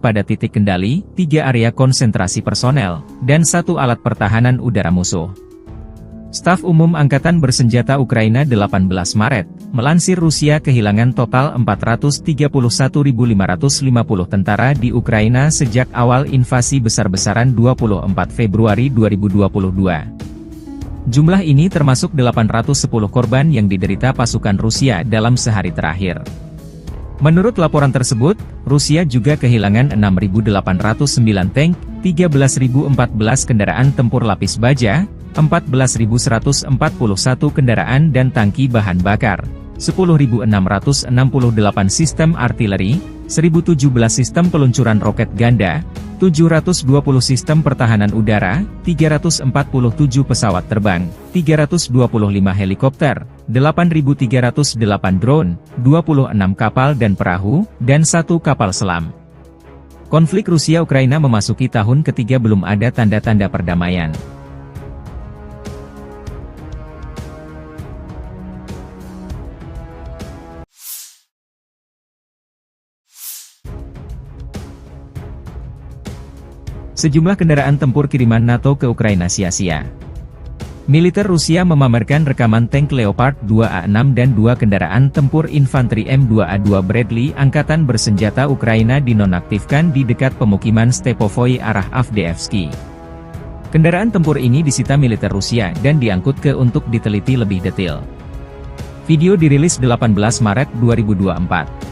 pada titik kendali, 3 area konsentrasi personel, dan 1 alat pertahanan udara musuh. Staf Umum Angkatan Bersenjata Ukraina 18 Maret, melansir Rusia kehilangan total 431.550 tentara di Ukraina sejak awal invasi besar-besaran 24 Februari 2022. Jumlah ini termasuk 810 korban yang diderita pasukan Rusia dalam sehari terakhir. Menurut laporan tersebut, Rusia juga kehilangan 6.809 tank, 13.014 kendaraan tempur lapis baja, 14.141 kendaraan dan tangki bahan bakar, 10.668 sistem artileri, 1.017 sistem peluncuran roket ganda, 720 sistem pertahanan udara, 347 pesawat terbang, 325 helikopter, 8.308 drone, 26 kapal dan perahu, dan 1 kapal selam. Konflik Rusia-Ukraina memasuki tahun ketiga belum ada tanda-tanda perdamaian. Sejumlah kendaraan tempur kiriman NATO ke Ukraina sia-sia. Militer Rusia memamerkan rekaman tank Leopard 2A6 dan 2 kendaraan tempur infanteri M2A2 Bradley Angkatan Bersenjata Ukraina dinonaktifkan di dekat pemukiman Stepovoi arah Avdiivsky. Kendaraan tempur ini disita militer Rusia dan diangkut ke untuk diteliti lebih detail. Video dirilis 18 Maret 2024.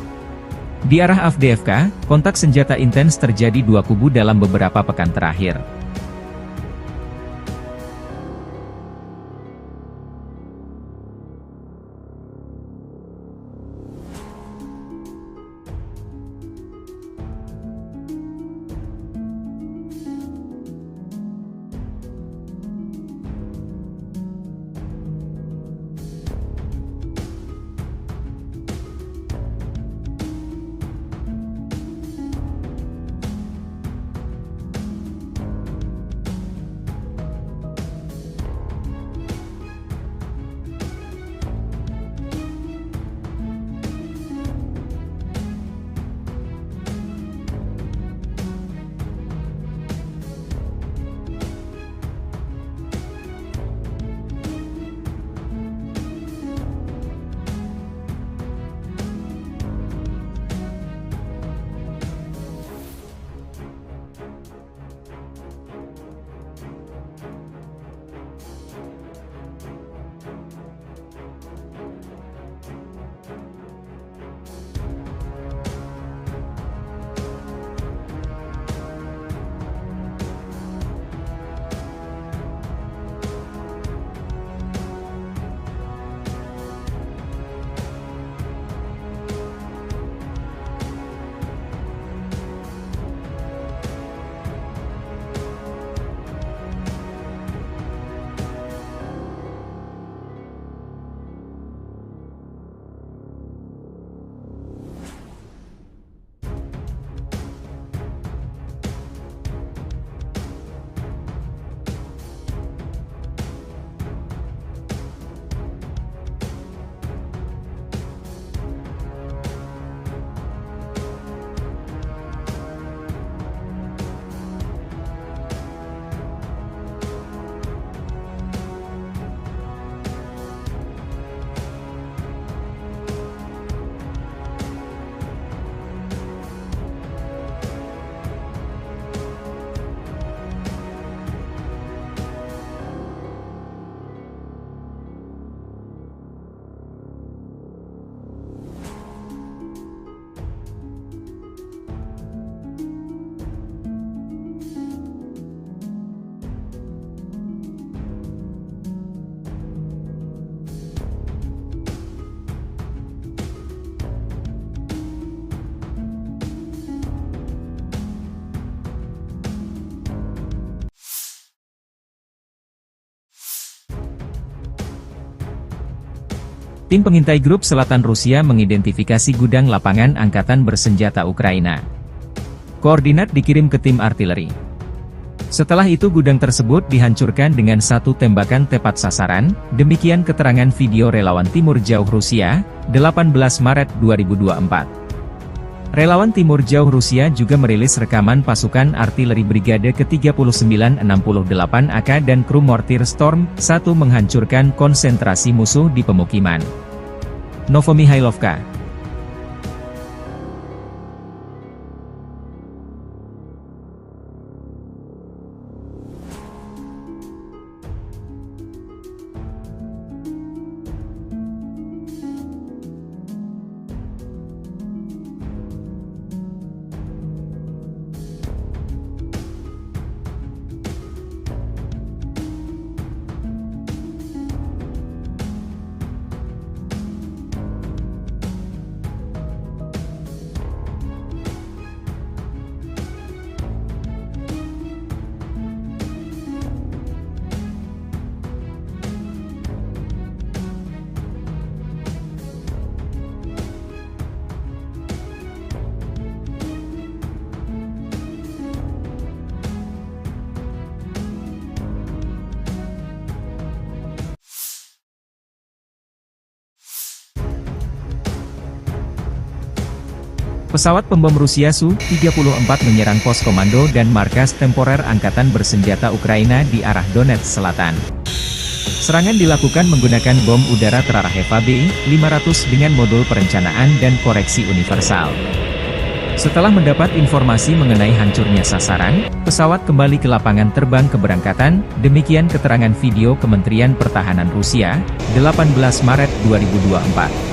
Di arah Avdiivka, kontak senjata intens terjadi dua kubu dalam beberapa pekan terakhir. Tim pengintai grup selatan Rusia mengidentifikasi gudang lapangan angkatan bersenjata Ukraina. Koordinat dikirim ke tim artileri. Setelah itu gudang tersebut dihancurkan dengan satu tembakan tepat sasaran, demikian keterangan video relawan Timur Jauh Rusia, 18 Maret 2024. Relawan Timur Jauh Rusia juga merilis rekaman pasukan artileri Brigade ke-3968 AK dan kru mortir Storm 1 menghancurkan konsentrasi musuh di pemukiman Novomihailovka. Pesawat pembom Rusia Su-34 menyerang pos komando dan markas temporer Angkatan Bersenjata Ukraina di arah Donetsk Selatan. Serangan dilakukan menggunakan bom udara terarah HEVA-500 dengan modul perencanaan dan koreksi universal. Setelah mendapat informasi mengenai hancurnya sasaran, pesawat kembali ke lapangan terbang keberangkatan, demikian keterangan video Kementerian Pertahanan Rusia, 18 Maret 2024.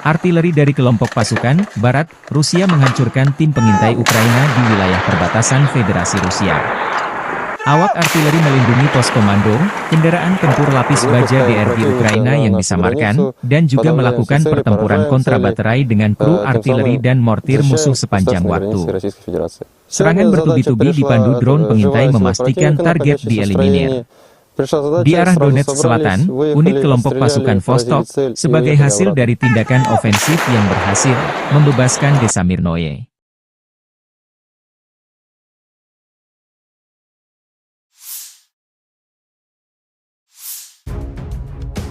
Artileri dari kelompok pasukan Barat, Rusia menghancurkan tim pengintai Ukraina di wilayah perbatasan Federasi Rusia. Awak artileri melindungi pos komando, kendaraan tempur lapis baja DRG Ukraina yang disamarkan, dan juga melakukan pertempuran kontrabaterai dengan kru artileri dan mortir musuh sepanjang waktu. Serangan bertubi-tubi dipandu drone pengintai memastikan target dieliminir. Di arah Donetsk Selatan, unit kelompok pasukan Vostok, sebagai hasil dari tindakan ofensif yang berhasil, membebaskan desa Mirnoye.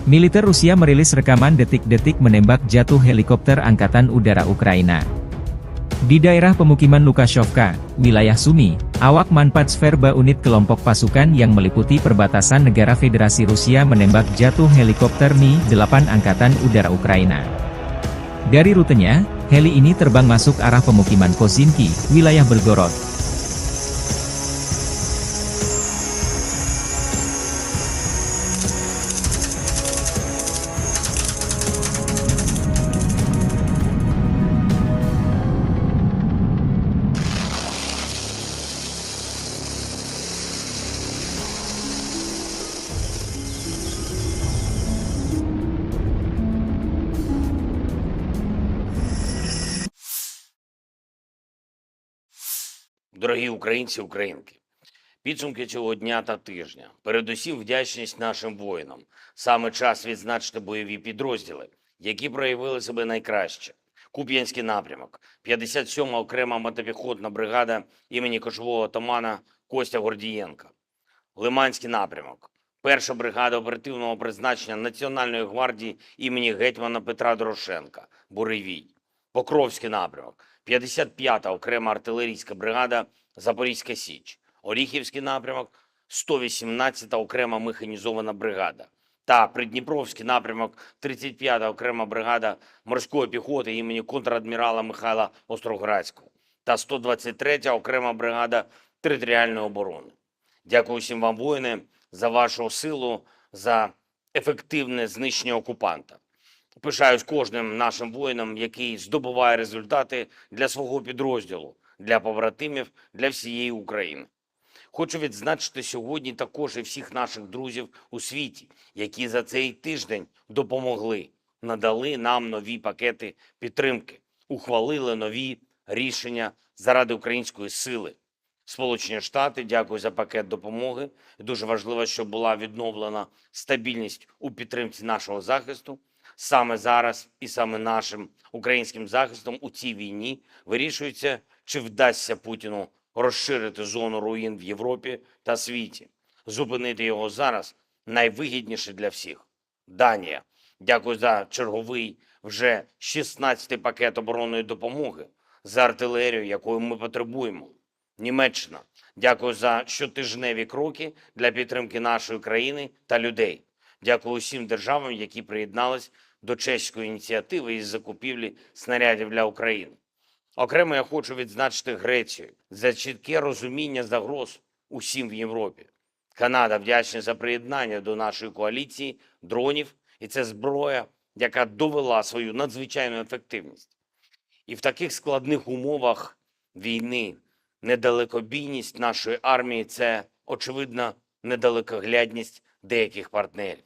Militer Rusia merilis rekaman detik-detik menembak jatuh helikopter Angkatan Udara Ukraina. Di daerah pemukiman Lukashovka, wilayah Sumy, awak Manpatsverba unit kelompok pasukan yang meliputi perbatasan negara Federasi Rusia menembak jatuh helikopter Mi-8 Angkatan Udara Ukraina. Dari rutenya, heli ini terbang masuk arah pemukiman Kozinki, wilayah Belgorod. Дорогі українці, українки, підсумки цього дня та тижня. Передусім вдячність нашим воїнам. Саме час відзначити бойові підрозділи, які проявили себе найкраще. Куп'янський напрямок, 57-ма окрема мотопіхотна бригада імені кошового отамана Костя Гордієнка. Лиманський напрямок, 1-ша бригада оперативного призначення Національної гвардії імені гетьмана Петра Дорошенка, Буревій. Покровський напрямок, 55-та окрема артилерійська бригада Запорізька Січ. Оріхівський напрямок, 118-та окрема механізована бригада. Та Придніпровський напрямок, 35-та окрема бригада морської піхоти імені контрадмірала Михайла Остроградського. Та 123-я окрема бригада територіальної оборони. Дякую всім вам, воїни, за вашу силу, за ефективне знищення окупанта. Пишаюсь кожним нашим воїном, який здобуває результати для свого підрозділу, для побратимів, для всієї України. Хочу відзначити сьогодні також і всіх наших друзів у світі, які за цей тиждень допомогли, надали нам нові пакети підтримки, ухвалили нові рішення заради української сили. Сполучені Штати, дякую за пакет допомоги. Дуже важливо, щоб була відновлена стабільність у підтримці нашого захисту. Саме зараз і саме нашим українським захистом у цій війні вирішується, чи вдасться Путіну розширити зону руїн в Європі та світі. Зупинити його зараз найвигідніше для всіх. Данія. Дякую за черговий вже 16-й пакет оборонної допомоги, за артилерію, якої ми потребуємо. Німеччина. Дякую за щотижневі кроки для підтримки нашої країни та людей. Дякую усім державам, які приєднались до чеської ініціативи із закупівлі снарядів для України. Окремо я хочу відзначити Грецію за чітке розуміння загроз усім в Європі. Канада вдячна за приєднання до нашої коаліції дронів, і це зброя, яка довела свою надзвичайну ефективність. І в таких складних умовах війни недалекобійність нашої армії – це, очевидно, недалекоглядність деяких партнерів.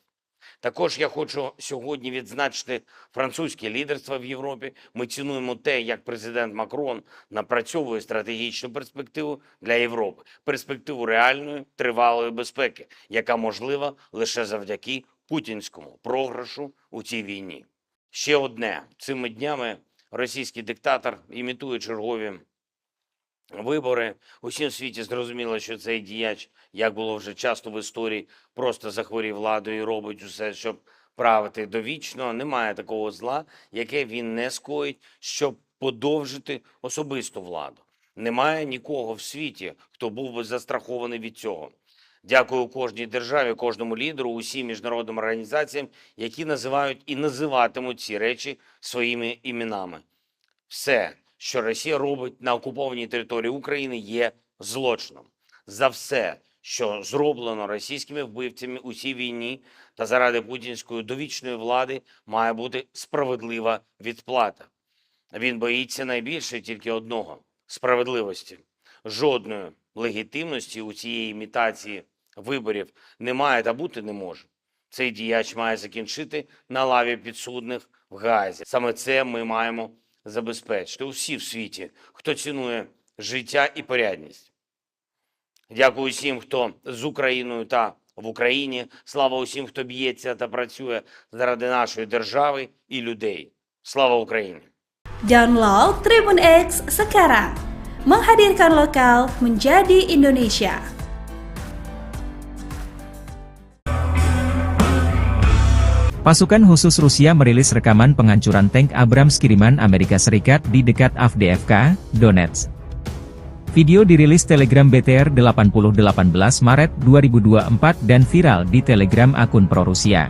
Також я хочу сьогодні відзначити французьке лідерство в Європі. Ми цінуємо те, як президент Макрон напрацьовує стратегічну перспективу для Європи. Перспективу реальної, тривалої безпеки, яка можлива лише завдяки путінському програшу у цій війні. Ще одне. Цими днями російський диктатор імітує чергові вибори. Усім світі зрозуміло, що цей діяч, як було вже часто в історії, просто захворів владою і робить усе, щоб правити довічно. Немає такого зла, яке він не скоїть, щоб подовжити особисту владу. Немає нікого в світі, хто був би застрахований від цього. Дякую кожній державі, кожному лідеру, усім міжнародним організаціям, які називають і називатимуть ці речі своїми іменами. Все, що Росія робить на окупованій території України, є злочином. За все, що зроблено російськими вбивцями у цій війні та заради путінської довічної влади, має бути справедлива відплата. Він боїться найбільше тільки одного – справедливості. Жодної легітимності у цієї імітації виборів немає та бути не може. Цей діяч має закінчити на лаві підсудних в Гаазі. Саме це ми маємо забезпечити усі в світі, хто цінує життя і порядність. Дякую усім, хто з Україною та в Україні. Слава усім, хто б'ється та працює заради нашої держави і людей. Слава Україні! Download Tribun X sekarang. Menghadirkan lokal menjadi Indonesia. Pasukan khusus Rusia merilis rekaman penghancuran tank Abrams kiriman Amerika Serikat di dekat Avdiivka, Donetsk. Video dirilis Telegram BTR 8018 Maret 2024 dan viral di Telegram akun pro-Rusia.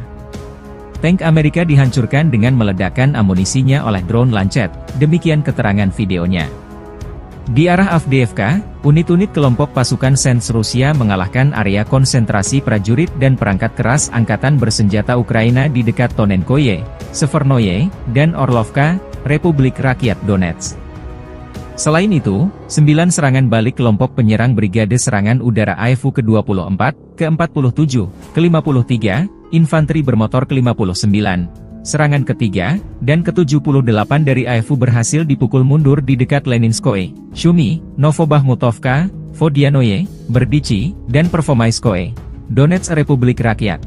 Tank Amerika dihancurkan dengan meledakkan amunisinya oleh drone Lancet, demikian keterangan videonya. Di arah Avdiivka, unit-unit kelompok pasukan Sens Rusia mengalahkan area konsentrasi prajurit dan perangkat keras angkatan bersenjata Ukraina di dekat Tonenkoye, Severnoye, dan Orlovka, Republik Rakyat Donetsk. Selain itu, 9 serangan balik kelompok penyerang Brigade Serangan Udara AEFU ke-24, ke-47, ke-53, infanteri bermotor ke-59, serangan ketiga, dan ke-78 dari AEFU berhasil dipukul mundur di dekat Leninskoye, Shumi, Novobahmutovka, Vodianoye, Berdichi, dan Pervomaiskoye, Donetsk Republik Rakyat.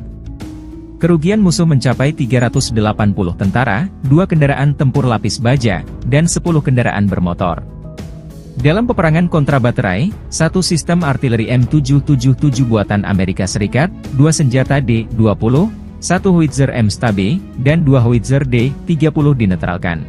Kerugian musuh mencapai 380 tentara, 2 kendaraan tempur lapis baja, dan 10 kendaraan bermotor. Dalam peperangan kontrabaterai, 1 sistem artileri M777 buatan Amerika Serikat, 2 senjata D-20, 1 howitzer M-Stabe, dan 2 howitzer D-30 dinetralkan.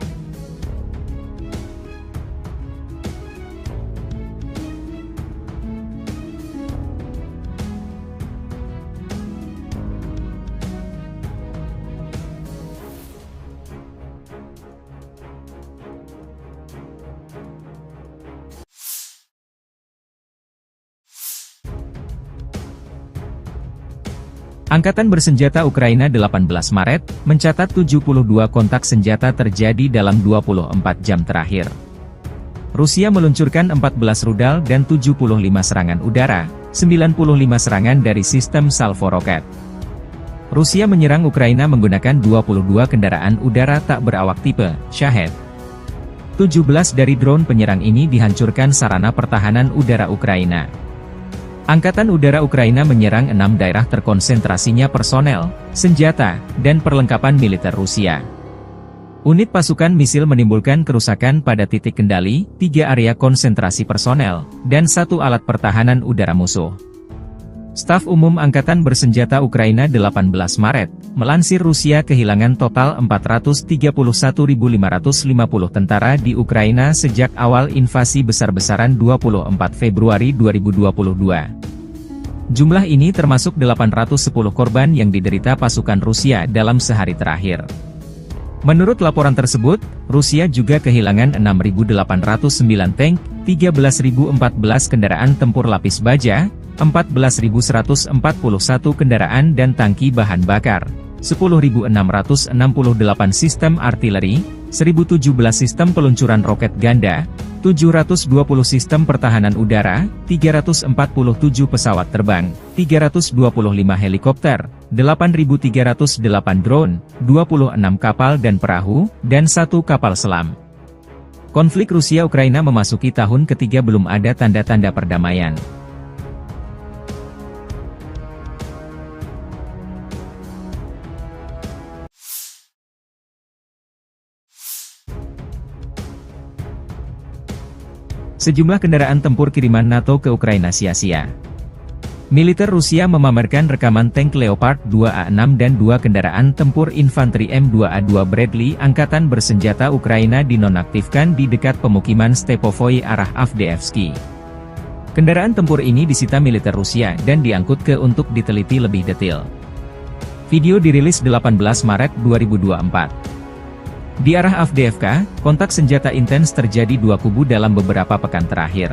Angkatan bersenjata Ukraina 18 Maret, mencatat 72 kontak senjata terjadi dalam 24 jam terakhir. Rusia meluncurkan 14 rudal dan 75 serangan udara, 95 serangan dari sistem salvo roket. Rusia menyerang Ukraina menggunakan 22 kendaraan udara tak berawak tipe Shahed. 17 dari drone penyerang ini dihancurkan sarana pertahanan udara Ukraina. Angkatan Udara Ukraina menyerang 6 daerah terkonsentrasinya personel, senjata, dan perlengkapan militer Rusia. Unit pasukan misil menimbulkan kerusakan pada titik kendali, 3 area konsentrasi personel, dan 1 alat pertahanan udara musuh. Staf Umum Angkatan Bersenjata Ukraina 18 Maret, melansir Rusia kehilangan total 431.550 tentara di Ukraina sejak awal invasi besar-besaran 24 Februari 2022. Jumlah ini termasuk 810 korban yang diderita pasukan Rusia dalam sehari terakhir. Menurut laporan tersebut, Rusia juga kehilangan 6.809 tank, 13.014 kendaraan tempur lapis baja, 14.141 kendaraan dan tangki bahan bakar, 10.668 sistem artileri, 1.017 sistem peluncuran roket ganda, 720 sistem pertahanan udara, 347 pesawat terbang, 325 helikopter, 8.308 drone, 26 kapal dan perahu, dan 1 kapal selam. Konflik Rusia-Ukraina memasuki tahun ketiga belum ada tanda-tanda perdamaian. Sejumlah kendaraan tempur kiriman NATO ke Ukraina sia-sia. Militer Rusia memamerkan rekaman tank Leopard 2A6 dan 2 kendaraan tempur infanteri M2A2 Bradley Angkatan Bersenjata Ukraina dinonaktifkan di dekat pemukiman Stepovoi arah Avdiivsky. Kendaraan tempur ini disita militer Rusia dan diangkut ke untuk diteliti lebih detail. Video dirilis 18 Maret 2024. Di arah Avdiivka, kontak senjata intens terjadi 2 kubu dalam beberapa pekan terakhir.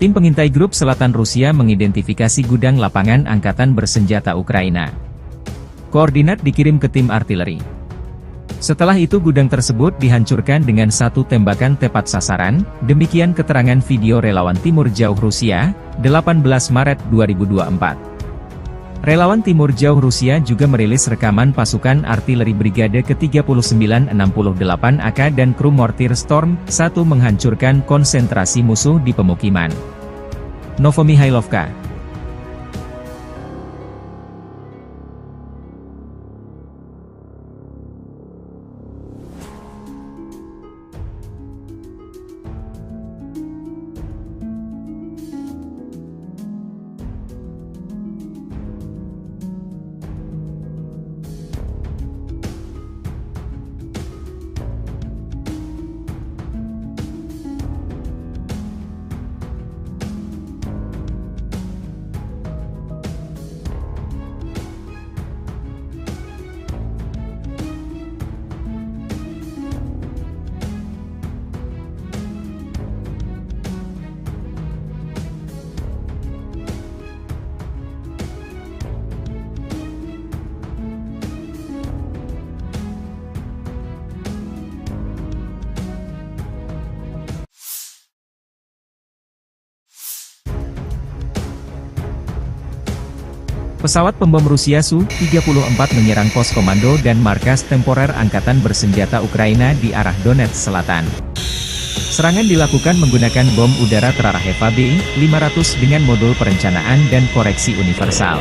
Tim pengintai Grup Selatan Rusia mengidentifikasi gudang lapangan angkatan bersenjata Ukraina. Koordinat dikirim ke tim artileri. Setelah itu gudang tersebut dihancurkan dengan satu tembakan tepat sasaran, demikian keterangan video relawan Timur Jauh Rusia, 18 Maret 2024. Relawan Timur Jauh Rusia juga merilis rekaman pasukan artileri Brigade ke-3968 AK dan kru mortir Storm 1 menghancurkan konsentrasi musuh di pemukiman. Novomihailovka. Pesawat pembom Rusia Su-34 menyerang pos komando dan markas temporer Angkatan Bersenjata Ukraina di arah Donetsk Selatan. Serangan dilakukan menggunakan bom udara terarah Eva B-500 dengan modul perencanaan dan koreksi universal.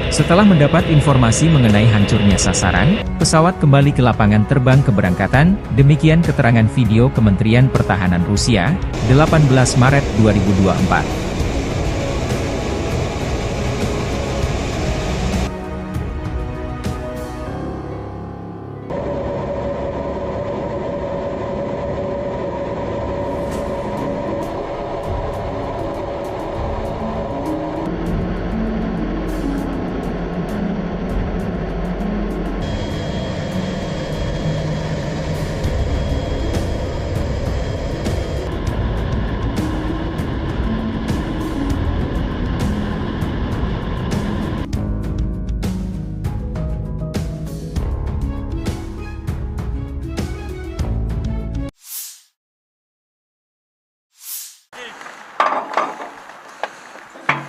Setelah mendapat informasi mengenai hancurnya sasaran, pesawat kembali ke lapangan terbang keberangkatan, demikian keterangan video Kementerian Pertahanan Rusia, 18 Maret 2024.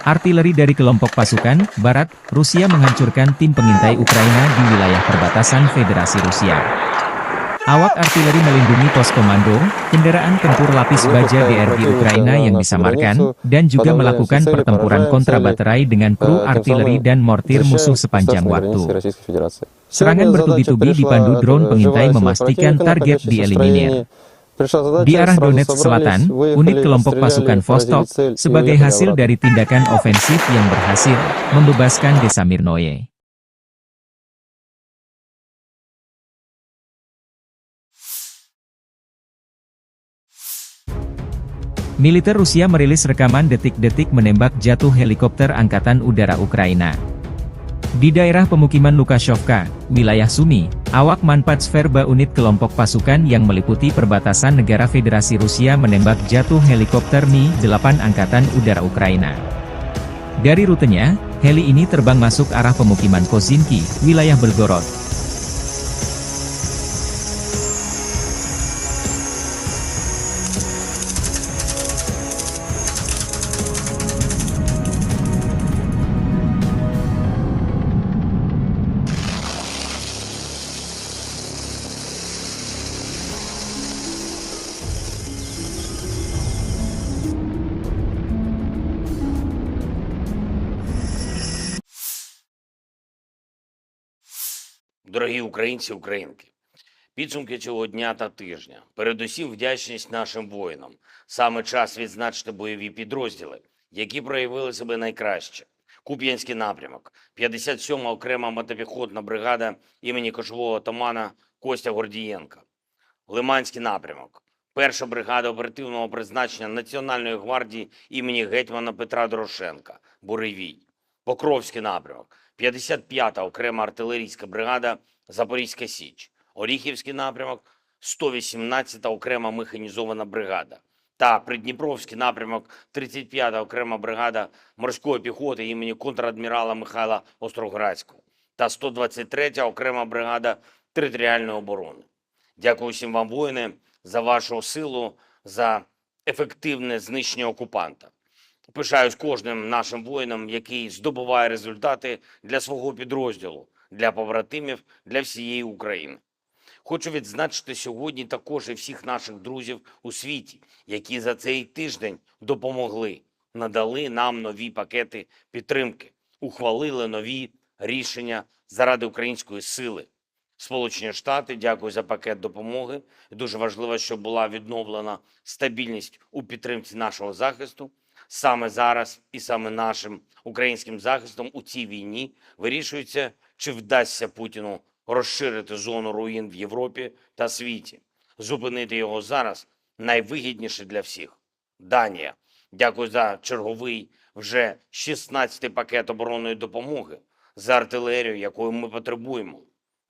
Artileri dari kelompok pasukan Barat, Rusia menghancurkan tim pengintai Ukraina di wilayah perbatasan Federasi Rusia. Awak artileri melindungi pos komando, kendaraan tempur lapis baja DRG Ukraina yang disamarkan, dan juga melakukan pertempuran kontra baterai dengan kru artileri dan mortir musuh sepanjang waktu. Serangan bertubi-tubi dipandu drone pengintai memastikan target dieliminir. Di arah Donetsk Selatan, unit kelompok pasukan Vostok, sebagai hasil dari tindakan ofensif yang berhasil, membebaskan desa Mirnoye. Militer Rusia merilis rekaman detik-detik menembak jatuh helikopter Angkatan Udara Ukraina. Di daerah pemukiman Lukashovka, wilayah Sumy, awak Manpatsverba unit kelompok pasukan yang meliputi perbatasan negara Federasi Rusia menembak jatuh helikopter Mi-8 Angkatan Udara Ukraina. Dari rutenya, heli ini terbang masuk arah pemukiman Kozinki, wilayah Belgorod. Дорогі українці, українки, підсумки цього дня та тижня. Передусім вдячність нашим воїнам. Саме час відзначити бойові підрозділи, які проявили себе найкраще. Куп'янський напрямок, 57-ма окрема мотопіхотна бригада імені кошового отамана Костя Гордієнка. Лиманський напрямок, 1-ша бригада оперативного призначення Національної гвардії імені гетьмана Петра Дорошенка, Буревій. Покровський напрямок, 55-та окрема артилерійська бригада Запорізька Січ. Оріхівський напрямок, 118-та окрема механізована бригада. та Придніпровський напрямок 35-та окрема бригада морської піхоти імені контрадмірала Михайла Остроградського та 123-я окрема бригада територіальної оборони. Дякую всім вам, воїни, за вашу силу, за ефективне знищення окупанта. Пишаюсь кожним нашим воїном, який здобуває результати для свого підрозділу, для побратимів, для всієї України. Хочу відзначити сьогодні також і всіх наших друзів у світі, які за цей тиждень допомогли, надали нам нові пакети підтримки, ухвалили нові рішення заради української сили. Сполучені Штати, дякую за пакет допомоги. Дуже важливо, щоб була відновлена стабільність у підтримці нашого захисту. Саме зараз і саме нашим українським захистом у цій війні вирішується, чи вдасться Путіну розширити зону руїн в Європі та світі. Зупинити його зараз найвигідніше для всіх. Данія. Дякую за черговий вже 16-й пакет оборонної допомоги, за артилерію, якої ми потребуємо.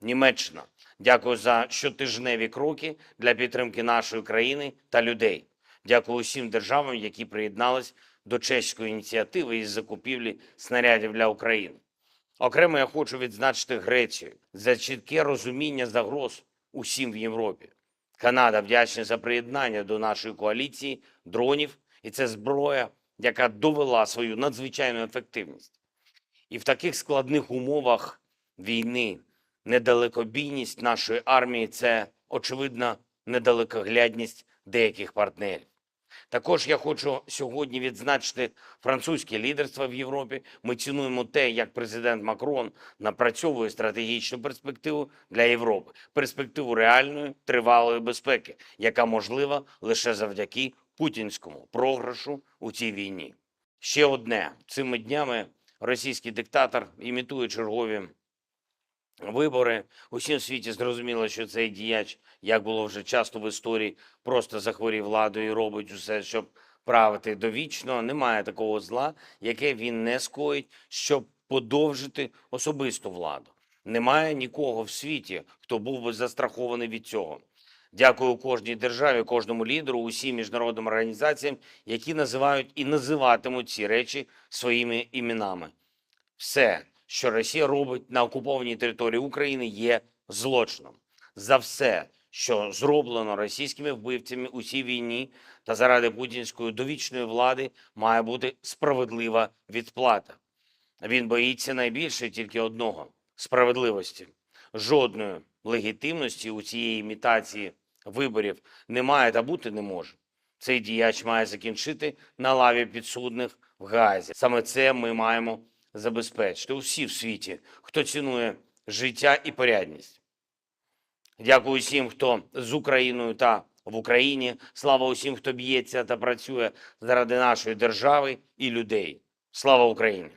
Німеччина. Дякую за щотижневі кроки для підтримки нашої країни та людей. Дякую усім державам, які приєднались до чеської ініціативи із закупівлі снарядів для України. Окремо я хочу відзначити Грецію за чітке розуміння загроз усім в Європі. Канада вдячна за приєднання до нашої коаліції дронів, і це зброя, яка довела свою надзвичайну ефективність. І в таких складних умовах війни недалекобійність нашої армії – це, очевидно, недалекоглядність деяких партнерів. Також я хочу сьогодні відзначити французьке лідерство в Європі. Ми цінуємо те, як президент Макрон напрацьовує стратегічну перспективу для Європи. Перспективу реальної, тривалої безпеки, яка можлива лише завдяки путінському програшу у цій війні. Ще одне. Цими днями російський диктатор імітує чергові вибори. Усім в світі зрозуміло, що цей діяч, як було вже часто в історії, просто захворів владою і робить усе, щоб правити довічно. Немає такого зла, яке він не скоїть, щоб подовжити особисту владу. Немає нікого в світі, хто був би застрахований від цього. Дякую кожній державі, кожному лідеру, усім міжнародним організаціям, які називають і називатимуть ці речі своїми іменами. Все, що Росія робить на окупованій території України, є злочином. За все, що зроблено російськими вбивцями у цій війні та заради путінської довічної влади, має бути справедлива відплата. Він боїться найбільше тільки одного – справедливості. Жодної легітимності у цієї імітації виборів немає та бути не може. Цей діяч має закінчити на лаві підсудних в Гаазі. Саме це ми маємо забезпечити усі в світі, хто цінує життя і порядність. Дякую усім, хто з Україною та в Україні. Слава усім, хто б'ється та працює заради нашої держави і людей. Слава Україні!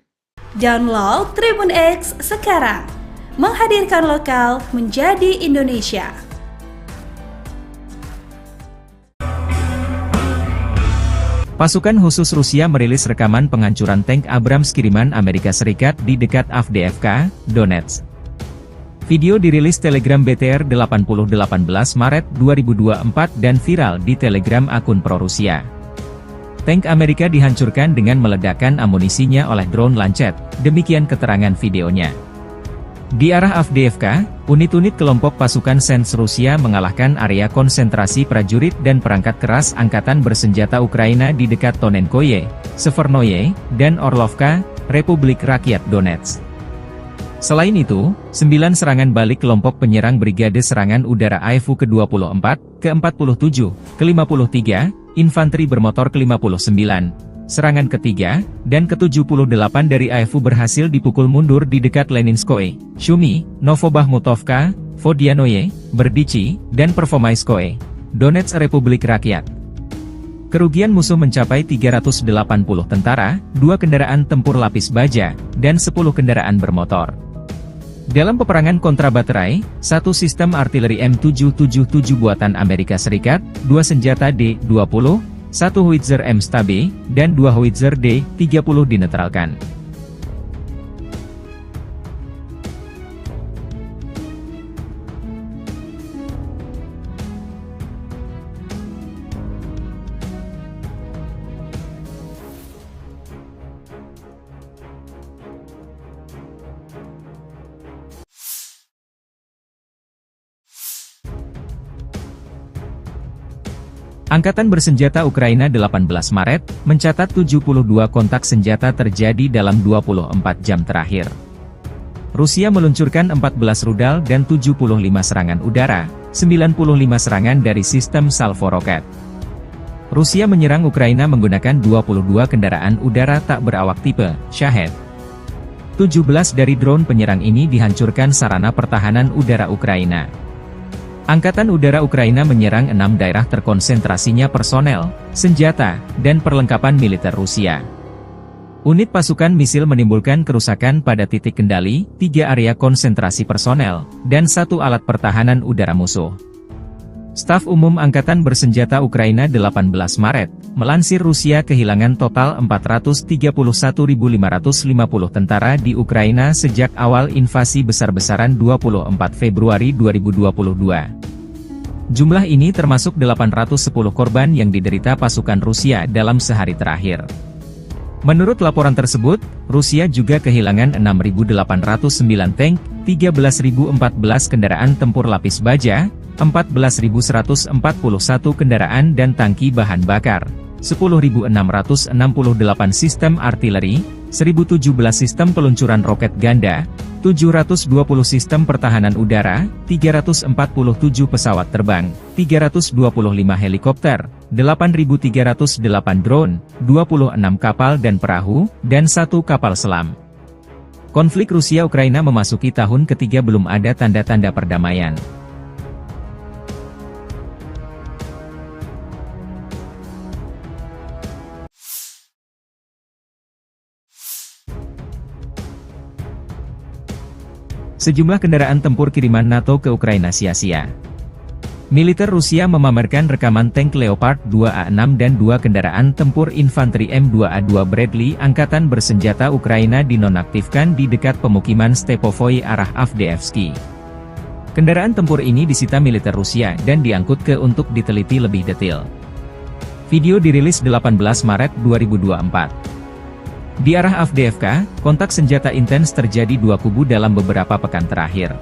Download Tribun X sekarang. Menghadirkan lokal menjadi Indonesia. Pasukan khusus Rusia merilis rekaman penghancuran tank Abrams kiriman Amerika Serikat di dekat Avdiivka, Donetsk. Video dirilis Telegram BTR 18 Maret 2024 dan viral di Telegram akun pro-Rusia. Tank Amerika dihancurkan dengan meledakkan amunisinya oleh drone Lancet, demikian keterangan videonya. Di arah Avdiivka, unit-unit kelompok pasukan Sens Rusia mengalahkan area konsentrasi prajurit dan perangkat keras angkatan bersenjata Ukraina di dekat Tonenkoye, Severnoye, dan Orlovka, Republik Rakyat Donetsk. Selain itu, 9 serangan balik kelompok penyerang Brigade Serangan Udara AFU ke-24, ke-47, ke-53, Infanteri Bermotor ke-59, serangan ketiga, dan ke-78 dari AFU berhasil dipukul mundur di dekat Leninskoye, Shumi, Novobahmutovka, Vodianoye, Berdichi, dan Pervomaiskoye, Donetsk Republik Rakyat. Kerugian musuh mencapai 380 tentara, 2 kendaraan tempur lapis baja, dan 10 kendaraan bermotor. Dalam peperangan kontrabaterai, 1 sistem artileri M777 buatan Amerika Serikat, 2 senjata D-20, 1 howitzer M-Stabe, dan 2 howitzer D-30 dinetralkan. Angkatan bersenjata Ukraina 18 Maret, mencatat 72 kontak senjata terjadi dalam 24 jam terakhir. Rusia meluncurkan 14 rudal dan 75 serangan udara, 95 serangan dari sistem salvo roket. Rusia menyerang Ukraina menggunakan 22 kendaraan udara tak berawak tipe Shahed. 17 dari drone penyerang ini dihancurkan sarana pertahanan udara Ukraina. Angkatan Udara Ukraina menyerang 6 daerah terkonsentrasinya personel, senjata, dan perlengkapan militer Rusia. Unit pasukan misil menimbulkan kerusakan pada titik kendali, 3 area konsentrasi personel, dan 1 alat pertahanan udara musuh. Staf Umum Angkatan Bersenjata Ukraina 18 Maret, melansir Rusia kehilangan total 431.550 tentara di Ukraina sejak awal invasi besar-besaran 24 Februari 2022. Jumlah ini termasuk 810 korban yang diderita pasukan Rusia dalam sehari terakhir. Menurut laporan tersebut, Rusia juga kehilangan 6.809 tank, 13.014 kendaraan tempur lapis baja, 14.141 kendaraan dan tangki bahan bakar, 10.668 sistem artileri, 1.017 sistem peluncuran roket ganda, 720 sistem pertahanan udara, 347 pesawat terbang, 325 helikopter, 8.308 drone, 26 kapal dan perahu, dan 1 kapal selam. Konflik Rusia-Ukraina memasuki tahun ketiga belum ada tanda-tanda perdamaian. Sejumlah kendaraan tempur kiriman NATO ke Ukraina sia-sia. Militer Rusia memamerkan rekaman tank Leopard 2A6 dan 2 kendaraan tempur infanteri M2A2 Bradley Angkatan Bersenjata Ukraina dinonaktifkan di dekat pemukiman Stepovoi arah Avdiivsky. Kendaraan tempur ini disita militer Rusia dan diangkut ke untuk diteliti lebih detail. Video dirilis 18 Maret 2024. Di arah Avdiivka, kontak senjata intens terjadi 2 kubu dalam beberapa pekan terakhir.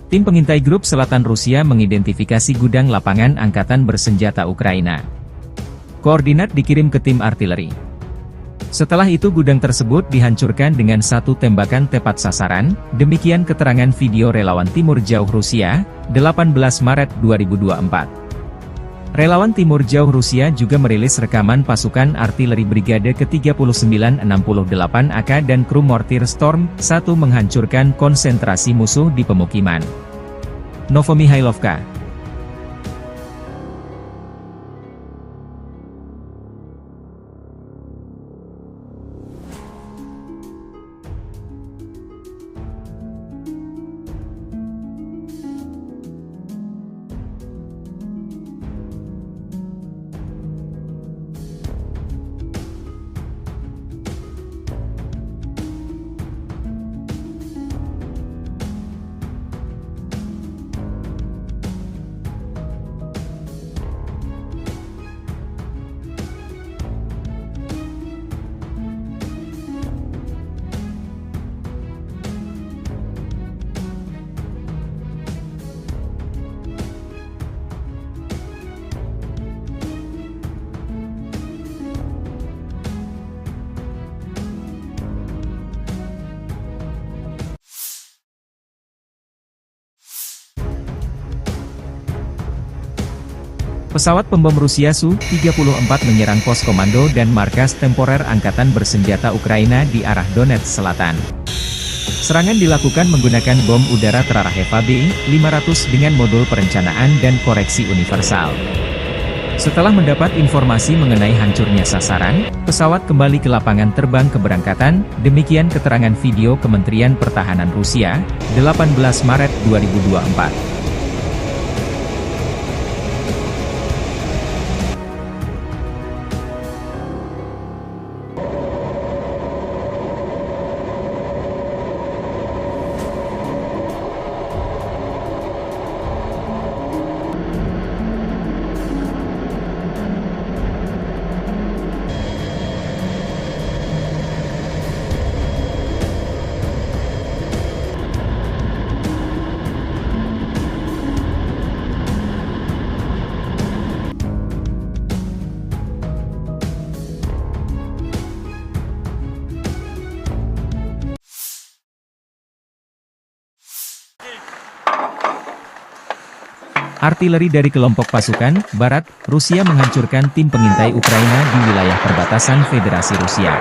Tim pengintai grup selatan Rusia mengidentifikasi gudang lapangan angkatan bersenjata Ukraina. Koordinat dikirim ke tim artileri. Setelah itu gudang tersebut dihancurkan dengan satu tembakan tepat sasaran, demikian keterangan video relawan Timur Jauh Rusia, 18 Maret 2024. Relawan Timur Jauh Rusia juga merilis rekaman pasukan artileri Brigade ke-3968 AK dan kru mortir Storm 1 menghancurkan konsentrasi musuh di pemukiman Novomihailovka. Pesawat pembom Rusia Su-34 menyerang pos komando dan markas temporer Angkatan Bersenjata Ukraina di arah Donetsk Selatan. Serangan dilakukan menggunakan bom udara Teraraheva B-500 dengan modul perencanaan dan koreksi universal. Setelah mendapat informasi mengenai hancurnya sasaran, pesawat kembali ke lapangan terbang keberangkatan, demikian keterangan video Kementerian Pertahanan Rusia, 18 Maret 2024. Artileri dari kelompok pasukan Barat, Rusia menghancurkan tim pengintai Ukraina di wilayah perbatasan Federasi Rusia.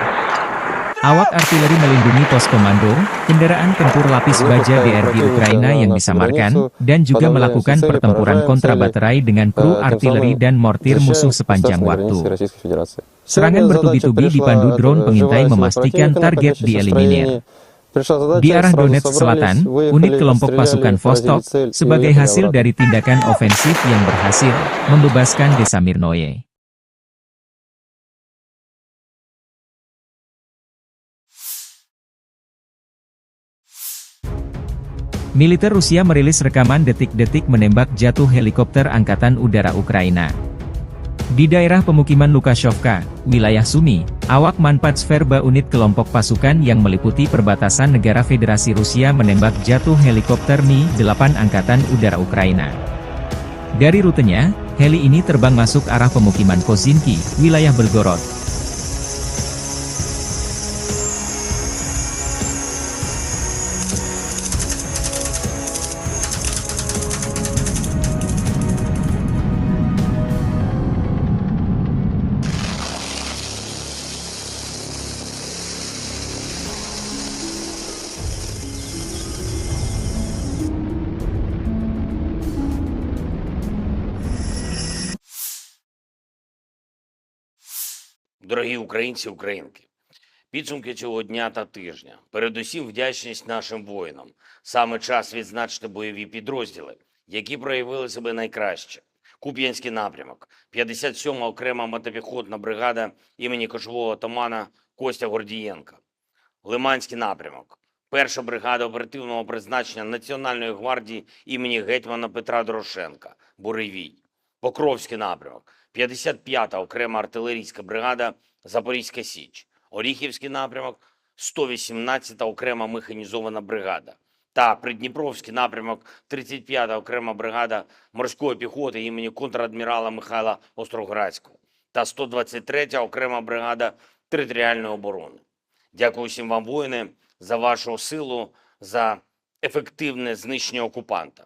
Awak artileri melindungi pos komando, kendaraan tempur lapis baja DRG Ukraina yang disamarkan, dan juga melakukan pertempuran kontrabaterai dengan kru artileri dan mortir musuh sepanjang waktu. Serangan bertubi-tubi dipandu drone pengintai memastikan target dieliminir. Di arah Donetsk Selatan, unit kelompok pasukan Vostok, sebagai hasil dari tindakan ofensif yang berhasil, membebaskan desa Mirnoye. Militer Rusia merilis rekaman detik-detik menembak jatuh helikopter Angkatan Udara Ukraina. Di daerah pemukiman Lukashovka, wilayah Sumy, awak Manpatsverba unit kelompok pasukan yang meliputi perbatasan negara Federasi Rusia menembak jatuh helikopter Mi-8 Angkatan Udara Ukraina. Dari rutenya, heli ini terbang masuk arah pemukiman Kozinki, wilayah Belgorod. Дорогі українці, українки, підсумки цього дня та тижня. Передусім вдячність нашим воїнам. Саме час відзначити бойові підрозділи, які проявили себе найкраще. Куп'янський напрямок, 57-ма окрема мотопіхотна бригада імені кошового отамана Костя Гордієнка. Лиманський напрямок, 1-ша бригада оперативного призначення Національної гвардії імені гетьмана Петра Дорошенка, Буревій. Покровський напрямок, 55-та окрема артилерійська бригада Запорізька Січ. Оріхівський напрямок, 118-та окрема механізована бригада. та Придніпровський напрямок 35-та окрема бригада морської піхоти імені контрадмірала Михайла Остроградського та 123-я окрема бригада територіальної оборони. Дякую всім вам, воїни, за вашу силу, за ефективне знищення окупанта.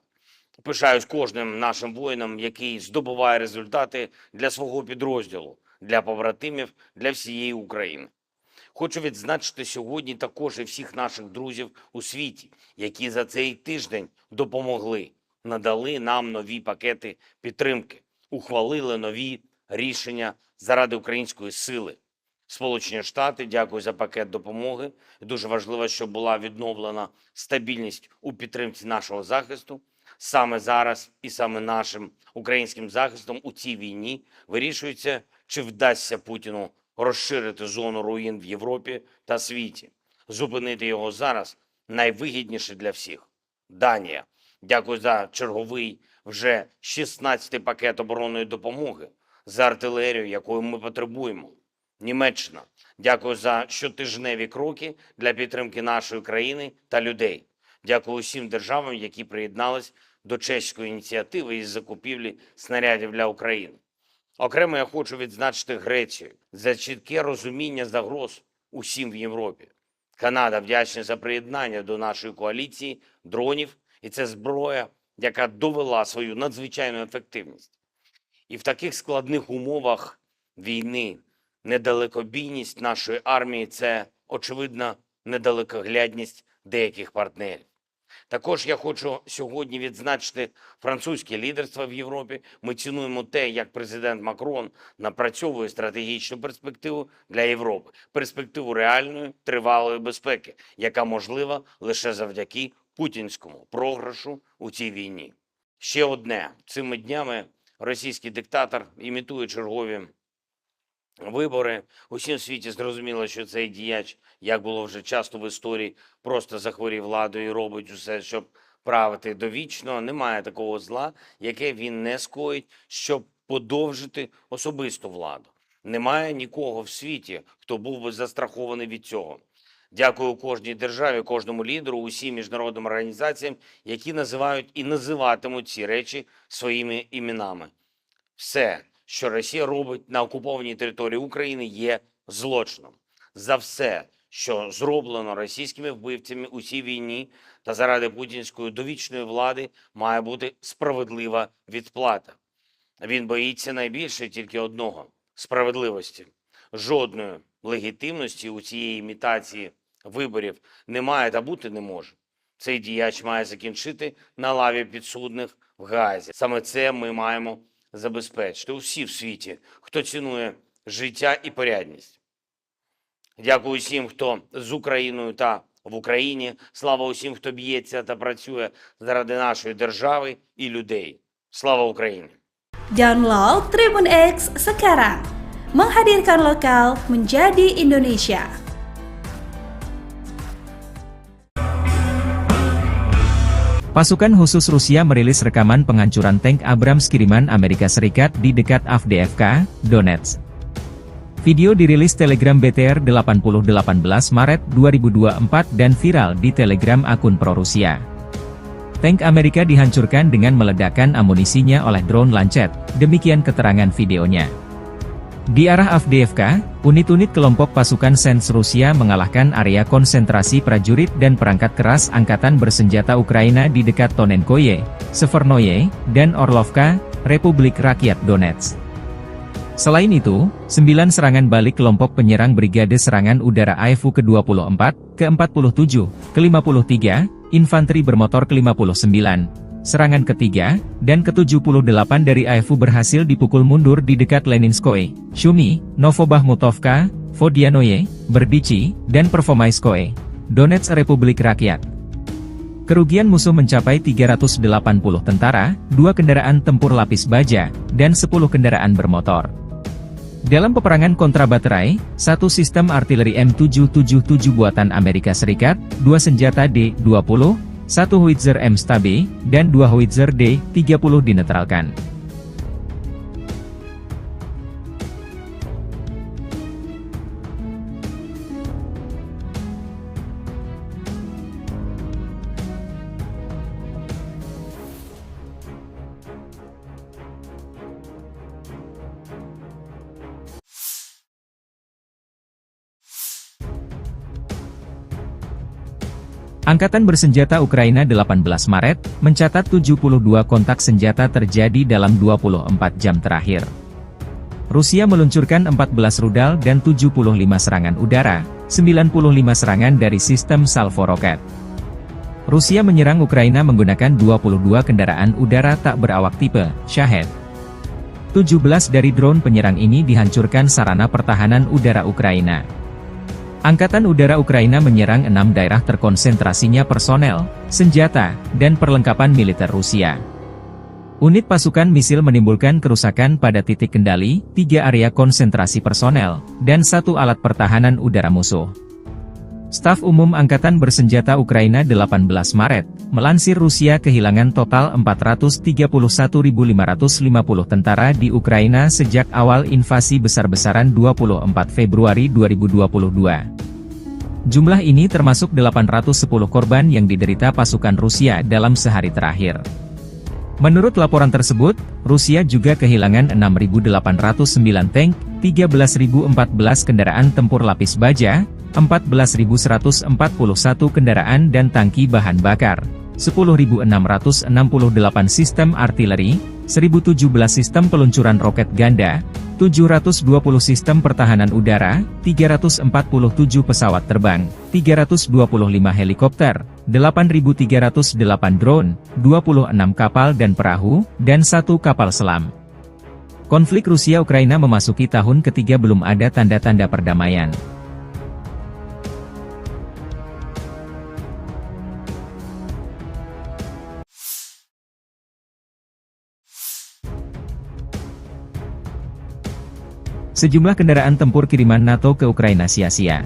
Пишаюсь кожним нашим воїном, який здобуває результати для свого підрозділу, для побратимів, для всієї України. Хочу відзначити сьогодні також і всіх наших друзів у світі, які за цей тиждень допомогли, надали нам нові пакети підтримки, ухвалили нові рішення заради української сили. Сполучені Штати, дякую за пакет допомоги. Дуже важливо, щоб була відновлена стабільність у підтримці нашого захисту. Саме зараз і саме нашим українським захистом у цій війні вирішується, чи вдасться Путіну розширити зону руїн в Європі та світі. Зупинити його зараз найвигідніше для всіх. Данія. Дякую за черговий вже 16-й пакет оборонної допомоги, за артилерію, якої ми потребуємо. Німеччина. Дякую за щотижневі кроки для підтримки нашої країни та людей. Дякую усім державам, які приєднались до чеської ініціативи із закупівлі снарядів для України. Окремо я хочу відзначити Грецію за чітке розуміння загроз усім в Європі. Канада вдячна за приєднання до нашої коаліції дронів, і це зброя, яка довела свою надзвичайну ефективність. І в таких складних умовах війни недалекобійність нашої армії – це, очевидно, недалекоглядність деяких партнерів. Також я хочу сьогодні відзначити французьке лідерство в Європі. Ми цінуємо те, як президент Макрон напрацьовує стратегічну перспективу для Європи. Перспективу реальної, тривалої безпеки, яка можлива лише завдяки путінському програшу у цій війні. Ще одне. Цими днями російський диктатор імітує чергові вибори. Усім світі зрозуміло, що цей діяч, як було вже часто в історії, просто захворів владою і робить усе, щоб правити довічно. Немає такого зла, яке він не скоїть, щоб подовжити особисту владу. Немає нікого в світі, хто був би застрахований від цього. Дякую кожній державі, кожному лідеру, усім міжнародним організаціям, які називають і називатимуть ці речі своїми іменами. Все, що Росія робить на окупованій території України, є злочином. За все, що зроблено російськими вбивцями у цій війні та заради путінської довічної влади, має бути справедлива відплата. Він боїться найбільше тільки одного – справедливості. Жодної легітимності у цієї імітації виборів немає та бути не може. Цей діяч має закінчити на лаві підсудних в Гаазі. Саме це ми маємо забезпечити усі в світі, хто цінує життя і порядність. Дякую усім, хто з Україною та в Україні. Слава усім, хто б'ється та працює заради нашої держави і людей. Слава Україні! Download Tribun X sekarang. Menghadirkan lokal menjadi Indonesia. Pasukan khusus Rusia merilis rekaman penghancuran tank Abrams kiriman Amerika Serikat di dekat Avdiivka, Donetsk. Video dirilis Telegram BTR 80 18 Maret 2024 dan viral di Telegram akun pro-Rusia. Tank Amerika dihancurkan dengan meledakkan amunisinya oleh drone Lancet, demikian keterangan videonya. Di arah Avdiivka, unit-unit kelompok pasukan Sens Rusia mengalahkan area konsentrasi prajurit dan perangkat keras angkatan bersenjata Ukraina di dekat Tonenkoye, Severnoye, dan Orlovka, Republik Rakyat Donetsk. Selain itu, 9 serangan balik kelompok penyerang Brigade Serangan Udara AFU ke-24, ke-47, ke-53, Infanteri Bermotor ke-59, serangan ketiga, dan ke-78 dari AFU berhasil dipukul mundur di dekat Leninskoye, Shumi, Novobahmutovka, Vodianoye, Berdichi, dan Pervomaiskoye, Donetsk Republik Rakyat. Kerugian musuh mencapai 380 tentara, 2 kendaraan tempur lapis baja, dan 10 kendaraan bermotor. Dalam peperangan kontrabaterai, 1 sistem artileri M777 buatan Amerika Serikat, 2 senjata D-20, 1 howitzer M-STAB, dan 2 howitzer D-30 dinetralkan. Angkatan bersenjata Ukraina 18 Maret, mencatat 72 kontak senjata terjadi dalam 24 jam terakhir. Rusia meluncurkan 14 rudal dan 75 serangan udara, 95 serangan dari sistem salvo roket. Rusia menyerang Ukraina menggunakan 22 kendaraan udara tak berawak tipe Shahed. 17 dari drone penyerang ini dihancurkan sarana pertahanan udara Ukraina. Angkatan Udara Ukraina menyerang 6 daerah terkonsentrasinya personel, senjata, dan perlengkapan militer Rusia. Unit pasukan misil menimbulkan kerusakan pada titik kendali, 3 area konsentrasi personel, dan 1 alat pertahanan udara musuh. Staf Umum Angkatan Bersenjata Ukraina 18 Maret, melansir Rusia kehilangan total 431.550 tentara di Ukraina sejak awal invasi besar-besaran 24 Februari 2022. Jumlah ini termasuk 810 korban yang diderita pasukan Rusia dalam sehari terakhir. Menurut laporan tersebut, Rusia juga kehilangan 6.809 tank, 13.014 kendaraan tempur lapis baja, 14.141 kendaraan dan tangki bahan bakar, 10.668 sistem artileri, 1.017 sistem peluncuran roket ganda, 720 sistem pertahanan udara, 347 pesawat terbang, 325 helikopter, 8.308 drone, 26 kapal dan perahu, dan 1 kapal selam. Konflik Rusia-Ukraina memasuki tahun ketiga belum ada tanda-tanda perdamaian. Sejumlah kendaraan tempur kiriman NATO ke Ukraina sia-sia.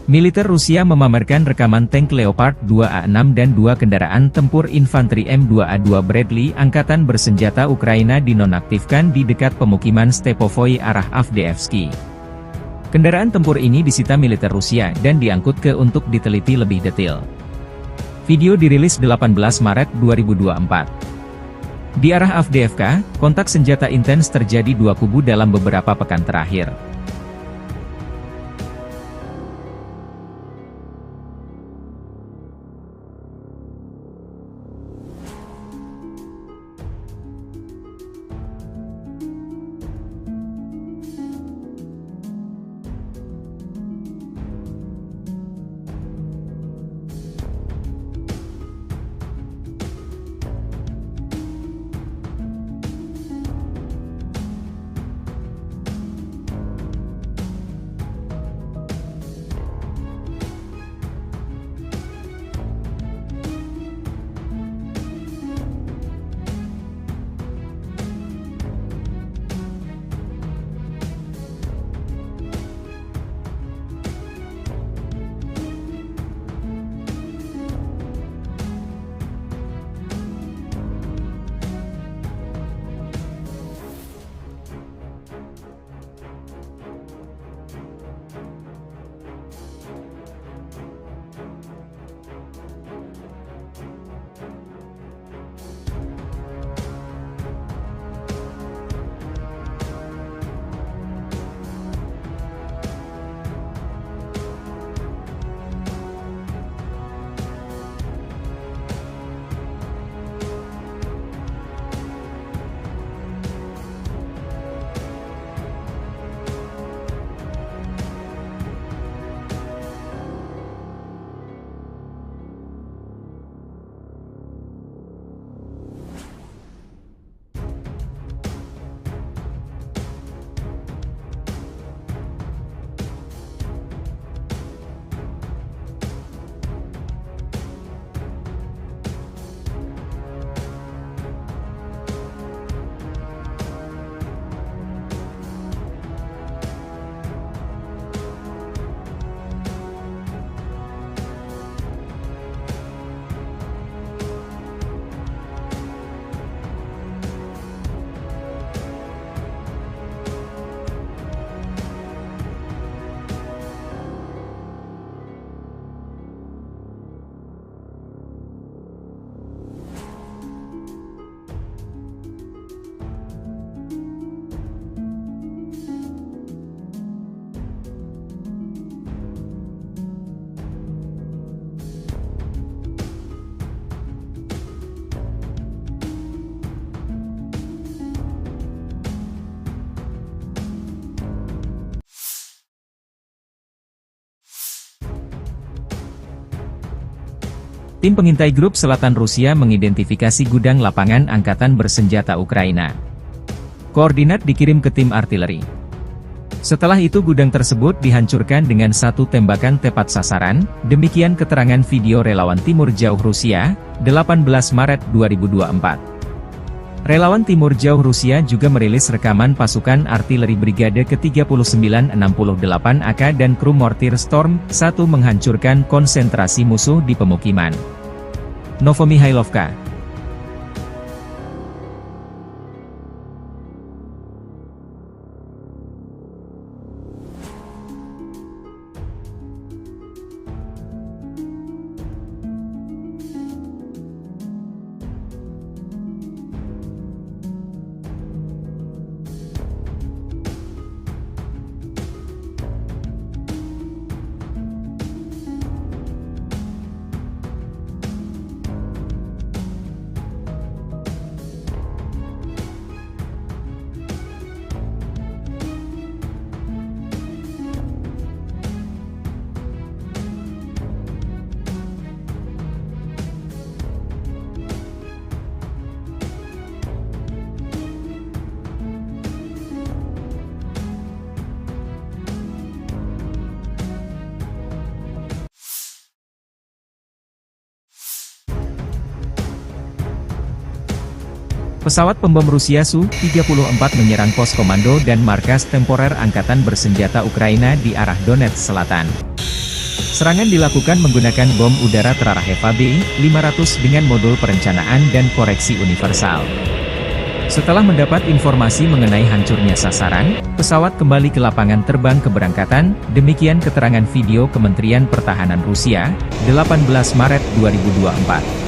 Militer Rusia memamerkan rekaman tank Leopard 2A6 dan 2 kendaraan tempur infanteri M2A2 Bradley Angkatan Bersenjata Ukraina dinonaktifkan di dekat pemukiman Stepovoy arah Avdiivsky. Kendaraan tempur ini disita militer Rusia dan diangkut ke untuk diteliti lebih detail. Video dirilis 18 Maret 2024. Di arah Avdiivka, kontak senjata intens terjadi 2 kubu dalam beberapa pekan terakhir. Tim pengintai grup selatan Rusia mengidentifikasi gudang lapangan angkatan bersenjata Ukraina. Koordinat dikirim ke tim artileri. Setelah itu gudang tersebut dihancurkan dengan satu tembakan tepat sasaran, demikian keterangan video relawan Timur Jauh Rusia, 18 Maret 2024. Relawan Timur Jauh Rusia juga merilis rekaman pasukan artileri Brigade ke-3968 AK dan kru mortir Storm 1 menghancurkan konsentrasi musuh di pemukiman. Novomihailovka. Pesawat pembom Rusia Su-34 menyerang pos komando dan markas temporer Angkatan Bersenjata Ukraina di arah Donetsk Selatan. Serangan dilakukan menggunakan bom udara terarah FAB-500 dengan modul perencanaan dan koreksi universal. Setelah mendapat informasi mengenai hancurnya sasaran, pesawat kembali ke lapangan terbang keberangkatan, demikian keterangan video Kementerian Pertahanan Rusia, 18 Maret 2024.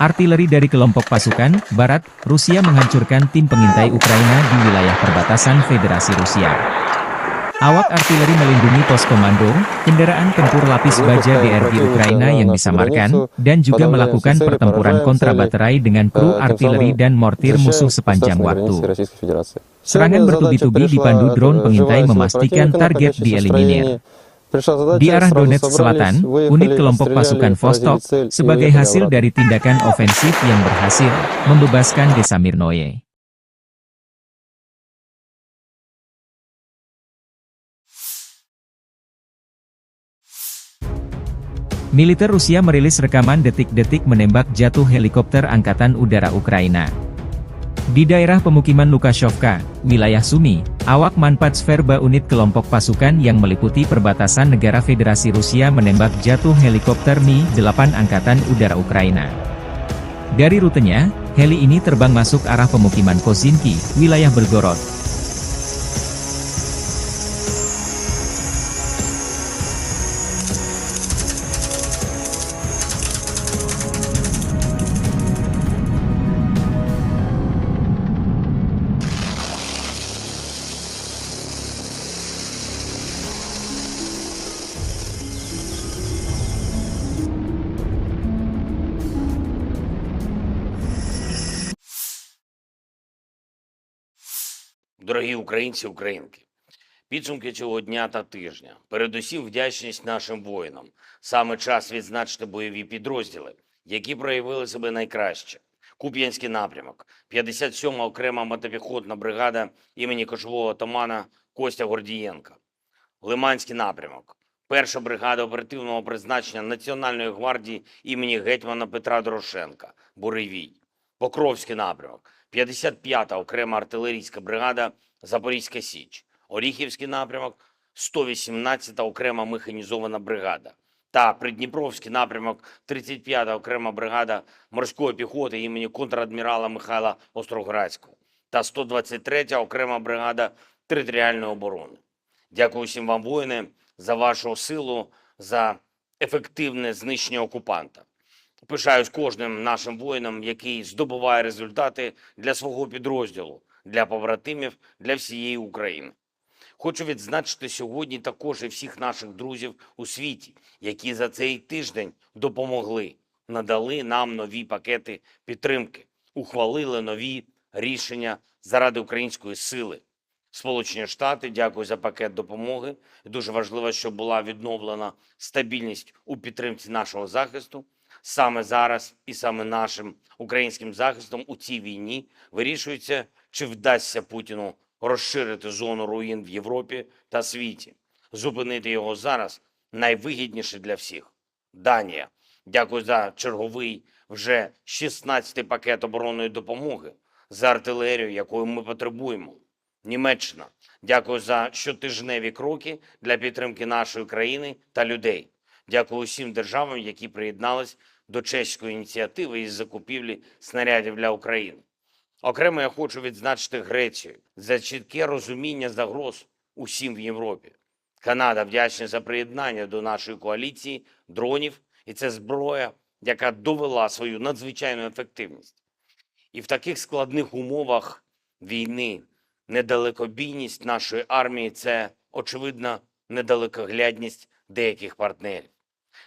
Artileri dari kelompok pasukan Barat, Rusia menghancurkan tim pengintai Ukraina di wilayah perbatasan Federasi Rusia. Awak artileri melindungi pos komando, kendaraan tempur lapis baja DRG Ukraina yang disamarkan, dan juga melakukan pertempuran kontrabaterai dengan kru artileri dan mortir musuh sepanjang waktu. Serangan bertubi-tubi dipandu drone pengintai memastikan target dieliminir. Di arah Donetsk Selatan, unit kelompok pasukan Vostok, sebagai hasil dari tindakan ofensif yang berhasil, membebaskan desa Mirnoye. Militer Rusia merilis rekaman detik-detik menembak jatuh helikopter Angkatan Udara Ukraina. Di daerah pemukiman Lukashovka, wilayah Sumy, awak Manpatsverba unit kelompok pasukan yang meliputi perbatasan negara Federasi Rusia menembak jatuh helikopter Mi-8 Angkatan Udara Ukraina. Dari rutenya, heli ini terbang masuk arah pemukiman Kozinki, wilayah Belgorod. Дорогі українці, українки, підсумки цього дня та тижня. Передусім вдячність нашим воїнам. Саме час відзначити бойові підрозділи, які проявили себе найкраще. Куп'янський напрямок, 57-ма окрема мотопіхотна бригада імені кошового отамана Костя Гордієнка. Лиманський напрямок, 1-ша бригада оперативного призначення Національної гвардії імені гетьмана Петра Дорошенка, Буревій. Покровський напрямок, 55-та окрема артилерійська бригада Запорізька Січ. Оріхівський напрямок, 118-та окрема механізована бригада. та Придніпровський напрямок 35-та окрема бригада морської піхоти імені контрадмірала Михайла Остроградського та 123-я окрема бригада територіальної оборони. Дякую всім вам, воїни, за вашу силу, за ефективне знищення окупанта. Пишаюсь кожним нашим воїном, який здобуває результати для свого підрозділу, для побратимів, для всієї України. Хочу відзначити сьогодні також і всіх наших друзів у світі, які за цей тиждень допомогли, надали нам нові пакети підтримки, ухвалили нові рішення заради української сили. Сполучені Штати, дякую за пакет допомоги. І дуже важливо, щоб була відновлена стабільність у підтримці нашого захисту. Саме зараз і саме нашим українським захистом у цій війні вирішується, чи вдасться Путіну розширити зону руїн в Європі та світі. Зупинити його зараз найвигідніше для всіх. Данія. Дякую за черговий вже 16-й пакет оборонної допомоги, за артилерію, якої ми потребуємо. Німеччина. Дякую за щотижневі кроки для підтримки нашої країни та людей. Дякую усім державам, які приєднались до чеської ініціативи із закупівлі снарядів для України. Окремо я хочу відзначити Грецію за чітке розуміння загроз усім в Європі. Канада вдячна за приєднання до нашої коаліції дронів, і це зброя, яка довела свою надзвичайну ефективність. І в таких складних умовах війни недалекобійність нашої армії – це, очевидна, недалекоглядність деяких партнерів.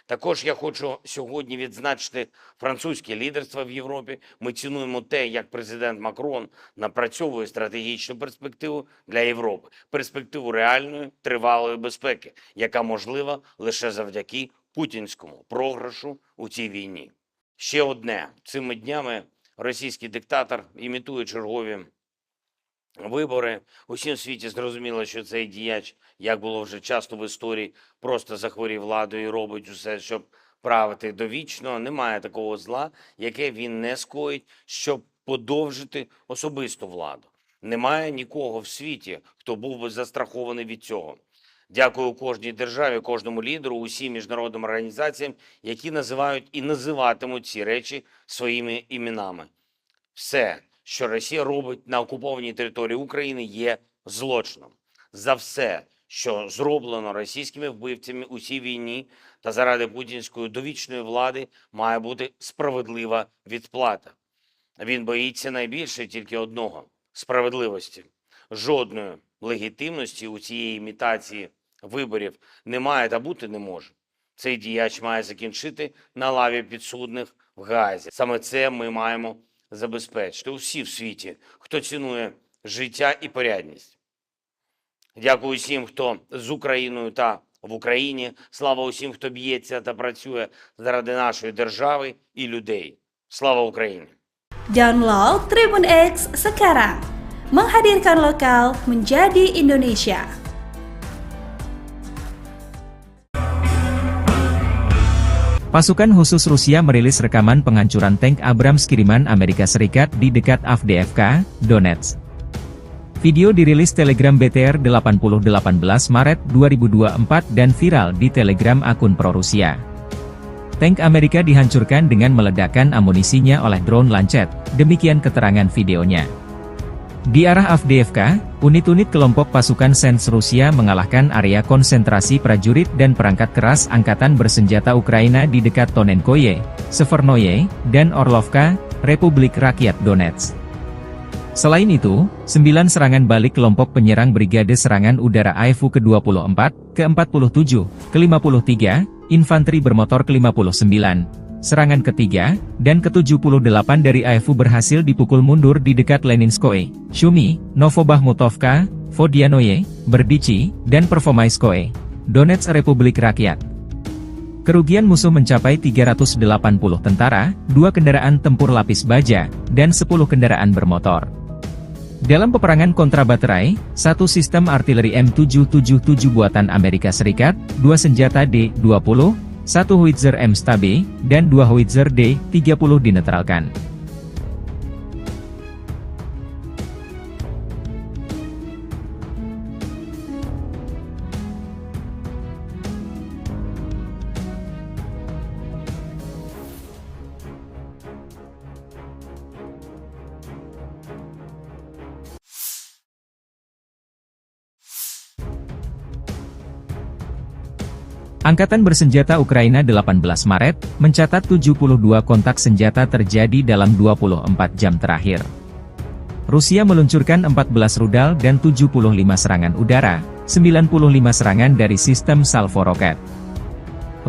Також я хочу сьогодні відзначити французьке лідерство в Європі. Ми цінуємо те, як президент Макрон напрацьовує стратегічну перспективу для Європи. Перспективу реальної, тривалої безпеки, яка можлива лише завдяки путінському програшу у цій війні. Ще одне. Цими днями російський диктатор імітує чергові вибори. Усім в світі зрозуміло, що цей діяч, як було вже часто в історії, просто захворів владою і робить усе, щоб правити довічно. Немає такого зла, яке він не скоїть, щоб подовжити особисту владу. Немає нікого в світі, хто був би застрахований від цього. Дякую кожній державі, кожному лідеру, усім міжнародним організаціям, які називають і називатимуть ці речі своїми іменами. Все, що Росія робить на окупованій території України, є злочином. За все, що зроблено російськими вбивцями у цій війні та заради путінської довічної влади, має бути справедлива відплата. Він боїться найбільше тільки одного – справедливості. Жодної легітимності у цієї імітації виборів немає та бути не може. Цей діяч має закінчити на лаві підсудних в Гаазі. Саме це ми маємо забезпечити усі в світі, хто цінує життя і порядність. Дякую усім, хто з Україною та в Україні. Слава усім, хто б'ється та працює заради нашої держави і людей. Слава Україні! Download Tribun X sekarang. Menghadirkan lokal menjadi Indonesia. Pasukan khusus Rusia merilis rekaman penghancuran tank Abrams kiriman Amerika Serikat di dekat Avdiivka, Donetsk. Video dirilis Telegram BTR 8018 Maret 2024 dan viral di Telegram akun pro-Rusia. Tank Amerika dihancurkan dengan meledakkan amunisinya oleh drone Lancet, demikian keterangan videonya. Di arah Avdiivka, unit-unit kelompok pasukan Sens Rusia mengalahkan area konsentrasi prajurit dan perangkat keras angkatan bersenjata Ukraina di dekat Tonenkoye, Severnoye, dan Orlovka, Republik Rakyat Donetsk. Selain itu, 9 serangan balik kelompok penyerang Brigade Serangan Udara AEFU ke-24, ke-47, ke-53, Infanteri Bermotor ke-59, serangan ketiga, dan ke-78 dari AEFU berhasil dipukul mundur di dekat Leninskoye, Shumi, Novobahmutovka, Vodianoye, Berdichi, dan Pervomaiskoye, Donetsk Republik Rakyat. Kerugian musuh mencapai 380 tentara, 2 kendaraan tempur lapis baja, dan 10 kendaraan bermotor. Dalam peperangan kontrabaterai, 1 sistem artileri M777 buatan Amerika Serikat, 2 senjata D-20, 1 howitzer M-STAB, dan 2 howitzer D-30 dinetralkan. Angkatan bersenjata Ukraina 18 Maret, mencatat 72 kontak senjata terjadi dalam 24 jam terakhir. Rusia meluncurkan 14 rudal dan 75 serangan udara, 95 serangan dari sistem salvo roket.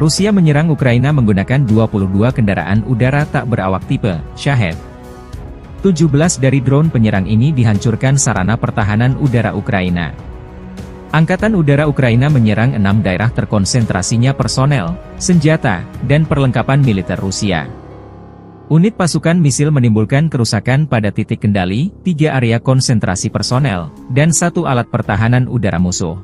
Rusia menyerang Ukraina menggunakan 22 kendaraan udara tak berawak tipe Shahed. 17 dari drone penyerang ini dihancurkan sarana pertahanan udara Ukraina. Angkatan Udara Ukraina menyerang 6 daerah terkonsentrasinya personel, senjata, dan perlengkapan militer Rusia. Unit pasukan misil menimbulkan kerusakan pada titik kendali, 3 area konsentrasi personel, dan 1 alat pertahanan udara musuh.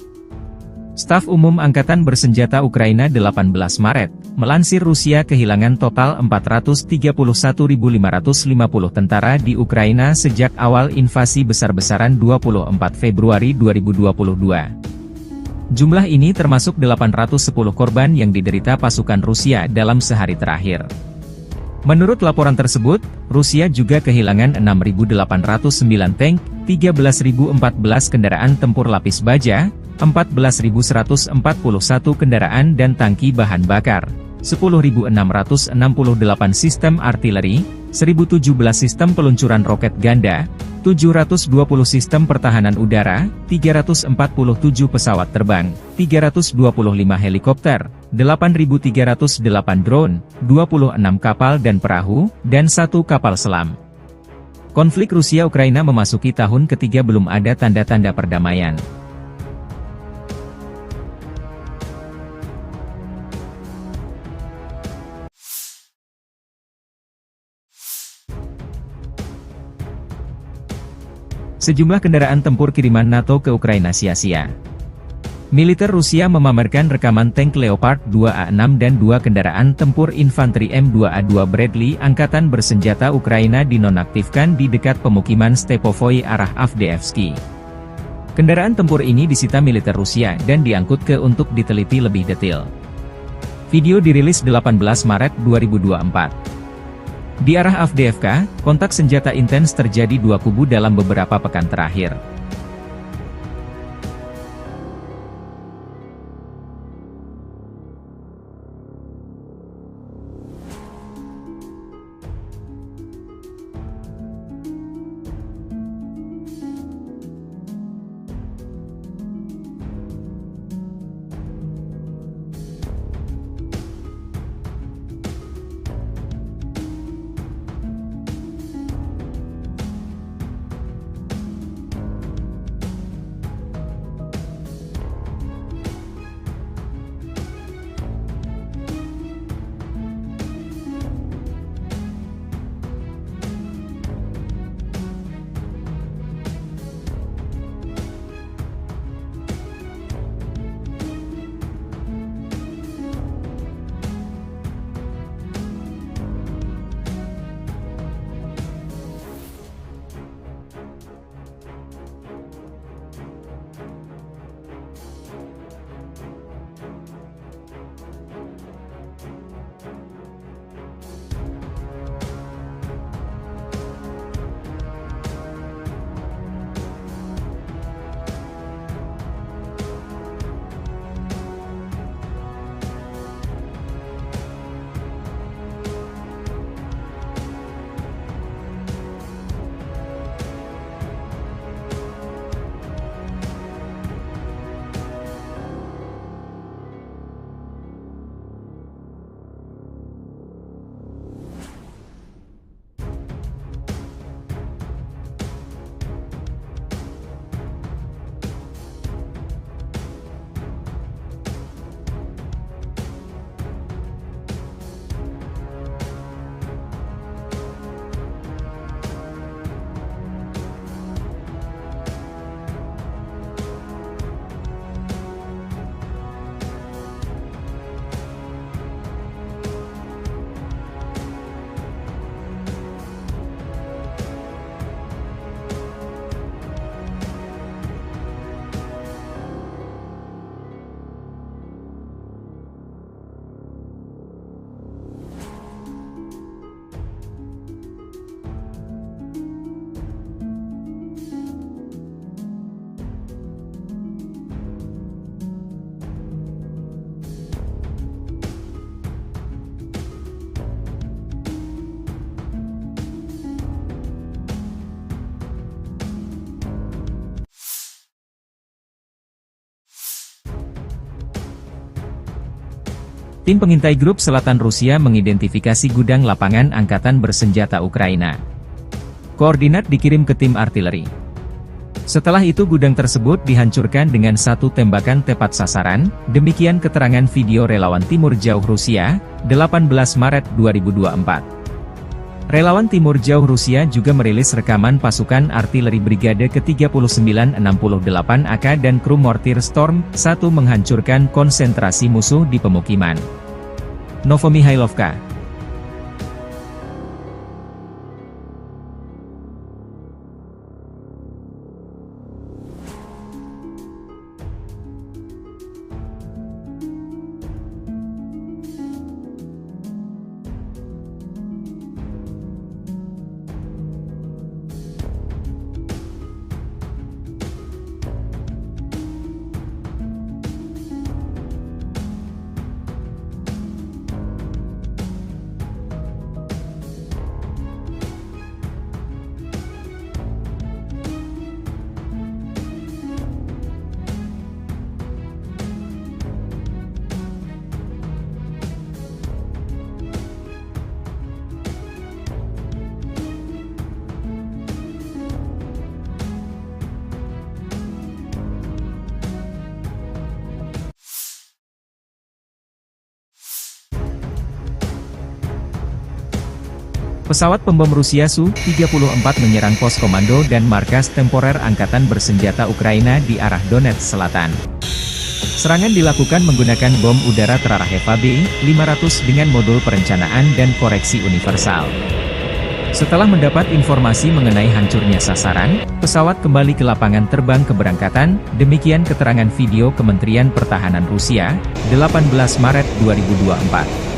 Staf Umum Angkatan Bersenjata Ukraina 18 Maret, melansir Rusia kehilangan total 431.550 tentara di Ukraina sejak awal invasi besar-besaran 24 Februari 2022. Jumlah ini termasuk 810 korban yang diderita pasukan Rusia dalam sehari terakhir. Menurut laporan tersebut, Rusia juga kehilangan 6.809 tank, 13.014 kendaraan tempur lapis baja, 14.141 kendaraan dan tangki bahan bakar, 10.668 sistem artileri, 1.017 sistem peluncuran roket ganda, 720 sistem pertahanan udara, 347 pesawat terbang, 325 helikopter, 8.308 drone, 26 kapal dan perahu, dan 1 kapal selam. Konflik Rusia-Ukraina memasuki tahun ketiga belum ada tanda-tanda perdamaian. Sejumlah kendaraan tempur kiriman NATO ke Ukraina sia-sia. Militer Rusia memamerkan rekaman tank Leopard 2A6 dan 2 kendaraan tempur infanteri M2A2 Bradley Angkatan Bersenjata Ukraina dinonaktifkan di dekat pemukiman Stepovoi arah Avdiivsky. Kendaraan tempur ini disita militer Rusia dan diangkut ke untuk diteliti lebih detail. Video dirilis 18 Maret 2024. Di arah Avdiivka, kontak senjata intens terjadi 2 kubu dalam beberapa pekan terakhir. Tim pengintai grup selatan Rusia mengidentifikasi gudang lapangan angkatan bersenjata Ukraina. Koordinat dikirim ke tim artileri. Setelah itu gudang tersebut dihancurkan dengan satu tembakan tepat sasaran, demikian keterangan video relawan Timur Jauh Rusia, 18 Maret 2024. Relawan Timur Jauh Rusia juga merilis rekaman pasukan artileri Brigade ke-3968 AK dan kru mortir Storm 1 menghancurkan konsentrasi musuh di pemukiman. Novomihailovka. Pesawat pembom Rusia Su-34 menyerang pos komando dan markas temporer Angkatan Bersenjata Ukraina di arah Donetsk Selatan. Serangan dilakukan menggunakan bom udara terarah Eva B-500 dengan modul perencanaan dan koreksi universal. Setelah mendapat informasi mengenai hancurnya sasaran, pesawat kembali ke lapangan terbang keberangkatan, demikian keterangan video Kementerian Pertahanan Rusia, 18 Maret 2024.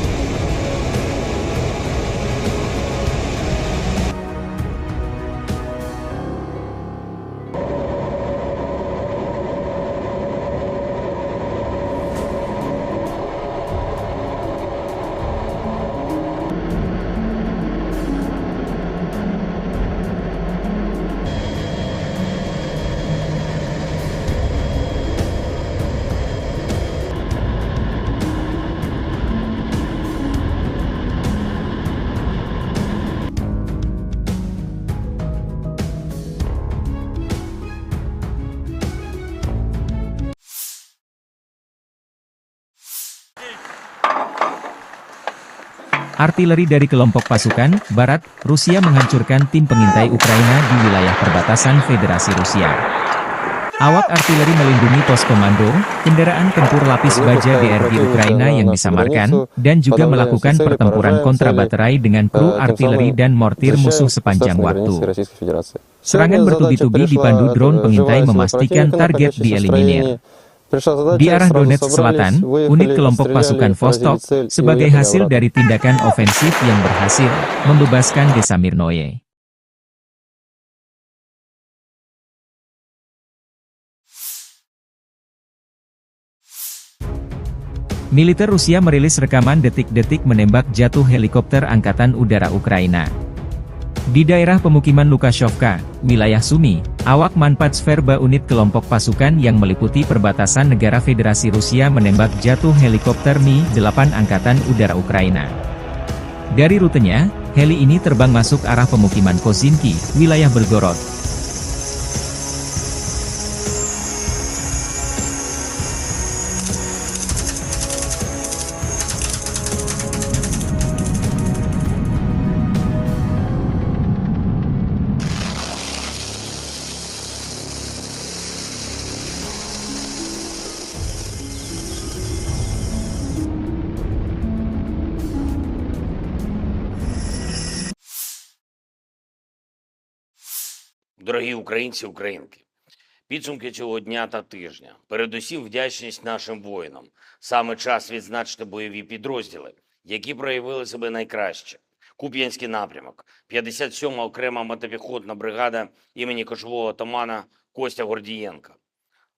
Artileri dari kelompok pasukan Barat, Rusia menghancurkan tim pengintai Ukraina di wilayah perbatasan Federasi Rusia. Awak artileri melindungi pos komando, kendaraan tempur lapis baja DRG Ukraina yang disamarkan, dan juga melakukan pertempuran kontra baterai dengan kru artileri dan mortir musuh sepanjang waktu. Serangan bertubi-tubi dipandu drone pengintai memastikan target dieliminir. Di arah Donetsk Selatan, unit kelompok pasukan Vostok, sebagai hasil dari tindakan ofensif yang berhasil, membebaskan desa Mirnoye. Militer Rusia merilis rekaman detik-detik menembak jatuh helikopter Angkatan Udara Ukraina. Di daerah pemukiman Lukashovka, wilayah Sumy, awak Manpatsverba unit kelompok pasukan yang meliputi perbatasan negara Federasi Rusia menembak jatuh helikopter Mi-8 Angkatan Udara Ukraina. Dari rutenya, heli ini terbang masuk arah pemukiman Kozinki, wilayah Belgorod. Дорогі українці, українки, підсумки цього дня та тижня. Передусім вдячність нашим воїнам. Саме час відзначити бойові підрозділи, які проявили себе найкраще. Куп'янський напрямок, 57-ма окрема мотопіхотна бригада імені кошового отамана Костя Гордієнка.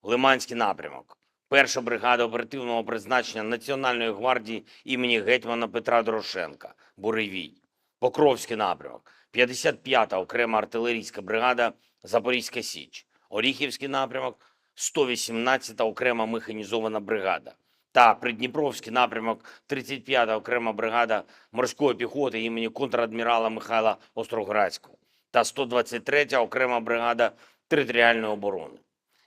Лиманський напрямок, 1-ша бригада оперативного призначення Національної гвардії імені гетьмана Петра Дорошенка, Буревій. Покровський напрямок, 55-та окрема артилерійська бригада Запорізька Січ. Оріхівський напрямок, 118-та окрема механізована бригада. та Придніпровський напрямок 35-та окрема бригада морської піхоти імені контрадмірала Михайла Остроградського та 123-я окрема бригада територіальної оборони.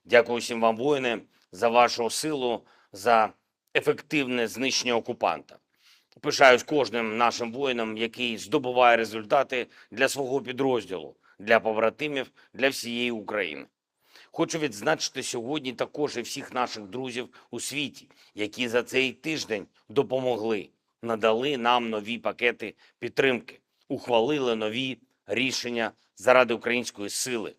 Дякую всім вам, воїни, за вашу силу, за ефективне знищення окупанта. Пишаюсь кожним нашим воїном, який здобуває результати для свого підрозділу, для побратимів, для всієї України. Хочу відзначити сьогодні також і всіх наших друзів у світі, які за цей тиждень допомогли, надали нам нові пакети підтримки, ухвалили нові рішення заради української сили.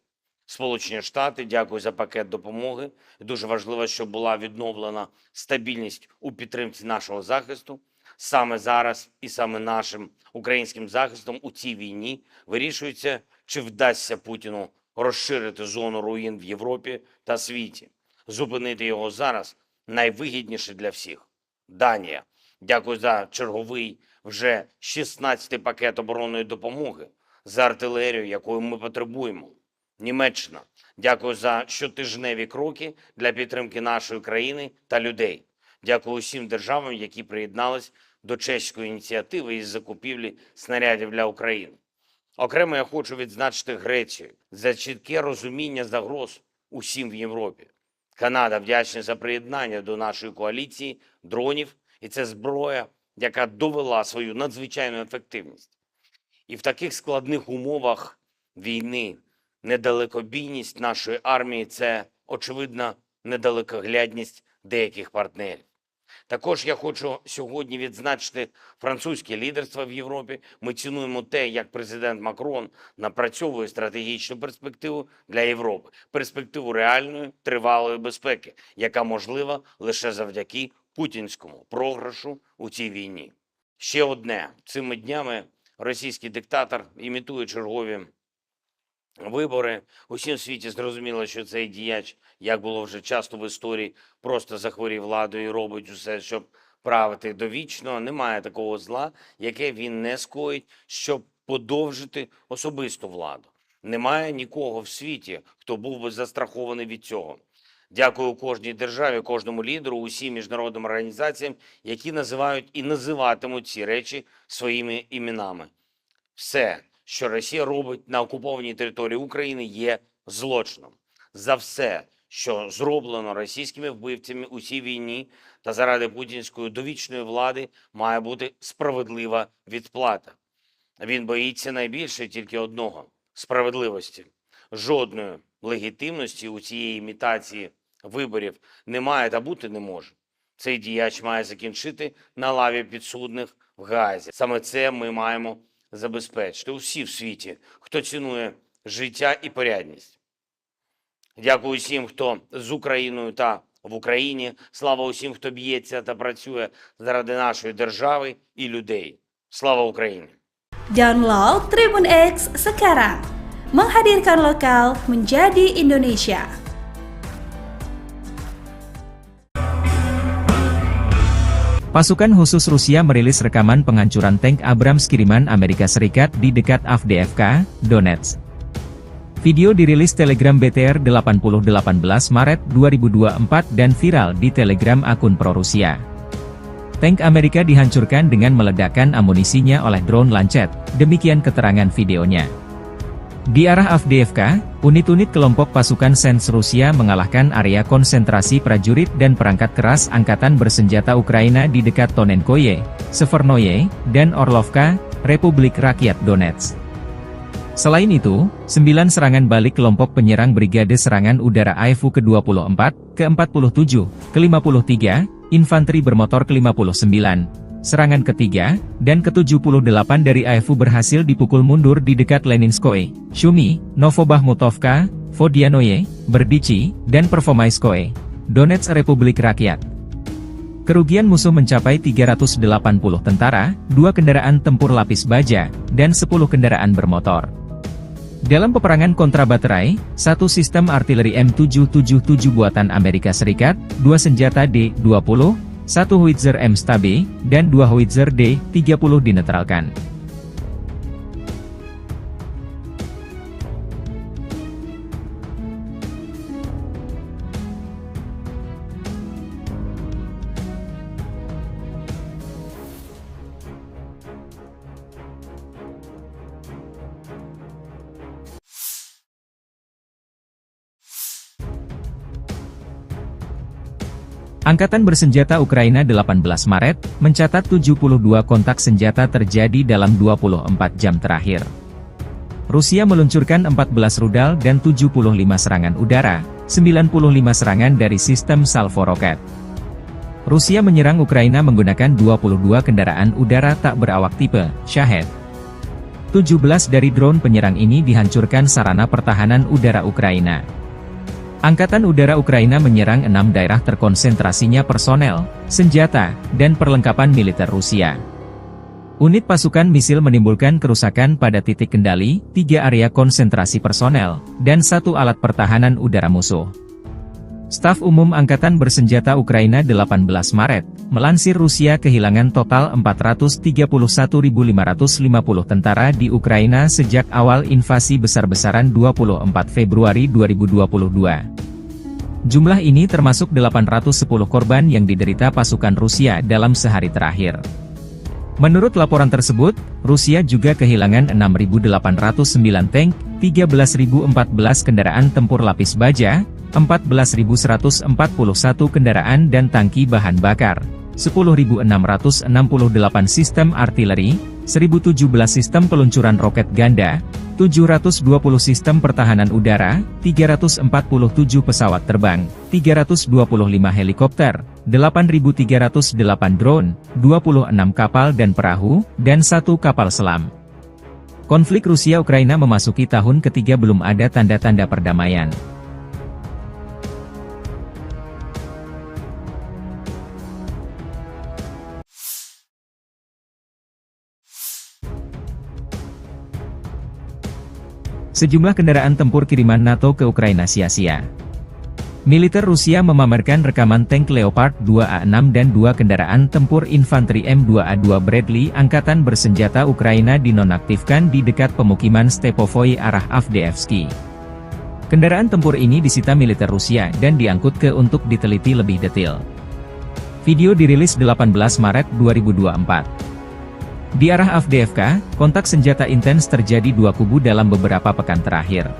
Сполучені Штати, дякую за пакет допомоги. Дуже важливо, щоб була відновлена стабільність у підтримці нашого захисту. Саме зараз і саме нашим українським захистом у цій війні вирішується, чи вдасться Путіну розширити зону руїн в Європі та світі. Зупинити його зараз найвигідніше для всіх. Данія. Дякую за черговий вже 16-й пакет оборонної допомоги, за артилерію, якої ми потребуємо. Німеччина. Дякую за щотижневі кроки для підтримки нашої країни та людей. Дякую усім державам, які приєднались до чеської ініціативи із закупівлі снарядів для України. Окремо я хочу відзначити Грецію за чітке розуміння загроз усім в Європі. Канада вдячна за приєднання до нашої коаліції дронів, і це зброя, яка довела свою надзвичайну ефективність. І в таких складних умовах війни недалекобійність нашої армії – це, очевидно, недалекоглядність деяких партнерів. Також я хочу сьогодні відзначити французьке лідерство в Європі. Ми цінуємо те, як президент Макрон напрацьовує стратегічну перспективу для Європи. Перспективу реальної, тривалої безпеки, яка можлива лише завдяки путінському програшу у цій війні. Ще одне. Цими днями російський диктатор імітує чергові вибори. Усім світі зрозуміло, що цей діяч, як було вже часто в історії, просто захворів владою і робить усе, щоб правити довічно. Немає такого зла, яке він не скоїть, щоб подовжити особисту владу. Немає нікого в світі, хто був би застрахований від цього. Дякую кожній державі, кожному лідеру, усім міжнародним організаціям, які називають і називатимуть ці речі своїми іменами. Все, що Росія робить на окупованій території України, є злочином. За все, що зроблено російськими вбивцями у цій війні та заради путінської довічної влади, має бути справедлива відплата. Він боїться найбільше тільки одного – справедливості. Жодної легітимності у цієї імітації виборів немає та бути не може. Цей діяч має закінчити на лаві підсудних в Гаазі. Саме це ми маємо забезпечити усі в світі, хто цінує життя і порядність. Дякую всім, хто з Україною та в Україні. Слава усім, хто б'ється та працює заради нашої держави і людей. Слава Україні! Download Tribun X sekarang. Menghadirkan lokal menjadi Indonesia. Pasukan khusus Rusia merilis rekaman penghancuran tank Abrams kiriman Amerika Serikat di dekat Avdiivka, Donetsk. Video dirilis Telegram BTR 8018 Maret 2024 dan viral di Telegram akun pro-Rusia. Tank Amerika dihancurkan dengan meledakkan amunisinya oleh drone Lancet, demikian keterangan videonya. Di arah Avdiivka, unit-unit kelompok pasukan Sens Rusia mengalahkan area konsentrasi prajurit dan perangkat keras angkatan bersenjata Ukraina di dekat Tonenkoye, Severnoye, dan Orlovka, Republik Rakyat Donetsk. Selain itu, 9 serangan balik kelompok penyerang Brigade Serangan Udara AIFU ke-24, ke-47, ke-53, Infanteri Bermotor ke-59, serangan ketiga, dan ke-78 dari AIFU berhasil dipukul mundur di dekat Leninskoye, Shumi, Novobahmutovka, Vodianoye, Berdichi, dan Pervomaiskoye, Donetsk Republik Rakyat. Kerugian musuh mencapai 380 tentara, 2 kendaraan tempur lapis baja, dan 10 kendaraan bermotor. Dalam peperangan kontra baterai, 1 sistem artileri M777 buatan Amerika Serikat, 2 senjata D-20, 1 howitzer M-STAB, dan 2 howitzer D-30 dinetralkan. Angkatan bersenjata Ukraina 18 Maret, mencatat 72 kontak senjata terjadi dalam 24 jam terakhir. Rusia meluncurkan 14 rudal dan 75 serangan udara, 95 serangan dari sistem salvo roket. Rusia menyerang Ukraina menggunakan 22 kendaraan udara tak berawak tipe Shahed. 17 dari drone penyerang ini dihancurkan sarana pertahanan udara Ukraina. Angkatan Udara Ukraina menyerang 6 daerah terkonsentrasinya personel, senjata, dan perlengkapan militer Rusia. Unit pasukan misil menimbulkan kerusakan pada titik kendali, 3 area konsentrasi personel, dan 1 alat pertahanan udara musuh. Staf Umum Angkatan Bersenjata Ukraina 18 Maret, melansir Rusia kehilangan total 431.550 tentara di Ukraina sejak awal invasi besar-besaran 24 Februari 2022. Jumlah ini termasuk 810 korban yang diderita pasukan Rusia dalam sehari terakhir. Menurut laporan tersebut, Rusia juga kehilangan 6.809 tank, 13.014 kendaraan tempur lapis baja, 14.141 kendaraan dan tangki bahan bakar, 10.668 sistem artileri, 1.017 sistem peluncuran roket ganda, 720 sistem pertahanan udara, 347 pesawat terbang, 325 helikopter, 8.308 drone, 26 kapal dan perahu, dan 1 kapal selam. Konflik Rusia-Ukraina memasuki tahun ketiga belum ada tanda-tanda perdamaian. Sejumlah kendaraan tempur kiriman NATO ke Ukraina sia-sia. Militer Rusia memamerkan rekaman tank Leopard 2A6 dan 2 kendaraan tempur infanteri M2A2 Bradley Angkatan Bersenjata Ukraina dinonaktifkan di dekat pemukiman Stepovoy arah Avdiivsky. Kendaraan tempur ini disita militer Rusia dan diangkut ke untuk diteliti lebih detail. Video dirilis 18 Maret 2024. Di arah Avdiivka, kontak senjata intens terjadi 2 kubu dalam beberapa pekan terakhir.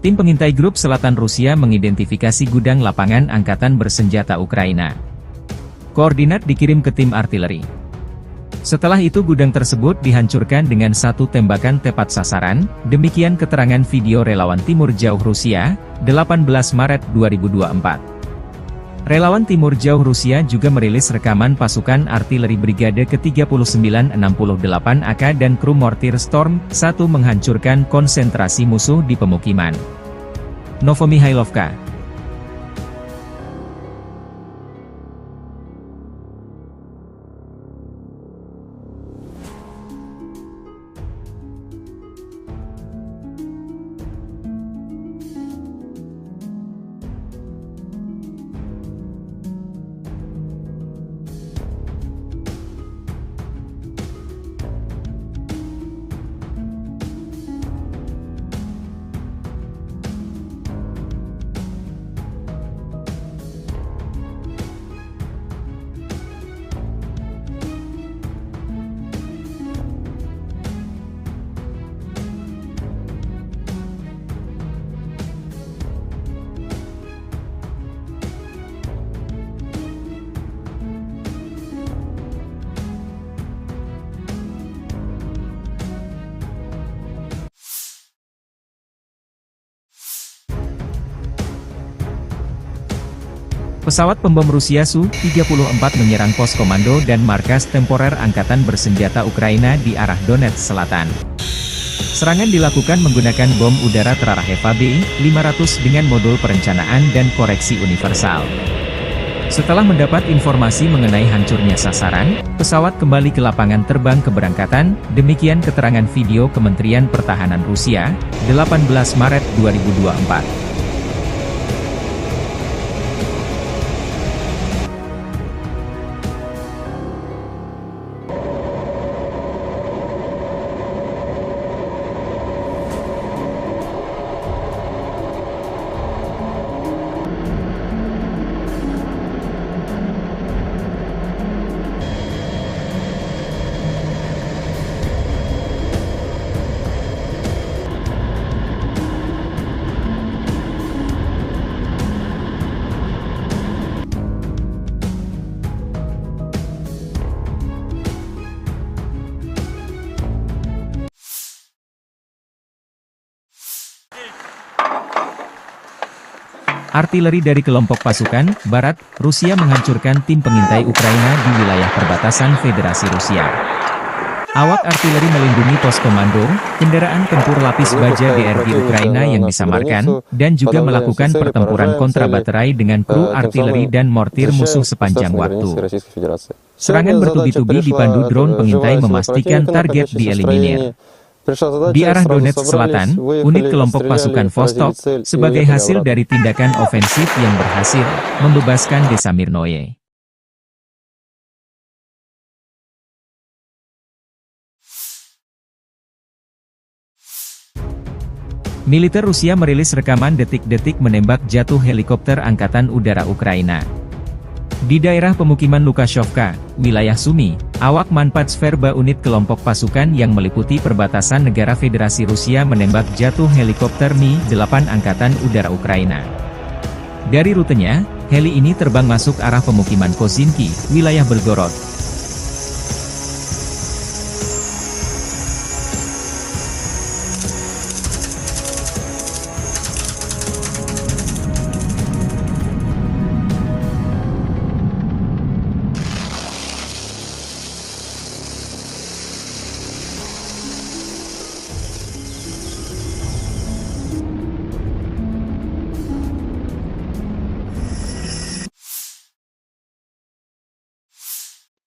Tim pengintai grup selatan Rusia mengidentifikasi gudang lapangan angkatan bersenjata Ukraina. Koordinat dikirim ke tim artileri. Setelah itu gudang tersebut dihancurkan dengan satu tembakan tepat sasaran, demikian keterangan video relawan Timur Jauh Rusia, 18 Maret 2024. Relawan Timur Jauh Rusia juga merilis rekaman pasukan artileri Brigade ke-3968 AK dan kru mortir Storm 1 menghancurkan konsentrasi musuh di pemukiman. Novomihailovka. Pesawat pembom Rusia Su-34 menyerang pos komando dan markas temporer Angkatan Bersenjata Ukraina di arah Donetsk Selatan. Serangan dilakukan menggunakan bom udara terarah EVA-BI-500 dengan modul perencanaan dan koreksi universal. Setelah mendapat informasi mengenai hancurnya sasaran, pesawat kembali ke lapangan terbang keberangkatan, demikian keterangan video Kementerian Pertahanan Rusia, 18 Maret 2024. Artileri dari kelompok pasukan Barat, Rusia menghancurkan tim pengintai Ukraina di wilayah perbatasan Federasi Rusia. Awak artileri melindungi pos komando, kendaraan tempur lapis baja DRG Ukraina yang disamarkan, dan juga melakukan pertempuran kontrabaterai dengan kru artileri dan mortir musuh sepanjang waktu. Serangan bertubi-tubi dipandu drone pengintai memastikan target dieliminir. Di arah Donetsk Selatan, unit kelompok pasukan Vostok, sebagai hasil dari tindakan ofensif yang berhasil, membebaskan desa Mirnoye. Militer Rusia merilis rekaman detik-detik menembak jatuh helikopter Angkatan Udara Ukraina. Di daerah pemukiman Lukashovka, wilayah Sumy, awak Manpatsverba unit kelompok pasukan yang meliputi perbatasan negara Federasi Rusia menembak jatuh helikopter Mi-8 Angkatan Udara Ukraina. Dari rutenya, heli ini terbang masuk arah pemukiman Kozinki, wilayah Belgorod.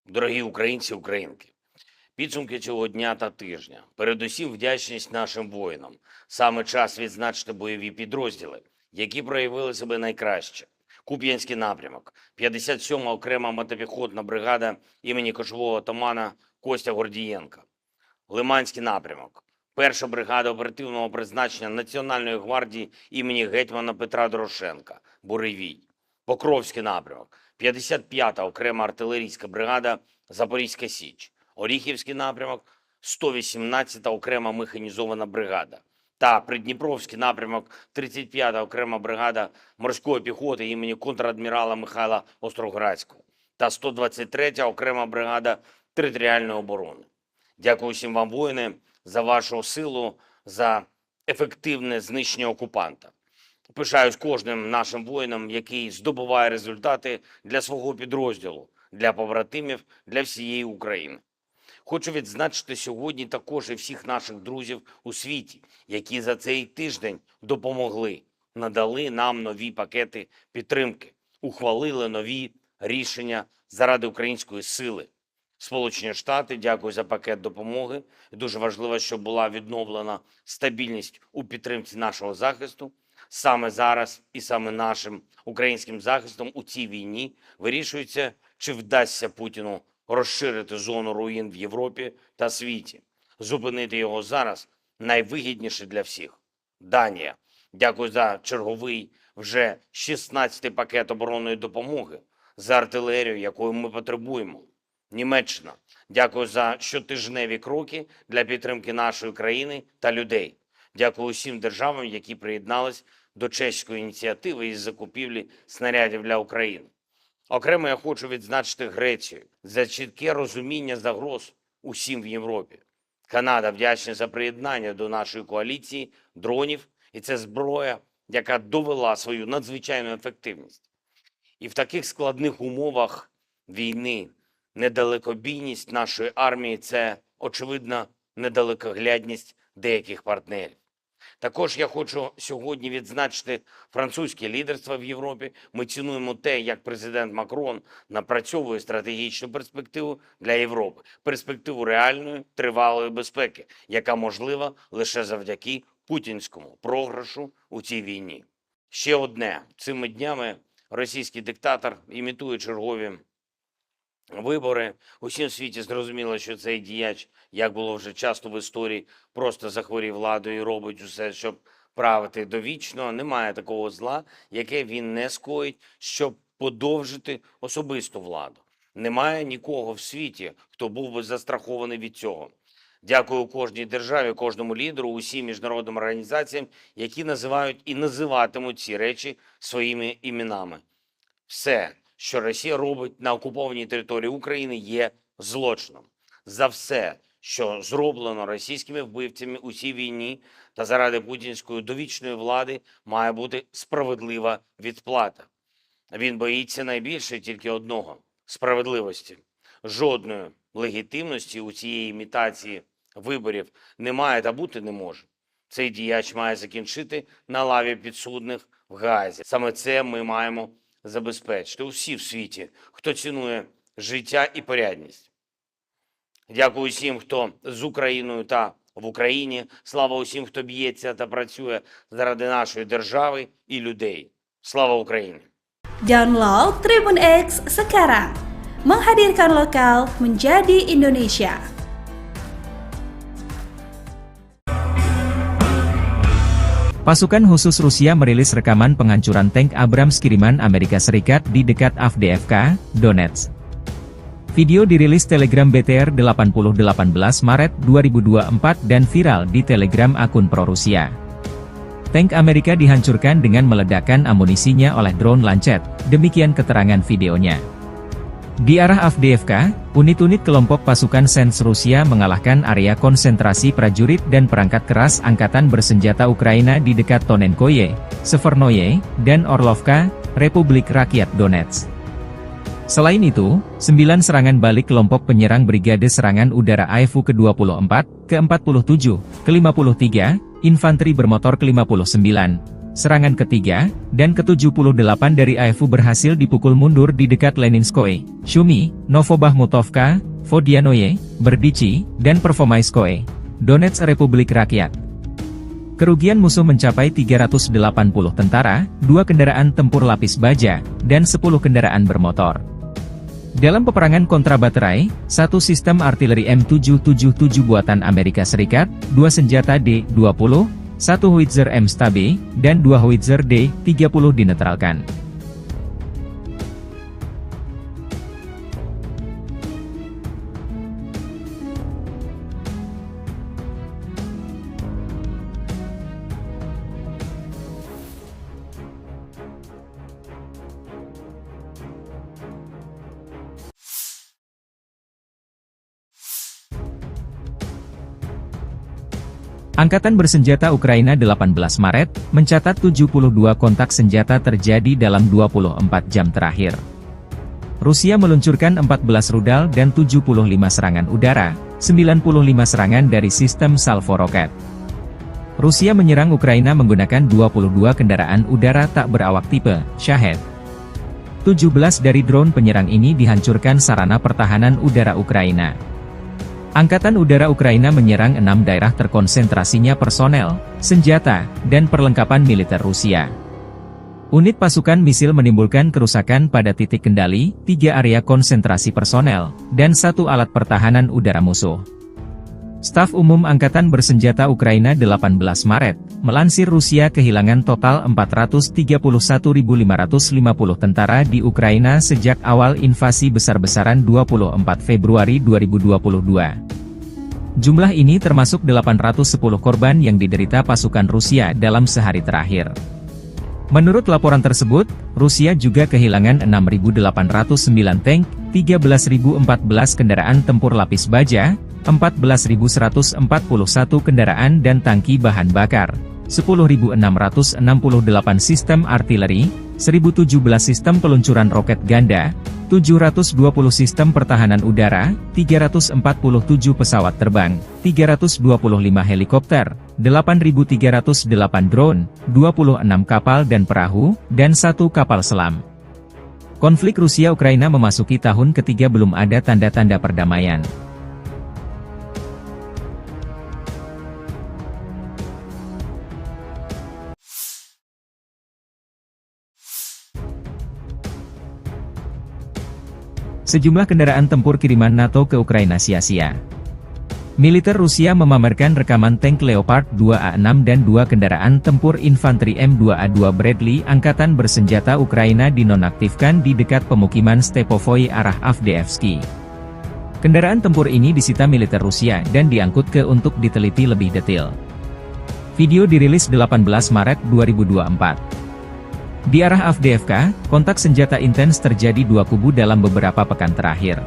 Дорогі українці, українки, підсумки цього дня та тижня. Передусім вдячність нашим воїнам. Саме час відзначити бойові підрозділи, які проявили себе найкраще. Куп'янський напрямок, 57-ма окрема мотопіхотна бригада імені кошового отамана Костя Гордієнка. Лиманський напрямок, 1-ша бригада оперативного призначення Національної гвардії імені гетьмана Петра Дорошенка, Буревій. Покровський напрямок, 55-та окрема артилерійська бригада Запорізька Січ. Оріхівський напрямок, 118-та окрема механізована бригада. та Придніпровський напрямок 35-та окрема бригада морської піхоти імені контрадмірала Михайла Остроградського та 123-я окрема бригада територіальної оборони. Дякую всім вам, воїни, за вашу силу, за ефективне знищення окупанта. Пишаюсь кожним нашим воїном, який здобуває результати для свого підрозділу, для побратимів, для всієї України. Хочу відзначити сьогодні також і всіх наших друзів у світі, які за цей тиждень допомогли, надали нам нові пакети підтримки, ухвалили нові рішення заради української сили. Сполучені Штати, дякую за пакет допомоги. Дуже важливо, щоб була відновлена стабільність у підтримці нашого захисту. Саме зараз і саме нашим українським захистом у цій війні вирішується, чи вдасться Путіну розширити зону руїн в Європі та світі. Зупинити його зараз найвигідніше для всіх. Данія. Дякую за черговий вже 16-й пакет оборонної допомоги, за артилерію, якої ми потребуємо. Німеччина. Дякую за щотижневі кроки для підтримки нашої країни та людей. Дякую усім державам, які приєднались до чеської ініціативи із закупівлі снарядів для України. Окремо я хочу відзначити Грецію за чітке розуміння загроз усім в Європі. Канада вдячна за приєднання до нашої коаліції дронів, і це зброя, яка довела свою надзвичайну ефективність. І в таких складних умовах війни недалекобійність нашої армії – це, очевидна, недалекоглядність деяких партнерів. Також я хочу сьогодні відзначити французьке лідерство в Європі. Ми цінуємо те, як президент Макрон напрацьовує стратегічну перспективу для Європи. Перспективу реальної, тривалої безпеки, яка можлива лише завдяки путінському програшу у цій війні. Ще одне. Цими днями російський диктатор імітує чергові вибори. Усім світі зрозуміло, що цей діяч, як було вже часто в історії, просто захворів владою і робить усе, щоб правити довічно. Немає такого зла, яке він не скоїть, щоб подовжити особисту владу. Немає нікого в світі, хто був би застрахований від цього. Дякую кожній державі, кожному лідеру, усім міжнародним організаціям, які називають і називатимуть ці речі своїми іменами. Все, що Росія робить на окупованій території України, є злочином. За все, що зроблено російськими вбивцями у цій війні та заради путінської довічної влади, має бути справедлива відплата. Він боїться найбільше тільки одного – справедливості. Жодної легітимності у цієї імітації виборів немає та бути не може. Цей діяч має закінчити на лаві підсудних в Гаазі. Саме це ми маємо забезпечити усі в світі, хто цінує життя і порядність. Дякую усім, хто з Україною та в Україні. Слава усім, хто б'ється та працює заради нашої держави і людей. Слава Україні! Download Tribun X sekarang. Menghadirkan lokal menjadi Indonesia. Pasukan khusus Rusia merilis rekaman penghancuran tank Abrams kiriman Amerika Serikat di dekat Avdiivka, Donetsk. Video dirilis Telegram BTR 8018 Maret 2024 dan viral di Telegram akun pro-Rusia. Tank Amerika dihancurkan dengan meledakkan amunisinya oleh drone Lancet, demikian keterangan videonya. Di arah Avdiivka, unit-unit kelompok pasukan Sens Rusia mengalahkan area konsentrasi prajurit dan perangkat keras angkatan bersenjata Ukraina di dekat Tonenkoye, Severnoye, dan Orlovka, Republik Rakyat Donetsk. Selain itu, 9 serangan balik kelompok penyerang Brigade Serangan Udara AEFU ke-24, ke-47, ke-53, Infanteri Bermotor ke-59, serangan ketiga, dan ke-78 dari AEFU berhasil dipukul mundur di dekat Leninskoye, Shumi, Novobahmutovka, Vodianoye, Berdichi, dan Pervomaiskoye, Donetsk Republik Rakyat. Kerugian musuh mencapai 380 tentara, 2 kendaraan tempur lapis baja, dan 10 kendaraan bermotor. Dalam peperangan kontrabaterai, 1 sistem artileri M777 buatan Amerika Serikat, 2 senjata D-20, 1 howitzer M-Stabe, dan 2 howitzer D-30 dinetralkan. Angkatan bersenjata Ukraina 18 Maret, mencatat 72 kontak senjata terjadi dalam 24 jam terakhir. Rusia meluncurkan 14 rudal dan 75 serangan udara, 95 serangan dari sistem salvo roket. Rusia menyerang Ukraina menggunakan 22 kendaraan udara tak berawak tipe Shahed. 17 dari drone penyerang ini dihancurkan sarana pertahanan udara Ukraina. Angkatan Udara Ukraina menyerang 6 daerah terkonsentrasinya personel, senjata, dan perlengkapan militer Rusia. Unit pasukan misil menimbulkan kerusakan pada titik kendali, 3 area konsentrasi personel, dan 1 alat pertahanan udara musuh. Staf Umum Angkatan Bersenjata Ukraina 18 Maret, melansir Rusia kehilangan total 431.550 tentara di Ukraina sejak awal invasi besar-besaran 24 Februari 2022. Jumlah ini termasuk 810 korban yang diderita pasukan Rusia dalam sehari terakhir. Menurut laporan tersebut, Rusia juga kehilangan 6.809 tank, 13.014 kendaraan tempur lapis baja, 14.141 kendaraan dan tangki bahan bakar, 10.668 sistem artileri, 1.017 sistem peluncuran roket ganda, 720 sistem pertahanan udara, 347 pesawat terbang, 325 helikopter, 8.308 drone, 26 kapal dan perahu, dan 1 kapal selam. Konflik Rusia-Ukraina memasuki tahun ketiga belum ada tanda-tanda perdamaian. Sejumlah kendaraan tempur kiriman NATO ke Ukraina sia-sia. Militer Rusia memamerkan rekaman tank Leopard 2A6 dan 2 kendaraan tempur infanteri M2A2 Bradley Angkatan Bersenjata Ukraina dinonaktifkan di dekat pemukiman Stepovoi arah Avdiivsky. Kendaraan tempur ini disita militer Rusia dan diangkut ke untuk diteliti lebih detail. Video dirilis 18 Maret 2024. Di arah Avdiivka, kontak senjata intens terjadi 2 kubu dalam beberapa pekan terakhir.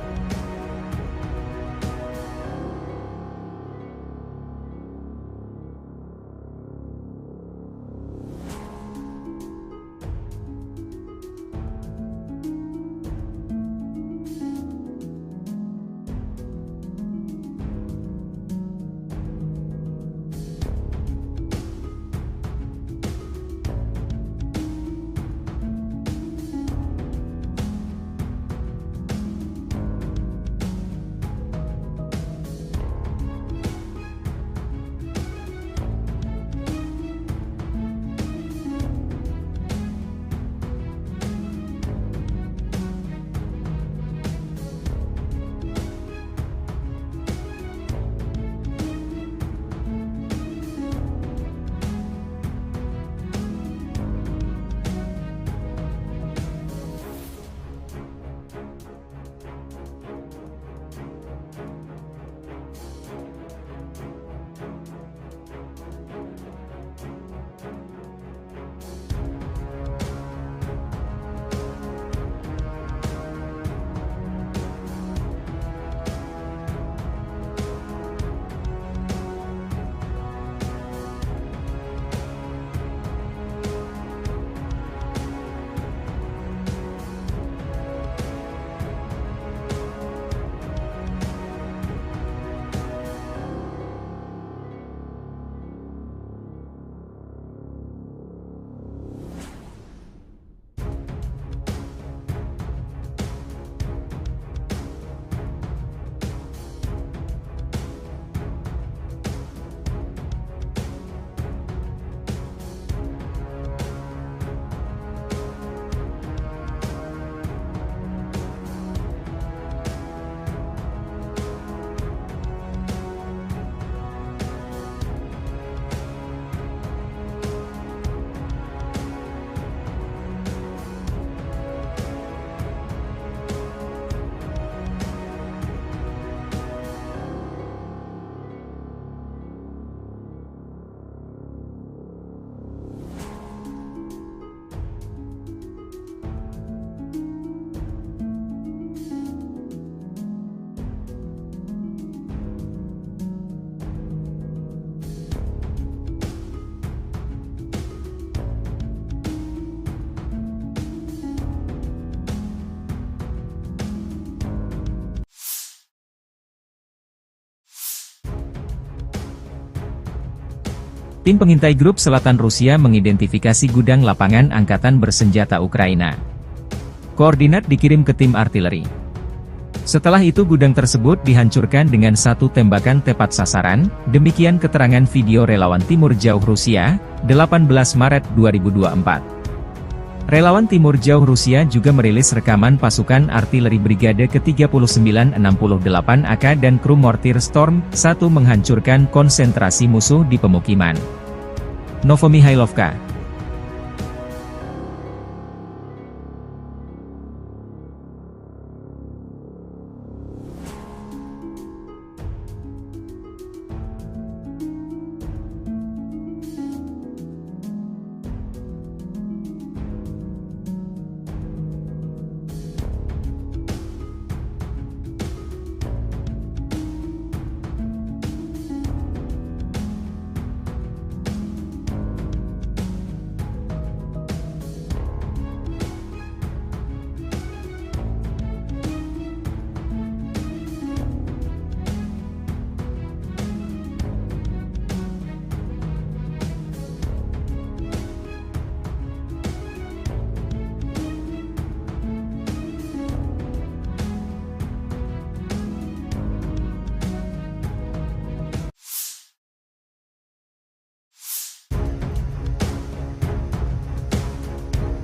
Tim pengintai Grup Selatan Rusia mengidentifikasi gudang lapangan angkatan bersenjata Ukraina. Koordinat dikirim ke tim artileri. Setelah itu gudang tersebut dihancurkan dengan satu tembakan tepat sasaran, demikian keterangan video relawan Timur Jauh Rusia, 18 Maret 2024. Relawan Timur Jauh Rusia juga merilis rekaman pasukan artileri Brigade ke-3968 AK dan kru mortir Storm 1 menghancurkan konsentrasi musuh di pemukiman. Novomihailovka.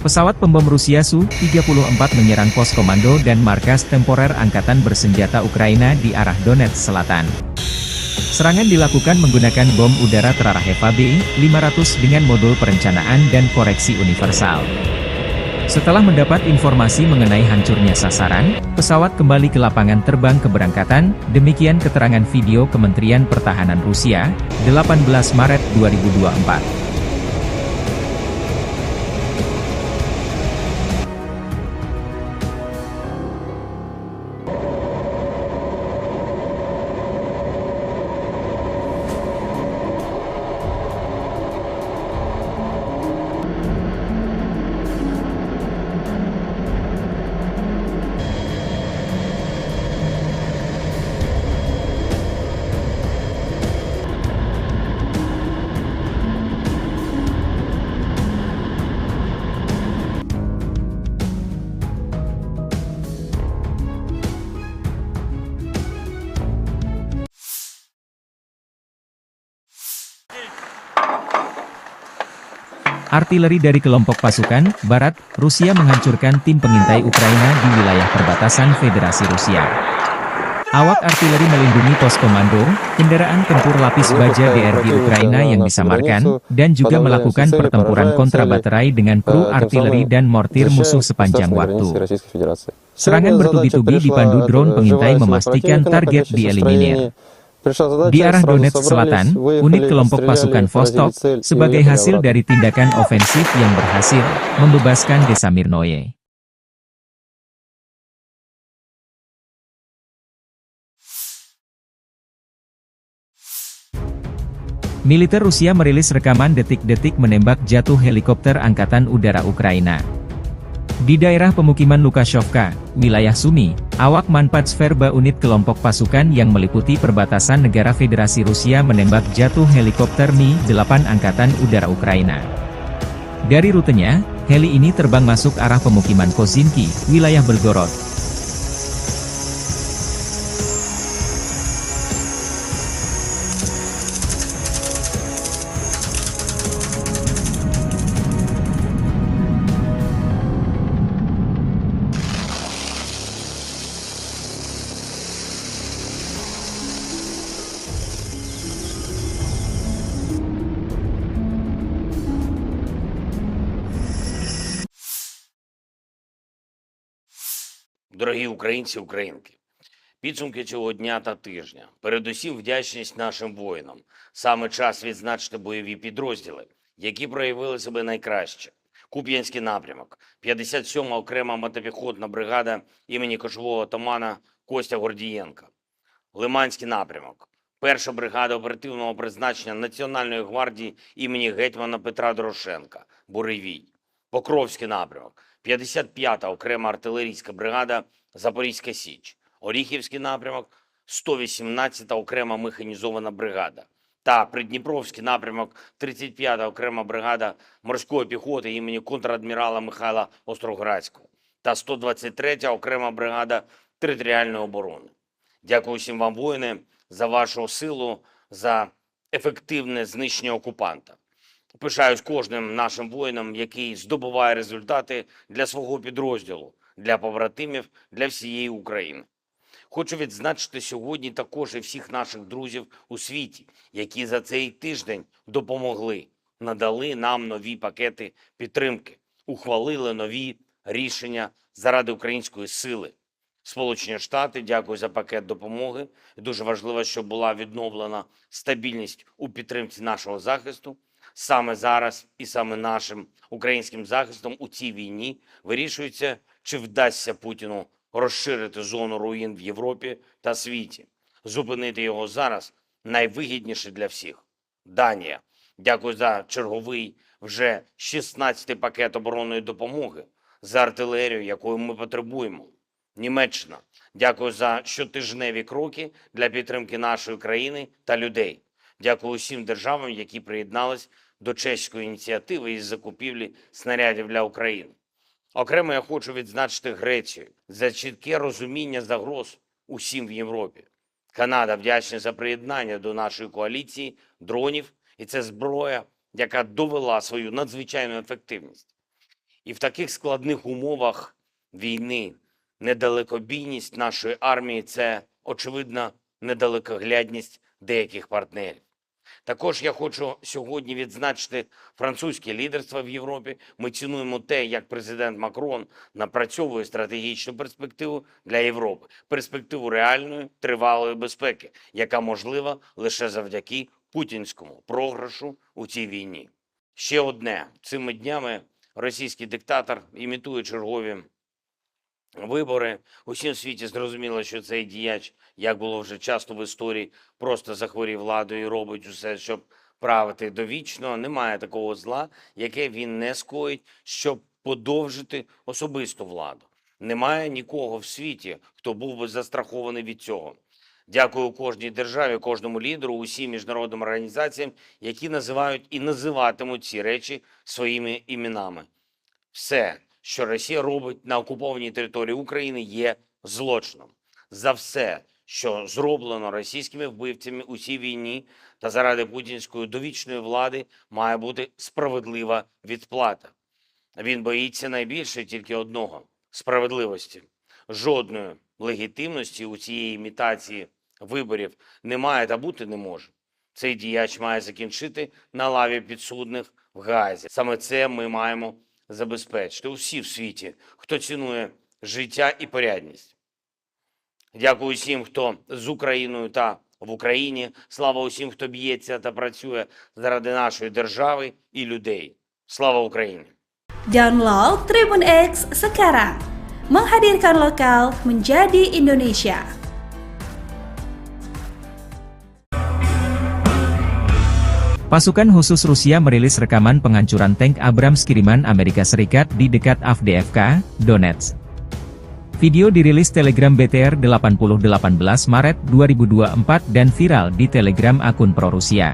Pesawat pembom Rusia Su-34 menyerang pos komando dan markas temporer Angkatan Bersenjata Ukraina di arah Donetsk Selatan. Serangan dilakukan menggunakan bom udara terarah Eva B-500 dengan modul perencanaan dan koreksi universal. Setelah mendapat informasi mengenai hancurnya sasaran, pesawat kembali ke lapangan terbang keberangkatan, demikian keterangan video Kementerian Pertahanan Rusia, 18 Maret 2024. Artileri dari kelompok pasukan Barat, Rusia menghancurkan tim pengintai Ukraina di wilayah perbatasan Federasi Rusia. Awak artileri melindungi pos komando, kendaraan tempur lapis baja DRG Ukraina yang disamarkan, dan juga melakukan pertempuran kontra baterai dengan kru artileri dan mortir musuh sepanjang waktu. Serangan bertubi-tubi dipandu drone pengintai memastikan target dieliminir. Di arah Donetsk Selatan, unit kelompok pasukan Vostok, sebagai hasil dari tindakan ofensif yang berhasil, membebaskan desa Mirnoye. Militer Rusia merilis rekaman detik-detik menembak jatuh helikopter Angkatan Udara Ukraina. Di daerah pemukiman Lukashovka, wilayah Sumy, awak Manpatsverba unit kelompok pasukan yang meliputi perbatasan negara Federasi Rusia menembak jatuh helikopter Mi-8 Angkatan Udara Ukraina. Dari rutenya, heli ini terbang masuk arah pemukiman Kozinki, wilayah Belgorod. Дорогі українці, українки, підсумки цього дня та тижня. Передусім вдячність нашим воїнам. Саме час відзначити бойові підрозділи, які проявили себе найкраще. Куп'янський напрямок, 57-ма окрема мотопіхотна бригада імені кошового отамана Костя Гордієнка. Лиманський напрямок, 1-ша бригада оперативного призначення Національної гвардії імені гетьмана Петра Дорошенка, Буревій. Покровський напрямок, 55-та окрема артилерійська бригада Запорізька Січ. Оріхівський напрямок, 118-та окрема механізована бригада. та Придніпровський напрямок 35-та окрема бригада морської піхоти імені контрадмірала Михайла Остроградського та 123-я окрема бригада територіальної оборони. Дякую всім вам, воїни, за вашу силу, за ефективне знищення окупанта. Пишаюсь кожним нашим воїном, який здобуває результати для свого підрозділу, для побратимів, для всієї України. Хочу відзначити сьогодні також і всіх наших друзів у світі, які за цей тиждень допомогли, надали нам нові пакети підтримки, ухвалили нові рішення заради української сили. Сполучені Штати, дякую за пакет допомоги. Дуже важливо, щоб була відновлена стабільність у підтримці нашого захисту. Саме зараз і саме нашим українським захистом у цій війні вирішується, чи вдасться Путіну розширити зону руїн в Європі та світі. Зупинити його зараз найвигідніше для всіх. Данія. Дякую за черговий вже 16-й пакет оборонної допомоги, за артилерію, якої ми потребуємо. Німеччина. Дякую за щотижневі кроки для підтримки нашої країни та людей. Дякую усім державам, які приєднались до чеської ініціативи із закупівлі снарядів для України. Окремо я хочу відзначити Грецію за чітке розуміння загроз усім в Європі. Канада вдячна за приєднання до нашої коаліції дронів, і це зброя, яка довела свою надзвичайну ефективність. І в таких складних умовах війни недалекобійність нашої армії – це, очевидно, недалекоглядність деяких партнерів. Також я хочу сьогодні відзначити французьке лідерство в Європі. Ми цінуємо те, як президент Макрон напрацьовує стратегічну перспективу для Європи. Перспективу реальної, тривалої безпеки, яка можлива лише завдяки путінському програшу у цій війні. Ще одне. Цими днями російський диктатор імітує чергові вибори. Усім в світі зрозуміло, що цей діяч, як було вже часто в історії, просто захворів владою і робить усе, щоб правити довічно. Немає такого зла, яке він не скоїть, щоб подовжити особисту владу. Немає нікого в світі, хто був би застрахований від цього. Дякую кожній державі, кожному лідеру, усім міжнародним організаціям, які називають і називатимуть ці речі своїми іменами. Все, що Росія робить на окупованій території України, є злочином. За все, що зроблено російськими вбивцями у цій війні та заради путінської довічної влади, має бути справедлива відплата. Він боїться найбільше тільки одного – справедливості. Жодної легітимності у цієї імітації виборів немає та бути не може. Цей діяч має закінчити на лаві підсудних в Гаазі. Саме це ми маємо забезпечити усі в світі, хто цінує життя і порядність. Дякую усім, хто з Україною та в Україні. Слава усім, хто б'ється та працює заради нашої держави і людей. Слава Україні! Download Tribun X sekarang. Menghadirkan lokal menjadi Indonesia. Pasukan khusus Rusia merilis rekaman penghancuran tank Abrams kiriman Amerika Serikat di dekat Avdiivka, Donetsk. Video dirilis Telegram BTR 8018 Maret 2024 dan viral di Telegram akun pro-Rusia.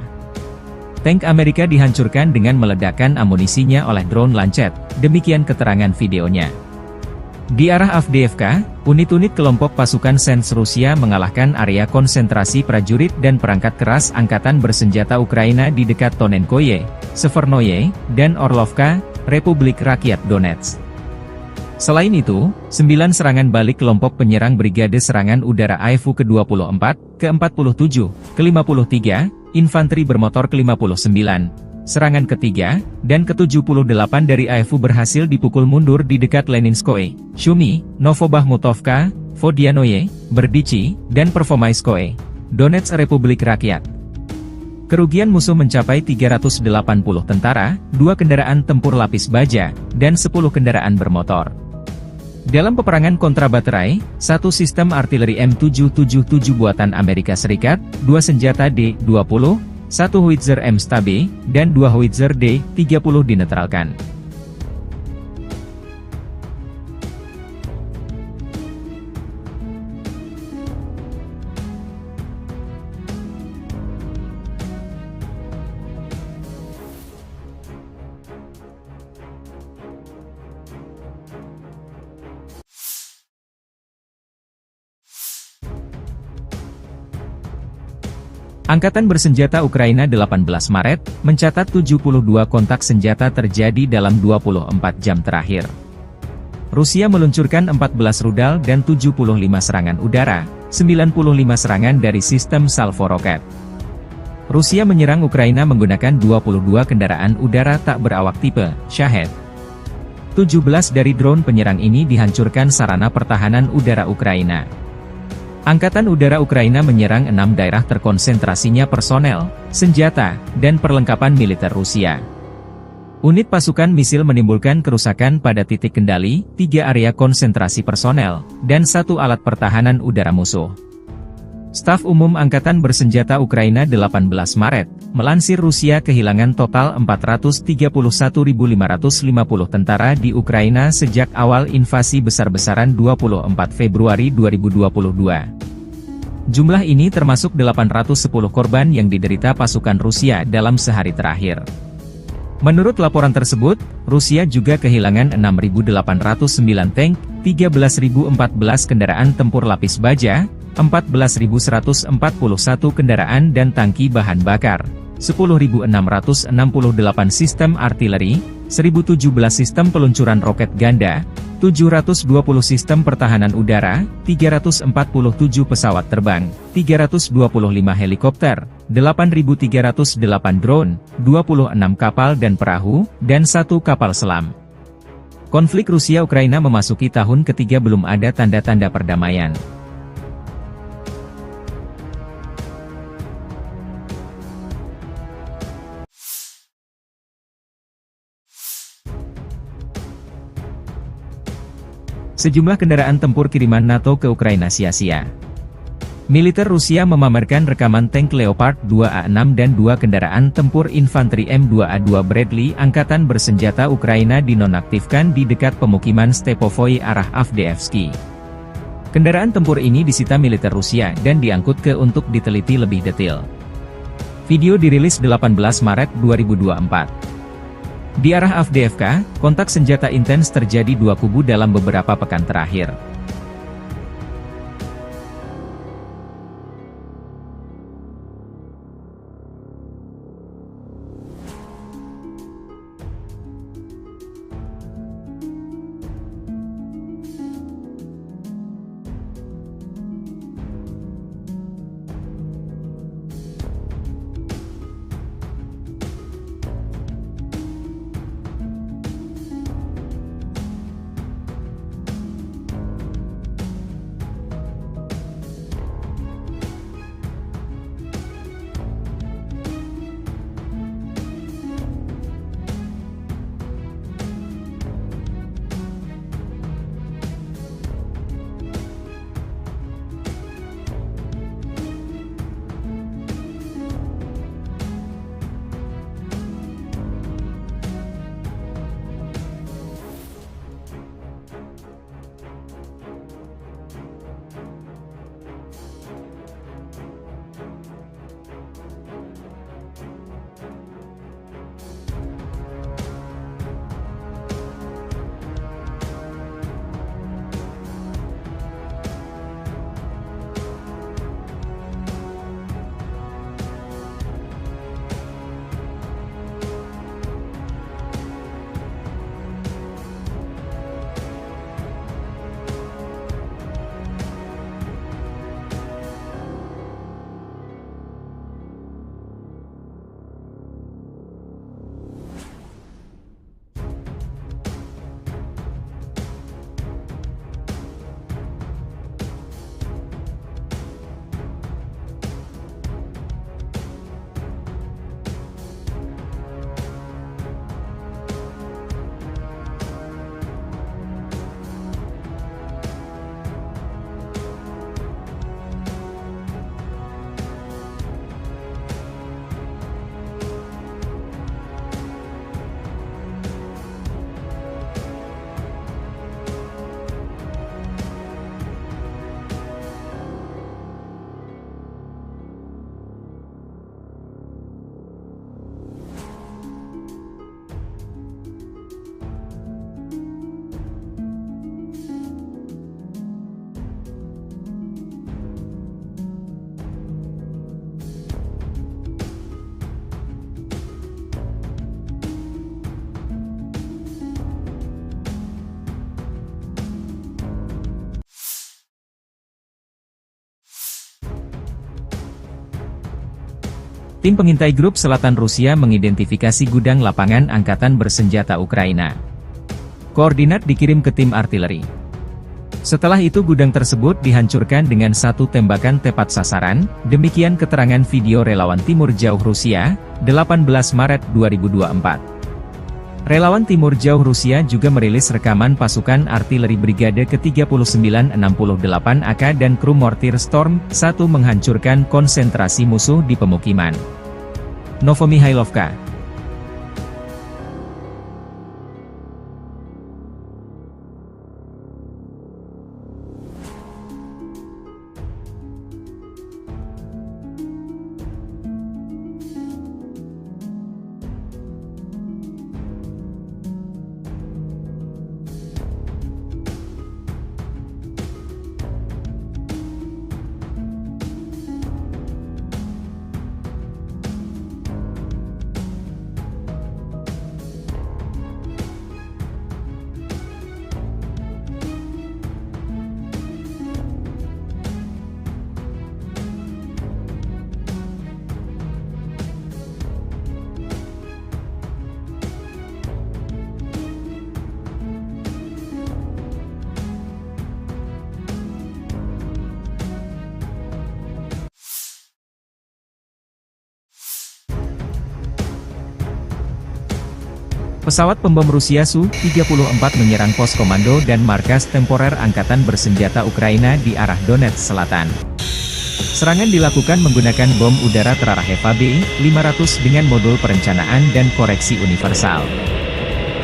Tank Amerika dihancurkan dengan meledakkan amunisinya oleh drone Lancet, demikian keterangan videonya. Di arah Avdiivka, unit-unit kelompok pasukan Sens Rusia mengalahkan area konsentrasi prajurit dan perangkat keras angkatan bersenjata Ukraina di dekat Tonenkoye, Severnoye, dan Orlovka, Republik Rakyat Donetsk. Selain itu, 9 serangan balik kelompok penyerang Brigade Serangan Udara AIFU ke-24, ke-47, ke-53, Infanteri Bermotor ke-59, serangan ketiga, dan ke-78 dari AIFU berhasil dipukul mundur di dekat Leninskoye, Shumi, Novobahmutovka, Vodianoye, Berdichi, dan Pervomaiskoye, Donetsk Republik Rakyat. Kerugian musuh mencapai 380 tentara, 2 kendaraan tempur lapis baja, dan 10 kendaraan bermotor. Dalam peperangan kontrabaterai, 1 sistem artileri M777 buatan Amerika Serikat, 2 senjata D-20, 1 howitzer M-STAB, dan 2 howitzer D-30 dinetralkan. Angkatan bersenjata Ukraina 18 Maret, mencatat 72 kontak senjata terjadi dalam 24 jam terakhir. Rusia meluncurkan 14 rudal dan 75 serangan udara, 95 serangan dari sistem salvo roket. Rusia menyerang Ukraina menggunakan 22 kendaraan udara tak berawak tipe Shahed. 17 dari drone penyerang ini dihancurkan sarana pertahanan udara Ukraina. Angkatan Udara Ukraina menyerang 6 daerah terkonsentrasinya personel, senjata, dan perlengkapan militer Rusia. Unit pasukan misil menimbulkan kerusakan pada titik kendali, 3 area konsentrasi personel, dan 1 alat pertahanan udara musuh. Staf Umum Angkatan Bersenjata Ukraina 18 Maret, melansir Rusia kehilangan total 431.550 tentara di Ukraina sejak awal invasi besar-besaran 24 Februari 2022. Jumlah ini termasuk 810 korban yang diderita pasukan Rusia dalam sehari terakhir. Menurut laporan tersebut, Rusia juga kehilangan 6.809 tank, 13.014 kendaraan tempur lapis baja, 14.141 kendaraan dan tangki bahan bakar, 10.668 sistem artileri, 1.017 sistem peluncuran roket ganda, 720 sistem pertahanan udara, 347 pesawat terbang, 325 helikopter, 8.308 drone, 26 kapal dan perahu, dan 1 kapal selam. Konflik Rusia-Ukraina memasuki tahun ketiga belum ada tanda-tanda perdamaian. Sejumlah kendaraan tempur kiriman NATO ke Ukraina sia-sia. Militer Rusia memamerkan rekaman tank Leopard 2A6 dan 2 kendaraan tempur infanteri M2A2 Bradley Angkatan Bersenjata Ukraina dinonaktifkan di dekat pemukiman Stepovoi arah Avdiivsky. Kendaraan tempur ini disita militer Rusia dan diangkut ke untuk diteliti lebih detail. Video dirilis 18 Maret 2024. Di arah Avdiivka, kontak senjata intens terjadi 2 kubu dalam beberapa pekan terakhir. Tim pengintai grup selatan Rusia mengidentifikasi gudang lapangan angkatan bersenjata Ukraina. Koordinat dikirim ke tim artileri. Setelah itu gudang tersebut dihancurkan dengan satu tembakan tepat sasaran, demikian keterangan video relawan Timur Jauh Rusia, 18 Maret 2024. Relawan Timur Jauh Rusia juga merilis rekaman pasukan artileri Brigade ke-3968 AK dan kru mortir Storm 1 menghancurkan konsentrasi musuh di pemukiman. Novomihailovka. Pesawat pembom Rusia Su-34 menyerang pos komando dan markas temporer Angkatan Bersenjata Ukraina di arah Donetsk Selatan. Serangan dilakukan menggunakan bom udara terarah HV-500 dengan modul perencanaan dan koreksi universal.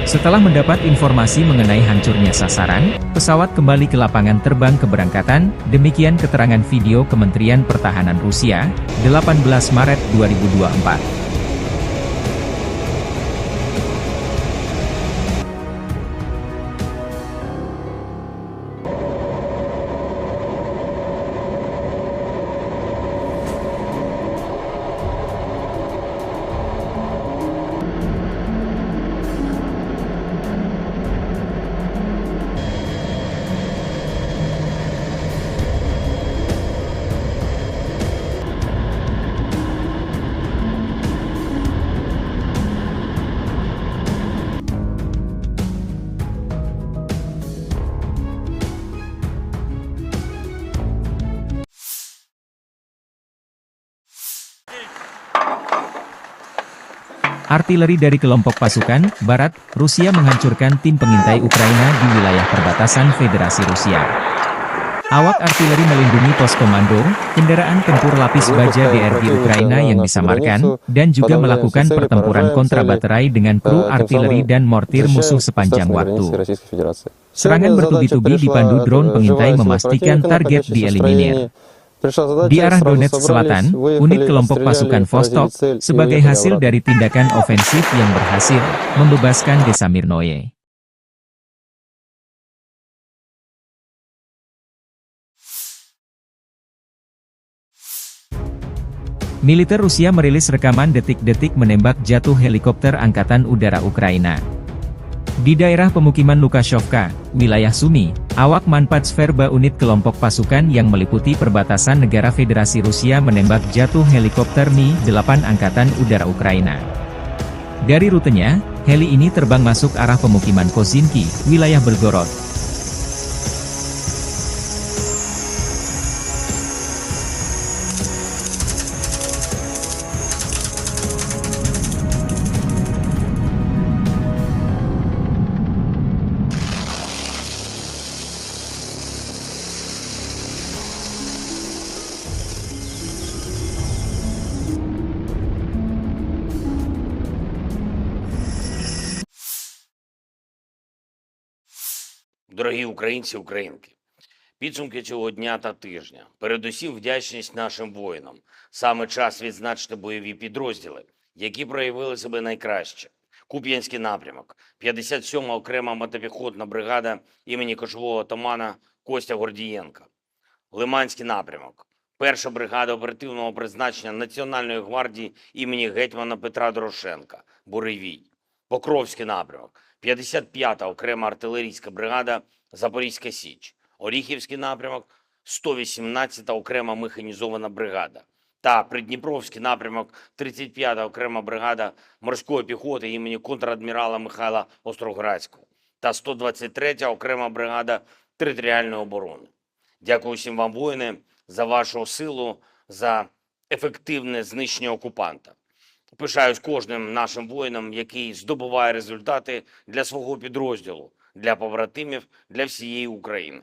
Setelah mendapat informasi mengenai hancurnya sasaran, pesawat kembali ke lapangan terbang keberangkatan, demikian keterangan video Kementerian Pertahanan Rusia, 18 Maret 2024. Artileri dari kelompok pasukan Barat, Rusia menghancurkan tim pengintai Ukraina di wilayah perbatasan Federasi Rusia. Awak artileri melindungi pos komando, kendaraan tempur lapis baja DRG Ukraina yang disamarkan, dan juga melakukan pertempuran kontrabaterai dengan kru artileri dan mortir musuh sepanjang waktu. Serangan bertubi-tubi dipandu drone pengintai memastikan target dieliminir. Di arah Donetsk Selatan, unit kelompok pasukan Vostok, sebagai hasil dari tindakan ofensif yang berhasil, membebaskan desa Mirnoye. Militer Rusia merilis rekaman detik-detik menembak jatuh helikopter Angkatan Udara Ukraina. Di daerah pemukiman Lukashovka, wilayah Sumy, awak Manpatsverba unit kelompok pasukan yang meliputi perbatasan negara Federasi Rusia menembak jatuh helikopter Mi-8 Angkatan Udara Ukraina. Dari rutenya, heli ini terbang masuk arah pemukiman Kozinki, wilayah Belgorod. Дорогі українці, українки, підсумки цього дня та тижня. Передусім вдячність нашим воїнам. Саме час відзначити бойові підрозділи, які проявили себе найкраще. Куп'янський напрямок, 57-ма окрема мотопіхотна бригада імені кошового отамана Костя Гордієнка. Лиманський напрямок, 1-ша бригада оперативного призначення Національної гвардії імені гетьмана Петра Дорошенка, Буревій. Покровський напрямок, 55-та окрема артилерійська бригада Запорізька Січ. Оріхівський напрямок, 118-та окрема механізована бригада. та Придніпровський напрямок 35-та окрема бригада морської піхоти імені контрадмірала Михайла Остроградського та 123-я окрема бригада територіальної оборони. Дякую всім вам, воїни, за вашу силу, за ефективне знищення окупанта. Пишаюсь кожним нашим воїном, який здобуває результати для свого підрозділу, для побратимів, для всієї України.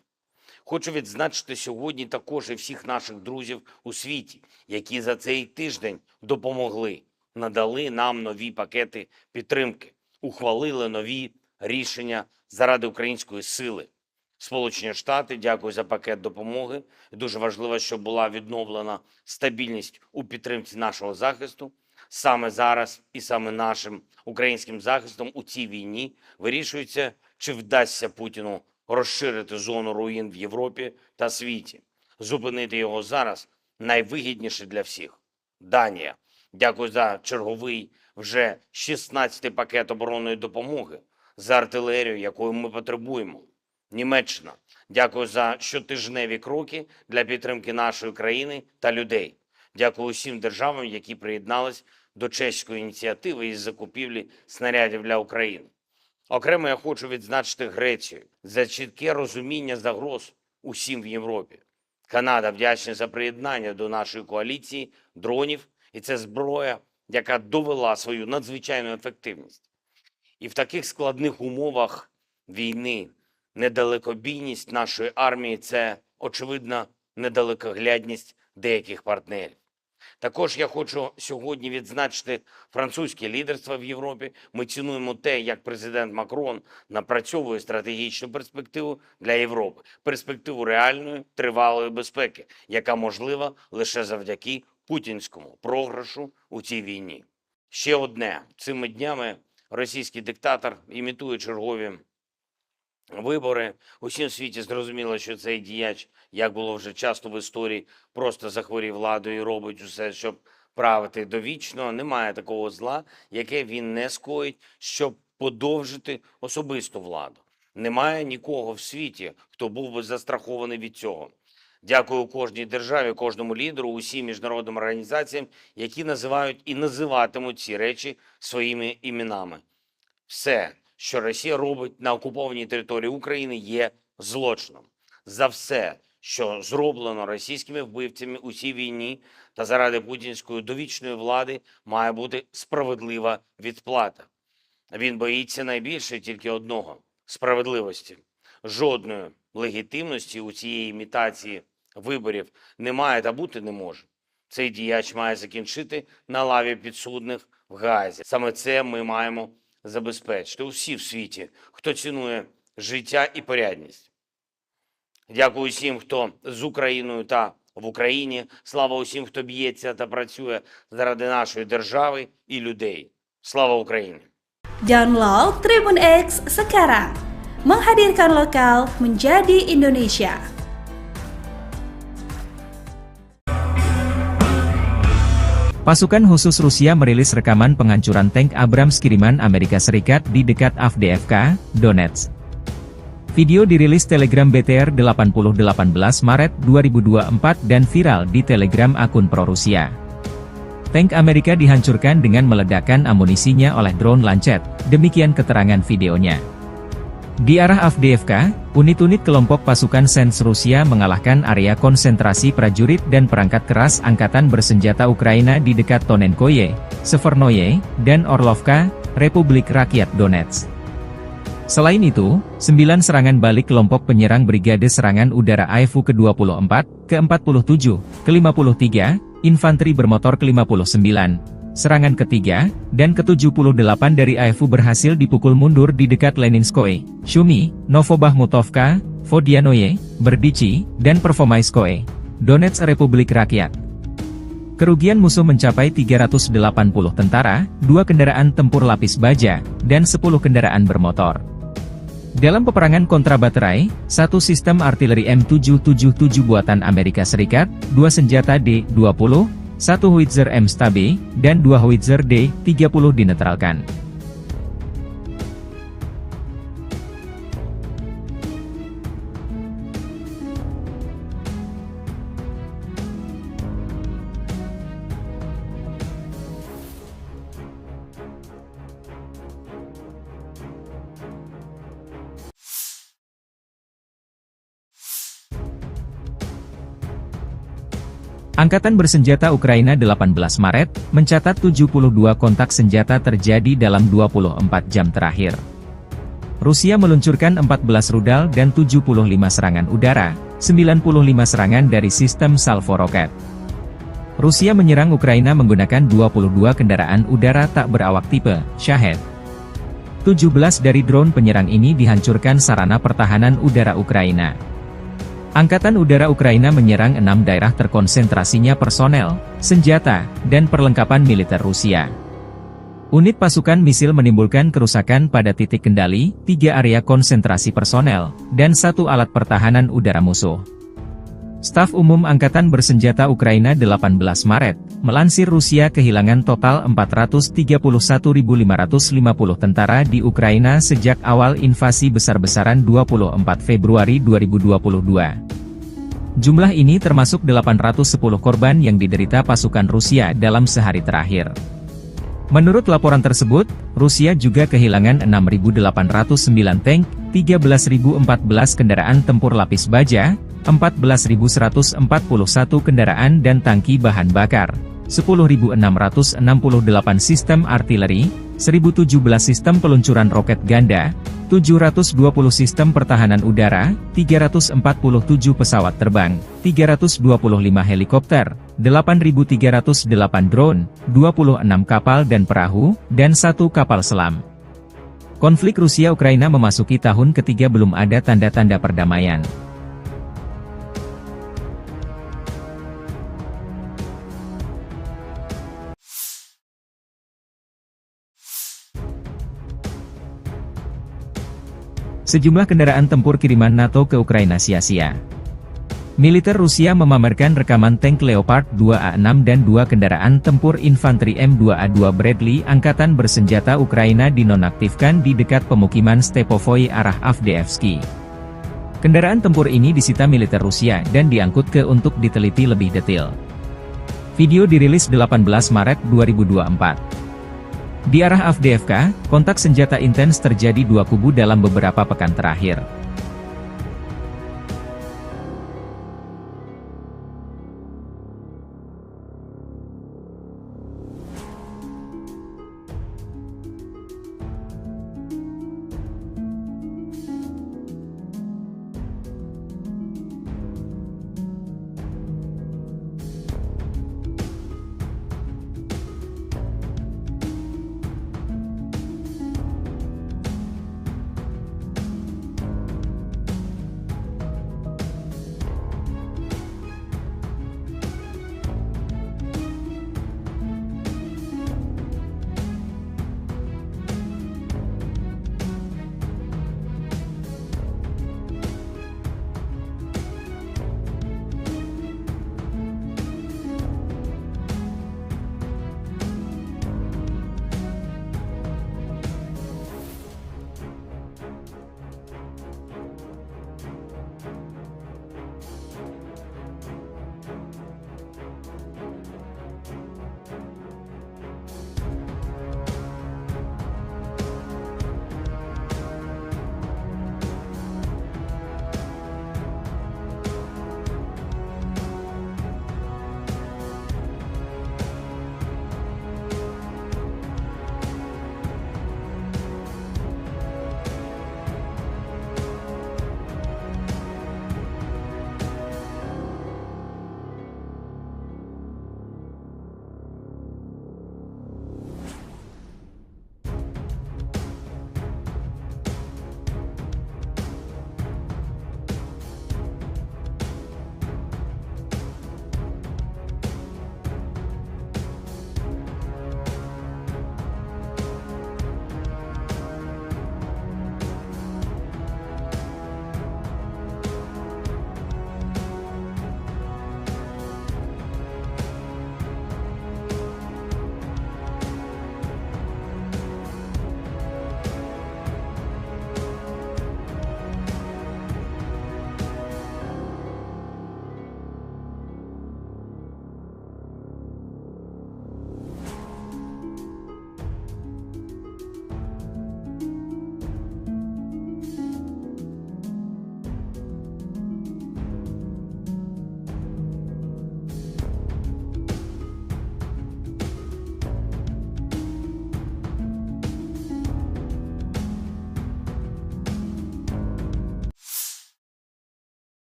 Хочу відзначити сьогодні також і всіх наших друзів у світі, які за цей тиждень допомогли, надали нам нові пакети підтримки, ухвалили нові рішення заради української сили. Сполучені Штати, дякую за пакет допомоги. Дуже важливо, щоб була відновлена стабільність у підтримці нашого захисту. Саме зараз і саме нашим українським захистом у цій війні вирішується, чи вдасться Путіну розширити зону руїн в Європі та світі. Зупинити його зараз найвигідніше для всіх. Данія. Дякую за черговий вже 16-й пакет оборонної допомоги, за артилерію, якої ми потребуємо. Німеччина. Дякую за щотижневі кроки для підтримки нашої країни та людей. Дякую усім державам, які приєднались до чеської ініціативи із закупівлі снарядів для України. Окремо я хочу відзначити Грецію за чітке розуміння загроз усім в Європі. Канада вдячна за приєднання до нашої коаліції дронів, і це зброя, яка довела свою надзвичайну ефективність. І в таких складних умовах війни недалекобійність нашої армії – це, очевидно, недалекоглядність деяких партнерів. Також я хочу сьогодні відзначити французьке лідерство в Європі. Ми цінуємо те, як президент Макрон напрацьовує стратегічну перспективу для Європи. Перспективу реальної, тривалої безпеки, яка можлива лише завдяки путінському програшу у цій війні. Ще одне. Цими днями російський диктатор імітує чергові вибори. Усім світі зрозуміло, що цей діяч, як було вже часто в історії, просто захворів владою і робить усе, щоб правити довічно. Немає такого зла, яке він не скоїть, щоб подовжити особисту владу. Немає нікого в світі, хто був би застрахований від цього. Дякую кожній державі, кожному лідеру, усім міжнародним організаціям, які називають і називатимуть ці речі своїми іменами. Все, що Росія робить на окупованій території України, є злочином. За все, що зроблено російськими вбивцями у цій війні та заради путінської довічної влади, має бути справедлива відплата. Він боїться найбільше тільки одного – справедливості. Жодної легітимності у цієї імітації виборів немає та бути не може. Цей діяч має закінчити на лаві підсудних в Гаазі. Саме це ми маємо забезпечити усі в світі, хто цінує життя і порядність. Дякую усім, хто з Україною та в Україні. Слава усім, хто б'ється та працює заради нашої держави і людей. Слава Україні! Download Tribun X sekarang. Menghadirkan lokal menjadi Indonesia. Pasukan khusus Rusia merilis rekaman penghancuran tank Abrams kiriman Amerika Serikat di dekat Avdiivka, Donetsk. Video dirilis Telegram BTR 80 18 Maret 2024 dan viral di Telegram akun pro-Rusia. Tank Amerika dihancurkan dengan meledakkan amunisinya oleh drone Lancet, demikian keterangan videonya. Di arah Avdiivka, unit-unit kelompok pasukan Sens Rusia mengalahkan area konsentrasi prajurit dan perangkat keras angkatan bersenjata Ukraina di dekat Tonenkoye, Severnoye, dan Orlovka, Republik Rakyat Donetsk. Selain itu, 9 serangan balik kelompok penyerang Brigade Serangan Udara AIFU ke-24, ke-47, ke-53, Infanteri Bermotor ke-59, serangan ketiga, dan ke-78 dari AIFU berhasil dipukul mundur di dekat Leninskoye, Shumi, Novobahmutovka, Vodianoye, Berdichi, dan Pervomaiskoye, Donetsk Republik Rakyat. Kerugian musuh mencapai 380 tentara, 2 kendaraan tempur lapis baja, dan 10 kendaraan bermotor. Dalam peperangan kontrabaterai, 1 sistem artileri M777 buatan Amerika Serikat, 2 senjata D-20, 1 howitzer M-STAB, dan 2 howitzer D-30 dinetralkan. Angkatan bersenjata Ukraina 18 Maret, mencatat 72 kontak senjata terjadi dalam 24 jam terakhir. Rusia meluncurkan 14 rudal dan 75 serangan udara, 95 serangan dari sistem salvo roket. Rusia menyerang Ukraina menggunakan 22 kendaraan udara tak berawak tipe Shahed. 17 dari drone penyerang ini dihancurkan sarana pertahanan udara Ukraina. Angkatan Udara Ukraina menyerang 6 daerah terkonsentrasinya personel, senjata, dan perlengkapan militer Rusia. Unit pasukan misil menimbulkan kerusakan pada titik kendali, 3 area konsentrasi personel, dan 1 alat pertahanan udara musuh. Staf Umum Angkatan Bersenjata Ukraina 18 Maret, melansir Rusia kehilangan total 431.550 tentara di Ukraina sejak awal invasi besar-besaran 24 Februari 2022. Jumlah ini termasuk 810 korban yang diderita pasukan Rusia dalam sehari terakhir. Menurut laporan tersebut, Rusia juga kehilangan 6.809 tank, 13.014 kendaraan tempur lapis baja, 14.141 kendaraan dan tangki bahan bakar, 10.668 sistem artileri, 1.017 sistem peluncuran roket ganda, 720 sistem pertahanan udara, 347 pesawat terbang, 325 helikopter, 8.308 drone, 26 kapal dan perahu, dan 1 kapal selam. Konflik Rusia-Ukraina memasuki tahun ketiga belum ada tanda-tanda perdamaian. Sejumlah kendaraan tempur kiriman NATO ke Ukraina sia-sia. Militer Rusia memamerkan rekaman tank Leopard 2A6 dan 2 kendaraan tempur infanteri M2A2 Bradley Angkatan Bersenjata Ukraina dinonaktifkan di dekat pemukiman Stepovoy arah Avdiivsky. Kendaraan tempur ini disita militer Rusia dan diangkut ke untuk diteliti lebih detail. Video dirilis 18 Maret 2024. Di arah Avdiivka, kontak senjata intens terjadi 2 kubu dalam beberapa pekan terakhir.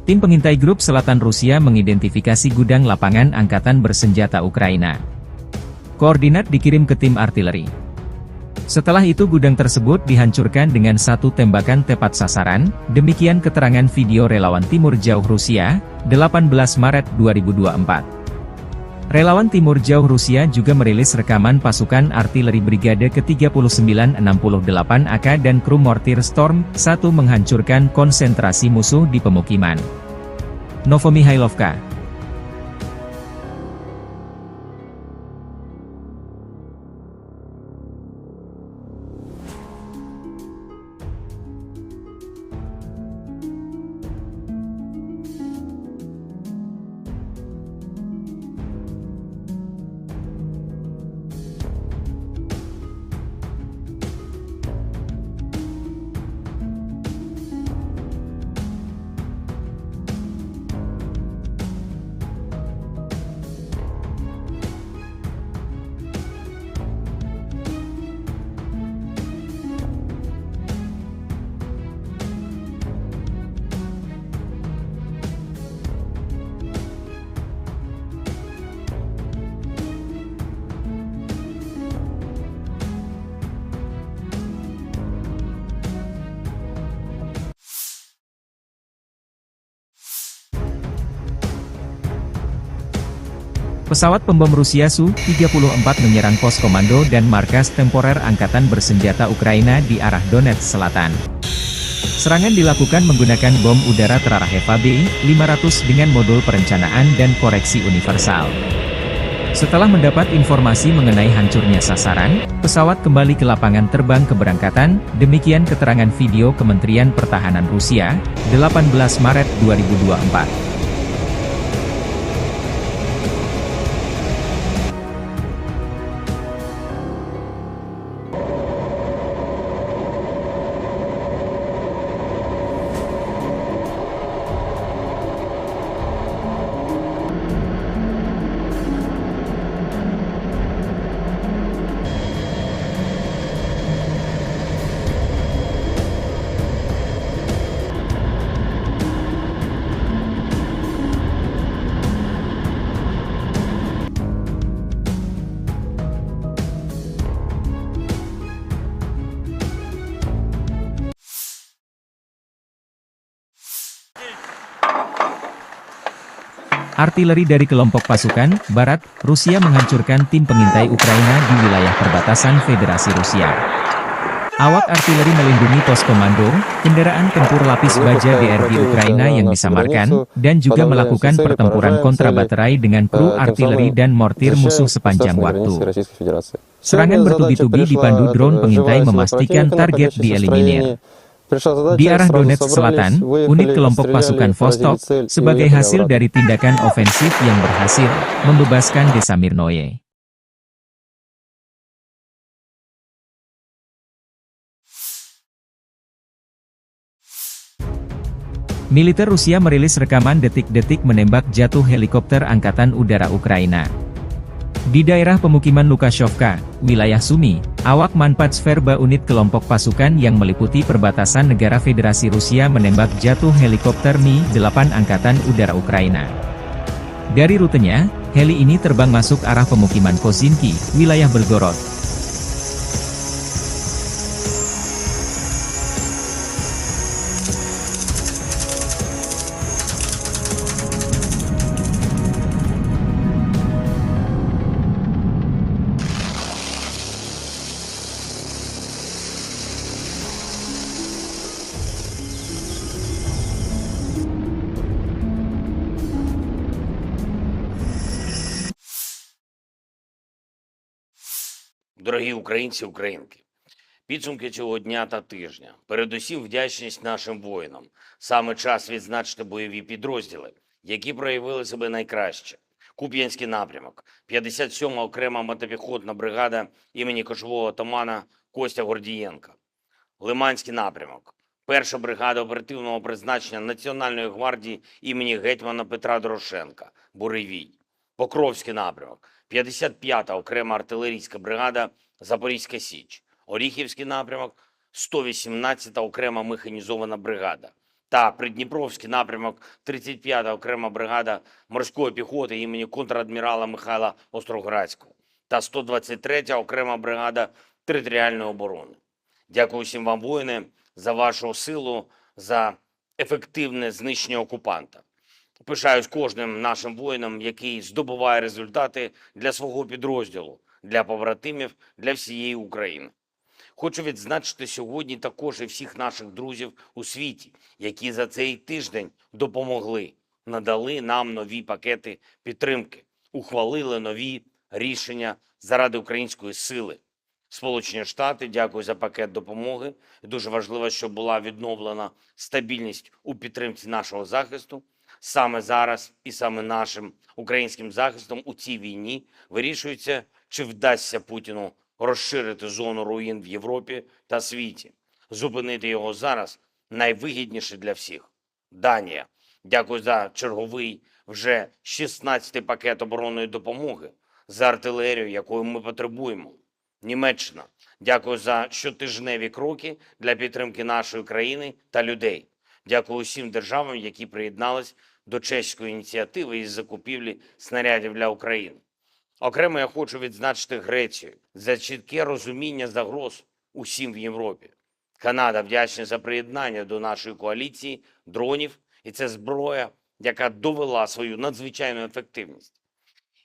Tim pengintai grup selatan Rusia mengidentifikasi gudang lapangan angkatan bersenjata Ukraina. Koordinat dikirim ke tim artileri. Setelah itu gudang tersebut dihancurkan dengan satu tembakan tepat sasaran, demikian keterangan video relawan Timur Jauh Rusia, 18 Maret 2024. Relawan Timur Jauh Rusia juga merilis rekaman pasukan artileri Brigade ke-3968 AK dan kru mortir Storm 1 menghancurkan konsentrasi musuh di pemukiman. Novomihailovka. Pesawat pembom Rusia Su-34 menyerang pos komando dan markas temporer Angkatan Bersenjata Ukraina di arah Donetsk Selatan. Serangan dilakukan menggunakan bom udara terarah Eva B-500 dengan modul perencanaan dan koreksi universal. Setelah mendapat informasi mengenai hancurnya sasaran, pesawat kembali ke lapangan terbang keberangkatan, demikian keterangan video Kementerian Pertahanan Rusia, 18 Maret 2024. Artileri dari kelompok pasukan Barat, Rusia menghancurkan tim pengintai Ukraina di wilayah perbatasan Federasi Rusia. Awak artileri melindungi pos komando, kendaraan tempur lapis baja DRG Ukraina yang disamarkan, dan juga melakukan pertempuran kontrabaterai dengan kru artileri dan mortir musuh sepanjang waktu. Serangan bertubi-tubi dipandu drone pengintai memastikan target dieliminir. Di arah Donetsk Selatan, unit kelompok pasukan Vostok, sebagai hasil dari tindakan ofensif yang berhasil, membebaskan desa Mirnoye. Militer Rusia merilis rekaman detik-detik menembak jatuh helikopter Angkatan Udara Ukraina. Di daerah pemukiman Lukashovka, wilayah Sumy, awak Manpatsverba unit kelompok pasukan yang meliputi perbatasan negara Federasi Rusia menembak jatuh helikopter Mi-8 Angkatan Udara Ukraina. Dari rutenya, heli ini terbang masuk arah pemukiman Kozinki, wilayah Belgorod. Дорогі українці, українки, підсумки цього дня та тижня. Передусім вдячність нашим воїнам. Саме час відзначити бойові підрозділи, які проявили себе найкраще. Куп'янський напрямок, 57-ма окрема мотопіхотна бригада імені кошового отамана Костя Гордієнка. Лиманський напрямок, 1-ша бригада оперативного призначення Національної гвардії імені гетьмана Петра Дорошенка, Буревій. Покровський напрямок, 55-та окрема артилерійська бригада Запорізька Січ. Оріхівський напрямок, 118-та окрема механізована бригада. та Придніпровський напрямок 35-та окрема бригада морської піхоти імені контрадмірала Михайла Остроградського та 123-я окрема бригада територіальної оборони. Дякую всім вам, воїни, за вашу силу, за ефективне знищення окупанта. Пишаюсь кожним нашим воїном, який здобуває результати для свого підрозділу, для побратимів, для всієї України. Хочу відзначити сьогодні також і всіх наших друзів у світі, які за цей тиждень допомогли, надали нам нові пакети підтримки, ухвалили нові рішення заради української сили. Сполучені Штати, дякую за пакет допомоги. І дуже важливо, щоб була відновлена стабільність у підтримці нашого захисту. Саме зараз і саме нашим українським захистом у цій війні вирішується, чи вдасться Путіну розширити зону руїн в Європі та світі. Зупинити його зараз найвигідніше для всіх. Данія. Дякую за черговий вже 16-й пакет оборонної допомоги, за артилерію, якої ми потребуємо. Німеччина. Дякую за щотижневі кроки для підтримки нашої країни та людей. Дякую усім державам, які приєднались до чеської ініціативи із закупівлі снарядів для України. Окремо я хочу відзначити Грецію за чітке розуміння загроз усім в Європі. Канада вдячна за приєднання до нашої коаліції дронів, і це зброя, яка довела свою надзвичайну ефективність.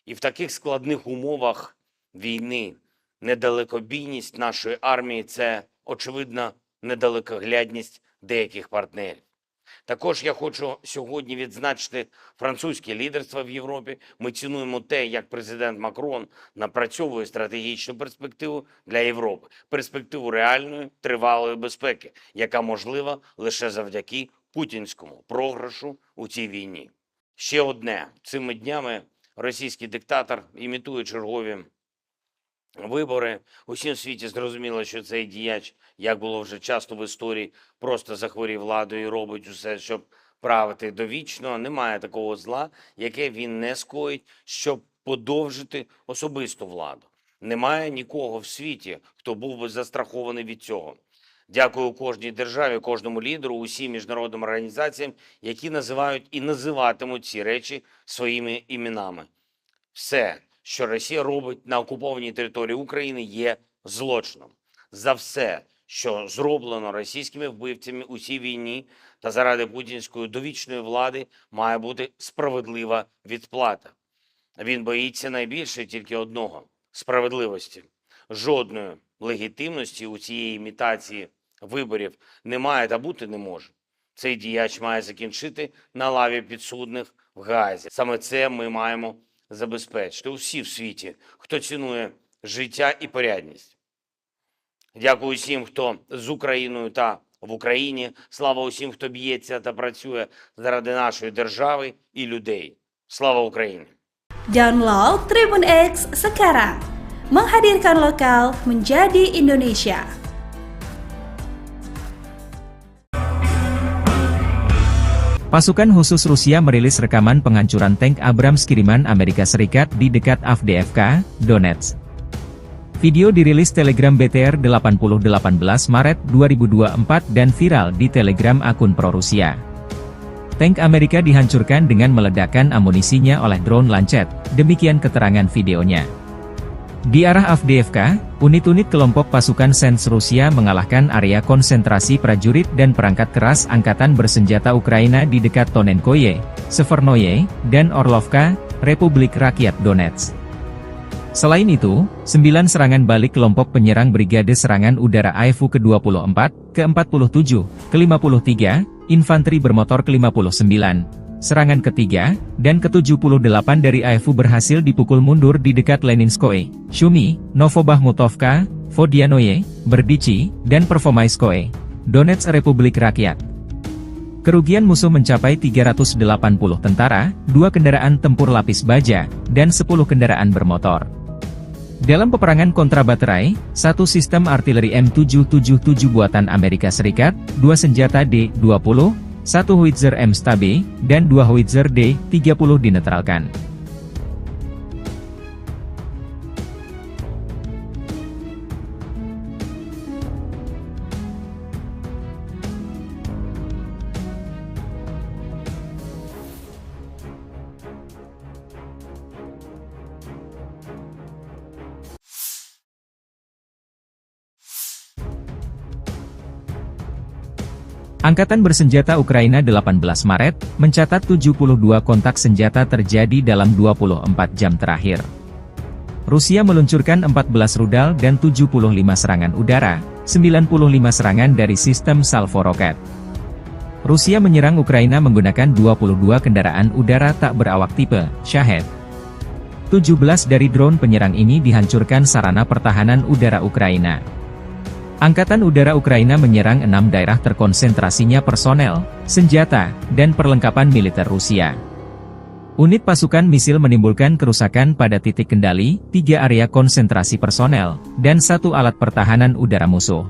І в таких складних умовах війни недалекобійність нашої армії – це, очевидно, недалекоглядність деяких партнерів. Також я хочу сьогодні відзначити французьке лідерство в Європі. Ми цінуємо те, як президент Макрон напрацьовує стратегічну перспективу для Європи. Перспективу реальної, тривалої безпеки, яка можлива лише завдяки путінському програшу у цій війні. Ще одне. Цими днями російський диктатор імітує чергові вибори. Усім в світі зрозуміло, що цей діяч, як було вже часто в історії, просто захворів владою і робить усе, щоб правити довічно. Немає такого зла, яке він не скоїть, щоб подовжити особисту владу. Немає нікого в світі, хто був би застрахований від цього. Дякую кожній державі, кожному лідеру, усім міжнародним організаціям, які називають і називатимуть ці речі своїми іменами. Все, що Росія робить на окупованій території України, є злочином. За все, що зроблено російськими вбивцями у цій війні та заради путінської довічної влади, має бути справедлива відплата. Він боїться найбільше тільки одного – справедливості. Жодної легітимності у цієї імітації виборів немає та бути не може. Цей діяч має закінчити на лаві підсудних в Гаазі. Саме це ми маємо забезпечити усі в світі, хто цінує життя і порядність. Дякую усім, хто з Україною та в Україні. Слава усім, хто б'ється та працює заради нашої держави і людей. Слава Україні! Download Tribun X sekarang. Menghadirkan lokal menjadi Indonesia. Pasukan khusus Rusia merilis rekaman penghancuran tank Abrams kiriman Amerika Serikat di dekat Avdiivka, Donetsk. Video dirilis Telegram BTR 8018 Maret 2024 dan viral di Telegram akun pro-Rusia. Tank Amerika dihancurkan dengan meledakkan amunisinya oleh drone Lancet, demikian keterangan videonya. Di arah Avdiivka, unit-unit kelompok pasukan Sens Rusia mengalahkan area konsentrasi prajurit dan perangkat keras angkatan bersenjata Ukraina di dekat Tonenkoye, Severnoye, dan Orlovka, Republik Rakyat Donetsk. Selain itu, 9 serangan balik kelompok penyerang Brigade Serangan Udara AEFU ke-24, ke-47, ke-53, Infanteri Bermotor ke-59, serangan ketiga, dan ke-78 dari AEFU berhasil dipukul mundur di dekat Leninskoye, Shumi, Novobahmutovka, Vodianoye, Berdichi, dan Pervomaiskoye, Donetsk Republik Rakyat. Kerugian musuh mencapai 380 tentara, 2 kendaraan tempur lapis baja, dan 10 kendaraan bermotor. Dalam peperangan kontrabaterai, 1 sistem artileri M777 buatan Amerika Serikat, 2 senjata D-20, 1 howitzer M-Stabe, dan 2 howitzer D-30 dinetralkan. Angkatan bersenjata Ukraina 18 Maret, mencatat 72 kontak senjata terjadi dalam 24 jam terakhir. Rusia meluncurkan 14 rudal dan 75 serangan udara, 95 serangan dari sistem salvo roket. Rusia menyerang Ukraina menggunakan 22 kendaraan udara tak berawak tipe Shahed. 17 dari drone penyerang ini dihancurkan sarana pertahanan udara Ukraina. Angkatan Udara Ukraina menyerang 6 daerah terkonsentrasinya personel, senjata, dan perlengkapan militer Rusia. Unit pasukan misil menimbulkan kerusakan pada titik kendali, 3 area konsentrasi personel, dan 1 alat pertahanan udara musuh.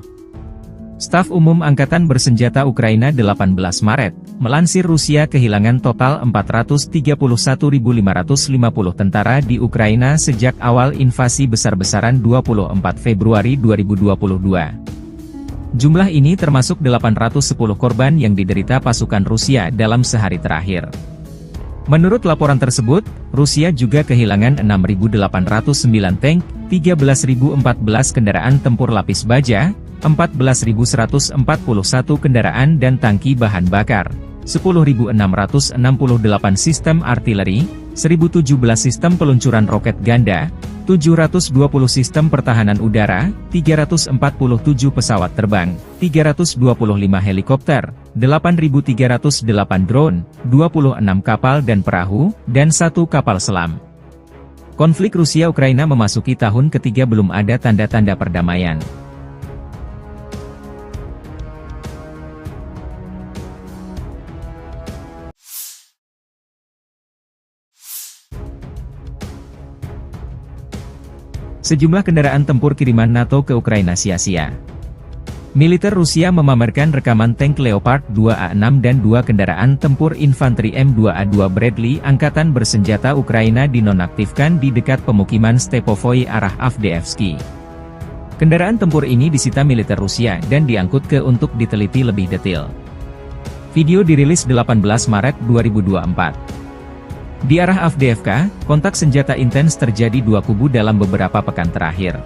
Staf Umum Angkatan Bersenjata Ukraina 18 Maret, melansir Rusia kehilangan total 431.550 tentara di Ukraina sejak awal invasi besar-besaran 24 Februari 2022. Jumlah ini termasuk 810 korban yang diderita pasukan Rusia dalam sehari terakhir. Menurut laporan tersebut, Rusia juga kehilangan 6.809 tank, 13.014 kendaraan tempur lapis baja, 14.141 kendaraan dan tangki bahan bakar, 10.668 sistem artileri, 1.017 sistem peluncuran roket ganda, 720 sistem pertahanan udara, 347 pesawat terbang, 325 helikopter, 8.308 drone, 26 kapal dan perahu, dan 1 kapal selam. Konflik Rusia-Ukraina memasuki tahun ketiga belum ada tanda-tanda perdamaian. Sejumlah kendaraan tempur kiriman NATO ke Ukraina sia-sia. Militer Rusia memamerkan rekaman tank Leopard 2A6 dan 2 kendaraan tempur infanteri M2A2 Bradley Angkatan Bersenjata Ukraina dinonaktifkan di dekat pemukiman Stepovoi arah Avdiivsky. Kendaraan tempur ini disita militer Rusia dan diangkut ke untuk diteliti lebih detail. Video dirilis 18 Maret 2024. Di arah Avdiivka, kontak senjata intens terjadi 2 kubu dalam beberapa pekan terakhir.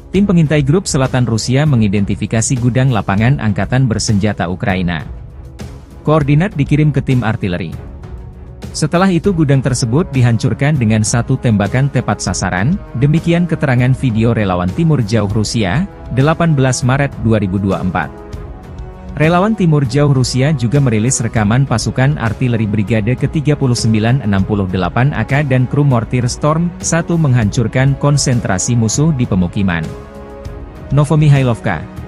Tim pengintai grup selatan Rusia mengidentifikasi gudang lapangan angkatan bersenjata Ukraina. Koordinat dikirim ke tim artileri. Setelah itu gudang tersebut dihancurkan dengan satu tembakan tepat sasaran, demikian keterangan video relawan Timur Jauh Rusia, 18 Maret 2024. Relawan Timur Jauh Rusia juga merilis rekaman pasukan artileri Brigade ke-3968 AK dan kru mortir Storm 1 menghancurkan konsentrasi musuh di pemukiman Novomihailovka.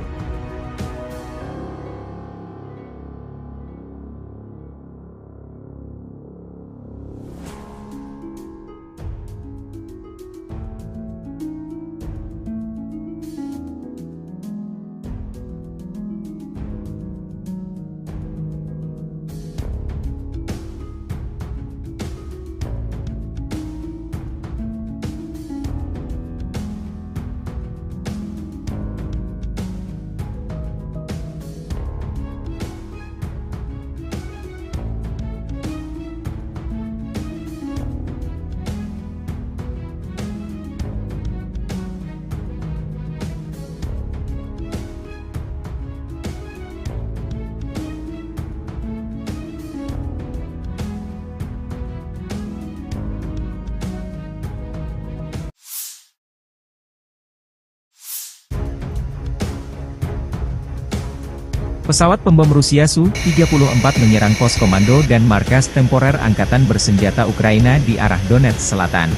Pesawat pembom Rusia Su-34 menyerang pos komando dan markas temporer Angkatan Bersenjata Ukraina di arah Donetsk Selatan.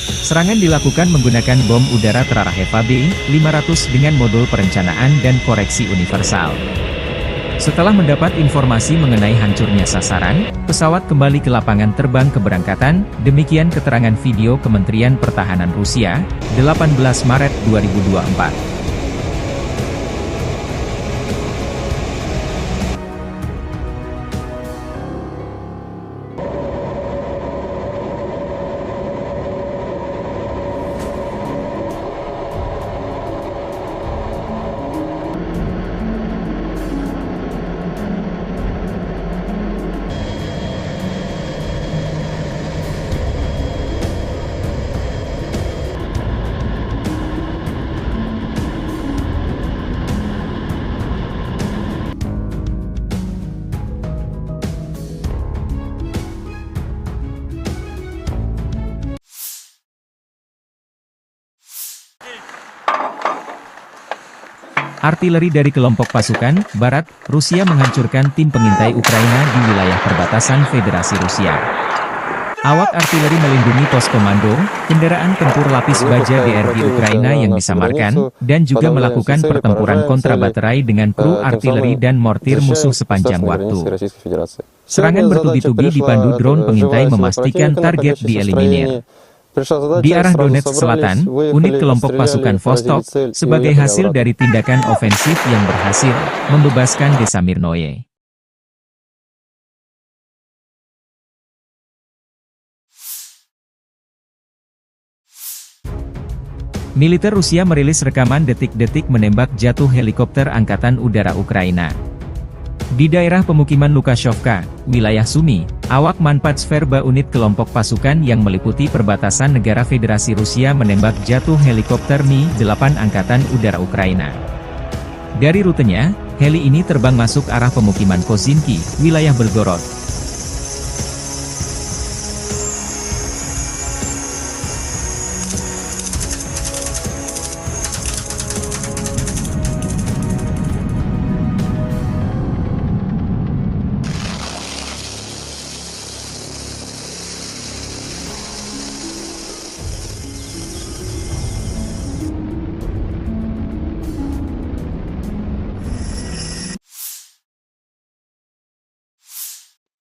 Serangan dilakukan menggunakan bom udara terarah Eva B-500 dengan modul perencanaan dan koreksi universal. Setelah mendapat informasi mengenai hancurnya sasaran, pesawat kembali ke lapangan terbang keberangkatan, demikian keterangan video Kementerian Pertahanan Rusia, 18 Maret 2024. Artileri dari kelompok pasukan Barat, Rusia menghancurkan tim pengintai Ukraina di wilayah perbatasan Federasi Rusia. Awak artileri melindungi pos komando, kendaraan tempur lapis baja DRG Ukraina yang disamarkan, dan juga melakukan pertempuran kontra baterai dengan kru artileri dan mortir musuh sepanjang waktu. Serangan bertubi-tubi dipandu drone pengintai memastikan target dieliminir. Di arah Donetsk Selatan, unit kelompok pasukan Vostok, sebagai hasil dari tindakan ofensif yang berhasil, membebaskan desa Mirnoye. Militer Rusia merilis rekaman detik-detik menembak jatuh helikopter Angkatan Udara Ukraina. Di daerah pemukiman Lukashovka, wilayah Sumy, awak Manpatsverba unit kelompok pasukan yang meliputi perbatasan negara Federasi Rusia menembak jatuh helikopter Mi-8 Angkatan Udara Ukraina. Dari rutenya, heli ini terbang masuk arah pemukiman Kozinki, wilayah Belgorod.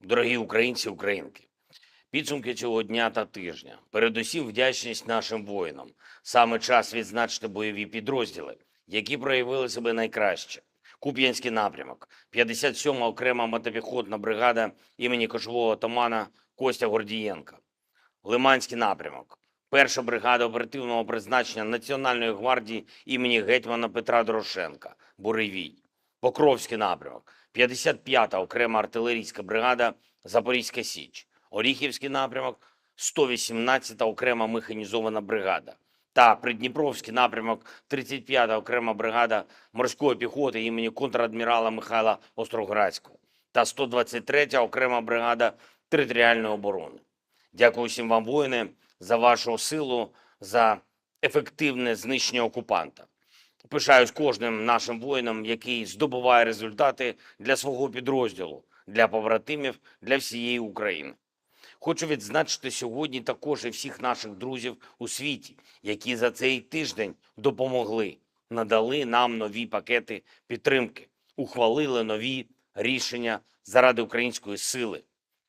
Дорогі українці, українки, підсумки цього дня та тижня. Передусім вдячність нашим воїнам. Саме час відзначити бойові підрозділи, які проявили себе найкраще. Куп'янський напрямок, 57-ма окрема мотопіхотна бригада імені кошового отамана Костя Гордієнка. Лиманський напрямок, 1-ша бригада оперативного призначення Національної гвардії імені гетьмана Петра Дорошенка, Буревій. Покровський напрямок, 55-та окрема артилерійська бригада Запорізька Січ. Оріхівський напрямок, 118-та окрема механізована бригада. та Придніпровський напрямок 35-та окрема бригада морської піхоти імені контрадмірала Михайла Остроградського та 123-я окрема бригада територіальної оборони. Дякую всім вам, воїни, за вашу силу, за ефективне знищення окупанта. Пишаюсь кожним нашим воїном, який здобуває результати для свого підрозділу, для побратимів, для всієї України. Хочу відзначити сьогодні також і всіх наших друзів у світі, які за цей тиждень допомогли, надали нам нові пакети підтримки, ухвалили нові рішення заради української сили.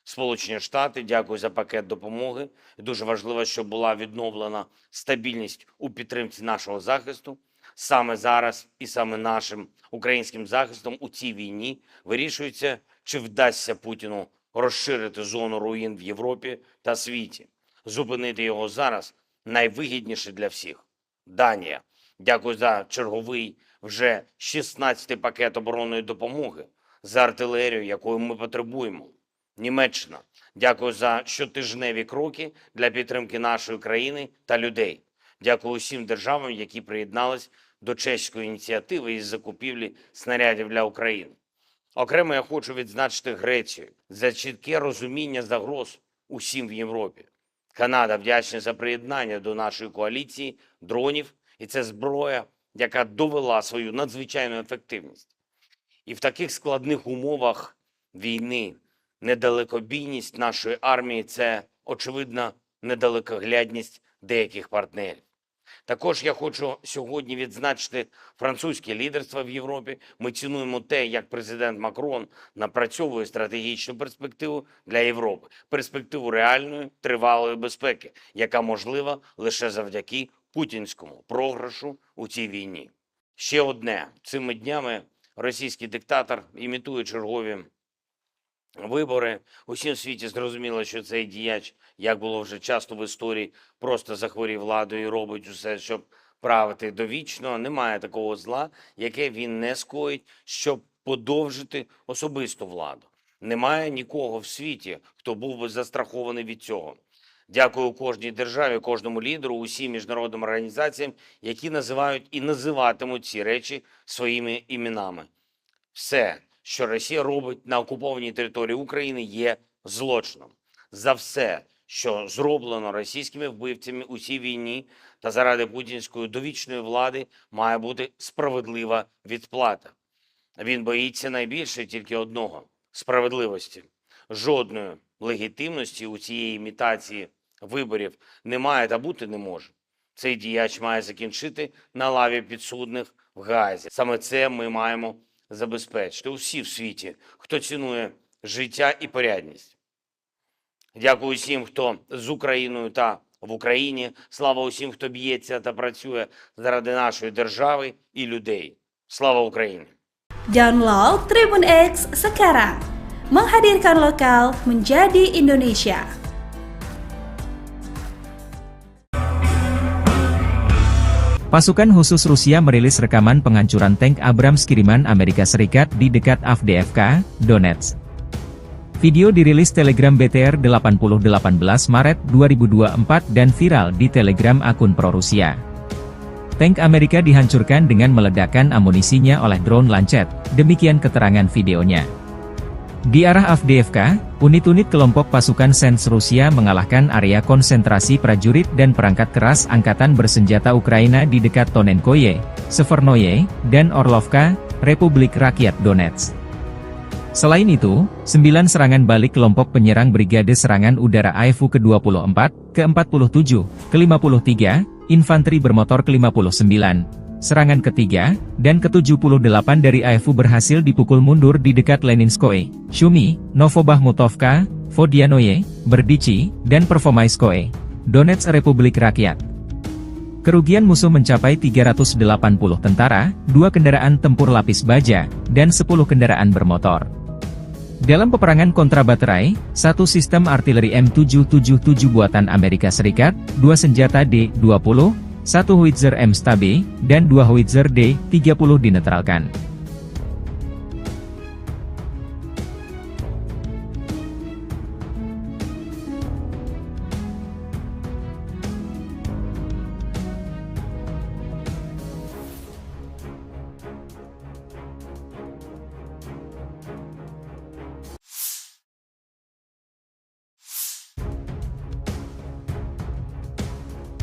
Сполучені Штати, дякую за пакет допомоги. Дуже важливо, щоб була відновлена стабільність у підтримці нашого захисту. Саме зараз і саме нашим українським захистом у цій війні вирішується, чи вдасться Путіну розширити зону руїн в Європі та світі. Зупинити його зараз найвигідніше для всіх. Данія. Дякую за черговий вже 16-й пакет оборонної допомоги, за артилерію, якої ми потребуємо. Німеччина. Дякую за щотижневі кроки для підтримки нашої країни та людей. Дякую усім державам, які приєднались до чеської ініціативи із закупівлі снарядів для України. Окремо я хочу відзначити Грецію за чітке розуміння загроз усім в Європі. Канада вдячна за приєднання до нашої коаліції дронів, і це зброя, яка довела свою надзвичайну ефективність. І в таких складних умовах війни недалекобійність нашої армії – це, очевидно, недалекоглядність деяких партнерів. Також я хочу сьогодні відзначити французьке лідерство в Європі. Ми цінуємо те, як президент Макрон напрацьовує стратегічну перспективу для Європи. Перспективу реальної, тривалої безпеки, яка можлива лише завдяки путінському програшу у цій війні. Ще одне. Цими днями російський диктатор імітує чергові вибори. Усім світі зрозуміло, що цей діяч, як було вже часто в історії, просто захворів владою і робить усе, щоб правити довічно. Немає такого зла, яке він не скоїть, щоб подовжити особисту владу. Немає нікого в світі, хто був би застрахований від цього. Дякую кожній державі, кожному лідеру, усім міжнародним організаціям, які називають і називатимуть ці речі своїми іменами. Все, що Росія робить на окупованій території України, є злочином. За все, що зроблено російськими вбивцями у цій війні та заради путінської довічної влади, має бути справедлива відплата. Він боїться найбільше тільки одного – справедливості. Жодної легітимності у цієї імітації виборів немає та бути не може. Цей діяч має закінчити на лаві підсудних в Гаазі. Саме це ми маємо забезпечити усі в світі, хто цінує життя і порядність. Дякую усім, хто з Україною та в Україні. Слава усім, хто б'ється та працює заради нашої держави і людей. Слава Україні! Download Tribun X sekarang. Menghadirkan lokal menjadi Indonesia. Pasukan khusus Rusia merilis rekaman penghancuran tank Abrams kiriman Amerika Serikat di dekat Avdiivka, Donetsk. Video dirilis Telegram BTR 8018 Maret 2024 dan viral di Telegram akun pro-Rusia. Tank Amerika dihancurkan dengan meledakkan amunisinya oleh drone Lancet, demikian keterangan videonya. Di arah Avdiivka, unit-unit kelompok pasukan Sens Rusia mengalahkan area konsentrasi prajurit dan perangkat keras angkatan bersenjata Ukraina di dekat Tonenkoye, Severnoye, dan Orlovka, Republik Rakyat Donetsk. Selain itu, 9 serangan balik kelompok penyerang Brigade Serangan Udara AIFU ke-24, ke-47, ke-53, Infanteri Bermotor ke-59, serangan ketiga, dan ke-78 dari AIFU berhasil dipukul mundur di dekat Leninskoye, Shumi, Novobahmutovka, Vodianoye, Berdichi, dan Pervomaiskoye, Donetsk Republik Rakyat. Kerugian musuh mencapai 380 tentara, 2 kendaraan tempur lapis baja, dan 10 kendaraan bermotor. Dalam peperangan kontra baterai, 1 sistem artileri M777 buatan Amerika Serikat, 2 senjata D-20, 1 howitzer M-STAB, dan 2 howitzer D-30 dinetralkan.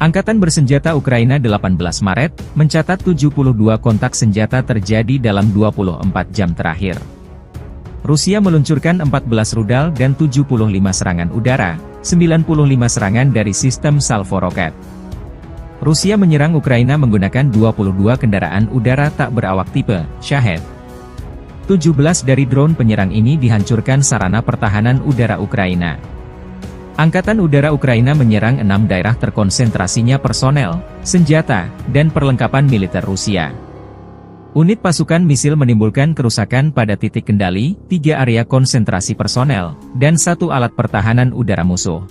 Angkatan bersenjata Ukraina 18 Maret, mencatat 72 kontak senjata terjadi dalam 24 jam terakhir. Rusia meluncurkan 14 rudal dan 75 serangan udara, 95 serangan dari sistem salvo roket. Rusia menyerang Ukraina menggunakan 22 kendaraan udara tak berawak tipe Shahed. 17 dari drone penyerang ini dihancurkan sarana pertahanan udara Ukraina. Angkatan Udara Ukraina menyerang 6 daerah terkonsentrasinya personel, senjata, dan perlengkapan militer Rusia. Unit pasukan misil menimbulkan kerusakan pada titik kendali, 3 area konsentrasi personel, dan 1 alat pertahanan udara musuh.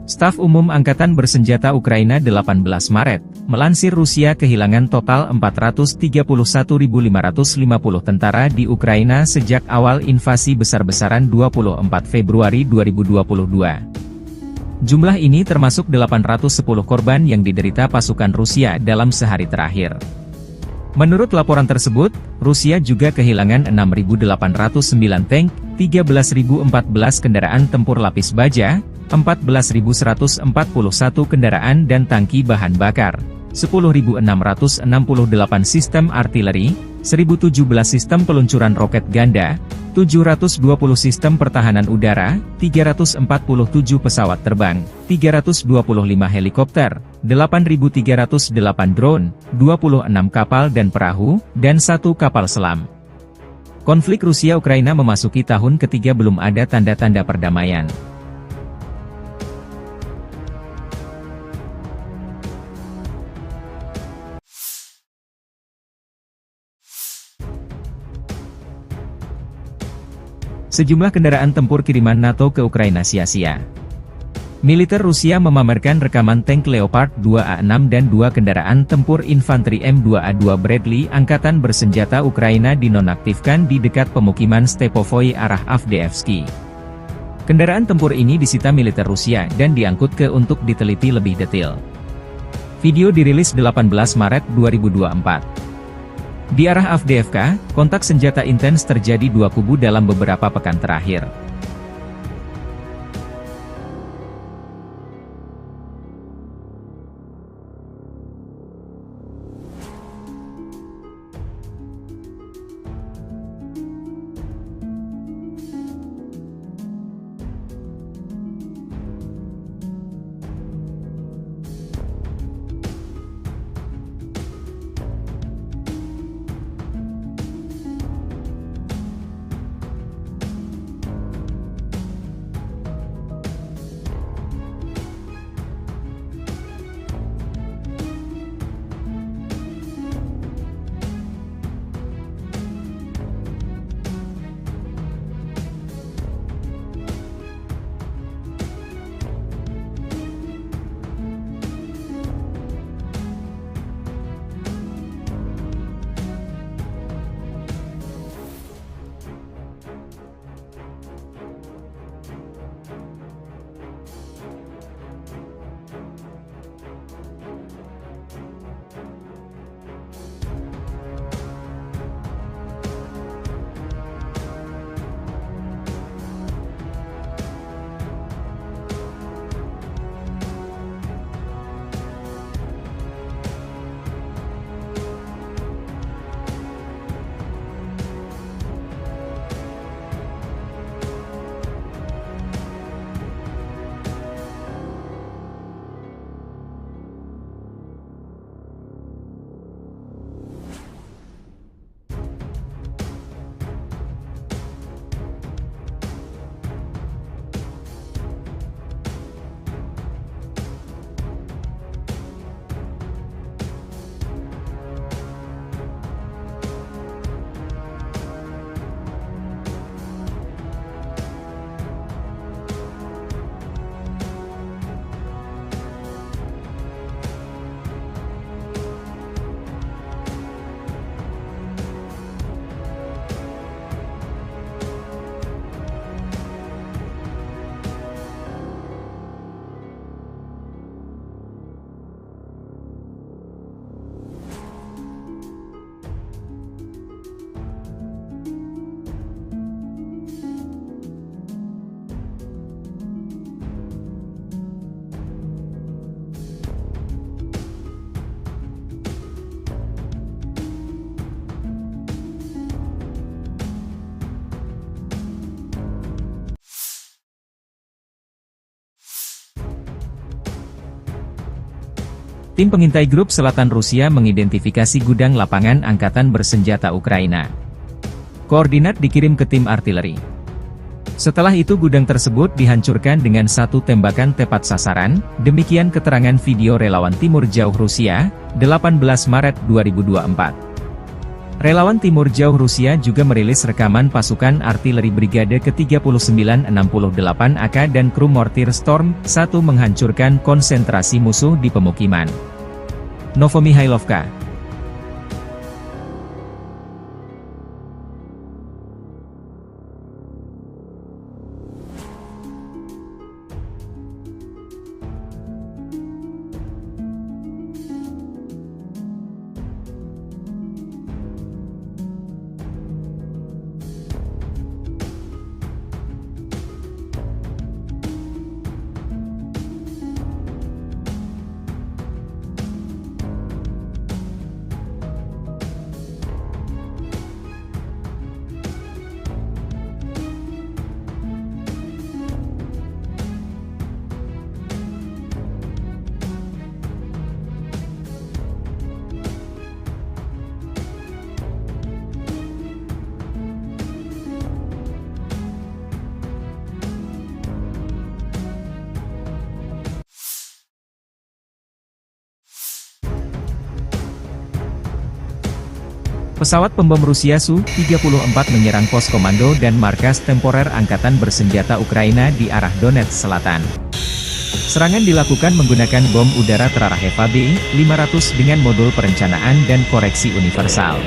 Staf Umum Angkatan Bersenjata Ukraina 18 Maret, melansir Rusia kehilangan total 431.550 tentara di Ukraina sejak awal invasi besar-besaran 24 Februari 2022. Jumlah ini termasuk 810 korban yang diderita pasukan Rusia dalam sehari terakhir. Menurut laporan tersebut, Rusia juga kehilangan 6.809 tank, 13.014 kendaraan tempur lapis baja, 14.141 kendaraan dan tangki bahan bakar, 10.668 sistem artileri, 1.017 sistem peluncuran roket ganda, 720 sistem pertahanan udara, 347 pesawat terbang, 325 helikopter, 8.308 drone, 26 kapal dan perahu, dan 1 kapal selam. Konflik Rusia-Ukraina memasuki tahun ketiga belum ada tanda-tanda perdamaian. Sejumlah kendaraan tempur kiriman NATO ke Ukraina sia-sia. Militer Rusia memamerkan rekaman tank Leopard 2A6 dan 2 kendaraan tempur infanteri M2A2 Bradley Angkatan Bersenjata Ukraina dinonaktifkan di dekat pemukiman Stepovoy arah Avdiivsky. Kendaraan tempur ini disita militer Rusia dan diangkut ke untuk diteliti lebih detail. Video dirilis 18 Maret 2024. Di arah Avdiivka, kontak senjata intens terjadi 2 kubu dalam beberapa pekan terakhir. Tim pengintai grup selatan Rusia mengidentifikasi gudang lapangan angkatan bersenjata Ukraina. Koordinat dikirim ke tim artileri. Setelah itu gudang tersebut dihancurkan dengan satu tembakan tepat sasaran, demikian keterangan video relawan Timur Jauh Rusia, 18 Maret 2024. Relawan Timur Jauh Rusia juga merilis rekaman pasukan artileri Brigade ke-3968 AK dan kru mortir Storm 1 menghancurkan konsentrasi musuh di pemukiman Novomihailovka. Pesawat pembom Rusia Su-34 menyerang pos komando dan markas temporer Angkatan Bersenjata Ukraina di arah Donetsk Selatan. Serangan dilakukan menggunakan bom udara terarah EVA-B-500 dengan modul perencanaan dan koreksi universal.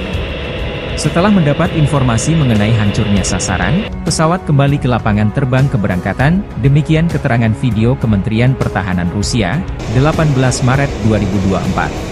Setelah mendapat informasi mengenai hancurnya sasaran, pesawat kembali ke lapangan terbang keberangkatan, demikian keterangan video Kementerian Pertahanan Rusia, 18 Maret 2024.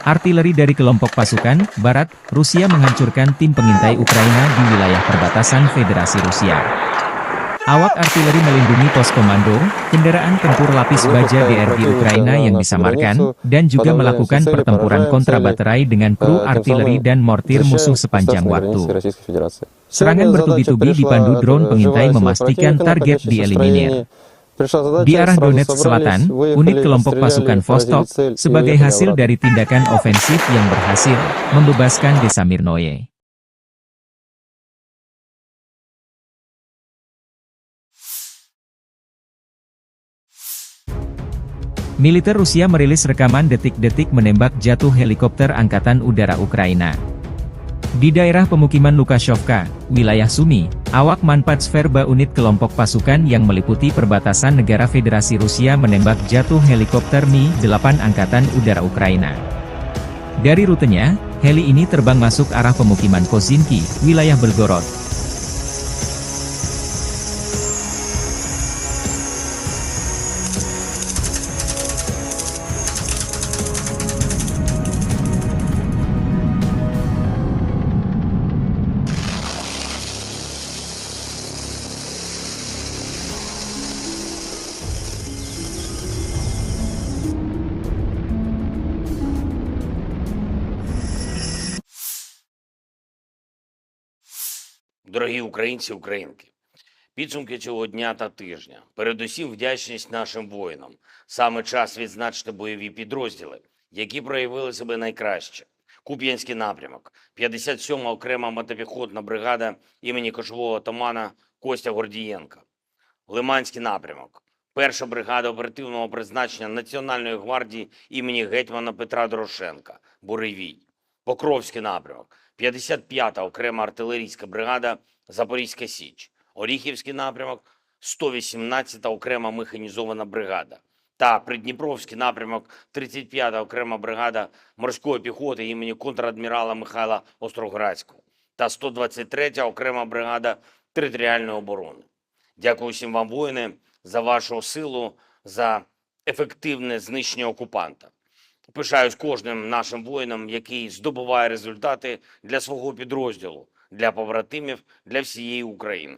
Artileri dari kelompok pasukan Barat, Rusia menghancurkan tim pengintai Ukraina di wilayah perbatasan Federasi Rusia. Awak artileri melindungi pos komando, kendaraan tempur lapis baja DRG Ukraina yang disamarkan, dan juga melakukan pertempuran kontrabaterai dengan kru artileri dan mortir musuh sepanjang waktu. Serangan bertubi-tubi dipandu drone pengintai memastikan target dieliminir. Di arah Donetsk Selatan, unit kelompok pasukan Vostok, sebagai hasil dari tindakan ofensif yang berhasil, membebaskan desa Mirnoye. Militer Rusia merilis rekaman detik-detik menembak jatuh helikopter Angkatan Udara Ukraina. Di daerah pemukiman Lukashovka, wilayah Sumy, awak Manpatsverba unit kelompok pasukan yang meliputi perbatasan negara Federasi Rusia menembak jatuh helikopter Mi-8 Angkatan Udara Ukraina. Dari rutenya, heli ini terbang masuk arah pemukiman Kozinki, wilayah Belgorod. Дорогі українці, українки, підсумки цього дня та тижня. Передусім вдячність нашим воїнам. Саме час відзначити бойові підрозділи, які проявили себе найкраще. Куп'янський напрямок, 57-ма окрема мотопіхотна бригада імені кошового отамана Костя Гордієнка. Лиманський напрямок, 1-ша бригада оперативного призначення Національної гвардії імені гетьмана Петра Дорошенка, Буревій. Покровський напрямок, 55-та окрема артилерійська бригада Запорізька Січ. Оріхівський напрямок, 118-та окрема механізована бригада. та Придніпровський напрямок 35-та окрема бригада морської піхоти імені контрадмірала Михайла Остроградського та 123-я окрема бригада територіальної оборони. Дякую всім вам, воїни, за вашу силу, за ефективне знищення окупанта. Пишаюсь кожним нашим воїном, який здобуває результати для свого підрозділу, для побратимів, для всієї України.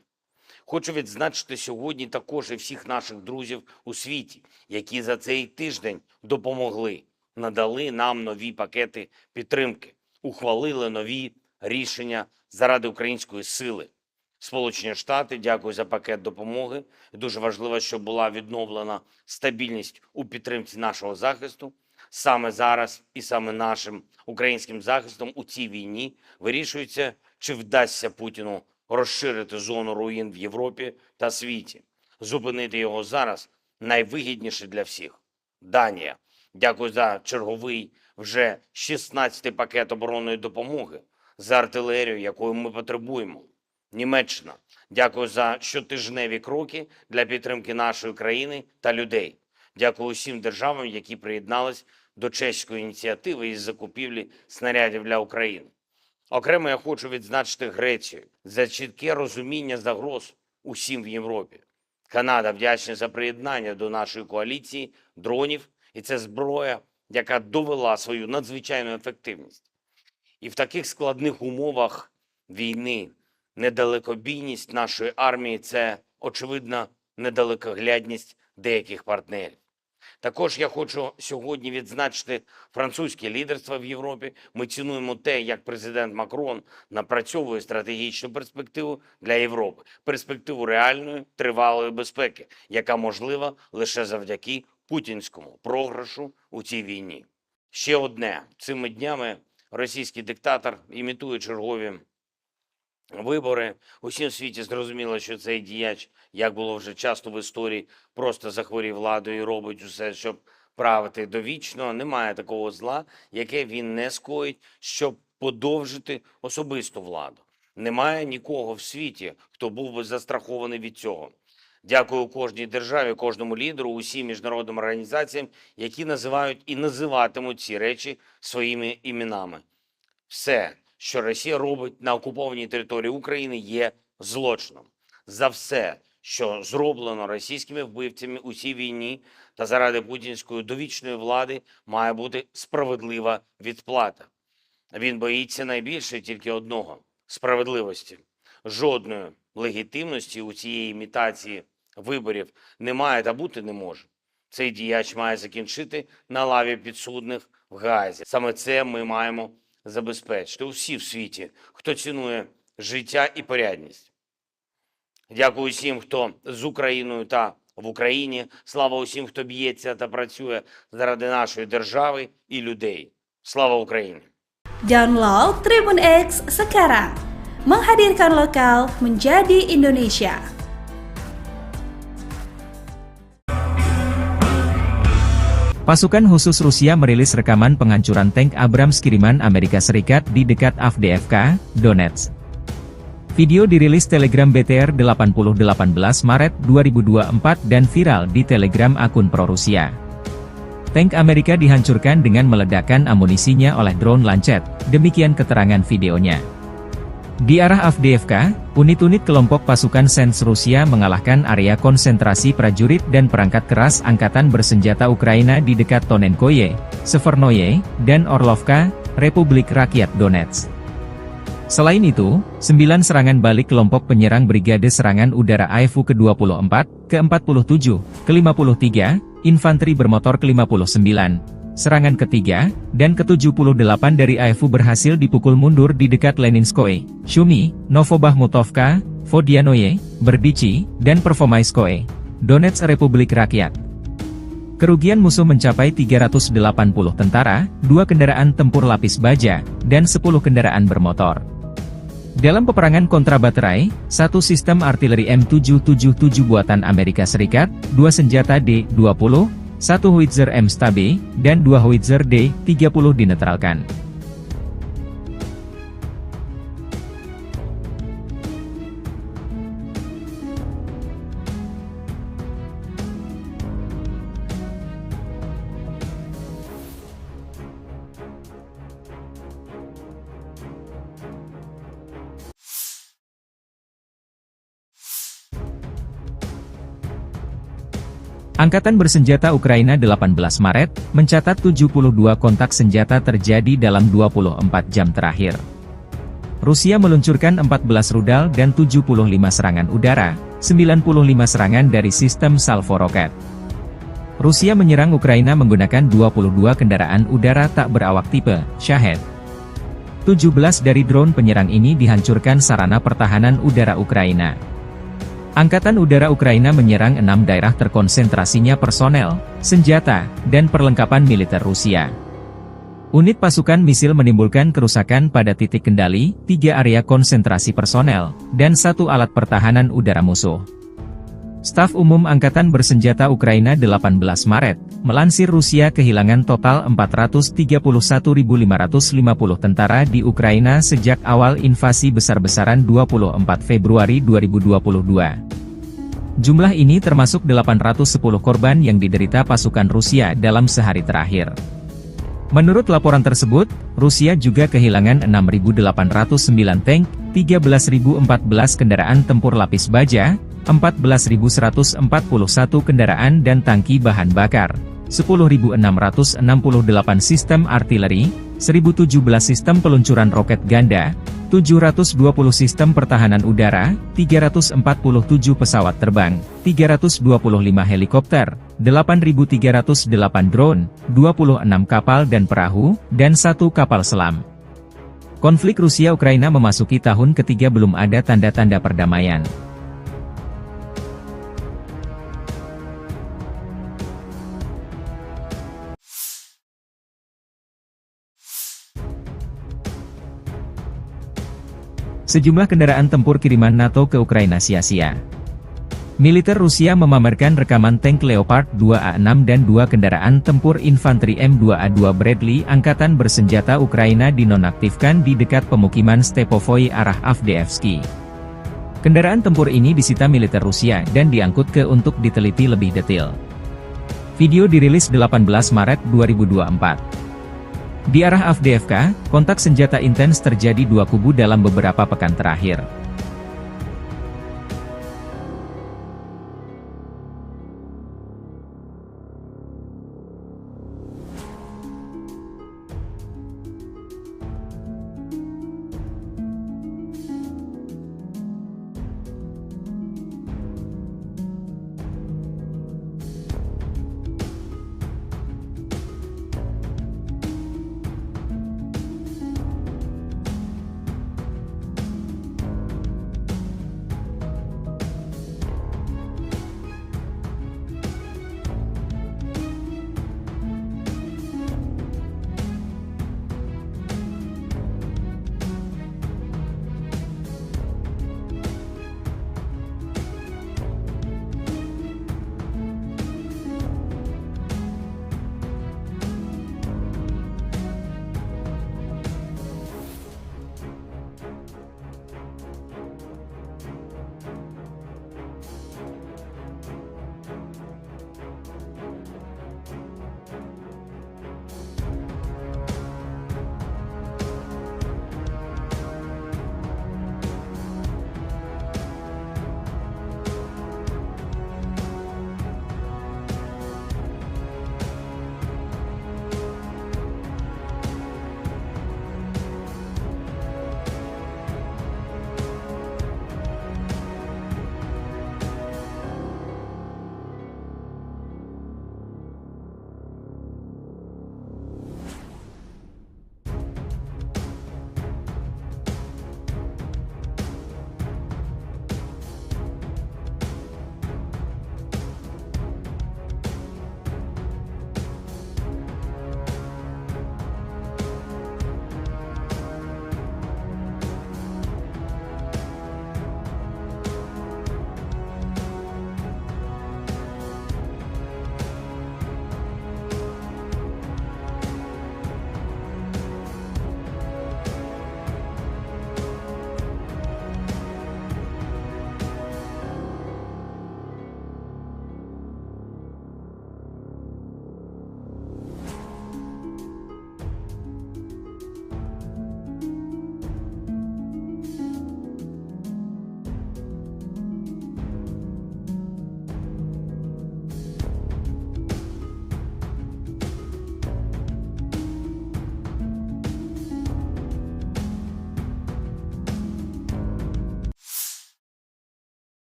Хочу відзначити сьогодні також і всіх наших друзів у світі, які за цей тиждень допомогли, надали нам нові пакети підтримки, ухвалили нові рішення заради української сили. Сполучені Штати, дякую за пакет допомоги. Дуже важливо, щоб була відновлена стабільність у підтримці нашого захисту. Саме зараз і саме нашим українським захистом у цій війні вирішується, чи вдасться Путіну розширити зону руїн в Європі та світі. Зупинити його зараз найвигідніше для всіх. Данія. Дякую за черговий вже 16-й пакет оборонної допомоги, за артилерію, якої ми потребуємо. Німеччина. Дякую за щотижневі кроки для підтримки нашої країни та людей. Дякую усім державам, які приєднались до чеської ініціативи із закупівлі снарядів для України. Окремо я хочу відзначити Грецію за чітке розуміння загроз усім в Європі. Канада вдячна за приєднання до нашої коаліції дронів, і це зброя, яка довела свою надзвичайну ефективність. І в таких складних умовах війни недалекобійність нашої армії – це, очевидна, недалекоглядність деяких партнерів. Також я хочу сьогодні відзначити французьке лідерство в Європі. Ми цінуємо те, як президент Макрон напрацьовує стратегічну перспективу для Європи. Перспективу реальної, тривалої безпеки, яка можлива лише завдяки путінському програшу у цій війні. Ще одне. Цими днями російський диктатор імітує чергові вибори. Усім світі зрозуміло, що цей діяч, як було вже часто в історії, просто захворів владою і робить усе, щоб правити довічно. Немає такого зла, яке він не скоїть, щоб подовжити особисту владу. Немає нікого в світі, хто був би застрахований від цього. Дякую кожній державі, кожному лідеру, усім міжнародним організаціям, які називають і називатимуть ці речі своїми іменами. Все, що Росія робить на окупованій території України, є злочином. За все, що зроблено російськими вбивцями у цій війні та заради путінської довічної влади, має бути справедлива відплата. Він боїться найбільше тільки одного – справедливості. Жодної легітимності у цієї імітації виборів немає та бути не може. Цей діяч має закінчити на лаві підсудних в Гаазі. Саме це ми маємо забезпечити усі в світі, хто цінує життя і порядність. Дякую усім, хто з Україною та в Україні. Слава усім, хто б'ється та працює заради нашої держави і людей. Слава Україні! Download Tribun X sekarang. Menghadirkan lokal menjadi Indonesia. Pasukan khusus Rusia merilis rekaman penghancuran tank Abrams kiriman Amerika Serikat di dekat Avdiivka, Donetsk. Video dirilis Telegram BTR 8018 Maret 2024 dan viral di Telegram akun pro-Rusia. Tank Amerika dihancurkan dengan meledakkan amunisinya oleh drone Lancet, demikian keterangan videonya. Di arah Avdiivka, unit-unit kelompok pasukan Sens Rusia mengalahkan area konsentrasi prajurit dan perangkat keras angkatan bersenjata Ukraina di dekat Tonenkoye, Severnoye, dan Orlovka, Republik Rakyat Donetsk. Selain itu, 9 serangan balik kelompok penyerang Brigade Serangan Udara AEFU ke-24, ke-47, ke-53, Infanteri Bermotor ke-59, serangan ketiga, dan ke-78 dari AEFU berhasil dipukul mundur di dekat Leninskoye, Shumi, Novobahmutovka, Vodianoye, Berdichi, dan Pervomaiskoye, Donetsk Republik Rakyat. Kerugian musuh mencapai 380 tentara, 2 kendaraan tempur lapis baja, dan 10 kendaraan bermotor. Dalam peperangan kontra baterai, 1 sistem artileri M777 buatan Amerika Serikat, 2 senjata D-20, 1 howitzer M-Stabe, dan 2 howitzer D-30 dinetralkan. Angkatan bersenjata Ukraina 18 Maret, mencatat 72 kontak senjata terjadi dalam 24 jam terakhir. Rusia meluncurkan 14 rudal dan 75 serangan udara, 95 serangan dari sistem salvo roket. Rusia menyerang Ukraina menggunakan 22 kendaraan udara tak berawak tipe Shahed. 17 dari drone penyerang ini dihancurkan sarana pertahanan udara Ukraina. Angkatan Udara Ukraina menyerang 6 daerah terkonsentrasinya personel, senjata, dan perlengkapan militer Rusia. Unit pasukan misil menimbulkan kerusakan pada titik kendali, 3 area konsentrasi personel, dan 1 alat pertahanan udara musuh. Staf Umum Angkatan Bersenjata Ukraina 18 Maret, melansir Rusia kehilangan total 431.550 tentara di Ukraina sejak awal invasi besar-besaran 24 Februari 2022. Jumlah ini termasuk 810 korban yang diderita pasukan Rusia dalam sehari terakhir. Menurut laporan tersebut, Rusia juga kehilangan 6.809 tank, 13.014 kendaraan tempur lapis baja, 14.141 kendaraan dan tangki bahan bakar, 10.668 sistem artileri, 1.017 sistem peluncuran roket ganda, 720 sistem pertahanan udara, 347 pesawat terbang, 325 helikopter, 8.308 drone, 26 kapal dan perahu, dan 1 kapal selam. Konflik Rusia-Ukraina memasuki tahun ketiga belum ada tanda-tanda perdamaian. Sejumlah kendaraan tempur kiriman NATO ke Ukraina sia-sia. Militer Rusia memamerkan rekaman tank Leopard 2A6 dan 2 kendaraan tempur infanteri M2A2 Bradley Angkatan Bersenjata Ukraina dinonaktifkan di dekat pemukiman Stepovoi arah Avdiivsky. Kendaraan tempur ini disita militer Rusia dan diangkut ke untuk diteliti lebih detail. Video dirilis 18 Maret 2024. Di arah Avdiivka, kontak senjata intens terjadi 2 kubu dalam beberapa pekan terakhir.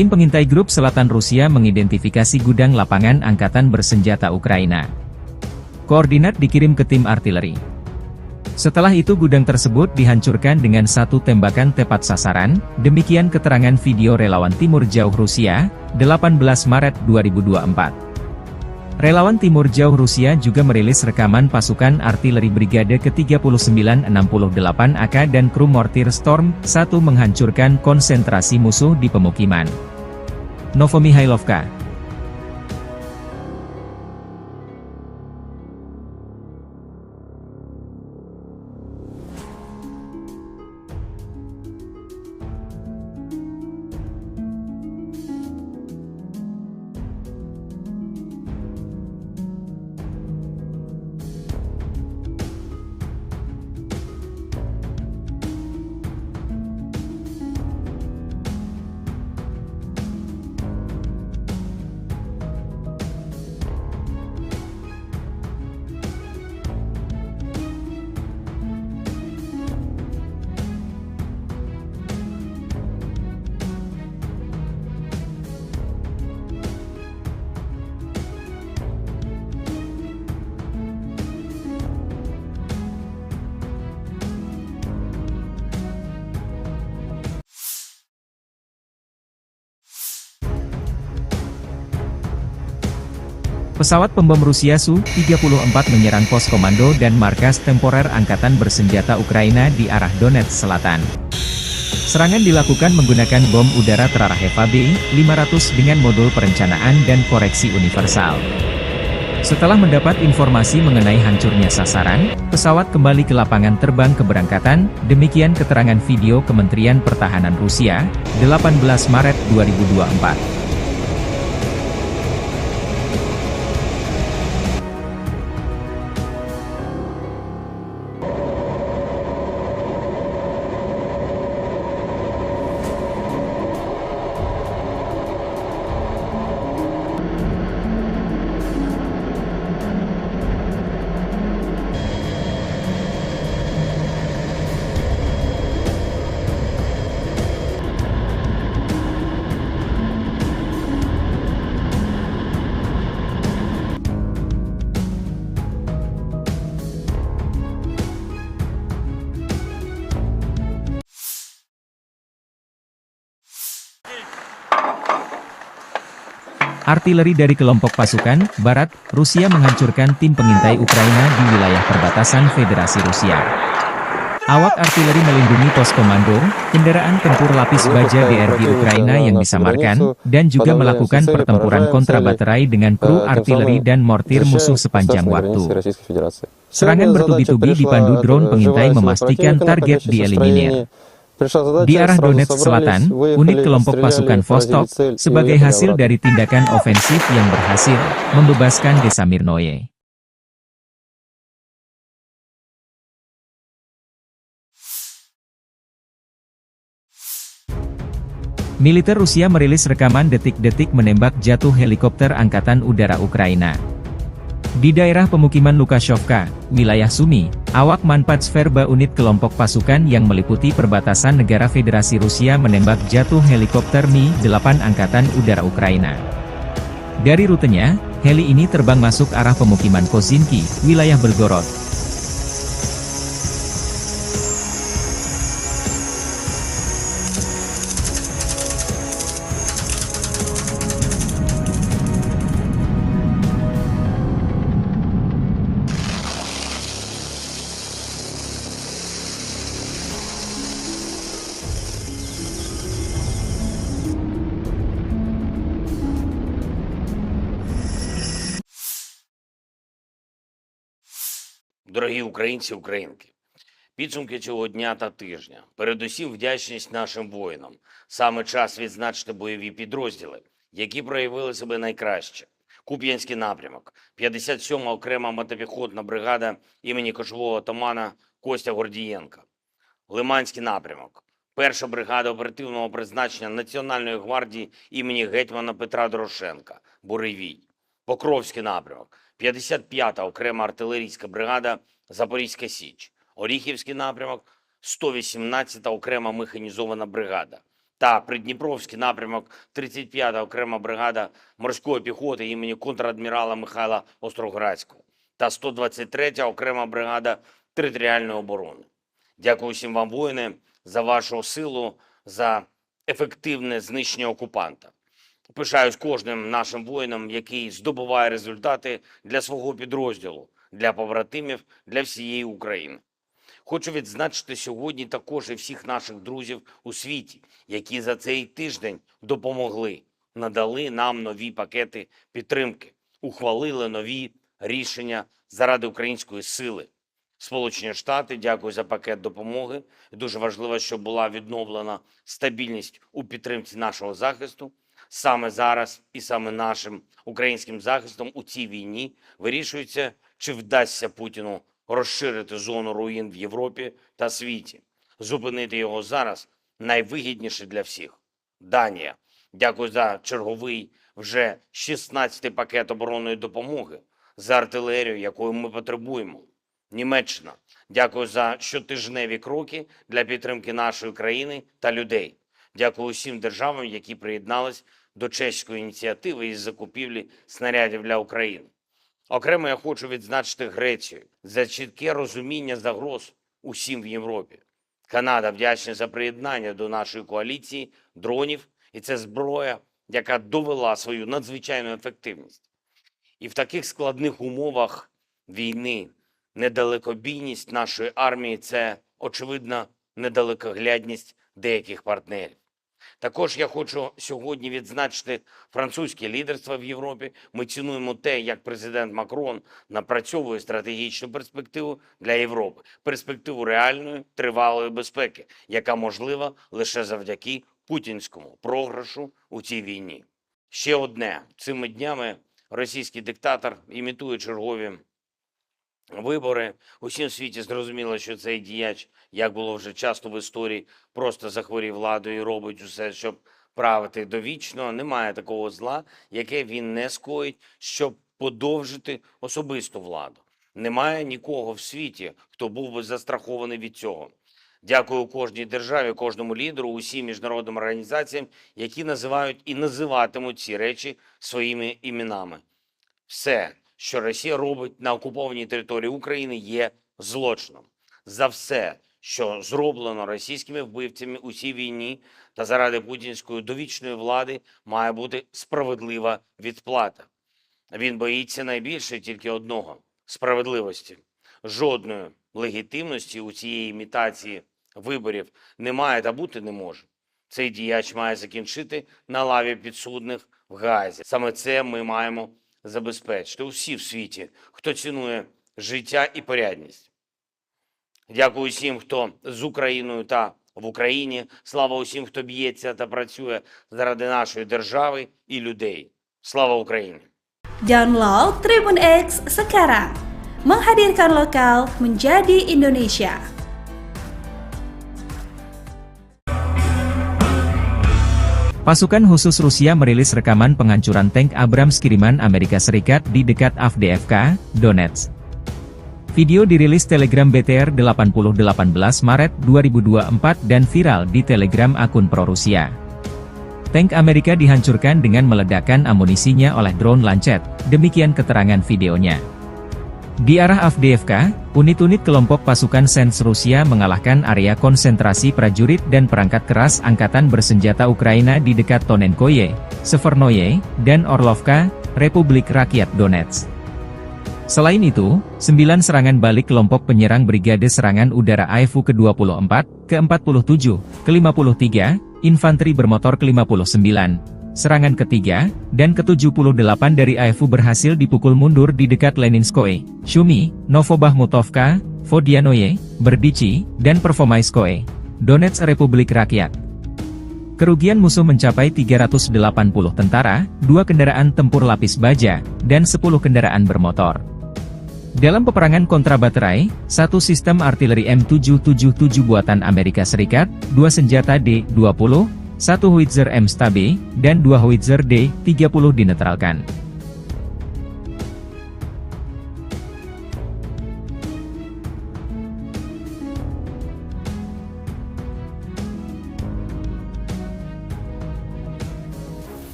Tim pengintai Grup Selatan Rusia mengidentifikasi gudang lapangan angkatan bersenjata Ukraina. Koordinat dikirim ke tim artileri. Setelah itu gudang tersebut dihancurkan dengan satu tembakan tepat sasaran, demikian keterangan video relawan Timur Jauh Rusia, 18 Maret 2024. Relawan Timur Jauh Rusia juga merilis rekaman pasukan artileri Brigade ke-3968 AK dan kru mortir Storm 1 menghancurkan konsentrasi musuh di pemukiman Novomihailovka. Pesawat pembom Rusia Su-34 menyerang pos komando dan markas temporer Angkatan Bersenjata Ukraina di arah Donetsk Selatan. Serangan dilakukan menggunakan bom udara terarah Eva B-500 dengan modul perencanaan dan koreksi universal. Setelah mendapat informasi mengenai hancurnya sasaran, pesawat kembali ke lapangan terbang keberangkatan, demikian keterangan video Kementerian Pertahanan Rusia, 18 Maret 2024. Artileri dari kelompok pasukan Barat, Rusia menghancurkan tim pengintai Ukraina di wilayah perbatasan Federasi Rusia. Awak artileri melindungi pos komando, kendaraan tempur lapis baja DRG Ukraina yang disamarkan, dan juga melakukan pertempuran kontra baterai dengan kru artileri dan mortir musuh sepanjang waktu. Serangan bertubi-tubi dipandu drone pengintai memastikan target dieliminir. Di arah Donetsk Selatan, unit kelompok pasukan Vostok, sebagai hasil dari tindakan ofensif yang berhasil, membebaskan desa Mirnoye. Militer Rusia merilis rekaman detik-detik menembak jatuh helikopter Angkatan Udara Ukraina. Di daerah pemukiman Lukashovka, wilayah Sumy, awak Manpatsverba unit kelompok pasukan yang meliputi perbatasan negara Federasi Rusia menembak jatuh helikopter Mi-8 Angkatan Udara Ukraina. Dari rutenya, heli ini terbang masuk arah pemukiman Kozinki, wilayah Belgorod. Дорогі українці, українки, підсумки цього дня та тижня. Передусім вдячність нашим воїнам. Саме час відзначити бойові підрозділи, які проявили себе найкраще. Куп'янський напрямок, 57-ма окрема мотопіхотна бригада імені кошового отамана Костя Гордієнка. Лиманський напрямок, 1-ша бригада оперативного призначення Національної гвардії імені гетьмана Петра Дорошенка, Буревій. Покровський напрямок, 55-та окрема артилерійська бригада Запорізька Січ. Оріхівський напрямок, 118-та окрема механізована бригада. та Придніпровський напрямок 35-та окрема бригада морської піхоти імені контрадмірала Михайла Остроградського та 123-я окрема бригада територіальної оборони. Дякую всім вам, воїни, за вашу силу, за ефективне знищення окупанта. Пишаюсь кожним нашим воїном, який здобуває результати для свого підрозділу, для побратимів, для всієї України. Хочу відзначити сьогодні також і всіх наших друзів у світі, які за цей тиждень допомогли, надали нам нові пакети підтримки, ухвалили нові рішення заради української сили. Сполучені Штати, дякую за пакет допомоги. Дуже важливо, щоб була відновлена стабільність у підтримці нашого захисту. Саме зараз і саме нашим українським захистом у цій війні вирішується, чи вдасться Путіну розширити зону руїн в Європі та світі. Зупинити його зараз найвигідніше для всіх. Данія. Дякую за черговий вже 16-й пакет оборонної допомоги, за артилерію, якої ми потребуємо. Німеччина. Дякую за щотижневі кроки для підтримки нашої країни та людей. Дякую усім державам, які приєднались до чеської ініціативи із закупівлі снарядів для України. Окремо я хочу відзначити Грецію за чітке розуміння загроз усім в Європі. Канада вдячна за приєднання до нашої коаліції дронів, і це зброя, яка довела свою надзвичайну ефективність. І в таких складних умовах війни недалекобійність нашої армії – це, очевидно, недалекоглядність деяких партнерів. Також я хочу сьогодні відзначити французьке лідерство в Європі. Ми цінуємо те, як президент Макрон напрацьовує стратегічну перспективу для Європи. Перспективу реальної, тривалої безпеки, яка можлива лише завдяки путінському програшу у цій війні. Ще одне. Цими днями російський диктатор імітує чергові вибори. Усім в світі зрозуміло, що цей діяч, як було вже часто в історії, просто захворів владою і робить усе, щоб правити довічно. Немає такого зла, яке він не скоїть, щоб подовжити особисту владу. Немає нікого в світі, хто був би застрахований від цього. Дякую кожній державі, кожному лідеру, усім міжнародним організаціям, які називають і називатимуть ці речі своїми іменами. Все, що Росія робить на окупованій території України, є злочином. За все, що зроблено російськими вбивцями у цій війні та заради путінської довічної влади, має бути справедлива відплата. Він боїться найбільше тільки одного – справедливості. Жодної легітимності у цієї імітації виборів немає та бути не може. Цей діяч має закінчити на лаві підсудних в Гаазі. Саме це ми маємо забезпечити усі в світі, хто цінує життя і порядність. Дякую усім, хто з Україною та в Україні. Слава усім, хто б'ється та працює заради нашої держави і людей. Слава Україні! Download Tribun X sekarang. Menghadirkan lokal menjadi Indonesia. Pasukan khusus Rusia merilis rekaman penghancuran tank Abrams kiriman Amerika Serikat di dekat Avdiivka, Donetsk. Video dirilis Telegram BTR 18 Maret 2024 dan viral di Telegram akun pro-Rusia. Tank Amerika dihancurkan dengan meledakkan amunisinya oleh drone Lancet, demikian keterangan videonya. Di arah Avdiivka, unit-unit kelompok pasukan Sens Rusia mengalahkan area konsentrasi prajurit dan perangkat keras angkatan bersenjata Ukraina di dekat Tonenkoye, Severnoye, dan Orlovka, Republik Rakyat Donetsk. Selain itu, 9 serangan balik kelompok penyerang Brigade Serangan Udara AFU ke-24, ke-47, ke-53, Infanteri Bermotor ke-59, serangan ketiga, dan ke-78 dari AFU berhasil dipukul mundur di dekat Leninskoye, Shumi, Novobahmutovka, Vodianoye, Berdichi, dan Pervomaiskoye, Donetsk Republik Rakyat. Kerugian musuh mencapai 380 tentara, 2 kendaraan tempur lapis baja, dan 10 kendaraan bermotor. Dalam peperangan kontrabaterai, 1 sistem artileri M777 buatan Amerika Serikat, 2 senjata D-20, 1 howitzer M-Stabe, dan 2 howitzer D-30 dinetralkan.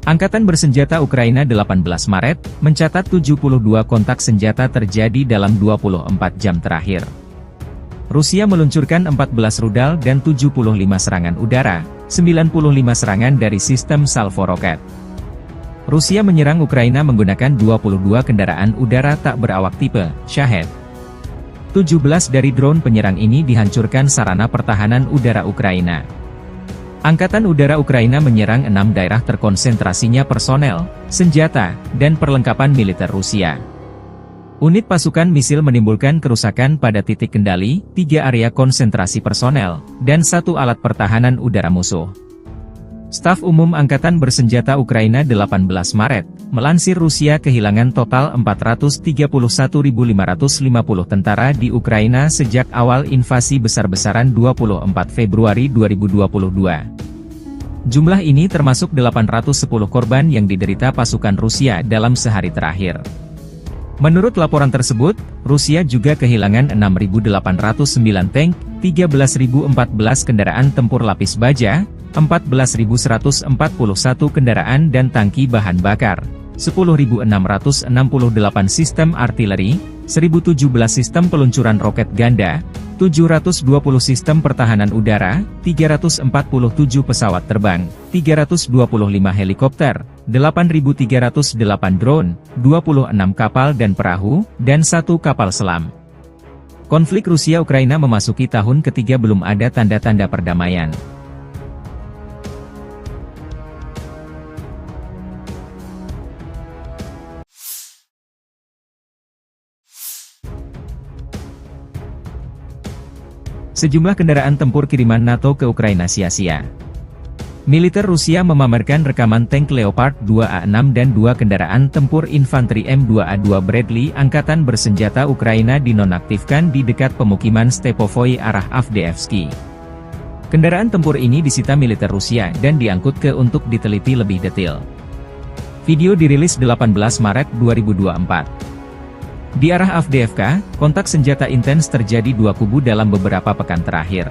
Angkatan bersenjata Ukraina 18 Maret, mencatat 72 kontak senjata terjadi dalam 24 jam terakhir. Rusia meluncurkan 14 rudal dan 75 serangan udara, 95 serangan dari sistem salvo roket. Rusia menyerang Ukraina menggunakan 22 kendaraan udara tak berawak tipe Shahed. 17 dari drone penyerang ini dihancurkan sarana pertahanan udara Ukraina. Angkatan Udara Ukraina menyerang 6 daerah terkonsentrasinya personel, senjata, dan perlengkapan militer Rusia. Unit pasukan misil menimbulkan kerusakan pada titik kendali, 3 area konsentrasi personel, dan 1 alat pertahanan udara musuh. Staf Umum Angkatan Bersenjata Ukraina 18 Maret, melansir Rusia kehilangan total 431.550 tentara di Ukraina sejak awal invasi besar-besaran 24 Februari 2022. Jumlah ini termasuk 810 korban yang diderita pasukan Rusia dalam sehari terakhir. Menurut laporan tersebut, Rusia juga kehilangan 6.809 tank, 13.014 kendaraan tempur lapis baja, 14.141 kendaraan dan tangki bahan bakar, 10.668 sistem artileri, 1.017 sistem peluncuran roket ganda, 720 sistem pertahanan udara, 347 pesawat terbang, 325 helikopter, 8.308 drone, 26 kapal dan perahu, dan 1 kapal selam. Konflik Rusia-Ukraina memasuki tahun ketiga belum ada tanda-tanda perdamaian. Sejumlah kendaraan tempur kiriman NATO ke Ukraina sia-sia. Militer Rusia memamerkan rekaman tank Leopard 2A6 dan 2 kendaraan tempur infanteri M2A2 Bradley Angkatan Bersenjata Ukraina dinonaktifkan di dekat pemukiman Stepovoi arah Avdiivsky. Kendaraan tempur ini disita militer Rusia dan diangkut ke untuk diteliti lebih detail. Video dirilis 18 Maret 2024. Di arah Avdiivka, kontak senjata intens terjadi 2 kubu dalam beberapa pekan terakhir.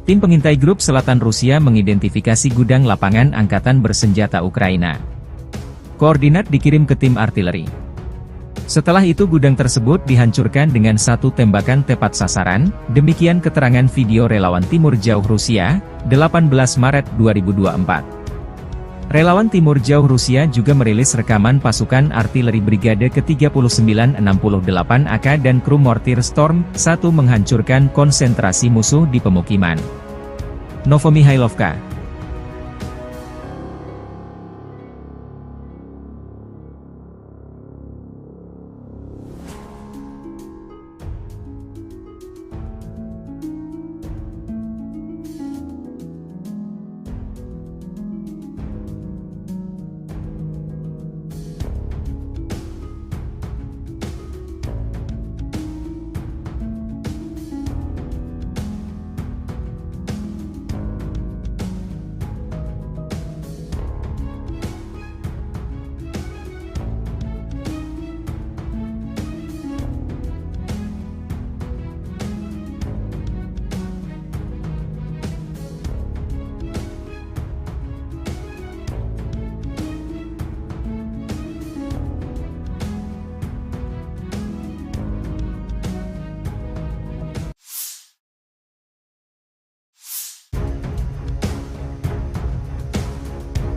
Tim pengintai grup selatan Rusia mengidentifikasi gudang lapangan angkatan bersenjata Ukraina. Koordinat dikirim ke tim artileri. Setelah itu gudang tersebut dihancurkan dengan satu tembakan tepat sasaran, demikian keterangan video relawan Timur Jauh Rusia, 18 Maret 2024. Relawan Timur Jauh Rusia juga merilis rekaman pasukan artileri Brigade ke-3968 AK dan kru mortir Storm 1 menghancurkan konsentrasi musuh di pemukiman. Novomihailovka.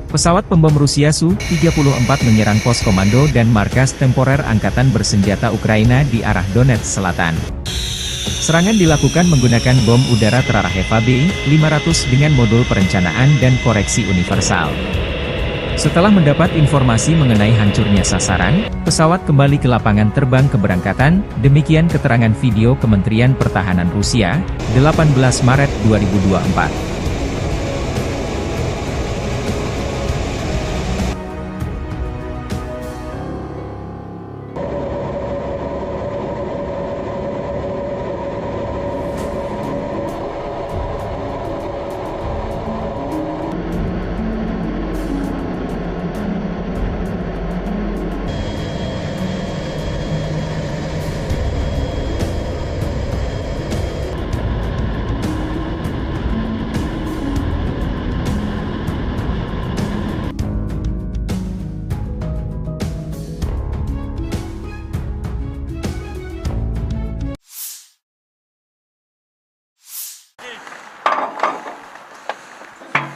Pesawat pembom Rusia Su-34 menyerang pos komando dan markas temporer Angkatan Bersenjata Ukraina di arah Donetsk Selatan. Serangan dilakukan menggunakan bom udara terarah Eva B-500 dengan modul perencanaan dan koreksi universal. Setelah mendapat informasi mengenai hancurnya sasaran, pesawat kembali ke lapangan terbang keberangkatan, demikian keterangan video Kementerian Pertahanan Rusia, 18 Maret 2024.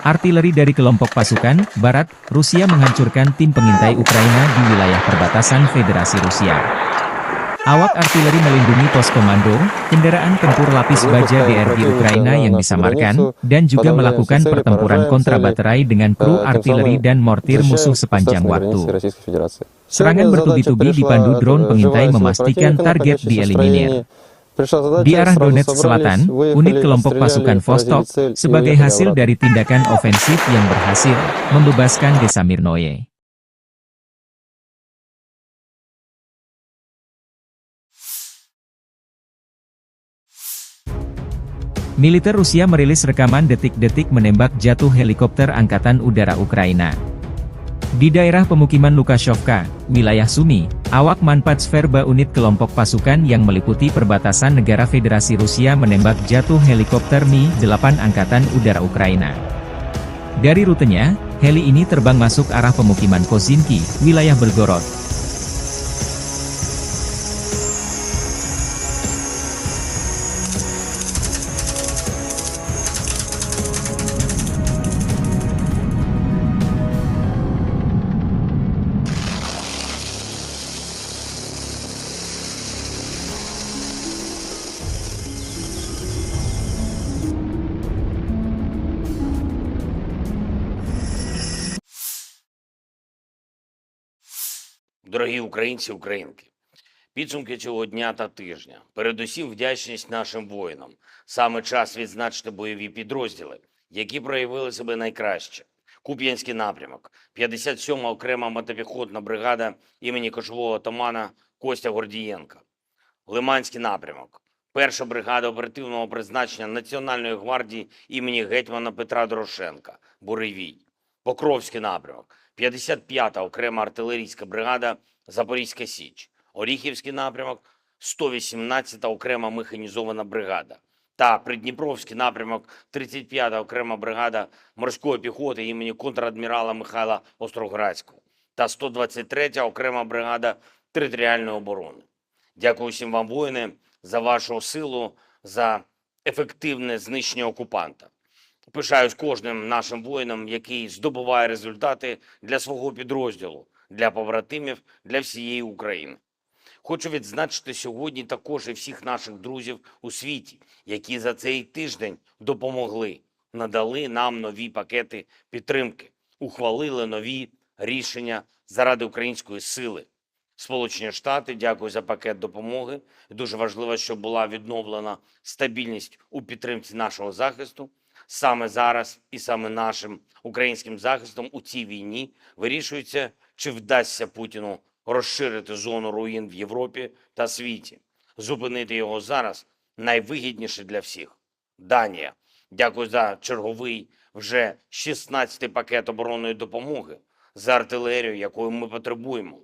Artileri dari kelompok pasukan Barat, Rusia menghancurkan tim pengintai Ukraina di wilayah perbatasan Federasi Rusia. Awak artileri melindungi pos komando, kendaraan tempur lapis baja DRG Ukraina yang disamarkan, dan juga melakukan pertempuran kontrabaterai dengan kru artileri dan mortir musuh sepanjang waktu. Serangan bertubi-tubi dipandu drone pengintai memastikan target dieliminir. Di arah Donetsk Selatan, unit kelompok pasukan Vostok, sebagai hasil dari tindakan ofensif yang berhasil, membebaskan desa Mirnoye. Militer Rusia merilis rekaman detik-detik menembak jatuh helikopter Angkatan Udara Ukraina. Di daerah pemukiman Lukashovka, wilayah Sumy, awak Manpatsverba unit kelompok pasukan yang meliputi perbatasan negara Federasi Rusia menembak jatuh helikopter Mi-8 Angkatan Udara Ukraina. Dari rutenya, heli ini terbang masuk arah pemukiman Kozinki, wilayah Belgorod. Дорогі українці, українки, підсумки цього дня та тижня. Передусім вдячність нашим воїнам. Саме час відзначити бойові підрозділи, які проявили себе найкраще. Куп'янський напрямок, 57-ма окрема мотопіхотна бригада імені кошового отамана Костя Гордієнка. Лиманський напрямок, 1-ша бригада оперативного призначення Національної гвардії імені гетьмана Петра Дорошенка, Буревій. Покровський напрямок, 55-та окрема артилерійська бригада Запорізька Січ. Оріхівський напрямок, 118-та окрема механізована бригада. та Придніпровський напрямок 35-та окрема бригада морської піхоти імені контрадмірала Михайла Остроградського та 123-я окрема бригада територіальної оборони. Дякую всім вам, воїни, за вашу силу, за ефективне знищення окупанта. Пишаюсь кожним нашим воїном, який здобуває результати для свого підрозділу, для побратимів, для всієї України. Хочу відзначити сьогодні також і всіх наших друзів у світі, які за цей тиждень допомогли, надали нам нові пакети підтримки, ухвалили нові рішення заради української сили. Сполучені Штати, дякую за пакет допомоги. Дуже важливо, щоб була відновлена стабільність у підтримці нашого захисту. Саме зараз і саме нашим українським захистом у цій війні вирішується, чи вдасться Путіну розширити зону руїн в Європі та світі. Зупинити його зараз найвигідніше для всіх. Данія. Дякую за черговий вже 16-й пакет оборонної допомоги, за артилерію, якої ми потребуємо.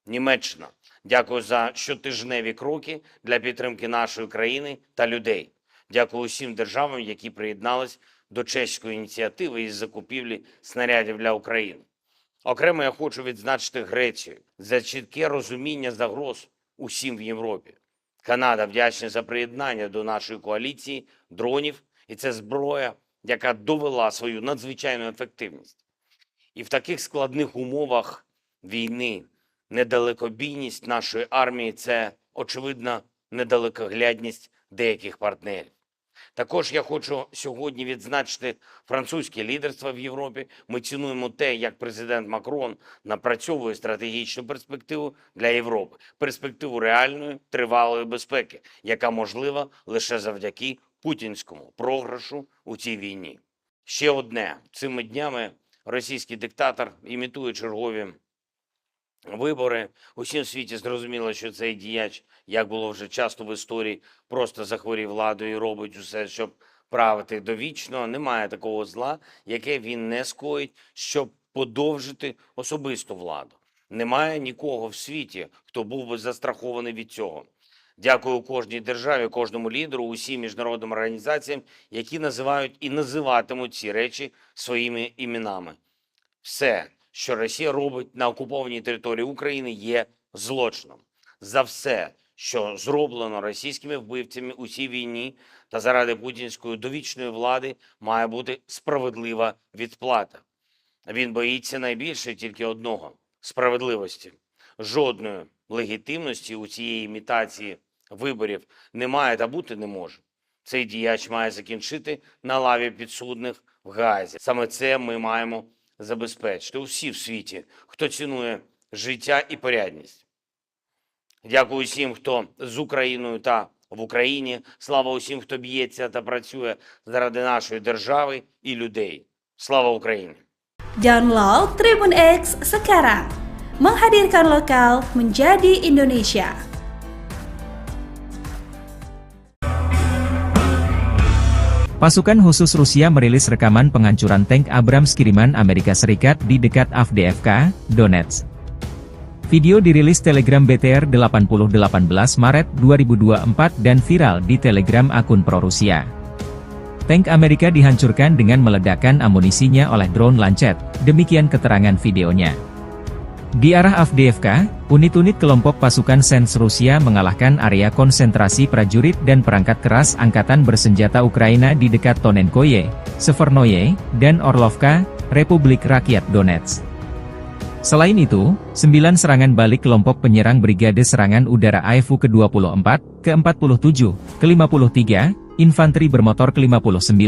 Німеччина. Дякую за щотижневі кроки для підтримки нашої країни та людей. Дякую усім державам, які приєднались до чеської ініціативи із закупівлі снарядів для України. Окремо я хочу відзначити Грецію за чітке розуміння загроз усім в Європі. Канада вдячна за приєднання до нашої коаліції дронів, і це зброя, яка довела свою надзвичайну ефективність. І в таких складних умовах війни недалекобійність нашої армії – це, очевидно, недалекоглядність деяких партнерів. Також я хочу сьогодні відзначити французьке лідерство в Європі. Ми цінуємо те, як президент Макрон напрацьовує стратегічну перспективу для Європи. Перспективу реальної, тривалої безпеки, яка можлива лише завдяки путінському програшу у цій війні. Ще одне. Цими днями російський диктатор імітує чергові вибори. Усім в світі зрозуміло, що цей діяч, як було вже часто в історії, просто захворів владою і робить усе, щоб правити довічно. Немає такого зла, яке він не скоїть, щоб подовжити особисту владу. Немає нікого в світі, хто був би застрахований від цього. Дякую кожній державі, кожному лідеру, усім міжнародним організаціям, які називають і називатимуть ці речі своїми іменами. Все, що Росія робить на окупованій території України, є злочином. За все, що зроблено російськими вбивцями у цій війні та заради путінської довічної влади, має бути справедлива відплата. Він боїться найбільше тільки одного – справедливості. Жодної легітимності у цієї імітації виборів немає та бути не може. Цей діяч має закінчити на лаві підсудних в Гаазі. Саме це ми маємо забезпечити усі в світі, хто цінує життя і порядність. Дякую усім, хто з Україною та в Україні. Слава усім, хто б'ється та працює заради нашої держави і людей. Слава Україні! Download Tribun X sekarang. Menghadirkan lokal menjadi Indonesia. Pasukan khusus Rusia merilis rekaman penghancuran tank Abrams kiriman Amerika Serikat di dekat Avdiivka, Donetsk. Video dirilis Telegram BTR 8018 Maret 2024 dan viral di Telegram akun pro-Rusia. Tank Amerika dihancurkan dengan meledakkan amunisinya oleh drone Lancet, demikian keterangan videonya. Di arah Avdiivka, unit-unit kelompok pasukan Sens Rusia mengalahkan area konsentrasi prajurit dan perangkat keras angkatan bersenjata Ukraina di dekat Tonenkoye, Severnoye, dan Orlovka, Republik Rakyat Donetsk. Selain itu, 9 serangan balik kelompok penyerang Brigade Serangan Udara AIFU ke-24, ke-47, ke-53, Infanteri Bermotor ke-59,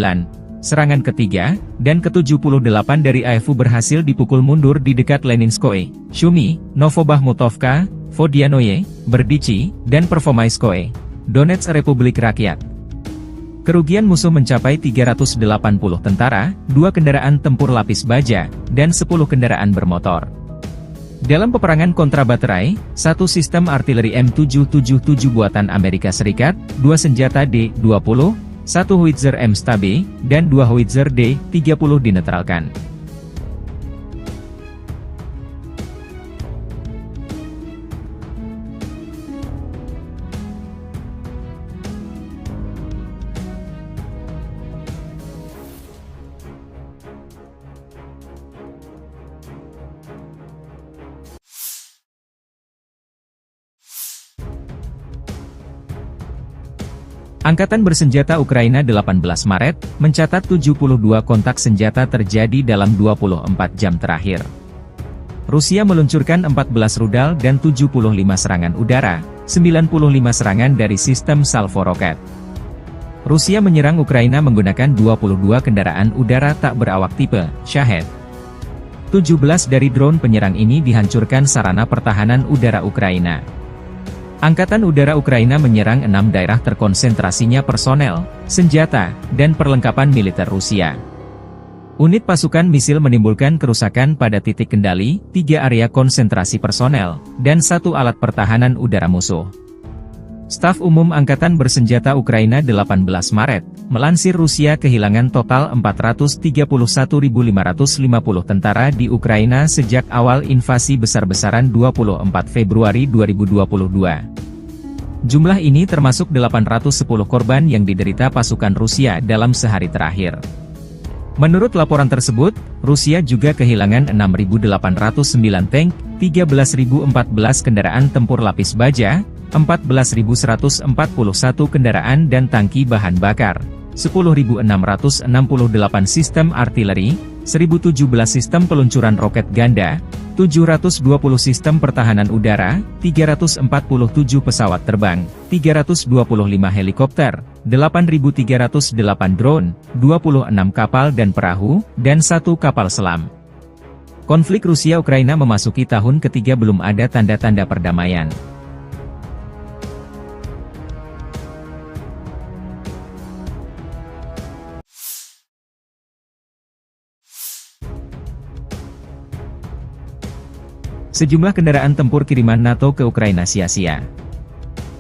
serangan ketiga, dan ke-78 dari AIFU berhasil dipukul mundur di dekat Leninskoye, Shumi, Novobahmutovka, Vodianoye, Berdichi, dan Pervomaiskoye, Donetsk Republik Rakyat. Kerugian musuh mencapai 380 tentara, 2 kendaraan tempur lapis baja, dan 10 kendaraan bermotor. Dalam peperangan kontrabaterai, 1 sistem artileri M777 buatan Amerika Serikat, 2 senjata D-20, 1 howitzer M-STAB, dan 2 howitzer D-30 dinetralkan. Angkatan bersenjata Ukraina 18 Maret, mencatat 72 kontak senjata terjadi dalam 24 jam terakhir. Rusia meluncurkan 14 rudal dan 75 serangan udara, 95 serangan dari sistem salvo roket. Rusia menyerang Ukraina menggunakan 22 kendaraan udara tak berawak tipe Shahed. 17 dari drone penyerang ini dihancurkan sarana pertahanan udara Ukraina. Angkatan Udara Ukraina menyerang 6 daerah terkonsentrasinya personel, senjata, dan perlengkapan militer Rusia. Unit pasukan misil menimbulkan kerusakan pada titik kendali, 3 area konsentrasi personel, dan 1 alat pertahanan udara musuh. Staf Umum Angkatan Bersenjata Ukraina 18 Maret, melansir Rusia kehilangan total 431.550 tentara di Ukraina sejak awal invasi besar-besaran 24 Februari 2022. Jumlah ini termasuk 810 korban yang diderita pasukan Rusia dalam sehari terakhir. Menurut laporan tersebut, Rusia juga kehilangan 6.809 tank, 13.014 kendaraan tempur lapis baja, 14.141 kendaraan dan tangki bahan bakar, 10.668 sistem artileri, 1.017 sistem peluncuran roket ganda, 720 sistem pertahanan udara, 347 pesawat terbang, 325 helikopter, 8.308 drone, 26 kapal dan perahu, dan 1 kapal selam. Konflik Rusia-Ukraina memasuki tahun ketiga belum ada tanda-tanda perdamaian. Sejumlah kendaraan tempur kiriman NATO ke Ukraina sia-sia.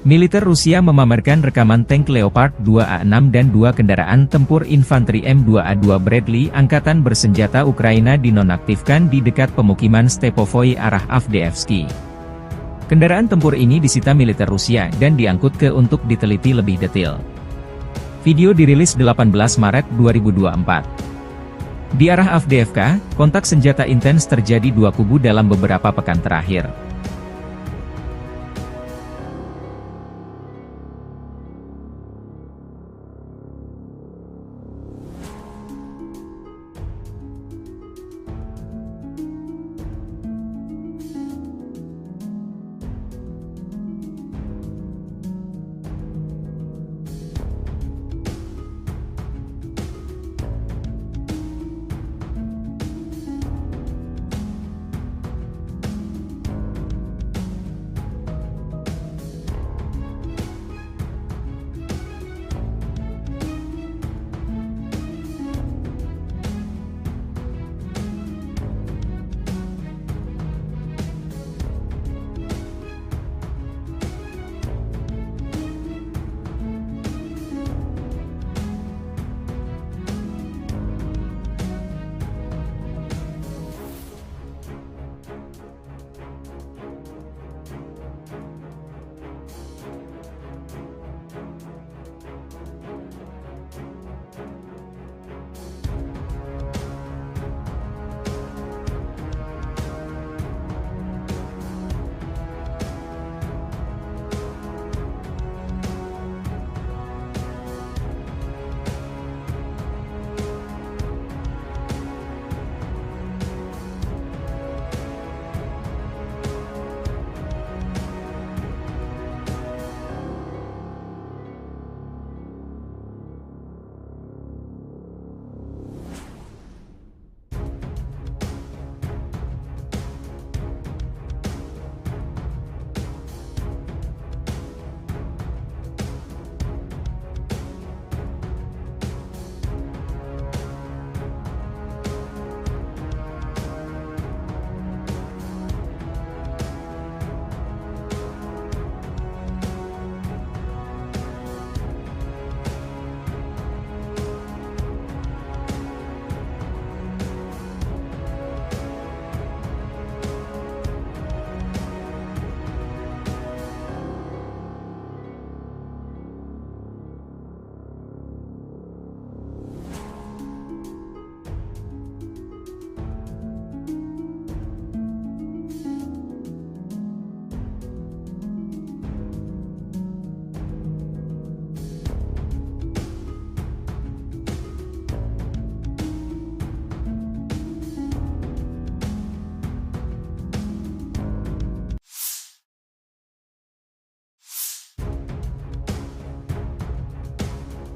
Militer Rusia memamerkan rekaman tank Leopard 2A6 dan 2 kendaraan tempur infanteri M2A2 Bradley Angkatan Bersenjata Ukraina dinonaktifkan di dekat pemukiman Stepovoy arah Avdiivsky. Kendaraan tempur ini disita militer Rusia dan diangkut ke untuk diteliti lebih detail. Video dirilis 18 Maret 2024. Di arah Avdiivka, kontak senjata intens terjadi 2 kubu dalam beberapa pekan terakhir.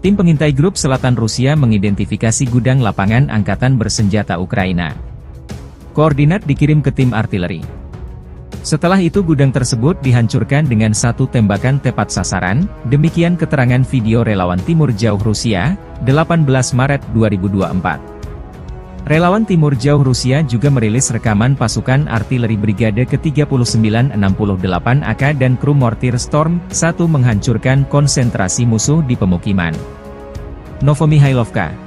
Tim pengintai grup selatan Rusia mengidentifikasi gudang lapangan angkatan bersenjata Ukraina. Koordinat dikirim ke tim artileri. Setelah itu gudang tersebut dihancurkan dengan satu tembakan tepat sasaran, demikian keterangan video relawan Timur Jauh Rusia, 18 Maret 2024. Relawan Timur Jauh Rusia juga merilis rekaman pasukan artileri Brigade ke-3968 AK dan kru mortir Storm 1 menghancurkan konsentrasi musuh di pemukiman. Novomihailovka.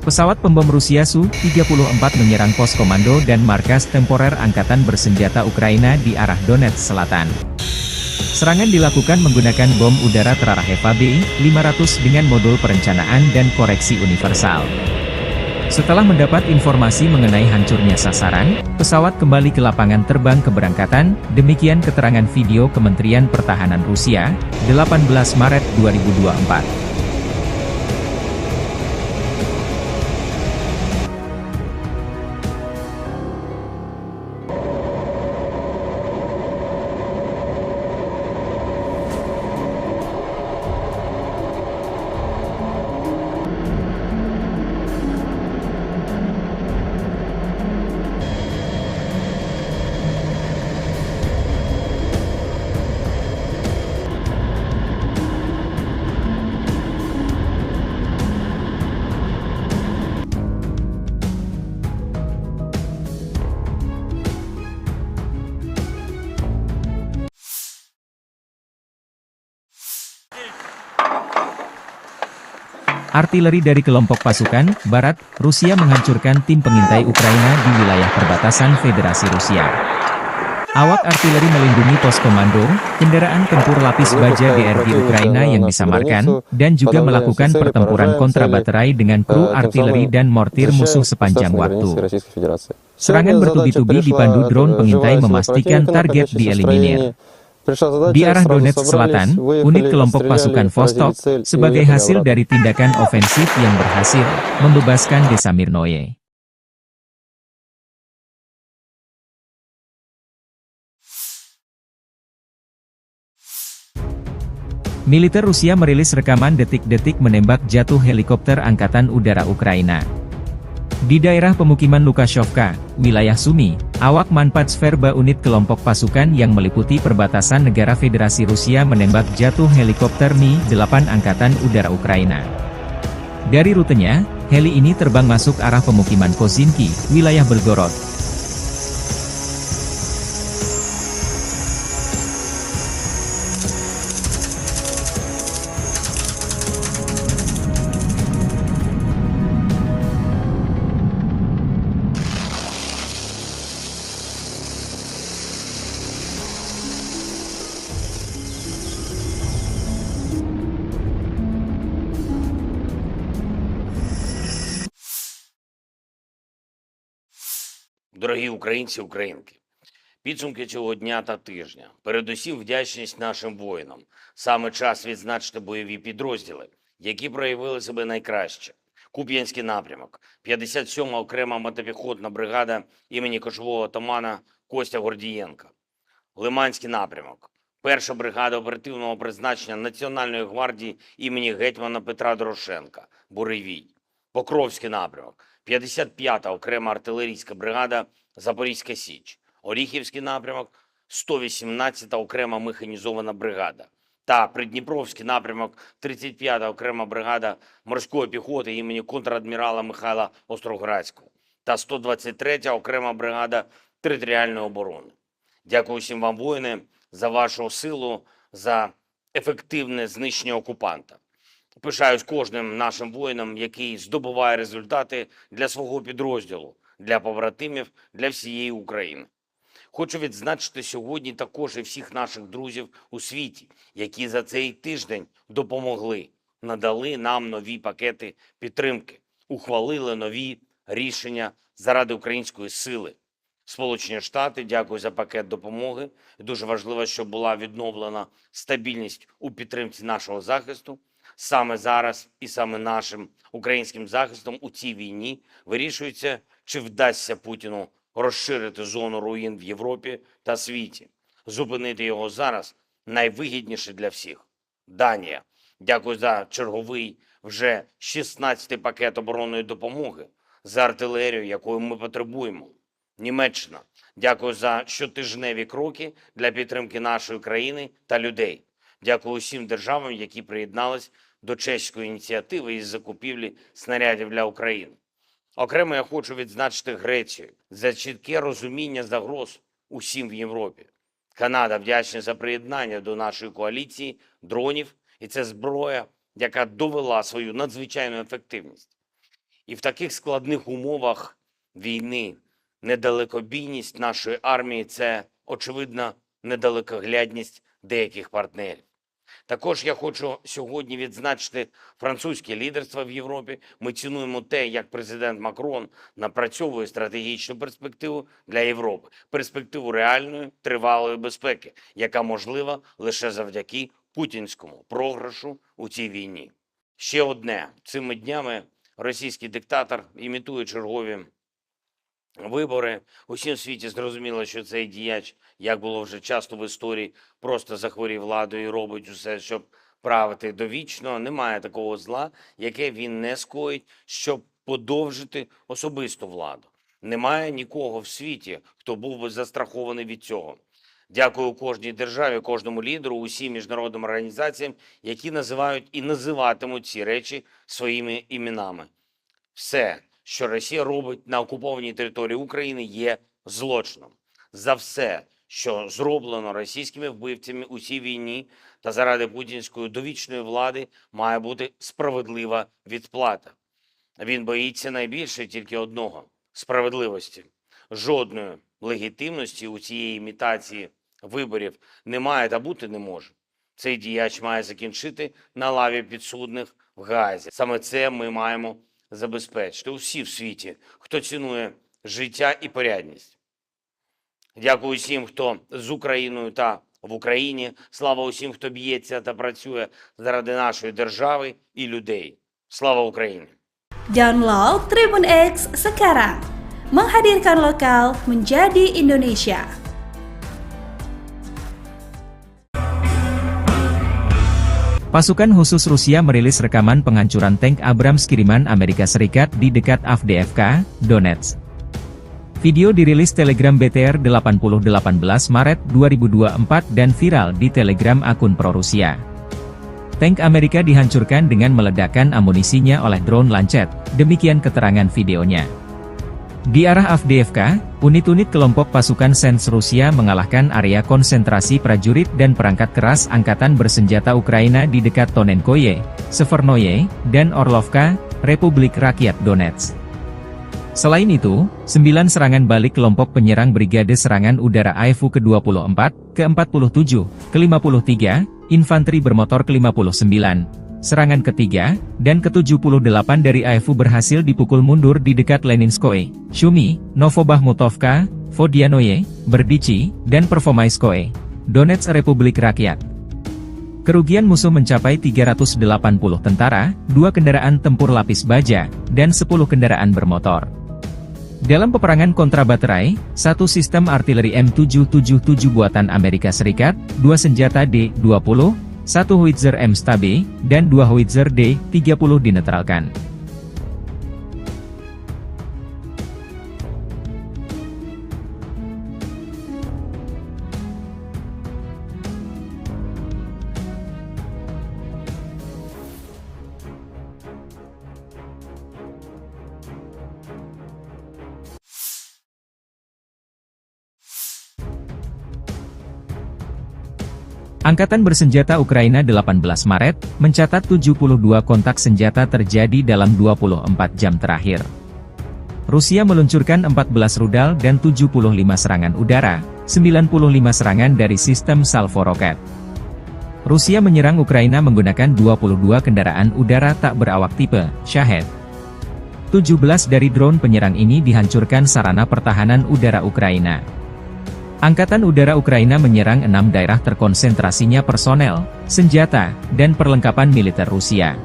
Pesawat pembom Rusia Su-34 menyerang pos komando dan markas temporer Angkatan Bersenjata Ukraina di arah Donetsk Selatan. Serangan dilakukan menggunakan bom udara terarah Eva B-500 dengan modul perencanaan dan koreksi universal. Setelah mendapat informasi mengenai hancurnya sasaran, pesawat kembali ke lapangan terbang keberangkatan, demikian keterangan video Kementerian Pertahanan Rusia, 18 Maret 2024. Artileri dari kelompok pasukan Barat, Rusia menghancurkan tim pengintai Ukraina di wilayah perbatasan Federasi Rusia. Awak artileri melindungi pos komando, kendaraan tempur lapis baja DRG Ukraina yang disamarkan, dan juga melakukan pertempuran kontrabaterai dengan kru artileri dan mortir musuh sepanjang waktu. Serangan bertubi-tubi dipandu drone pengintai memastikan target dieliminir. Di arah Donetsk Selatan, unit kelompok pasukan Vostok, sebagai hasil dari tindakan ofensif yang berhasil, membebaskan desa Mirnoye. Militer Rusia merilis rekaman detik-detik menembak jatuh helikopter Angkatan Udara Ukraina. Di daerah pemukiman Lukashovka, wilayah Sumy, awak Manpatsverba unit kelompok pasukan yang meliputi perbatasan negara Federasi Rusia menembak jatuh helikopter Mi-8 Angkatan Udara Ukraina. Dari rutenya, heli ini terbang masuk arah pemukiman Kozinki, wilayah Belgorod. Дорогі українці, українки, підсумки цього дня та тижня. Передусім вдячність нашим воїнам. Саме час відзначити бойові підрозділи, які проявили себе найкраще. Куп'янський напрямок, 57-ма окрема мотопіхотна бригада імені кошового отамана Костя Гордієнка. Лиманський напрямок, 1-ша бригада оперативного призначення Національної гвардії імені гетьмана Петра Дорошенка, Буревій. Покровський напрямок, 55-та окрема артилерійська бригада Запорізька Січ. Оріхівський напрямок, 118-та окрема механізована бригада. та Придніпровський напрямок 35-та окрема бригада морської піхоти імені контрадмірала Михайла Остроградського та 123-я окрема бригада територіальної оборони. Дякую всім вам, воїни, за вашу силу, за ефективне знищення окупанта. Пишаюсь кожним нашим воїном, який здобуває результати для свого підрозділу, для побратимів, для всієї України. Хочу відзначити сьогодні також і всіх наших друзів у світі, які за цей тиждень допомогли, надали нам нові пакети підтримки, ухвалили нові рішення заради української сили. Сполучені Штати, дякую за пакет допомоги. Дуже важливо, щоб була відновлена стабільність у підтримці нашого захисту. Саме зараз і саме нашим українським захистом у цій війні вирішується, чи вдасться Путіну розширити зону руїн в Європі та світі. Зупинити його зараз найвигідніше для всіх. Данія. Дякую за черговий вже 16-й пакет оборонної допомоги, за артилерію, якої ми потребуємо. Німеччина. Дякую за щотижневі кроки для підтримки нашої країни та людей. Дякую усім державам, які приєднались до чеської ініціативи із закупівлі снарядів для України. Окремо я хочу відзначити Грецію за чітке розуміння загроз усім в Європі. Канада вдячна за приєднання до нашої коаліції дронів, і це зброя, яка довела свою надзвичайну ефективність. І в таких складних умовах війни недалекобійність нашої армії – це, очевидно, недалекоглядність деяких партнерів. Також я хочу сьогодні відзначити французьке лідерство в Європі. Ми цінуємо те, як президент Макрон напрацьовує стратегічну перспективу для Європи. Перспективу реальної, тривалої безпеки, яка можлива лише завдяки путінському програшу у цій війні. Ще одне. Цими днями російський диктатор імітує чергові вибори. Усім в світі зрозуміло, що цей діяч, як було вже часто в історії, просто захворів владою і робить усе, щоб правити довічно. Немає такого зла, яке він не скоїть, щоб подовжити особисту владу. Немає нікого в світі, хто був би застрахований від цього. Дякую кожній державі, кожному лідеру, усім міжнародним організаціям, які називають і називатимуть ці речі своїми іменами. Все, що Росія робить на окупованій території України, є злочином. За все, що зроблено російськими вбивцями у цій війні та заради путінської довічної влади, має бути справедлива відплата. Він боїться найбільше тільки одного – справедливості. Жодної легітимності у цієї імітації виборів немає та бути не може. Цей діяч має закінчити на лаві підсудних в Гаазі. Саме це ми маємо забезпечити усі в світі, хто цінує життя і порядність. Дякую усім, хто з Україною та в Україні. Слава усім, хто б'ється та працює заради нашої держави і людей. Слава Україні! Download Tribun X sekarang. Menghadirkan lokal menjadi Indonesia. Pasukan khusus Rusia merilis rekaman penghancuran tank Abrams kiriman Amerika Serikat di dekat Avdiivka, Donetsk. Video dirilis Telegram BTR 8018 Maret 2024 dan viral di Telegram akun pro-Rusia. Tank Amerika dihancurkan dengan meledakkan amunisinya oleh drone Lancet, demikian keterangan videonya. Di arah Avdiivka, unit-unit kelompok pasukan Sens Rusia mengalahkan area konsentrasi prajurit dan perangkat keras angkatan bersenjata Ukraina di dekat Tonenkoye, Severnoye, dan Orlovka, Republik Rakyat Donetsk. Selain itu, 9 serangan balik kelompok penyerang Brigade Serangan Udara AEFU ke-24, ke-47, ke-53, Infanteri Bermotor ke-59, serangan ketiga, dan ke-78 dari AEFU berhasil dipukul mundur di dekat Leninskoye, Shumi, Novobahmutovka, Vodianoye, Berdichi, dan Pervomaiskoye, Donetsk Republik Rakyat. Kerugian musuh mencapai 380 tentara, 2 kendaraan tempur lapis baja, dan 10 kendaraan bermotor. Dalam peperangan kontrabaterai, 1 sistem artileri M777 buatan Amerika Serikat, 2 senjata D-20, 1 howitzer M-Stabe, dan 2 howitzer D-30 dinetralkan. Angkatan bersenjata Ukraina 18 Maret, mencatat 72 kontak senjata terjadi dalam 24 jam terakhir. Rusia meluncurkan 14 rudal dan 75 serangan udara, 95 serangan dari sistem salvo roket. Rusia menyerang Ukraina menggunakan 22 kendaraan udara tak berawak tipe Shahed. 17 dari drone penyerang ini dihancurkan sarana pertahanan udara Ukraina. Angkatan Udara Ukraina menyerang 6 daerah terkonsentrasinya personel, senjata, dan perlengkapan militer Rusia.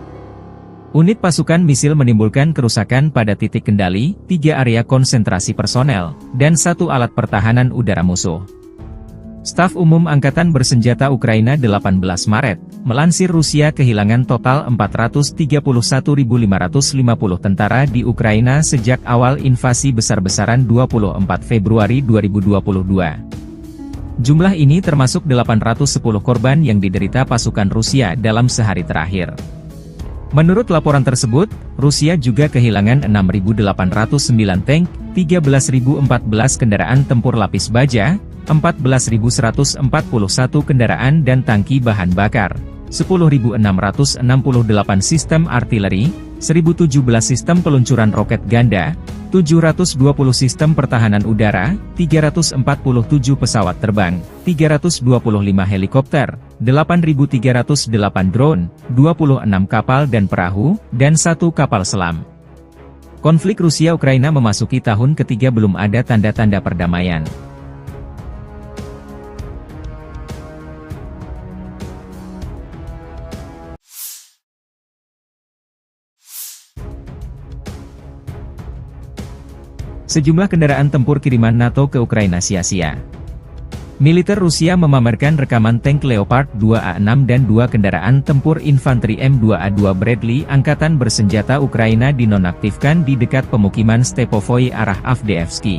Unit pasukan misil menimbulkan kerusakan pada titik kendali, 3 area konsentrasi personel, dan 1 alat pertahanan udara musuh. Staf Umum Angkatan Bersenjata Ukraina 18 Maret, melansir Rusia kehilangan total 431.550 tentara di Ukraina sejak awal invasi besar-besaran 24 Februari 2022. Jumlah ini termasuk 810 korban yang diderita pasukan Rusia dalam sehari terakhir. Menurut laporan tersebut, Rusia juga kehilangan 6.809 tank, 13.014 kendaraan tempur lapis baja, 14.141 kendaraan dan tangki bahan bakar, 10.668 sistem artileri, 1.017 sistem peluncuran roket ganda, 720 sistem pertahanan udara, 347 pesawat terbang, 325 helikopter, 8.308 drone, 26 kapal dan perahu, dan 1 kapal selam. Konflik Rusia-Ukraina memasuki tahun ketiga belum ada tanda-tanda perdamaian. Sejumlah kendaraan tempur kiriman NATO ke Ukraina sia-sia. Militer Rusia memamerkan rekaman tank Leopard 2A6 dan 2 kendaraan tempur infanteri M2A2 Bradley Angkatan Bersenjata Ukraina dinonaktifkan di dekat pemukiman Stepovoy arah Avdiivsky.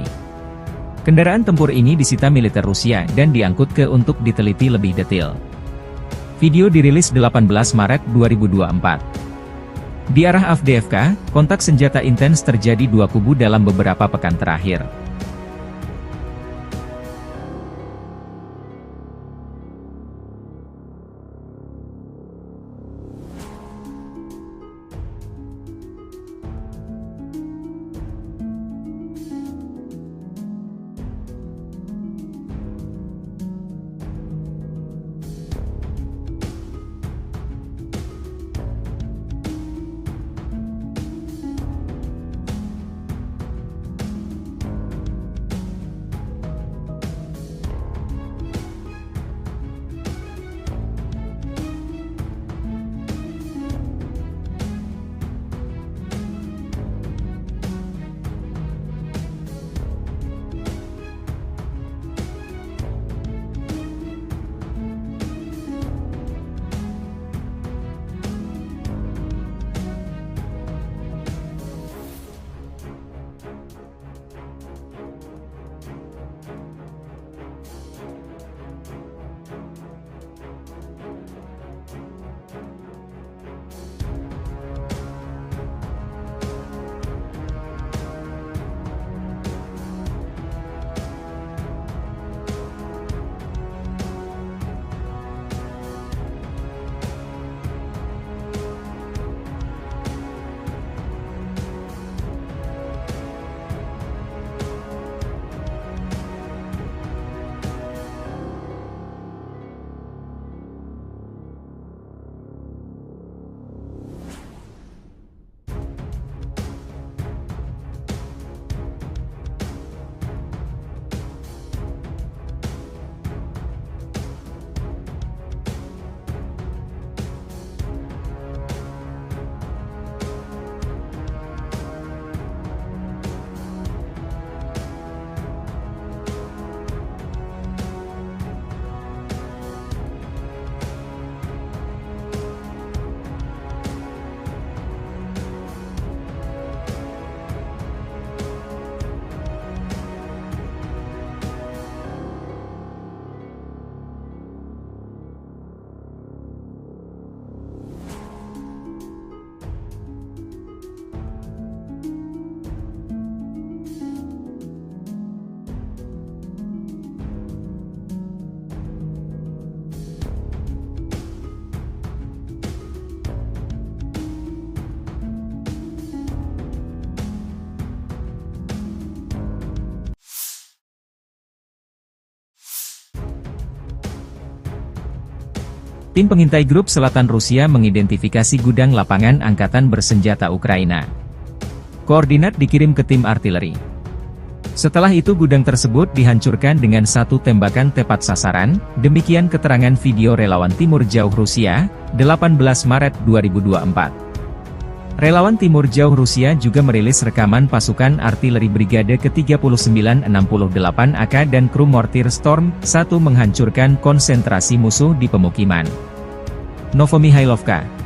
Kendaraan tempur ini disita militer Rusia dan diangkut ke untuk diteliti lebih detail. Video dirilis 18 Maret 2024. Di arah Avdiivka, kontak senjata intens terjadi 2 kubu dalam beberapa pekan terakhir. Tim pengintai grup selatan Rusia mengidentifikasi gudang lapangan angkatan bersenjata Ukraina. Koordinat dikirim ke tim artileri. Setelah itu gudang tersebut dihancurkan dengan satu tembakan tepat sasaran, demikian keterangan video relawan Timur Jauh Rusia, 18 Maret 2024. Relawan Timur Jauh Rusia juga merilis rekaman pasukan artileri Brigade ke-3968 AK dan kru mortir Storm 1 menghancurkan konsentrasi musuh di pemukiman Novomihailovka.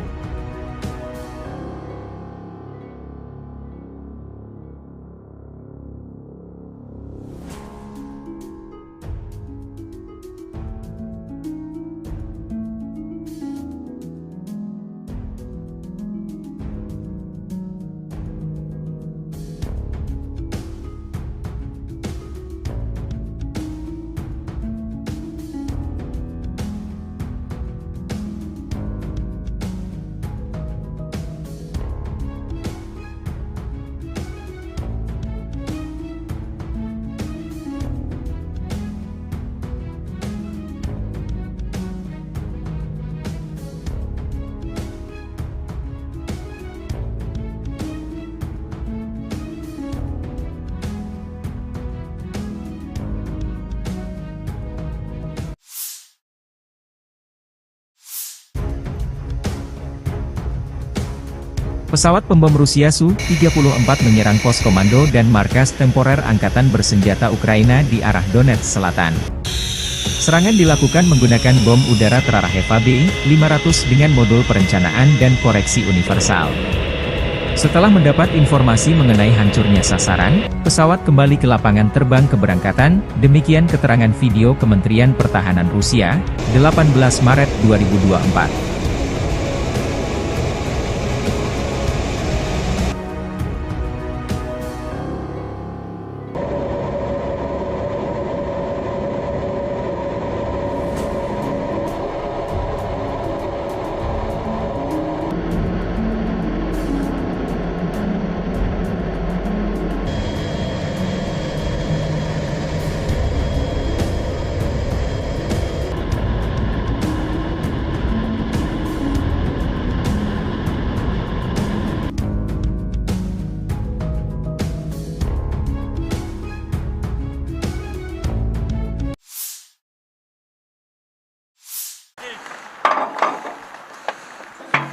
Pesawat pembom Rusia Su-34 menyerang pos komando dan markas temporer Angkatan Bersenjata Ukraina di arah Donetsk Selatan. Serangan dilakukan menggunakan bom udara terarah Eva B-500 dengan modul perencanaan dan koreksi universal. Setelah mendapat informasi mengenai hancurnya sasaran, pesawat kembali ke lapangan terbang keberangkatan, demikian keterangan video Kementerian Pertahanan Rusia, 18 Maret 2024.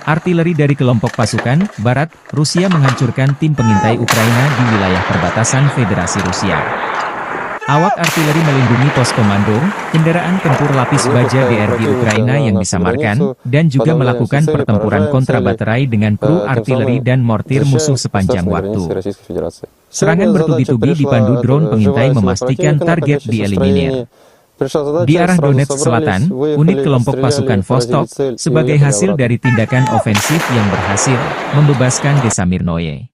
Artileri dari kelompok pasukan Barat, Rusia menghancurkan tim pengintai Ukraina di wilayah perbatasan Federasi Rusia. Awak artileri melindungi pos komando, kendaraan tempur lapis baja DRG Ukraina yang disamarkan, dan juga melakukan pertempuran kontra baterai dengan kru artileri dan mortir musuh sepanjang waktu. Serangan bertubi-tubi dipandu drone pengintai memastikan target dieliminir. Di arah Donetsk Selatan, unit kelompok pasukan Vostok, sebagai hasil dari tindakan ofensif yang berhasil, membebaskan desa Mirnoye.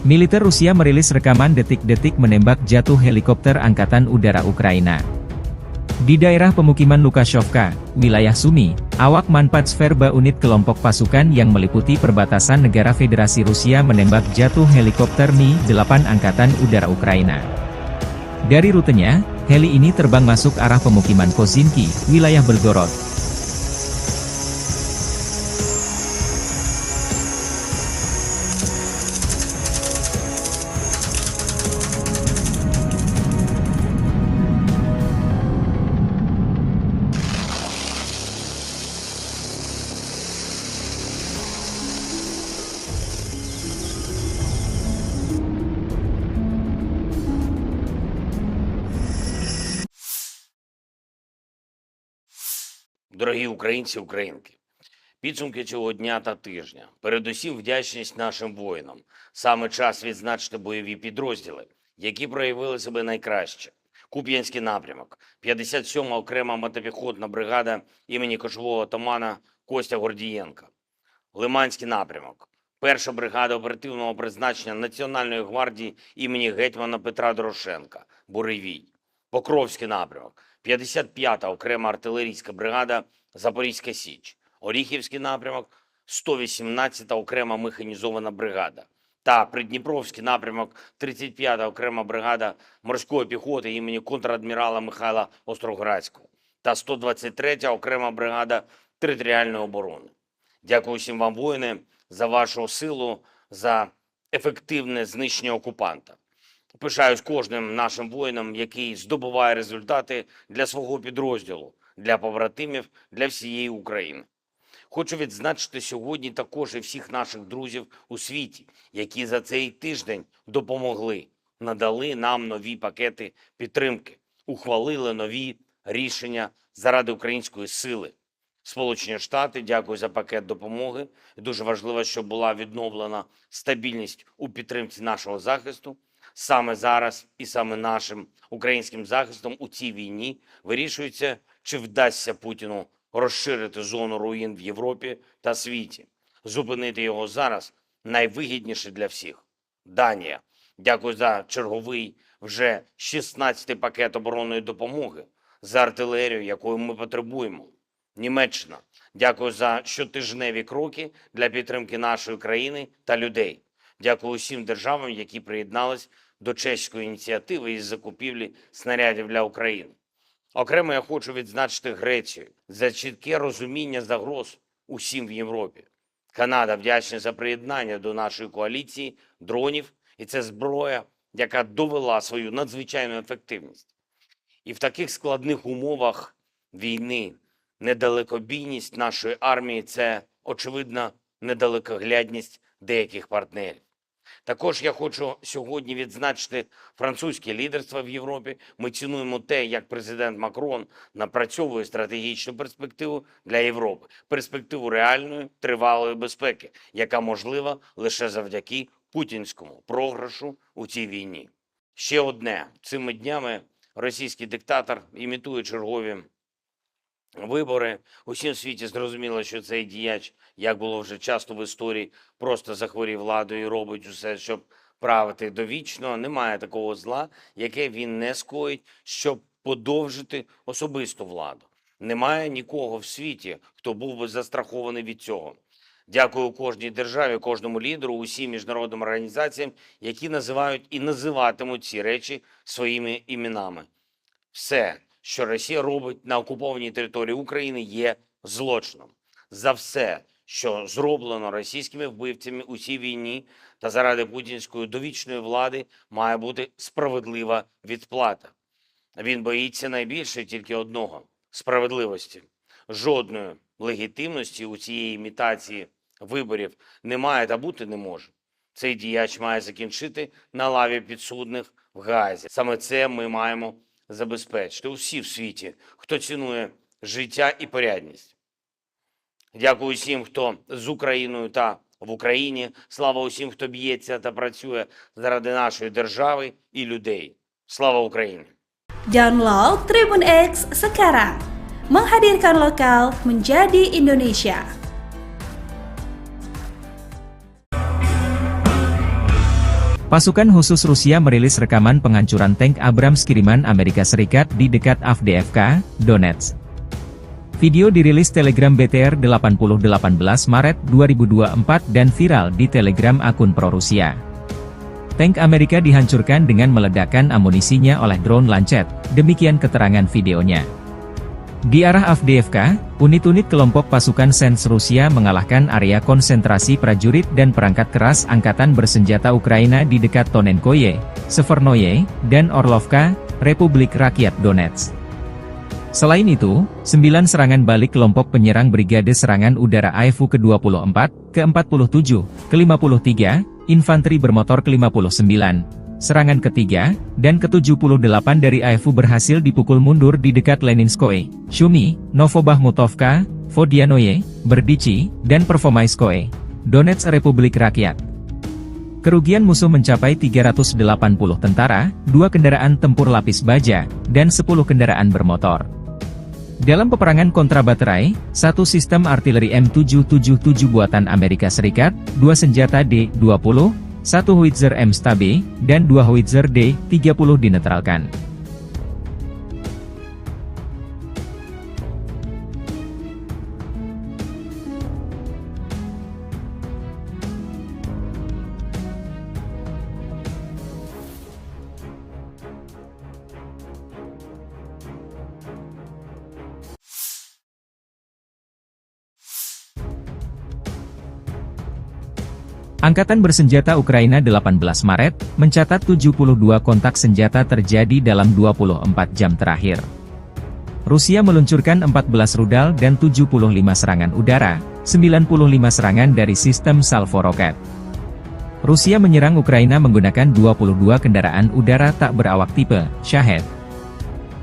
Militer Rusia merilis rekaman detik-detik menembak jatuh helikopter Angkatan Udara Ukraina. Di daerah pemukiman Lukashovka, wilayah Sumy, awak Manpatsverba unit kelompok pasukan yang meliputi perbatasan negara Federasi Rusia menembak jatuh helikopter Mi-8 Angkatan Udara Ukraina. Dari rutenya, heli ini terbang masuk arah pemukiman Kozinki, wilayah Belgorod. Дорогі українці, українки, підсумки цього дня та тижня. Передусім вдячність нашим воїнам. Саме час відзначити бойові підрозділи, які проявили себе найкраще. Куп'янський напрямок, 57-ма окрема мотопіхотна бригада імені кошового отамана Костя Гордієнка. Лиманський напрямок, 1-ша бригада оперативного призначення Національної гвардії імені гетьмана Петра Дорошенка, Буревій. Покровський напрямок, 55-та окрема артилерійська бригада Запорізька Січ. Оріхівський напрямок, 118-та окрема механізована бригада. та Придніпровський напрямок 35-та окрема бригада морської піхоти імені контрадмірала Михайла Остроградського та 123-я окрема бригада територіальної оборони. Дякую всім вам, воїни, за вашу силу, за ефективне знищення окупанта. Пишаюсь кожним нашим воїном, який здобуває результати для свого підрозділу, для побратимів, для всієї України. Хочу відзначити сьогодні також і всіх наших друзів у світі, які за цей тиждень допомогли, надали нам нові пакети підтримки, ухвалили нові рішення заради української сили. Сполучені Штати, дякую за пакет допомоги. Дуже важливо, щоб була відновлена стабільність у підтримці нашого захисту. Саме зараз і саме нашим українським захистом у цій війні вирішується, чи вдасться Путіну розширити зону руїн в Європі та світі. Зупинити його зараз найвигідніше для всіх. Данія. Дякую за черговий вже 16-й пакет оборонної допомоги, за артилерію, якої ми потребуємо. Німеччина. Дякую за щотижневі кроки для підтримки нашої країни та людей. Дякую усім державам, які приєднались до чеської ініціативи із закупівлі снарядів для України. Окремо я хочу відзначити Грецію за чітке розуміння загроз усім в Європі. Канада вдячна за приєднання до нашої коаліції дронів, і це зброя, яка довела свою надзвичайну ефективність. І в таких складних умовах війни недалекобійність нашої армії – це, очевидно, недалекоглядність деяких партнерів. Також я хочу сьогодні відзначити французьке лідерство в Європі. Ми цінуємо те, як президент Макрон напрацьовує стратегічну перспективу для Європи. Перспективу реальної, тривалої безпеки, яка можлива лише завдяки путінському програшу у цій війні. Ще одне. Цими днями російський диктатор імітує чергові вибори. Усім світі зрозуміло, що цей діяч, як було вже часто в історії, просто захворів владою і робить усе, щоб правити довічно. Немає такого зла, яке він не скоїть, щоб подовжити особисту владу. Немає нікого в світі, хто був би застрахований від цього. Дякую кожній державі, кожному лідеру, усім міжнародним організаціям, які називають і називатимуть ці речі своїми іменами. Все, що Росія робить на окупованій території України, є злочином. За все, що зроблено російськими вбивцями у цій війні та заради путінської довічної влади, має бути справедлива відплата. Він боїться найбільше тільки одного – справедливості. Жодної легітимності у цієї імітації виборів немає та бути не може. Цей діяч має закінчити на лаві підсудних в Гаазі. Саме це ми маємо забезпечити усі в світі, хто цінує життя і порядність. Дякую всім, хто з Україною та в Україні. Слава усім, хто б'ється та працює заради нашої держави і людей. Слава Україні! Download Tribun X sekarang. Menghadirkan lokal menjadi Indonesia. Pasukan khusus Rusia merilis rekaman penghancuran tank Abrams kiriman Amerika Serikat di dekat Avdiivka, Donetsk. Video dirilis Telegram BTR 8018 Maret 2024 dan viral di Telegram akun pro-Rusia. Tank Amerika dihancurkan dengan meledakkan amunisinya oleh drone Lancet, demikian keterangan videonya. Di arah Avdiivka, unit-unit kelompok pasukan Sens Rusia mengalahkan area konsentrasi prajurit dan perangkat keras angkatan bersenjata Ukraina di dekat Tonenkoye, Severnoye, dan Orlovka, Republik Rakyat Donetsk. Selain itu, 9 serangan balik kelompok penyerang Brigade Serangan Udara AIFU ke-24, ke-47, ke-53, Infanteri Bermotor ke-59, serangan ketiga, dan ke-78 dari AIFU berhasil dipukul mundur di dekat Leninskoye, Shumi, Novobahmutovka, Vodianoye, Berdichi, dan Pervomaiskoye, Donetsk Republik Rakyat. Kerugian musuh mencapai 380 tentara, 2 kendaraan tempur lapis baja, dan 10 kendaraan bermotor. Dalam peperangan kontra baterai, 1 sistem artileri M777 buatan Amerika Serikat, 2 senjata D-20, 1 howitzer M-STAB, dan 2 howitzer D-30 dinetralkan. Angkatan bersenjata Ukraina 18 Maret, mencatat 72 kontak senjata terjadi dalam 24 jam terakhir. Rusia meluncurkan 14 rudal dan 75 serangan udara, 95 serangan dari sistem salvo roket. Rusia menyerang Ukraina menggunakan 22 kendaraan udara tak berawak tipe Shahed.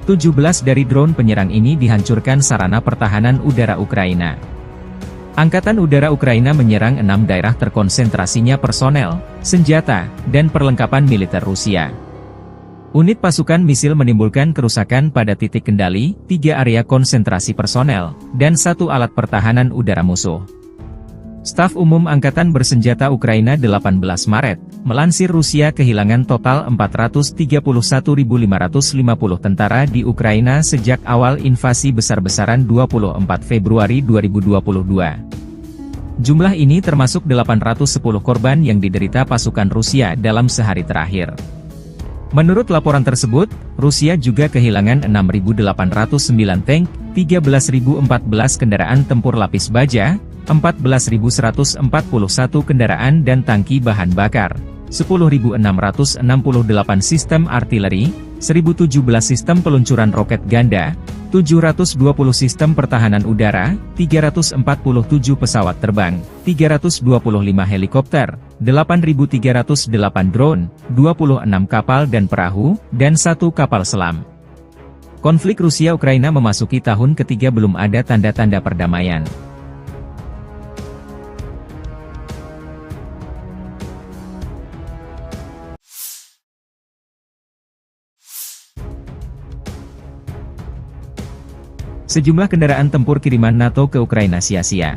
17 dari drone penyerang ini dihancurkan sarana pertahanan udara Ukraina. Angkatan Udara Ukraina menyerang 6 daerah terkonsentrasinya personel, senjata, dan perlengkapan militer Rusia. Unit pasukan misil menimbulkan kerusakan pada titik kendali, 3 area konsentrasi personel, dan 1 alat pertahanan udara musuh. Staf Umum Angkatan Bersenjata Ukraina 18 Maret, melansir Rusia kehilangan total 431.550 tentara di Ukraina sejak awal invasi besar-besaran 24 Februari 2022. Jumlah ini termasuk 810 korban yang diderita pasukan Rusia dalam sehari terakhir. Menurut laporan tersebut, Rusia juga kehilangan 6.809 tank, 13.014 kendaraan tempur lapis baja, 14.141 kendaraan dan tangki bahan bakar, 10.668 sistem artileri, 1.017 sistem peluncuran roket ganda, 720 sistem pertahanan udara, 347 pesawat terbang, 325 helikopter, 8.308 drone, 26 kapal dan perahu, dan 1 kapal selam. Konflik Rusia-Ukraina memasuki tahun ketiga belum ada tanda-tanda perdamaian. Sejumlah kendaraan tempur kiriman NATO ke Ukraina sia-sia.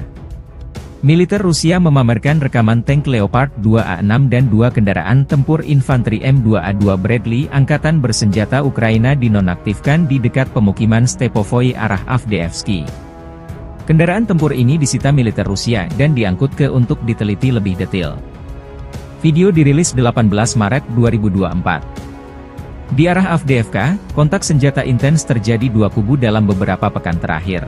Militer Rusia memamerkan rekaman tank Leopard 2A6 dan 2 kendaraan tempur infanteri M2A2 Bradley Angkatan Bersenjata Ukraina dinonaktifkan di dekat pemukiman Stepovoy arah Avdiivsky. Kendaraan tempur ini disita militer Rusia dan diangkut ke untuk diteliti lebih detail. Video dirilis 18 Maret 2024. Di arah Avdiivka, kontak senjata intens terjadi 2 kubu dalam beberapa pekan terakhir.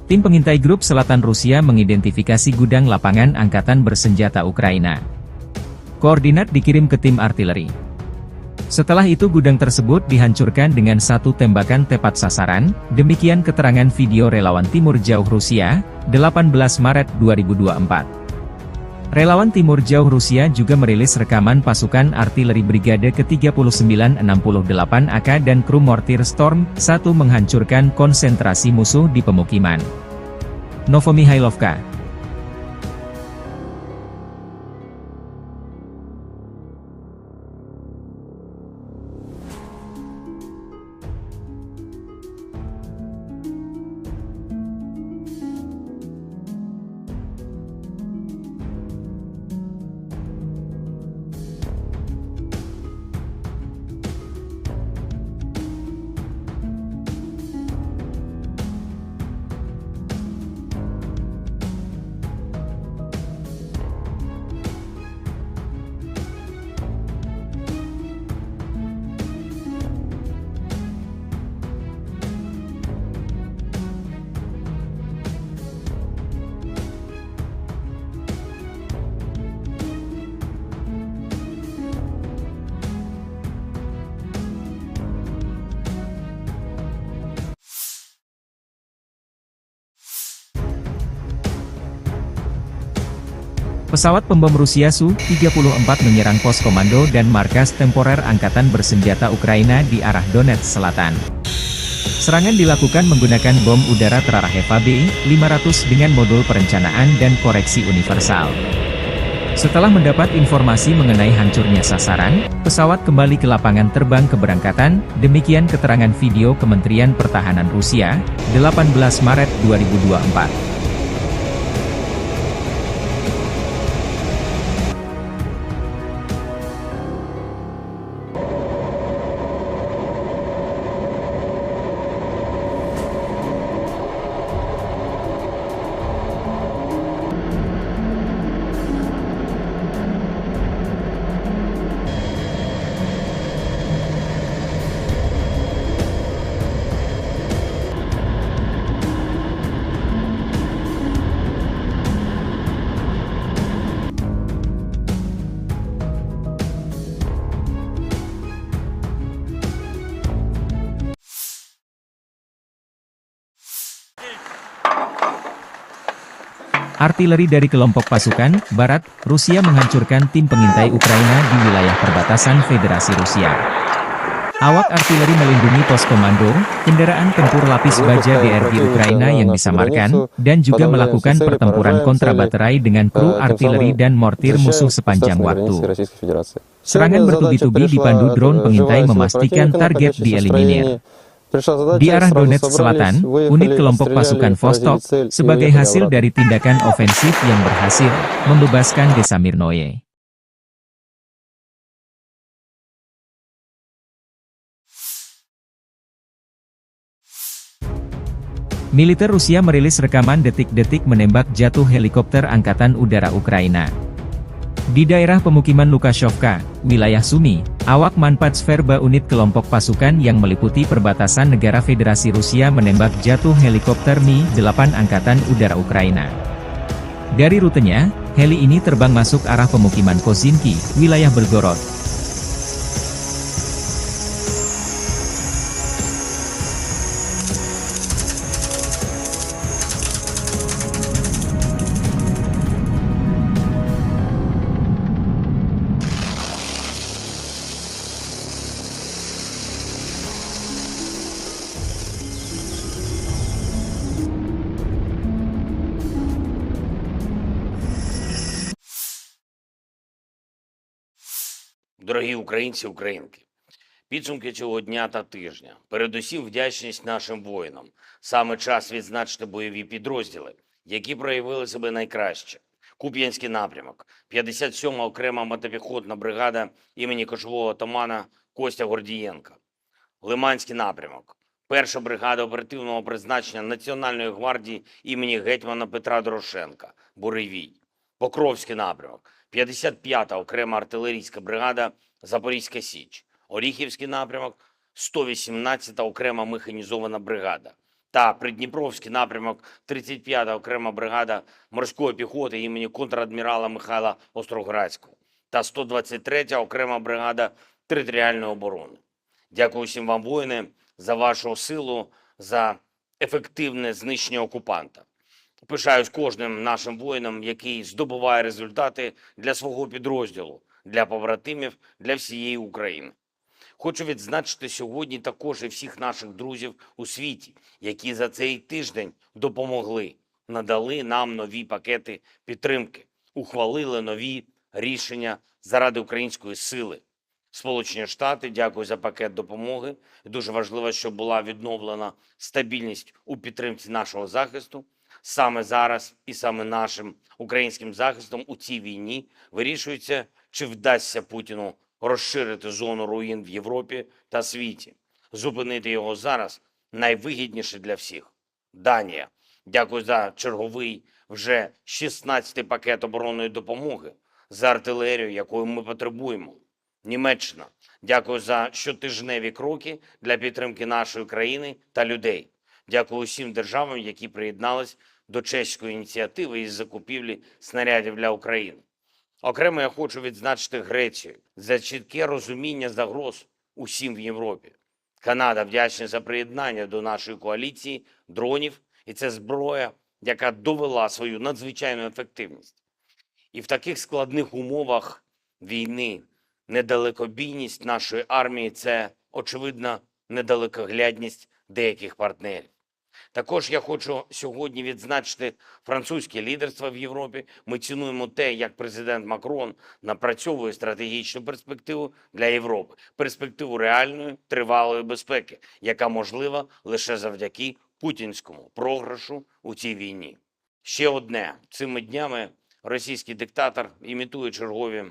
Tim pengintai grup selatan Rusia mengidentifikasi gudang lapangan angkatan bersenjata Ukraina. Koordinat dikirim ke tim artileri. Setelah itu gudang tersebut dihancurkan dengan satu tembakan tepat sasaran, demikian keterangan video relawan Timur Jauh Rusia, 18 Maret 2024. Relawan Timur Jauh Rusia juga merilis rekaman pasukan artileri Brigade ke-3968 AK dan kru mortir Storm 1 menghancurkan konsentrasi musuh di pemukiman. Novomihailovka. Pesawat pembom Rusia Su-34 menyerang pos komando dan markas temporer Angkatan Bersenjata Ukraina di arah Donetsk Selatan. Serangan dilakukan menggunakan bom udara terarah FAB-500 dengan modul perencanaan dan koreksi universal. Setelah mendapat informasi mengenai hancurnya sasaran, pesawat kembali ke lapangan terbang keberangkatan, demikian keterangan video Kementerian Pertahanan Rusia, 18 Maret 2024. Artileri dari kelompok pasukan Barat, Rusia menghancurkan tim pengintai Ukraina di wilayah perbatasan Federasi Rusia. Awak artileri melindungi pos komando, kendaraan tempur lapis baja DRG Ukraina yang disamarkan, dan juga melakukan pertempuran kontrabaterai dengan kru artileri dan mortir musuh sepanjang waktu. Serangan bertubi-tubi dipandu drone pengintai memastikan target dieliminir. Di arah Donetsk Selatan, unit kelompok pasukan Vostok, sebagai hasil dari tindakan ofensif yang berhasil, membebaskan desa Mirnoye. Militer Rusia merilis rekaman detik-detik menembak jatuh helikopter Angkatan Udara Ukraina. Di daerah pemukiman Lukashovka, wilayah Sumy, awak Manpatsverba unit kelompok pasukan yang meliputi perbatasan negara Federasi Rusia menembak jatuh helikopter Mi-8 Angkatan Udara Ukraina. Dari rutenya, heli ini terbang masuk arah pemukiman Kozinki, wilayah Belgorod. Дорогі українці, українки, підсумки цього дня та тижня. Передусім вдячність нашим воїнам. Саме час відзначити бойові підрозділи, які проявили себе найкраще. Куп'янський напрямок, 57-ма окрема мотопіхотна бригада імені кошового отамана Костя Гордієнка. Лиманський напрямок, 1-ша бригада оперативного призначення Національної гвардії імені гетьмана Петра Дорошенка, Буревій. Покровський напрямок, 55-та окрема артилерійська бригада Запорізька Січ. Оріхівський напрямок, 118-та окрема механізована бригада. та Придніпровський напрямок 35-та окрема бригада морської піхоти імені контрадмірала Михайла Остроградського та 123-я окрема бригада територіальної оборони. Дякую всім вам, воїни, за вашу силу, за ефективне знищення окупанта. Пишаюсь кожним нашим воїном, який здобуває результати для свого підрозділу, для побратимів, для всієї України. Хочу відзначити сьогодні також і всіх наших друзів у світі, які за цей тиждень допомогли, надали нам нові пакети підтримки, ухвалили нові рішення заради української сили. Сполучені Штати, дякую за пакет допомоги. Дуже важливо, щоб була відновлена стабільність у підтримці нашого захисту. Саме зараз і саме нашим українським захистом у цій війні вирішується, чи вдасться Путіну розширити зону руїн в Європі та світі. Зупинити його зараз найвигідніше для всіх. Данія. Дякую за черговий вже 16-й пакет оборонної допомоги, за артилерію, якої ми потребуємо. Німеччина. Дякую за щотижневі кроки для підтримки нашої країни та людей. Дякую усім державам, які приєднались до чеської ініціативи із закупівлі снарядів для України. Окремо я хочу відзначити Грецію за чітке розуміння загроз усім в Європі. Канада вдячна за приєднання до нашої коаліції дронів, і це зброя, яка довела свою надзвичайну ефективність. І в таких складних умовах війни недалекобійність нашої армії – це, очевидна, недалекоглядність деяких партнерів. Також я хочу сьогодні відзначити французьке лідерство в Європі. Ми цінуємо те, як президент Макрон напрацьовує стратегічну перспективу для Європи. Перспективу реальної, тривалої безпеки, яка можлива лише завдяки путінському програшу у цій війні. Ще одне. Цими днями російський диктатор імітує чергові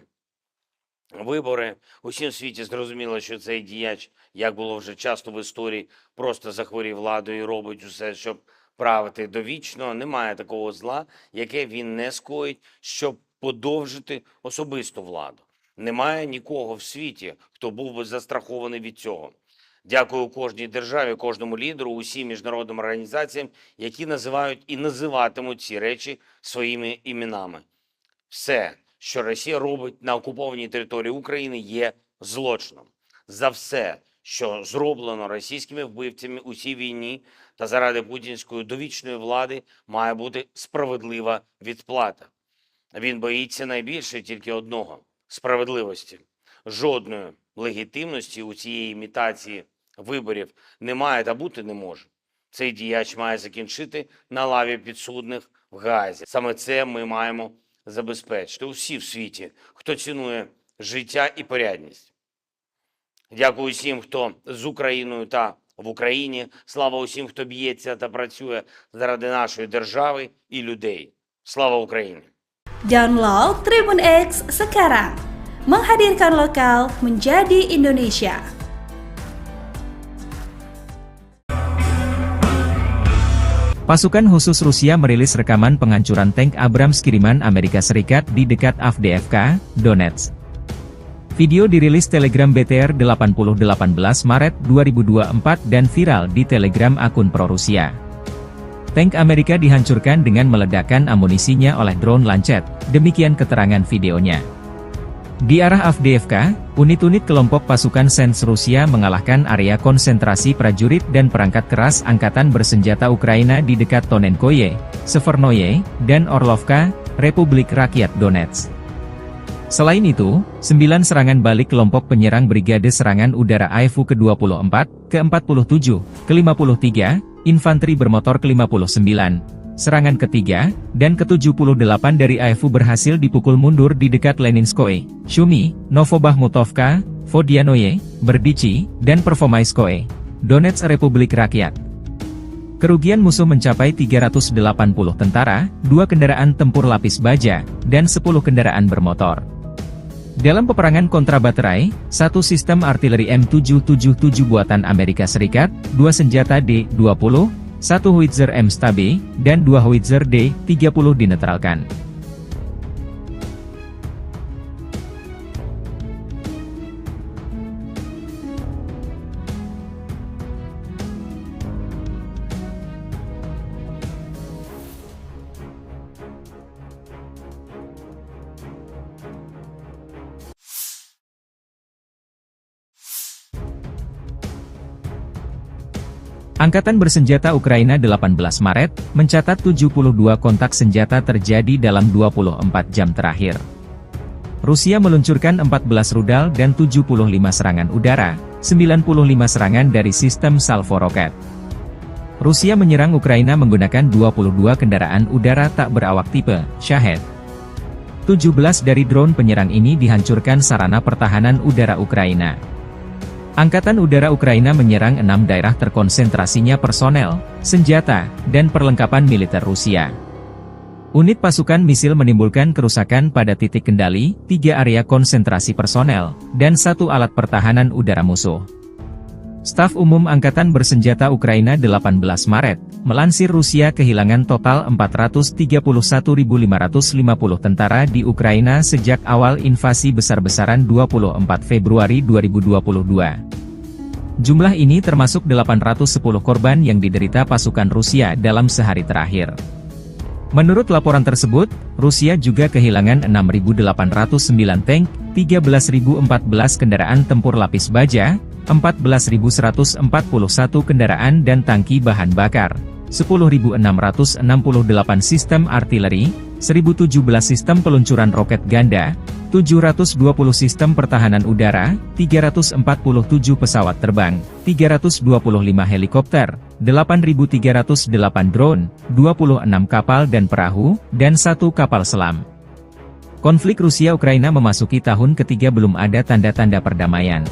вибори. Усім світі зрозуміло, що цей діяч, як було вже часто в історії, просто захворів владою і робить усе, щоб правити довічно. Немає такого зла, яке він не скоїть, щоб подовжити особисту владу. Немає нікого в світі, хто був би застрахований від цього. Дякую кожній державі, кожному лідеру, усім міжнародним організаціям, які називають і називатимуть ці речі своїми іменами. Все, що Росія робить на окупованій території України, є злочином. За все, що зроблено російськими вбивцями у цій війні та заради путінської довічної влади, має бути справедлива відплата. Він боїться найбільше тільки одного – справедливості. Жодної легітимності у цієї імітації виборів немає та бути не може. Цей діяч має закінчити на лаві підсудних в Гаазі. Саме це ми маємо забезпечити усі в світі, хто цінує життя і порядність. Дякую усім, хто з Україною та в Україні. Слава усім, хто б'ється та працює заради нашої держави і людей. Слава Україні! Download Tribun X sekarang. Menghadirkan lokal menjadi Indonesia. Pasukan khusus Rusia merilis rekaman penghancuran tank Abrams kiriman Amerika Serikat di dekat Avdiivka, Donetsk. Video dirilis Telegram BTR 8018 Maret 2024 dan viral di Telegram akun pro-Rusia. Tank Amerika dihancurkan dengan meledakkan amunisinya oleh drone Lancet, demikian keterangan videonya. Di arah Avdiivka, unit-unit kelompok pasukan Sens Rusia mengalahkan area konsentrasi prajurit dan perangkat keras angkatan bersenjata Ukraina di dekat Tonenkoye, Severnoye, dan Orlovka, Republik Rakyat Donetsk. Selain itu, 9 serangan balik kelompok penyerang Brigade Serangan Udara AIFU ke-24, ke-47, ke-53, Infanteri Bermotor ke-59, serangan ketiga, dan ke-78 dari AIFU berhasil dipukul mundur di dekat Leninskoye, Shumi, Novobahmutovka, Vodianoye, Berdichi, dan Pervomaiskoye, Donetsk Republik Rakyat. Kerugian musuh mencapai 380 tentara, 2 kendaraan tempur lapis baja, dan 10 kendaraan bermotor. Dalam peperangan kontrabaterai, 1 sistem artileri M777 buatan Amerika Serikat, 2 senjata D-20, 1 howitzer M-Stabe, dan 2 howitzer D-30 dinetralkan. Angkatan bersenjata Ukraina 18 Maret, mencatat 72 kontak senjata terjadi dalam 24 jam terakhir. Rusia meluncurkan 14 rudal dan 75 serangan udara, 95 serangan dari sistem salvo roket. Rusia menyerang Ukraina menggunakan 22 kendaraan udara tak berawak tipe Shahed. 17 dari drone penyerang ini dihancurkan sarana pertahanan udara Ukraina. Angkatan Udara Ukraina menyerang 6 daerah terkonsentrasinya personel, senjata, dan perlengkapan militer Rusia. Unit pasukan misil menimbulkan kerusakan pada titik kendali, 3 area konsentrasi personel, dan 1 alat pertahanan udara musuh. Staf Umum Angkatan Bersenjata Ukraina 18 Maret, melansir Rusia kehilangan total 431.550 tentara di Ukraina sejak awal invasi besar-besaran 24 Februari 2022. Jumlah ini termasuk 810 korban yang diderita pasukan Rusia dalam sehari terakhir. Menurut laporan tersebut, Rusia juga kehilangan 6.809 tank, 13.014 kendaraan tempur lapis baja, 14.141 kendaraan dan tangki bahan bakar, 10.668 sistem artileri, 1.017 sistem peluncuran roket ganda, 720 sistem pertahanan udara, 347 pesawat terbang, 325 helikopter, 8.308 drone, 26 kapal dan perahu, dan 1 kapal selam. Konflik Rusia-Ukraina memasuki tahun ketiga belum ada tanda-tanda perdamaian.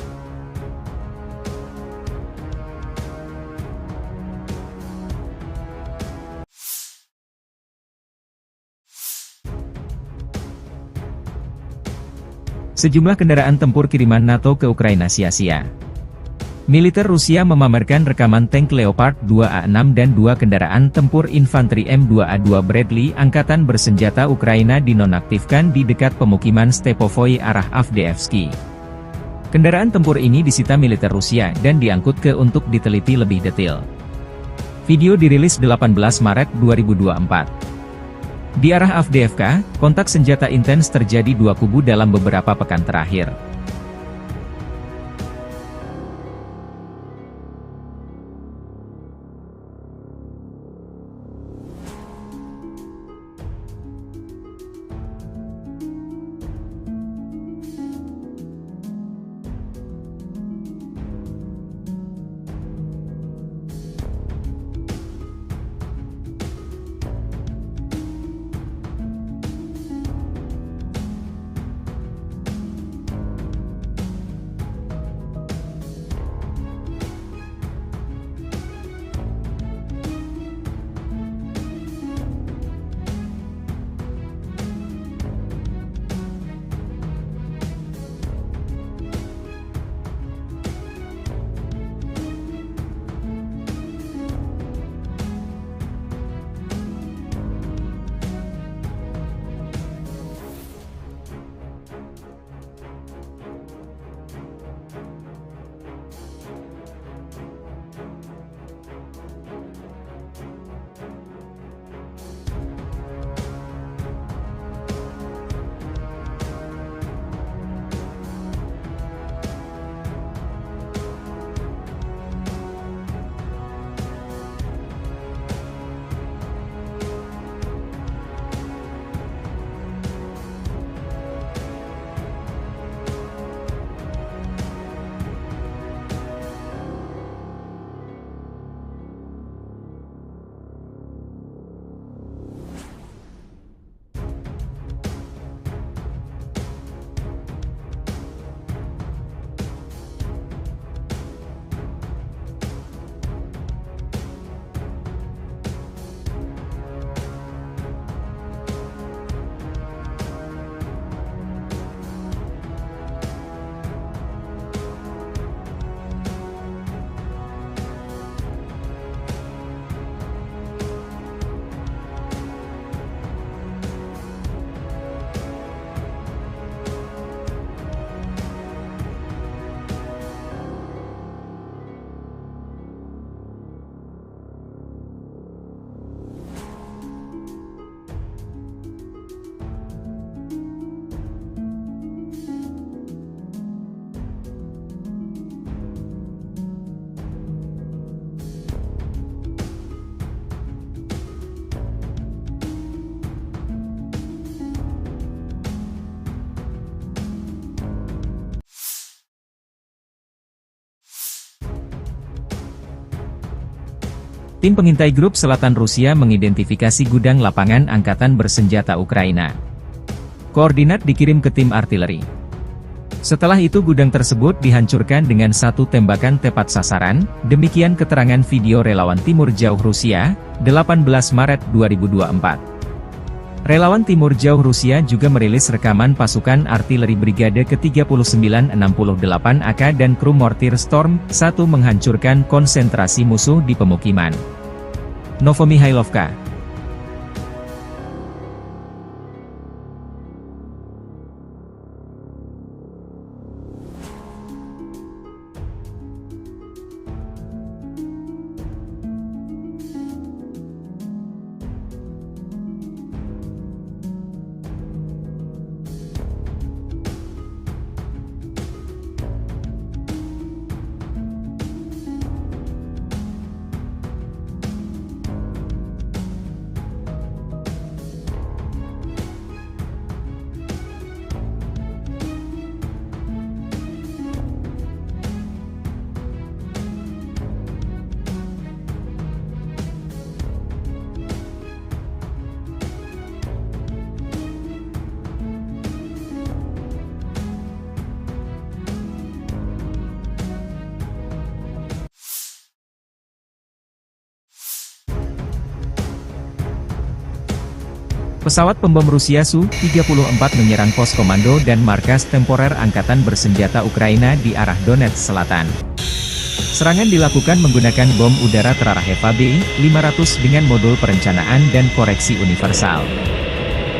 Sejumlah kendaraan tempur kiriman NATO ke Ukraina sia-sia. Militer Rusia memamerkan rekaman tank Leopard 2A6 dan 2 kendaraan tempur infanteri M2A2 Bradley Angkatan Bersenjata Ukraina dinonaktifkan di dekat pemukiman Stepovoi arah Avdiivsky. Kendaraan tempur ini disita militer Rusia dan diangkut ke untuk diteliti lebih detail. Video dirilis 18 Maret 2024. Di arah Avdiivka, kontak senjata intens terjadi 2 kubu dalam beberapa pekan terakhir. Tim pengintai grup selatan Rusia mengidentifikasi gudang lapangan angkatan bersenjata Ukraina. Koordinat dikirim ke tim artileri. Setelah itu gudang tersebut dihancurkan dengan satu tembakan tepat sasaran, demikian keterangan video relawan Timur Jauh Rusia, 18 Maret 2024. Relawan Timur Jauh Rusia juga merilis rekaman pasukan artileri Brigade ke-3968 AK dan kru mortir Storm 1 menghancurkan konsentrasi musuh di pemukiman. Novomihailovka. Pesawat pembom Rusia Su-34 menyerang pos komando dan markas temporer Angkatan Bersenjata Ukraina di arah Donetsk Selatan. Serangan dilakukan menggunakan bom udara terarah Eva B-500 dengan modul perencanaan dan koreksi universal.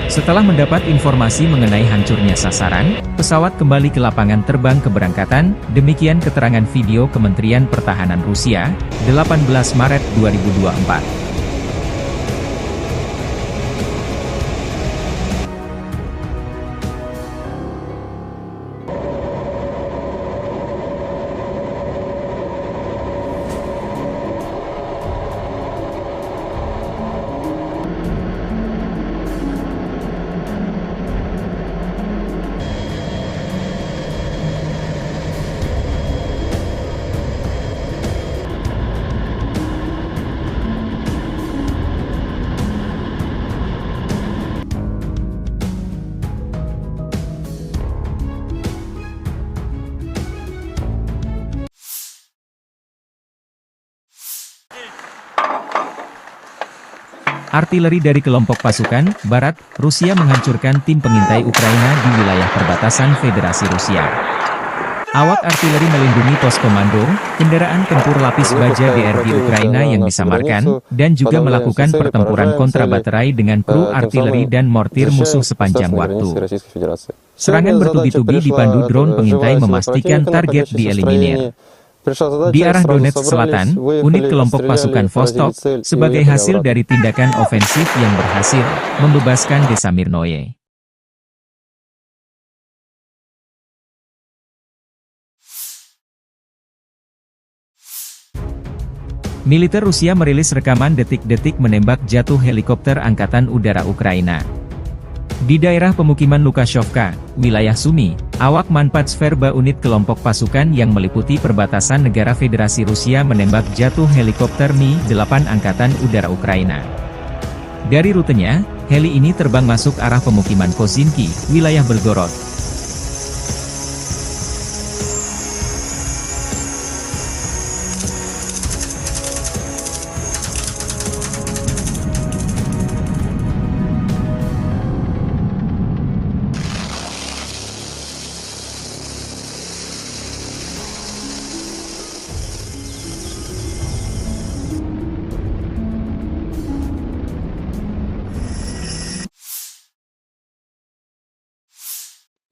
Setelah mendapat informasi mengenai hancurnya sasaran, pesawat kembali ke lapangan terbang keberangkatan, demikian keterangan video Kementerian Pertahanan Rusia, 18 Maret 2024. Artileri dari kelompok pasukan Barat, Rusia menghancurkan tim pengintai Ukraina di wilayah perbatasan Federasi Rusia. Awak artileri melindungi pos komando, kendaraan tempur lapis baja DRG Ukraina yang disamarkan, dan juga melakukan pertempuran kontra baterai dengan kru artileri dan mortir musuh sepanjang waktu. Serangan bertubi-tubi dipandu drone pengintai memastikan target dieliminir. Di arah Donetsk Selatan, unit kelompok pasukan Vostok, sebagai hasil dari tindakan ofensif yang berhasil, membebaskan desa Mirnoye. Militer Rusia merilis rekaman detik-detik menembak jatuh helikopter Angkatan Udara Ukraina. Di daerah pemukiman Lukashovka, wilayah Sumy, awak Manpatsverba unit kelompok pasukan yang meliputi perbatasan negara Federasi Rusia menembak jatuh helikopter Mi-8 Angkatan Udara Ukraina. Dari rutenya, heli ini terbang masuk arah pemukiman Kozinki, wilayah Belgorod.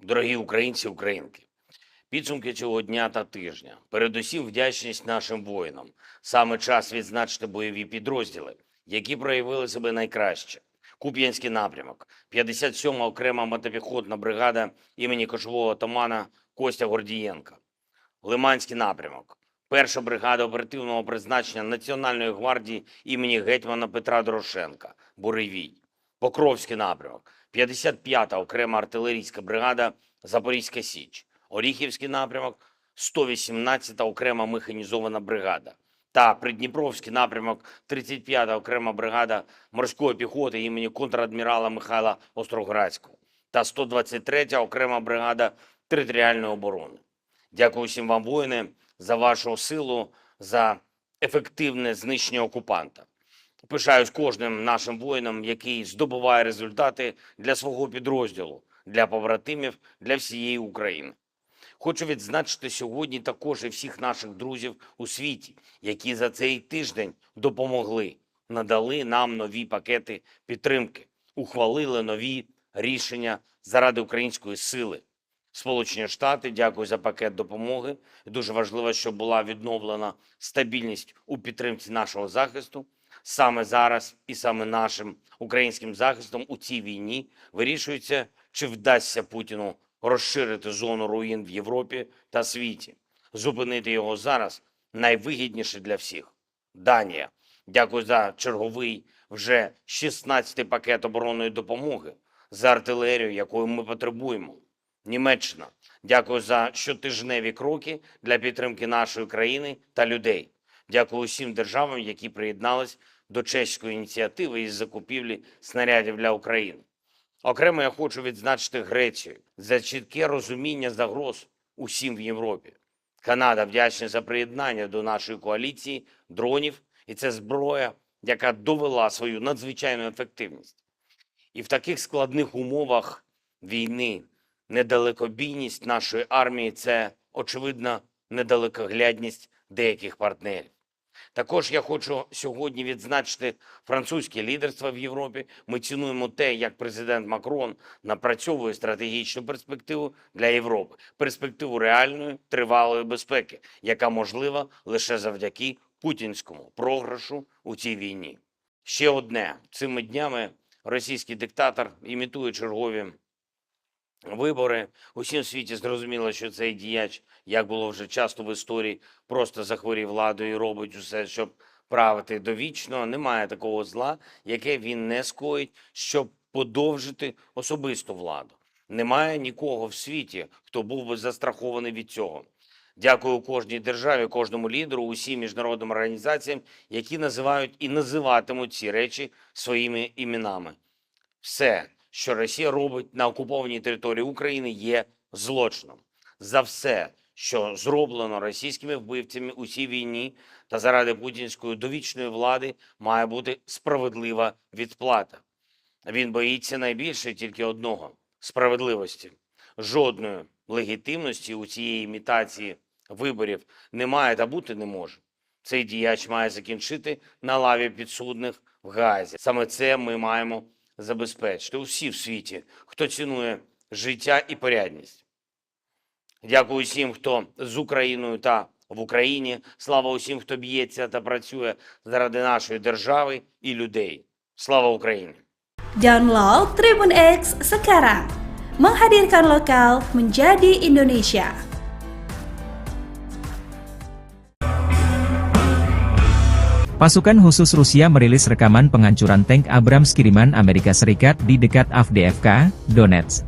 Дорогі українці, українки, підсумки цього дня та тижня. Передусім вдячність нашим воїнам. Саме час відзначити бойові підрозділи, які проявили себе найкраще. Куп'янський напрямок, 57-ма окрема мотопіхотна бригада імені кошового отамана Костя Гордієнка. Лиманський напрямок, 1-ша бригада оперативного призначення Національної гвардії імені гетьмана Петра Дорошенка, Буревій. Покровський напрямок, 55-та окрема артилерійська бригада Запорізька Січ. Оріхівський напрямок, 118-та окрема механізована бригада. та Придніпровський напрямок 35-та окрема бригада морської піхоти імені контрадмірала Михайла Остроградського та 123-я окрема бригада територіальної оборони. Дякую всім вам, воїни, за вашу силу, за ефективне знищення окупанта. Пишаюсь кожним нашим воїном, який здобуває результати для свого підрозділу, для побратимів, для всієї України. Хочу відзначити сьогодні також і всіх наших друзів у світі, які за цей тиждень допомогли, надали нам нові пакети підтримки, ухвалили нові рішення заради української сили. Сполучені Штати, дякую за пакет допомоги. Дуже важливо, щоб була відновлена стабільність у підтримці нашого захисту. Саме зараз і саме нашим українським захистом у цій війні вирішується, чи вдасться Путіну розширити зону руїн в Європі та світі. Зупинити його зараз найвигідніше для всіх. Данія. Дякую за черговий вже 16-й пакет оборонної допомоги, за артилерію, якої ми потребуємо. Німеччина. Дякую за щотижневі кроки для підтримки нашої країни та людей. Дякую усім державам, які приєднались до чеської ініціативи із закупівлі снарядів для України. Окремо я хочу відзначити Грецію за чітке розуміння загроз усім в Європі. Канада вдячна за приєднання до нашої коаліції дронів, і це зброя, яка довела свою надзвичайну ефективність. І в таких складних умовах війни недалекобійність нашої армії – це, очевидно, недалекоглядність деяких партнерів. Також я хочу сьогодні відзначити французьке лідерство в Європі. Ми цінуємо те, як президент Макрон напрацьовує стратегічну перспективу для Європи. Перспективу реальної, тривалої безпеки, яка можлива лише завдяки путінському програшу у цій війні. Ще одне. Цими днями російський диктатор імітує чергові вибори. Усім в світі зрозуміло, що цей діяч, як було вже часто в історії, просто захворів владою і робить усе, щоб правити довічно. Немає такого зла, яке він не скоїть, щоб подовжити особисту владу. Немає нікого в світі, хто був би застрахований від цього. Дякую кожній державі, кожному лідеру, усім міжнародним організаціям, які називають і називатимуть ці речі своїми іменами. Все, що Росія робить на окупованій території України, є злочином. За все, що зроблено російськими вбивцями у цій війні та заради путінської довічної влади, має бути справедлива відплата. Він боїться найбільше тільки одного – справедливості. Жодної легітимності у цієї імітації виборів немає та бути не може. Цей діяч має закінчити на лаві підсудних в Гаазі. Саме це ми маємо забезпечити усі в світі, хто цінує життя і порядність. Дякую усім, хто з Україною та в Україні. Слава усім, хто б'ється та працює заради нашої держави і людей. Слава Україні! Download Tribun X sekarang. Menghadirkan lokal menjadi Indonesia. Pasukan khusus Rusia merilis rekaman penghancuran tank Abrams kiriman Amerika Serikat di dekat Avdiivka, Donetsk.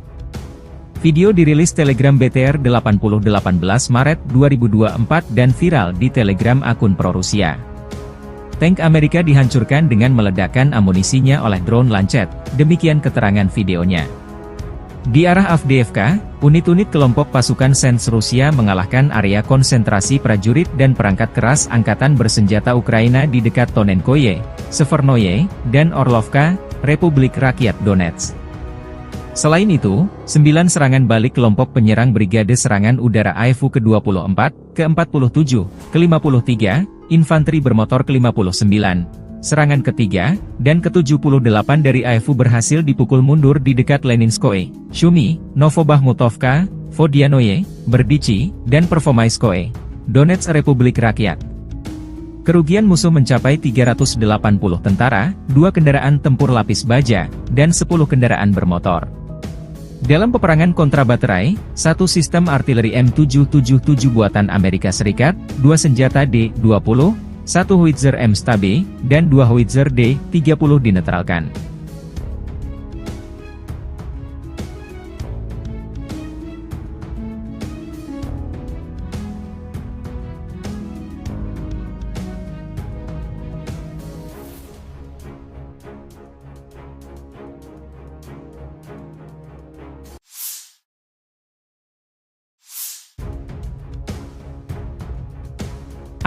Video dirilis Telegram BTR 18 Maret 2024 dan viral di Telegram akun pro-Rusia. Tank Amerika dihancurkan dengan meledakkan amunisinya oleh drone Lancet, demikian keterangan videonya. Di arah Avdiivka, unit-unit kelompok pasukan Sens Rusia mengalahkan area konsentrasi prajurit dan perangkat keras angkatan bersenjata Ukraina di dekat Tonenkoye, Severnoye, dan Orlovka, Republik Rakyat Donetsk. Selain itu, 9 serangan balik kelompok penyerang Brigade Serangan Udara AIFU ke-24, ke-47, ke-53, Infanteri Bermotor ke-59, serangan ketiga, dan ke-78 dari AIFU berhasil dipukul mundur di dekat Leninskoye, Shumi, Novobahmutovka, Vodianoye, Berdichi, dan Pervomaiskoye, Donetsk Republik Rakyat. Kerugian musuh mencapai 380 tentara, 2 kendaraan tempur lapis baja, dan 10 kendaraan bermotor. Dalam peperangan kontrabaterai, 1 sistem artileri M777 buatan Amerika Serikat, 2 senjata D-20, 1 howitzer M-Stabe, dan 2 howitzer D-30 dinetralkan.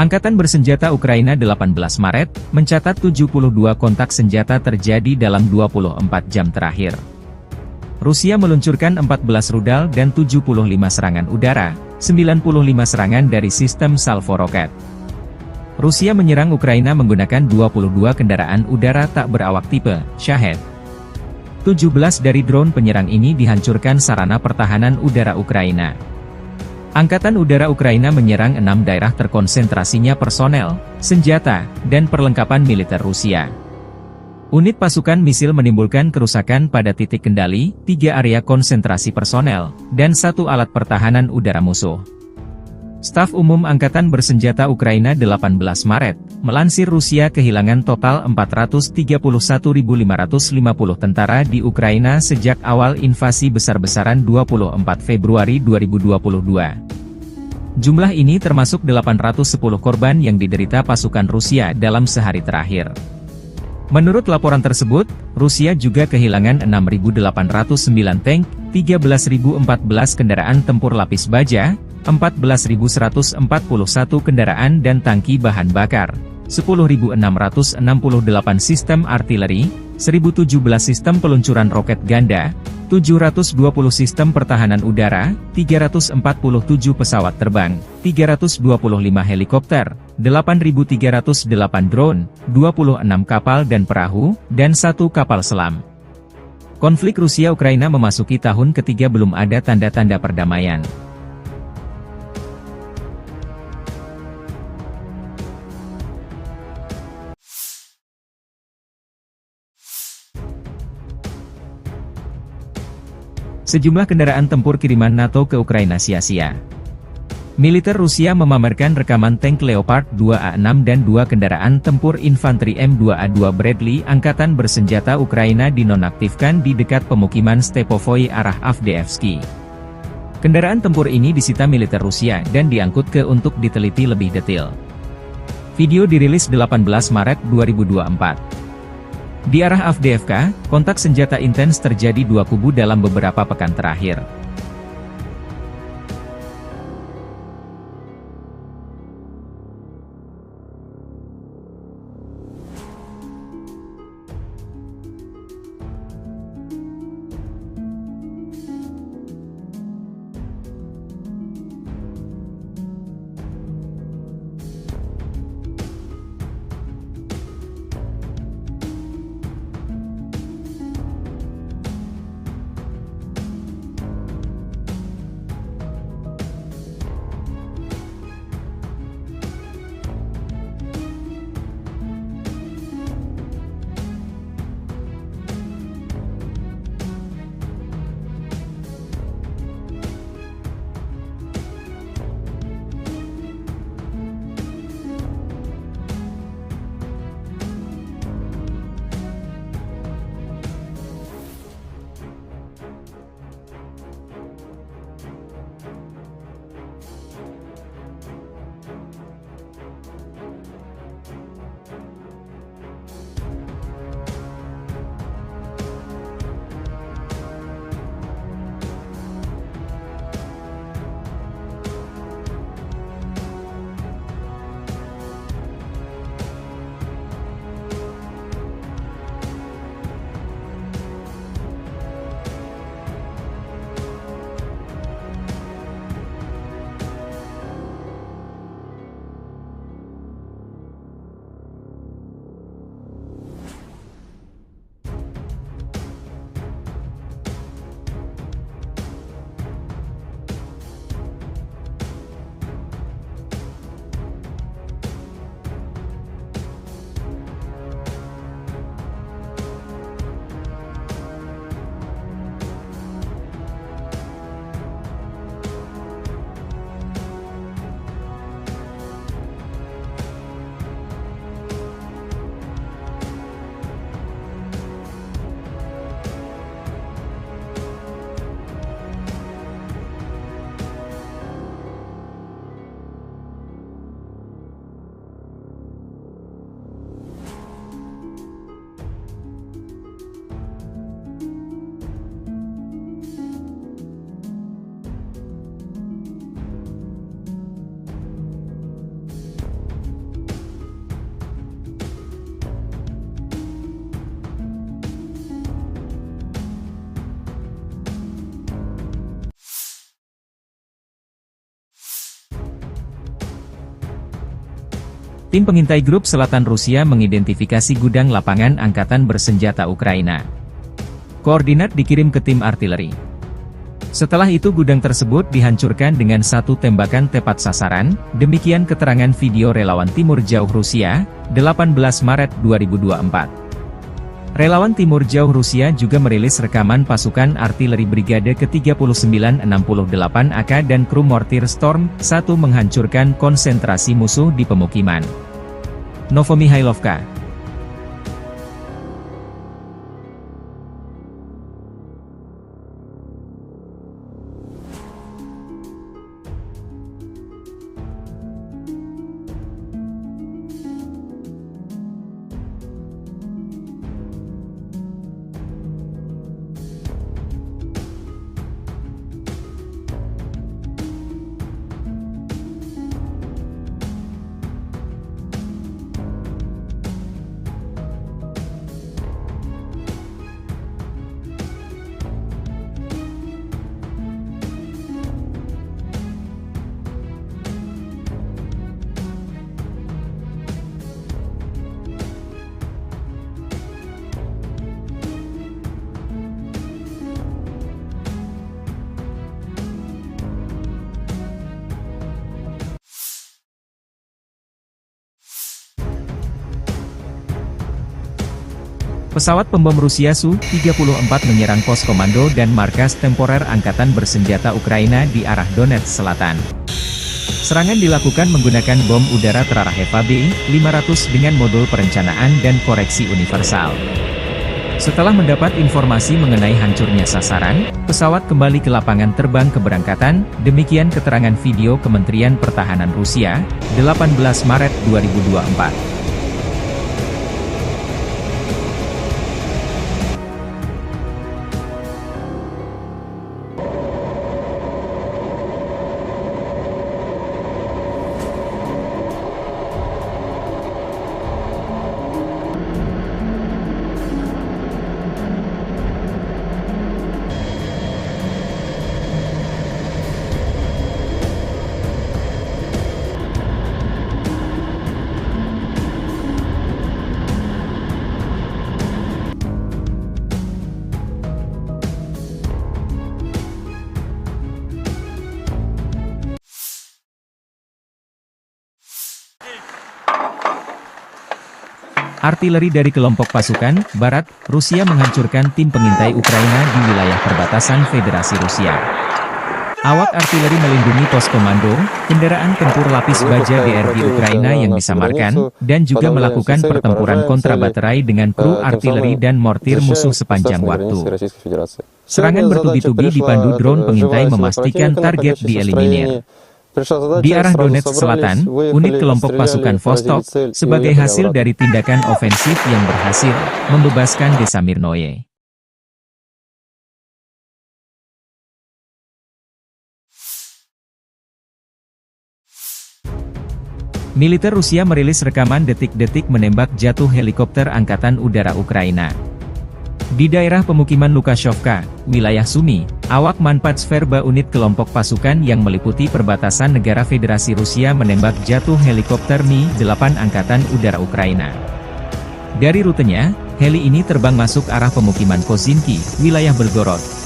Angkatan bersenjata Ukraina 18 Maret, mencatat 72 kontak senjata terjadi dalam 24 jam terakhir. Rusia meluncurkan 14 rudal dan 75 serangan udara, 95 serangan dari sistem salvo roket. Rusia menyerang Ukraina menggunakan 22 kendaraan udara tak berawak tipe Shahed. 17 dari drone penyerang ini dihancurkan sarana pertahanan udara Ukraina. Angkatan Udara Ukraina menyerang 6 daerah terkonsentrasinya personel, senjata, dan perlengkapan militer Rusia. Unit pasukan misil menimbulkan kerusakan pada titik kendali, 3 area konsentrasi personel, dan 1 alat pertahanan udara musuh. Staf Umum Angkatan Bersenjata Ukraina 18 Maret, melansir Rusia kehilangan total 431.550 tentara di Ukraina sejak awal invasi besar-besaran 24 Februari 2022. Jumlah ini termasuk 810 korban yang diderita pasukan Rusia dalam sehari terakhir. Menurut laporan tersebut, Rusia juga kehilangan 6.809 tank, 13.014 kendaraan tempur lapis baja, 14.141 kendaraan dan tangki bahan bakar, 10.668 sistem artileri, 1.017 sistem peluncuran roket ganda, 720 sistem pertahanan udara, 347 pesawat terbang, 325 helikopter, 8.308 drone, 26 kapal dan perahu, dan 1 kapal selam. Konflik Rusia-Ukraina memasuki tahun ketiga belum ada tanda-tanda perdamaian. Sejumlah kendaraan tempur kiriman NATO ke Ukraina sia-sia. Militer Rusia memamerkan rekaman tank Leopard 2A6 dan 2 kendaraan tempur infanteri M2A2 Bradley Angkatan Bersenjata Ukraina dinonaktifkan di dekat pemukiman Stepovoi arah Avdiivsky. Kendaraan tempur ini disita militer Rusia dan diangkut ke untuk diteliti lebih detail. Video dirilis 18 Maret 2024. Di arah Avdiivka, kontak senjata intens terjadi 2 kubu dalam beberapa pekan terakhir. Tim pengintai grup selatan Rusia mengidentifikasi gudang lapangan angkatan bersenjata Ukraina. Koordinat dikirim ke tim artileri. Setelah itu gudang tersebut dihancurkan dengan satu tembakan tepat sasaran, demikian keterangan video relawan Timur Jauh Rusia, 18 Maret 2024. Relawan Timur Jauh Rusia juga merilis rekaman pasukan artileri Brigade ke-3968 AK dan kru mortir Storm 1 menghancurkan konsentrasi musuh di pemukiman Novomihailovka. Pesawat pembom Rusia Su-34 menyerang pos komando dan markas temporer Angkatan Bersenjata Ukraina di arah Donetsk Selatan. Serangan dilakukan menggunakan bom udara terarah HEVA-B-500 dengan modul perencanaan dan koreksi universal. Setelah mendapat informasi mengenai hancurnya sasaran, pesawat kembali ke lapangan terbang keberangkatan, demikian keterangan video Kementerian Pertahanan Rusia, 18 Maret 2024. Artileri dari kelompok pasukan Barat, Rusia menghancurkan tim pengintai Ukraina di wilayah perbatasan Federasi Rusia. Awak artileri melindungi pos komando, kendaraan tempur lapis baja DRG Ukraina yang disamarkan, dan juga melakukan pertempuran kontrabaterai dengan kru artileri dan mortir musuh sepanjang waktu. Serangan bertubi-tubi dipandu drone pengintai memastikan target dieliminir. Di arah Donetsk Selatan, unit kelompok pasukan Vostok, sebagai hasil dari tindakan ofensif yang berhasil, membebaskan desa Mirnoye. Militer Rusia merilis rekaman detik-detik menembak jatuh helikopter Angkatan Udara Ukraina. Di daerah pemukiman Lukashovka, wilayah Sumy, awak Manpatsverba unit kelompok pasukan yang meliputi perbatasan negara Federasi Rusia menembak jatuh helikopter Mi-8 Angkatan Udara Ukraina. Dari rutenya, heli ini terbang masuk arah pemukiman Kozinki, wilayah Belgorod.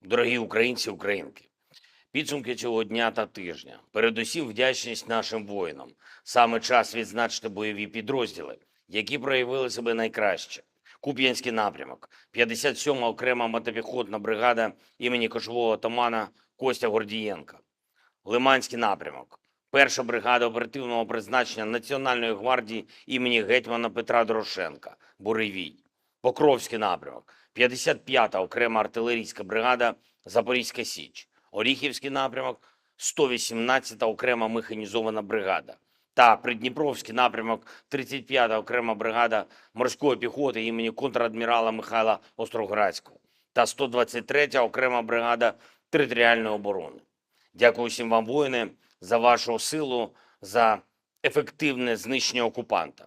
Дорогі українці, українки, підсумки цього дня та тижня. Передусім вдячність нашим воїнам. Саме час відзначити бойові підрозділи, які проявили себе найкраще. Куп'янський напрямок, 57-ма окрема мотопіхотна бригада імені кошового отамана Костя Гордієнка. Лиманський напрямок, 1-ша бригада оперативного призначення Національної гвардії імені гетьмана Петра Дорошенка, Буревій. Покровський напрямок, 55-та окрема артилерійська бригада Запорізька Січ. Оріхівський напрямок, 118-та окрема механізована бригада. та Придніпровський напрямок 35-та окрема бригада морської піхоти імені контрадмірала Михайла Остроградського та 123-я окрема бригада територіальної оборони. Дякую всім вам, воїни, за вашу силу, за ефективне знищення окупанта.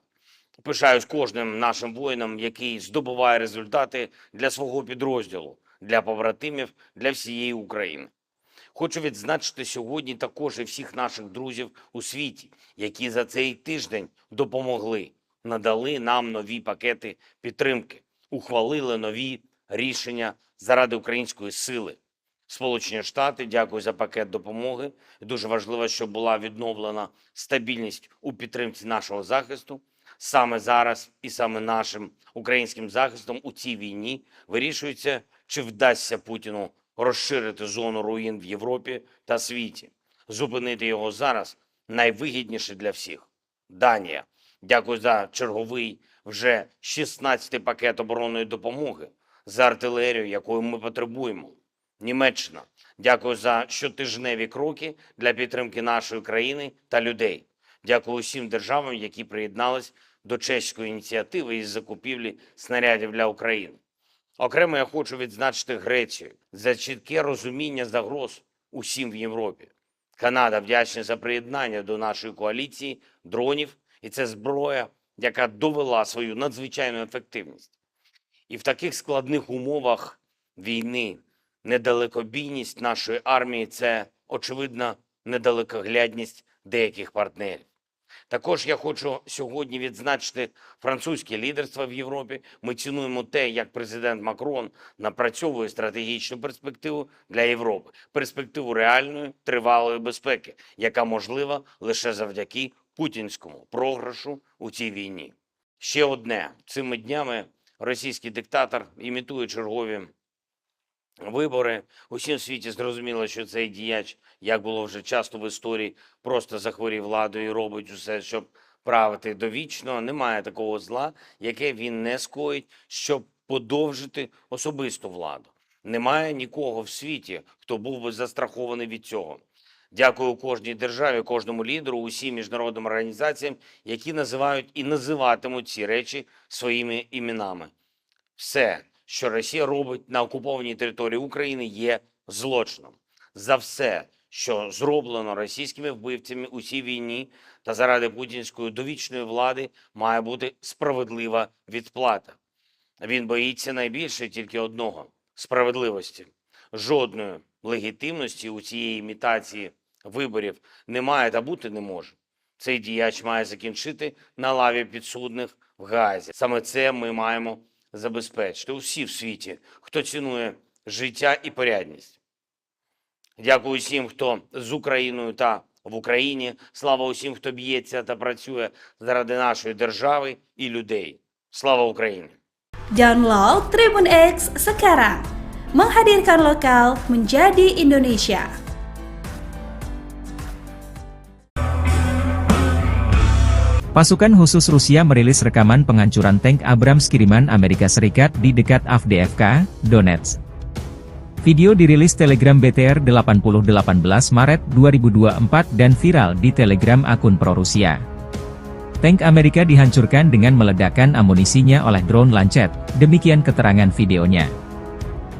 Пишаюсь кожним нашим воїном, який здобуває результати для свого підрозділу, для побратимів, для всієї України. Хочу відзначити сьогодні також і всіх наших друзів у світі, які за цей тиждень допомогли, надали нам нові пакети підтримки, ухвалили нові рішення заради української сили. Сполучені Штати, дякую за пакет допомоги. Дуже важливо, щоб була відновлена стабільність у підтримці нашого захисту. Саме зараз і саме нашим українським захистом у цій війні вирішується, чи вдасться Путіну розширити зону руїн в Європі та світі. Зупинити його зараз найвигідніше для всіх. Данія. Дякую за черговий вже 16-й пакет оборонної допомоги, за артилерію, якої ми потребуємо. Німеччина. Дякую за щотижневі кроки для підтримки нашої країни та людей. Дякую усім державам, які приєднались до чеської ініціативи із закупівлі снарядів для України. Окремо я хочу відзначити Грецію за чітке розуміння загроз усім в Європі. Канада вдячна за приєднання до нашої коаліції дронів, і це зброя, яка довела свою надзвичайну ефективність. І в таких складних умовах війни недалекобійність нашої армії – це, очевидно, недалекоглядність деяких партнерів. Також я хочу сьогодні відзначити французьке лідерство в Європі. Ми цінуємо те, як президент Макрон напрацьовує стратегічну перспективу для Європи. Перспективу реальної, тривалої безпеки, яка можлива лише завдяки путінському програшу у цій війні. Ще одне. Цими днями російський диктатор імітує чергові вибори. Усім в світі зрозуміло, що цей діяч, як було вже часто в історії, просто захворів владою і робить усе, щоб правити довічно. Немає такого зла, яке він не скоїть, щоб подовжити особисту владу. Немає нікого в світі, хто був би застрахований від цього. Дякую кожній державі, кожному лідеру, усім міжнародним організаціям, які називають і називатимуть ці речі своїми іменами. Все, що Росія робить на окупованій території України, є злочином. За все, що зроблено російськими вбивцями у цій війні та заради путінської довічної влади, має бути справедлива відплата. Він боїться найбільше тільки одного – справедливості. Жодної легітимності у цієї імітації виборів немає та бути не може. Цей діяч має закінчити на лаві підсудних в Гаазі. Саме це ми маємо забезпечити усі в світі, хто цінує життя і порядність. Дякую усім, хто з Україною та в Україні. Слава усім, хто б'ється та працює заради нашої держави і людей. Слава Україні! Download Tribun X sekarang. Menghadirkan lokal menjadi Indonesia. Pasukan khusus Rusia merilis rekaman penghancuran tank Abrams kiriman Amerika Serikat di dekat Avdiivka, Donetsk. Video dirilis Telegram BTR 8018 Maret 2024 dan viral di Telegram akun pro-Rusia. Tank Amerika dihancurkan dengan meledakkan amunisinya oleh drone Lancet, demikian keterangan videonya.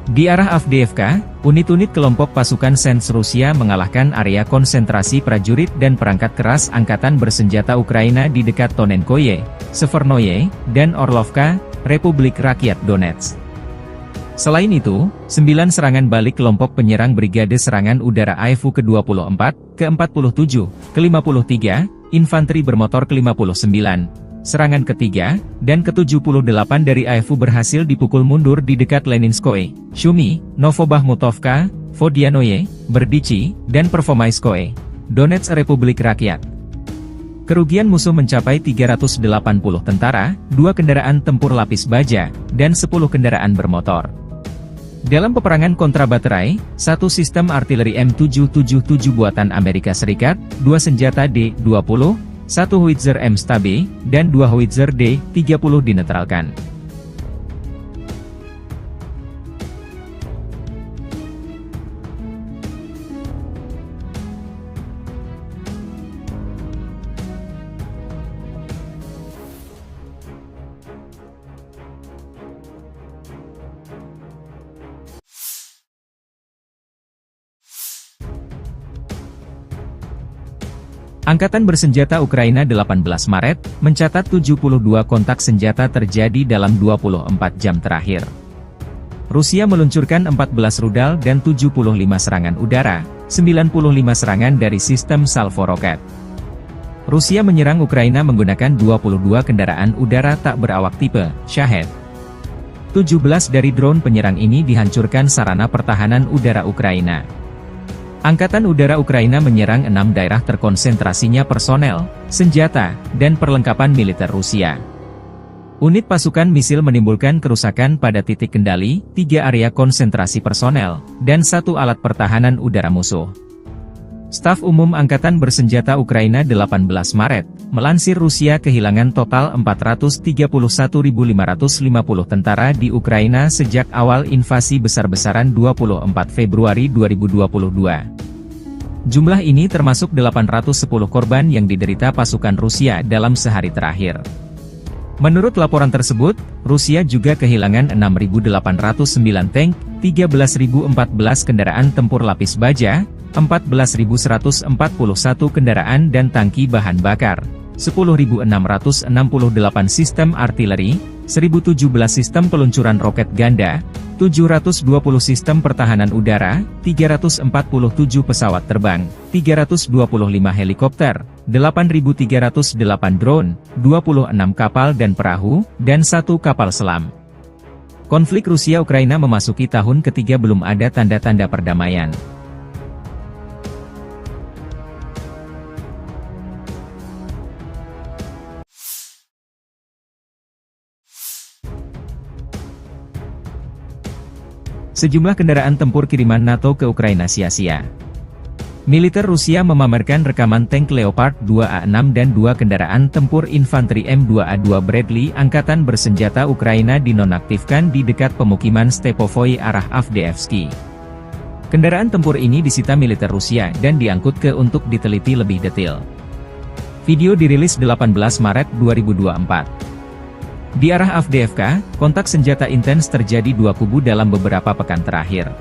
Di arah Avdiivka, unit-unit kelompok pasukan Sens Rusia mengalahkan area konsentrasi prajurit dan perangkat keras angkatan bersenjata Ukraina di dekat Tonenkoye, Severnoye, dan Orlovka, Republik Rakyat Donetsk. Selain itu, 9 serangan balik kelompok penyerang Brigade Serangan Udara AEFU ke-24, ke-47, ke-53, Infanteri Bermotor ke-59, serangan ketiga, dan ke-78 dari AEFU berhasil dipukul mundur di dekat Leninskoye, Shumi, Novobahmutovka, Vodianoye, Berdichi, dan Pervomaiskoye, Donetsk Republik Rakyat. Kerugian musuh mencapai 380 tentara, 2 kendaraan tempur lapis baja, dan 10 kendaraan bermotor. Dalam peperangan kontrabaterai, 1 sistem artileri M777 buatan Amerika Serikat, 2 senjata D-20, 1 howitzer M-Stabe, dan 2 howitzer D-30 dinetralkan. Angkatan bersenjata Ukraina 18 Maret, mencatat 72 kontak senjata terjadi dalam 24 jam terakhir. Rusia meluncurkan 14 rudal dan 75 serangan udara, 95 serangan dari sistem salvo roket. Rusia menyerang Ukraina menggunakan 22 kendaraan udara tak berawak tipe Shahed. 17 dari drone penyerang ini dihancurkan sarana pertahanan udara Ukraina. Angkatan Udara Ukraina menyerang 6 daerah terkonsentrasinya personel, senjata, dan perlengkapan militer Rusia. Unit pasukan misil menimbulkan kerusakan pada titik kendali, 3 area konsentrasi personel, dan 1 alat pertahanan udara musuh. Staf Umum Angkatan Bersenjata Ukraina 18 Maret, melansir Rusia kehilangan total 431.550 tentara di Ukraina sejak awal invasi besar-besaran 24 Februari 2022. Jumlah ini termasuk 810 korban yang diderita pasukan Rusia dalam sehari terakhir. Menurut laporan tersebut, Rusia juga kehilangan 6.809 tank, 13.014 kendaraan tempur lapis baja, 14.141 kendaraan dan tangki bahan bakar, 10.668 sistem artileri, 1.017 sistem peluncuran roket ganda, 720 sistem pertahanan udara, 347 pesawat terbang, 325 helikopter, 8.308 drone, 26 kapal dan perahu, dan 1 kapal selam. Konflik Rusia-Ukraina memasuki tahun ketiga belum ada tanda-tanda perdamaian. Sejumlah kendaraan tempur kiriman NATO ke Ukraina sia-sia. Militer Rusia memamerkan rekaman tank Leopard 2A6 dan 2 kendaraan tempur infanteri M2A2 Bradley Angkatan Bersenjata Ukraina dinonaktifkan di dekat pemukiman Stepovoy arah Avdiivsky. Kendaraan tempur ini disita militer Rusia dan diangkut ke untuk diteliti lebih detail. Video dirilis 18 Maret 2024. Di arah Avdiivka, kontak senjata intens terjadi 2 kubu dalam beberapa pekan terakhir.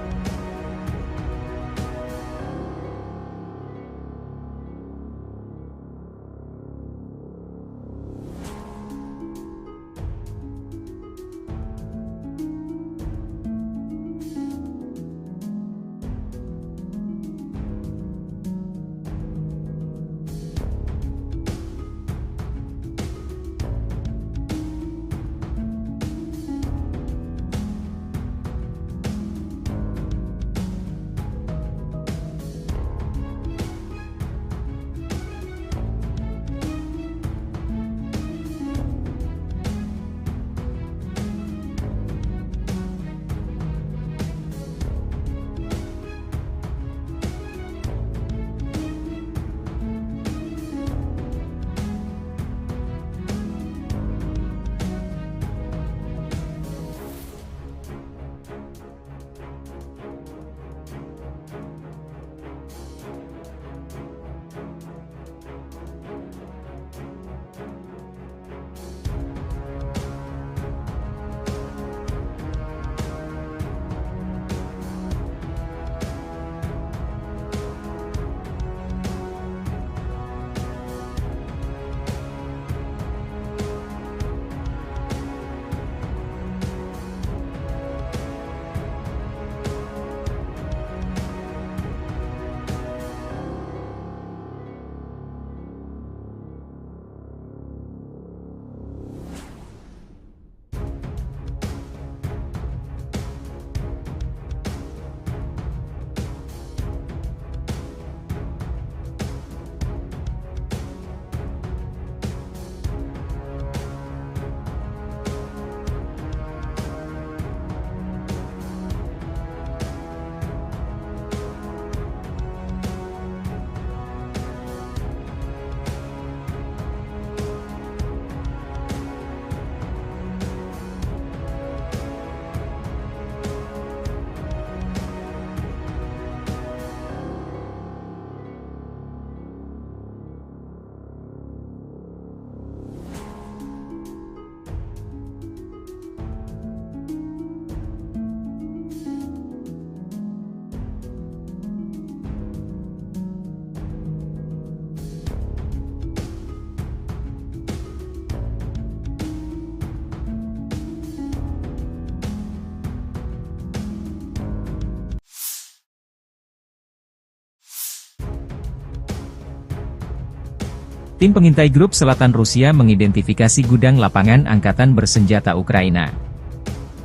Tim pengintai Grup Selatan Rusia mengidentifikasi gudang lapangan angkatan bersenjata Ukraina.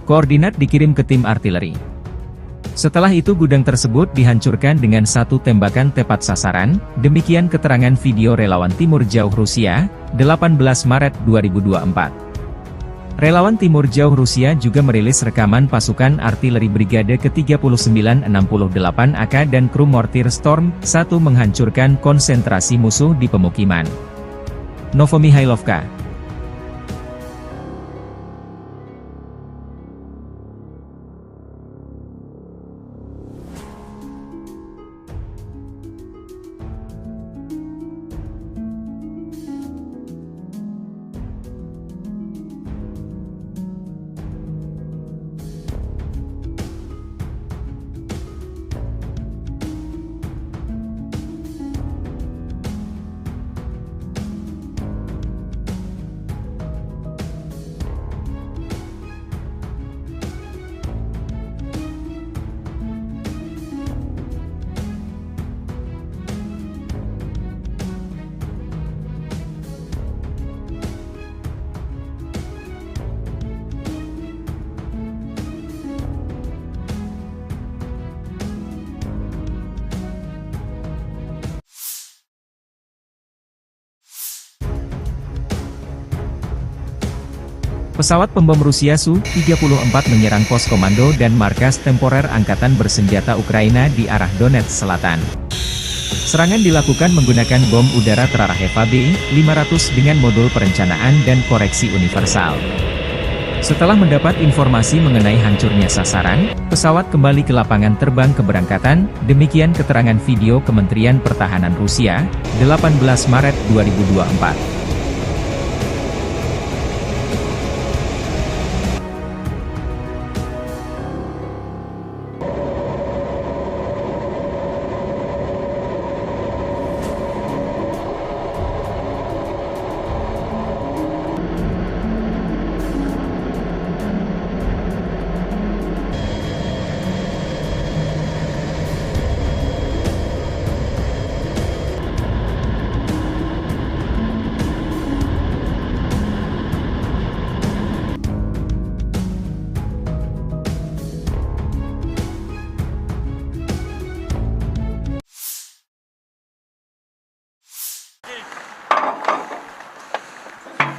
Koordinat dikirim ke tim artileri. Setelah itu gudang tersebut dihancurkan dengan satu tembakan tepat sasaran, demikian keterangan video relawan Timur Jauh Rusia, 18 Maret 2024. Relawan Timur Jauh Rusia juga merilis rekaman pasukan artileri Brigade ke-3968 AK dan kru mortir Storm 1 menghancurkan konsentrasi musuh di pemukiman Novomihailovka. Pesawat pembom Rusia Su-34 menyerang pos komando dan markas temporer Angkatan Bersenjata Ukraina di arah Donetsk Selatan. Serangan dilakukan menggunakan bom udara terarah FAB-500 dengan modul perencanaan dan koreksi universal. Setelah mendapat informasi mengenai hancurnya sasaran, pesawat kembali ke lapangan terbang keberangkatan, demikian keterangan video Kementerian Pertahanan Rusia, 18 Maret 2024.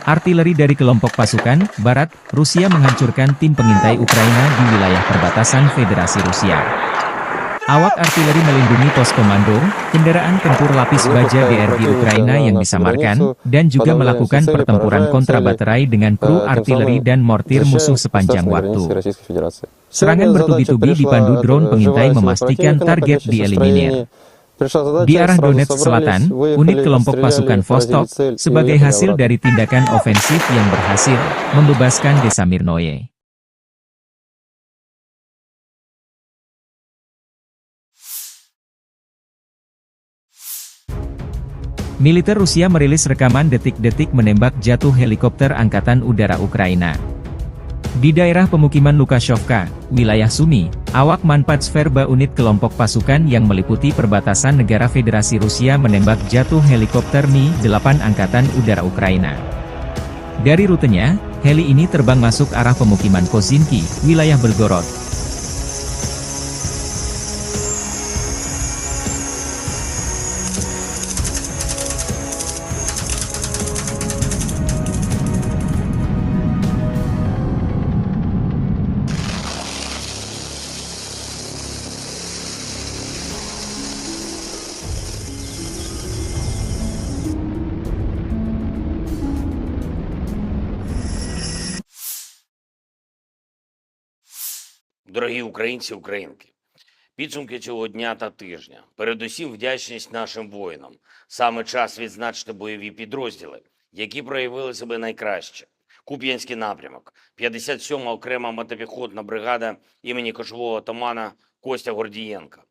Artileri dari kelompok pasukan Barat, Rusia menghancurkan tim pengintai Ukraina di wilayah perbatasan Federasi Rusia. Awak artileri melindungi pos komando, kendaraan tempur lapis baja DRG Ukraina yang disamarkan, dan juga melakukan pertempuran kontrabaterai dengan kru artileri dan mortir musuh sepanjang waktu. Serangan bertubi-tubi dipandu drone pengintai memastikan target dieliminir. Di arah Donetsk Selatan, unit kelompok pasukan Vostok, sebagai hasil dari tindakan ofensif yang berhasil, membebaskan desa Mirnoye. Militer Rusia merilis rekaman detik-detik menembak jatuh helikopter Angkatan Udara Ukraina. Di daerah pemukiman Lukashovka, wilayah Sumy, awak Manpatsverba unit kelompok pasukan yang meliputi perbatasan negara Federasi Rusia menembak jatuh helikopter Mi-8 Angkatan Udara Ukraina. Dari rutenya, heli ini terbang masuk arah pemukiman Kozinki, wilayah Belgorod. Дорогі українці, українки, підсумки цього дня та тижня. Передусім вдячність нашим воїнам. Саме час відзначити бойові підрозділи, які проявили себе найкраще. Куп'янський напрямок, 57-ма окрема мотопіхотна бригада імені кошового отамана Костя Гордієнка.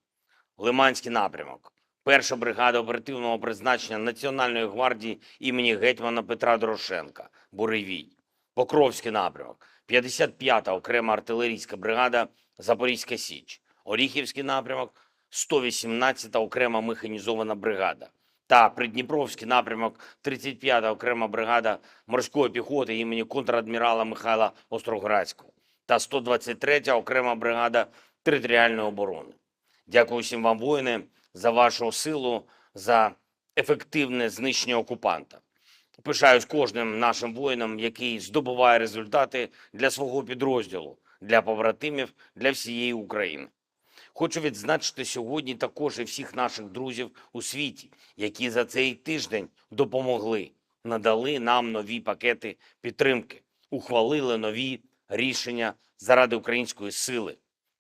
Лиманський напрямок, 1-ша бригада оперативного призначення Національної гвардії імені гетьмана Петра Дорошенка, Буревій. Покровський напрямок, 55-та окрема артилерійська бригада Запорізька Січ. Оріхівський напрямок, 118-та окрема механізована бригада. та Придніпровський напрямок 35-та окрема бригада морської піхоти імені контрадмірала Михайла Остроградського та 123-я окрема бригада територіальної оборони. Дякую всім вам, воїни, за вашу силу, за ефективне знищення окупанта. Пишаюсь кожним нашим воїном, який здобуває результати для свого підрозділу, для побратимів, для всієї України. Хочу відзначити сьогодні також і всіх наших друзів у світі, які за цей тиждень допомогли, надали нам нові пакети підтримки, ухвалили нові рішення заради української сили.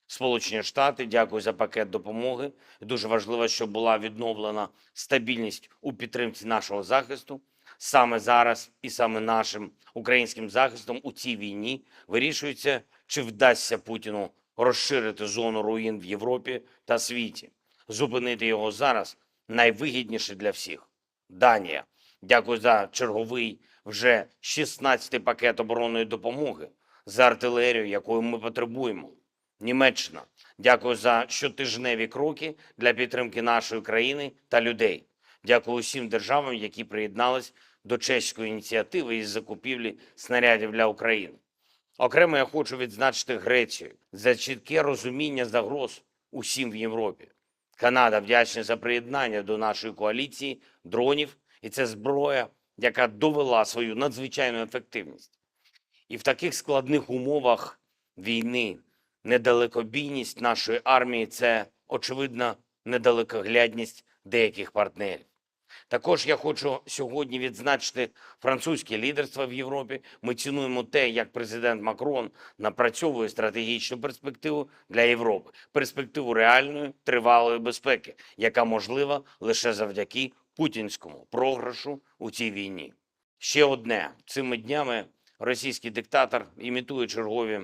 Сполучені Штати, дякую за пакет допомоги. Дуже важливо, щоб була відновлена стабільність у підтримці нашого захисту. Саме зараз і саме нашим українським захистом у цій війні вирішується, чи вдасться Путіну розширити зону руїн в Європі та світі. Зупинити його зараз найвигідніше для всіх. Данія. Дякую за черговий вже 16-й пакет оборонної допомоги, за артилерію, якої ми потребуємо. Німеччина. Дякую за щотижневі кроки для підтримки нашої країни та людей. Дякую усім державам, які приєднались до чеської ініціативи із закупівлі снарядів для України. Окремо я хочу відзначити Грецію за чітке розуміння загроз усім в Європі. Канада вдячна за приєднання до нашої коаліції дронів, і це зброя, яка довела свою надзвичайну ефективність. І в таких складних умовах війни недалекобійність нашої армії – це, очевидно, недалекоглядність деяких партнерів. Також я хочу сьогодні відзначити французьке лідерство в Європі. Ми цінуємо те, як президент Макрон напрацьовує стратегічну перспективу для Європи. Перспективу реальної, тривалої безпеки, яка можлива лише завдяки путінському програшу у цій війні. Ще одне. Цими днями російський диктатор імітує чергові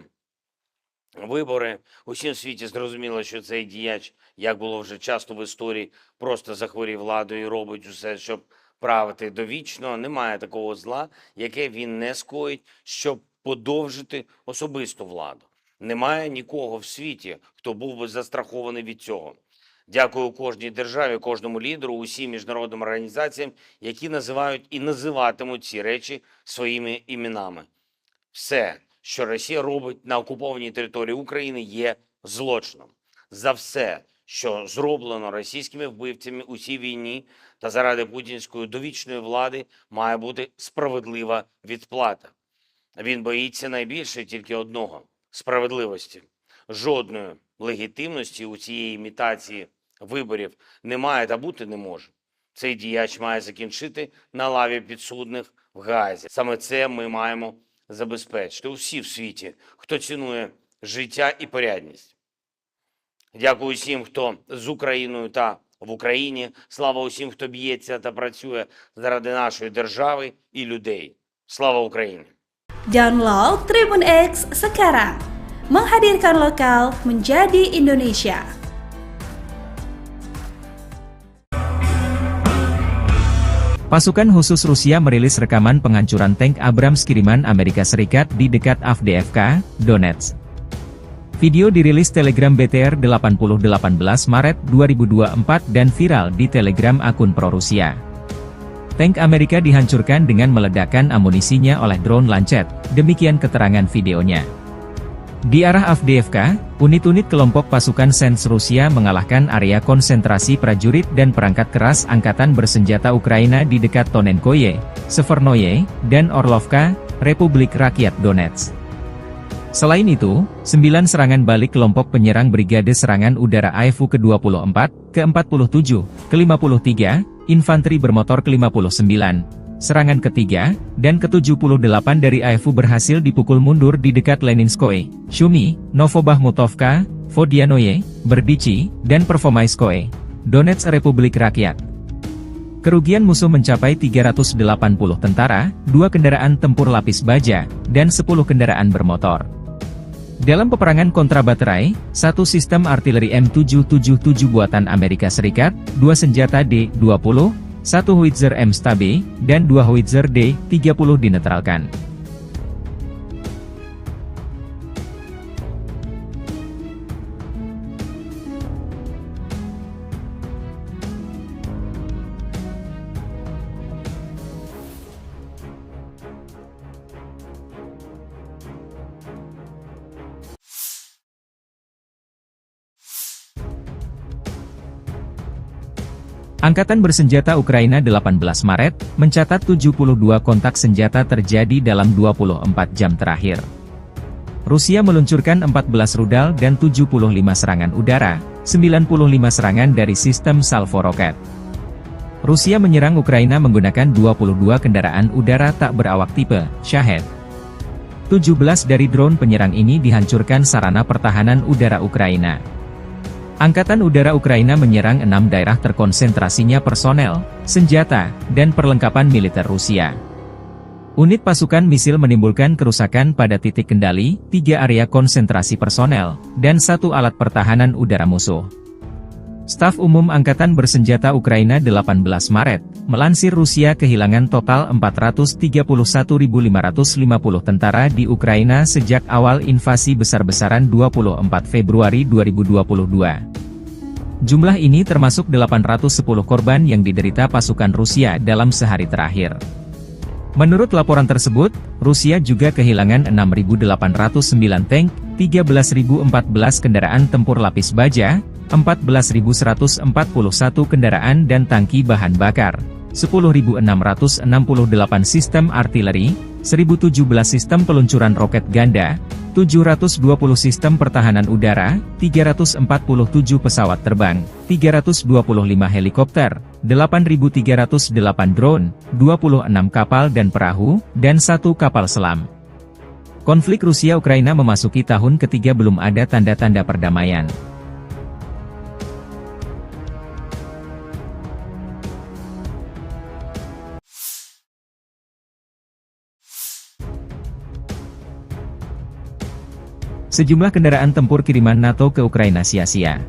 вибори. Усім в світі зрозуміло, що цей діяч, як було вже часто в історії, просто захворів владою і робить усе, щоб правити довічно. Немає такого зла, яке він не скоїть, щоб подовжити особисту владу. Немає нікого в світі, хто був би застрахований від цього. Дякую кожній державі, кожному лідеру, усім міжнародним організаціям, які називають і називатимуть ці речі своїми іменами. Все, що Росія робить на окупованій території України, є злочином. За все, що зроблено російськими вбивцями у цій війні та заради путінської довічної влади, має бути справедлива відплата. Він боїться найбільше тільки одного – справедливості. Жодної легітимності у цієї імітації виборів немає та бути не може. Цей діяч має закінчити на лаві підсудних в Гаазі. Саме це ми маємо забезпечити усі в світі, хто цінує життя і порядність. Дякую усім, хто з Україною та в Україні. Слава усім, хто б'ється та працює заради нашої держави і людей. Слава Україні! Download Tribun X sekarang. Menghadirkan lokal menjadi Indonesia. Pasukan khusus Rusia merilis rekaman penghancuran tank Abrams kiriman Amerika Serikat di dekat Avdiivka, Donetsk. Video dirilis Telegram BTR 8018 Maret 2024 dan viral di Telegram akun pro-Rusia. Tank Amerika dihancurkan dengan meledakkan amunisinya oleh drone Lancet, demikian keterangan videonya. Di arah Avdiivka, unit-unit kelompok pasukan Sens Rusia mengalahkan area konsentrasi prajurit dan perangkat keras angkatan bersenjata Ukraina di dekat Tonenkoye, Severnoye, dan Orlovka, Republik Rakyat Donetsk. Selain itu, 9 serangan balik kelompok penyerang Brigade Serangan Udara AFU ke-24, ke-47, ke-53, Infanteri Bermotor ke-59, serangan ketiga, dan ke-78 dari AFU berhasil dipukul mundur di dekat Leninskoye, Shumi, Novobahmutovka, Vodianoye, Berdichi, dan Pervomaiskoye, Donetsk Republik Rakyat. Kerugian musuh mencapai 380 tentara, 2 kendaraan tempur lapis baja, dan 10 kendaraan bermotor. Dalam peperangan kontrabaterai, 1 sistem artileri M777 buatan Amerika Serikat, 2 senjata D-20, 1 howitzer M-Stabe, dan 2 howitzer D-30 dinetralkan. Angkatan bersenjata Ukraina 18 Maret, mencatat 72 kontak senjata terjadi dalam 24 jam terakhir. Rusia meluncurkan 14 rudal dan 75 serangan udara, 95 serangan dari sistem salvo roket. Rusia menyerang Ukraina menggunakan 22 kendaraan udara tak berawak tipe Shahed. 17 dari drone penyerang ini dihancurkan sarana pertahanan udara Ukraina. Angkatan Udara Ukraina menyerang 6 daerah terkonsentrasinya personel, senjata, dan perlengkapan militer Rusia. Unit pasukan misil menimbulkan kerusakan pada titik kendali, 3 area konsentrasi personel, dan 1 alat pertahanan udara musuh. Staf Umum Angkatan Bersenjata Ukraina 18 Maret, melansir Rusia kehilangan total 431.550 tentara di Ukraina sejak awal invasi besar-besaran 24 Februari 2022. Jumlah ini termasuk 810 korban yang diderita pasukan Rusia dalam sehari terakhir. Menurut laporan tersebut, Rusia juga kehilangan 6.809 tank, 13.014 kendaraan tempur lapis baja, 14.141 kendaraan dan tangki bahan bakar, 10.668 sistem artileri, 1.017 sistem peluncuran roket ganda, 720 sistem pertahanan udara, 347 pesawat terbang, 325 helikopter, 8.308 drone, 26 kapal dan perahu, dan 1 kapal selam. Konflik Rusia-Ukraina memasuki tahun ketiga belum ada tanda-tanda perdamaian. Sejumlah kendaraan tempur kiriman NATO ke Ukraina sia-sia.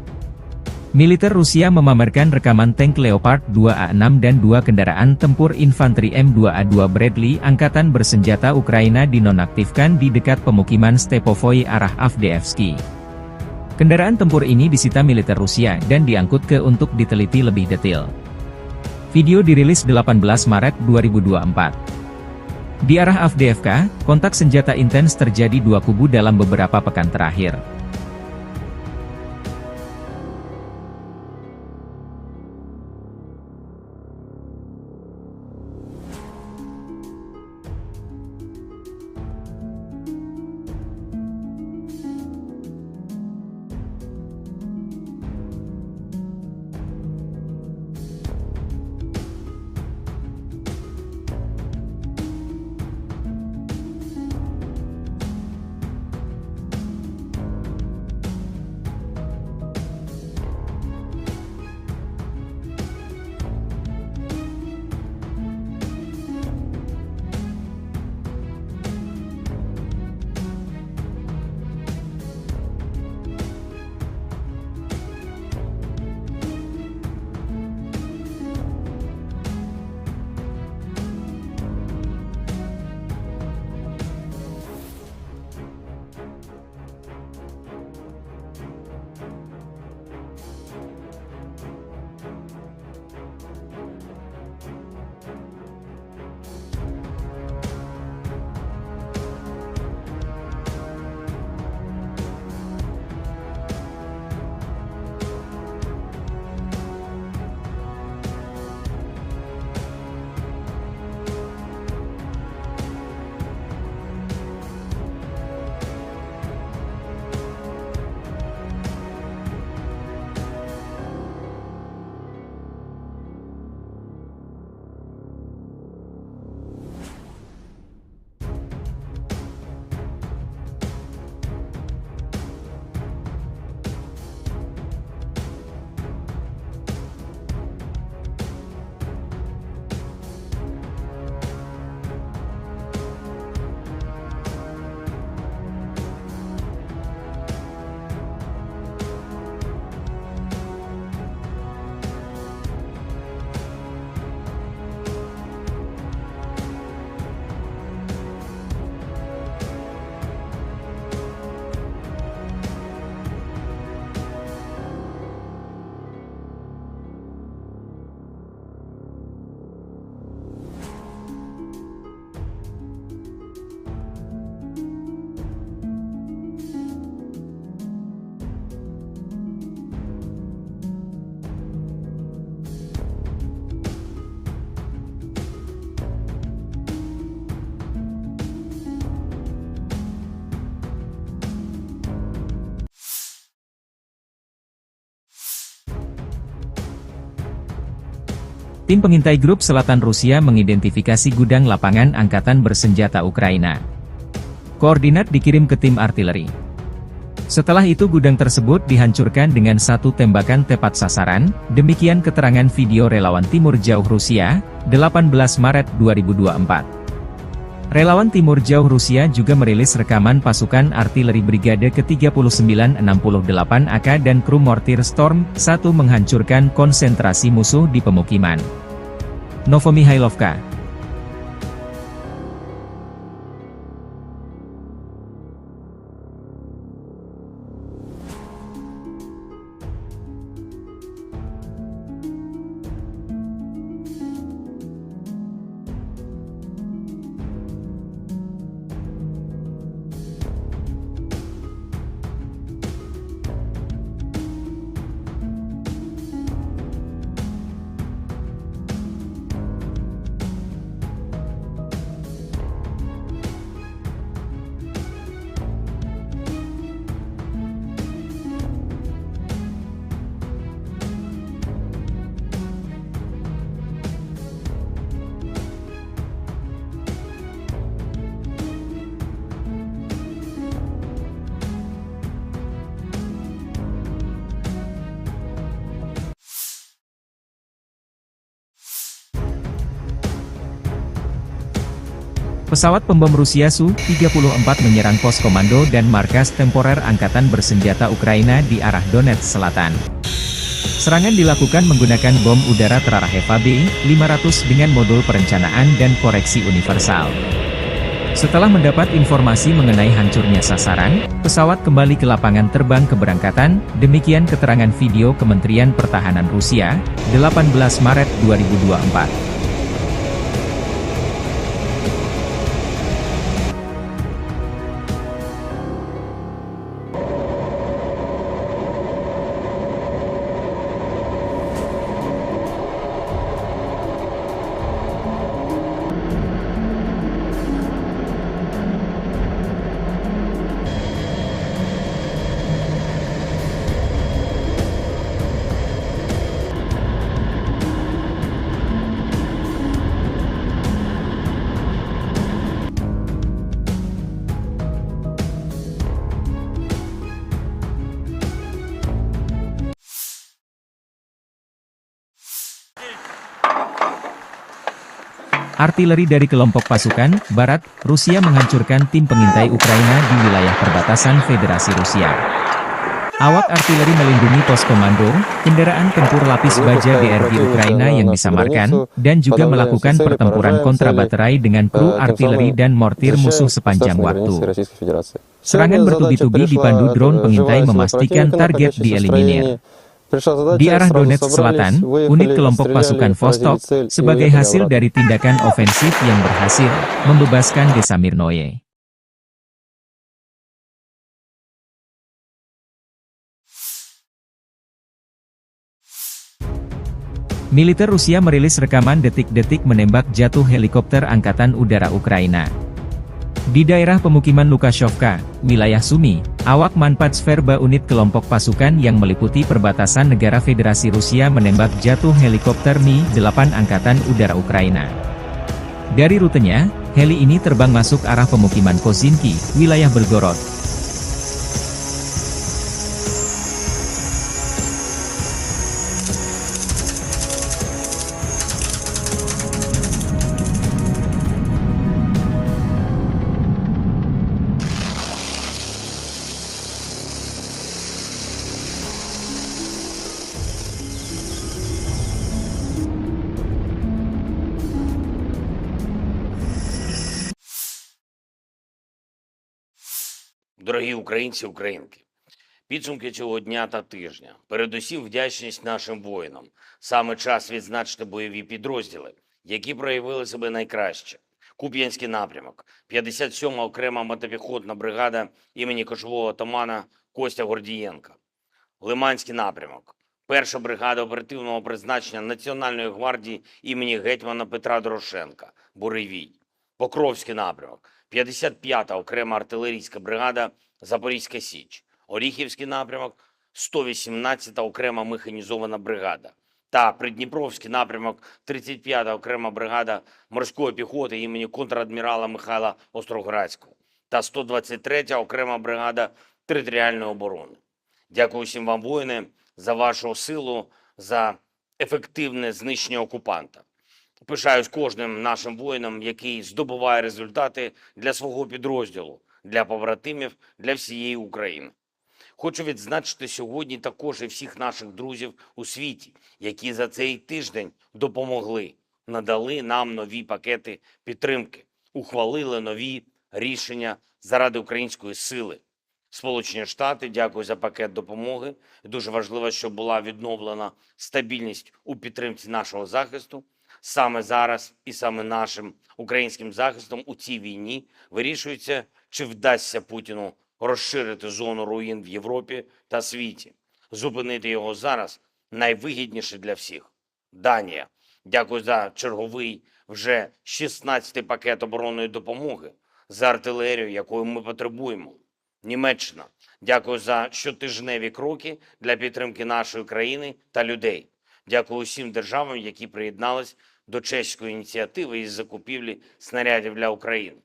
Militer Rusia memamerkan rekaman tank Leopard 2A6 dan 2 kendaraan tempur infanteri M2A2 Bradley Angkatan Bersenjata Ukraina dinonaktifkan di dekat pemukiman Stepovoy arah Avdiivsky. Kendaraan tempur ini disita militer Rusia dan diangkut ke untuk diteliti lebih detail. Video dirilis 18 Maret 2024. Di arah Avdiivka, kontak senjata intens terjadi 2 kubu dalam beberapa pekan terakhir. Tim pengintai grup selatan Rusia mengidentifikasi gudang lapangan angkatan bersenjata Ukraina. Koordinat dikirim ke tim artileri. Setelah itu gudang tersebut dihancurkan dengan satu tembakan tepat sasaran, demikian keterangan video relawan Timur Jauh Rusia, 18 Maret 2024. Relawan Timur Jauh Rusia juga merilis rekaman pasukan artileri Brigade ke-3968 AK dan kru mortir Storm 1 menghancurkan konsentrasi musuh di pemukiman. Novomihailovka. Pesawat pembom Rusia Su-34 menyerang pos komando dan markas temporer Angkatan Bersenjata Ukraina di arah Donetsk Selatan. Serangan dilakukan menggunakan bom udara terarah Eva B-500 dengan modul perencanaan dan koreksi universal. Setelah mendapat informasi mengenai hancurnya sasaran, pesawat kembali ke lapangan terbang keberangkatan, demikian keterangan video Kementerian Pertahanan Rusia, 18 Maret 2024. Artileri dari kelompok pasukan Barat, Rusia menghancurkan tim pengintai Ukraina di wilayah perbatasan Federasi Rusia. Awak artileri melindungi pos komando, kendaraan tempur lapis baja DRG Ukraina yang disamarkan, dan juga melakukan pertempuran kontra baterai dengan kru artileri dan mortir musuh sepanjang waktu. Serangan bertubi-tubi dipandu drone pengintai memastikan target dieliminir. Di arah Donetsk Selatan, unit kelompok pasukan Vostok, sebagai hasil dari tindakan ofensif yang berhasil, membebaskan desa Mirnoye. Militer Rusia merilis rekaman detik-detik menembak jatuh helikopter Angkatan Udara Ukraina. Di daerah pemukiman Lukashovka, wilayah Sumy, awak Manpatsverba unit kelompok pasukan yang meliputi perbatasan negara Federasi Rusia menembak jatuh helikopter Mi-8 Angkatan Udara Ukraina. Dari rutenya, heli ini terbang masuk arah pemukiman Kozinki, wilayah Belgorod. Дорогі українці, українки, підсумки цього дня та тижня. Передусім вдячність нашим воїнам. Саме час відзначити бойові підрозділи, які проявили себе найкраще. Куп'янський напрямок, 57-ма окрема мотопіхотна бригада імені кошового отамана Костя Гордієнка. Лиманський напрямок, 1-ша бригада оперативного призначення Національної гвардії імені гетьмана Петра Дорошенка, Буревій. Покровський напрямок, 55-та окрема артилерійська бригада Запорізька Січ. Оріхівський напрямок, 118-та окрема механізована бригада. та Придніпровський напрямок 35-та окрема бригада морської піхоти імені контрадмірала Михайла Остроградського та 123-я окрема бригада територіальної оборони. Дякую всім вам, воїни, за вашу силу, за ефективне знищення окупанта. Пишаюсь кожним нашим воїном, який здобуває результати для свого підрозділу, для побратимів, для всієї України. Хочу відзначити сьогодні також і всіх наших друзів у світі, які за цей тиждень допомогли, надали нам нові пакети підтримки, ухвалили нові рішення заради української сили. Сполучені Штати, дякую за пакет допомоги. Дуже важливо, щоб була відновлена стабільність у підтримці нашого захисту. Саме зараз і саме нашим українським захистом у цій війні вирішується, чи вдасться Путіну розширити зону руїн в Європі та світі. Зупинити його зараз найвигідніше для всіх. Данія. Дякую за черговий вже 16-й пакет оборонної допомоги, за артилерію, якої ми потребуємо. Німеччина. Дякую за щотижневі кроки для підтримки нашої країни та людей. Дякую усім державам, які приєднались до чеської ініціативи із закупівлі снарядів для України.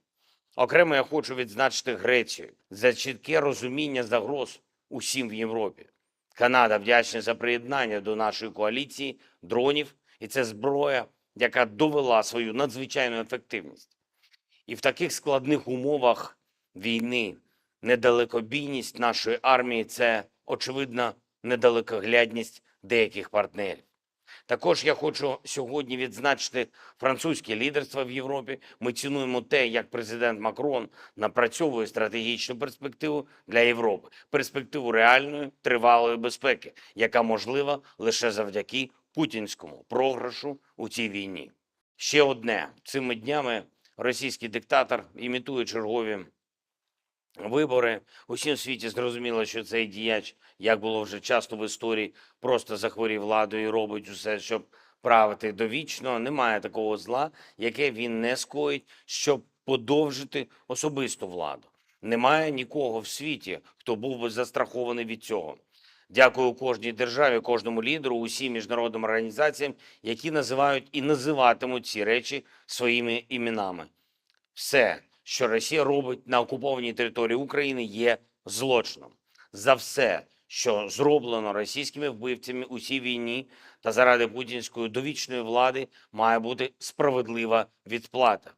Окремо я хочу відзначити Грецію за чітке розуміння загроз усім в Європі. Канада вдячна за приєднання до нашої коаліції дронів, і це зброя, яка довела свою надзвичайну ефективність. І в таких складних умовах війни недалекобійність нашої армії – це, очевидно, недалекоглядність деяких партнерів. Також я хочу сьогодні відзначити французьке лідерство в Європі. Ми цінуємо те, як президент Макрон напрацьовує стратегічну перспективу для Європи. Перспективу реальної, тривалої безпеки, яка можлива лише завдяки путінському програшу у цій війні. Ще одне. Цими днями російський диктатор імітує чергові вибори. Усім світі зрозуміло, що цей діяч, як було вже часто в історії, просто захворів владою і робить усе, щоб правити довічно. Немає такого зла, яке він не скоїть, щоб подовжити особисту владу. Немає нікого в світі, хто був би застрахований від цього. Дякую кожній державі, кожному лідеру, усім міжнародним організаціям, які називають і називатимуть ці речі своїми іменами. Все, що Росія робить на окупованій території України, є злочином. За все, що зроблено російськими вбивцями у цій війні та заради путінської довічної влади, має бути справедлива відплата.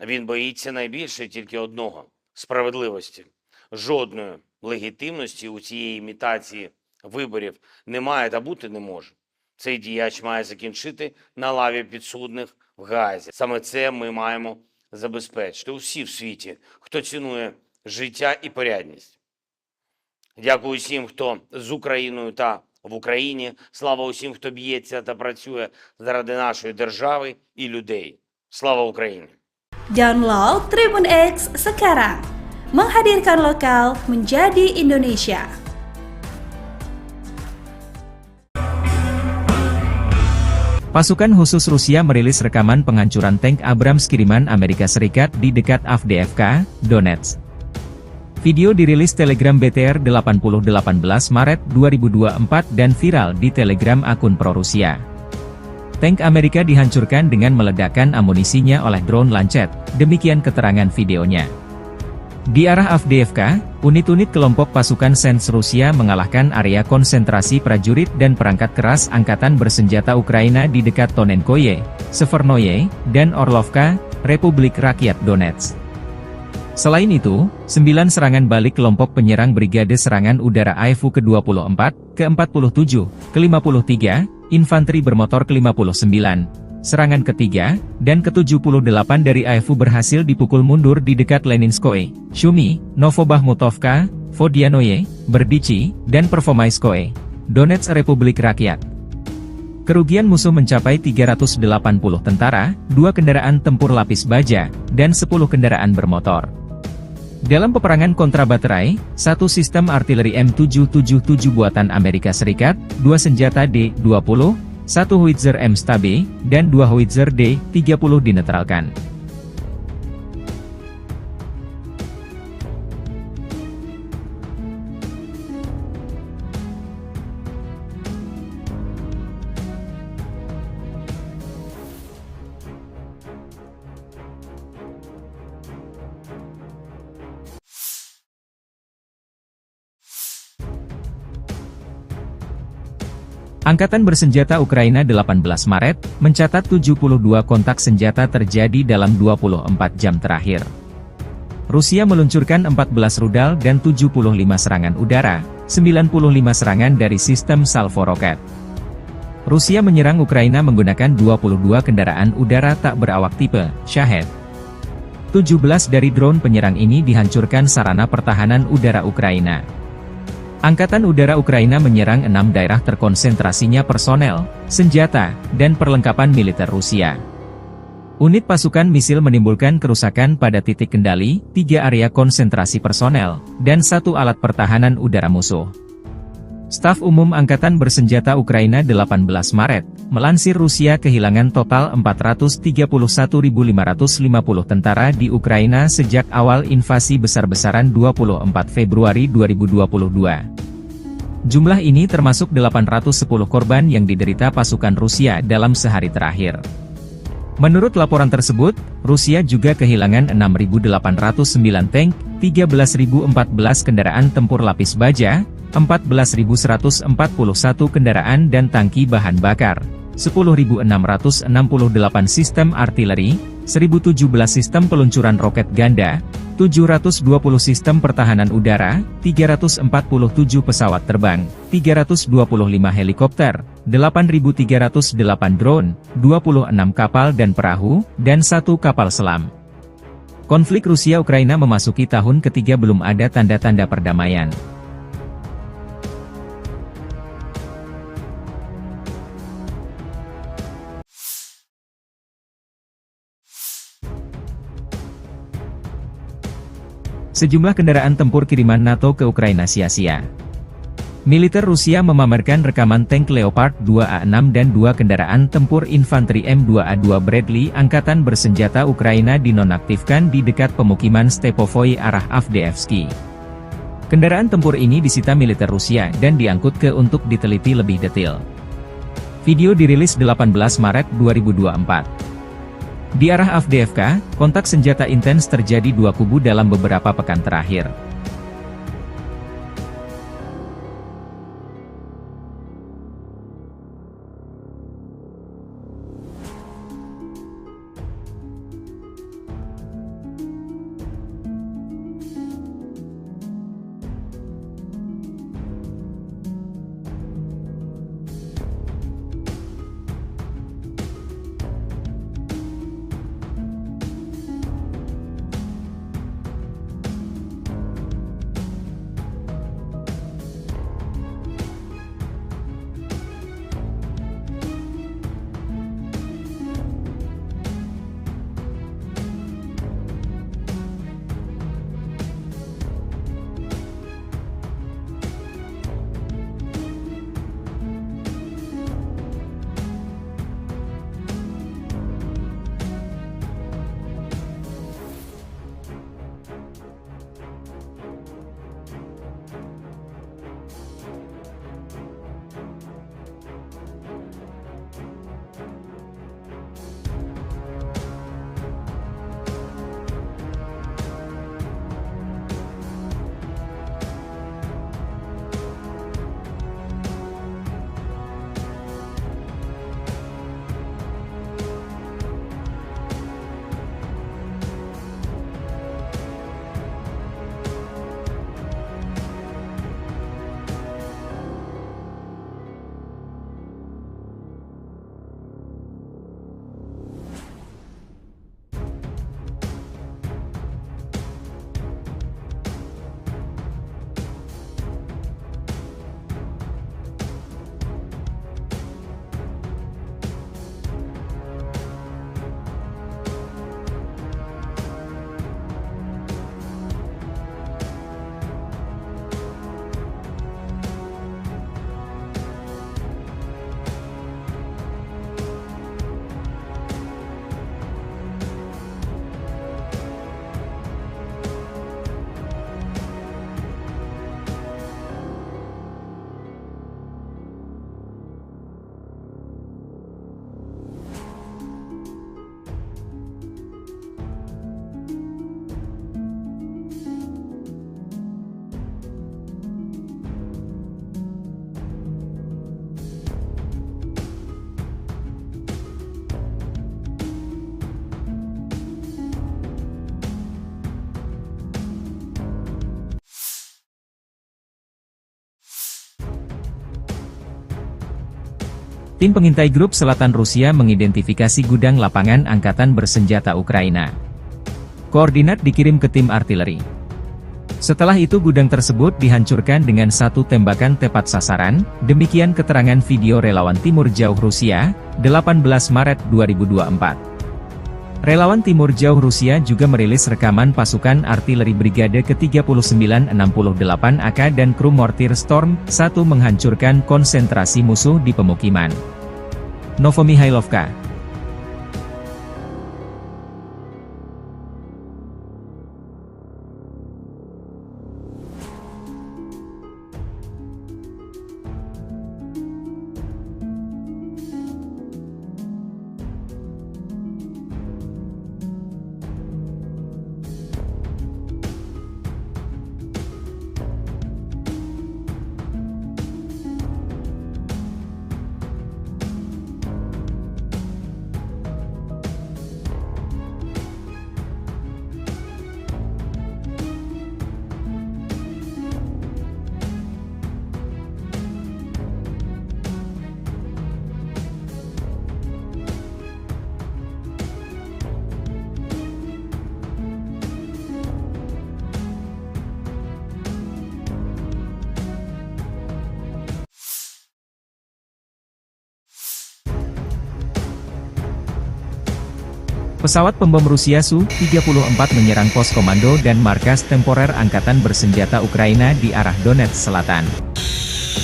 Він боїться найбільше тільки одного – справедливості. Жодної легітимності у цієї імітації виборів немає та бути не може. Цей діяч має закінчити на лаві підсудних в Гаазі. Саме це ми маємо забезпечити усі в світі, хто цінує життя і порядність. Дякую усім, хто з Україною та в Україні. Слава усім, хто б'ється та працює заради нашої держави і людей. Слава Україні! Download Tribun X sekarang. Menghadirkan lokal menjadi Indonesia. Pasukan khusus Rusia merilis rekaman penghancuran tank Abrams kiriman Amerika Serikat di dekat Avdiivka, Donetsk. Video dirilis Telegram BTR 8018 Maret 2024 dan viral di Telegram akun pro-Rusia. Tank Amerika dihancurkan dengan meledakkan amunisinya oleh drone Lancet, demikian keterangan videonya. Di arah Avdiivka, unit-unit kelompok pasukan Sens Rusia mengalahkan area konsentrasi prajurit dan perangkat keras angkatan bersenjata Ukraina di dekat Tonenkoye, Severnoye, dan Orlovka, Republik Rakyat Donetsk. Selain itu, 9 serangan balik kelompok penyerang Brigade Serangan Udara AIFU ke-24, ke-47, ke-53, Infanteri Bermotor ke-59, serangan ketiga, dan ke-78 dari AIFU berhasil dipukul mundur di dekat Leninskoye, Shumi, Novobahmutovka, Vodianoye, Berdichi, dan Pervomaiskoye, Donetsk Republik Rakyat. Kerugian musuh mencapai 380 tentara, 2 kendaraan tempur lapis baja, dan 10 kendaraan bermotor. Dalam peperangan kontrabaterai, 1 sistem artileri M777 buatan Amerika Serikat, 2 senjata D-20, 1 howitzer M-Stabe, dan 2 howitzer D-30 dinetralkan. Angkatan bersenjata Ukraina 18 Maret, mencatat 72 kontak senjata terjadi dalam 24 jam terakhir. Rusia meluncurkan 14 rudal dan 75 serangan udara, 95 serangan dari sistem salvo roket. Rusia menyerang Ukraina menggunakan 22 kendaraan udara tak berawak tipe Shahed. 17 dari drone penyerang ini dihancurkan sarana pertahanan udara Ukraina. Angkatan Udara Ukraina menyerang 6 daerah terkonsentrasinya personel, senjata, dan perlengkapan militer Rusia. Unit pasukan misil menimbulkan kerusakan pada titik kendali, 3 area konsentrasi personel, dan 1 alat pertahanan udara musuh. Staf Umum Angkatan Bersenjata Ukraina 18 Maret, melansir Rusia kehilangan total 431.550 tentara di Ukraina sejak awal invasi besar-besaran 24 Februari 2022. Jumlah ini termasuk 810 korban yang diderita pasukan Rusia dalam sehari terakhir. Menurut laporan tersebut, Rusia juga kehilangan 6.809 tank, 13.014 kendaraan tempur lapis baja, 14.141 kendaraan dan tangki bahan bakar, 10.668 sistem artileri, 1.017 sistem peluncuran roket ganda, 720 sistem pertahanan udara, 347 pesawat terbang, 325 helikopter, 8.308 drone, 26 kapal dan perahu, dan 1 kapal selam. Konflik Rusia-Ukraina memasuki tahun ketiga belum ada tanda-tanda perdamaian. Sejumlah kendaraan tempur kiriman NATO ke Ukraina sia-sia. Militer Rusia memamerkan rekaman tank Leopard 2A6 dan 2 kendaraan tempur infanteri M2A2 Bradley Angkatan Bersenjata Ukraina dinonaktifkan di dekat pemukiman Stepovoy arah Avdiivsky. Kendaraan tempur ini disita militer Rusia dan diangkut ke untuk diteliti lebih detail. Video dirilis 18 Maret 2024. Di arah Avdiivka, kontak senjata intens terjadi 2 kubu dalam beberapa pekan terakhir. Tim pengintai grup selatan Rusia mengidentifikasi gudang lapangan angkatan bersenjata Ukraina. Koordinat dikirim ke tim artileri. Setelah itu gudang tersebut dihancurkan dengan satu tembakan tepat sasaran, demikian keterangan video relawan Timur Jauh Rusia, 18 Maret 2024. Relawan Timur Jauh Rusia juga merilis rekaman pasukan artileri Brigade ke-3968 AK dan kru mortir Storm 1 menghancurkan konsentrasi musuh di pemukiman Novomihailovka. Pesawat pembom Rusia Su-34 menyerang pos komando dan markas temporer Angkatan Bersenjata Ukraina di arah Donetsk Selatan.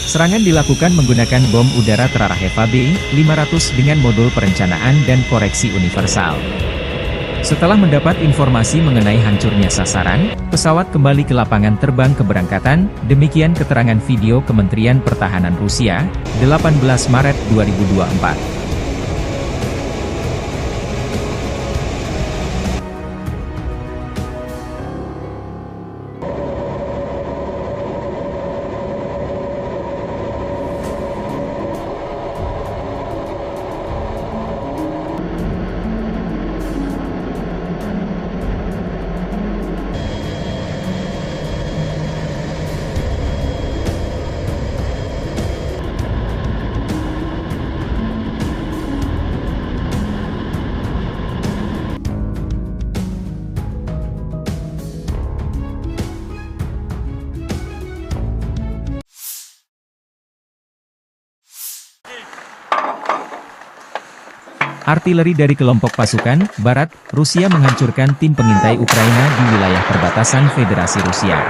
Serangan dilakukan menggunakan bom udara terarah FAB-500 dengan modul perencanaan dan koreksi universal. Setelah mendapat informasi mengenai hancurnya sasaran, pesawat kembali ke lapangan terbang keberangkatan, demikian keterangan video Kementerian Pertahanan Rusia, 18 Maret 2024. Artileri dari kelompok pasukan Barat, Rusia menghancurkan tim pengintai Ukraina di wilayah perbatasan Federasi Rusia.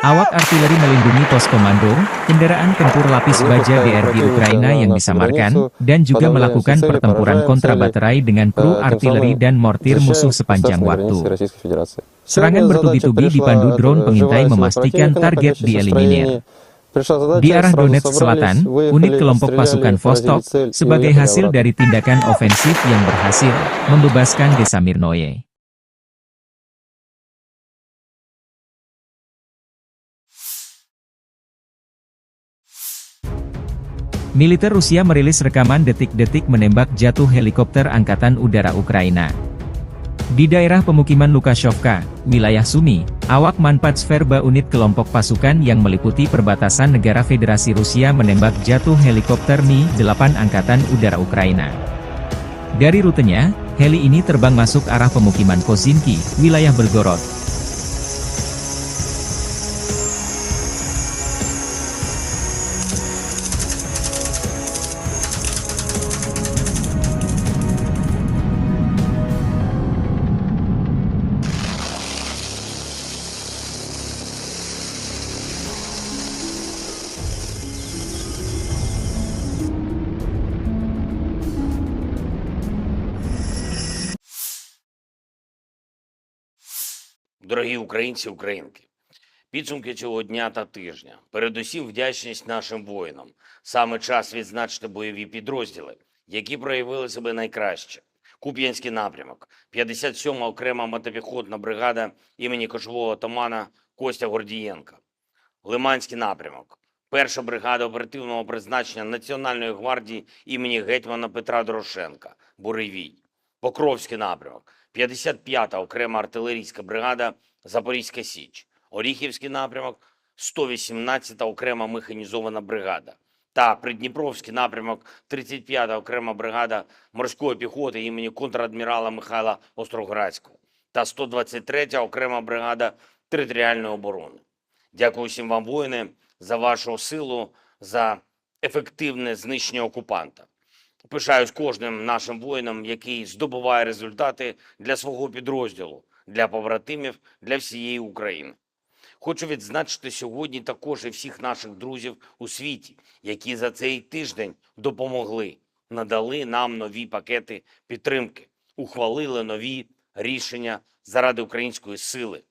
Awak artileri melindungi pos komando, kendaraan tempur lapis baja DRG Ukraina yang disamarkan, dan juga melakukan pertempuran kontrabaterai dengan kru artileri dan mortir musuh sepanjang waktu. Serangan bertubi-tubi dipandu drone pengintai memastikan target dieliminir. Di arah Donetsk Selatan, unit kelompok pasukan Vostok, sebagai hasil dari tindakan ofensif yang berhasil, membebaskan desa Mirnoye. Militer Rusia merilis rekaman detik-detik menembak jatuh helikopter Angkatan Udara Ukraina. Di daerah pemukiman Lukashovka, wilayah Sumy, awak Manpatsverba unit kelompok pasukan yang meliputi perbatasan negara Federasi Rusia menembak jatuh helikopter Mi-8 Angkatan Udara Ukraina. Dari rutenya, heli ini terbang masuk arah pemukiman Kozinki, wilayah Belgorod. Дорогі українці, українки, підсумки цього дня та тижня. Передусім вдячність нашим воїнам. Саме час відзначити бойові підрозділи, які проявили себе найкраще. Куп'янський напрямок, 57-ма окрема мотопіхотна бригада імені кошового отамана Костя Гордієнка. Лиманський напрямок, 1-ша бригада оперативного призначення Національної гвардії імені гетьмана Петра Дорошенка, Буревій. Покровський напрямок, 55-та окрема артилерійська бригада Запорізька Січ. Оріхівський напрямок, 118-та окрема механізована бригада. та Придніпровський напрямок 35-та окрема бригада морської піхоти імені контрадмірала Михайла Остроградського та 123-я окрема бригада територіальної оборони. Дякую всім вам, воїни, за вашу силу, за ефективне знищення окупанта. Пишаюсь кожним нашим воїном, який здобуває результати для свого підрозділу, для побратимів, для всієї України. Хочу відзначити сьогодні також і всіх наших друзів у світі, які за цей тиждень допомогли, надали нам нові пакети підтримки, ухвалили нові рішення заради української сили.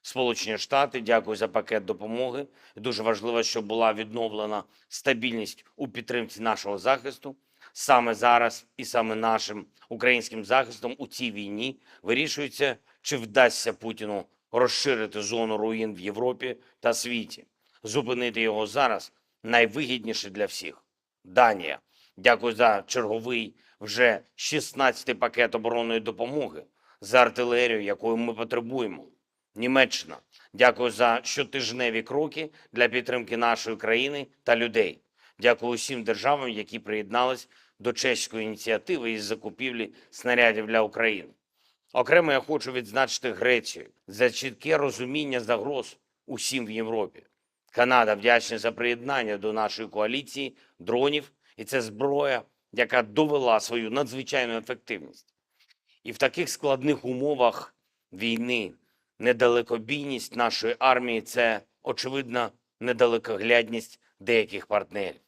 Сполучені Штати, дякую за пакет допомоги. Дуже важливо, щоб була відновлена стабільність у підтримці нашого захисту. Саме зараз і саме нашим українським захистом у цій війні вирішується, чи вдасться Путіну розширити зону руїн в Європі та світі. Зупинити його зараз найвигідніше для всіх. Данія. Дякую за черговий вже 16-й пакет оборонної допомоги, за артилерію, якої ми потребуємо. Німеччина. Дякую за щотижневі кроки для підтримки нашої країни та людей. Дякую усім державам, які приєднались до чеської ініціативи із закупівлі снарядів для України. Окремо я хочу відзначити Грецію за чітке розуміння загроз усім в Європі. Канада вдячна за приєднання до нашої коаліції дронів, і це зброя, яка довела свою надзвичайну ефективність. І в таких складних умовах війни недалекобійність нашої армії – це, очевидна, недалекоглядність деяких партнерів.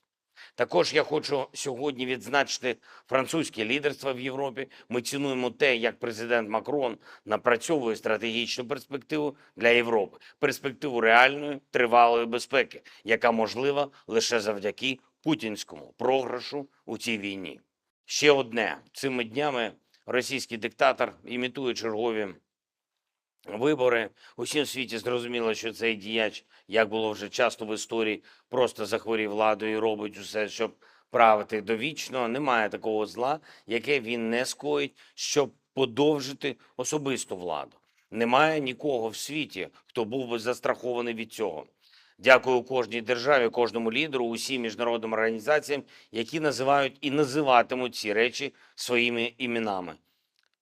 Також я хочу сьогодні відзначити французьке лідерство в Європі. Ми цінуємо те, як президент Макрон напрацьовує стратегічну перспективу для Європи. Перспективу реальної, тривалої безпеки, яка можлива лише завдяки путінському програшу у цій війні. Ще одне. Цими днями російський диктатор імітує чергові вибори. Усім світі зрозуміло, що цей діяч, як було вже часто в історії, просто захворів владою і робить усе, щоб правити довічно. Немає такого зла, яке він не скоїть, щоб подовжити особисту владу. Немає нікого в світі, хто був би застрахований від цього. Дякую кожній державі, кожному лідеру, усім міжнародним організаціям, які називають і називатимуть ці речі своїми іменами.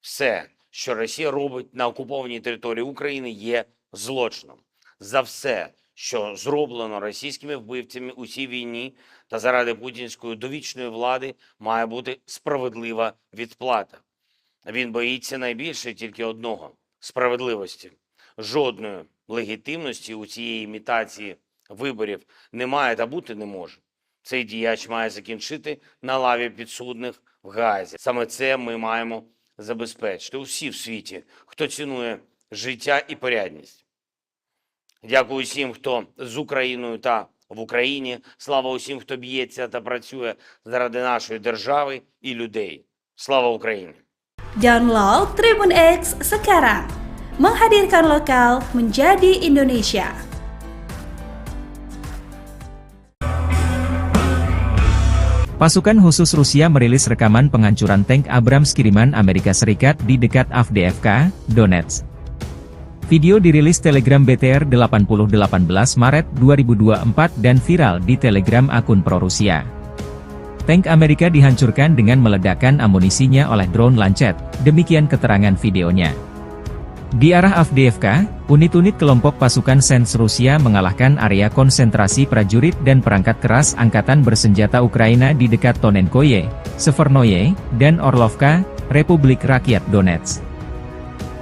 Все, що Росія робить на окупованій території України, є злочином. За все, що зроблено російськими вбивцями у цій війні та заради путінської довічної влади, має бути справедлива відплата. Він боїться найбільше тільки одного – справедливості. Жодної легітимності у цієї імітації виборів немає та бути не може. Цей діяч має закінчити на лаві підсудних в Гаазі. Саме це ми маємо забезпечити усі в світі, хто цінує життя і порядність. Дякую усім, хто з Україною та в Україні. Слава усім, хто б'ється та працює заради нашої держави і людей. Слава Україні! Download Tribun X sekarang. Menghadirkan lokal menjadi Indonesia. Pasukan khusus Rusia merilis rekaman penghancuran tank Abrams kiriman Amerika Serikat di dekat Avdiivka, Donetsk. Video dirilis Telegram BTR 8018 Maret 2024 dan viral di Telegram akun pro-Rusia. Tank Amerika dihancurkan dengan meledakkan amunisinya oleh drone Lancet, demikian keterangan videonya. Di arah Avdiivka, unit-unit kelompok pasukan Sens Rusia mengalahkan area konsentrasi prajurit dan perangkat keras angkatan bersenjata Ukraina di dekat Tonenkoye, Severnoye, dan Orlovka, Republik Rakyat Donetsk.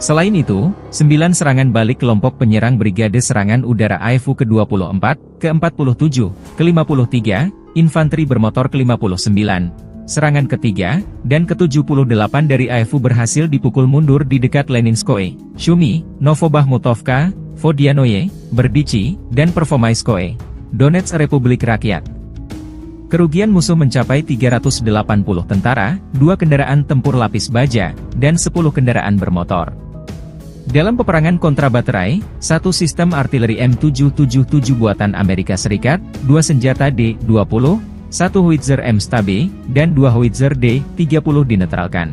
Selain itu, 9 serangan balik kelompok penyerang Brigade Serangan Udara AIFU ke-24, ke-47, ke-53, Infanteri Bermotor ke-59, serangan ketiga, dan ke-78 dari AIFU berhasil dipukul mundur di dekat Leninskoye, Shumi, Novobahmutovka, Vodianoye, Berdichi, dan Pervomaiskoye, Donetsk Republik Rakyat. Kerugian musuh mencapai 380 tentara, 2 kendaraan tempur lapis baja, dan 10 kendaraan bermotor. Dalam peperangan kontra baterai, 1 sistem artileri M777 buatan Amerika Serikat, 2 senjata D-20, 1 howitzer M-STAB, dan 2 howitzer D-30 dinetralkan.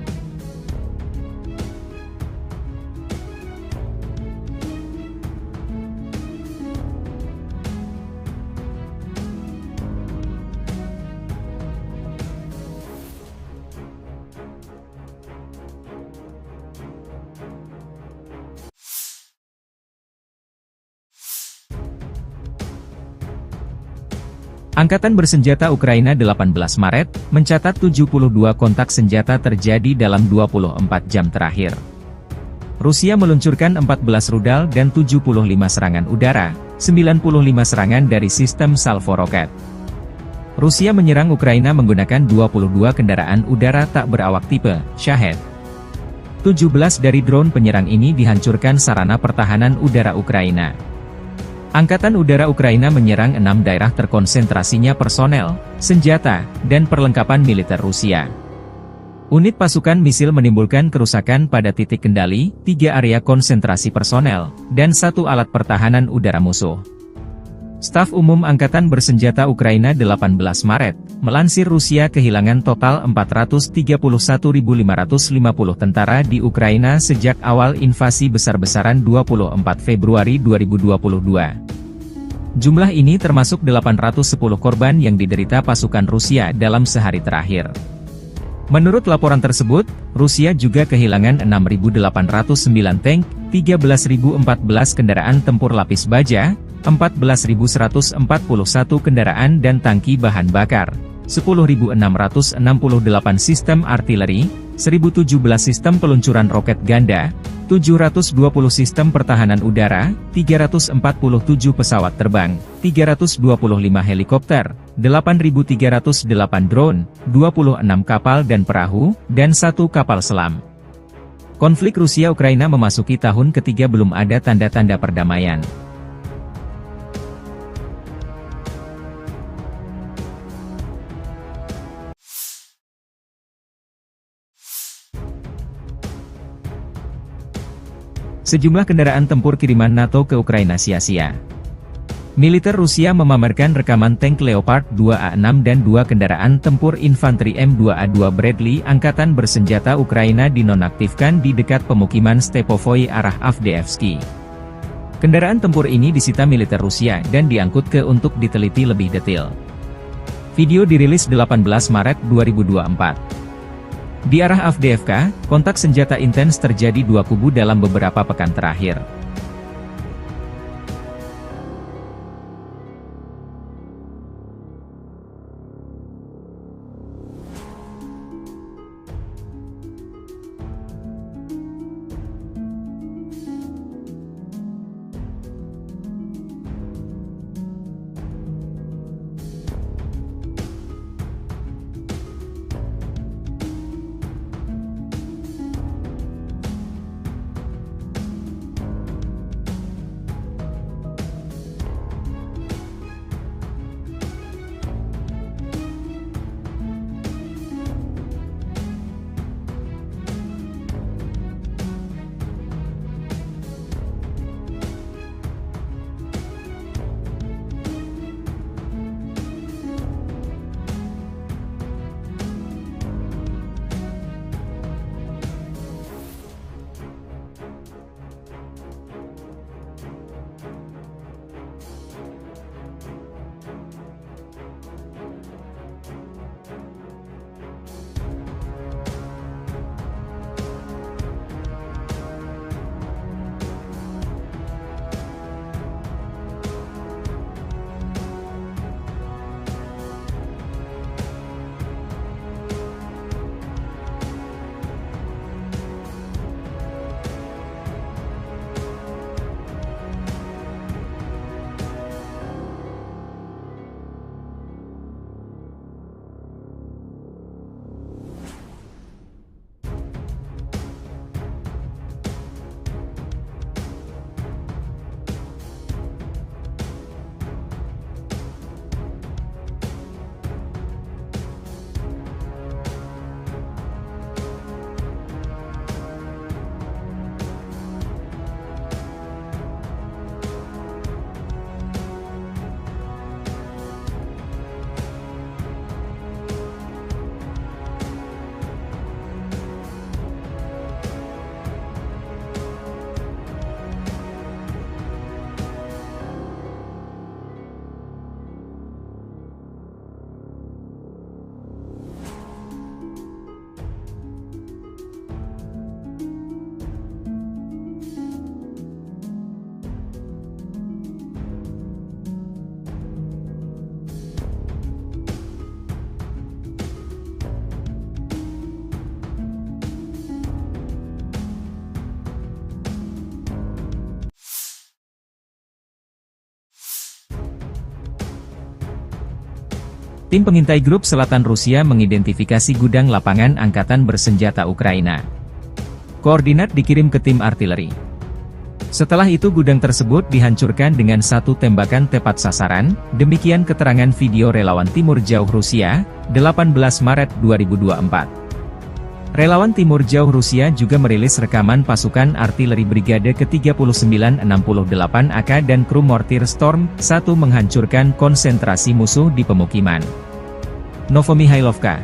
Angkatan bersenjata Ukraina 18 Maret, mencatat 72 kontak senjata terjadi dalam 24 jam terakhir. Rusia meluncurkan 14 rudal dan 75 serangan udara, 95 serangan dari sistem salvo roket. Rusia menyerang Ukraina menggunakan 22 kendaraan udara tak berawak tipe Shahed. 17 dari drone penyerang ini dihancurkan sarana pertahanan udara Ukraina. Angkatan Udara Ukraina menyerang 6 daerah terkonsentrasinya personel, senjata, dan perlengkapan militer Rusia. Unit pasukan misil menimbulkan kerusakan pada titik kendali, 3 area konsentrasi personel, dan 1 alat pertahanan udara musuh. Staf Umum Angkatan Bersenjata Ukraina 18 Maret, melansir Rusia kehilangan total 431.550 tentara di Ukraina sejak awal invasi besar-besaran 24 Februari 2022. Jumlah ini termasuk 810 korban yang diderita pasukan Rusia dalam sehari terakhir. Menurut laporan tersebut, Rusia juga kehilangan 6.809 tank, 13.014 kendaraan tempur lapis baja, 14.141 kendaraan dan tangki bahan bakar, 10.668 sistem artileri, 1.017 sistem peluncuran roket ganda, 720 sistem pertahanan udara, 347 pesawat terbang, 325 helikopter, 8.308 drone, 26 kapal dan perahu, dan 1 kapal selam. Konflik Rusia-Ukraina memasuki tahun ketiga belum ada tanda-tanda perdamaian. Sejumlah kendaraan tempur kiriman NATO ke Ukraina sia-sia. Militer Rusia memamerkan rekaman tank Leopard 2A6 dan 2 kendaraan tempur infanteri M2A2 Bradley Angkatan Bersenjata Ukraina dinonaktifkan di dekat pemukiman Stepovoi arah Avdiivsky. Kendaraan tempur ini disita militer Rusia dan diangkut ke untuk diteliti lebih detail. Video dirilis 18 Maret 2024. Di arah Avdiivka, kontak senjata intens terjadi 2 kubu dalam beberapa pekan terakhir. Tim pengintai Grup Selatan Rusia mengidentifikasi gudang lapangan angkatan bersenjata Ukraina. Koordinat dikirim ke tim artileri. Setelah itu gudang tersebut dihancurkan dengan satu tembakan tepat sasaran, demikian keterangan video relawan Timur Jauh Rusia, 18 Maret 2024. Relawan Timur Jauh Rusia juga merilis rekaman pasukan artileri Brigade ke-3968 AK dan kru mortir Storm 1 menghancurkan konsentrasi musuh di pemukiman. Novomihailovka.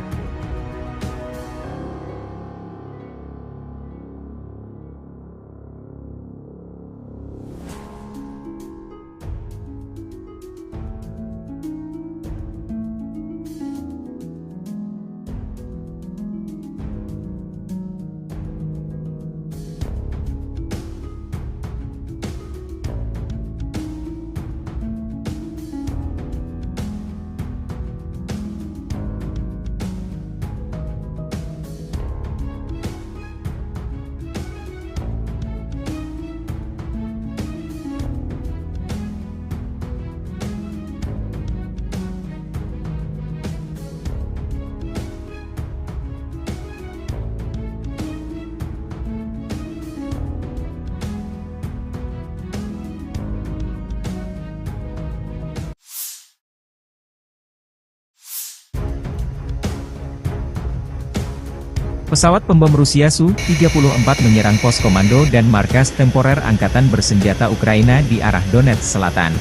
Pesawat pembom Rusia Su-34 menyerang pos komando dan markas temporer Angkatan Bersenjata Ukraina di arah Donetsk Selatan.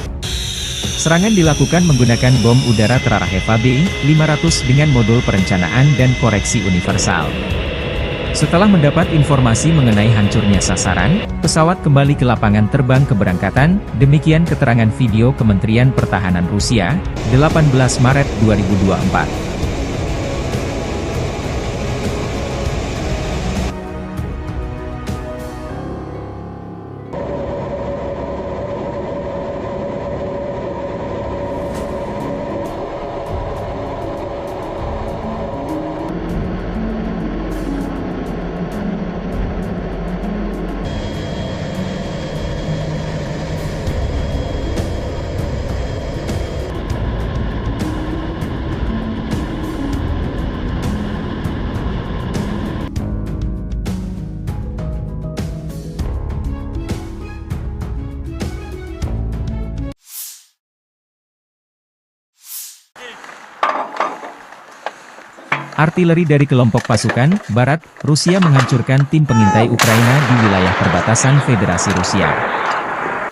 Serangan dilakukan menggunakan bom udara terarah Eva B-500 dengan modul perencanaan dan koreksi universal. Setelah mendapat informasi mengenai hancurnya sasaran, pesawat kembali ke lapangan terbang keberangkatan, demikian keterangan video Kementerian Pertahanan Rusia, 18 Maret 2024. Artileri dari kelompok pasukan Barat, Rusia menghancurkan tim pengintai Ukraina di wilayah perbatasan Federasi Rusia.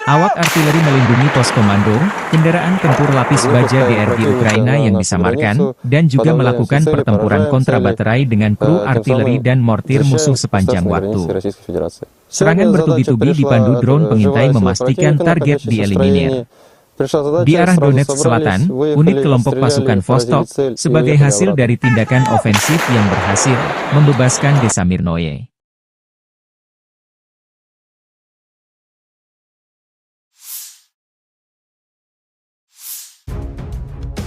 Awak artileri melindungi pos komando, kendaraan tempur lapis baja DRG Ukraina yang disamarkan, dan juga melakukan pertempuran kontra baterai dengan kru artileri dan mortir musuh sepanjang waktu. Serangan bertubi-tubi dipandu drone pengintai memastikan target dieliminir. Di arah Donetsk Selatan, unit kelompok pasukan Vostok, sebagai hasil dari tindakan ofensif yang berhasil, membebaskan desa Mirnoye.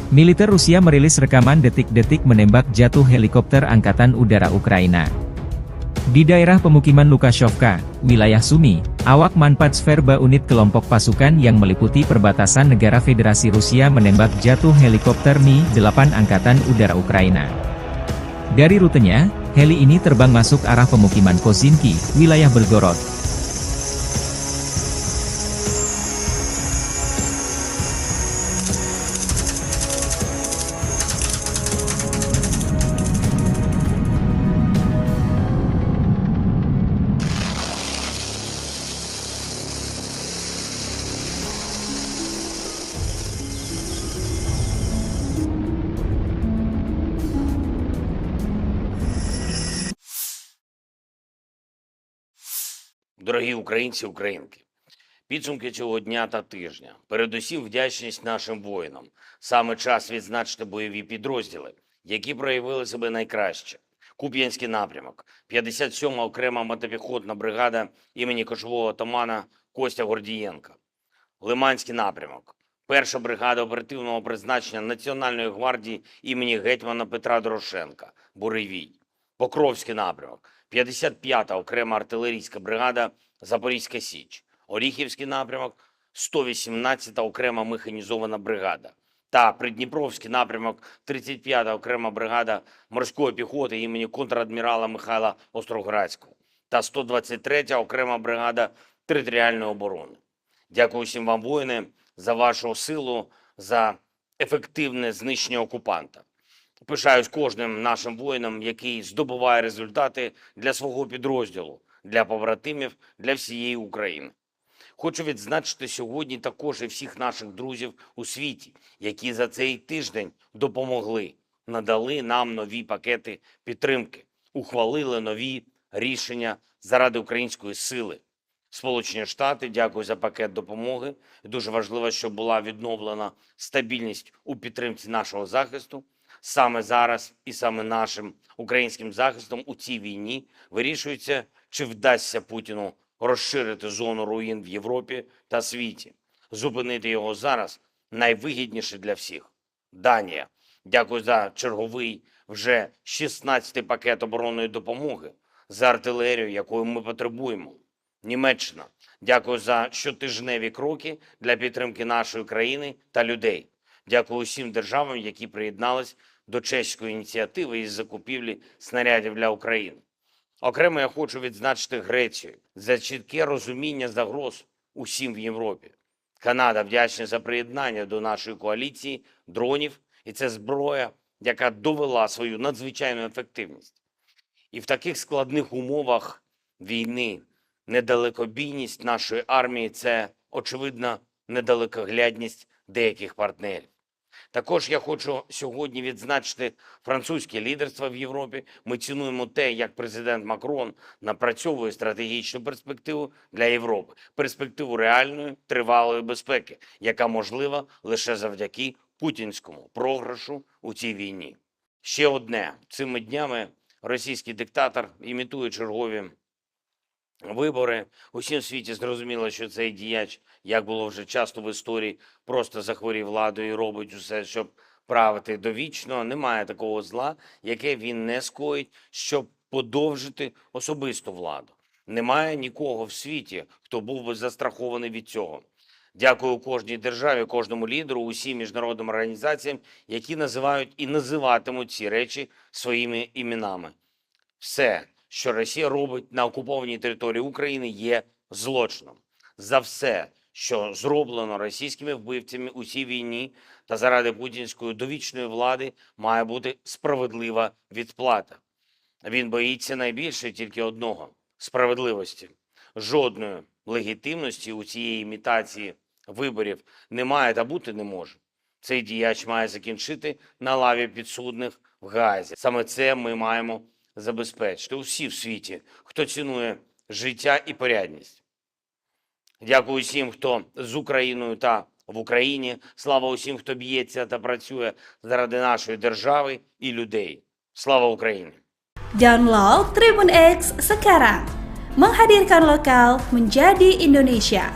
Militer Rusia merilis rekaman detik-detik menembak jatuh helikopter Angkatan Udara Ukraina. Di daerah pemukiman Lukashovka, wilayah Sumy, awak Manpatsverba unit kelompok pasukan yang meliputi perbatasan negara Federasi Rusia menembak jatuh helikopter Mi-8 Angkatan Udara Ukraina. Dari rutenya, heli ini terbang masuk arah pemukiman Kozinki, wilayah Belgorod. Дорогі українці, українки, підсумки цього дня та тижня. Передусім вдячність нашим воїнам. Саме час відзначити бойові підрозділи, які проявили себе найкраще. Куп'янський напрямок, 57-ма окрема мотопіхотна бригада імені кошового отамана Костя Гордієнка. Лиманський напрямок, 1-ша бригада оперативного призначення Національної гвардії імені гетьмана Петра Дорошенка, Буревій. Покровський напрямок, 55-та окрема артилерійська бригада Запорізька Січ. Оріхівський напрямок, 118-та окрема механізована бригада. та Придніпровський напрямок 35-та окрема бригада морської піхоти імені контрадмірала Михайла Остроградського та 123-я окрема бригада територіальної оборони. Дякую всім вам, воїни, за вашу силу, за ефективне знищення окупанта. Пишаюсь кожним нашим воїном, який здобуває результати для свого підрозділу, для побратимів, для всієї України. Хочу відзначити сьогодні також і всіх наших друзів у світі, які за цей тиждень допомогли, надали нам нові пакети підтримки, ухвалили нові рішення заради української сили. Сполучені Штати, дякую за пакет допомоги. Дуже важливо, щоб була відновлена стабільність у підтримці нашого захисту. Саме зараз і саме нашим українським захистом у цій війні вирішується, чи вдасться Путіну розширити зону руїн в Європі та світі. Зупинити його зараз найвигідніше для всіх. Данія. Дякую за черговий вже 16-й пакет оборонної допомоги, за артилерію, якої ми потребуємо. Німеччина. Дякую за щотижневі кроки для підтримки нашої країни та людей. Дякую усім державам, які приєднались до чеської ініціативи із закупівлі снарядів для України. Окремо я хочу відзначити Грецію за чітке розуміння загроз усім в Європі. Канада вдячна за приєднання до нашої коаліції дронів, і це зброя, яка довела свою надзвичайну ефективність. І в таких складних умовах війни недалекобійність нашої армії – це, очевидно, недалекоглядність деяких партнерів. Також я хочу сьогодні відзначити французьке лідерство в Європі. Ми цінуємо те, як президент Макрон напрацьовує стратегічну перспективу для Європи. Перспективу реальної, тривалої безпеки, яка можлива лише завдяки путінському програшу у цій війні. Ще одне. Цими днями російський диктатор імітує чергові вибори. Усім в світі зрозуміло, що цей діяч, як було вже часто в історії, просто захворів владою і робить усе, щоб правити довічно. Немає такого зла, яке він не скоїть, щоб подовжити особисту владу. Немає нікого в світі, хто був би застрахований від цього. Дякую кожній державі, кожному лідеру, усім міжнародним організаціям, які називають і називатимуть ці речі своїми іменами. Все, що Росія робить на окупованій території України, є злочином. За все, що зроблено російськими вбивцями у цій війні та заради путінської довічної влади, має бути справедлива відплата. Він боїться найбільше тільки одного – справедливості. Жодної легітимності у цієї імітації виборів немає та бути не може. Цей діяч має закінчити на лаві підсудних в Гаазі. Саме це ми маємо забезпечити усі в світі, хто цінує життя і порядність. Дякую усім, хто з Україною та в Україні. Слава усім, хто б'ється та працює заради нашої держави і людей. Слава Україні! Download Tribun X sekarang. Menghadirkan lokal menjadi Indonesia.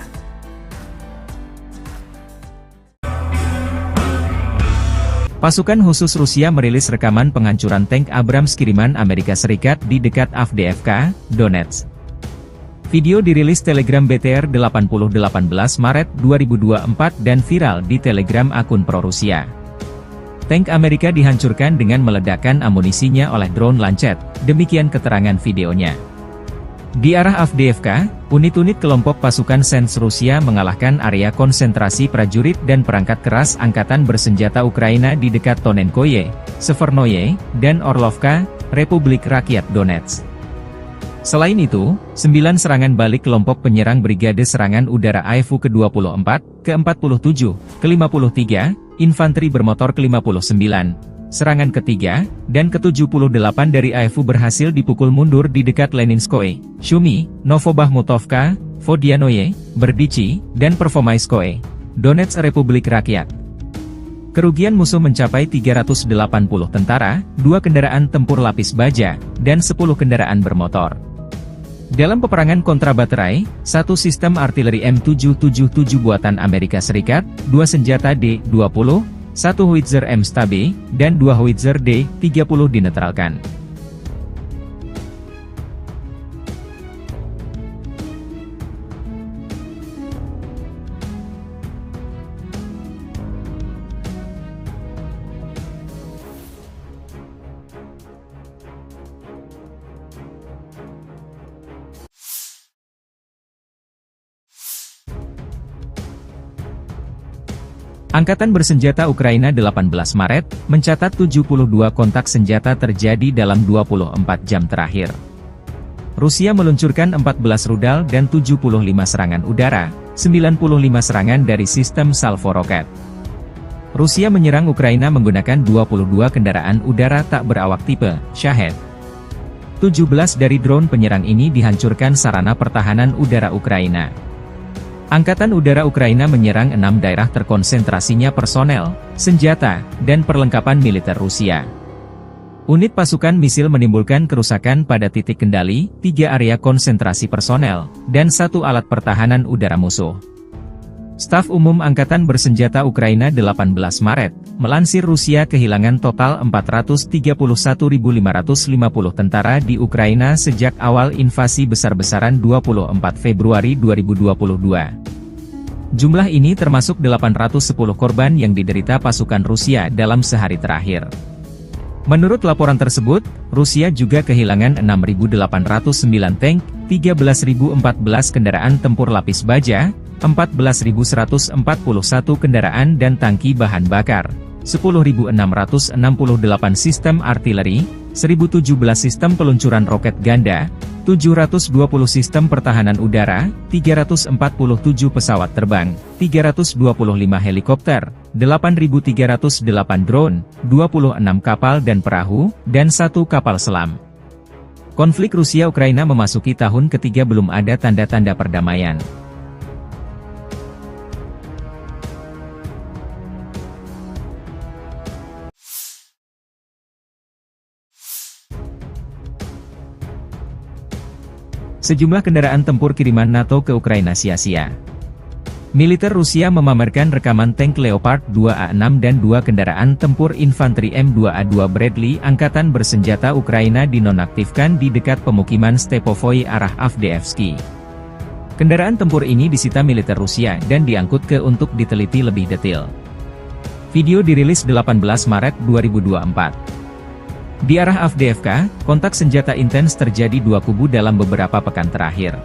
Pasukan khusus Rusia merilis rekaman penghancuran tank Abrams kiriman Amerika Serikat di dekat Avdiivka, Donetsk. Video dirilis Telegram BTR 8018 Maret 2024 dan viral di Telegram akun pro-Rusia. Tank Amerika dihancurkan dengan meledakkan amunisinya oleh drone Lancet, demikian keterangan videonya. Di arah Avdiivka, unit-unit kelompok pasukan Sens Rusia mengalahkan area konsentrasi prajurit dan perangkat keras angkatan bersenjata Ukraina di dekat Tonenkoye, Severnoye, dan Orlovka, Republik Rakyat Donetsk. Selain itu, 9 serangan balik kelompok penyerang Brigade Serangan Udara AFU ke-24, ke-47, ke-53, Infanteri Bermotor ke-59, serangan ketiga, dan ke-78 dari AFU berhasil dipukul mundur di dekat Leninskoye, Shumi, Novobahmutovka, Vodianoye, Berdichi, dan Pervomaiskoye, Donetsk Republik Rakyat. Kerugian musuh mencapai 380 tentara, 2 kendaraan tempur lapis baja, dan 10 kendaraan bermotor. Dalam peperangan kontrabaterai, 1 sistem artileri M777 buatan Amerika Serikat, 2 senjata D-20, 1 howitzer M-STAB, dan 2 howitzer D-30 dinetralkan. Angkatan bersenjata Ukraina 18 Maret, mencatat 72 kontak senjata terjadi dalam 24 jam terakhir. Rusia meluncurkan 14 rudal dan 75 serangan udara, 95 serangan dari sistem salvo roket. Rusia menyerang Ukraina menggunakan 22 kendaraan udara tak berawak tipe Shahed. 17 dari drone penyerang ini dihancurkan sarana pertahanan udara Ukraina. Angkatan Udara Ukraina menyerang 6 daerah terkonsentrasinya personel, senjata, dan perlengkapan militer Rusia. Unit pasukan misil menimbulkan kerusakan pada titik kendali, 3 area konsentrasi personel, dan 1 alat pertahanan udara musuh. Staf Umum Angkatan Bersenjata Ukraina 18 Maret, melansir Rusia kehilangan total 431.550 tentara di Ukraina sejak awal invasi besar-besaran 24 Februari 2022. Jumlah ini termasuk 810 korban yang diderita pasukan Rusia dalam sehari terakhir. Menurut laporan tersebut, Rusia juga kehilangan 6.809 tank, 13.014 kendaraan tempur lapis baja, 14.141 kendaraan dan tangki bahan bakar, 10.668 sistem artileri, 1.017 sistem peluncuran roket ganda, 720 sistem pertahanan udara, 347 pesawat terbang, 325 helikopter, 8.308 drone, 26 kapal dan perahu, dan 1 kapal selam. Konflik Rusia-Ukraina memasuki tahun ketiga belum ada tanda-tanda perdamaian. Sejumlah kendaraan tempur kiriman NATO ke Ukraina sia-sia. Militer Rusia memamerkan rekaman tank Leopard 2A6 dan 2 kendaraan tempur infanteri M2A2 Bradley Angkatan Bersenjata Ukraina dinonaktifkan di dekat pemukiman Stepovoi arah Avdiivsky. Kendaraan tempur ini disita militer Rusia dan diangkut ke untuk diteliti lebih detail. Video dirilis 18 Maret 2024. Di arah Avdiivka, kontak senjata intens terjadi 2 kubu dalam beberapa pekan terakhir.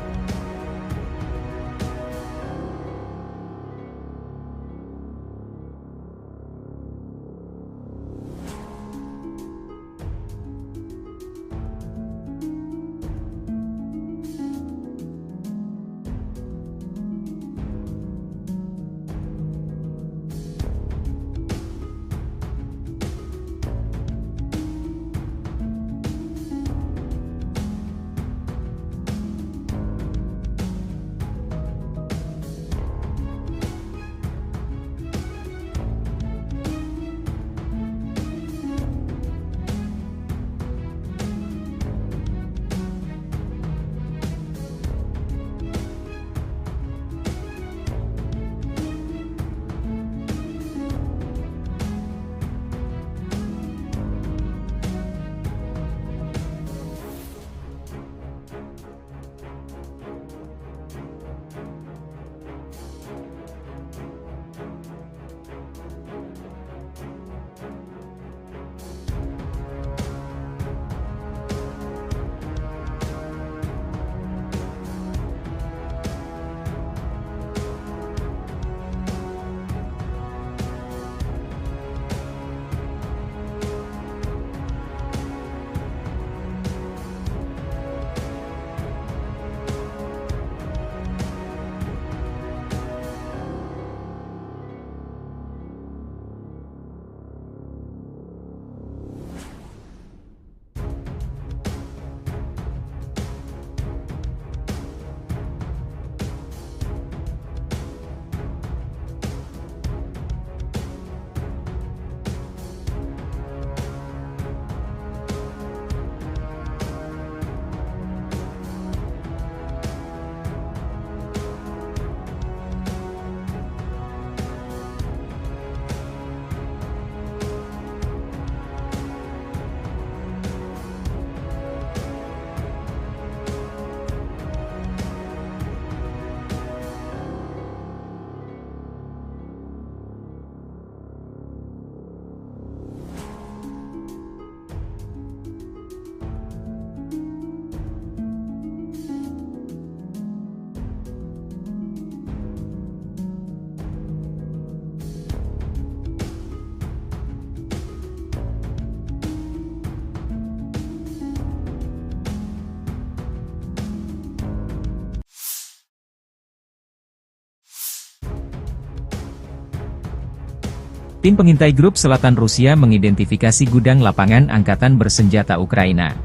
Tim pengintai grup selatan Rusia mengidentifikasi gudang lapangan angkatan bersenjata Ukraina.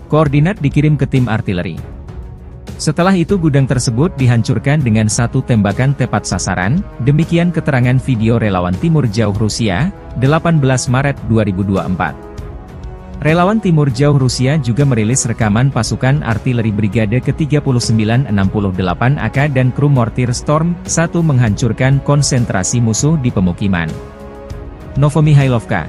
Koordinat dikirim ke tim artileri. Setelah itu gudang tersebut dihancurkan dengan satu tembakan tepat sasaran, demikian keterangan video relawan Timur Jauh Rusia, 18 Maret 2024. Relawan Timur Jauh Rusia juga merilis rekaman pasukan artileri Brigade ke-3968 AK dan kru mortir Storm 1 menghancurkan konsentrasi musuh di pemukiman. Novomihailovka.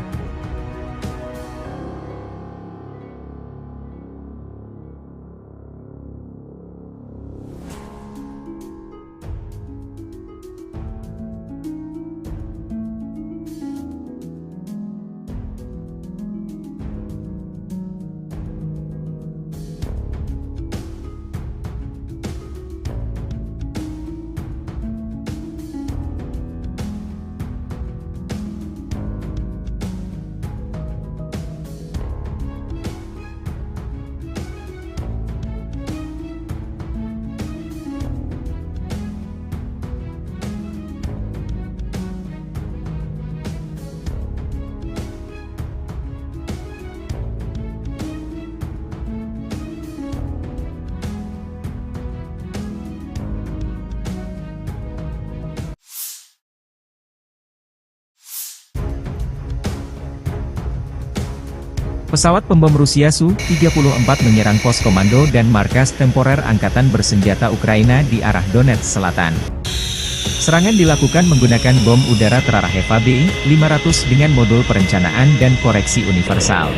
Pesawat pembom Rusia Su-34 menyerang pos komando dan markas temporer Angkatan Bersenjata Ukraina di arah Donetsk Selatan. Serangan dilakukan menggunakan bom udara terarah Eva B-500 dengan modul perencanaan dan koreksi universal.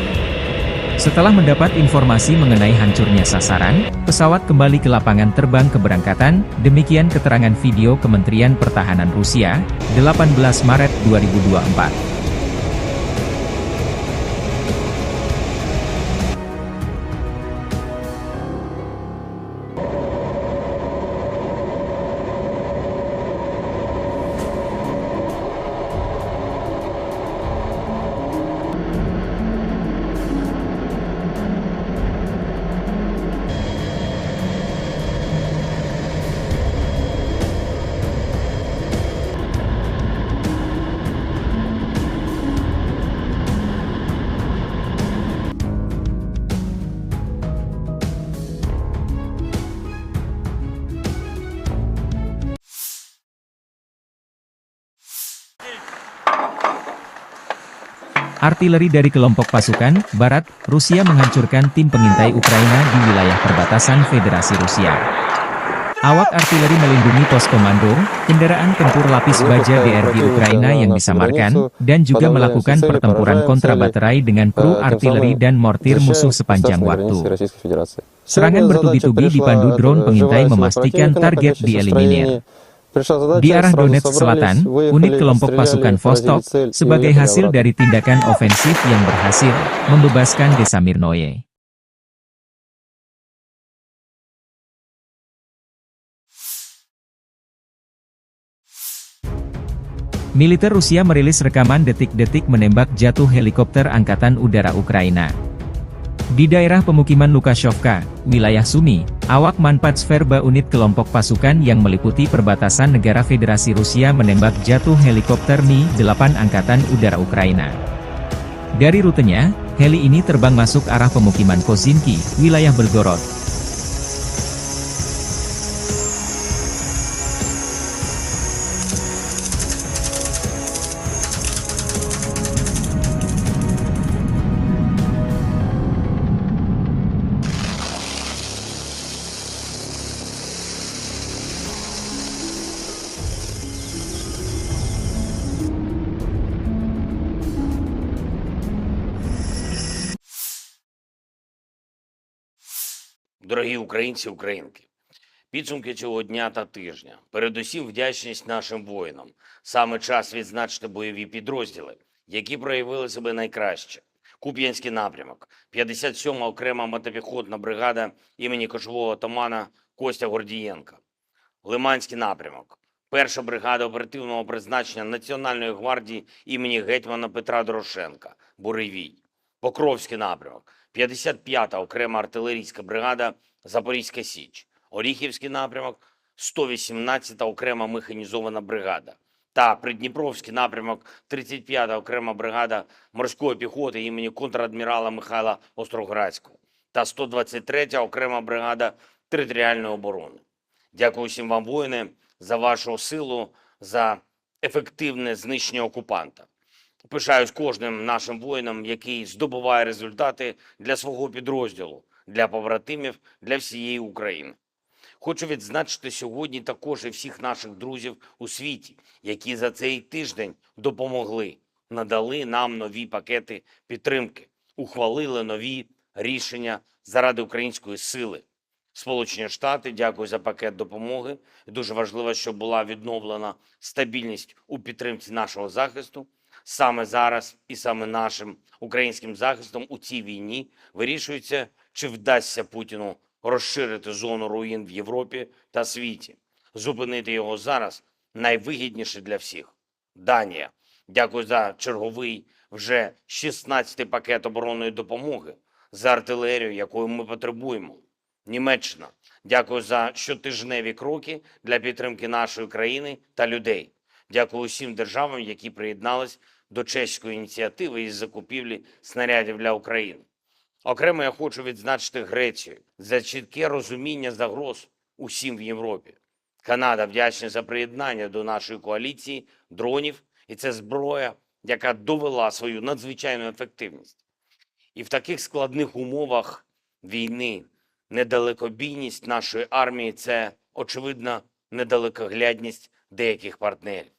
Setelah mendapat informasi mengenai hancurnya sasaran, pesawat kembali ke lapangan terbang keberangkatan, demikian keterangan video Kementerian Pertahanan Rusia, 18 Maret 2024. Artileri dari kelompok pasukan Barat, Rusia menghancurkan tim pengintai Ukraina di wilayah perbatasan Federasi Rusia. Awak artileri melindungi pos komando, kendaraan tempur lapis baja DRG Ukraina yang disamarkan, dan juga melakukan pertempuran kontrabaterai dengan kru artileri dan mortir musuh sepanjang waktu. Serangan bertubi-tubi dipandu drone pengintai memastikan target dieliminir. Di arah Donetsk Selatan, unit kelompok pasukan Vostok, sebagai hasil dari tindakan ofensif yang berhasil, membebaskan desa Mirnoye. Militer Rusia merilis rekaman detik-detik menembak jatuh helikopter Angkatan Udara Ukraina. Di daerah pemukiman Lukashovka, wilayah Sumy, awak Manpatsverba unit kelompok pasukan yang meliputi perbatasan negara Federasi Rusia menembak jatuh helikopter Mi-8 Angkatan Udara Ukraina. Dari rutenya, heli ini terbang masuk arah pemukiman Kozinki, wilayah Belgorod. Дорогі українці, українки, підсумки цього дня та тижня. Передусім вдячність нашим воїнам. Саме час відзначити бойові підрозділи, які проявили себе найкраще. Куп'янський напрямок, 57-ма окрема мотопіхотна бригада імені кошового отамана Костя Гордієнка. Лиманський напрямок, 1-ша бригада оперативного призначення Національної гвардії імені гетьмана Петра Дорошенка, Буревій. Покровський напрямок, 55-та окрема артилерійська бригада Запорізька Січ. Оріхівський напрямок, 118-та окрема механізована бригада. та Придніпровський напрямок 35-та окрема бригада морської піхоти імені контрадмірала Михайла Остроградського та 123-я окрема бригада територіальної оборони. Дякую всім вам, воїни, за вашу силу, за ефективне знищення окупанта. Пишаюсь кожним нашим воїном, який здобуває результати для свого підрозділу, для побратимів, для всієї України. Хочу відзначити сьогодні також і всіх наших друзів у світі, які за цей тиждень допомогли, надали нам нові пакети підтримки, ухвалили нові рішення заради української сили. Сполучені Штати, дякую за пакет допомоги. Дуже важливо, щоб була відновлена стабільність у підтримці нашого захисту. Саме зараз і саме нашим українським захистом у цій війні вирішується, чи вдасться Путіну розширити зону руїн в Європі та світі. Зупинити його зараз найвигідніше для всіх. Данія. Дякую за черговий вже 16-й пакет оборонної допомоги, за артилерію, якої ми потребуємо. Німеччина. Дякую за щотижневі кроки для підтримки нашої країни та людей. Дякую усім державам, які приєднались до чеської ініціативи із закупівлі снарядів для України. Окремо я хочу відзначити Грецію за чітке розуміння загроз усім в Європі. Канада вдячна за приєднання до нашої коаліції дронів, і це зброя, яка довела свою надзвичайну ефективність. І в таких складних умовах війни недалекобійність нашої армії – це, очевидно, недалекоглядність деяких партнерів.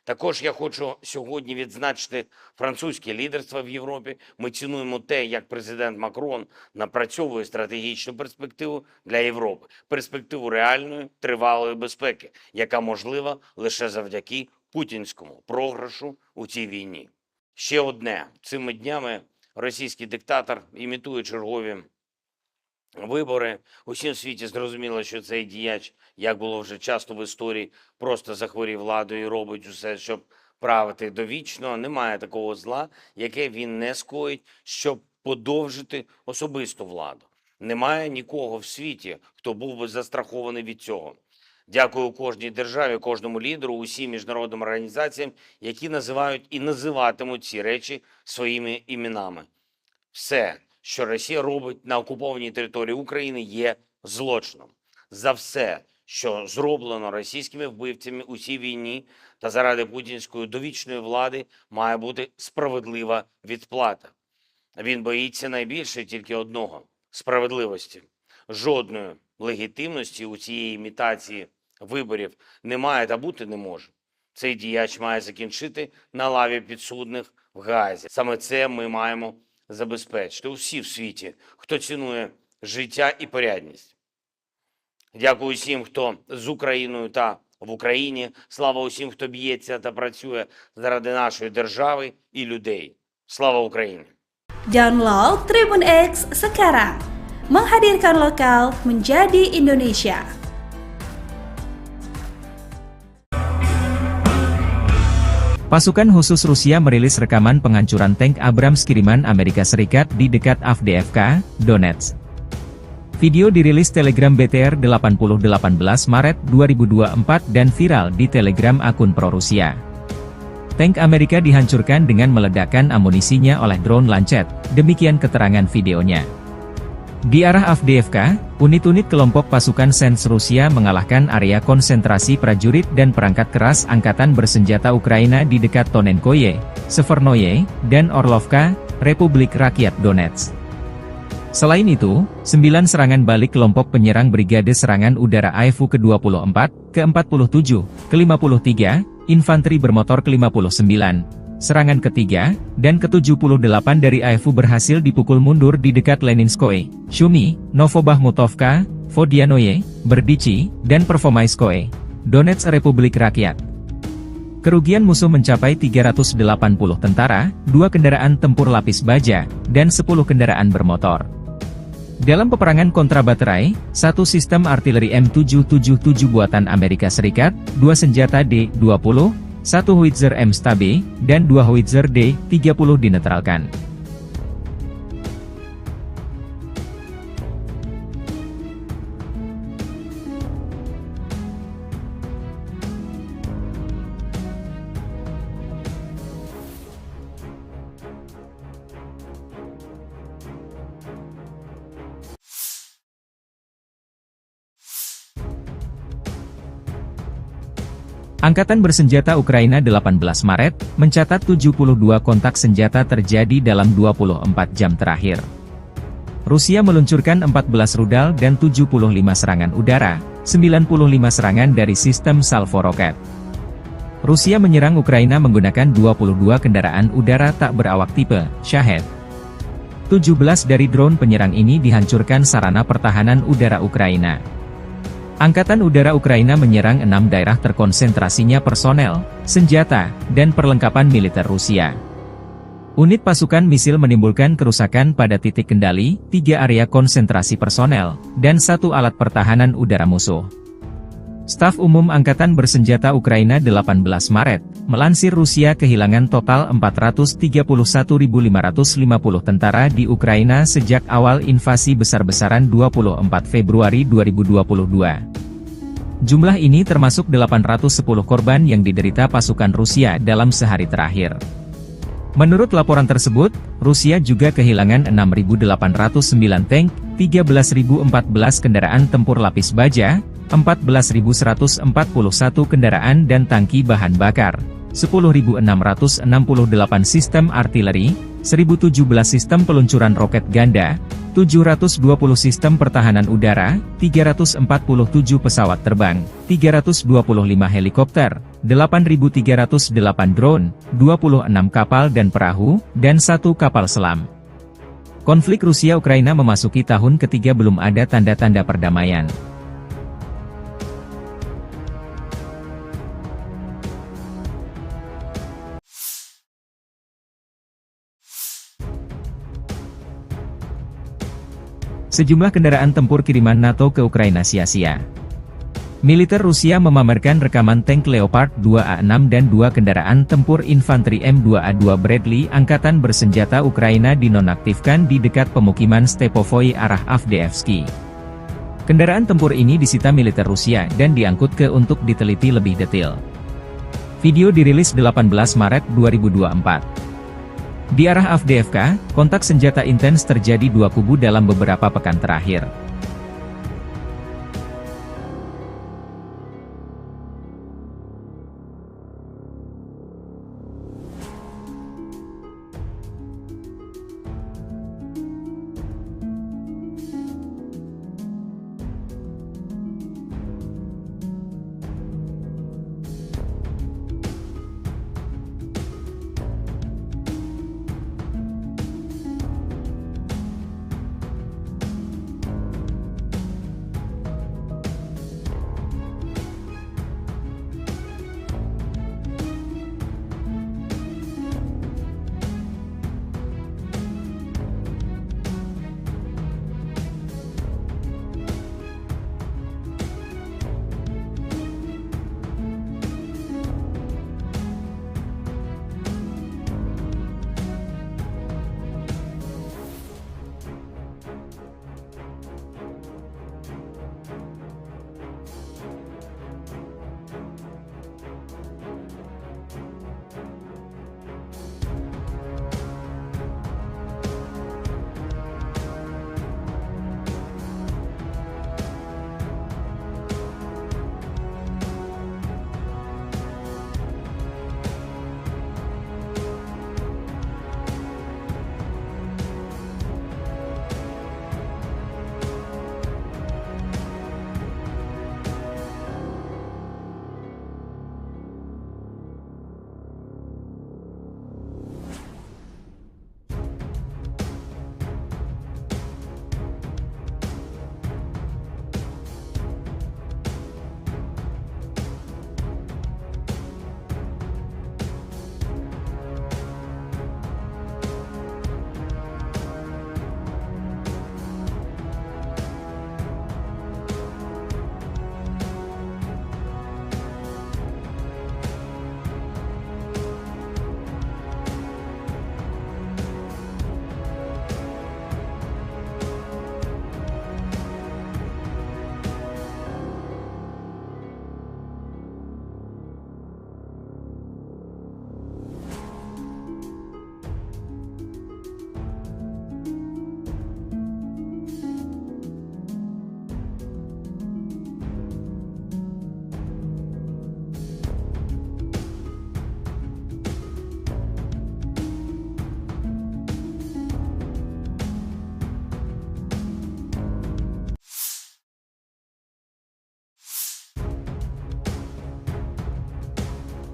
Також я хочу сьогодні відзначити французьке лідерство в Європі. Ми цінуємо те, як президент Макрон напрацьовує стратегічну перспективу для Європи. Перспективу реальної, тривалої безпеки, яка можлива лише завдяки путінському програшу у цій війні. Ще одне. Цими днями російський диктатор імітує чергові вибори. Усім в світі зрозуміло, що цей діяч, як було вже часто в історії, просто захворів владою і робить усе, щоб правити довічно. Немає такого зла, яке він не скоїть, щоб подовжити особисту владу. Немає нікого в світі, хто був би застрахований від цього. Дякую кожній державі, кожному лідеру, усім міжнародним організаціям, які називають і називатимуть ці речі своїми іменами. Все, що Росія робить на окупованій території України, є злочином. За все, що зроблено російськими вбивцями у цій війні та заради путінської довічної влади, має бути справедлива відплата. Він боїться найбільше тільки одного – справедливості. Жодної легітимності у цієї імітації виборів немає та бути не може. Цей діяч має закінчити на лаві підсудних в Гаазі. Саме це ми маємо забезпечити усі в світі, хто цінує життя і порядність. Дякую усім, хто з Україною та в Україні. Слава усім, хто б'ється та працює заради нашої держави і людей. Слава Україні! Download Tribun X sekarang. Menghadirkan lokal menjadi Indonesia. Pasukan khusus Rusia merilis rekaman penghancuran tank Abrams kiriman Amerika Serikat di dekat Avdiivka, Donetsk. Video dirilis Telegram BTR 18 Maret 2024 dan viral di Telegram akun pro-Rusia. Tank Amerika dihancurkan dengan meledakkan amunisinya oleh drone Lancet, demikian keterangan videonya. Di arah Avdiivka, unit-unit kelompok pasukan Sens Rusia mengalahkan area konsentrasi prajurit dan perangkat keras angkatan bersenjata Ukraina di dekat Tonenkoye, Severnoye, dan Orlovka, Republik Rakyat Donetsk. Selain itu, 9 serangan balik kelompok penyerang Brigade Serangan Udara AIFU ke-24, ke-47, ke-53, Infanteri Bermotor ke-59, serangan ketiga, dan ke-78 dari AIFU berhasil dipukul mundur di dekat Leninskoye, Shumi, Novobahmutovka, Vodianoye, Berdichi, dan Pervomaiskoye, Donetsk Republik Rakyat. Kerugian musuh mencapai 380 tentara, 2 kendaraan tempur lapis baja, dan 10 kendaraan bermotor. Dalam peperangan kontra baterai, 1 sistem artileri M777 buatan Amerika Serikat, 2 senjata D-20, 1 howitzer M-STAB, dan 2 howitzer D-30 dinetralkan. Angkatan bersenjata Ukraina 18 Maret, mencatat 72 kontak senjata terjadi dalam 24 jam terakhir. Rusia meluncurkan 14 rudal dan 75 serangan udara, 95 serangan dari sistem salvo roket. Rusia menyerang Ukraina menggunakan 22 kendaraan udara tak berawak tipe Shahed. 17 dari drone penyerang ini dihancurkan sarana pertahanan udara Ukraina. Angkatan Udara Ukraina menyerang 6 daerah terkonsentrasinya personel, senjata, dan perlengkapan militer Rusia. Unit pasukan misil menimbulkan kerusakan pada titik kendali, 3 area konsentrasi personel, dan 1 alat pertahanan udara musuh. Staf Umum Angkatan Bersenjata Ukraina 18 Maret, melansir Rusia kehilangan total 431.550 tentara di Ukraina sejak awal invasi besar-besaran 24 Februari 2022. Jumlah ini termasuk 810 korban yang diderita pasukan Rusia dalam sehari terakhir. Menurut laporan tersebut, Rusia juga kehilangan 6.809 tank, 13.014 kendaraan tempur lapis baja, 14.141 kendaraan dan tangki bahan bakar, 10.668 sistem artileri, 1.017 sistem peluncuran roket ganda, 720 sistem pertahanan udara, 347 pesawat terbang, 325 helikopter, 8.308 drone, 26 kapal dan perahu, dan 1 kapal selam. Konflik Rusia-Ukraina memasuki tahun ketiga belum ada tanda-tanda perdamaian. Sejumlah kendaraan tempur kiriman NATO ke Ukraina sia-sia. Militer Rusia memamerkan rekaman tank Leopard 2A6 dan 2 kendaraan tempur infanteri M2A2 Bradley Angkatan Bersenjata Ukraina dinonaktifkan di dekat pemukiman Stepovoy arah Avdiivsky. Kendaraan tempur ini disita militer Rusia dan diangkut ke untuk diteliti lebih detail. Video dirilis 18 Maret 2024. Di arah Avdiivka, kontak senjata intens terjadi 2 kubu dalam beberapa pekan terakhir.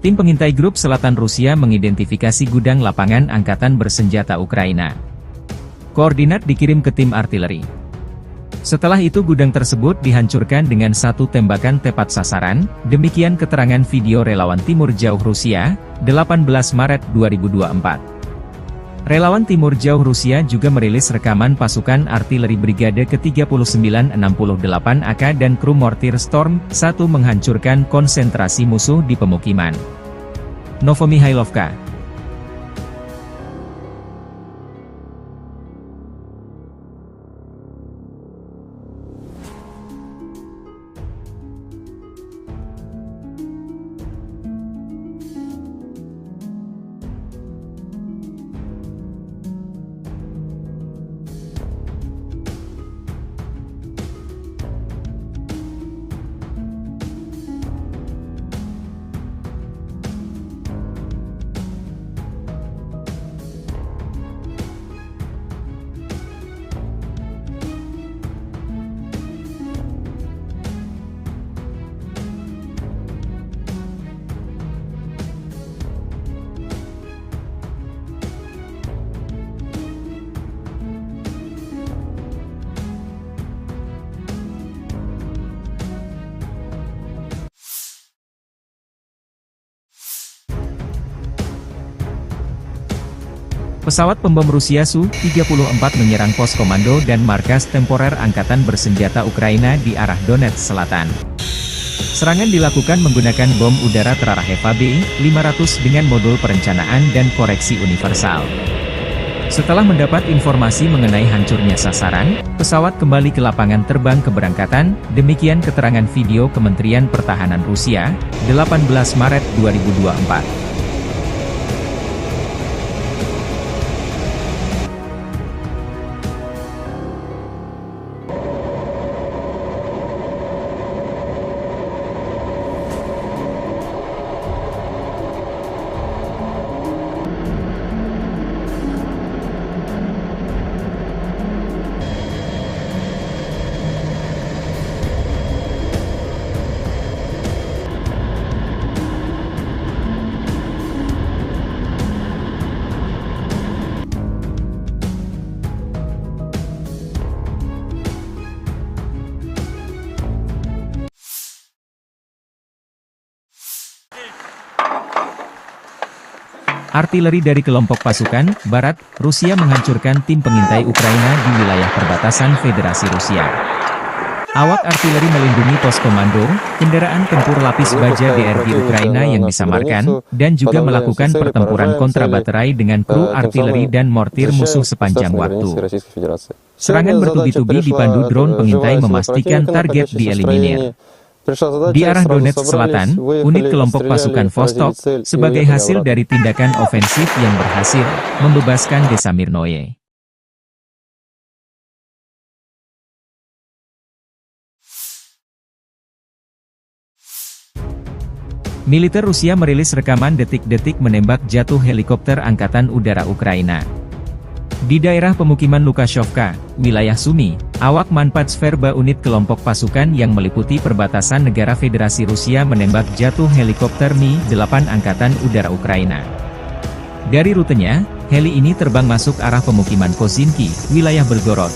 Tim pengintai grup selatan Rusia mengidentifikasi gudang lapangan angkatan bersenjata Ukraina. Koordinat dikirim ke tim artileri. Setelah itu gudang tersebut dihancurkan dengan satu tembakan tepat sasaran, demikian keterangan video relawan Timur Jauh Rusia, 18 Maret 2024. Relawan Timur Jauh Rusia juga merilis rekaman pasukan artileri Brigade ke-3968 AK dan kru mortir Storm 1 menghancurkan konsentrasi musuh di pemukiman. Novomihailovka. Pesawat pembom Rusia Su-34 menyerang pos komando dan markas temporer Angkatan Bersenjata Ukraina di arah Donetsk Selatan. Serangan dilakukan menggunakan bom udara terarah Eva B-500 dengan modul perencanaan dan koreksi universal. Setelah mendapat informasi mengenai hancurnya sasaran, pesawat kembali ke lapangan terbang keberangkatan, demikian keterangan video Kementerian Pertahanan Rusia, 18 Maret 2024. Artileri dari kelompok pasukan Barat, Rusia menghancurkan tim pengintai Ukraina di wilayah perbatasan Federasi Rusia. Awak artileri melindungi pos komando, kendaraan tempur lapis baja DRG Ukraina yang disamarkan, dan juga melakukan pertempuran kontrabaterai dengan kru artileri dan mortir musuh sepanjang waktu. Serangan bertubi-tubi dipandu drone pengintai memastikan target dieliminir. Di arah Donetsk Selatan, unit kelompok pasukan Vostok, sebagai hasil dari tindakan ofensif yang berhasil, membebaskan desa Mirnoye. Militer Rusia merilis rekaman detik-detik menembak jatuh helikopter Angkatan Udara Ukraina. Di daerah pemukiman Lukashovka, wilayah Sumy, awak Manpatsverba unit kelompok pasukan yang meliputi perbatasan negara Federasi Rusia menembak jatuh helikopter Mi-8 Angkatan Udara Ukraina. Dari rutenya, heli ini terbang masuk arah pemukiman Kozinki, wilayah Belgorod.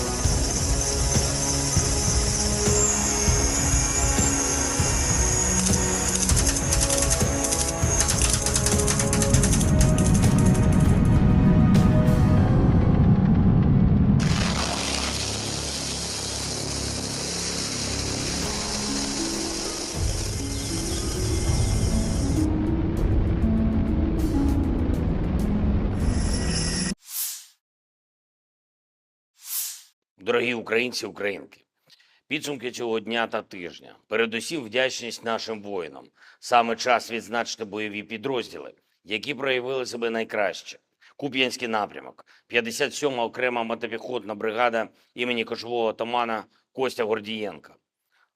Дорогі українці, українки, підсумки цього дня та тижня. Передусім вдячність нашим воїнам. Саме час відзначити бойові підрозділи, які проявили себе найкраще. Куп'янський напрямок, 57-ма окрема мотопіхотна бригада імені кошового отамана Костя Гордієнка.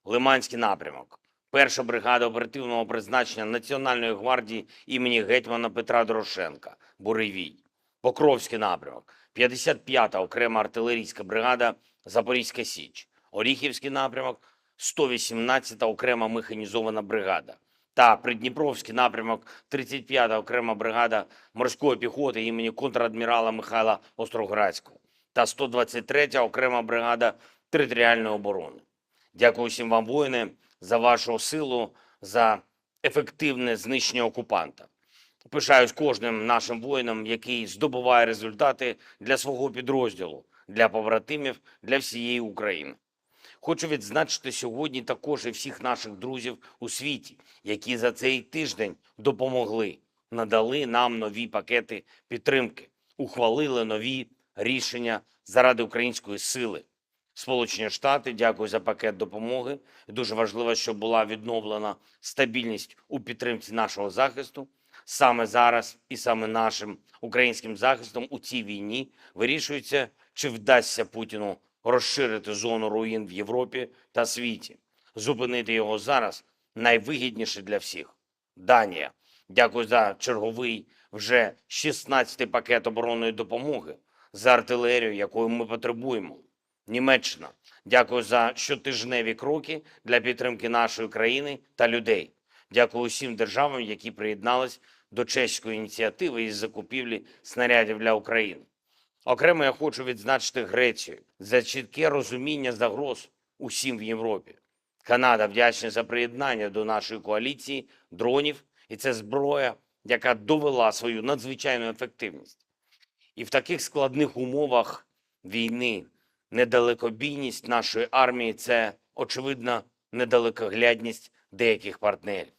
Лиманський напрямок, 1-ша бригада оперативного призначення Національної гвардії імені гетьмана Петра Дорошенка, Буревій. Покровський напрямок, 55-та окрема артилерійська бригада Запорізька Січ. Оріхівський напрямок, 118-та окрема механізована бригада. та Придніпровський напрямок 35-та окрема бригада морської піхоти імені контрадмірала Михайла Остроградського та 123-я окрема бригада територіальної оборони. Дякую всім вам, воїни, за вашу силу, за ефективне знищення окупанта. Пишаюсь кожним нашим воїном, який здобуває результати для свого підрозділу, для побратимів, для всієї України. Хочу відзначити сьогодні також і всіх наших друзів у світі, які за цей тиждень допомогли, надали нам нові пакети підтримки, ухвалили нові рішення заради української сили. Сполучені Штати, дякую за пакет допомоги. Дуже важливо, щоб була відновлена стабільність у підтримці нашого захисту. Саме зараз і саме нашим українським захистом у цій війні вирішується, чи вдасться Путіну розширити зону руїн в Європі та світі. Зупинити його зараз найвигідніше для всіх. Данія. Дякую за черговий вже 16-й пакет оборонної допомоги, за артилерію, якої ми потребуємо. Німеччина. Дякую за щотижневі кроки для підтримки нашої країни та людей. Дякую усім державам, які приєднались до чеської ініціативи із закупівлі снарядів для України. Окремо я хочу відзначити Грецію за чітке розуміння загроз усім в Європі. Канада вдячна за приєднання до нашої коаліції дронів, і це зброя, яка довела свою надзвичайну ефективність. І в таких складних умовах війни недалекобійність нашої армії – це, очевидно, недалекоглядність деяких партнерів.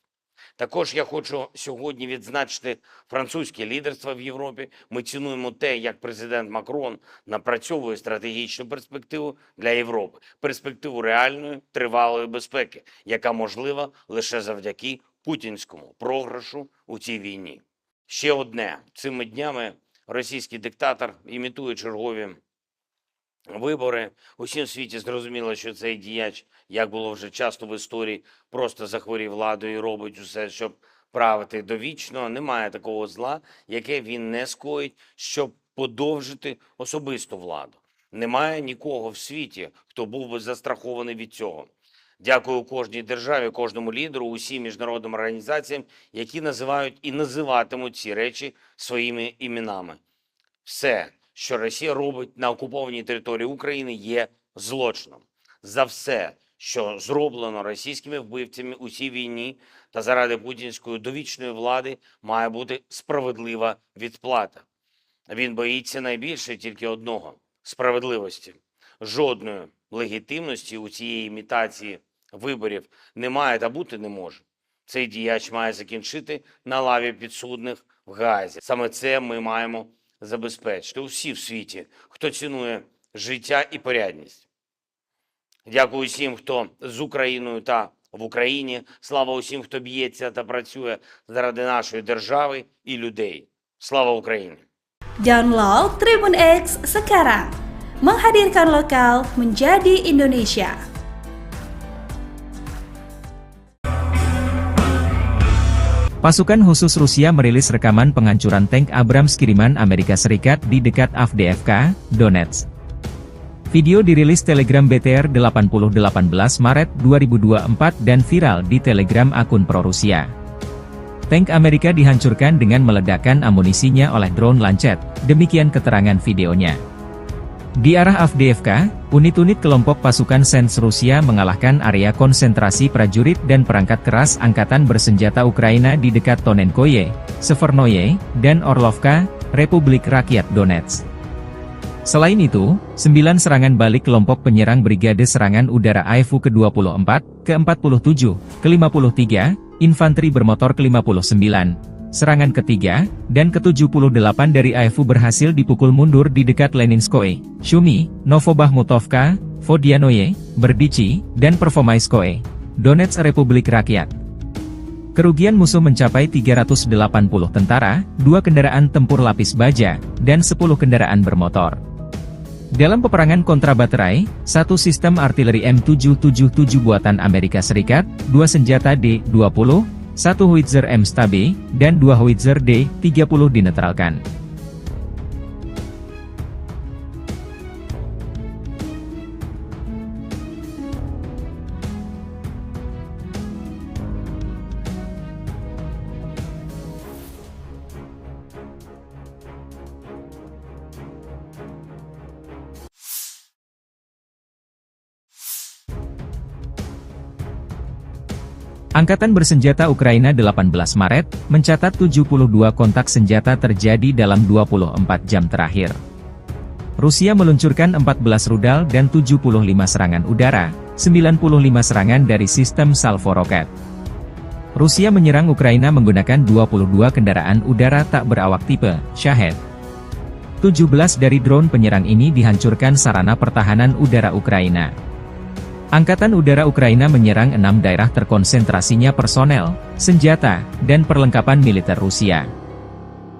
Також я хочу сьогодні відзначити французьке лідерство в Європі. Ми цінуємо те, як президент Макрон напрацьовує стратегічну перспективу для Європи. Перспективу реальної, тривалої безпеки, яка можлива лише завдяки путінському програшу у цій війні. Ще одне. Цими днями російський диктатор імітує чергові вибори. Усім в світі зрозуміло, що цей діяч, як було вже часто в історії, просто захворів владою і робить усе, щоб правити довічно. Немає такого зла, яке він не скоїть, щоб подовжити особисту владу. Немає нікого в світі, хто був би застрахований від цього. Дякую кожній державі, кожному лідеру, усім міжнародним організаціям, які називають і називатимуть ці речі своїми іменами. Все, що Росія робить на окупованій території України, є злочином. За все, що зроблено російськими вбивцями у цій війні та заради путінської довічної влади, має бути справедлива відплата. Він боїться найбільше тільки одного – справедливості. Жодної легітимності у цієї імітації виборів немає та бути не може. Цей діяч має закінчити на лаві підсудних в Гаазі. Саме це ми маємо забезпечити усі в світі, хто цінує життя і порядність. Дякую усім, хто з Україною та в Україні. Слава усім, хто б'ється та працює заради нашої держави і людей. Слава Україні! Download Tribun X sekarang, menghadirkan lokal menjadi Indonesia. Pasukan khusus Rusia merilis rekaman penghancuran tank Abrams kiriman Amerika Serikat di dekat Avdiivka, Donetsk. Video dirilis Telegram BTR 8018 Maret 2024 dan viral di Telegram akun pro-Rusia. Tank Amerika dihancurkan dengan meledakkan amunisinya oleh drone Lancet, demikian keterangan videonya. Di arah Avdiivka, unit-unit kelompok pasukan Sens Rusia mengalahkan area konsentrasi prajurit dan perangkat keras angkatan bersenjata Ukraina di dekat Tonenkoye, Severnoye, dan Orlovka, Republik Rakyat Donetsk. Selain itu, 9 serangan balik kelompok penyerang Brigade Serangan Udara AEFU ke-24, ke-47, ke-53, Infanteri Bermotor ke-59, serangan ketiga, dan ke-78 dari AEFU berhasil dipukul mundur di dekat Leninskoye, Shumi, Novobahmutovka, Vodianoye, Berdichi, dan Pervomaiskoye, Donetsk Republik Rakyat. Kerugian musuh mencapai 380 tentara, 2 kendaraan tempur lapis baja, dan 10 kendaraan bermotor. Dalam peperangan kontrabaterai, 1 sistem artileri M777 buatan Amerika Serikat, 2 senjata D-20, 1 howitzer M-Stabe, dan 2 howitzer D-30 dinetralkan. Angkatan bersenjata Ukraina 18 Maret, mencatat 72 kontak senjata terjadi dalam 24 jam terakhir. Rusia meluncurkan 14 rudal dan 75 serangan udara, 95 serangan dari sistem salvo roket. Rusia menyerang Ukraina menggunakan 22 kendaraan udara tak berawak tipe Shahed. 17 dari drone penyerang ini dihancurkan sarana pertahanan udara Ukraina. Angkatan Udara Ukraina menyerang 6 daerah terkonsentrasinya personel, senjata, dan perlengkapan militer Rusia.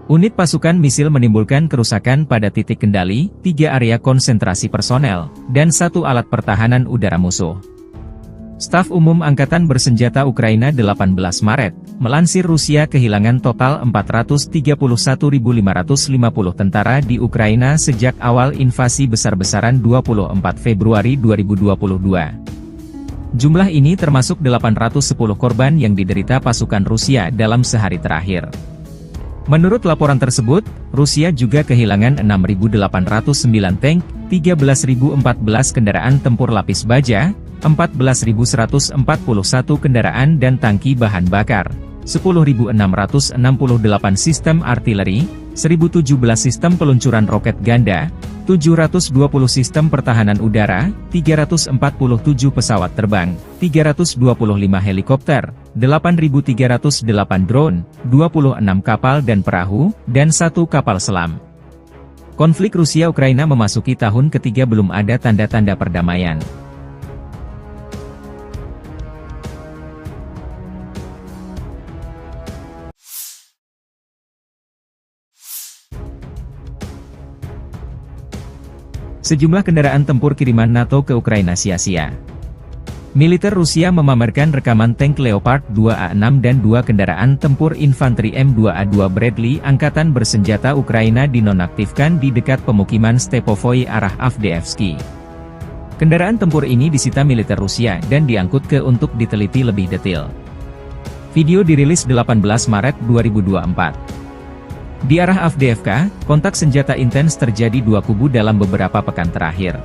Unit pasukan misil menimbulkan kerusakan pada titik kendali, 3 area konsentrasi personel, dan 1 alat pertahanan udara musuh. Staf Umum Angkatan Bersenjata Ukraina 18 Maret, melansir Rusia kehilangan total 431.550 tentara di Ukraina sejak awal invasi besar-besaran 24 Februari 2022. Jumlah ini termasuk 810 korban yang diderita pasukan Rusia dalam sehari terakhir. Menurut laporan tersebut, Rusia juga kehilangan 6.809 tank, 13.014 kendaraan tempur lapis baja, 14.141 kendaraan dan tangki bahan bakar, 10.668 sistem artileri, 1.017 sistem peluncuran roket ganda, 720 sistem pertahanan udara, 347 pesawat terbang, 325 helikopter, 8.308 drone, 26 kapal dan perahu, dan 1 kapal selam. Konflik Rusia-Ukraina memasuki tahun ketiga belum ada tanda-tanda perdamaian. Sejumlah kendaraan tempur kiriman NATO ke Ukraina sia-sia. Militer Rusia memamerkan rekaman tank Leopard 2A6 dan 2 kendaraan tempur infanteri M2A2 Bradley Angkatan Bersenjata Ukraina dinonaktifkan di dekat pemukiman Stepovoi arah Avdiivsky. Kendaraan tempur ini disita militer Rusia dan diangkut ke untuk diteliti lebih detail. Video dirilis 18 Maret 2024. Di arah Avdiivka, kontak senjata intens terjadi 2 kubu dalam beberapa pekan terakhir.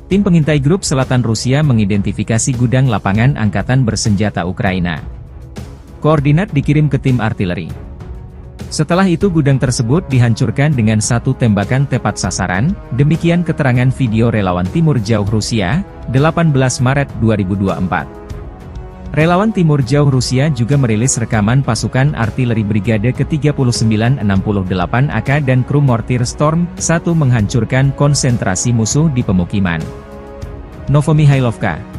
Tim pengintai grup selatan Rusia mengidentifikasi gudang lapangan angkatan bersenjata Ukraina. Koordinat dikirim ke tim artileri. Setelah itu gudang tersebut dihancurkan dengan satu tembakan tepat sasaran, demikian keterangan video relawan Timur Jauh Rusia, 18 Maret 2024. Relawan Timur Jauh Rusia juga merilis rekaman pasukan artileri Brigade ke-3968 AK dan kru mortir Storm 1 menghancurkan konsentrasi musuh di pemukiman. Novomihailovka.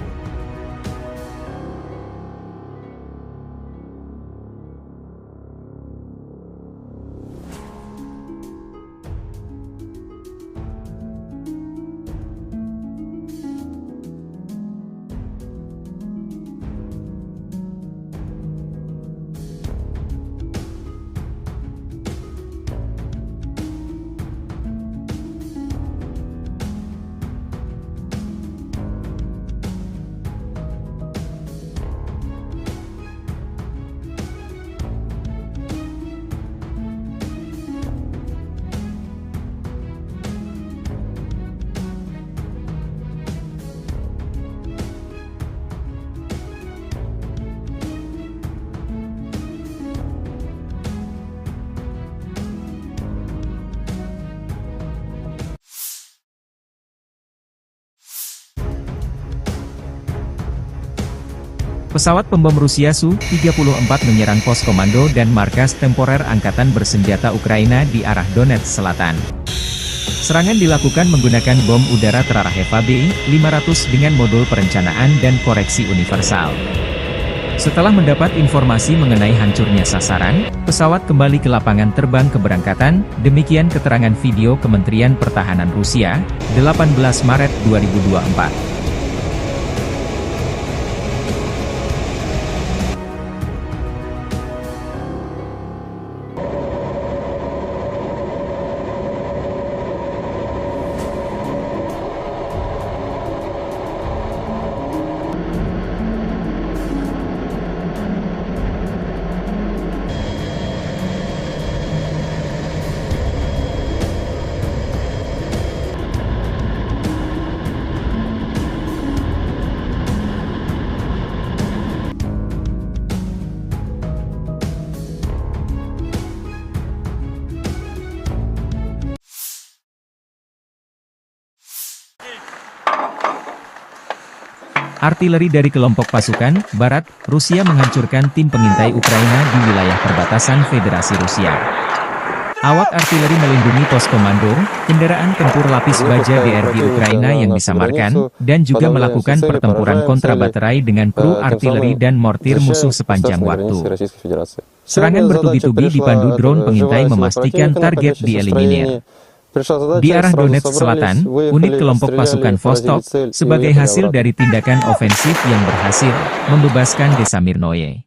Pesawat pembom Rusia Su-34 menyerang pos komando dan markas temporer Angkatan Bersenjata Ukraina di arah Donetsk Selatan. Serangan dilakukan menggunakan bom udara terarah Eva B-500 dengan modul perencanaan dan koreksi universal. Setelah mendapat informasi mengenai hancurnya sasaran, pesawat kembali ke lapangan terbang keberangkatan, demikian keterangan video Kementerian Pertahanan Rusia, 18 Maret 2024. Artileri dari kelompok pasukan Barat, Rusia menghancurkan tim pengintai Ukraina di wilayah perbatasan Federasi Rusia. Awak artileri melindungi pos komando, kendaraan tempur lapis baja DRG Ukraina yang disamarkan, dan juga melakukan pertempuran kontra baterai dengan kru artileri dan mortir musuh sepanjang waktu. Serangan bertubi-tubi dipandu drone pengintai memastikan target dieliminir. Di arah Donetsk Selatan, unit kelompok pasukan Vostok, sebagai hasil dari tindakan ofensif yang berhasil, membebaskan desa Mirnoye.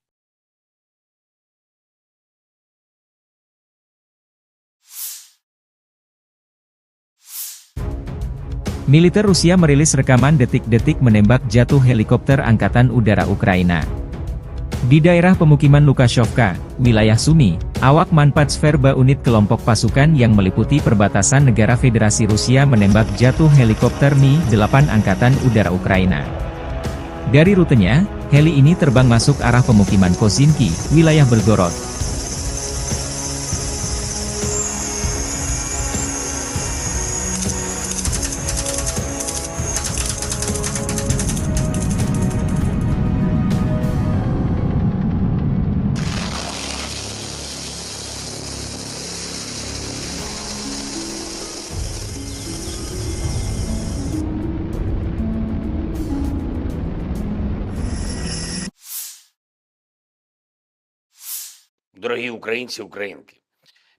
Militer Rusia merilis rekaman detik-detik menembak jatuh helikopter Angkatan Udara Ukraina. Di daerah pemukiman Lukashovka, wilayah Sumy, awak Manpatsverba unit kelompok pasukan yang meliputi perbatasan negara Federasi Rusia menembak jatuh helikopter Mi-8 Angkatan Udara Ukraina. Dari rutenya, heli ini terbang masuk arah pemukiman Kozinki, wilayah Belgorod. Дорогі українці, українки,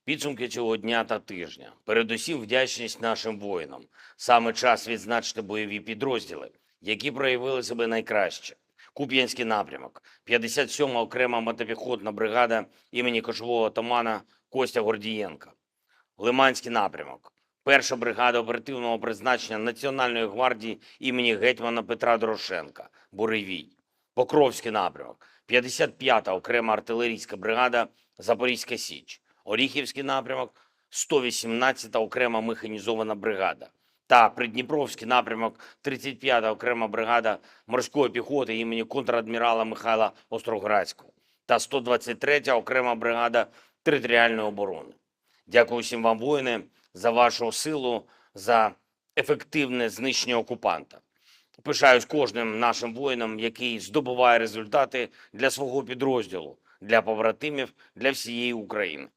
підсумки цього дня та тижня. Передусім вдячність нашим воїнам. Саме час відзначити бойові підрозділи, які проявили себе найкраще. Куп'янський напрямок, 57-ма окрема мотопіхотна бригада імені кошового отамана Костя Гордієнка. Лиманський напрямок, 1-ша бригада оперативного призначення Національної гвардії імені гетьмана Петра Дорошенка, Буревій. Покровський напрямок, 55-та окрема артилерійська бригада Запорізька Січ. Оріхівський напрямок, 118-та окрема механізована бригада. та Придніпровський напрямок 35-та окрема бригада морської піхоти імені контрадмірала Михайла Остроградського та 123-я окрема бригада територіальної оборони. Дякую всім вам, воїни, за вашу силу, за ефективне знищення окупанта. Пишаюсь кожним нашим воїном, який здобуває результати для свого підрозділу, для побратимів, для всієї України.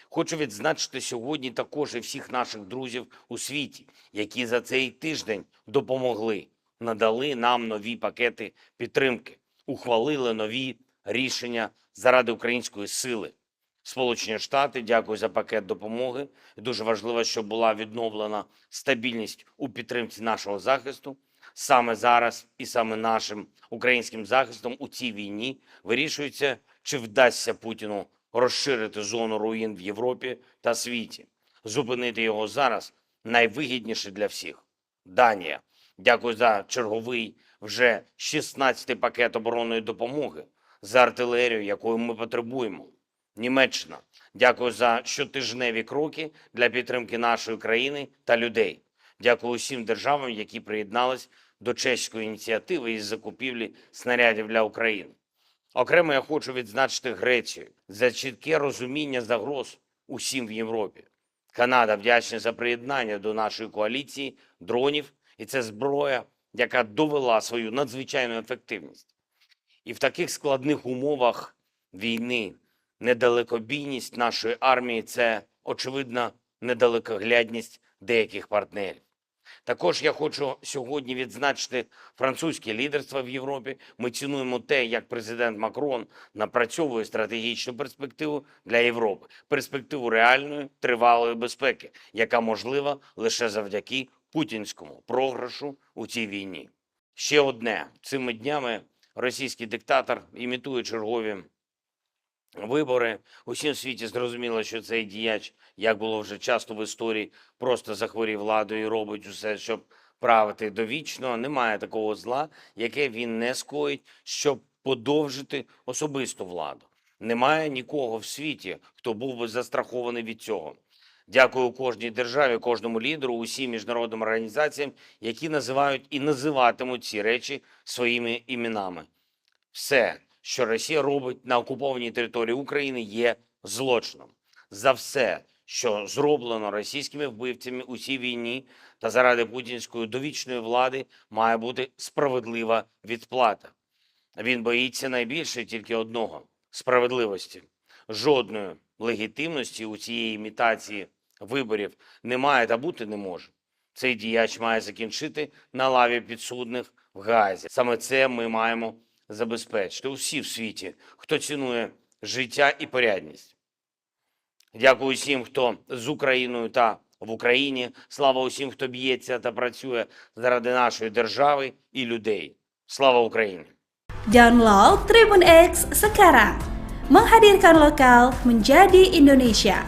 Хочу відзначити сьогодні також і всіх наших друзів у світі, які за цей тиждень допомогли, надали нам нові пакети підтримки, ухвалили нові рішення заради української сили. Сполучені Штати, дякую за пакет допомоги. Дуже важливо, щоб була відновлена стабільність у підтримці нашого захисту. Саме зараз і саме нашим українським захистом у цій війні вирішується, чи вдасться Путіну розширити зону руїн в Європі та світі. Зупинити його зараз найвигідніше для всіх. Данія. Дякую за черговий вже 16-й пакет оборонної допомоги, за артилерію, якої ми потребуємо. Німеччина. Дякую за щотижневі кроки для підтримки нашої країни та людей. Дякую усім державам, які приєднались до чеської ініціативи із закупівлі снарядів для України. Окремо я хочу відзначити Грецію за чітке розуміння загроз усім в Європі. Канада вдячна за приєднання до нашої коаліції дронів, і це зброя, яка довела свою надзвичайну ефективність. І в таких складних умовах війни недалекобійність нашої армії – це, очевидно, недалекоглядність деяких партнерів. Також я хочу сьогодні відзначити французьке лідерство в Європі. Ми цінуємо те, як президент Макрон напрацьовує стратегічну перспективу для Європи. Перспективу реальної, тривалої безпеки, яка можлива лише завдяки путінському програшу у цій війні. Ще одне. Цими днями російський диктатор імітує чергові вибори. Усім світі зрозуміло, що цей діяч, як було вже часто в історії, просто захворів владою і робить усе, щоб правити довічно. Немає такого зла, яке він не скоїть, щоб подовжити особисту владу. Немає нікого в світі, хто був би застрахований від цього. Дякую кожній державі, кожному лідеру, усім міжнародним організаціям, які називають і називатимуть ці речі своїми іменами. Все, що Росія робить на окупованій території України, є злочином. За все, що зроблено російськими вбивцями у цій війні та заради путінської довічної влади, має бути справедлива відплата. Він боїться найбільше тільки одного – справедливості. Жодної легітимності у цієї імітації виборів немає та бути не може. Цей діяч має закінчити на лаві підсудних в Гаазі. Саме це ми маємо забезпечити усі в світі, хто цінує життя і порядність. Дякую усім, хто з Україною та в Україні. Слава усім, хто б'ється та працює заради нашої держави і людей. Слава Україні! Download Tribun X sekarang. Menghadirkan lokal menjadi Indonesia.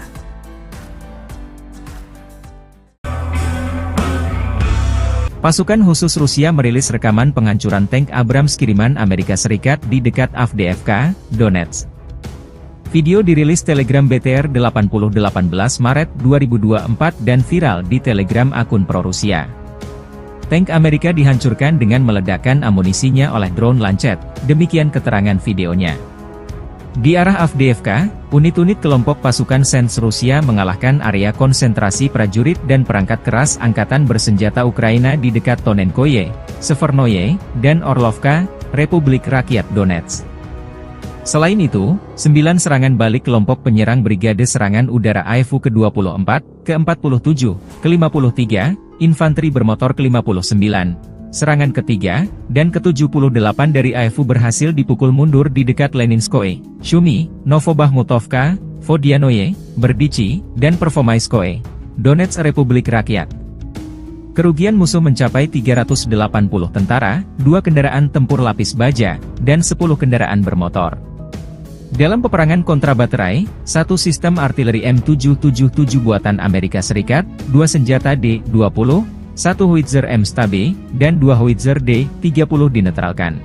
Pasukan khusus Rusia merilis rekaman penghancuran tank Abrams kiriman Amerika Serikat di dekat Avdiivka, Donetsk. Video dirilis Telegram BTR 8018 Maret 2024 dan viral di Telegram akun pro-Rusia. Tank Amerika dihancurkan dengan meledakkan amunisinya oleh drone Lancet, demikian keterangan videonya. Di arah Avdiivka, unit-unit kelompok pasukan Sens Rusia mengalahkan area konsentrasi prajurit dan perangkat keras angkatan bersenjata Ukraina di dekat Tonenkoye, Severnoye, dan Orlovka, Republik Rakyat Donetsk. Selain itu, 9 serangan balik kelompok penyerang Brigade Serangan Udara AEFU ke-24, ke-47, ke-53, Infanteri Bermotor ke-59, serangan ketiga, dan ke-78 dari AEFU berhasil dipukul mundur di dekat Leninskoye, Shumi, Novobahmutovka, Vodianoye, Berdichi, dan Pervomaiskoye, Donetsk Republik Rakyat. Kerugian musuh mencapai 380 tentara, 2 kendaraan tempur lapis baja, dan 10 kendaraan bermotor. Dalam peperangan kontrabaterai, 1 sistem artileri M777 buatan Amerika Serikat, 2 senjata D-20, 1 howitzer M-Stabe, dan 2 howitzer D-30 dinetralkan.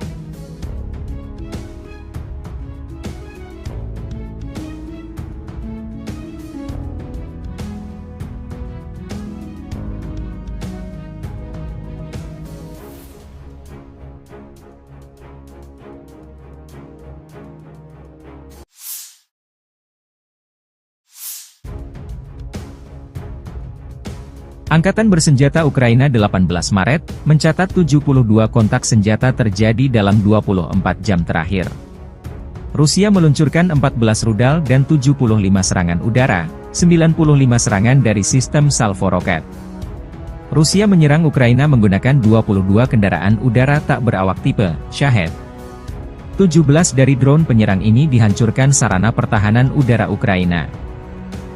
Angkatan bersenjata Ukraina 18 Maret, mencatat 72 kontak senjata terjadi dalam 24 jam terakhir. Rusia meluncurkan 14 rudal dan 75 serangan udara, 95 serangan dari sistem salvo roket. Rusia menyerang Ukraina menggunakan 22 kendaraan udara tak berawak tipe Shahed. 17 dari drone penyerang ini dihancurkan sarana pertahanan udara Ukraina.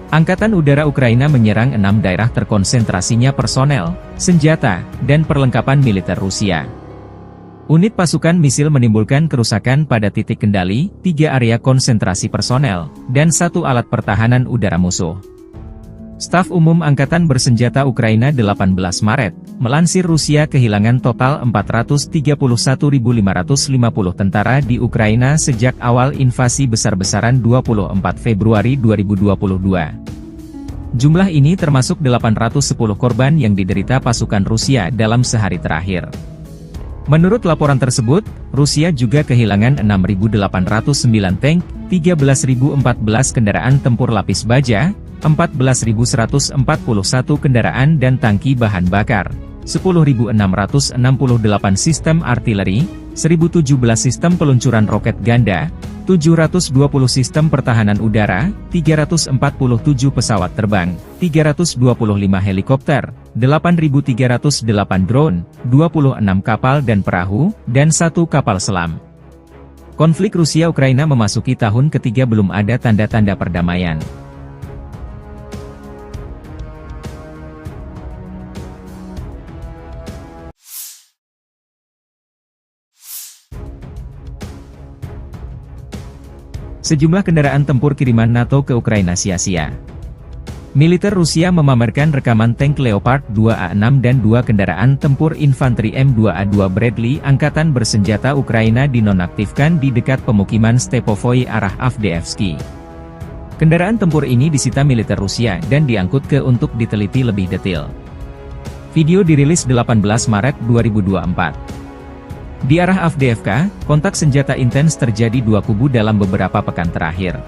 Angkatan Udara Ukraina menyerang 6 daerah terkonsentrasinya personel, senjata, dan perlengkapan militer Rusia. Unit pasukan misil menimbulkan kerusakan pada titik kendali, 3 area konsentrasi personel, dan 1 alat pertahanan udara musuh. Staf Umum Angkatan Bersenjata Ukraina 18 Maret, melansir Rusia kehilangan total 431.550 tentara di Ukraina sejak awal invasi besar-besaran 24 Februari 2022. Jumlah ini termasuk 810 korban yang diderita pasukan Rusia dalam sehari terakhir. Menurut laporan tersebut, Rusia juga kehilangan 6.809 tank, 13.014 kendaraan tempur lapis baja, 14.141 kendaraan dan tangki bahan bakar, 10.668 sistem artileri, 1.017 sistem peluncuran roket ganda, 720 sistem pertahanan udara, 347 pesawat terbang, 325 helikopter, 8.308 drone, 26 kapal dan perahu, dan 1 kapal selam. Konflik Rusia-Ukraina memasuki tahun ketiga belum ada tanda-tanda perdamaian. Sejumlah kendaraan tempur kiriman NATO ke Ukraina sia-sia. Militer Rusia memamerkan rekaman tank Leopard 2A6 dan 2 kendaraan tempur infanteri M2A2 Bradley Angkatan Bersenjata Ukraina dinonaktifkan di dekat pemukiman Stepovoy arah Avdiivsky. Kendaraan tempur ini disita militer Rusia dan diangkut ke untuk diteliti lebih detail. Video dirilis 18 Maret 2024. Di arah Avdiivka, kontak senjata intens terjadi 2 kubu dalam beberapa pekan terakhir.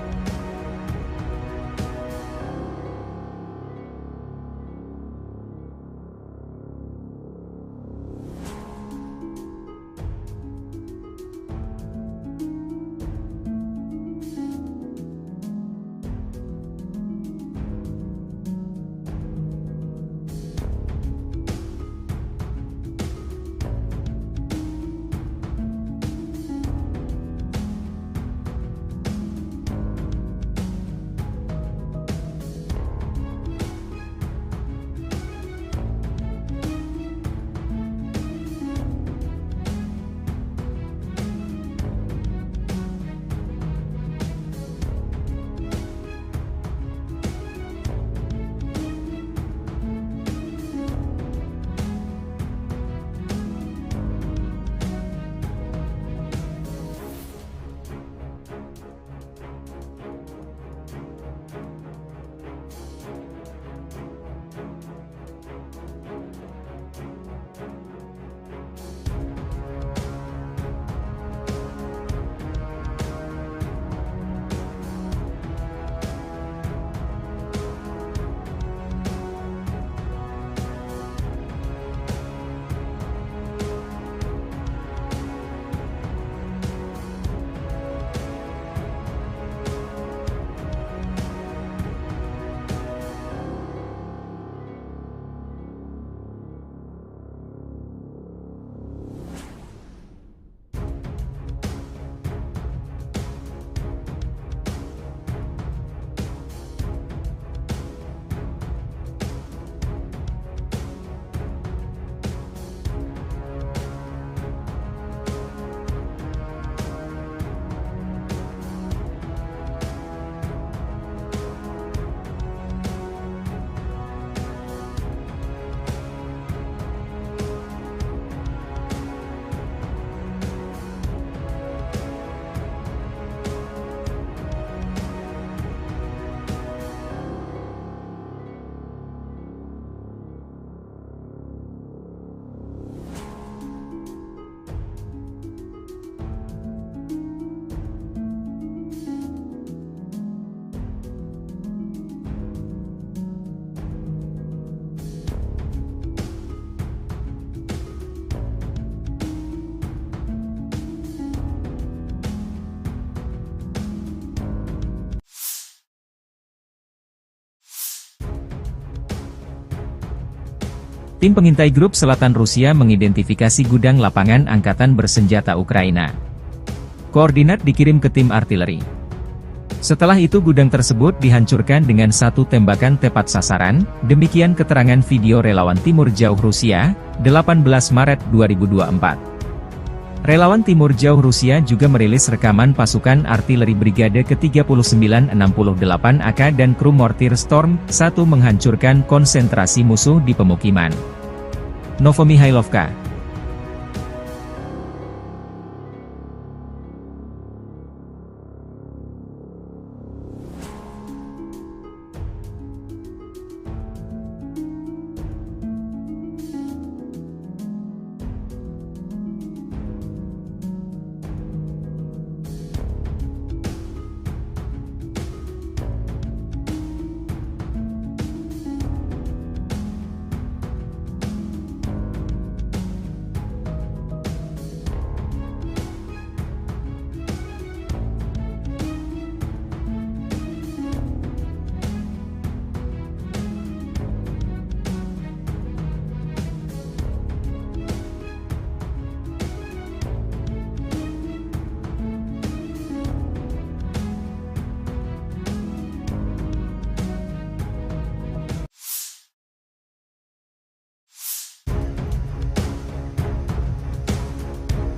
Tim pengintai grup selatan Rusia mengidentifikasi gudang lapangan angkatan bersenjata Ukraina. Koordinat dikirim ke tim artileri. Setelah itu gudang tersebut dihancurkan dengan satu tembakan tepat sasaran, demikian keterangan video relawan Timur Jauh Rusia, 18 Maret 2024. Relawan Timur Jauh Rusia juga merilis rekaman pasukan artileri Brigade ke-3968 AK dan kru mortir Storm 1 menghancurkan konsentrasi musuh di pemukiman. Novomihailovka.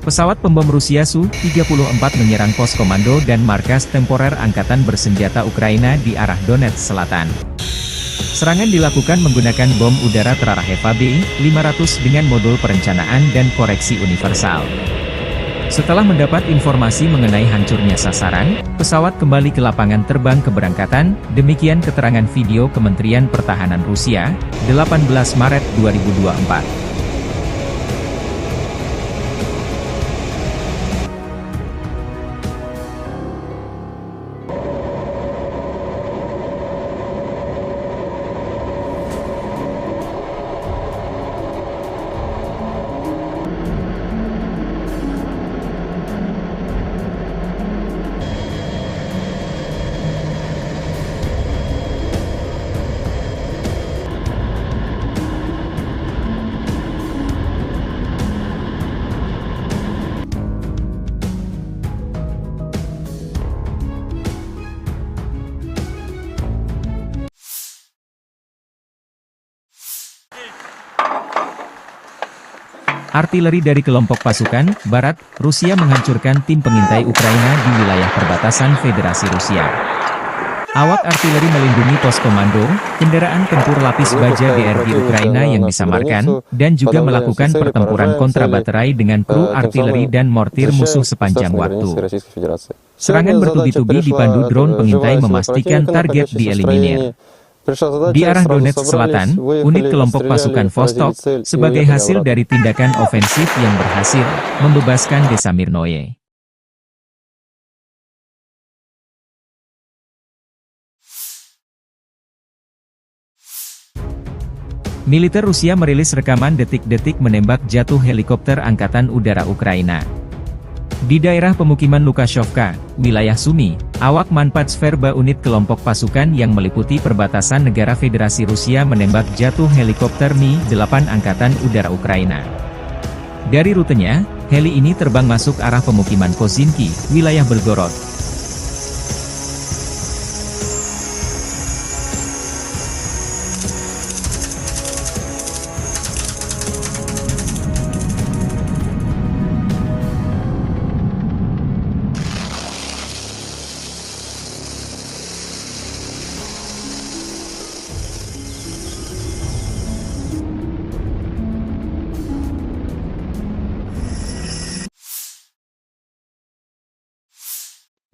Pesawat pembom Rusia Su-34 menyerang pos komando dan markas temporer Angkatan Bersenjata Ukraina di arah Donetsk Selatan. Serangan dilakukan menggunakan bom udara terarah EVA-B-500 dengan modul perencanaan dan koreksi universal. Setelah mendapat informasi mengenai hancurnya sasaran, pesawat kembali ke lapangan terbang keberangkatan, demikian keterangan video Kementerian Pertahanan Rusia, 18 Maret 2024. Artileri dari kelompok pasukan Barat, Rusia menghancurkan tim pengintai Ukraina di wilayah perbatasan Federasi Rusia. Awak artileri melindungi pos komando, kendaraan tempur lapis baja DRG Ukraina yang disamarkan, dan juga melakukan pertempuran kontrabaterai dengan kru artileri dan mortir musuh sepanjang waktu. Serangan bertubi-tubi dipandu drone pengintai memastikan target dieliminir. Di arah Donetsk Selatan, unit kelompok pasukan Vostok, sebagai hasil dari tindakan ofensif yang berhasil, membebaskan desa Mirnoye. Militer Rusia merilis rekaman detik-detik menembak jatuh helikopter Angkatan Udara Ukraina. Di daerah pemukiman Lukashovka, wilayah Sumy, awak Manpatsverba unit kelompok pasukan yang meliputi perbatasan negara Federasi Rusia menembak jatuh helikopter Mi-8 Angkatan Udara Ukraina. Dari rutenya, heli ini terbang masuk arah pemukiman Kozinki, wilayah Belgorod.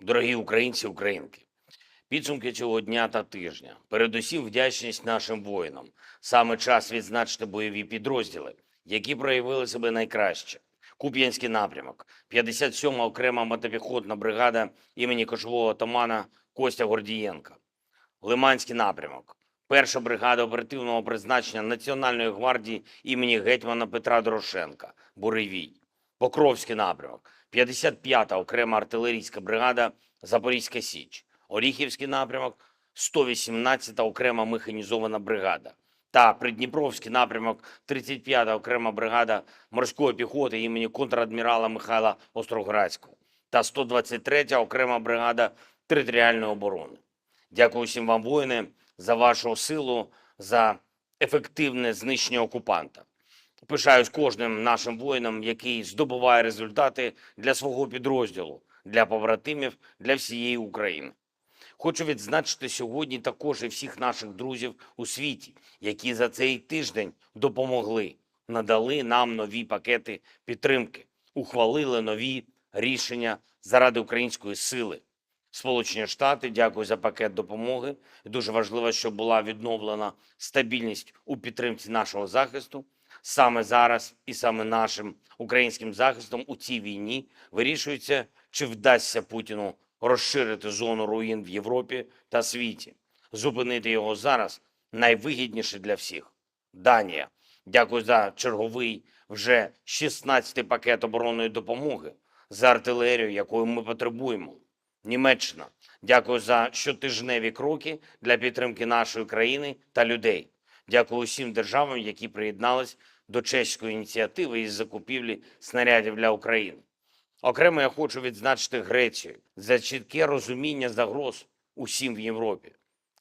Дорогі українці, українки, підсумки цього дня та тижня. Передусім вдячність нашим воїнам. Саме час відзначити бойові підрозділи, які проявили себе найкраще. Куп'янський напрямок, 57-ма окрема мотопіхотна бригада імені кошового отамана Костя Гордієнка. Лиманський напрямок, 1-ша бригада оперативного призначення Національної гвардії імені гетьмана Петра Дорошенка, Буревій. Покровський напрямок, 55-та окрема артилерійська бригада Запорізька Січ. Оріхівський напрямок, 118-та окрема механізована бригада. та Придніпровський напрямок 35-та окрема бригада морської піхоти імені контрадмірала Михайла Остроградського та 123-я окрема бригада територіальної оборони. Дякую всім вам, воїни, за вашу силу, за ефективне знищення окупанта. Пишаюсь кожним нашим воїном, який здобуває результати для свого підрозділу, для побратимів, для всієї України. Хочу відзначити сьогодні також і всіх наших друзів у світі, які за цей тиждень допомогли, надали нам нові пакети підтримки, ухвалили нові рішення заради української сили. Сполучені Штати, дякую за пакет допомоги. Дуже важливо, щоб була відновлена стабільність у підтримці нашого захисту. Саме зараз і саме нашим українським захистом у цій війні вирішується, чи вдасться Путіну розширити зону руїн в Європі та світі. Зупинити його зараз найвигідніше для всіх. Данія. Дякую за черговий вже 16-й пакет оборонної допомоги, за артилерію, якої ми потребуємо. Німеччина. Дякую за щотижневі кроки для підтримки нашої країни та людей. Дякую усім державам, які приєднались до чеської ініціативи із закупівлі снарядів для України. Окремо я хочу відзначити Грецію за чітке розуміння загроз усім в Європі.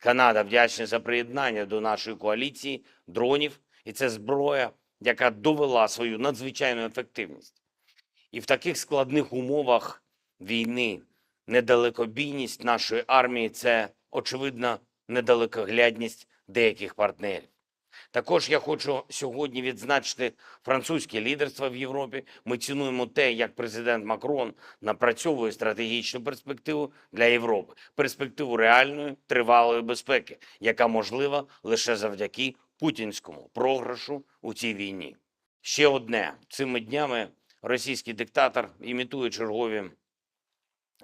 Канада вдячна за приєднання до нашої коаліції дронів, і це зброя, яка довела свою надзвичайну ефективність. І в таких складних умовах війни недалекобійність нашої армії – це, очевидно, недалекоглядність деяких партнерів. Також я хочу сьогодні відзначити французьке лідерство в Європі. Ми цінуємо те, як президент Макрон напрацьовує стратегічну перспективу для Європи. Перспективу реальної, тривалої безпеки, яка можлива лише завдяки путінському програшу у цій війні. Ще одне. Цими днями російський диктатор імітує чергові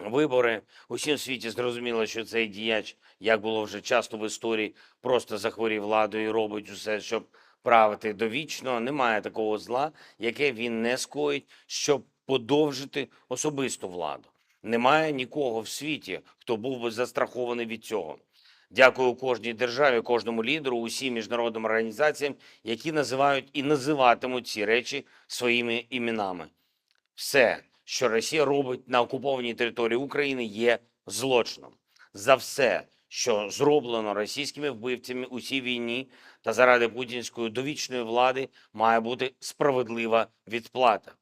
вибори. Усім світі зрозуміло, що цей діяч, як було вже часто в історії, просто захворів владою і робить усе, щоб правити довічно. Немає такого зла, яке він не скоїть, щоб подовжити особисту владу. Немає нікого в світі, хто був би застрахований від цього. Дякую кожній державі, кожному лідеру, усім міжнародним організаціям, які називають і називатимуть ці речі своїми іменами. Все, що Росія робить на окупованій території України, є злочином. За все, що зроблено російськими вбивцями у цій війні та заради путінської довічної влади, має бути справедлива відплата.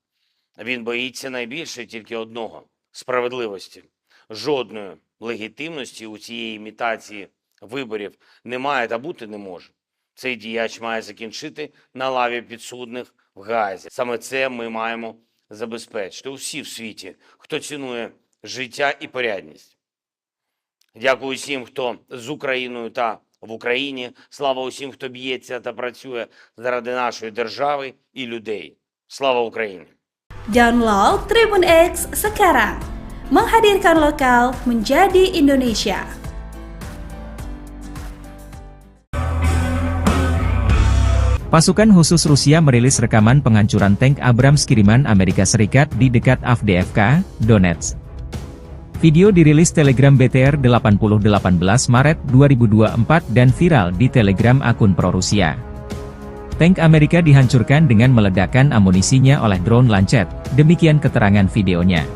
Він боїться найбільше тільки одного – справедливості. Жодної легітимності у цієї імітації виборів немає та бути не може. Цей діяч має закінчити на лаві підсудних в Гаазі. Саме це ми маємо забезпечити усі в світі, хто цінує життя і порядність. Дякую усім, хто з Україною та в Україні. Слава усім, хто б'ється та працює заради нашої держави і людей. Слава Україні! Download Tribun X sekarang. Menghadirkan lokal menjadi Indonesia. Pasukan khusus Rusia merilis rekaman penghancuran tank Abrams kiriman Amerika Serikat di dekat Avdiivka, Donetsk. Video dirilis Telegram BTR 18 Maret 2024 dan viral di Telegram akun pro-Rusia. Tank Amerika dihancurkan dengan meledakkan amunisinya oleh drone Lancet, demikian keterangan videonya.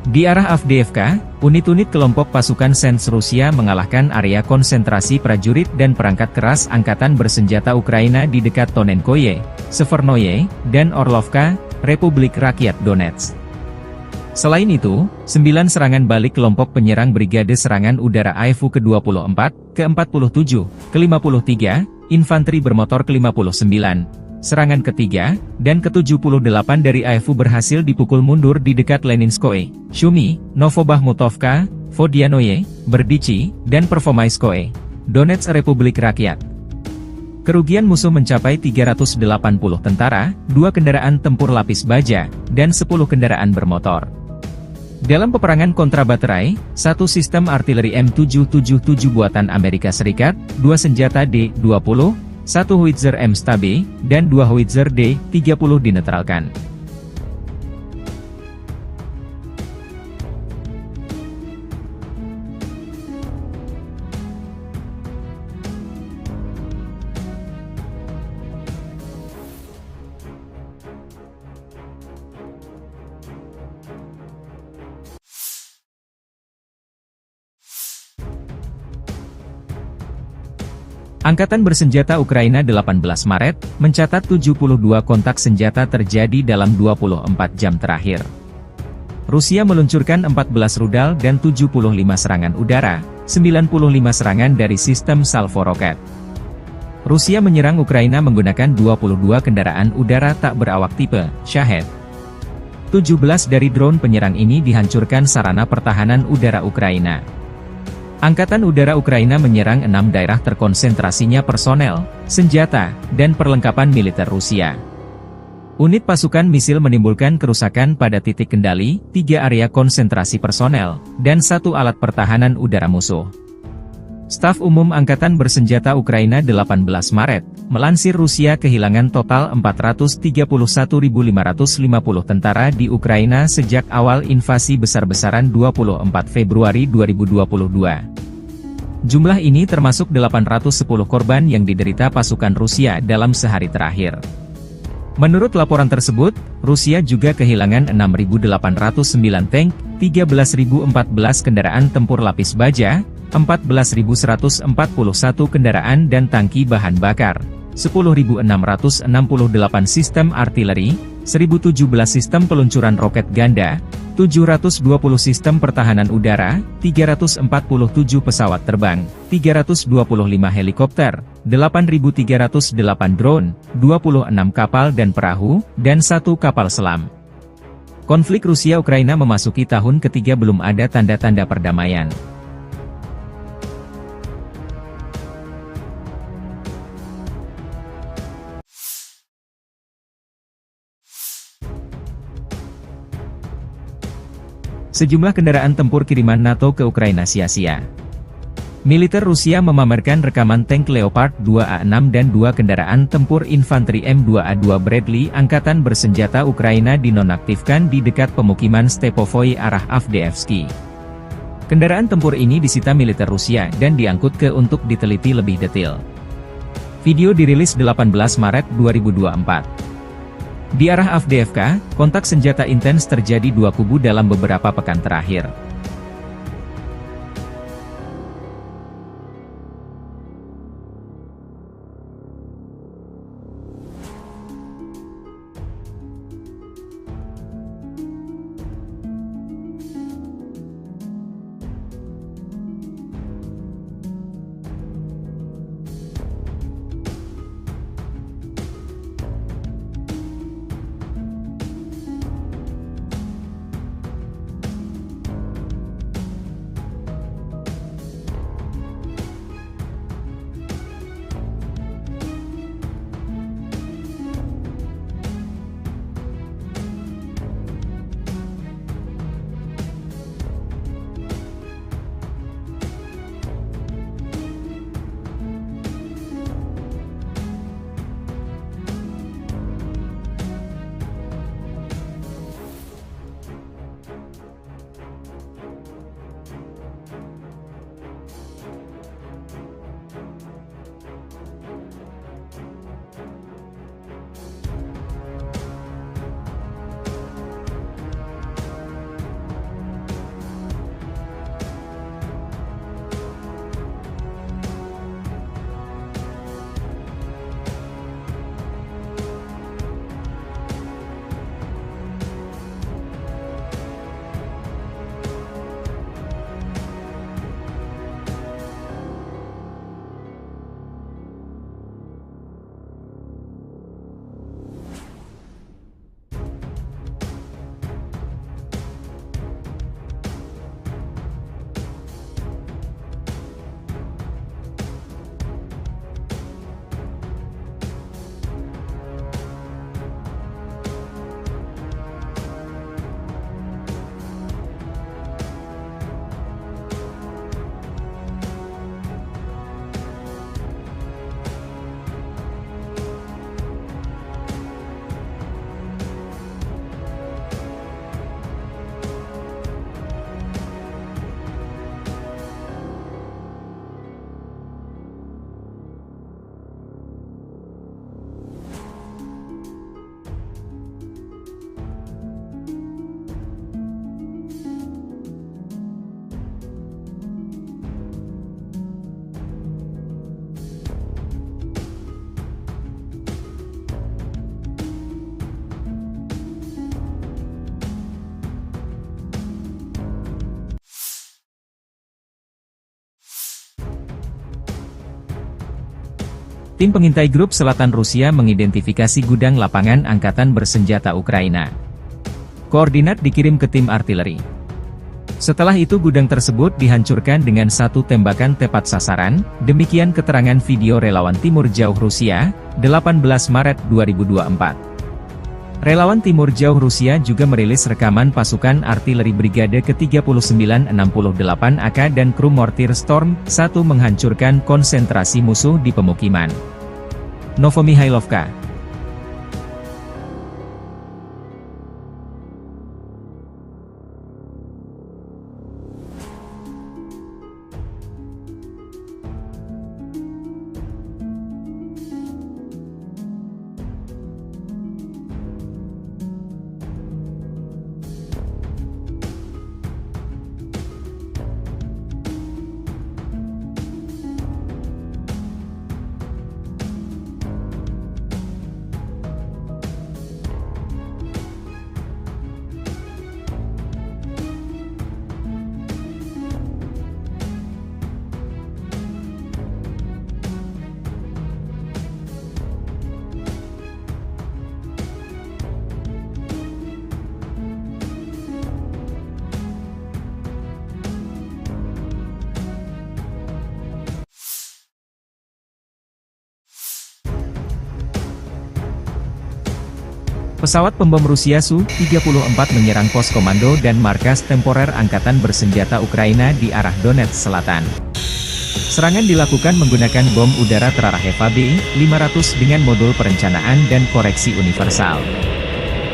Di arah Avdiivka, unit-unit kelompok pasukan Sens Rusia mengalahkan area konsentrasi prajurit dan perangkat keras angkatan bersenjata Ukraina di dekat Tonenkoye, Severnoye, dan Orlovka, Republik Rakyat Donetsk. Selain itu, 9 serangan balik kelompok penyerang Brigade Serangan Udara AIFU ke-24, ke-47, ke-53, Infanteri Bermotor ke-59, serangan ketiga, dan ke-78 dari AIFU berhasil dipukul mundur di dekat Leninskoye, Shumi, Novobahmutovka, Vodianoye, Berdichi, dan Pervomaiskoye, Donetsk Republik Rakyat. Kerugian musuh mencapai 380 tentara, 2 kendaraan tempur lapis baja, dan 10 kendaraan bermotor. Dalam peperangan kontrabaterai, 1 sistem artileri M777 buatan Amerika Serikat, 2 senjata D-20, 1 howitzer M-Stabe, dan 2 howitzer D-30 dinetralkan. Angkatan bersenjata Ukraina 18 Maret, mencatat 72 kontak senjata terjadi dalam 24 jam terakhir. Rusia meluncurkan 14 rudal dan 75 serangan udara, 95 serangan dari sistem salvo roket. Rusia menyerang Ukraina menggunakan 22 kendaraan udara tak berawak tipe Shahed. 17 dari drone penyerang ini dihancurkan sarana pertahanan udara Ukraina. Angkatan Udara Ukraina menyerang 6 daerah terkonsentrasinya personel, senjata, dan perlengkapan militer Rusia. Unit pasukan misil menimbulkan kerusakan pada titik kendali, 3 area konsentrasi personel, dan 1 alat pertahanan udara musuh. Staf Umum Angkatan Bersenjata Ukraina 18 Maret, melansir Rusia kehilangan total 431.550 tentara di Ukraina sejak awal invasi besar-besaran 24 Februari 2022. Jumlah ini termasuk 810 korban yang diderita pasukan Rusia dalam sehari terakhir. Menurut laporan tersebut, Rusia juga kehilangan 6.809 tank, 13.014 kendaraan tempur lapis baja, 14.141 kendaraan dan tangki bahan bakar, 10.668 sistem artileri, 1.017 sistem peluncuran roket ganda, 720 sistem pertahanan udara, 347 pesawat terbang, 325 helikopter, 8.308 drone, 26 kapal dan perahu, dan 1 kapal selam. Konflik Rusia-Ukraina memasuki tahun ketiga belum ada tanda-tanda perdamaian. Sejumlah kendaraan tempur kiriman NATO ke Ukraina sia-sia. Militer Rusia memamerkan rekaman tank Leopard 2A6 dan 2 kendaraan tempur infanteri M2A2 Bradley Angkatan Bersenjata Ukraina dinonaktifkan di dekat pemukiman Stepovoi arah Avdiivsky. Kendaraan tempur ini disita militer Rusia dan diangkut ke untuk diteliti lebih detail. Video dirilis 18 Maret 2024. Di arah Avdiivka, kontak senjata intens terjadi 2 kubu dalam beberapa pekan terakhir. Tim pengintai Grup Selatan Rusia mengidentifikasi gudang lapangan angkatan bersenjata Ukraina. Koordinat dikirim ke tim artileri. Setelah itu gudang tersebut dihancurkan dengan satu tembakan tepat sasaran, demikian keterangan video relawan Timur Jauh Rusia, 18 Maret 2024. Relawan Timur Jauh Rusia juga merilis rekaman pasukan artileri Brigade ke-3968 AK dan kru mortir Storm 1 menghancurkan konsentrasi musuh di pemukiman. Novomihailovka. Pesawat pembom Rusia Su-34 menyerang pos komando dan markas temporer Angkatan Bersenjata Ukraina di arah Donetsk Selatan. Serangan dilakukan menggunakan bom udara terarah Eva B-500 dengan modul perencanaan dan koreksi universal.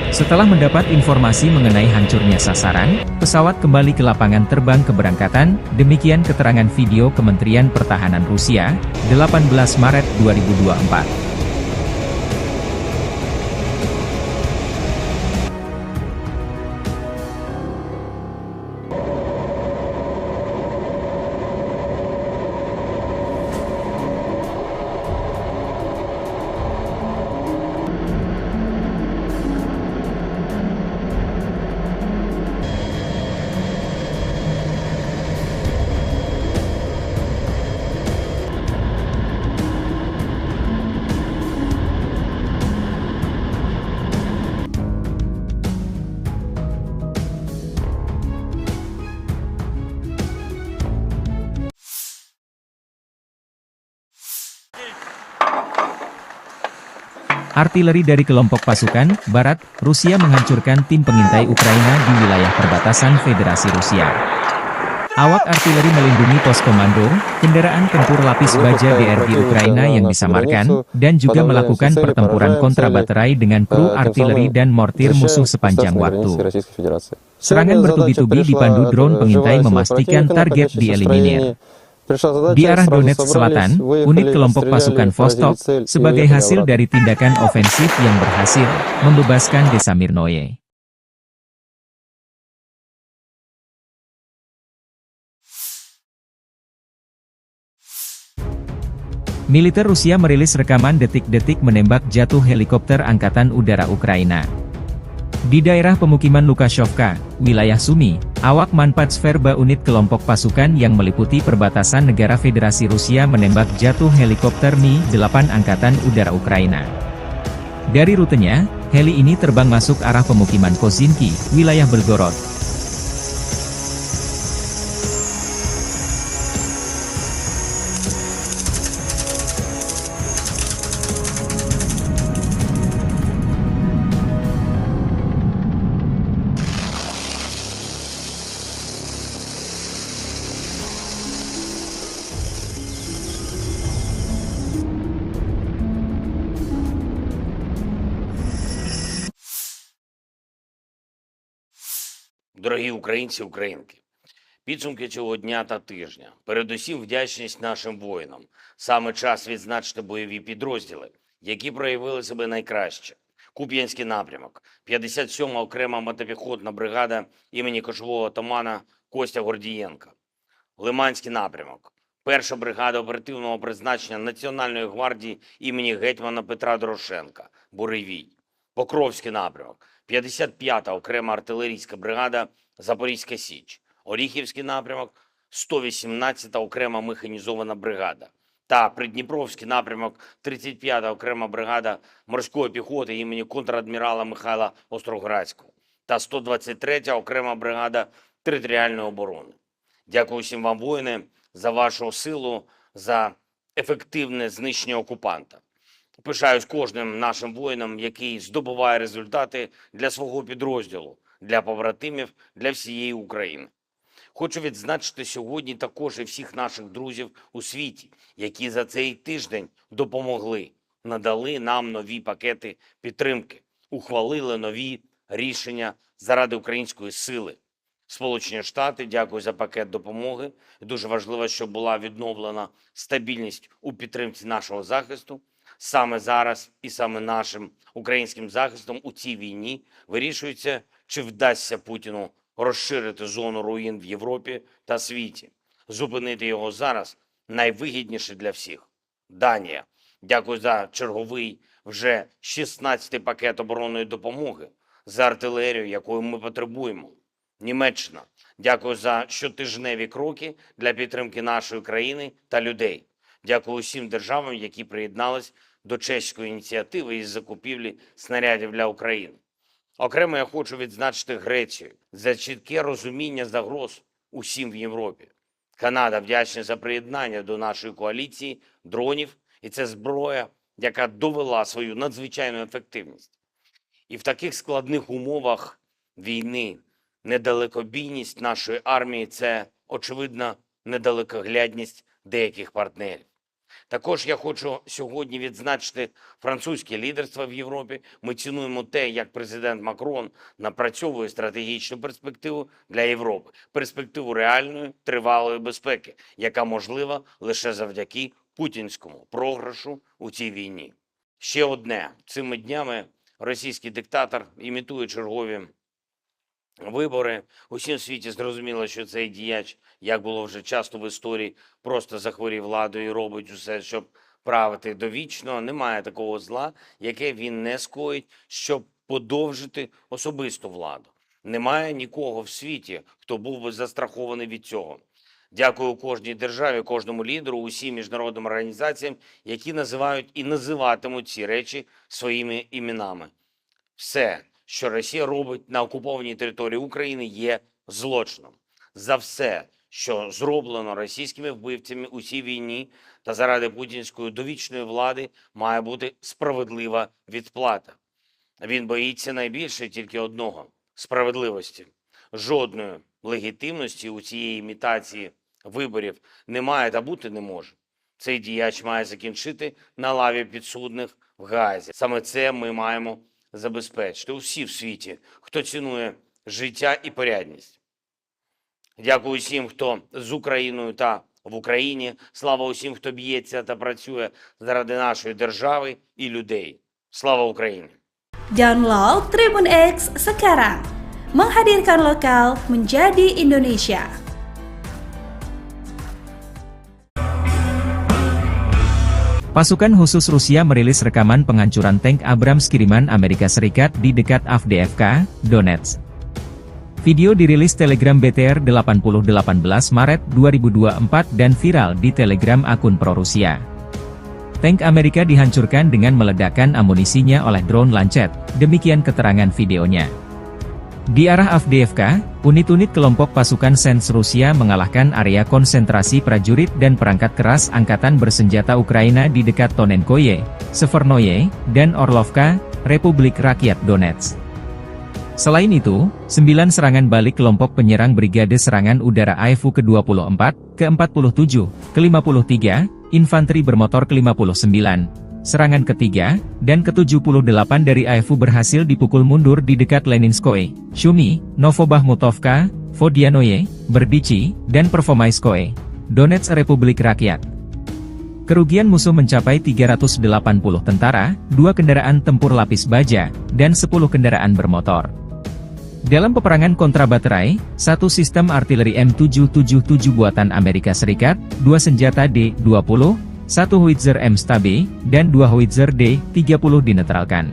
Setelah mendapat informasi mengenai hancurnya sasaran, pesawat kembali ke lapangan terbang keberangkatan, demikian keterangan video Kementerian Pertahanan Rusia, 18 Maret 2024. Artileri dari kelompok pasukan Barat, Rusia menghancurkan tim pengintai Ukraina di wilayah perbatasan Federasi Rusia. Awak artileri melindungi pos komando, kendaraan tempur lapis baja DRG Ukraina yang disamarkan, dan juga melakukan pertempuran kontra baterai dengan kru artileri dan mortir musuh sepanjang waktu. Serangan bertubi-tubi dipandu drone pengintai memastikan target dieliminir. Di arah Donetsk Selatan, unit kelompok pasukan Vostok, sebagai hasil dari tindakan ofensif yang berhasil, membebaskan desa Mirnoye. Militer Rusia merilis rekaman detik-detik menembak jatuh helikopter Angkatan Udara Ukraina. Di daerah pemukiman Lukashovka, wilayah Sumy, awak Manpatsverba unit kelompok pasukan yang meliputi perbatasan negara Federasi Rusia menembak jatuh helikopter Mi-8 Angkatan Udara Ukraina. Dari rutenya, heli ini terbang masuk arah pemukiman Kozinki, wilayah Belgorod. Дорогі українці, українки, підсумки цього дня та тижня. Передусім вдячність нашим воїнам. Саме час відзначити бойові підрозділи, які проявили себе найкраще. Куп'янський напрямок, 57-ма окрема мотопіхотна бригада імені кошового отамана Костя Гордієнка. Лиманський напрямок, 1-ша бригада оперативного призначення Національної гвардії імені гетьмана Петра Дорошенка, Буревій. Покровський напрямок, 55-та окрема артилерійська бригада Запорізька Січ. Оріхівський напрямок, 118-та окрема механізована бригада. та Придніпровський напрямок 35-та окрема бригада морської піхоти імені контрадмірала Михайла Остроградського та 123-я окрема бригада територіальної оборони. Дякую всім вам, воїни, за вашу силу, за ефективне знищення окупанта. Пишаюсь кожним нашим воїном, який здобуває результати для свого підрозділу, для побратимів, для всієї України. Хочу відзначити сьогодні також і всіх наших друзів у світі, які за цей тиждень допомогли, надали нам нові пакети підтримки, ухвалили нові рішення заради української сили. Сполучені Штати, дякую за пакет допомоги. Дуже важливо, щоб була відновлена стабільність у підтримці нашого захисту. Саме зараз і саме нашим українським захистом у цій війні вирішується, чи вдасться Путіну розширити зону руїн в Європі та світі. Зупинити його зараз найвигідніше для всіх. Данія. Дякую за черговий вже 16-й пакет оборонної допомоги, за артилерію, якої ми потребуємо. Німеччина. Дякую за щотижневі кроки для підтримки нашої країни та людей. Дякую усім державам, які приєднались до чеської ініціативи із закупівлі снарядів для України. Окремо я хочу відзначити Грецію за чітке розуміння загроз усім в Європі. Канада вдячна за приєднання до нашої коаліції дронів, і це зброя, яка довела свою надзвичайну ефективність. І в таких складних умовах війни недалекобійність нашої армії – це, очевидно, недалекоглядність деяких партнерів. Також я хочу сьогодні відзначити французьке лідерство в Європі. Ми цінуємо те, як президент Макрон напрацьовує стратегічну перспективу для Європи. Перспективу реальної, тривалої безпеки, яка можлива лише завдяки путінському програшу у цій війні. Ще одне. Цими днями російський диктатор імітує чергові вибори. Усім в світі зрозуміло, що цей діяч, як було вже часто в історії, просто захворів владою і робить усе, щоб правити довічно. Немає такого зла, яке він не скоїть, щоб подовжити особисту владу. Немає нікого в світі, хто був би застрахований від цього. Дякую кожній державі, кожному лідеру, усім міжнародним організаціям, які називають і називатимуть ці речі своїми іменами. Все, що Росія робить на окупованій території України, є злочином. За все, що зроблено російськими вбивцями у цій війні та заради путінської довічної влади, має бути справедлива відплата. Він боїться найбільше тільки одного – справедливості. Жодної легітимності у цієї імітації виборів немає та бути не може. Цей діяч має закінчити на лаві підсудних в Гаазі. Саме це ми маємо забезпечити усі в світі, хто цінує життя і порядність. Дякую усім, хто з Україною та в Україні. Слава усім, хто б'ється та працює заради нашої держави і людей. Слава Україні! Download Tribun X sekarang. Menghadirkan lokal menjadi Indonesia. Pasukan khusus Rusia merilis rekaman penghancuran tank Abrams kiriman Amerika Serikat di dekat Avdiivka, Donetsk. Video dirilis Telegram BTR 8018 Maret 2024 dan viral di Telegram akun pro-Rusia. Tank Amerika dihancurkan dengan meledakkan amunisinya oleh drone Lancet, demikian keterangan videonya. Di arah Avdiivka, unit-unit kelompok pasukan Sens Rusia mengalahkan area konsentrasi prajurit dan perangkat keras angkatan bersenjata Ukraina di dekat Tonenkoye, Severnoye, dan Orlovka, Republik Rakyat Donetsk. Selain itu, 9 serangan balik kelompok penyerang Brigade Serangan Udara AIFU ke-24, ke-47, ke-53, Infanteri Bermotor ke-59, serangan ketiga, dan ke-78 dari AIFU berhasil dipukul mundur di dekat Leninskoye, Shumi, Novobahmutovka, Vodianoye, Berdichi, dan Pervomaiskoye, Donetsk Republik Rakyat. Kerugian musuh mencapai 380 tentara, 2 kendaraan tempur lapis baja, dan 10 kendaraan bermotor. Dalam peperangan kontrabaterai, 1 sistem artileri M777 buatan Amerika Serikat, 2 senjata D-20, 1 howitzer M-STAB, dan 2 howitzer D-30 dinetralkan.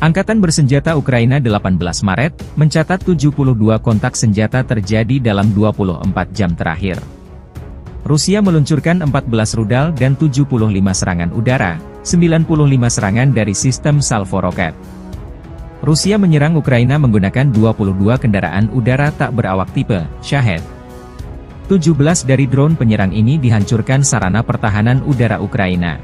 Angkatan bersenjata Ukraina 18 Maret, mencatat 72 kontak senjata terjadi dalam 24 jam terakhir. Rusia meluncurkan 14 rudal dan 75 serangan udara, 95 serangan dari sistem salvo roket. Rusia menyerang Ukraina menggunakan 22 kendaraan udara tak berawak tipe Shahed. 17 dari drone penyerang ini dihancurkan sarana pertahanan udara Ukraina.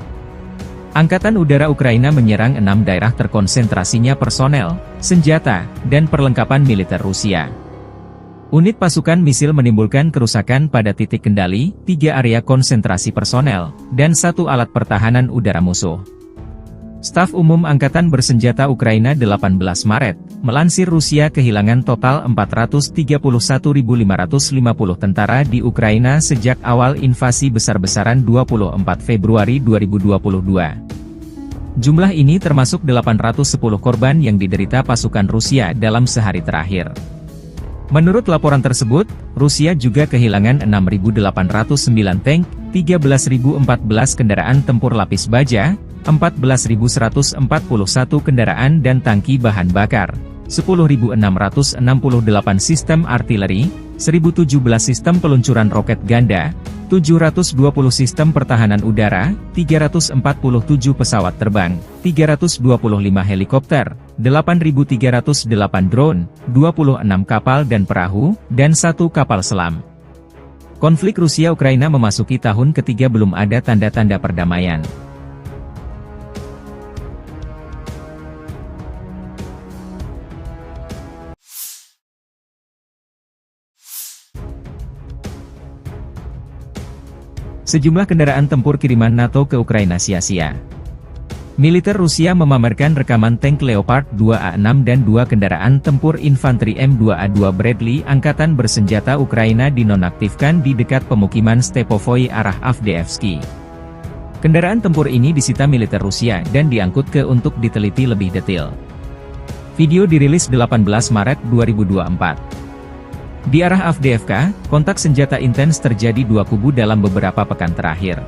Angkatan Udara Ukraina menyerang 6 daerah terkonsentrasinya personel, senjata, dan perlengkapan militer Rusia. Unit pasukan misil menimbulkan kerusakan pada titik kendali, 3 area konsentrasi personel, dan 1 alat pertahanan udara musuh. Staf Umum Angkatan Bersenjata Ukraina 18 Maret, melansir Rusia kehilangan total 431.550 tentara di Ukraina sejak awal invasi besar-besaran 24 Februari 2022. Jumlah ini termasuk 810 korban yang diderita pasukan Rusia dalam sehari terakhir. Menurut laporan tersebut, Rusia juga kehilangan 6.809 tank, 13.014 kendaraan tempur lapis baja, 14.141 kendaraan dan tangki bahan bakar, 10.668 sistem artileri, 1.017 sistem peluncuran roket ganda, 720 sistem pertahanan udara, 347 pesawat terbang, 325 helikopter, 8.308 drone, 26 kapal dan perahu, dan 1 kapal selam. Konflik Rusia-Ukraina memasuki tahun ketiga belum ada tanda-tanda perdamaian. Sejumlah kendaraan tempur kiriman NATO ke Ukraina sia-sia. Militer Rusia memamerkan rekaman tank Leopard 2A6 dan 2 kendaraan tempur infanteri M2A2 Bradley Angkatan Bersenjata Ukraina dinonaktifkan di dekat pemukiman Stepovoi arah Avdiivsky. Kendaraan tempur ini disita militer Rusia dan diangkut ke untuk diteliti lebih detail. Video dirilis 18 Maret 2024. Di arah Avdiivka, kontak senjata intens terjadi 2 kubu dalam beberapa pekan terakhir.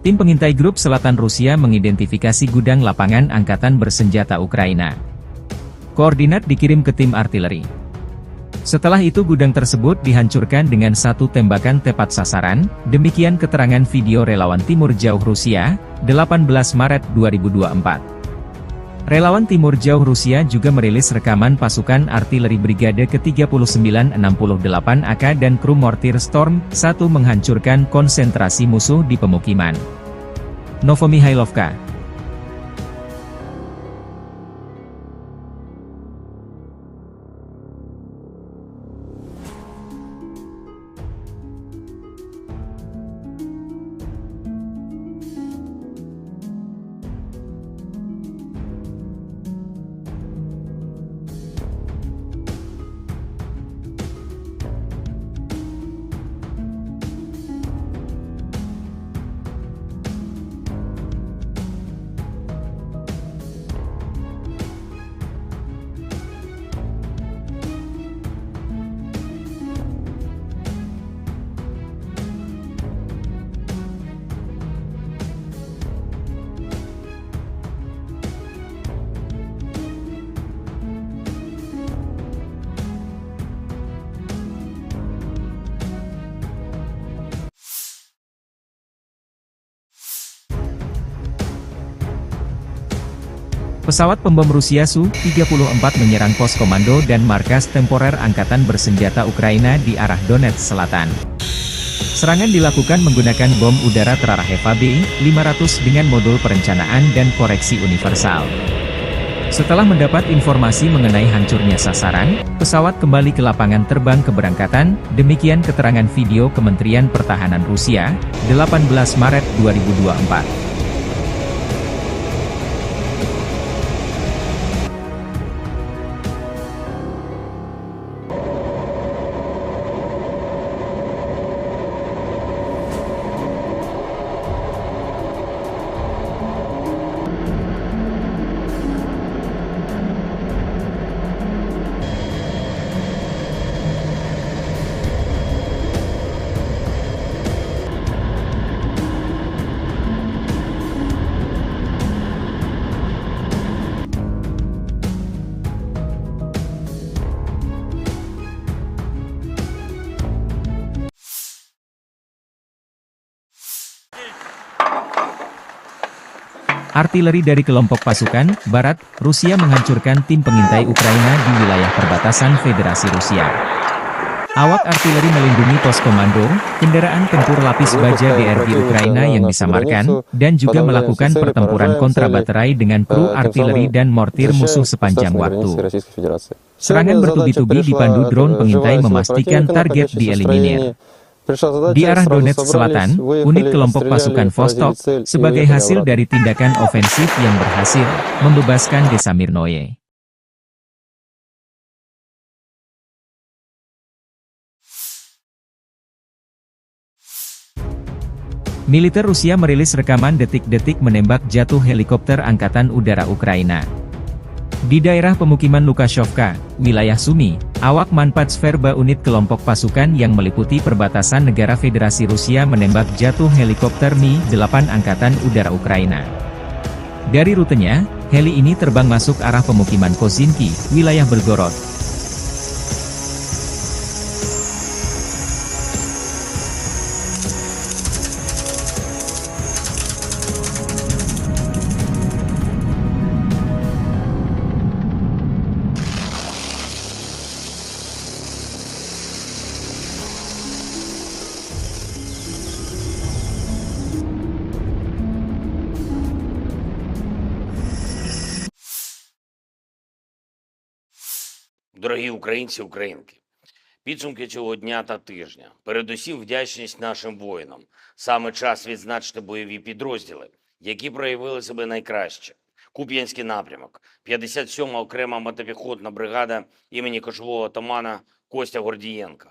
Tim pengintai grup selatan Rusia mengidentifikasi gudang lapangan angkatan bersenjata Ukraina. Koordinat dikirim ke tim artileri. Setelah itu gudang tersebut dihancurkan dengan satu tembakan tepat sasaran, demikian keterangan video relawan Timur Jauh Rusia, 18 Maret 2024. Relawan Timur Jauh Rusia juga merilis rekaman pasukan artileri Brigade ke-3968 AK dan kru mortir Storm 1 menghancurkan konsentrasi musuh di pemukiman Novomihailovka. Pesawat pembom Rusia Su-34 menyerang pos komando dan markas temporer Angkatan Bersenjata Ukraina di arah Donetsk Selatan. Serangan dilakukan menggunakan bom udara terarah HV-500 dengan modul perencanaan dan koreksi universal. Setelah mendapat informasi mengenai hancurnya sasaran, pesawat kembali ke lapangan terbang keberangkatan, demikian keterangan video Kementerian Pertahanan Rusia, 18 Maret 2024. Artileri dari kelompok pasukan Barat, Rusia menghancurkan tim pengintai Ukraina di wilayah perbatasan Federasi Rusia. Awak artileri melindungi pos komando, kendaraan tempur lapis baja DRG Ukraina yang disamarkan, dan juga melakukan pertempuran kontrabaterai dengan kru artileri dan mortir musuh sepanjang waktu. Serangan bertubi-tubi dipandu drone pengintai memastikan target dieliminir. Di arah Donetsk Selatan, unit kelompok pasukan Vostok, sebagai hasil dari tindakan ofensif yang berhasil, membebaskan desa Mirnoye. Militer Rusia merilis rekaman detik-detik menembak jatuh helikopter Angkatan Udara Ukraina. Di daerah pemukiman Lukashovka, wilayah Sumy, awak Manpatsverba unit kelompok pasukan yang meliputi perbatasan negara Federasi Rusia menembak jatuh helikopter Mi-8 Angkatan Udara Ukraina. Dari rutenya, heli ini terbang masuk arah pemukiman Kozinki, wilayah Belgorod. Дорогі українці, українки, підсумки цього дня та тижня. Передусім вдячність нашим воїнам. Саме час відзначити бойові підрозділи, які проявили себе найкраще. Куп'янський напрямок, 57-ма окрема мотопіхотна бригада імені кошового отамана Костя Гордієнка.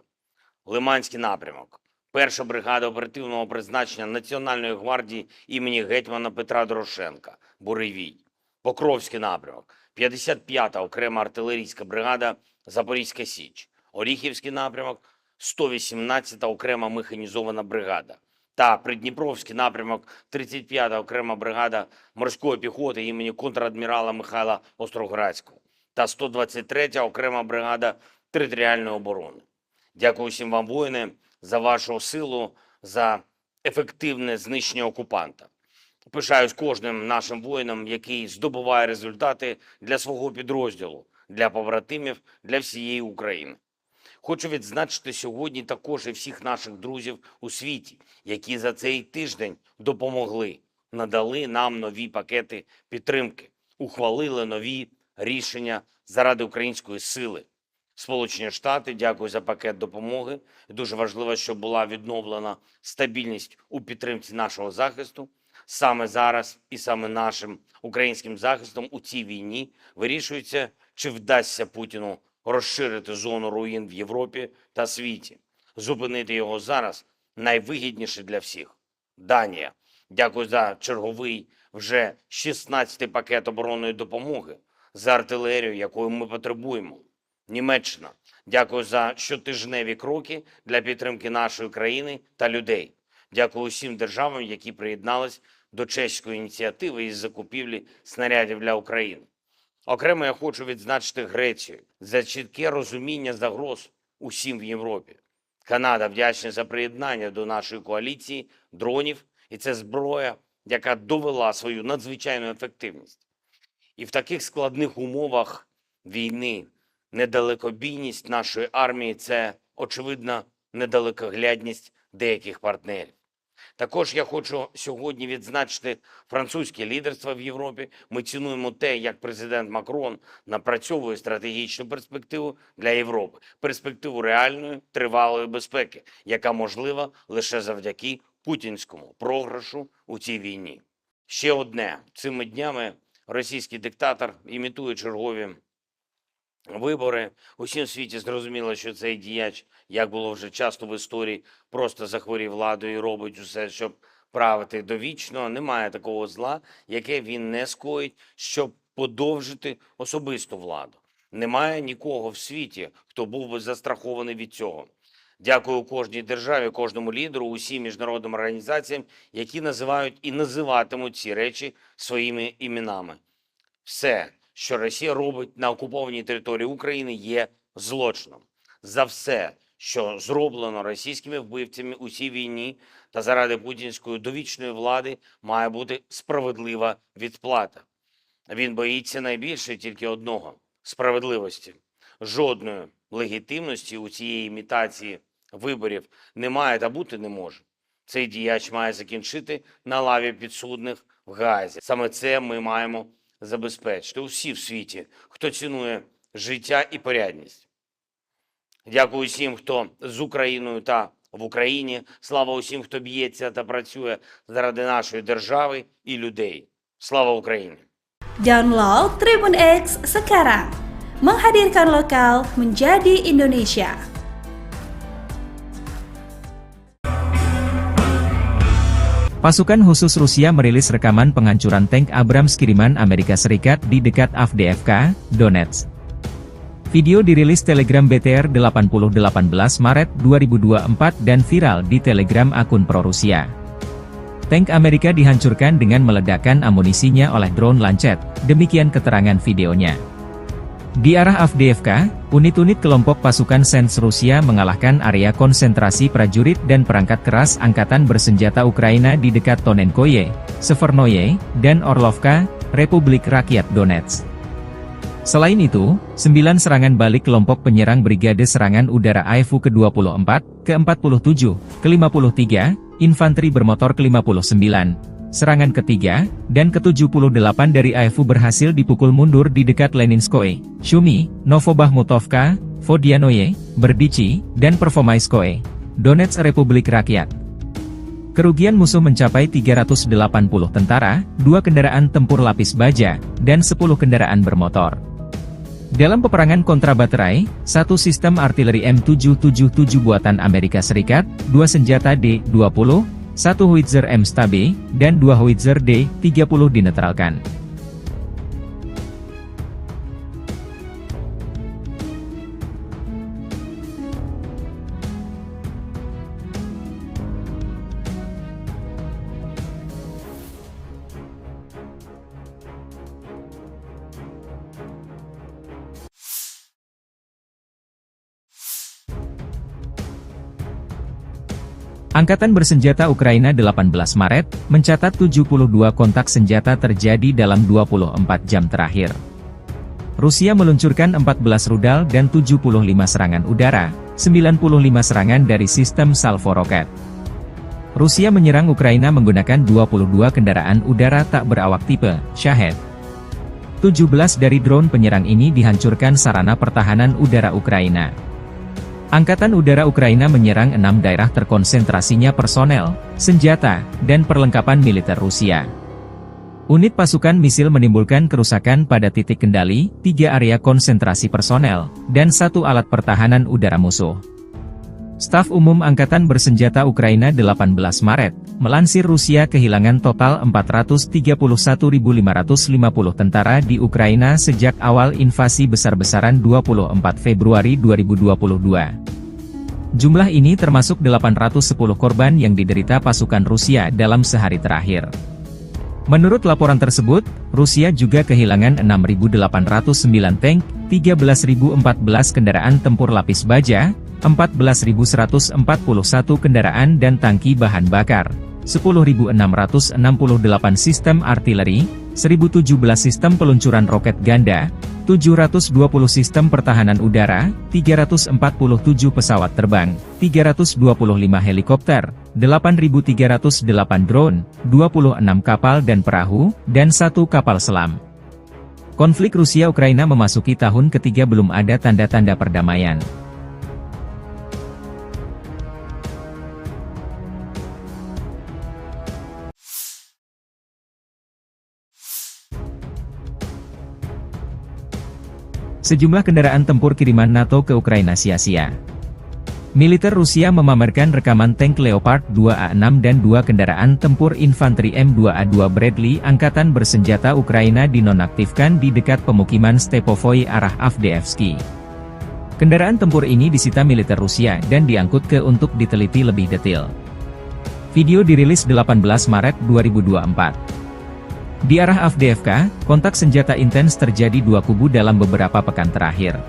Лиманський напрямок, 1-ша бригада оперативного призначення Національної гвардії імені гетьмана Петра Дорошенка, Буревій. Покровський напрямок, 55-та окрема артилерійська бригада Запорізька Січ. Оріхівський напрямок, 118-та окрема механізована бригада. та Придніпровський напрямок 35-та окрема бригада морської піхоти імені контрадмірала Михайла Остроградського та 123-я окрема бригада територіальної оборони. Дякую всім вам, воїни, за вашу силу, за ефективне знищення окупанта. Пишаюсь кожним нашим воїном, який здобуває результати для свого підрозділу, для побратимів, для всієї України. Хочу відзначити сьогодні також і всіх наших друзів у світі, які за цей тиждень допомогли, надали нам нові пакети підтримки, ухвалили нові рішення заради української сили. Сполучені Штати, дякую за пакет допомоги. Дуже важливо, щоб була відновлена стабільність у підтримці нашого захисту. Саме зараз і саме нашим українським захистом у цій війні вирішується, чи вдасться Путіну розширити зону руїн в Європі та світі. Зупинити його зараз найвигідніше для всіх. Данія. Дякую за черговий вже 16-й пакет оборонної допомоги, за артилерію, якої ми потребуємо. Німеччина. Дякую за щотижневі кроки для підтримки нашої країни та людей. Дякую усім державам, які приєднались до чеської ініціативи із закупівлі снарядів для України. Окремо я хочу відзначити Грецію за чітке розуміння загроз усім в Європі. Канада вдячна за приєднання до нашої коаліції дронів, і це зброя, яка довела свою надзвичайну ефективність. І в таких складних умовах війни недалекобійність нашої армії – це, очевидно, недалекоглядність деяких партнерів. Також я хочу сьогодні відзначити французьке лідерство в Європі. Ми цінуємо те, як президент Макрон напрацьовує стратегічну перспективу для Європи. Перспективу реальної, тривалої безпеки, яка можлива лише завдяки путінському програшу у цій війні. Ще одне. Цими днями російський диктатор імітує чергові вибори. Усім світі зрозуміло, що цей діяч, як було вже часто в історії, просто захворів владою і робить усе, щоб правити довічно. Немає такого зла, яке він не скоїть, щоб подовжити особисту владу. Немає нікого в світі, хто був би застрахований від цього. Дякую кожній державі, кожному лідеру, усім міжнародним організаціям, які називають і називатимуть ці речі своїми іменами. Все, що Росія робить на окупованій території України, є злочином. За все, що зроблено російськими вбивцями у цій війні та заради путінської довічної влади, має бути справедлива відплата. Він боїться найбільше тільки одного – справедливості. Жодної легітимності у цієї імітації виборів немає та бути не може. Цей діяч має закінчити на лаві підсудних в Гаазі. Саме це ми маємо забезпечити усі в світі, хто цінує життя і порядність. Дякую усім, хто з Україною та в Україні. Слава усім, хто б'ється та працює заради нашої держави і людей. Слава Україні! Download Tribun X sekarang. Menghadirkan lokal menjadi Indonesia. Pasukan khusus Rusia merilis rekaman penghancuran tank Abrams kiriman Amerika Serikat di dekat Avdiivka, Donetsk. Video dirilis Telegram BTR 80 18 Maret 2024 dan viral di Telegram akun pro-Rusia. Tank Amerika dihancurkan dengan meledakkan amunisinya oleh drone Lancet, demikian keterangan videonya. Di arah Avdiivka, unit-unit kelompok pasukan Sens Rusia mengalahkan area konsentrasi prajurit dan perangkat keras angkatan bersenjata Ukraina di dekat Tonenkoye, Severnoye, dan Orlovka, Republik Rakyat Donetsk. Selain itu, 9 serangan balik kelompok penyerang Brigade Serangan Udara AIFU ke-24, ke-47, ke-53, Infanteri Bermotor ke-59, serangan ketiga, dan ke-78 dari AIFU berhasil dipukul mundur di dekat Leninskoye, Shumi, Novobahmutovka, Vodianoye, Berdichi, dan Pervomaiskoye, Donetsk Republik Rakyat. Kerugian musuh mencapai 380 tentara, 2 kendaraan tempur lapis baja, dan 10 kendaraan bermotor. Dalam peperangan kontra baterai, 1 sistem artileri M777 buatan Amerika Serikat, 2 senjata D-20, 1 howitzer M-STAB, dan 2 howitzer D-30 dinetralkan. Angkatan bersenjata Ukraina 18 Maret, mencatat 72 kontak senjata terjadi dalam 24 jam terakhir. Rusia meluncurkan 14 rudal dan 75 serangan udara, 95 serangan dari sistem salvo roket. Rusia menyerang Ukraina menggunakan 22 kendaraan udara tak berawak tipe Shahed. 17 dari drone penyerang ini dihancurkan sarana pertahanan udara Ukraina. Angkatan Udara Ukraina menyerang 6 daerah terkonsentrasinya personel, senjata, dan perlengkapan militer Rusia. Unit pasukan misil menimbulkan kerusakan pada titik kendali, 3 area konsentrasi personel, dan 1 alat pertahanan udara musuh. Staf Umum Angkatan Bersenjata Ukraina 18 Maret, melansir Rusia kehilangan total 431.550 tentara di Ukraina sejak awal invasi besar-besaran 24 Februari 2022. Jumlah ini termasuk 810 korban yang diderita pasukan Rusia dalam sehari terakhir. Menurut laporan tersebut, Rusia juga kehilangan 6.809 tank, 13.014 kendaraan tempur lapis baja, 14.141 kendaraan dan tangki bahan bakar, 10.668 sistem artileri, 1.017 sistem peluncuran roket ganda, 720 sistem pertahanan udara, 347 pesawat terbang, 325 helikopter, 8.308 drone, 26 kapal dan perahu, dan 1 kapal selam. Konflik Rusia-Ukraina memasuki tahun ketiga belum ada tanda-tanda perdamaian. Sejumlah kendaraan tempur kiriman NATO ke Ukraina sia-sia. Militer Rusia memamerkan rekaman tank Leopard 2A6 dan 2 kendaraan tempur infanteri M2A2 Bradley Angkatan Bersenjata Ukraina dinonaktifkan di dekat pemukiman Stepovoy arah Avdiivsky. Kendaraan tempur ini disita militer Rusia dan diangkut ke untuk diteliti lebih detail. Video dirilis 18 Maret 2024. Di arah Avdiivka, kontak senjata intens terjadi 2 kubu dalam beberapa pekan terakhir.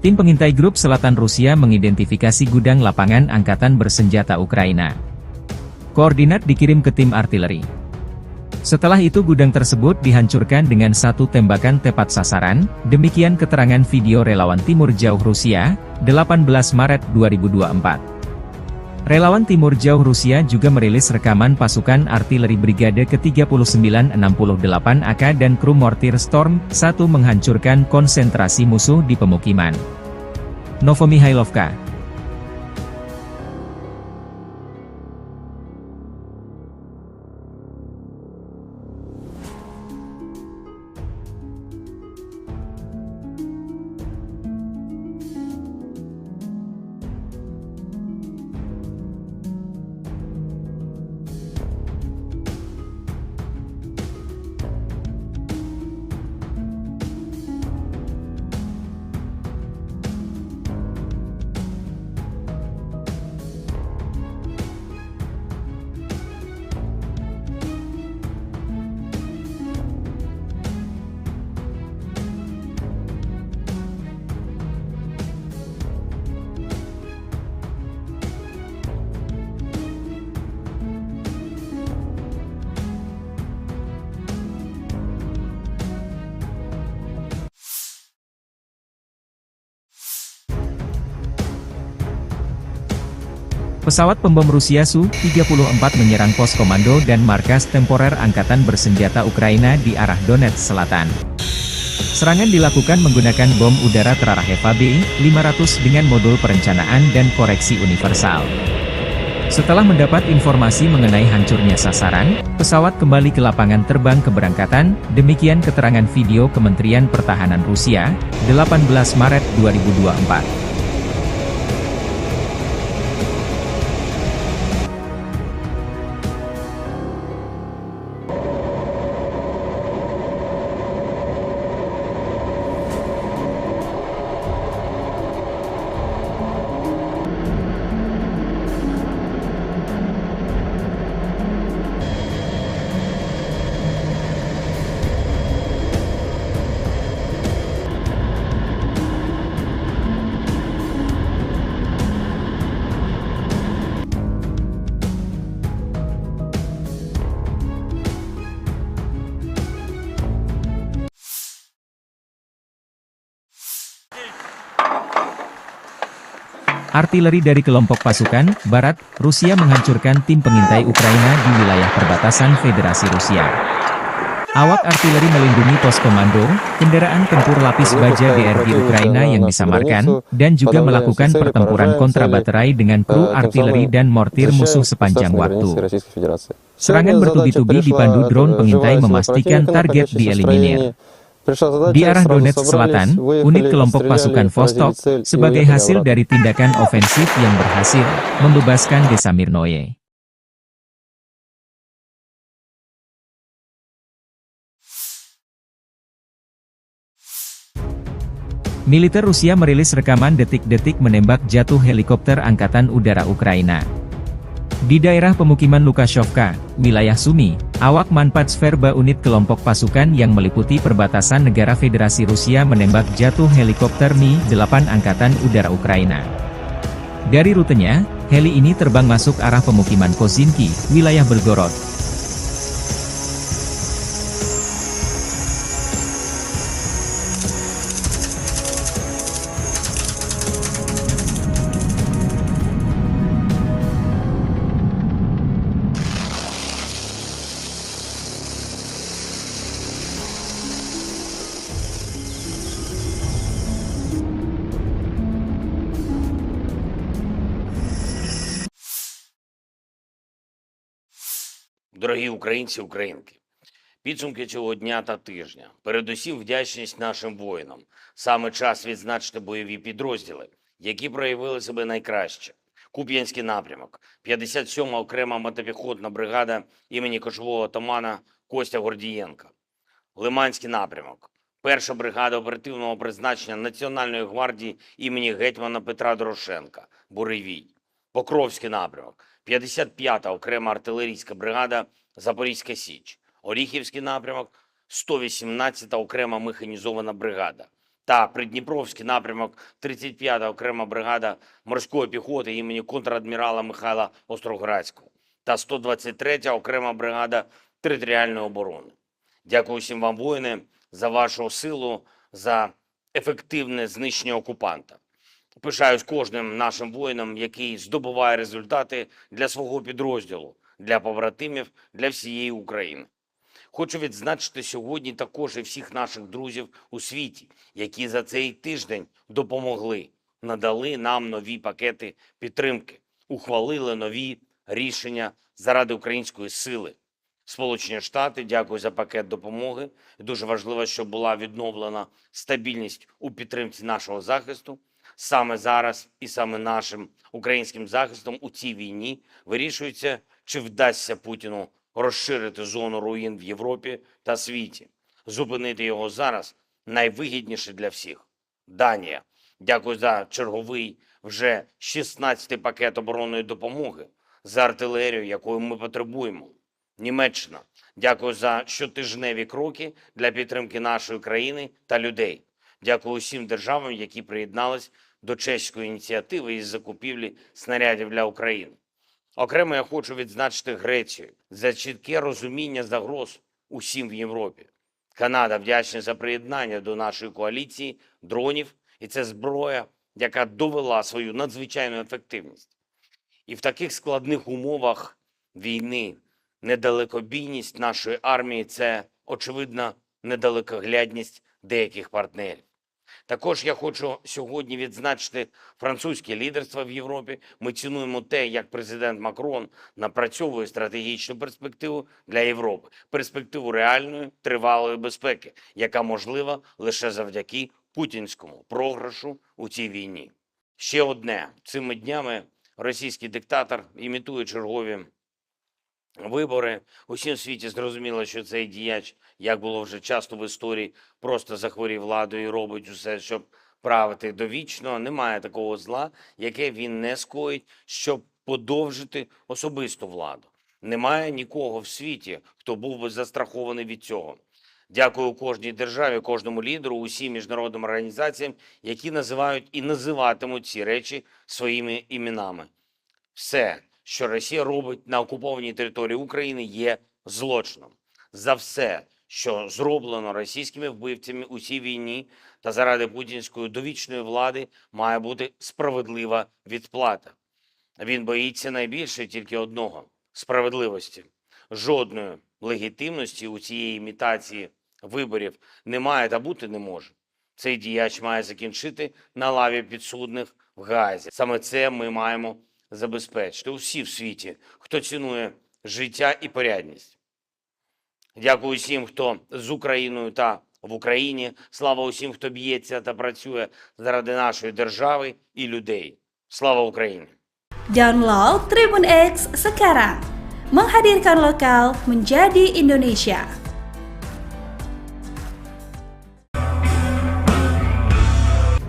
Tim pengintai grup selatan Rusia mengidentifikasi gudang lapangan angkatan bersenjata Ukraina. Koordinat dikirim ke tim artileri. Setelah itu gudang tersebut dihancurkan dengan satu tembakan tepat sasaran, demikian keterangan video relawan Timur Jauh Rusia, 18 Maret 2024. Relawan Timur Jauh Rusia juga merilis rekaman pasukan artileri Brigade ke-3968 AK dan kru mortir Storm 1 menghancurkan konsentrasi musuh di pemukiman. Novomihailovka. Pesawat pembom Rusia Su-34 menyerang pos komando dan markas temporer Angkatan Bersenjata Ukraina di arah Donetsk Selatan. Serangan dilakukan menggunakan bom udara terarah Eva B-500 dengan modul perencanaan dan koreksi universal. Setelah mendapat informasi mengenai hancurnya sasaran, pesawat kembali ke lapangan terbang keberangkatan, demikian keterangan video Kementerian Pertahanan Rusia, 18 Maret 2024. Artileri dari kelompok pasukan Barat, Rusia menghancurkan tim pengintai Ukraina di wilayah perbatasan Federasi Rusia. Awak artileri melindungi pos komando, kendaraan tempur lapis baja DRG Ukraina yang disamarkan, dan juga melakukan pertempuran kontrabaterai dengan kru artileri dan mortir musuh sepanjang waktu. Serangan bertubi-tubi dipandu drone pengintai memastikan target dieliminir. Di arah Donetsk Selatan, unit kelompok pasukan Vostok, sebagai hasil dari tindakan ofensif yang berhasil, membebaskan desa Mirnoye. Militer Rusia merilis rekaman detik-detik menembak jatuh helikopter Angkatan Udara Ukraina. Di daerah pemukiman Lukashovka, wilayah Sumy, awak Manpatsverba unit kelompok pasukan yang meliputi perbatasan negara Federasi Rusia menembak jatuh helikopter Mi-8 Angkatan Udara Ukraina. Dari rutenya, heli ini terbang masuk arah pemukiman Kozinki, wilayah Belgorod. Дорогі українці, українки, підсумки цього дня та тижня. Передусім вдячність нашим воїнам. Саме час відзначити бойові підрозділи, які проявили себе найкраще. Куп'янський напрямок, 57-ма окрема мотопіхотна бригада імені кошового отамана Костя Гордієнка. Лиманський напрямок, 1-ша бригада оперативного призначення Національної гвардії імені гетьмана Петра Дорошенка, Буревій. Покровський напрямок, 55-та окрема артилерійська бригада Запорізька Січ. Оріхівський напрямок, 118-та окрема механізована бригада. та Придніпровський напрямок 35-та окрема бригада морської піхоти імені контрадмірала Михайла Остроградського та 123-я окрема бригада територіальної оборони. Дякую всім вам, воїни, за вашу силу, за ефективне знищення окупанта. Пишаюсь кожним нашим воїном, який здобуває результати для свого підрозділу, для побратимів, для всієї України. Хочу відзначити сьогодні також і всіх наших друзів у світі, які за цей тиждень допомогли, надали нам нові пакети підтримки, ухвалили нові рішення заради української сили. Сполучені Штати, дякую за пакет допомоги. Дуже важливо, щоб була відновлена стабільність у підтримці нашого захисту. Саме зараз і саме нашим українським захистом у цій війні вирішується, чи вдасться Путіну розширити зону руїн в Європі та світі. Зупинити його зараз найвигідніше для всіх. Данія. Дякую за черговий вже 16-й пакет оборонної допомоги, за артилерію, якої ми потребуємо. Німеччина. Дякую за щотижневі кроки для підтримки нашої країни та людей. Дякую усім державам, які приєднались до чеської ініціативи із закупівлі снарядів для України. Окремо я хочу відзначити Грецію за чітке розуміння загроз усім в Європі. Канада вдячна за приєднання до нашої коаліції дронів, і це зброя, яка довела свою надзвичайну ефективність. І в таких складних умовах війни недалекобійність нашої армії – це, очевидна, недалекоглядність деяких партнерів. Також я хочу сьогодні відзначити французьке лідерство в Європі. Ми цінуємо те, як президент Макрон напрацьовує стратегічну перспективу для Європи. Перспективу реальної, тривалої безпеки, яка можлива лише завдяки путінському програшу у цій війні. Ще одне. Цими днями російський диктатор імітує чергові вибори. Усім в світі зрозуміло, що цей діяч, як було вже часто в історії, просто захворів владою і робить усе, щоб правити довічно. Немає такого зла, яке він не скоїть, щоб подовжити особисту владу. Немає нікого в світі, хто був би застрахований від цього. Дякую кожній державі, кожному лідеру, усім міжнародним організаціям, які називають і називатимуть ці речі своїми іменами. Все, що Росія робить на окупованій території України, є злочином. За все, що зроблено російськими вбивцями у цій війні та заради путінської довічної влади, має бути справедлива відплата. Він боїться найбільше тільки одного – справедливості. Жодної легітимності у цієї імітації виборів немає та бути не може. Цей діяч має закінчити на лаві підсудних в Гаазі. Саме це ми маємо забезпечити усі в світі, хто цінує життя і порядність. Дякую усім, хто з Україною та в Україні. Слава усім, хто б'ється та працює заради нашої держави і людей. Слава Україні! Download Tribun X sekarang. Menghadirkan lokal menjadi Indonesia.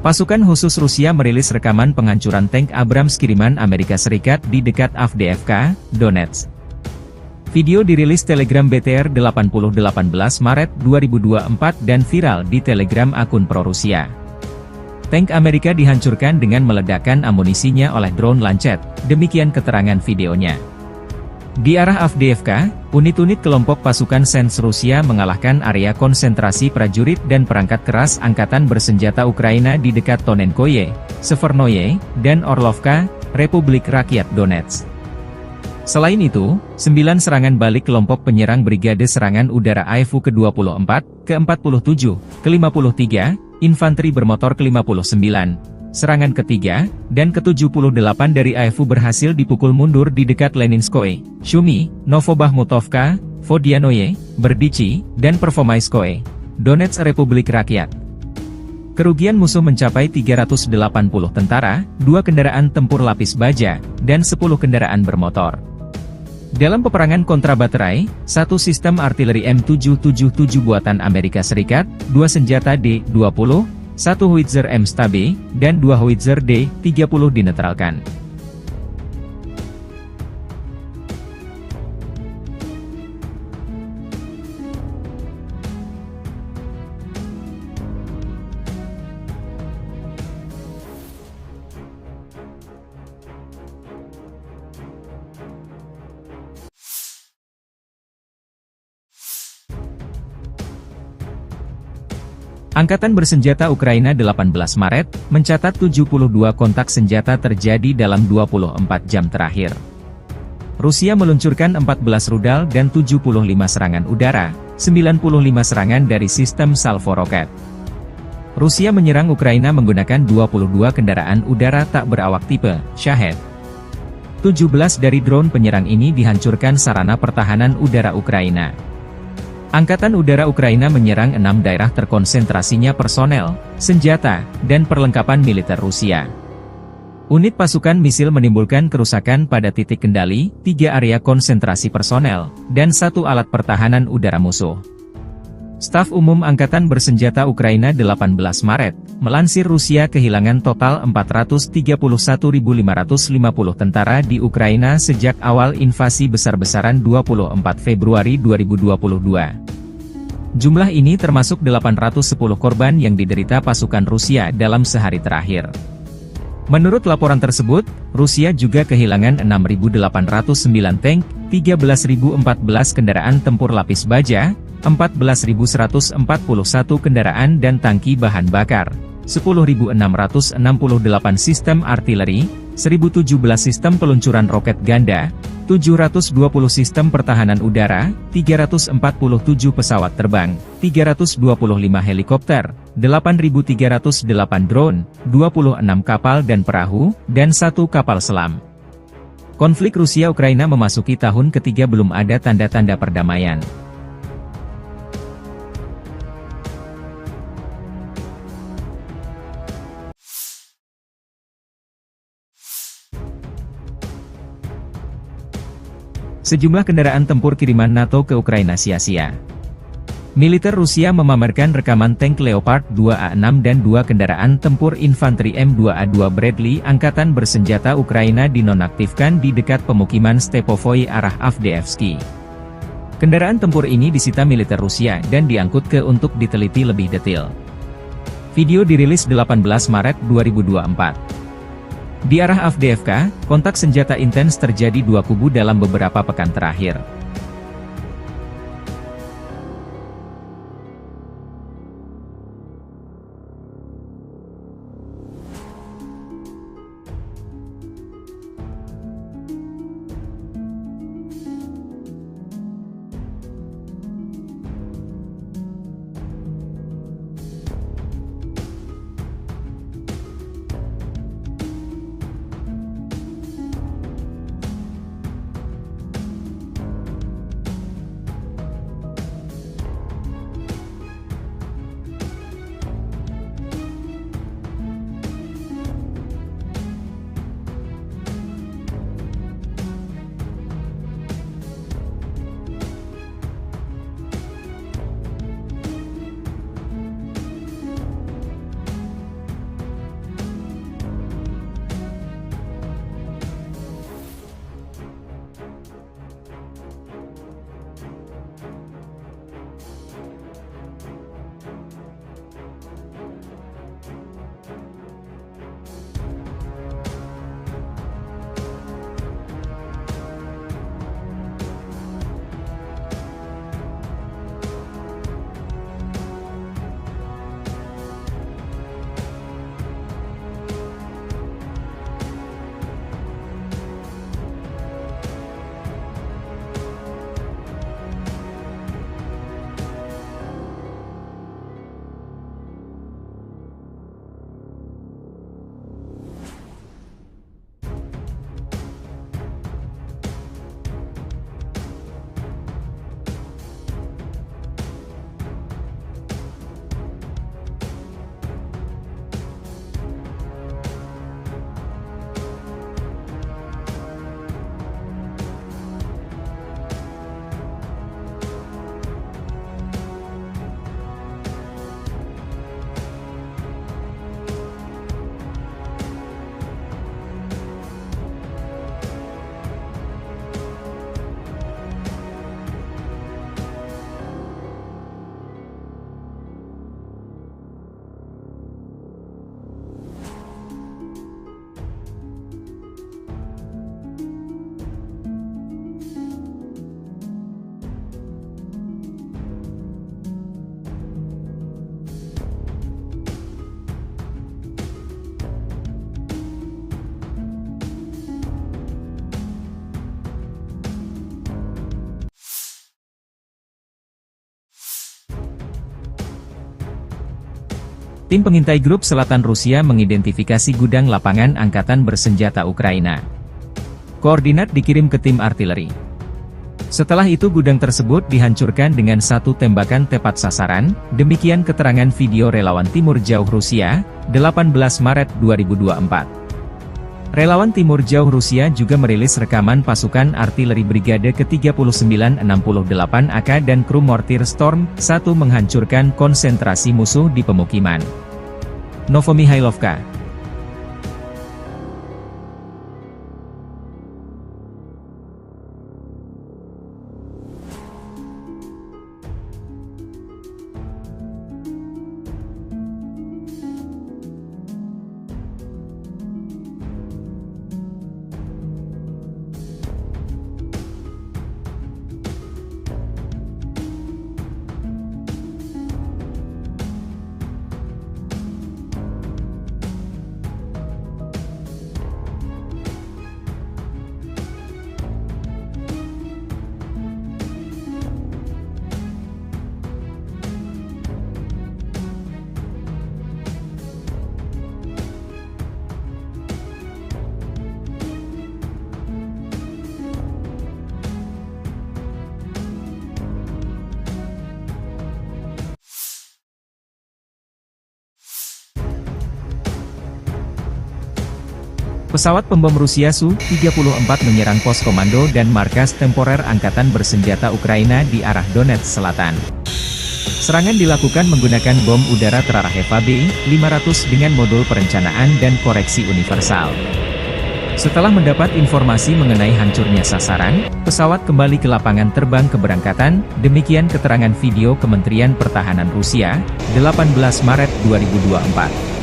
Pasukan khusus Rusia merilis rekaman penghancuran tank Abrams kiriman Amerika Serikat di dekat Avdiivka, Donetsk. Video dirilis Telegram BTR 8018 Maret 2024 dan viral di Telegram akun pro-Rusia. Tank Amerika dihancurkan dengan meledakkan amunisinya oleh drone Lancet, demikian keterangan videonya. Di arah Avdiivka, unit-unit kelompok pasukan Sens Rusia mengalahkan area konsentrasi prajurit dan perangkat keras angkatan bersenjata Ukraina di dekat Tonenkoye, Severnoye, dan Orlovka, Republik Rakyat Donetsk. Selain itu, 9 serangan balik kelompok penyerang Brigade Serangan Udara AEFU ke-24, ke-47, ke-53, Infanteri Bermotor ke-59, serangan ketiga, dan ke-78 dari AEFU berhasil dipukul mundur di dekat Leninskoye, Shumi, Novobahmutovka, Vodianoye, Berdichi, dan Pervomaiskoye, Donetsk Republik Rakyat. Kerugian musuh mencapai 380 tentara, 2 kendaraan tempur lapis baja, dan 10 kendaraan bermotor. Dalam peperangan kontrabaterai, 1 sistem artileri M777 buatan Amerika Serikat, 2 senjata D-20, 1 howitzer M-Stabe, dan 2 howitzer D-30 dinetralkan. Angkatan bersenjata Ukraina 18 Maret, mencatat 72 kontak senjata terjadi dalam 24 jam terakhir. Rusia meluncurkan 14 rudal dan 75 serangan udara, 95 serangan dari sistem salvo roket. Rusia menyerang Ukraina menggunakan 22 kendaraan udara tak berawak tipe Shahed. 17 dari drone penyerang ini dihancurkan sarana pertahanan udara Ukraina. Angkatan Udara Ukraina menyerang 6 daerah terkonsentrasinya personel, senjata, dan perlengkapan militer Rusia. Unit pasukan misil menimbulkan kerusakan pada titik kendali, 3 area konsentrasi personel, dan 1 alat pertahanan udara musuh. Staf Umum Angkatan Bersenjata Ukraina 18 Maret, melansir Rusia kehilangan total 431.550 tentara di Ukraina sejak awal invasi besar-besaran 24 Februari 2022. Jumlah ini termasuk 810 korban yang diderita pasukan Rusia dalam sehari terakhir. Menurut laporan tersebut, Rusia juga kehilangan 6.809 tank, 13.014 kendaraan tempur lapis baja, 14.141 kendaraan dan tangki bahan bakar, 10.668 sistem artileri, 1.017 sistem peluncuran roket ganda, 720 sistem pertahanan udara, 347 pesawat terbang, 325 helikopter, 8.308 drone, 26 kapal dan perahu, dan 1 kapal selam. Konflik Rusia-Ukraina memasuki tahun ketiga belum ada tanda-tanda perdamaian. Sejumlah kendaraan tempur kiriman NATO ke Ukraina sia-sia. Militer Rusia memamerkan rekaman tank Leopard 2A6 dan 2 kendaraan tempur infanteri M2A2 Bradley Angkatan Bersenjata Ukraina dinonaktifkan di dekat pemukiman Stepovoi arah Avdiivsky. Kendaraan tempur ini disita militer Rusia dan diangkut ke untuk diteliti lebih detail. Video dirilis 18 Maret 2024. Di arah Avdiivka, kontak senjata intens terjadi 2 kubu dalam beberapa pekan terakhir. Tim pengintai grup selatan Rusia mengidentifikasi gudang lapangan angkatan bersenjata Ukraina. Koordinat dikirim ke tim artileri. Setelah itu gudang tersebut dihancurkan dengan satu tembakan tepat sasaran, demikian keterangan video relawan Timur Jauh Rusia, 18 Maret 2024. Relawan Timur Jauh Rusia juga merilis rekaman pasukan artileri Brigade ke-3968 AK dan kru mortir Storm 1 menghancurkan konsentrasi musuh di pemukiman Novomihailovka. Pesawat pembom Rusia Su-34 menyerang pos komando dan markas temporer Angkatan Bersenjata Ukraina di arah Donetsk Selatan. Serangan dilakukan menggunakan bom udara terarah Eva B-500 dengan modul perencanaan dan koreksi universal. Setelah mendapat informasi mengenai hancurnya sasaran, pesawat kembali ke lapangan terbang keberangkatan, demikian keterangan video Kementerian Pertahanan Rusia, 18 Maret 2024.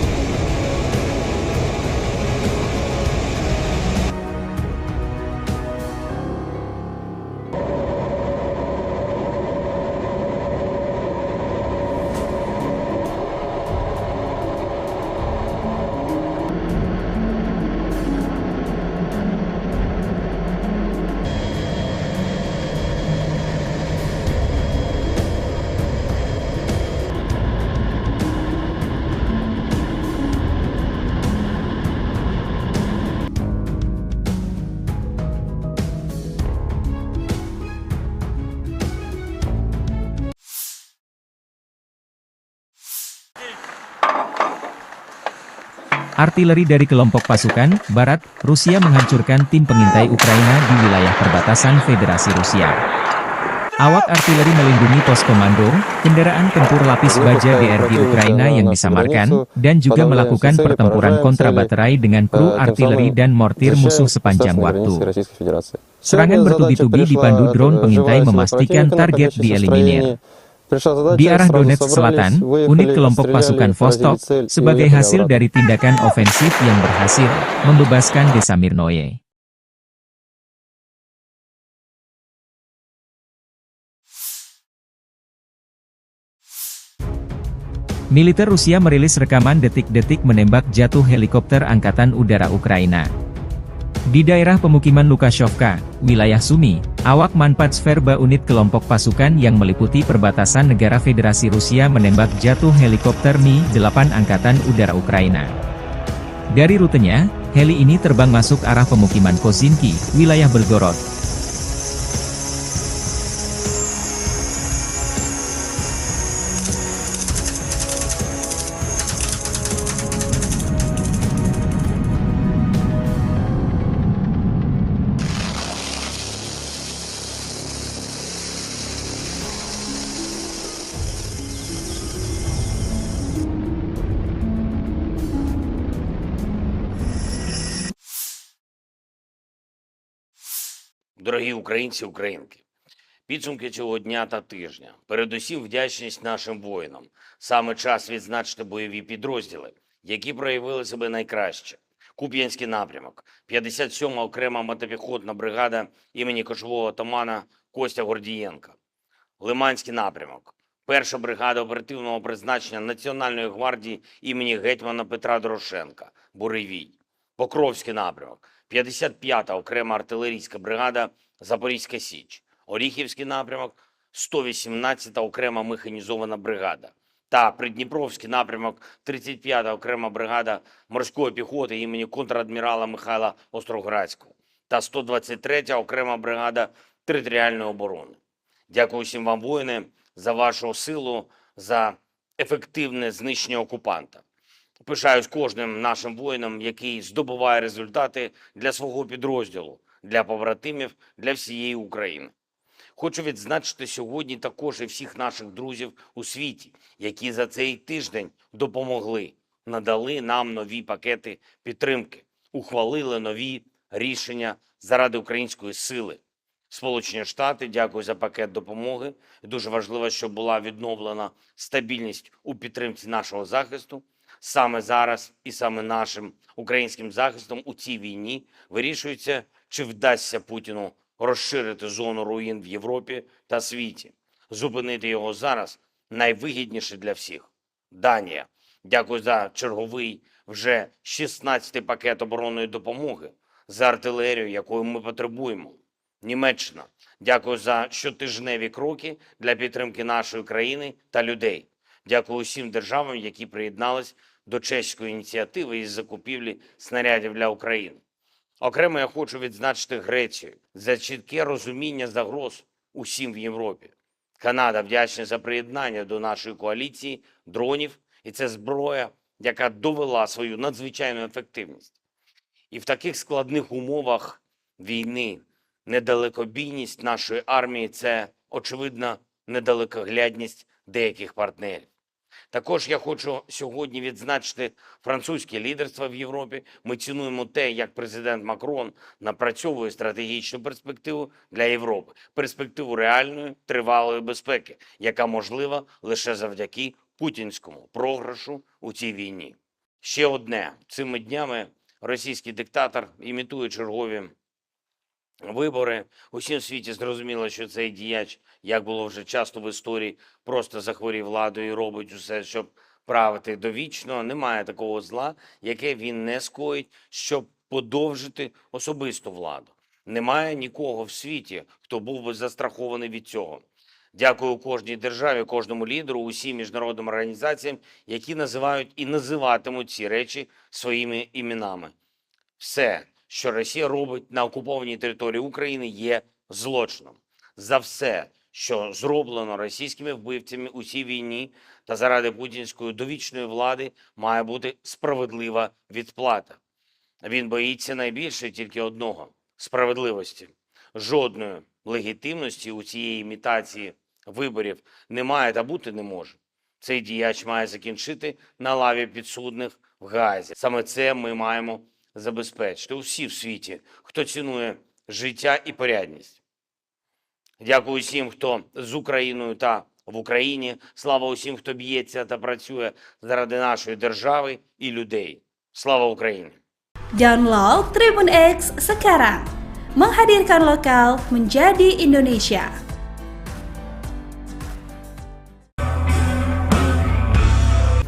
Artileri dari kelompok pasukan Barat, Rusia menghancurkan tim pengintai Ukraina di wilayah perbatasan Federasi Rusia. Awak artileri melindungi pos komando, kendaraan tempur lapis baja DRG Ukraina yang disamarkan, dan juga melakukan pertempuran kontra baterai dengan kru artileri dan mortir musuh sepanjang waktu. Serangan bertubi-tubi dipandu drone pengintai memastikan target dieliminir. Di arah Donetsk Selatan, unit kelompok pasukan Vostok, sebagai hasil dari tindakan ofensif yang berhasil, membebaskan desa Mirnoye. Militer Rusia merilis rekaman detik-detik menembak jatuh helikopter Angkatan Udara Ukraina. Di daerah pemukiman Lukashovka, wilayah Sumy, awak Manpatsverba unit kelompok pasukan yang meliputi perbatasan negara Federasi Rusia menembak jatuh helikopter Mi-8 Angkatan Udara Ukraina. Dari rutenya, heli ini terbang masuk arah pemukiman Kozinki, wilayah Belgorod. Дорогі українці, українки, підсумки цього дня та тижня. Передусім вдячність нашим воїнам. Саме час відзначити бойові підрозділи, які проявили себе найкраще. Куп'янський напрямок, 57-ма окрема мотопіхотна бригада імені кошового отамана Костя Гордієнка. Лиманський напрямок, 1-ша бригада оперативного призначення Національної гвардії імені гетьмана Петра Дорошенка, Буревій. Покровський напрямок, 55-та окрема артилерійська бригада Запорізька Січ. Оріхівський напрямок, 118-та окрема механізована бригада. та Придніпровський напрямок 35-та окрема бригада морської піхоти імені контрадмірала Михайла Остроградського та 123-я окрема бригада територіальної оборони. Дякую всім вам, воїни, за вашу силу, за ефективне знищення окупанта. Пишаюсь кожним нашим воїном, який здобуває результати для свого підрозділу, для побратимів, для всієї України. Хочу відзначити сьогодні також і всіх наших друзів у світі, які за цей тиждень допомогли, надали нам нові пакети підтримки, ухвалили нові рішення заради української сили. Сполучені Штати, дякую за пакет допомоги. Дуже важливо, щоб була відновлена стабільність у підтримці нашого захисту. Саме зараз і саме нашим українським захистом у цій війні вирішується, чи вдасться Путіну розширити зону руїн в Європі та світі. Зупинити його зараз найвигідніше для всіх. Данія. Дякую за черговий вже 16-й пакет оборонної допомоги, за артилерію, якої ми потребуємо. Німеччина. Дякую за щотижневі кроки для підтримки нашої країни та людей. Дякую усім державам, які приєднались до чеської ініціативи із закупівлі снарядів для України. Окремо я хочу відзначити Грецію за чітке розуміння загроз усім в Європі. Канада вдячна за приєднання до нашої коаліції дронів, і це зброя, яка довела свою надзвичайну ефективність. І в таких складних умовах війни недалекобійність нашої армії – це, очевидно, недалекоглядність деяких партнерів. Також я хочу сьогодні відзначити французьке лідерство в Європі. Ми цінуємо те, як президент Макрон напрацьовує стратегічну перспективу для Європи. Перспективу реальної, тривалої безпеки, яка можлива лише завдяки путінському програшу у цій війні. Ще одне. Цими днями російський диктатор імітує чергові вибори. Усім світі зрозуміло, що цей діяч, як було вже часто в історії, просто захворів владою і робить усе, щоб правити довічно. Немає такого зла, яке він не скоїть, щоб подовжити особисту владу. Немає нікого в світі, хто був би застрахований від цього. Дякую кожній державі, кожному лідеру, усім міжнародним організаціям, які називають і називатимуть ці речі своїми іменами. Все, що Росія робить на окупованій території України, є злочином. За все, що зроблено російськими вбивцями у цій війні та заради путінської довічної влади, має бути справедлива відплата. Він боїться найбільше тільки одного – справедливості. Жодної легітимності у цієї імітації виборів немає та бути не може. Цей діяч має закінчити на лаві підсудних в Гаазі. Саме це ми маємо забезпечити усі в світі, хто цінує життя і порядність. Дякую всім, хто з Україною та в Україні. Слава усім, хто б'ється та працює заради нашої держави і людей. Слава Україні! Download Tribun X sekarang. Menghadirkan lokal menjadi Indonesia.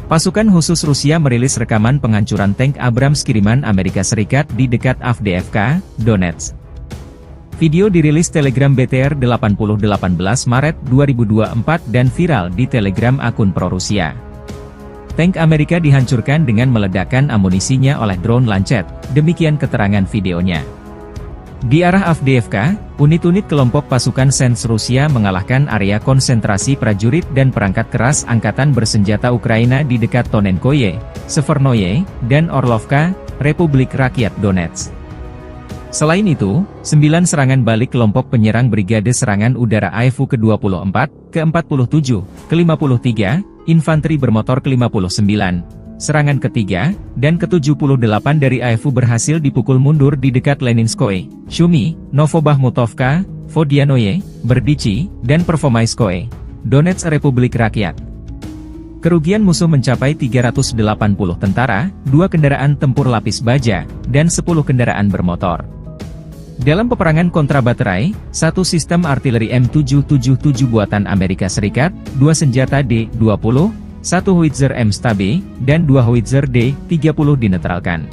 Pasukan khusus Rusia merilis rekaman penghancuran tank Abrams kiriman Amerika Serikat di dekat Avdiivka, Donetsk. Video dirilis Telegram BTR 8018 Maret 2024 dan viral di Telegram akun pro-Rusia. Tank Amerika dihancurkan dengan meledakkan amunisinya oleh drone Lancet, demikian keterangan videonya. Di arah Avdiivka, unit-unit kelompok pasukan Sens Rusia mengalahkan area konsentrasi prajurit dan perangkat keras angkatan bersenjata Ukraina di dekat Tonenkoye, Severnoye, dan Orlovka, Republik Rakyat Donetsk. Selain itu, 9 serangan balik kelompok penyerang Brigade Serangan Udara AIFU ke-24, ke-47, ke-53, Infanteri Bermotor ke-59, serangan ketiga, dan ke-78 dari AIFU berhasil dipukul mundur di dekat Leninskoye, Shumi, Novobahmutovka, Vodianoye, Berdichi, dan Pervomaiskoye, Donetsk Republik Rakyat. Kerugian musuh mencapai 380 tentara, 2 kendaraan tempur lapis baja, dan 10 kendaraan bermotor. Dalam peperangan kontra baterai, 1 sistem artileri M777 buatan Amerika Serikat, 2 senjata D-20, 1 howitzer M-Stabe, dan 2 howitzer D-30 dinetralkan.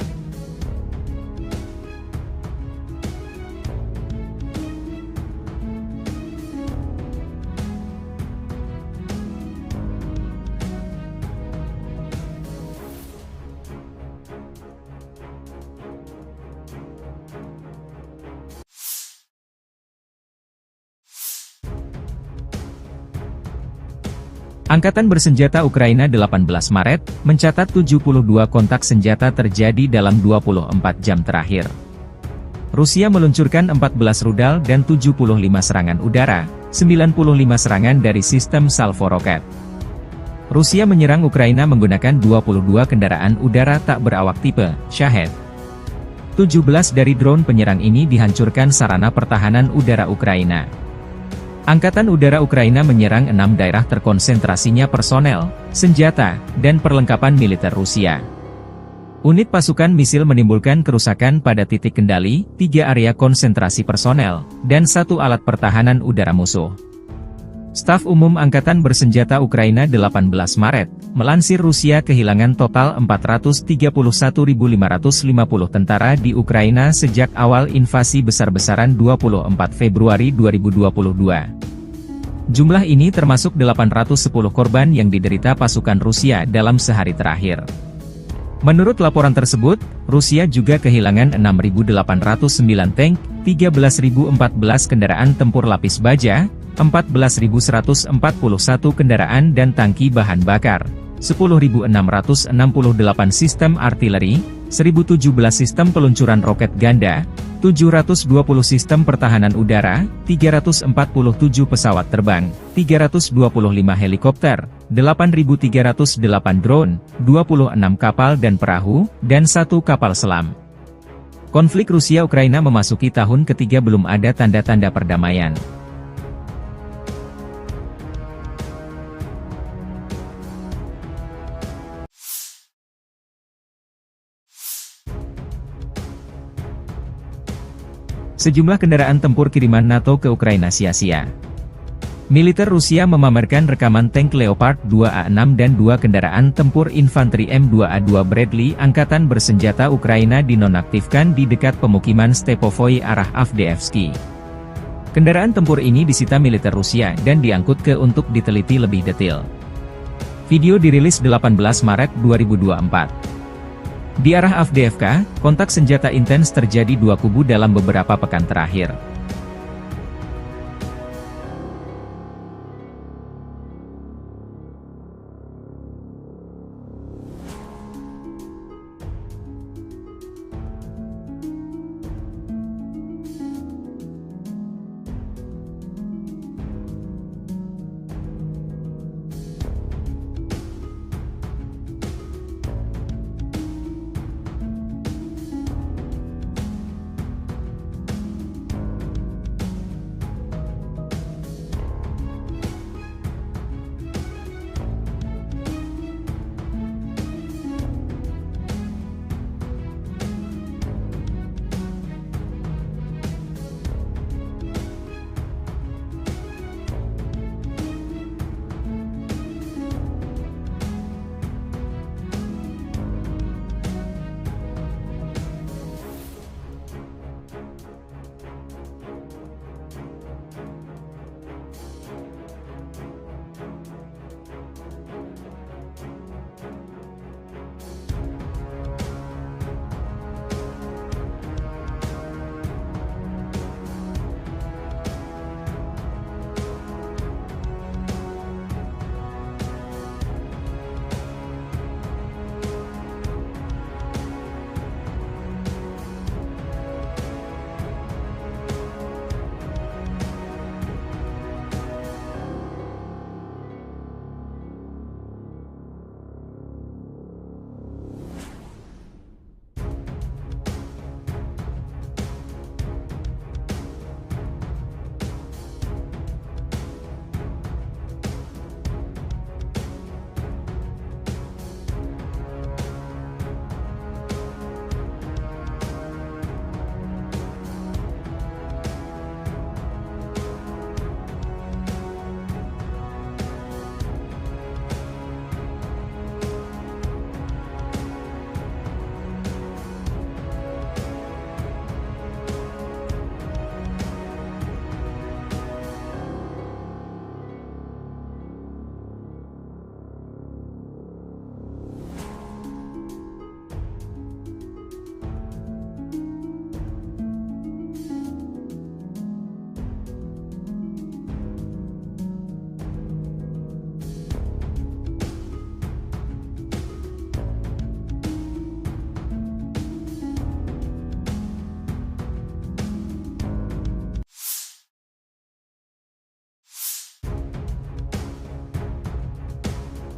Angkatan bersenjata Ukraina 18 Maret, mencatat 72 kontak senjata terjadi dalam 24 jam terakhir. Rusia meluncurkan 14 rudal dan 75 serangan udara, 95 serangan dari sistem salvo roket. Rusia menyerang Ukraina menggunakan 22 kendaraan udara tak berawak tipe Shahed. 17 dari drone penyerang ini dihancurkan sarana pertahanan udara Ukraina. Angkatan Udara Ukraina menyerang 6 daerah terkonsentrasinya personel, senjata, dan perlengkapan militer Rusia. Unit pasukan misil menimbulkan kerusakan pada titik kendali, 3 area konsentrasi personel, dan 1 alat pertahanan udara musuh. Staf Umum Angkatan Bersenjata Ukraina 18 Maret, melansir Rusia kehilangan total 431.550 tentara di Ukraina sejak awal invasi besar-besaran 24 Februari 2022. Jumlah ini termasuk 810 korban yang diderita pasukan Rusia dalam sehari terakhir. Menurut laporan tersebut, Rusia juga kehilangan 6.809 tank, 13.014 kendaraan tempur lapis baja, 14.141 kendaraan dan tangki bahan bakar, 10.668 sistem artileri, 1.017 sistem peluncuran roket ganda, 720 sistem pertahanan udara, 347 pesawat terbang, 325 helikopter, 8.308 drone, 26 kapal dan perahu, dan 1 kapal selam. Konflik Rusia-Ukraina memasuki tahun ketiga belum ada tanda-tanda perdamaian. Sejumlah kendaraan tempur kiriman NATO ke Ukraina sia-sia. Militer Rusia memamerkan rekaman tank Leopard 2A6 dan 2 kendaraan tempur infanteri M2A2 Bradley Angkatan Bersenjata Ukraina dinonaktifkan di dekat pemukiman Stepovoi arah Avdiivsky. Kendaraan tempur ini disita militer Rusia dan diangkut ke untuk diteliti lebih detail. Video dirilis 18 Maret 2024. Di arah Avdiivka, kontak senjata intens terjadi 2 kubu dalam beberapa pekan terakhir.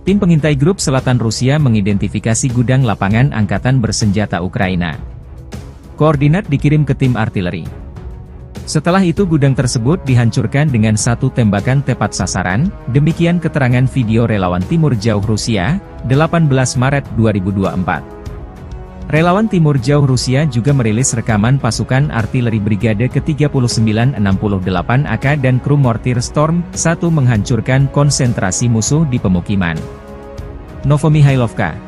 Tim pengintai grup selatan Rusia mengidentifikasi gudang lapangan angkatan bersenjata Ukraina. Koordinat dikirim ke tim artileri. Setelah itu gudang tersebut dihancurkan dengan satu tembakan tepat sasaran, demikian keterangan video relawan Timur Jauh Rusia, 18 Maret 2024. Relawan Timur Jauh Rusia juga merilis rekaman pasukan artileri Brigade ke-3968 AK dan kru mortir Storm 1 menghancurkan konsentrasi musuh di pemukiman Novomihailovka.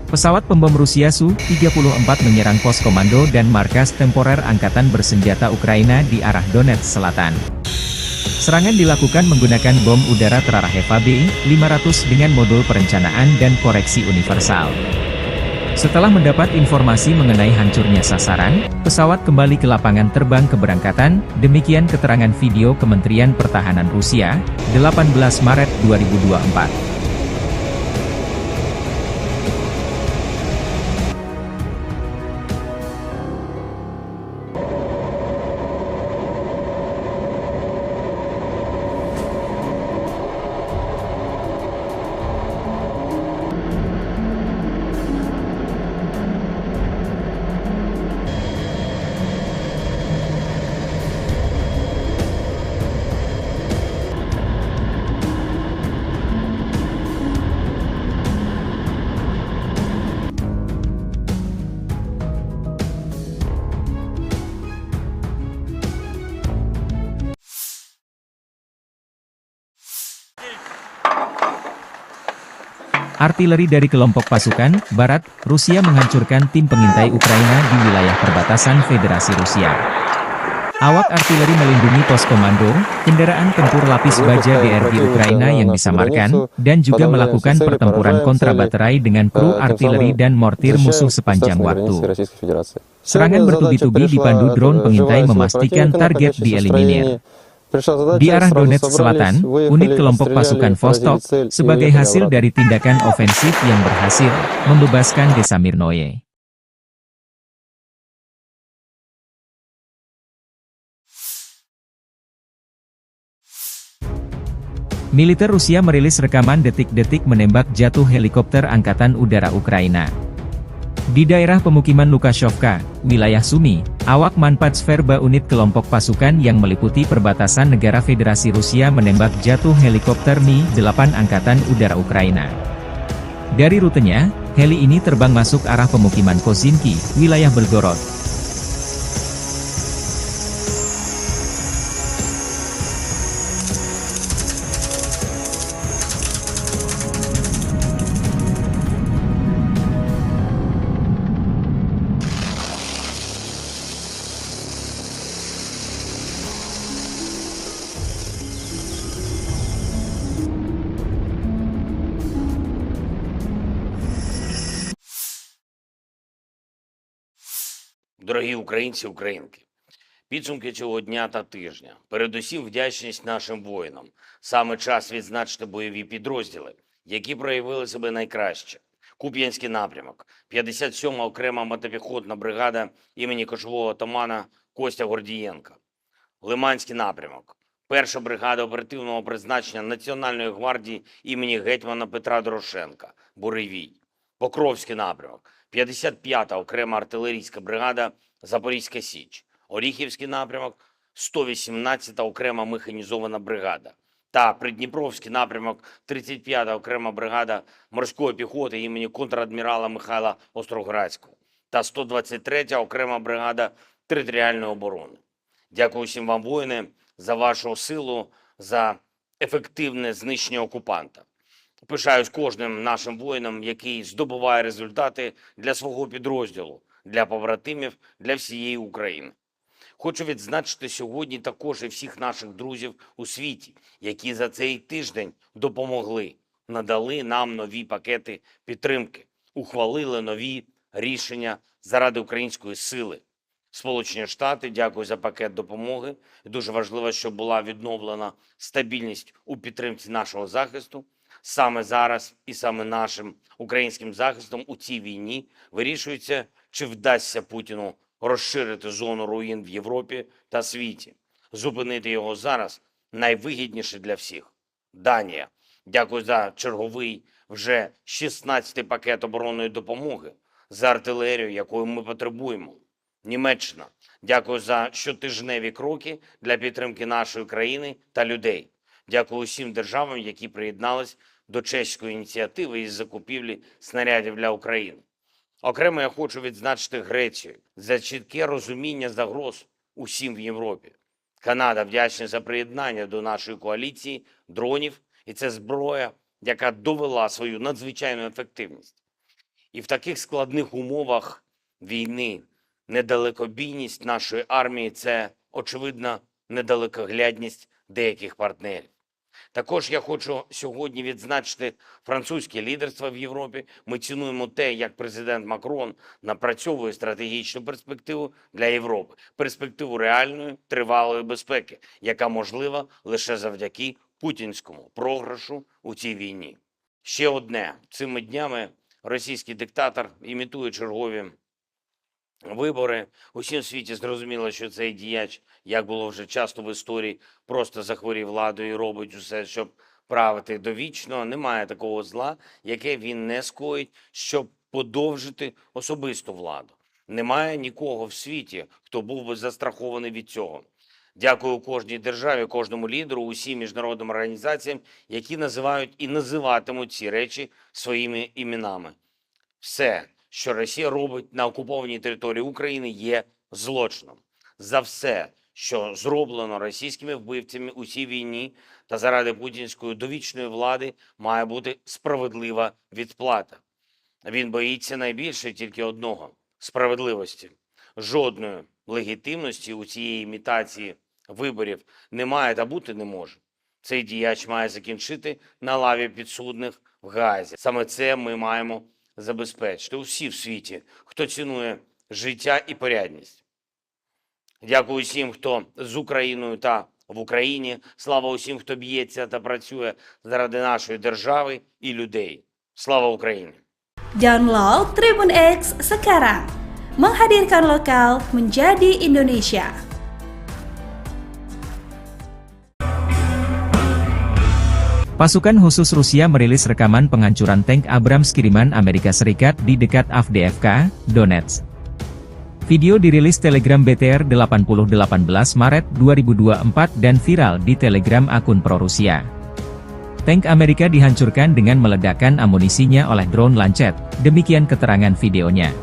Pesawat pembom Rusia Su-34 menyerang pos komando dan markas temporer Angkatan Bersenjata Ukraina di arah Donetsk Selatan. Serangan dilakukan menggunakan bom udara terarah HV-500 dengan modul perencanaan dan koreksi universal. Setelah mendapat informasi mengenai hancurnya sasaran, pesawat kembali ke lapangan terbang keberangkatan, demikian keterangan video Kementerian Pertahanan Rusia, 18 Maret 2024. Artileri dari kelompok pasukan Barat, Rusia menghancurkan tim pengintai Ukraina di wilayah perbatasan Federasi Rusia. Awak artileri melindungi pos komando, kendaraan tempur lapis baja DRG Ukraina yang disamarkan, dan juga melakukan pertempuran kontrabaterai dengan kru artileri dan mortir musuh sepanjang waktu. Serangan bertubi-tubi dipandu drone pengintai memastikan target dieliminir. Di arah Donetsk Selatan, unit kelompok pasukan Vostok, sebagai hasil dari tindakan ofensif yang berhasil, membebaskan desa Mirnoye. Militer Rusia merilis rekaman detik-detik menembak jatuh helikopter Angkatan Udara Ukraina. Di daerah pemukiman Lukashovka, wilayah Sumy, awak Manpatsverba unit kelompok pasukan yang meliputi perbatasan negara Federasi Rusia menembak jatuh helikopter Mi-8 Angkatan Udara Ukraina. Dari rutenya, heli ini terbang masuk arah pemukiman Kozinki, wilayah Belgorod. Дорогі українці, українки, підсумки цього дня та тижня. Передусім вдячність нашим воїнам. Саме час відзначити бойові підрозділи, які проявили себе найкраще. Куп'янський напрямок, 57-ма окрема мотопіхотна бригада імені кошового отамана Костя Гордієнка. Лиманський напрямок, 1-ша бригада оперативного призначення Національної гвардії імені гетьмана Петра Дорошенка, Буревій. Покровський напрямок, 55-та окрема артилерійська бригада Запорізька Січ. Оріхівський напрямок, 118-та окрема механізована бригада. та Придніпровський напрямок 35-та окрема бригада морської піхоти імені контрадмірала Михайла Остроградського та 123-я окрема бригада територіальної оборони. Дякую всім вам, воїни, за вашу силу, за ефективне знищення окупанта. Пишаюсь кожним нашим воїном, який здобуває результати для свого підрозділу, для побратимів, для всієї України. Хочу відзначити сьогодні також і всіх наших друзів у світі, які за цей тиждень допомогли, надали нам нові пакети підтримки, ухвалили нові рішення заради української сили. Сполучені Штати, дякую за пакет допомоги. Дуже важливо, щоб була відновлена стабільність у підтримці нашого захисту. Саме зараз і саме нашим українським захистом у цій війні вирішується, чи вдасться Путіну розширити зону руїн в Європі та світі. Зупинити його зараз найвигідніше для всіх. Данія. Дякую за черговий вже 16-й пакет оборонної допомоги, за артилерію, якої ми потребуємо. Німеччина. Дякую за щотижневі кроки для підтримки нашої країни та людей. Дякую усім державам, які приєднались до чеської ініціативи із закупівлі снарядів для України. Окремо я хочу відзначити Грецію за чітке розуміння загроз усім в Європі. Канада вдячна за приєднання до нашої коаліції дронів, і це зброя, яка довела свою надзвичайну ефективність. І в таких складних умовах війни недалекобійність нашої армії – це, очевидна, недалекоглядність деяких партнерів. Також я хочу сьогодні відзначити французьке лідерство в Європі. Ми цінуємо те, як президент Макрон напрацьовує стратегічну перспективу для Європи. Перспективу реальної, тривалої безпеки, яка можлива лише завдяки путінському програшу у цій війні. Ще одне. Цими днями російський диктатор імітує чергові вибори. Усім світі зрозуміло, що цей діяч, як було вже часто в історії, просто захворів владою і робить усе, щоб правити довічно. Немає такого зла, яке він не скоїть, щоб подовжити особисту владу. Немає нікого в світі, хто був би застрахований від цього. Дякую кожній державі, кожному лідеру, усім міжнародним організаціям, які називають і називатимуть ці речі своїми іменами. Все, що Росія робить на окупованій території України, є злочином. За все, що зроблено російськими вбивцями у цій війні та заради путінської довічної влади, має бути справедлива відплата. Він боїться найбільше тільки одного – справедливості. Жодної легітимності у цієї імітації виборів немає та бути не може. Цей діяч має закінчити на лаві підсудних в Гаазі. Саме це ми маємо забезпечити усі в світі, хто цінує життя і порядність. Дякую усім, хто з Україною та в Україні. Слава усім, хто б'ється та працює заради нашої держави і людей. Слава Україні! Download Tribun X sekarang. Menghadirkan lokal menjadi Indonesia. Pasukan khusus Rusia merilis rekaman penghancuran tank Abrams kiriman Amerika Serikat di dekat Avdiivka, Donetsk. Video dirilis Telegram BTR 8018 Maret 2024 dan viral di Telegram akun pro-Rusia. Tank Amerika dihancurkan dengan meledakkan amunisinya oleh drone Lancet, demikian keterangan videonya.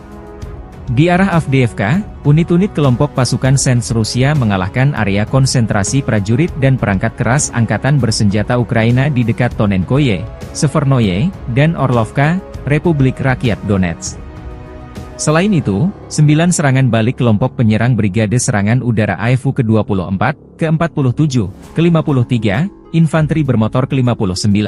Di arah Avdiivka, unit-unit kelompok pasukan Sens Rusia mengalahkan area konsentrasi prajurit dan perangkat keras angkatan bersenjata Ukraina di dekat Tonenkoye, Severnoye, dan Orlovka, Republik Rakyat Donetsk. Selain itu, 9 serangan balik kelompok penyerang Brigade Serangan Udara AEFU ke-24, ke-47, ke-53, Infanteri Bermotor ke-59,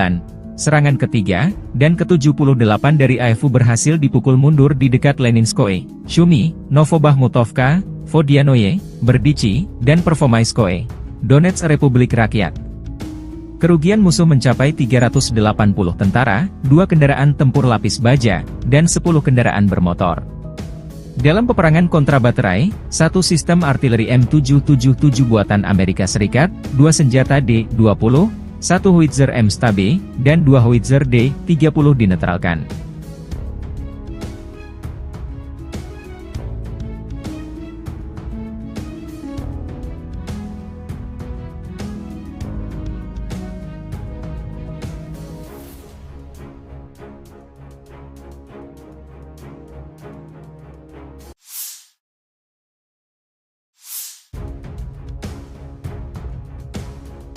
serangan ketiga, dan ke-78 dari AEFU berhasil dipukul mundur di dekat Leninskoye, Shumi, Novobahmutovka, Vodianoye, Berdichi, dan Pervomaiskoye, Donetsk Republik Rakyat. Kerugian musuh mencapai 380 tentara, 2 kendaraan tempur lapis baja, dan 10 kendaraan bermotor. Dalam peperangan kontrabaterai, 1 sistem artileri M777 buatan Amerika Serikat, 2 senjata D-20, 1 howitzer M-STAB, dan 2 howitzer D-30 dinetralkan.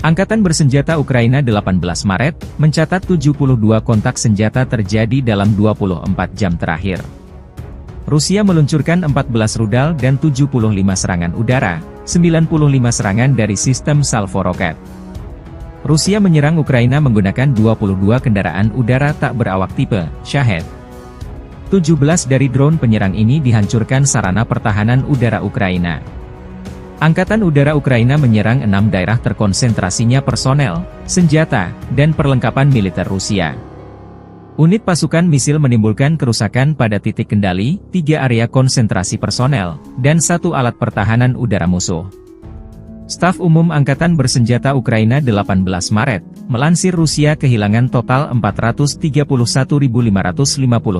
Angkatan bersenjata Ukraina 18 Maret, mencatat 72 kontak senjata terjadi dalam 24 jam terakhir. Rusia meluncurkan 14 rudal dan 75 serangan udara, 95 serangan dari sistem salvo roket. Rusia menyerang Ukraina menggunakan 22 kendaraan udara tak berawak tipe Shahed. 17 dari drone penyerang ini dihancurkan sarana pertahanan udara Ukraina. Angkatan Udara Ukraina menyerang 6 daerah terkonsentrasinya personel, senjata, dan perlengkapan militer Rusia. Unit pasukan misil menimbulkan kerusakan pada titik kendali, 3 area konsentrasi personel, dan 1 alat pertahanan udara musuh. Staf Umum Angkatan Bersenjata Ukraina 18 Maret, melansir Rusia kehilangan total 431.550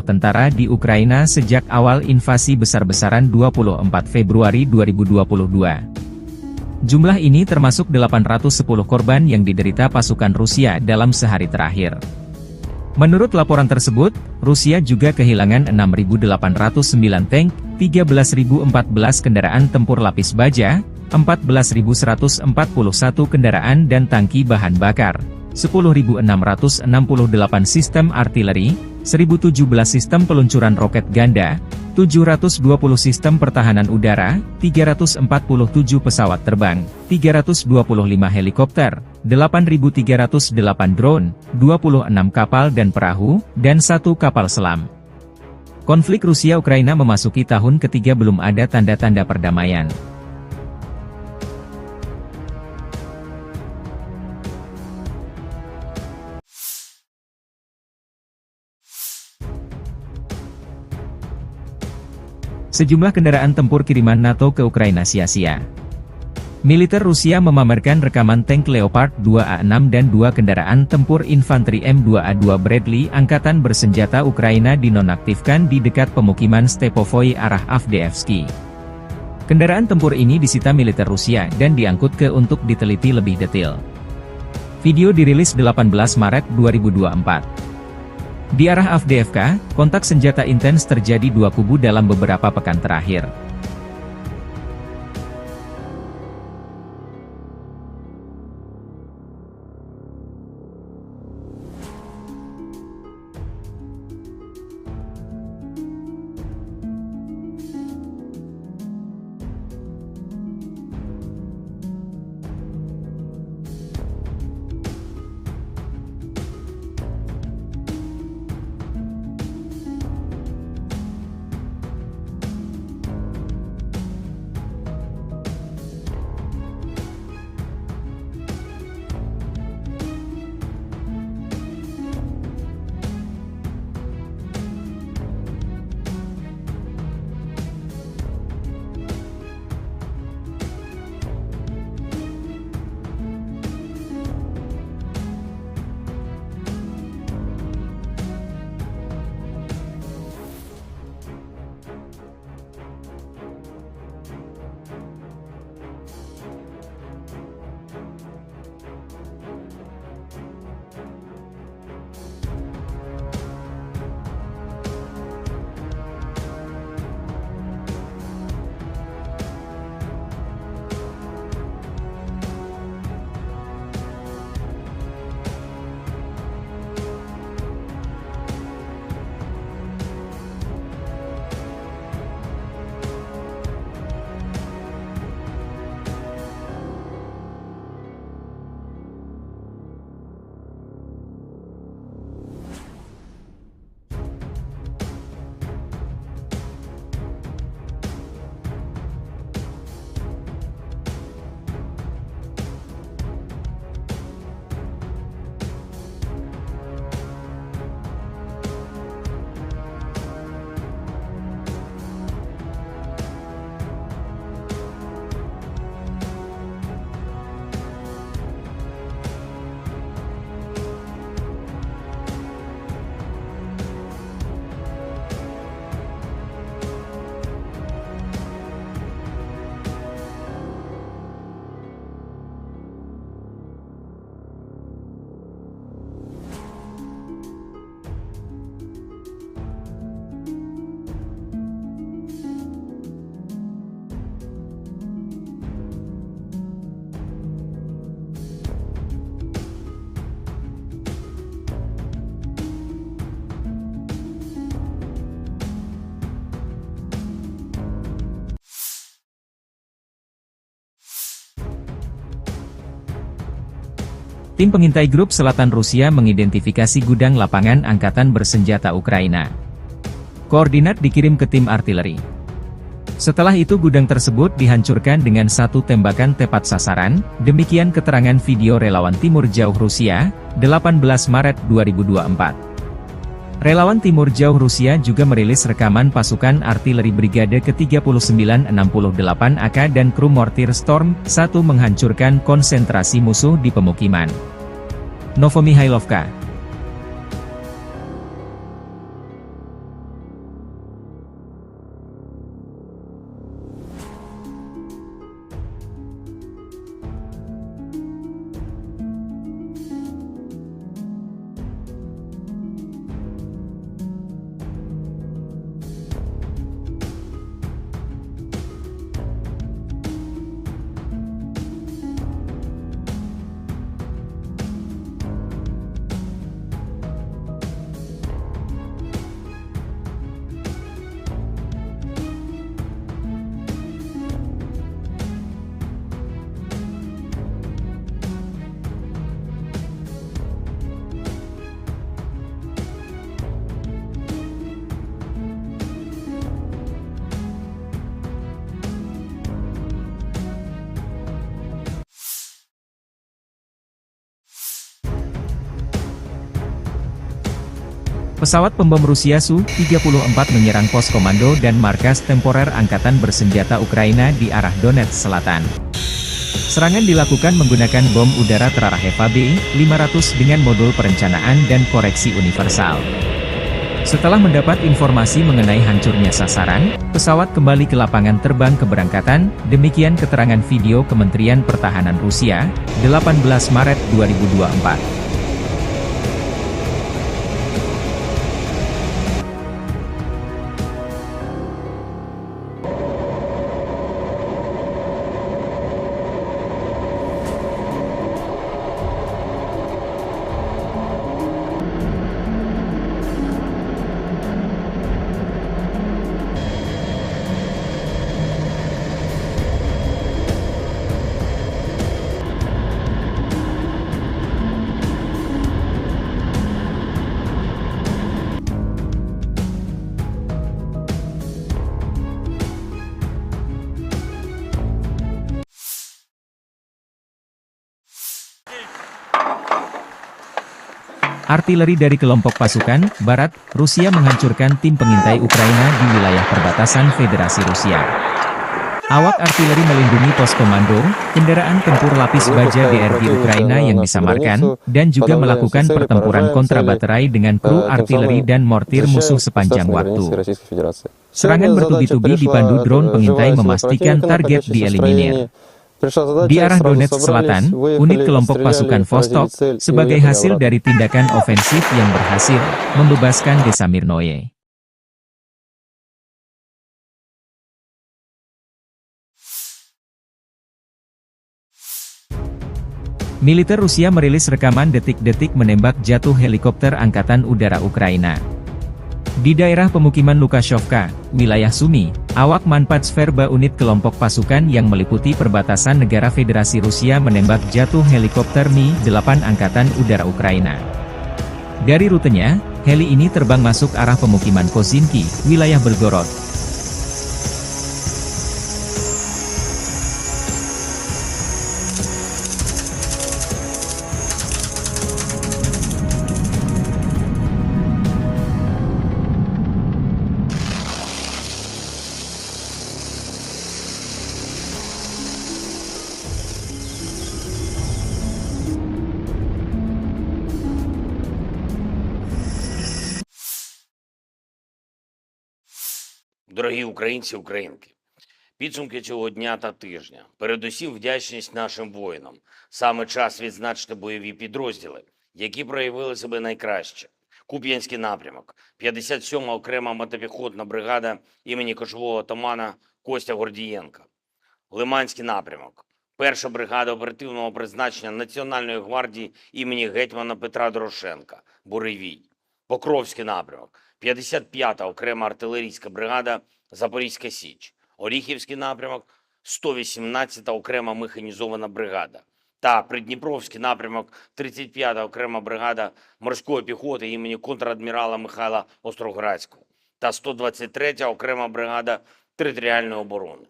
tentara di Ukraina sejak awal invasi besar-besaran 24 Februari 2022. Jumlah ini termasuk 810 korban yang diderita pasukan Rusia dalam sehari terakhir. Menurut laporan tersebut, Rusia juga kehilangan 6.809 tank, 13.014 kendaraan tempur lapis baja, 14.141 kendaraan dan tangki bahan bakar, 10.668 sistem artileri, 1.017 sistem peluncuran roket ganda, 720 sistem pertahanan udara, 347 pesawat terbang, 325 helikopter, 8.308 drone, 26 kapal dan perahu, dan 1 kapal selam. Konflik Rusia-Ukraina memasuki tahun ketiga belum ada tanda-tanda perdamaian. Sejumlah kendaraan tempur kiriman NATO ke Ukraina sia-sia. Militer Rusia memamerkan rekaman tank Leopard 2A6 dan 2 kendaraan tempur infanteri M2A2 Bradley Angkatan Bersenjata Ukraina dinonaktifkan di dekat pemukiman Stepovoi arah Avdiivsky. Kendaraan tempur ini disita militer Rusia dan diangkut ke untuk diteliti lebih detail. Video dirilis 18 Maret 2024. Di arah Avdiivka, kontak senjata intens terjadi 2 kubu dalam beberapa pekan terakhir. Tim pengintai Grup Selatan Rusia mengidentifikasi gudang lapangan angkatan bersenjata Ukraina. Koordinat dikirim ke tim artileri. Setelah itu gudang tersebut dihancurkan dengan satu tembakan tepat sasaran, demikian keterangan video relawan Timur Jauh Rusia, 18 Maret 2024. Relawan Timur Jauh Rusia juga merilis rekaman pasukan artileri Brigade ke-3968 AK dan kru mortir Storm 1 menghancurkan konsentrasi musuh di pemukiman Novomihailovka. Pesawat pembom Rusia Su-34 menyerang pos komando dan markas temporer Angkatan Bersenjata Ukraina di arah Donetsk Selatan. Serangan dilakukan menggunakan bom udara terarah Eva B-500 dengan modul perencanaan dan koreksi universal. Setelah mendapat informasi mengenai hancurnya sasaran, pesawat kembali ke lapangan terbang keberangkatan, demikian keterangan video Kementerian Pertahanan Rusia, 18 Maret 2024. Artileri dari kelompok pasukan Barat, Rusia menghancurkan tim pengintai Ukraina di wilayah perbatasan Federasi Rusia. Awak artileri melindungi pos komando, kendaraan tempur lapis baja DRG Ukraina yang disamarkan, dan juga melakukan pertempuran kontra baterai dengan kru artileri dan mortir musuh sepanjang waktu. Serangan bertubi-tubi dipandu drone pengintai memastikan target dieliminir. Di arah Donetsk Selatan, unit kelompok pasukan Vostok, sebagai hasil dari tindakan ofensif yang berhasil, membebaskan desa Mirnoye. Militer Rusia merilis rekaman detik-detik menembak jatuh helikopter Angkatan Udara Ukraina. Di daerah pemukiman Lukashovka, wilayah Sumy, awak Manpatsverba unit kelompok pasukan yang meliputi perbatasan negara Federasi Rusia menembak jatuh helikopter Mi-8 Angkatan Udara Ukraina. Dari rutenya, heli ini terbang masuk arah pemukiman Kozinki, wilayah Belgorod. Дорогі українці, українки, підсумки цього дня та тижня. Передусім вдячність нашим воїнам. Саме час відзначити бойові підрозділи, які проявили себе найкраще. Куп'янський напрямок, 57-ма окрема мотопіхотна бригада імені кошового отамана Костя Гордієнка. Лиманський напрямок, 1-ша бригада оперативного призначення Національної гвардії імені гетьмана Петра Дорошенка, Буревій. Покровський напрямок, 55-та окрема артилерійська бригада Запорізька Січ. Оріхівський напрямок, 118-та окрема механізована бригада. та Придніпровський напрямок 35-та окрема бригада морської піхоти імені контрадмірала Михайла Остроградського та 123-я окрема бригада територіальної оборони.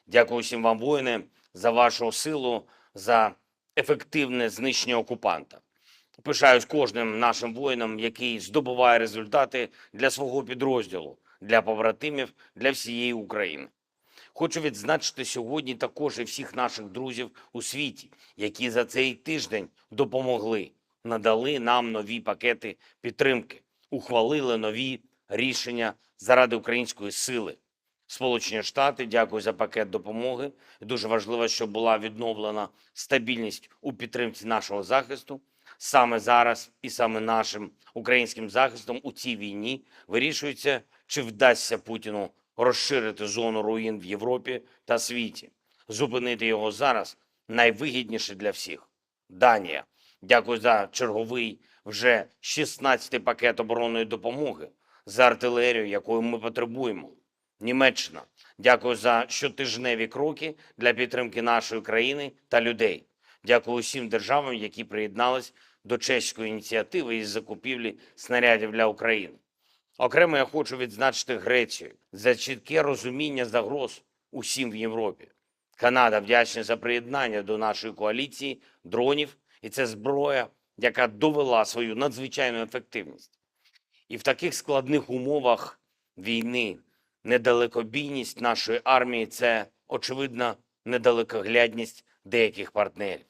Дякую всім вам, воїни, за вашу силу, за ефективне знищення окупанта. Пишаюсь кожним нашим воїном, який здобуває результати для свого підрозділу, для побратимів, для всієї України. Хочу відзначити сьогодні також і всіх наших друзів у світі, які за цей тиждень допомогли, надали нам нові пакети підтримки, ухвалили нові рішення заради української сили. Сполучені Штати, дякую за пакет допомоги. Дуже важливо, щоб була відновлена стабільність у підтримці нашого захисту. Саме зараз і саме нашим українським захистом у цій війні вирішується, чи вдасться Путіну розширити зону руїн в Європі та світі. Зупинити його зараз найвигідніше для всіх. Данія. Дякую за черговий вже 16-й пакет оборонної допомоги, за артилерію, якої ми потребуємо. Німеччина. Дякую за щотижневі кроки для підтримки нашої країни та людей. Дякую усім державам, які приєднались до чеської ініціативи із закупівлі снарядів для України. Окремо я хочу відзначити Грецію за чітке розуміння загроз усім в Європі. Канада вдячна за приєднання до нашої коаліції дронів, і це зброя, яка довела свою надзвичайну ефективність. І в таких складних умовах війни недалекобійність нашої армії – це, очевидно, недалекоглядність деяких партнерів.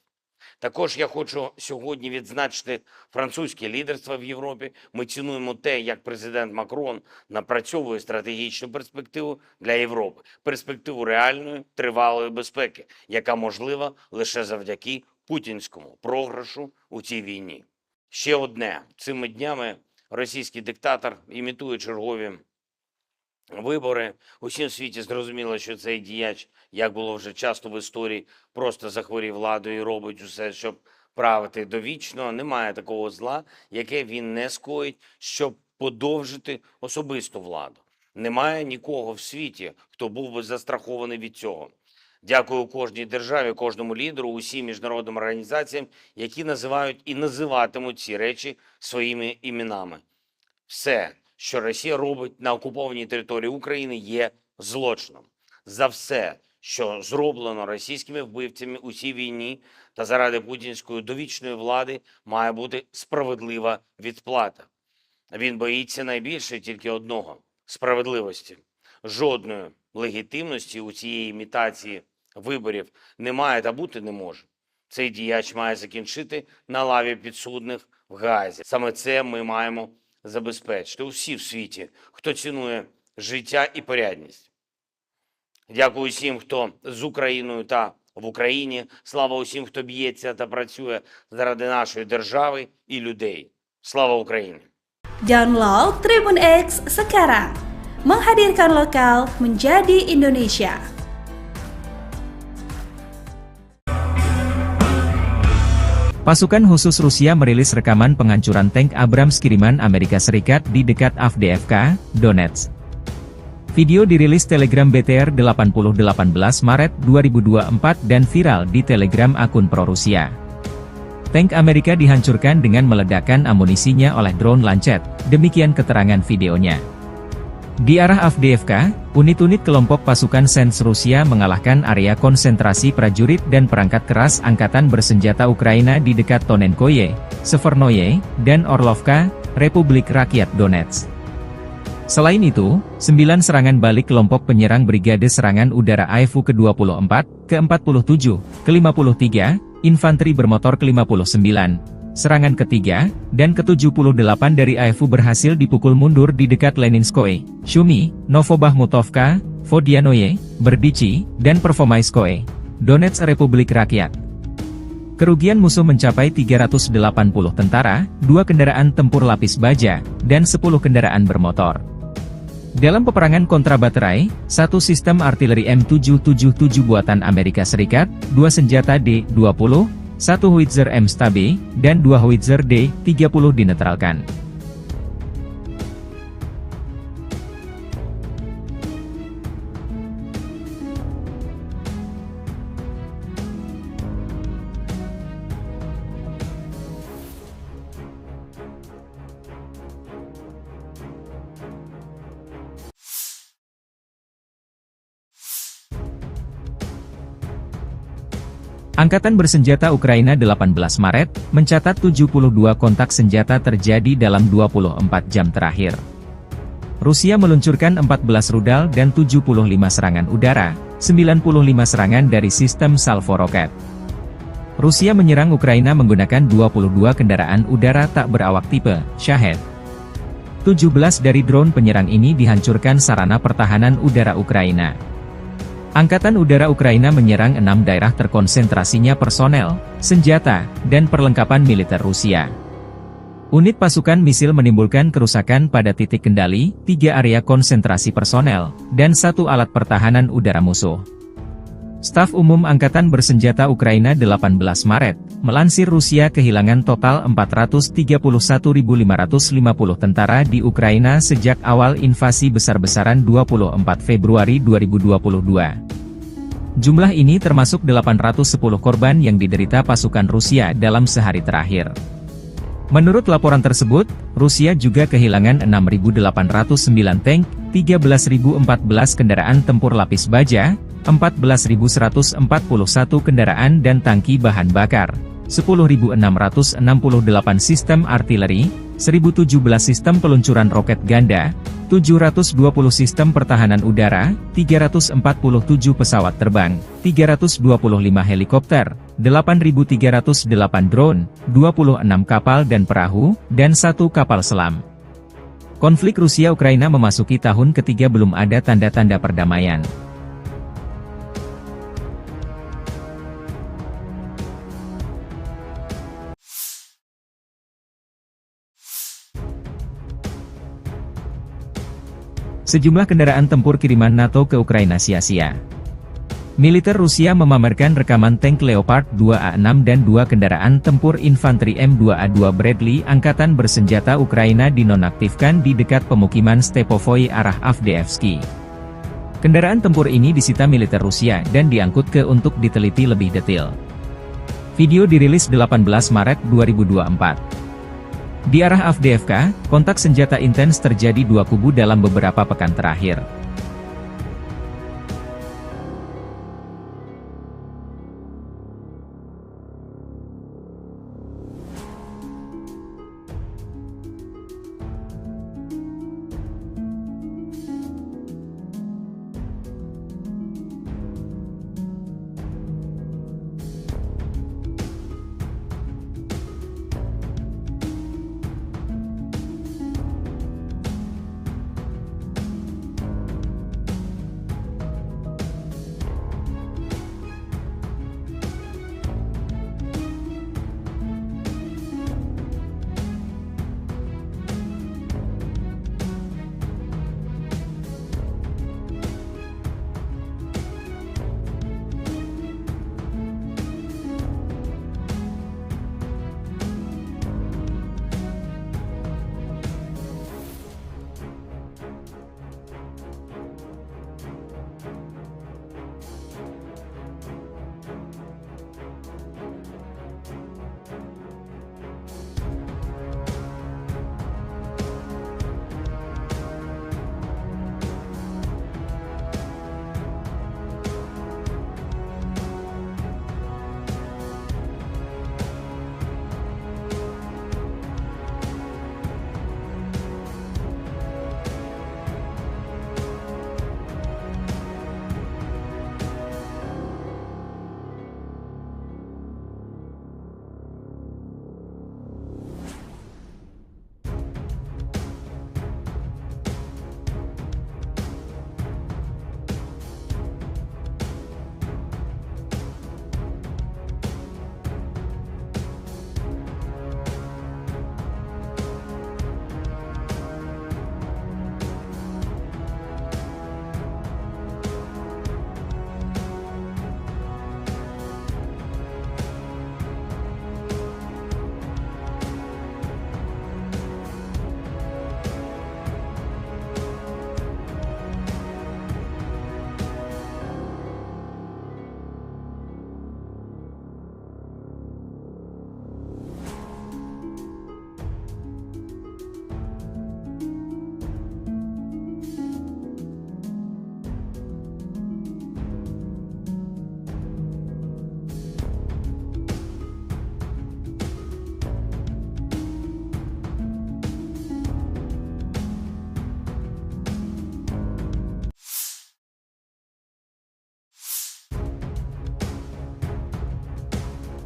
Також я хочу сьогодні відзначити французьке лідерство в Європі. Ми цінуємо те, як президент Макрон напрацьовує стратегічну перспективу для Європи. Перспективу реальної, тривалої безпеки, яка можлива лише завдяки путінському програшу у цій війні. Ще одне. Цими днями російський диктатор імітує чергові вибори. Усім в світі зрозуміло, що цей діяч, як було вже часто в історії, просто захворів владою і робить усе, щоб правити довічно. Немає такого зла, яке він не скоїть, щоб подовжити особисту владу. Немає нікого в світі, хто був би застрахований від цього. Дякую кожній державі, кожному лідеру, усім міжнародним організаціям, які називають і називатимуть ці речі своїми іменами. Все, що Росія робить на окупованій території України, є злочином. За все, що зроблено російськими вбивцями у цій війні та заради путінської довічної влади, має бути справедлива відплата. Він боїться найбільше тільки одного – справедливості. Жодної легітимності у цієї імітації виборів немає та бути не може. Цей діяч має закінчити на лаві підсудних в Гаазі. Саме це ми маємо забезпечити усі в світі, хто цінує життя і порядність. Дякую усім, хто з Україною та в Україні. Слава усім, хто б'ється та працює заради нашої держави і людей. Слава Україні! Download Tribun X sekarang. Menghadirkan lokal menjadi Indonesia. Pasukan khusus Rusia merilis rekaman penghancuran tank Abrams kiriman Amerika Serikat di dekat Avdiivka, Donetsk. Video dirilis Telegram BTR 18 Maret 2024 dan viral di Telegram akun pro-Rusia. Tank Amerika dihancurkan dengan meledakkan amunisinya oleh drone Lancet, demikian keterangan videonya. Di arah Avdiivka, unit-unit kelompok pasukan Sens Rusia mengalahkan area konsentrasi prajurit dan perangkat keras angkatan bersenjata Ukraina di dekat Tonenkoye, Severnoye, dan Orlovka, Republik Rakyat Donetsk. Selain itu, 9 serangan balik kelompok penyerang Brigade Serangan Udara AIFU ke-24, ke-47, ke-53, Infanteri Bermotor ke-59, serangan ketiga, dan ke-78 dari AIFU berhasil dipukul mundur di dekat Leninskoye, Shumi, Novobahmutovka, Vodianoye, Berdichi, dan Pervomaiskoye, Donetsk Republik Rakyat. Kerugian musuh mencapai 380 tentara, 2 kendaraan tempur lapis baja, dan 10 kendaraan bermotor. Dalam peperangan kontrabaterai, 1 sistem artileri M777 buatan Amerika Serikat, 2 senjata D-20, 1 howitzer M-Stabe, dan 2 howitzer D-30 dinetralkan. Angkatan bersenjata Ukraina 18 Maret, mencatat 72 kontak senjata terjadi dalam 24 jam terakhir. Rusia meluncurkan 14 rudal dan 75 serangan udara, 95 serangan dari sistem salvo roket. Rusia menyerang Ukraina menggunakan 22 kendaraan udara tak berawak tipe Shahed. 17 dari drone penyerang ini dihancurkan sarana pertahanan udara Ukraina. Angkatan Udara Ukraina menyerang 6 daerah terkonsentrasinya personel, senjata, dan perlengkapan militer Rusia. Unit pasukan misil menimbulkan kerusakan pada titik kendali, 3 area konsentrasi personel, dan 1 alat pertahanan udara musuh. Staf Umum Angkatan Bersenjata Ukraina 18 Maret, melansir Rusia kehilangan total 431.550 tentara di Ukraina sejak awal invasi besar-besaran 24 Februari 2022. Jumlah ini termasuk 810 korban yang diderita pasukan Rusia dalam sehari terakhir. Menurut laporan tersebut, Rusia juga kehilangan 6.809 tank, 13.014 kendaraan tempur lapis baja, 14.141 kendaraan dan tangki bahan bakar, 10.668 sistem artileri, 1.017 sistem peluncuran roket ganda, 720 sistem pertahanan udara, 347 pesawat terbang, 325 helikopter, 8.308 drone, 26 kapal dan perahu, dan 1 kapal selam. Konflik Rusia-Ukraina memasuki tahun ketiga belum ada tanda-tanda perdamaian. Sejumlah kendaraan tempur kiriman NATO ke Ukraina sia-sia. Militer Rusia memamerkan rekaman tank Leopard 2A6 dan 2 kendaraan tempur infanteri M2A2 Bradley Angkatan Bersenjata Ukraina dinonaktifkan di dekat pemukiman Stepovoi arah Avdiivsky. Kendaraan tempur ini disita militer Rusia dan diangkut ke untuk diteliti lebih detail. Video dirilis 18 Maret 2024. Di arah Avdiivka, kontak senjata intens terjadi 2 kubu dalam beberapa pekan terakhir.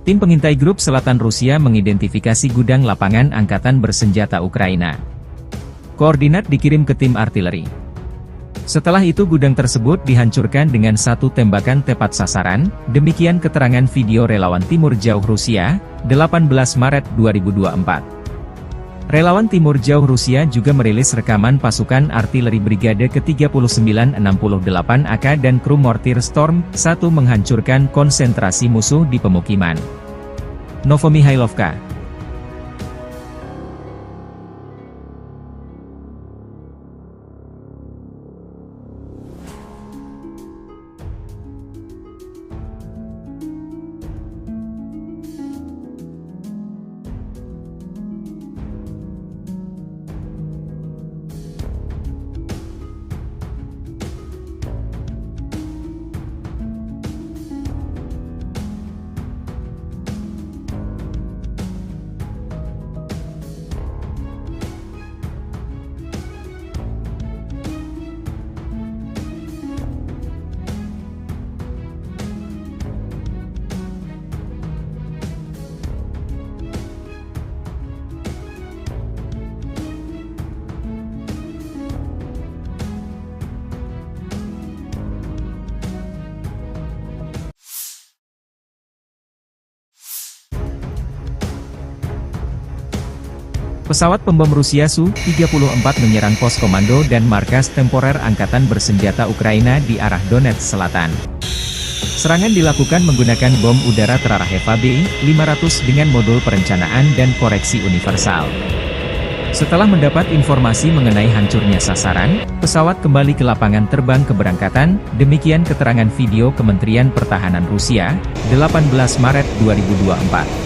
Tim pengintai grup selatan Rusia mengidentifikasi gudang lapangan angkatan bersenjata Ukraina. Koordinat dikirim ke tim artileri. Setelah itu gudang tersebut dihancurkan dengan satu tembakan tepat sasaran, demikian keterangan video relawan Timur Jauh Rusia, 18 Maret 2024. Relawan Timur Jauh Rusia juga merilis rekaman pasukan artileri Brigade ke-3968 AK dan kru mortir Storm 1 menghancurkan konsentrasi musuh di pemukiman Novomihailovka. Pesawat pembom Rusia Su-34 menyerang pos komando dan markas temporer Angkatan Bersenjata Ukraina di arah Donetsk Selatan. Serangan dilakukan menggunakan bom udara Teraraheva B-500 dengan modul perencanaan dan koreksi universal. Setelah mendapat informasi mengenai hancurnya sasaran, pesawat kembali ke lapangan terbang keberangkatan, demikian keterangan video Kementerian Pertahanan Rusia, 18 Maret 2024.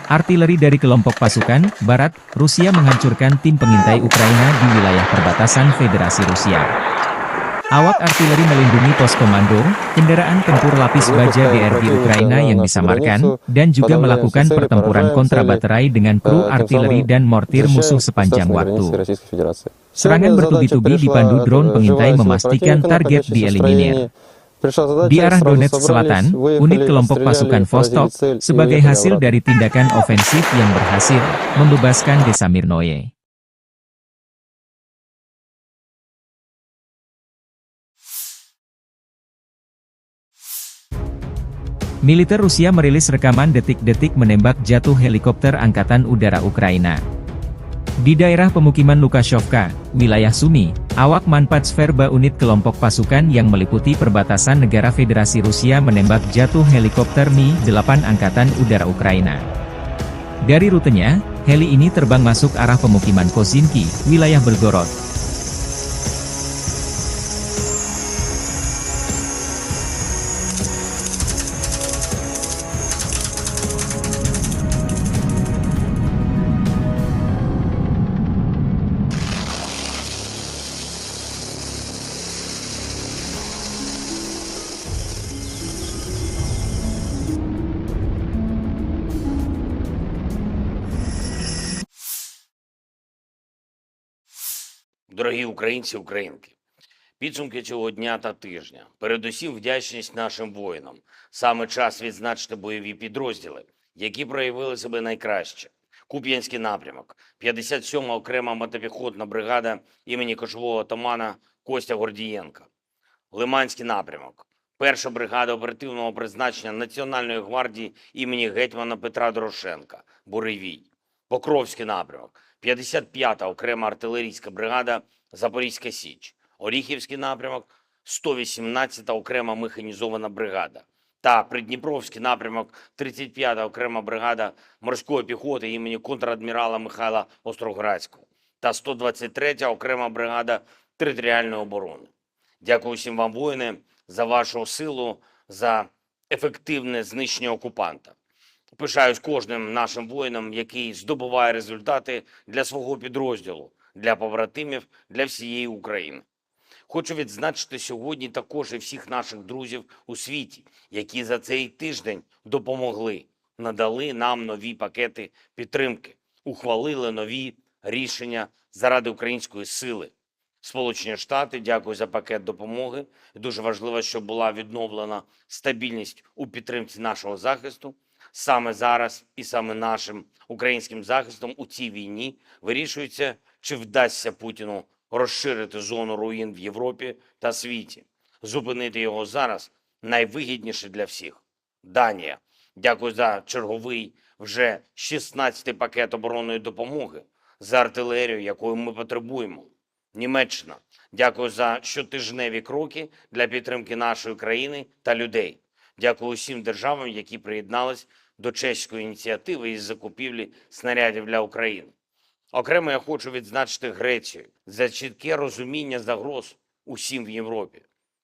Artileri dari kelompok pasukan Barat, Rusia menghancurkan tim pengintai Ukraina di wilayah perbatasan Federasi Rusia. Awak artileri melindungi pos komando, kendaraan tempur lapis baja DRG Ukraina yang disamarkan, dan juga melakukan pertempuran kontrabaterai dengan kru artileri dan mortir musuh sepanjang waktu. Serangan bertubi-tubi dipandu drone pengintai memastikan target dieliminir. Di arah Donetsk Selatan, unit kelompok pasukan Vostok, sebagai hasil dari tindakan ofensif yang berhasil, membebaskan desa Mirnoye. Militer Rusia merilis rekaman detik-detik menembak jatuh helikopter Angkatan Udara Ukraina. Di daerah pemukiman Lukashovka, wilayah Sumy, awak Manpatsverba unit kelompok pasukan yang meliputi perbatasan negara Federasi Rusia menembak jatuh helikopter Mi-8 Angkatan Udara Ukraina. Dari rutenya, heli ini terbang masuk arah pemukiman Kozinki, wilayah Belgorod. Дорогі українці, українки, підсумки цього дня та тижня. Передусім вдячність нашим воїнам. Саме час відзначити бойові підрозділи, які проявили себе найкраще. Куп'янський напрямок, 57-ма окрема мотопіхотна бригада імені кошового отамана Костя Гордієнка. Лиманський напрямок, 1-ша бригада оперативного призначення Національної гвардії імені гетьмана Петра Дорошенка, Буревій. Покровський напрямок, 55-та окрема артилерійська бригада Запорізька Січ. Оріхівський напрямок, 118-та окрема механізована бригада. та Придніпровський напрямок 35-та окрема бригада морської піхоти імені контрадмірала Михайла Остроградського та 123-я окрема бригада територіальної оборони. Дякую всім вам, воїни, за вашу силу, за ефективне знищення окупанта. Пишаюсь кожним нашим воїном, який здобуває результати для свого підрозділу, для побратимів, для всієї України. Хочу відзначити сьогодні також і всіх наших друзів у світі, які за цей тиждень допомогли, надали нам нові пакети підтримки, ухвалили нові рішення заради української сили. Сполучені Штати, дякую за пакет допомоги. Дуже важливо, щоб була відновлена стабільність у підтримці нашого захисту. Саме зараз і саме нашим українським захистом у цій війні вирішується, чи вдасться Путіну розширити зону руїн в Європі та світі. Зупинити його зараз найвигідніше для всіх. Данія. Дякую за черговий вже 16-й пакет оборонної допомоги, за артилерію, якої ми потребуємо. Німеччина. Дякую за щотижневі кроки для підтримки нашої країни та людей. Дякую усім державам, які приєднались до чеської ініціативи із закупівлі снарядів для України. Окремо я хочу відзначити Грецію за чітке розуміння загроз усім в Європі.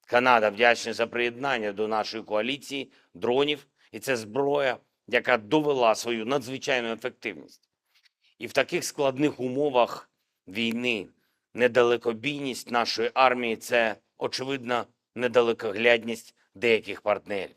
Канада вдячна за приєднання до нашої коаліції дронів, і це зброя, яка довела свою надзвичайну ефективність. І в таких складних умовах війни недалекобійність нашої армії – це, очевидно, недалекоглядність деяких партнерів.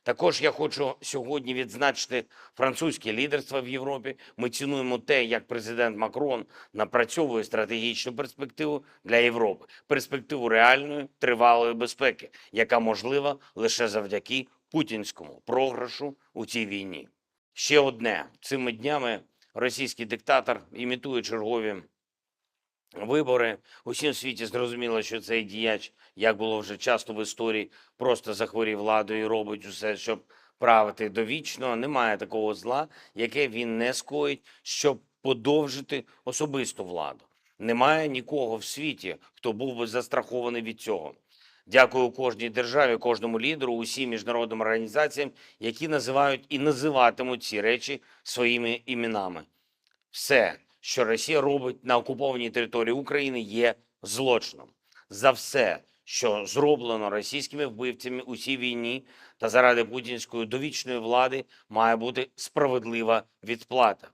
Також я хочу сьогодні відзначити французьке лідерство в Європі. Ми цінуємо те, як президент Макрон напрацьовує стратегічну перспективу для Європи. Перспективу реальної, тривалої безпеки, яка можлива лише завдяки путінському програшу у цій війні. Ще одне. Цими днями російський диктатор імітує чергові вибори. Усім світі зрозуміло, що цей діяч, як було вже часто в історії, просто захворів владою і робить усе, щоб правити довічно. Немає такого зла, яке він не скоїть, щоб подовжити особисту владу. Немає нікого в світі, хто був би застрахований від цього. Дякую кожній державі, кожному лідеру, усім міжнародним організаціям, які називають і називатимуть ці речі своїми іменами. Все, що Росія робить на окупованій території України, є злочином. За все, що зроблено російськими вбивцями у цій війні та заради путінської довічної влади, має бути справедлива відплата.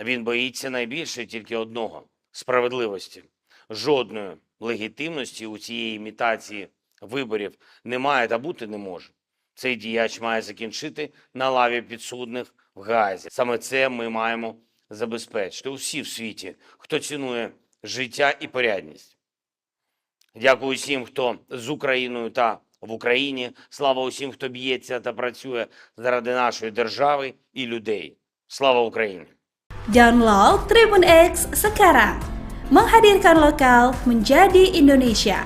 Він боїться найбільше тільки одного – справедливості. Жодної легітимності у цієї імітації виборів немає та бути не може. Цей діяч має закінчити на лаві підсудних в Гаазі. Саме це ми маємо забезпечити усі в світі, хто цінує життя і порядність. Дякую усім, хто з Україною та в Україні. Слава усім, хто б'ється та працює заради нашої держави і людей. Слава Україні! Download Tribun X sekarang. Menghadirkan lokal menjadi Indonesia.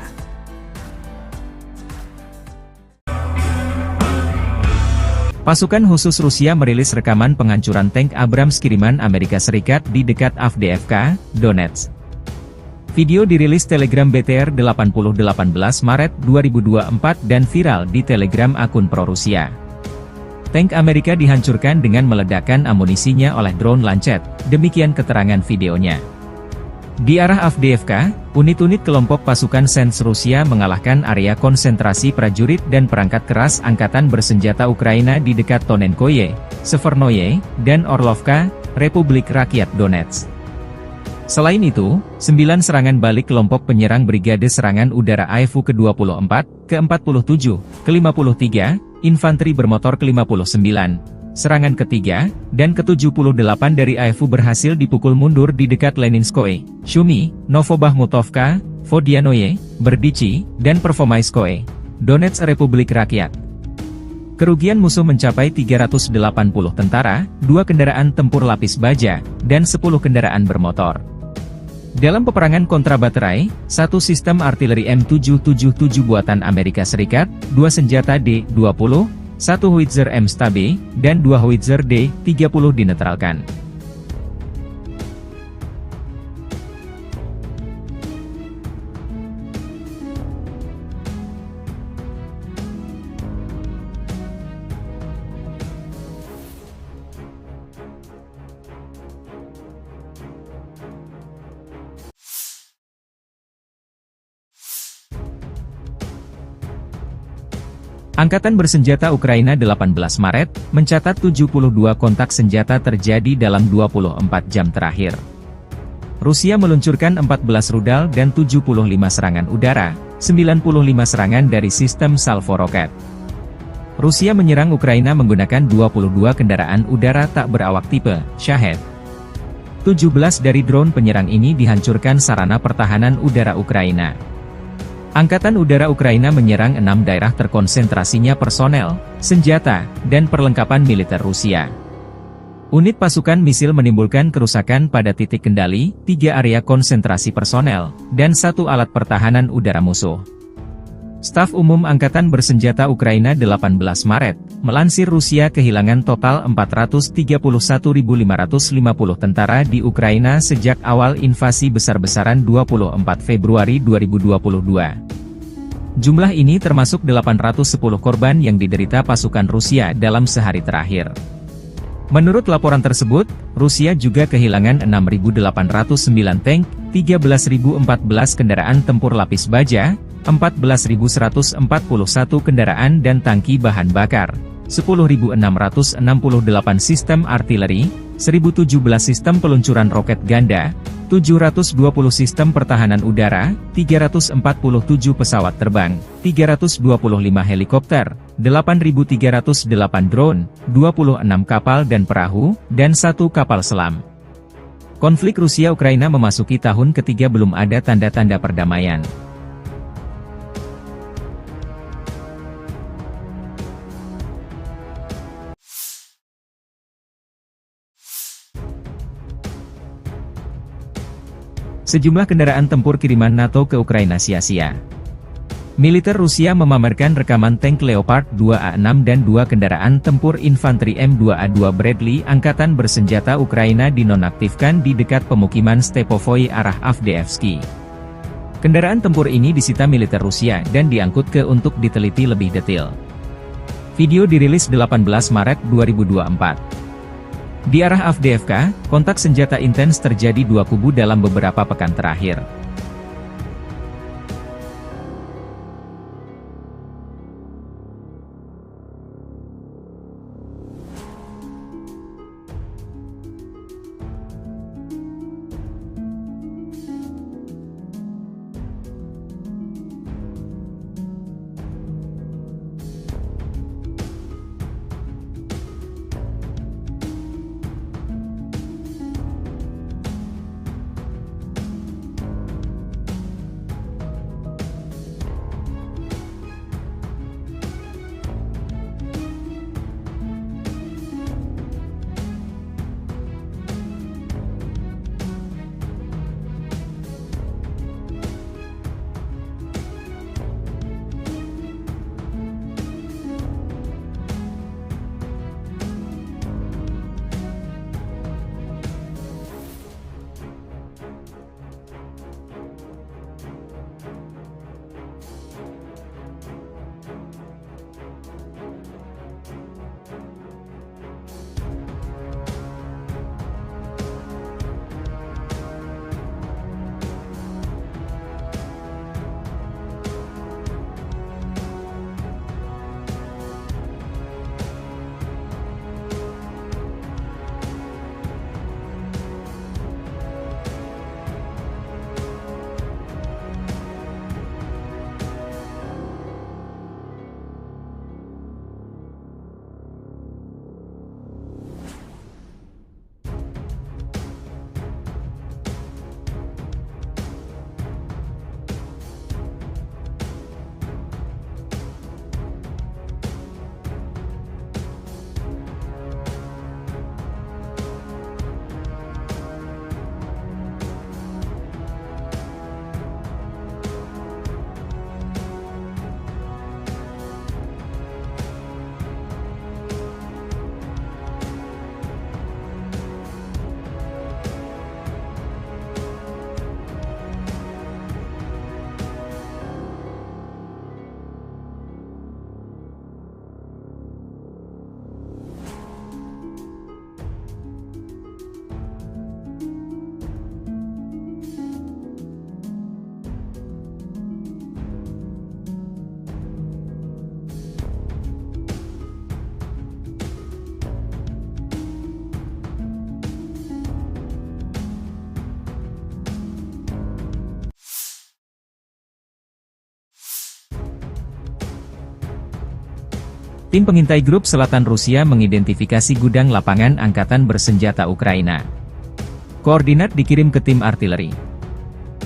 Pasukan khusus Rusia merilis rekaman penghancuran tank Abrams kiriman Amerika Serikat di dekat Avdiivka, Donetsk. Video dirilis Telegram BTR 80 18 Maret 2024 dan viral di Telegram akun pro-Rusia. Tank Amerika dihancurkan dengan meledakkan amunisinya oleh drone Lancet, demikian keterangan videonya. Di arah Avdiivka, unit-unit kelompok pasukan Sens Rusia mengalahkan area konsentrasi prajurit dan perangkat keras angkatan bersenjata Ukraina di dekat Tonenkoye, Severnoye, dan Orlovka, Republik Rakyat Donetsk. Selain itu, 9 serangan balik kelompok penyerang Brigade Serangan Udara AIFU ke-24, ke-47, ke-53, Infanteri Bermotor ke-59, serangan ketiga, dan ke-78 dari AIFU berhasil dipukul mundur di dekat Leninskoye, Shumi, Novobahmutovka, Vodianoye, Berdichi, dan Pervomaiskoye, Donetsk Republik Rakyat. Kerugian musuh mencapai 380 tentara, 2 kendaraan tempur lapis baja, dan 10 kendaraan bermotor. Dalam peperangan kontrabaterai, 1 sistem artileri M777 buatan Amerika Serikat, 2 senjata D-20, 1 howitzer M-Stabe, dan 2 howitzer D-30 dinetralkan. Angkatan bersenjata Ukraina 18 Maret, mencatat 72 kontak senjata terjadi dalam 24 jam terakhir. Rusia meluncurkan 14 rudal dan 75 serangan udara, 95 serangan dari sistem salvo roket. Rusia menyerang Ukraina menggunakan 22 kendaraan udara tak berawak tipe Shahed. 17 dari drone penyerang ini dihancurkan sarana pertahanan udara Ukraina. Angkatan Udara Ukraina menyerang 6 daerah terkonsentrasinya personel, senjata, dan perlengkapan militer Rusia. Unit pasukan misil menimbulkan kerusakan pada titik kendali, 3 area konsentrasi personel, dan 1 alat pertahanan udara musuh. Staf Umum Angkatan Bersenjata Ukraina 18 Maret, melansir Rusia kehilangan total 431.550 tentara di Ukraina sejak awal invasi besar-besaran 24 Februari 2022. Jumlah ini termasuk 810 korban yang diderita pasukan Rusia dalam sehari terakhir. Menurut laporan tersebut, Rusia juga kehilangan 6.809 tank, 13.014 kendaraan tempur lapis baja, 14.141 kendaraan dan tangki bahan bakar, 10.668 sistem artileri, 1.017 sistem peluncuran roket ganda, 720 sistem pertahanan udara, 347 pesawat terbang, 325 helikopter, 8.308 drone, 26 kapal dan perahu, dan 1 kapal selam. Konflik Rusia-Ukraina memasuki tahun ketiga belum ada tanda-tanda perdamaian. Sejumlah kendaraan tempur kiriman NATO ke Ukraina sia-sia. Militer Rusia memamerkan rekaman tank Leopard 2A6 dan 2 kendaraan tempur infanteri M2A2 Bradley Angkatan Bersenjata Ukraina dinonaktifkan di dekat pemukiman Stepovoy arah Avdiivsky. Kendaraan tempur ini disita militer Rusia dan diangkut ke untuk diteliti lebih detail. Video dirilis 18 Maret 2024. Di arah Avdiivka, kontak senjata intens terjadi 2 kubu dalam beberapa pekan terakhir. Tim pengintai Grup Selatan Rusia mengidentifikasi gudang lapangan angkatan bersenjata Ukraina. Koordinat dikirim ke tim artileri.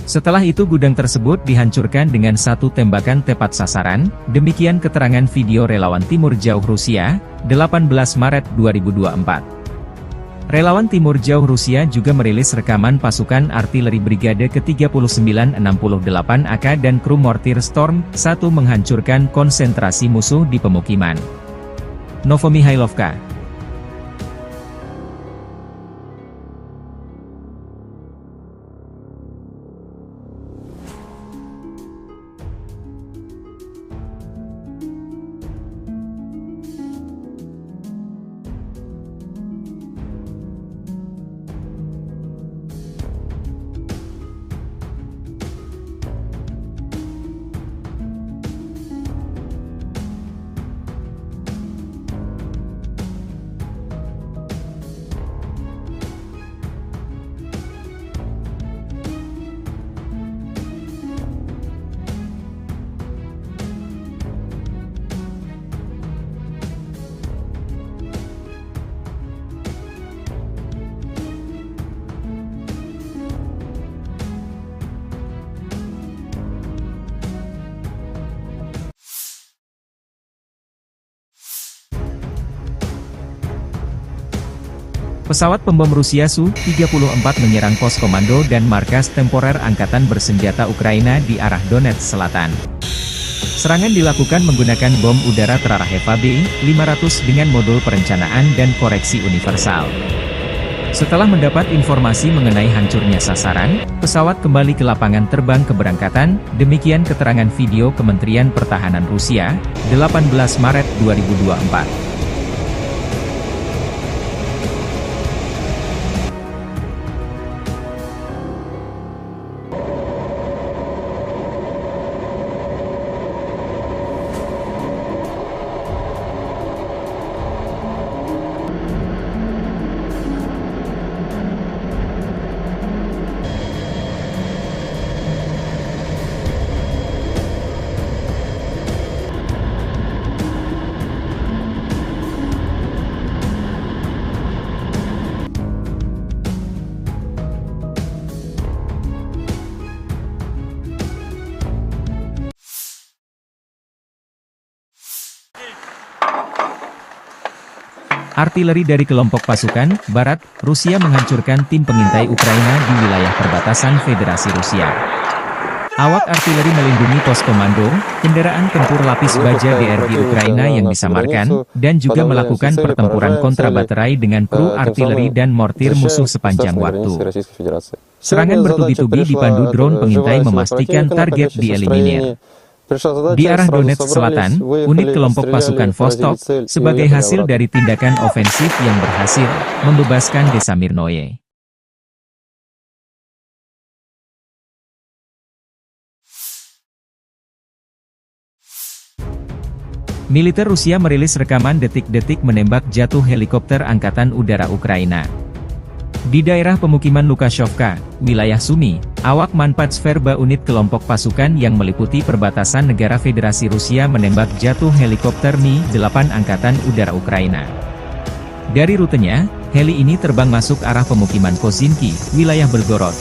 Setelah itu gudang tersebut dihancurkan dengan satu tembakan tepat sasaran, demikian keterangan video relawan Timur Jauh Rusia, 18 Maret 2024. Relawan Timur Jauh Rusia juga merilis rekaman pasukan artileri Brigade ke-3968 AK dan kru mortir Storm 1 menghancurkan konsentrasi musuh di pemukiman. Novomihailovka. Pesawat pembom Rusia Su-34 menyerang pos komando dan markas temporer Angkatan Bersenjata Ukraina di arah Donetsk Selatan. Serangan dilakukan menggunakan bom udara terarah Eva B-500 dengan modul perencanaan dan koreksi universal. Setelah mendapat informasi mengenai hancurnya sasaran, pesawat kembali ke lapangan terbang keberangkatan, demikian keterangan video Kementerian Pertahanan Rusia, 18 Maret 2024. Artileri dari kelompok pasukan Barat, Rusia menghancurkan tim pengintai Ukraina di wilayah perbatasan Federasi Rusia. Awak artileri melindungi pos komando, kendaraan tempur lapis baja DRG Ukraina yang disamarkan, dan juga melakukan pertempuran kontrabaterai dengan kru artileri dan mortir musuh sepanjang waktu. Serangan bertubi-tubi dipandu drone pengintai memastikan target dieliminir. Di arah Donetsk Selatan, unit kelompok pasukan Vostok, sebagai hasil dari tindakan ofensif yang berhasil, membebaskan desa Mirnoye. Militer Rusia merilis rekaman detik-detik menembak jatuh helikopter Angkatan Udara Ukraina. Di daerah pemukiman Lukashovka, wilayah Sumy, awak Manpatsverba unit kelompok pasukan yang meliputi perbatasan negara Federasi Rusia menembak jatuh helikopter Mi-8 Angkatan Udara Ukraina. Dari rutenya, heli ini terbang masuk arah pemukiman Kozinki, wilayah Belgorod.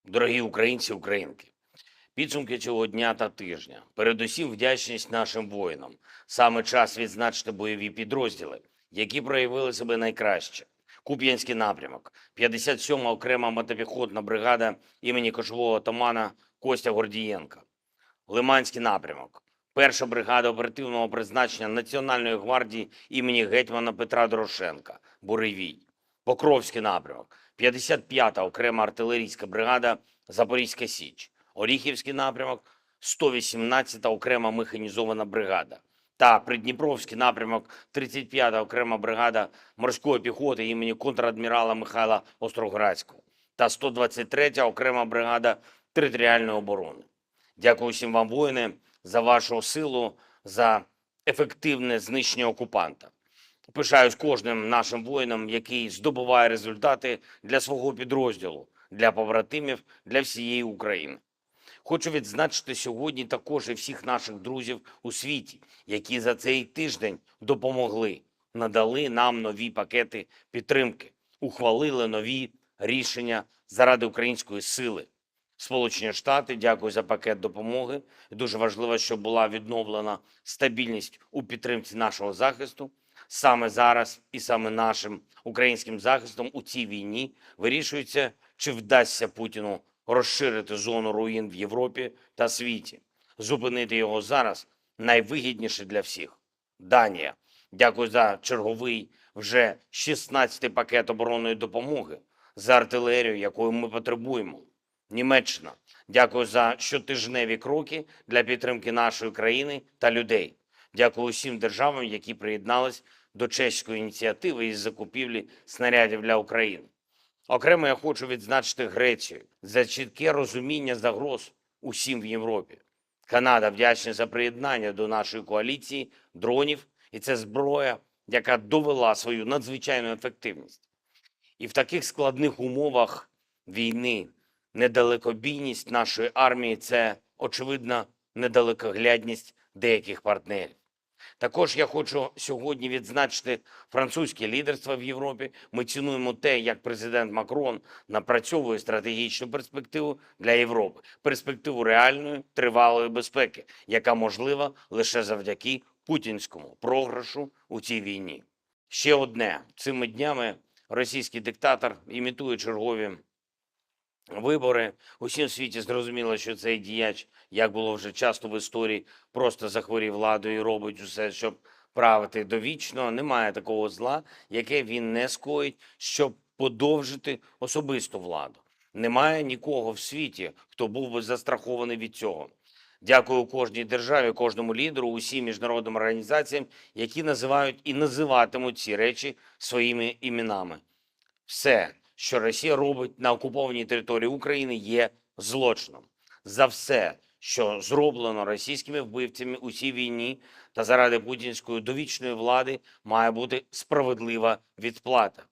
Дорогі українці, українки, підсумки цього дня та тижня. Передусім вдячність нашим воїнам. Саме час відзначити бойові підрозділи, які проявили себе найкраще. Куп'янський напрямок, 57-ма окрема мотопіхотна бригада імені кошового отамана Костя Гордієнка. Лиманський напрямок, 1-ша бригада оперативного призначення Національної гвардії імені гетьмана Петра Дорошенка, Буревій. Покровський напрямок, 55-та окрема артилерійська бригада Запорізька Січ. Оріхівський напрямок, 118-та окрема механізована бригада. та Придніпровський напрямок 35-та окрема бригада морської піхоти імені контрадмірала Михайла Остроградського та 123-я окрема бригада територіальної оборони. Дякую всім вам, воїни, за вашу силу, за ефективне знищення окупанта. Пишаюсь кожним нашим воїном, який здобуває результати для свого підрозділу, для побратимів, для всієї України. Хочу відзначити сьогодні також і всіх наших друзів у світі, які за цей тиждень допомогли, надали нам нові пакети підтримки, ухвалили нові рішення заради української сили. Сполучені Штати, дякую за пакет допомоги. І дуже важливо, щоб була відновлена стабільність у підтримці нашого захисту. Саме зараз і саме нашим українським захистом у цій війні вирішується, чи вдасться Путіну розширити зону руїн в Європі та світі. Зупинити його зараз найвигідніше для всіх. Данія. Дякую за черговий вже 16-й пакет оборонної допомоги, за артилерію, якої ми потребуємо. Німеччина. Дякую за щотижневі кроки для підтримки нашої країни та людей. Дякую усім державам, які приєднались до чеської ініціативи із закупівлі снарядів для України. Окремо я хочу відзначити Грецію за чітке розуміння загроз усім в Європі. Канада вдячна за приєднання до нашої коаліції дронів, і це зброя, яка довела свою надзвичайну ефективність. І в таких складних умовах війни недалекобійність нашої армії – це, очевидна, недалекоглядність деяких партнерів. Також я хочу сьогодні відзначити французьке лідерство в Європі. Ми цінуємо те, як президент Макрон напрацьовує стратегічну перспективу для Європи. Перспективу реальної, тривалої безпеки, яка можлива лише завдяки путінському програшу у цій війні. Ще одне. Цими днями російський диктатор імітує чергові вибори. Усім в світі зрозуміло, що цей діяч, як було вже часто в історії, просто захворів владою і робить усе, щоб правити довічно. Немає такого зла, яке він не скоїть, щоб подовжити особисту владу. Немає нікого в світі, хто був би застрахований від цього. Дякую кожній державі, кожному лідеру, усім міжнародним організаціям, які називають і називатимуть ці речі своїми іменами. Все, що Росія робить на окупованій території України, є злочином. За все, що зроблено російськими вбивцями у цій війні та заради путінської довічної влади, має бути справедлива відплата.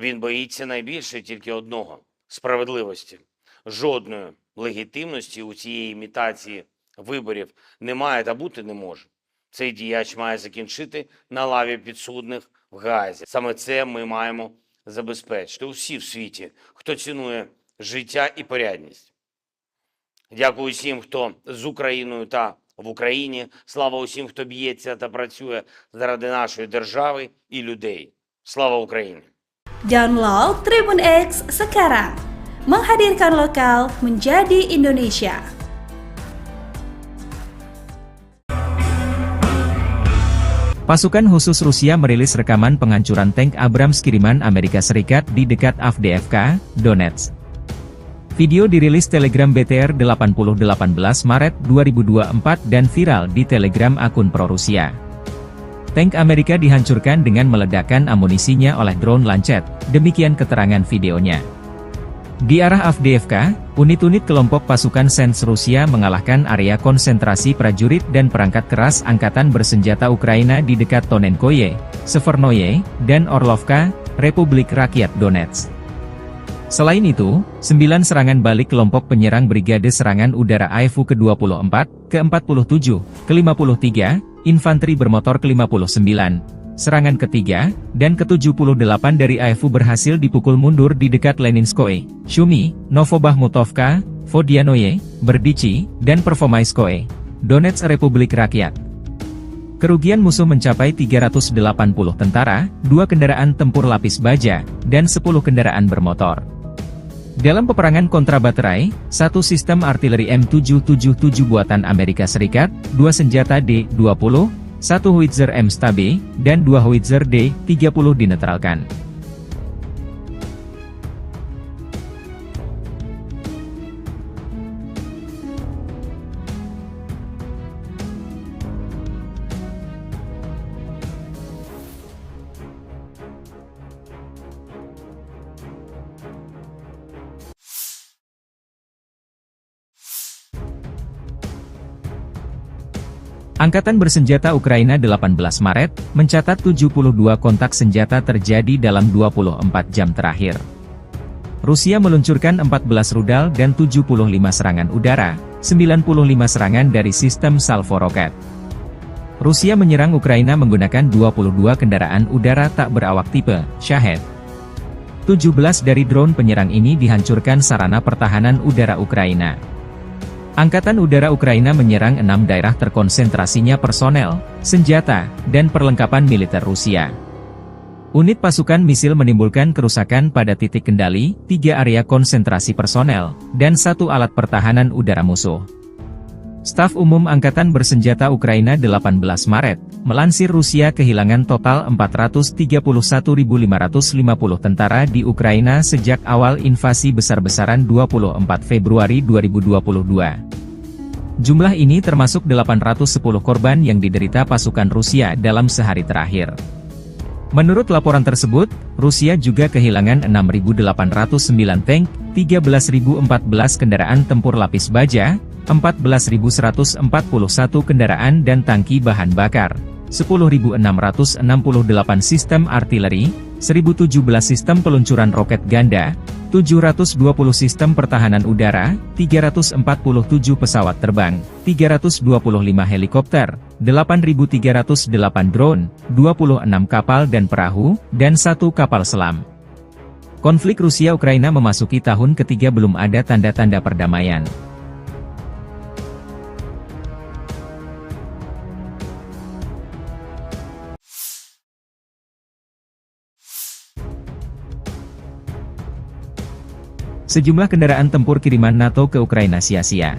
Він боїться найбільше тільки одного – справедливості. Жодної легітимності у цієї імітації виборів немає та бути не може. Цей діяч має закінчити на лаві підсудних в Гаазі. Саме це ми маємо забезпечити усі в світі, хто цінує життя і порядність. Дякую усім, хто з Україною та в Україні. Слава усім, хто б'ється та працює заради нашої держави і людей. Слава Україні! Download Tribun X sekarang. Menghadirkan lokal menjadi Indonesia. Pasukan khusus Rusia merilis rekaman penghancuran tank Abrams kiriman Amerika Serikat di dekat Avdiivka, Donetsk. Video dirilis Telegram BTR 8018 Maret 2024 dan viral di Telegram akun pro-Rusia. Tank Amerika dihancurkan dengan meledakkan amunisinya oleh drone Lancet, demikian keterangan videonya. Di arah Avdiivka, unit-unit kelompok pasukan Sens Rusia mengalahkan area konsentrasi prajurit dan perangkat keras angkatan bersenjata Ukraina di dekat Tonenkoye, Severnoye, dan Orlovka, Republik Rakyat Donetsk. Selain itu, 9 serangan balik kelompok penyerang Brigade Serangan Udara AEFU ke-24, ke-47, ke-53, Infanteri Bermotor ke-59, serangan ketiga, dan ke-78 dari AEFU berhasil dipukul mundur di dekat Leninskoye, Shumi, Novobahmutovka, Vodianoye, Berdichi, dan Pervomaiskoye, Donetsk Republik Rakyat. Kerugian musuh mencapai 380 tentara, 2 kendaraan tempur lapis baja, dan 10 kendaraan bermotor. Dalam peperangan kontrabaterai, 1 sistem artileri M777 buatan Amerika Serikat, 2 senjata D-20, 1 howitzer M-STAB, dan 2 howitzer D-30 dinetralkan. Angkatan bersenjata Ukraina 18 Maret, mencatat 72 kontak senjata terjadi dalam 24 jam terakhir. Rusia meluncurkan 14 rudal dan 75 serangan udara, 95 serangan dari sistem salvo roket. Rusia menyerang Ukraina menggunakan 22 kendaraan udara tak berawak tipe Shahed. 17 dari drone penyerang ini dihancurkan sarana pertahanan udara Ukraina. Angkatan Udara Ukraina menyerang 6 daerah terkonsentrasinya personel, senjata, dan perlengkapan militer Rusia. Unit pasukan misil menimbulkan kerusakan pada titik kendali, 3 area konsentrasi personel, dan 1 alat pertahanan udara musuh. Staf Umum Angkatan Bersenjata Ukraina 18 Maret, melansir Rusia kehilangan total 431.550 tentara di Ukraina sejak awal invasi besar-besaran 24 Februari 2022. Jumlah ini termasuk 810 korban yang diderita pasukan Rusia dalam sehari terakhir. Menurut laporan tersebut, Rusia juga kehilangan 6.809 tank, 13.014 kendaraan tempur lapis baja, 14.141 kendaraan dan tangki bahan bakar, 10.668 sistem artileri, 1.017 sistem peluncuran roket ganda, 720 sistem pertahanan udara, 347 pesawat terbang, 325 helikopter, 8.308 drone, 26 kapal dan perahu, dan 1 kapal selam. Konflik Rusia-Ukraina memasuki tahun ketiga belum ada tanda-tanda perdamaian. Sejumlah kendaraan tempur kiriman NATO ke Ukraina sia-sia.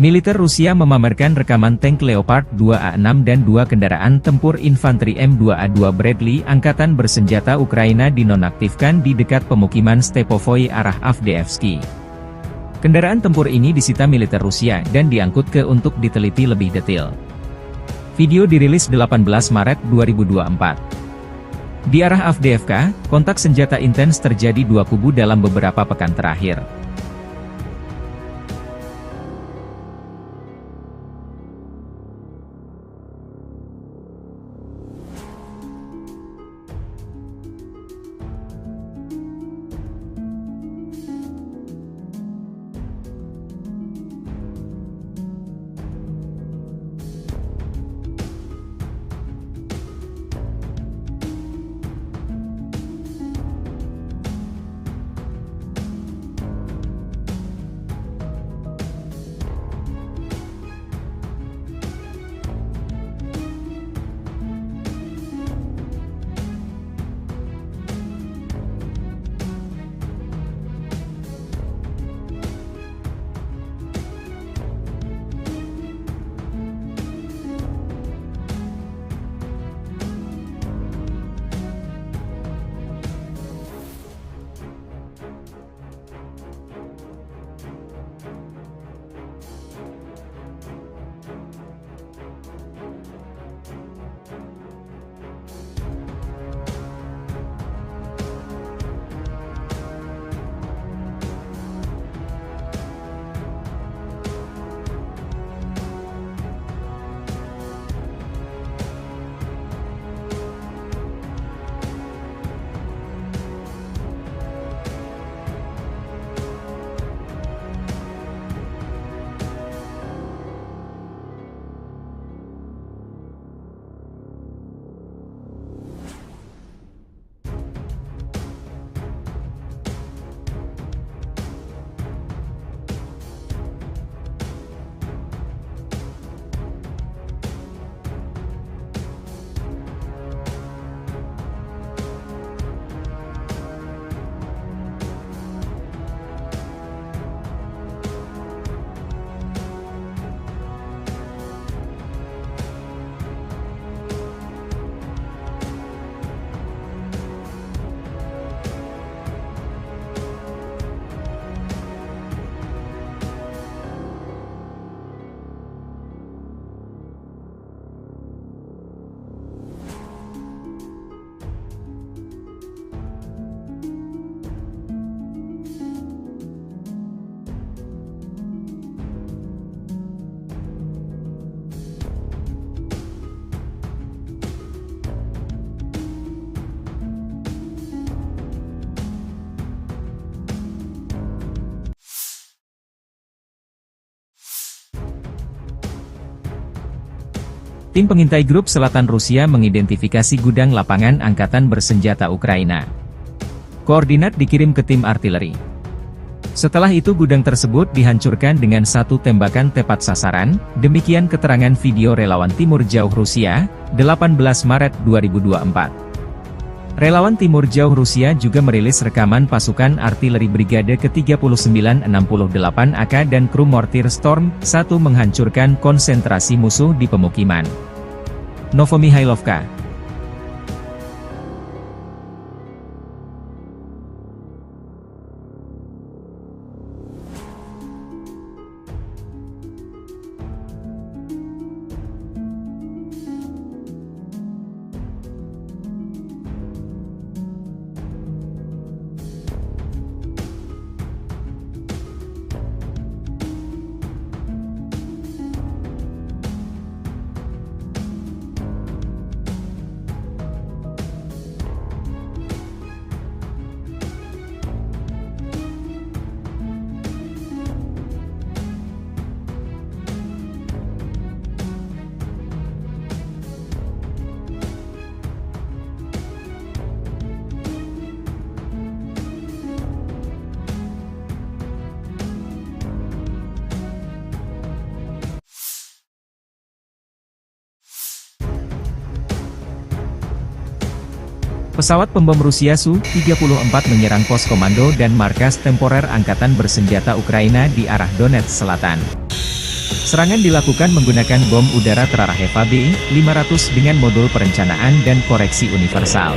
Militer Rusia memamerkan rekaman tank Leopard 2A6 dan 2 kendaraan tempur infanteri M2A2 Bradley Angkatan Bersenjata Ukraina dinonaktifkan di dekat pemukiman Stepovoy arah Avdiivsky. Kendaraan tempur ini disita militer Rusia dan diangkut ke untuk diteliti lebih detail. Video dirilis 18 Maret 2024. Di arah Avdiivka, kontak senjata intens terjadi 2 kubu dalam beberapa pekan terakhir. Tim pengintai Grup Selatan Rusia mengidentifikasi gudang lapangan angkatan bersenjata Ukraina. Koordinat dikirim ke tim artileri. Setelah itu gudang tersebut dihancurkan dengan satu tembakan tepat sasaran, demikian keterangan video relawan Timur Jauh Rusia, 18 Maret 2024. Relawan Timur Jauh Rusia juga merilis rekaman pasukan artileri Brigade ke-3968 AK dan kru mortir Storm 1 menghancurkan konsentrasi musuh di pemukiman. Novomihailovka. Pesawat pembom Rusia Su-34 menyerang pos komando dan markas temporer Angkatan Bersenjata Ukraina di arah Donetsk Selatan. Serangan dilakukan menggunakan bom udara terarah Eva B-500 dengan modul perencanaan dan koreksi universal.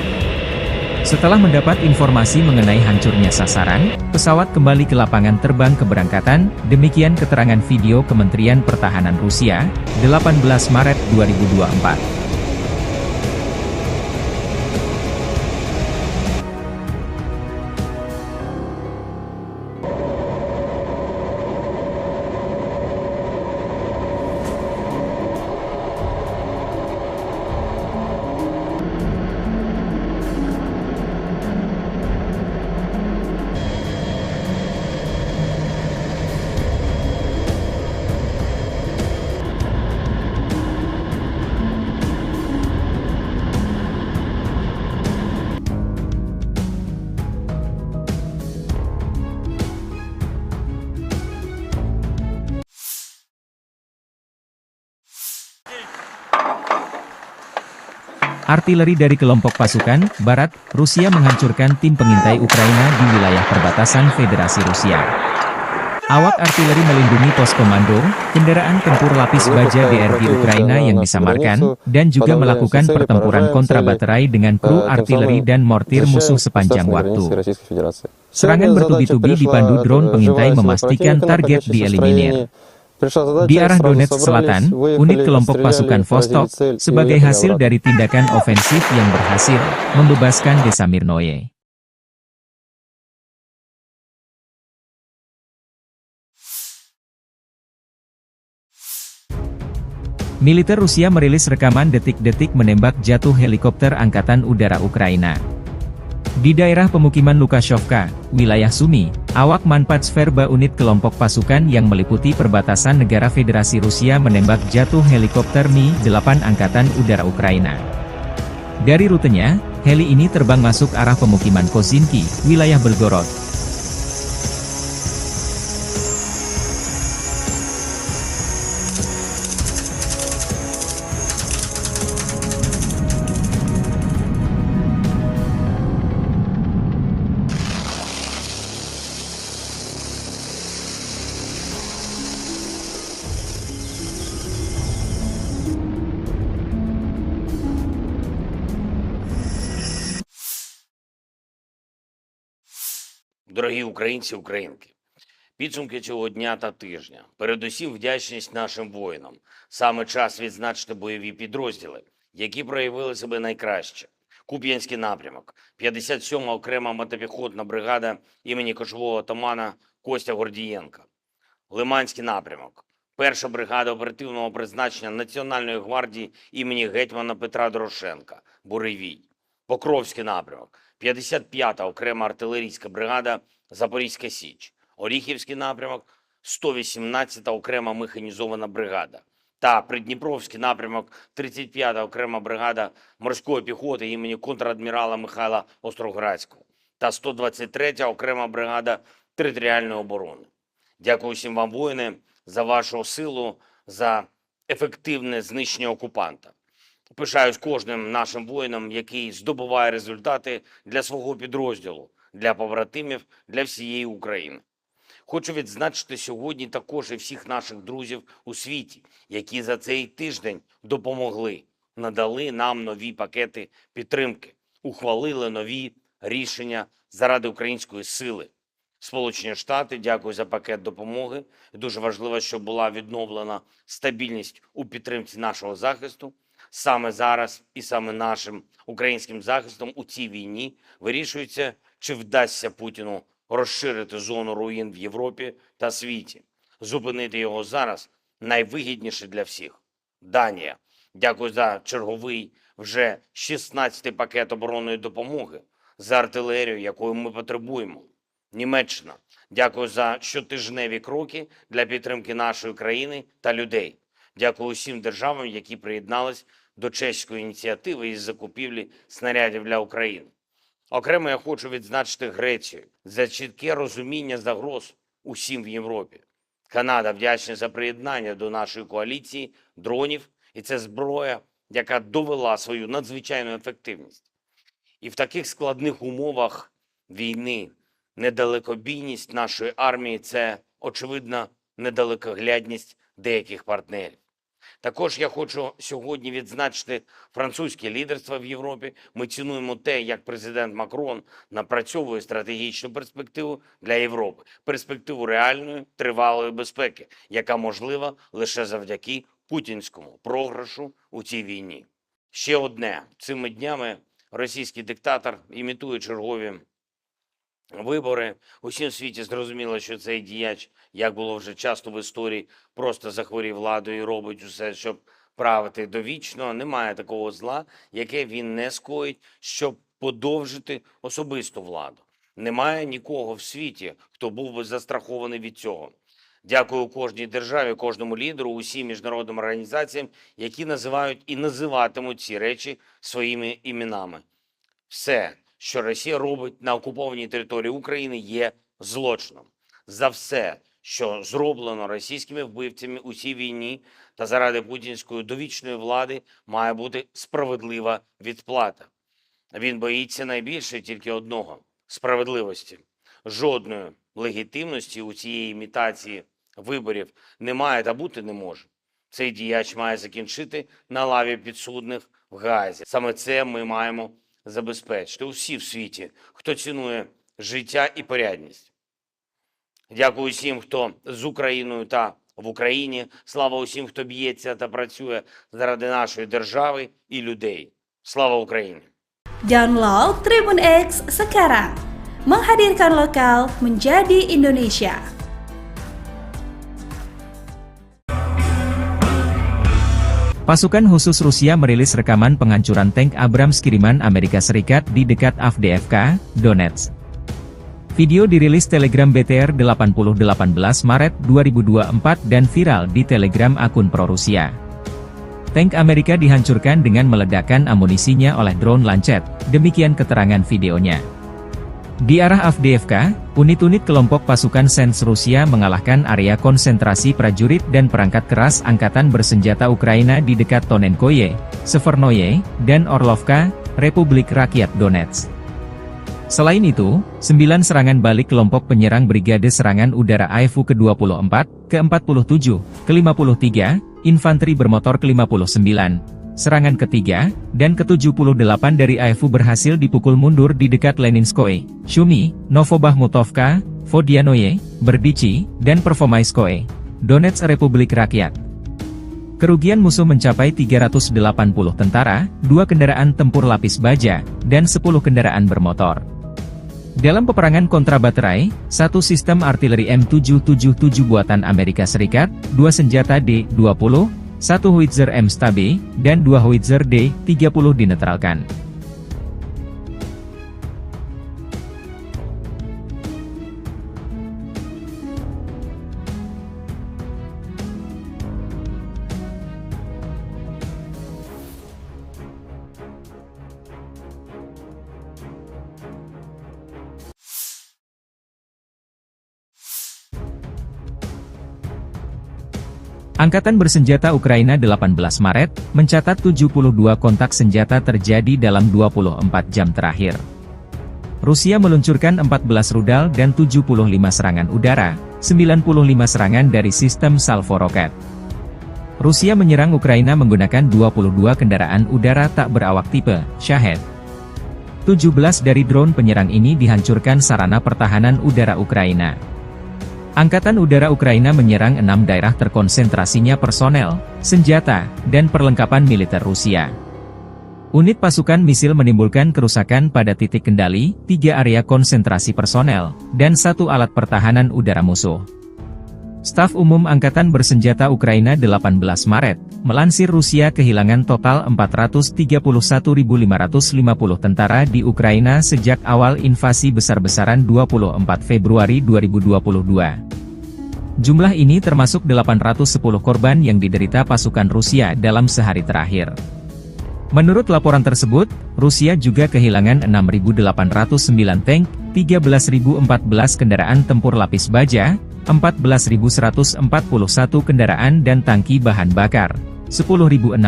Setelah mendapat informasi mengenai hancurnya sasaran, pesawat kembali ke lapangan terbang keberangkatan, demikian keterangan video Kementerian Pertahanan Rusia, 18 Maret 2024. Artileri dari kelompok pasukan Barat, Rusia menghancurkan tim pengintai Ukraina di wilayah perbatasan Federasi Rusia. Awak artileri melindungi pos komando, kendaraan tempur lapis baja DRG Ukraina yang disamarkan, dan juga melakukan pertempuran kontra baterai dengan kru artileri dan mortir musuh sepanjang waktu. Serangan bertubi-tubi dipandu drone pengintai memastikan target dieliminir. Di arah Donetsk Selatan, unit kelompok pasukan Vostok, sebagai hasil dari tindakan ofensif yang berhasil, membebaskan desa Mirnoye. Militer Rusia merilis rekaman detik-detik menembak jatuh helikopter Angkatan Udara Ukraina. Di daerah pemukiman Lukashovka, wilayah Sumy, awak Manpatsverba unit kelompok pasukan yang meliputi perbatasan negara Federasi Rusia menembak jatuh helikopter Mi-8 Angkatan Udara Ukraina. Dari rutenya, heli ini terbang masuk arah pemukiman Kozinki, wilayah Belgorod. Дорогі українці, українки, підсумки цього дня та тижня. Передусім вдячність нашим воїнам. Саме час відзначити бойові підрозділи, які проявили себе найкраще. Куп'янський напрямок, 57-ма окрема мотопіхотна бригада імені кошового отамана Костя Гордієнка. Лиманський напрямок, 1-ша бригада оперативного призначення Національної гвардії імені гетьмана Петра Дорошенка, Буревій. Покровський напрямок, 55-та окрема артилерійська бригада Запорізька Січ. Оріхівський напрямок, 118-та окрема механізована бригада. та Придніпровський напрямок 35-та окрема бригада морської піхоти імені контрадмірала Михайла Остроградського та 123-я окрема бригада територіальної оборони. Дякую всім вам, воїни, за вашу силу, за ефективне знищення окупанта. Пишаюсь кожним нашим воїном, який здобуває результати для свого підрозділу, для побратимів, для всієї України. Хочу відзначити сьогодні також і всіх наших друзів у світі, які за цей тиждень допомогли, надали нам нові пакети підтримки, ухвалили нові рішення заради української сили. Сполучені Штати, дякую за пакет допомоги. Дуже важливо, щоб була відновлена стабільність у підтримці нашого захисту. Саме зараз і саме нашим українським захистом у цій війні вирішується, чи вдасться Путіну розширити зону руїн в Європі та світі. Зупинити його зараз найвигідніше для всіх. Данія. Дякую за черговий вже 16-й пакет оборонної допомоги, за артилерію, якої ми потребуємо. Німеччина. Дякую за щотижневі кроки для підтримки нашої країни та людей. Дякую усім державам, які приєднались до чеської ініціативи із закупівлі снарядів для України. Окремо я хочу відзначити Грецію за чітке розуміння загроз усім в Європі. Канада вдячна за приєднання до нашої коаліції дронів, і це зброя, яка довела свою надзвичайну ефективність. І в таких складних умовах війни недалекобійність нашої армії – це, очевидно, недалекоглядність деяких партнерів. Також я хочу сьогодні відзначити французьке лідерство в Європі. Ми цінуємо те, як президент Макрон напрацьовує стратегічну перспективу для Європи. Перспективу реальної, тривалої безпеки, яка можлива лише завдяки путінському програшу у цій війні. Ще одне. Цими днями російський диктатор імітує чергові вибори. Усім в світі зрозуміло, що цей діяч, як було вже часто в історії, просто захворів владою і робить усе, щоб правити довічно. Немає такого зла, яке він не скоїть, щоб подовжити особисту владу. Немає нікого в світі, хто був би застрахований від цього. Дякую кожній державі, кожному лідеру, усім міжнародним організаціям, які називають і називатимуть ці речі своїми іменами. Все, що Росія робить на окупованій території України, є злочином. За все, що зроблено російськими вбивцями у цій війні та заради путінської довічної влади, має бути справедлива відплата. Він боїться найбільше тільки одного – справедливості. Жодної легітимності у цієї імітації виборів немає та бути не може. Цей діяч має закінчити на лаві підсудних в Гаазі. Саме це ми маємо забезпечити усі в світі, хто цінує життя і порядність. Дякую усім, хто з Україною та в Україні. Слава усім, хто б'ється та працює заради нашої держави і людей. Слава Україні! Download Tribun X sekarang. Menghadirkan lokal menjadi Indonesia. Pasukan khusus Rusia merilis rekaman penghancuran tank Abrams kiriman Amerika Serikat di dekat Avdiivka, Donetsk. Video dirilis Telegram BTR 8018 Maret 2024 dan viral di Telegram akun pro-Rusia. Tank Amerika dihancurkan dengan meledakkan amunisinya oleh drone Lancet, demikian keterangan videonya. Di arah Avdiivka, unit-unit kelompok pasukan Sens Rusia mengalahkan area konsentrasi prajurit dan perangkat keras angkatan bersenjata Ukraina di dekat Tonenkoye, Severnoye, dan Orlovka, Republik Rakyat Donetsk. Selain itu, 9 serangan balik kelompok penyerang Brigade Serangan Udara AFU ke-24, ke-47, ke-53, Infanteri Bermotor ke-59, serangan ketiga, dan ke-78 dari AFU berhasil dipukul mundur di dekat Leninskoye, Shumi, Novobahmutovka, Vodianoye, Berdichi, dan Pervomaiskoye, Donetsk Republik Rakyat. Kerugian musuh mencapai 380 tentara, 2 kendaraan tempur lapis baja, dan 10 kendaraan bermotor. Dalam peperangan kontrabaterai, 1 sistem artileri M777 buatan Amerika Serikat, 2 senjata D-20, 1 howitzer M-Stabe, dan 2 howitzer D-30 dinetralkan. Angkatan bersenjata Ukraina 18 Maret, mencatat 72 kontak senjata terjadi dalam 24 jam terakhir. Rusia meluncurkan 14 rudal dan 75 serangan udara, 95 serangan dari sistem salvo roket. Rusia menyerang Ukraina menggunakan 22 kendaraan udara tak berawak tipe Shahed. 17 dari drone penyerang ini dihancurkan sarana pertahanan udara Ukraina. Angkatan Udara Ukraina menyerang 6 daerah terkonsentrasinya personel, senjata, dan perlengkapan militer Rusia. Unit pasukan misil menimbulkan kerusakan pada titik kendali, 3 area konsentrasi personel, dan 1 alat pertahanan udara musuh. Staf Umum Angkatan Bersenjata Ukraina 18 Maret, melansir Rusia kehilangan total 431.550 tentara di Ukraina sejak awal invasi besar-besaran 24 Februari 2022. Jumlah ini termasuk 810 korban yang diderita pasukan Rusia dalam sehari terakhir. Menurut laporan tersebut, Rusia juga kehilangan 6.809 tank, 13.014 kendaraan tempur lapis baja, 14.141 kendaraan dan tangki bahan bakar, 10.668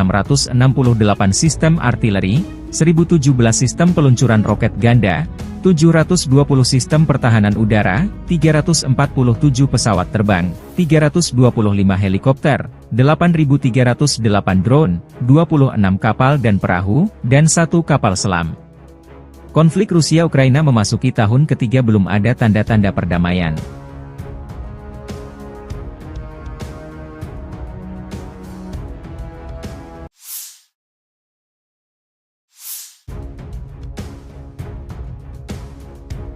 sistem artileri, 1.017 sistem peluncuran roket ganda, 720 sistem pertahanan udara, 347 pesawat terbang, 325 helikopter, 8.308 drone, 26 kapal dan perahu, dan 1 kapal selam. Konflik Rusia-Ukraina memasuki tahun ketiga belum ada tanda-tanda perdamaian.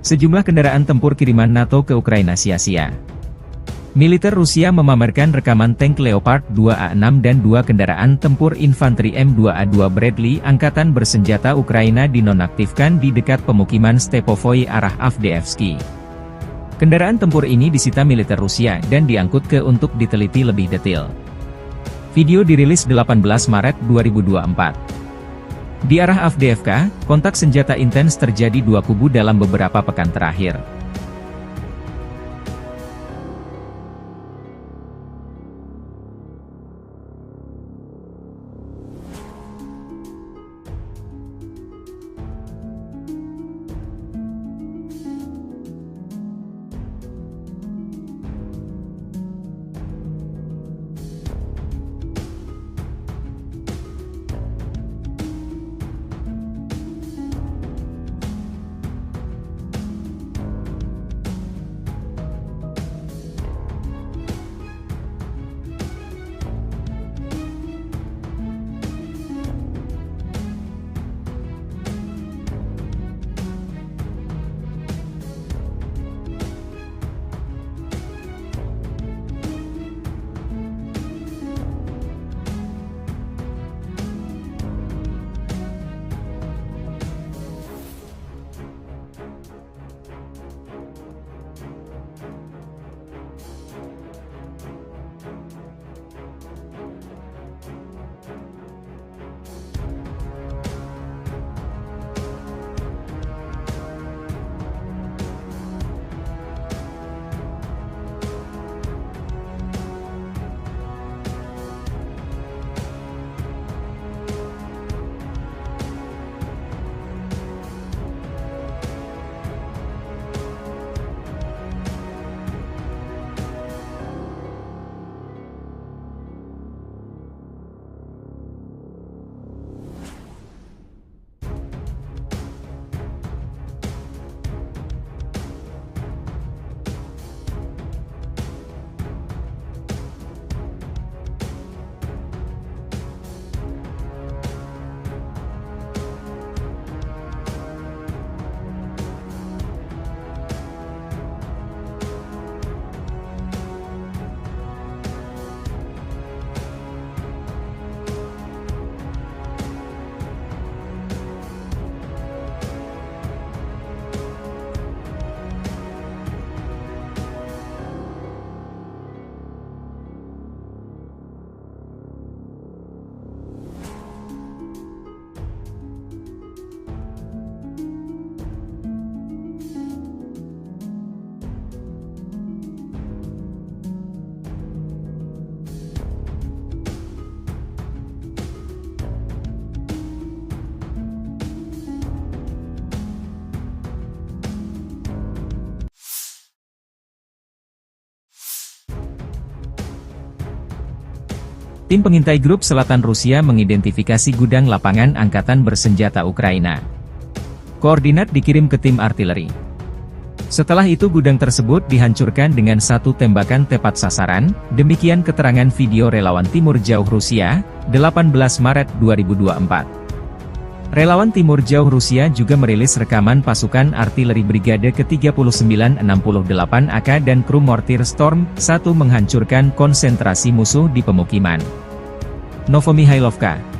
Sejumlah kendaraan tempur kiriman NATO ke Ukraina sia-sia. Militer Rusia memamerkan rekaman tank Leopard 2A6 dan 2 kendaraan tempur infanteri M2A2 Bradley Angkatan Bersenjata Ukraina dinonaktifkan di dekat pemukiman Stepovoi arah Avdiivsky. Kendaraan tempur ini disita militer Rusia dan diangkut ke untuk diteliti lebih detail. Video dirilis 18 Maret 2024. Di arah Avdiivka, kontak senjata intens terjadi 2 kubu dalam beberapa pekan terakhir. Tim pengintai grup selatan Rusia mengidentifikasi gudang lapangan angkatan bersenjata Ukraina. Koordinat dikirim ke tim artileri. Setelah itu gudang tersebut dihancurkan dengan satu tembakan tepat sasaran, demikian keterangan video relawan Timur Jauh Rusia, 18 Maret 2024. Relawan Timur Jauh Rusia juga merilis rekaman pasukan artileri Brigade ke-3968 AK dan kru mortir Storm 1 menghancurkan konsentrasi musuh di pemukiman Novomihailovka.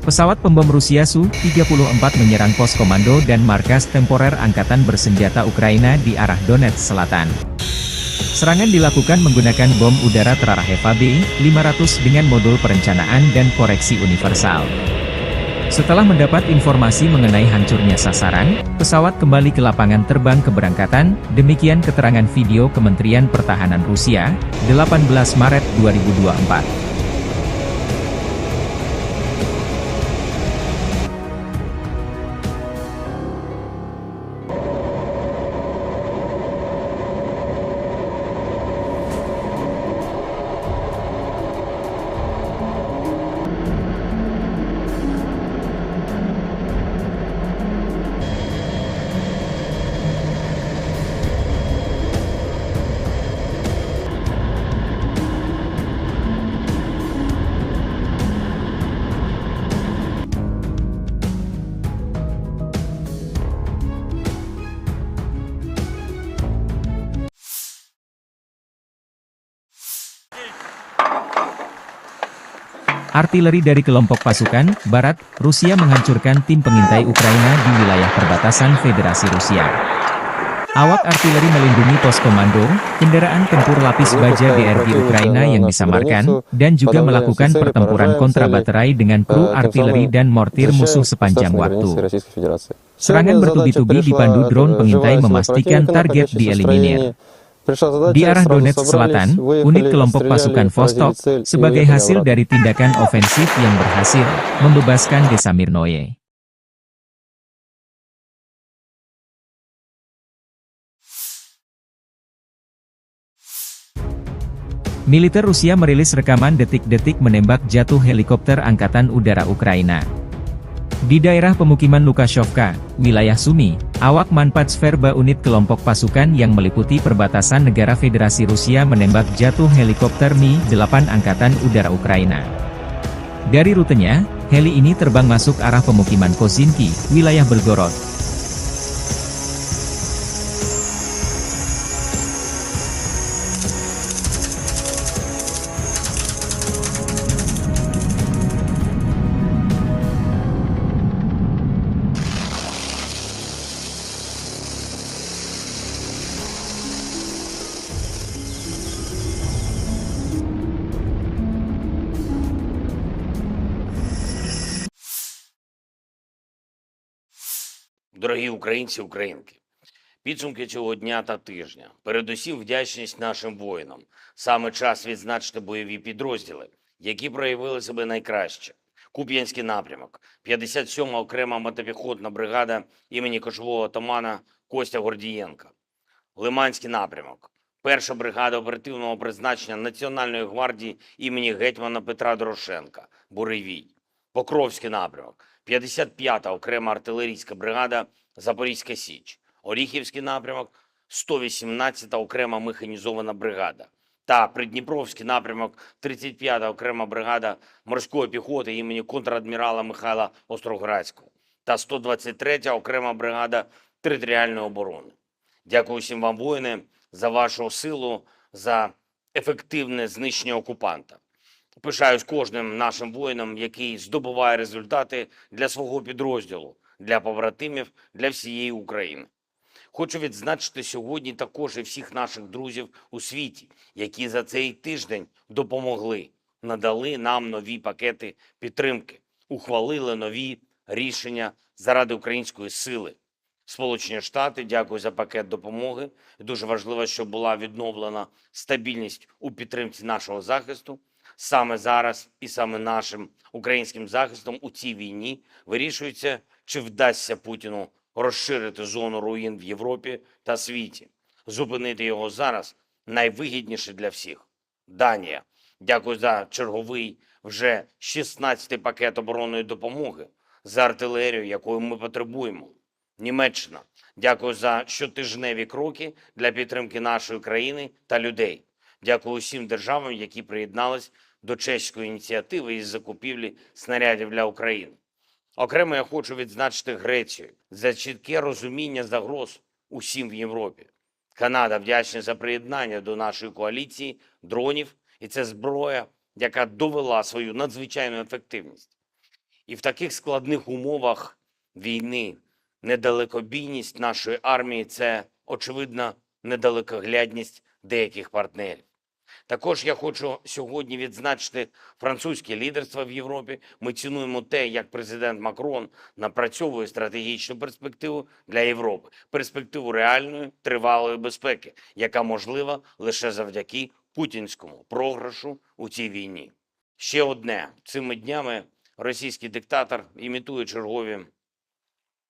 Pesawat pembom Rusia Su-34 menyerang pos komando dan markas temporer Angkatan Bersenjata Ukraina di arah Donetsk Selatan. Serangan dilakukan menggunakan bom udara terarah Heva B-500 dengan modul perencanaan dan koreksi universal. Setelah mendapat informasi mengenai hancurnya sasaran, pesawat kembali ke lapangan terbang keberangkatan, demikian keterangan video Kementerian Pertahanan Rusia, 18 Maret 2024. Artileri dari kelompok pasukan Barat, Rusia menghancurkan tim pengintai Ukraina di wilayah perbatasan Federasi Rusia. Awak artileri melindungi pos komando, kendaraan tempur lapis baja DRG Ukraina yang disamarkan, dan juga melakukan pertempuran kontrabaterai dengan kru artileri dan mortir musuh sepanjang waktu. Serangan bertubi-tubi dipandu drone pengintai memastikan target dieliminir. Di arah Donetsk Selatan, unit kelompok pasukan Vostok, sebagai hasil dari tindakan ofensif yang berhasil, membebaskan desa Mirnoye. Militer Rusia merilis rekaman detik-detik menembak jatuh helikopter Angkatan Udara Ukraina. Di daerah pemukiman Lukashovka, wilayah Sumy, awak Manpatsverba unit kelompok pasukan yang meliputi perbatasan negara Federasi Rusia menembak jatuh helikopter Mi-8 Angkatan Udara Ukraina. Dari rutenya, heli ini terbang masuk arah pemukiman Kozinki, wilayah Belgorod. Дорогі українці, українки, підсумки цього дня та тижня. Передусім вдячність нашим воїнам. Саме час відзначити бойові підрозділи, які проявили себе найкраще. Куп'янський напрямок, 57-ма окрема мотопіхотна бригада імені кошового отамана Костя Гордієнка. Лиманський напрямок, 1-ша бригада оперативного призначення Національної гвардії імені гетьмана Петра Дорошенка, Буревій. Покровський напрямок, 55-та окрема артилерійська бригада Запорізька Січ. Оріхівський напрямок, 118-та окрема механізована бригада. та Придніпровський напрямок 35-та окрема бригада морської піхоти імені контрадмірала Михайла Остроградського та 123-я окрема бригада територіальної оборони. Дякую всім вам, воїни, за вашу силу, за ефективне знищення окупанта. Пишаюсь кожним нашим воїном, який здобуває результати для свого підрозділу, для побратимів, для всієї України. Хочу відзначити сьогодні також і всіх наших друзів у світі, які за цей тиждень допомогли, надали нам нові пакети підтримки, ухвалили нові рішення заради української сили. Сполучені Штати, дякую за пакет допомоги. Дуже важливо, щоб була відновлена стабільність у підтримці нашого захисту. Саме зараз і саме нашим українським захистом у цій війні вирішується, чи вдасться Путіну розширити зону руїн в Європі та світі. Зупинити його зараз найвигідніше для всіх. Данія. Дякую за черговий вже 16-й пакет оборонної допомоги, за артилерію, якої ми потребуємо. Німеччина. Дякую за щотижневі кроки для підтримки нашої країни та людей. Дякую усім державам, які приєднались до чеської ініціативи із закупівлі снарядів для України. Окремо я хочу відзначити Грецію за чітке розуміння загроз усім в Європі. Канада вдячна за приєднання до нашої коаліції дронів, і це зброя, яка довела свою надзвичайну ефективність. І в таких складних умовах війни недалекобійність нашої армії – це, очевидно, недалекоглядність деяких партнерів. Також я хочу сьогодні відзначити французьке лідерство в Європі. Ми цінуємо те, як президент Макрон напрацьовує стратегічну перспективу для Європи. Перспективу реальної, тривалої безпеки, яка можлива лише завдяки путінському програшу у цій війні. Ще одне. Цими днями російський диктатор імітує чергові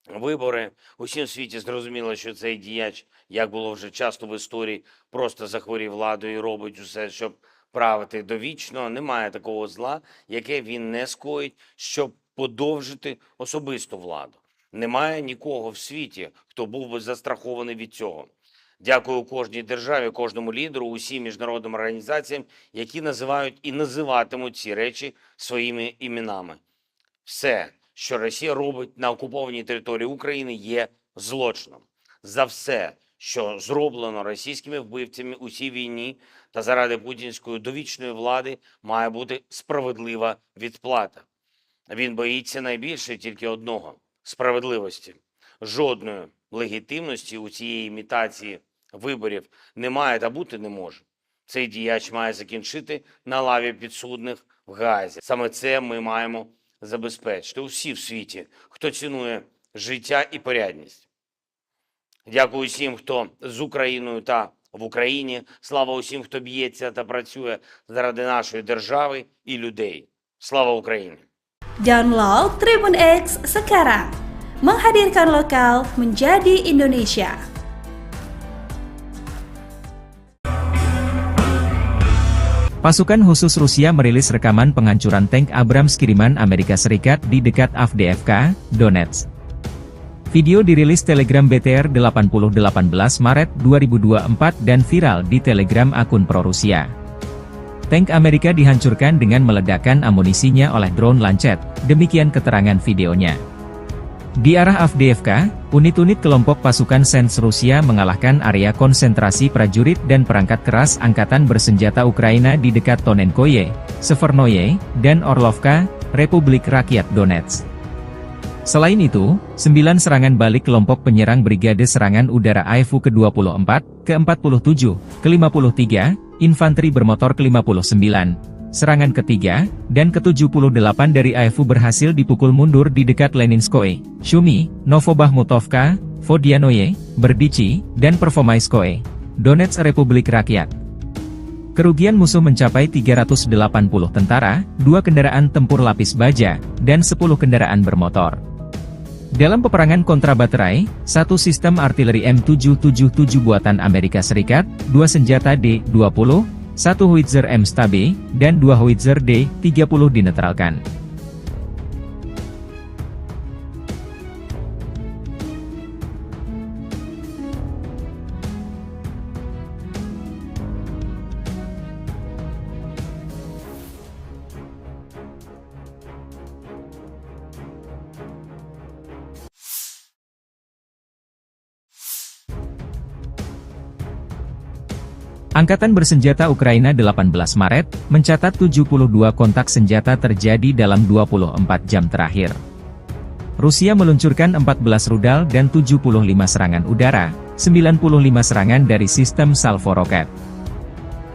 вибори. Усім в світі зрозуміло, що цей діяч, як було вже часто в історії, просто захворів владою і робить усе, щоб правити довічно. Немає такого зла, яке він не скоїть, щоб подовжити особисту владу. Немає нікого в світі, хто був би застрахований від цього. Дякую кожній державі, кожному лідеру, усім міжнародним організаціям, які називають і називатимуть ці речі своїми іменами. Все, що Росія робить на окупованій території України, є злочином. За все, що зроблено російськими вбивцями у цій війні та заради путінської довічної влади, має бути справедлива відплата. Він боїться найбільше тільки одного – справедливості. Жодної легітимності у цієї імітації виборів немає та бути не може. Цей діяч має закінчити на лаві підсудних в Гаазі. Саме це ми маємо забезпечити усі в світі, хто цінує життя і порядність. Дякую усім, хто з Україною та в Україні. Слава усім, хто б'ється та працює заради нашої держави і людей. Слава Україні! Download Tribun X sekarang. Menghadirkan lokal menjadi Indonesia. Pasukan khusus Rusia merilis rekaman penghancuran tank Abrams kiriman Amerika Serikat di dekat Avdiivka, Donetsk. Video dirilis Telegram BTR 80 18 Maret 2024 dan viral di Telegram akun pro-Rusia. Tank Amerika dihancurkan dengan meledakkan amunisinya oleh drone Lancet, demikian keterangan videonya. Di arah Avdiivka, unit-unit kelompok pasukan Sens Rusia mengalahkan area konsentrasi prajurit dan perangkat keras angkatan bersenjata Ukraina di dekat Tonenkoye, Severnoye, dan Orlovka, Republik Rakyat Donetsk. Selain itu, 9 serangan balik kelompok penyerang Brigade Serangan Udara AIFU ke-24, ke-47, ke-53, Infanteri Bermotor ke-59, serangan ketiga, dan ke-78 dari AIFU berhasil dipukul mundur di dekat Leninskoye, Shumi, Novobahmutovka, Vodianoye, Berdichi, dan Pervomaiskoye, Donetsk Republik Rakyat. Kerugian musuh mencapai 380 tentara, 2 kendaraan tempur lapis baja, dan 10 kendaraan bermotor. Dalam peperangan kontra baterai, 1 sistem artileri M777 buatan Amerika Serikat, 2 senjata D-20, 1 howitzer M-STAB, dan 2 howitzer D-30 dinetralkan. Angkatan bersenjata Ukraina 18 Maret, mencatat 72 kontak senjata terjadi dalam 24 jam terakhir. Rusia meluncurkan 14 rudal dan 75 serangan udara, 95 serangan dari sistem salvo roket.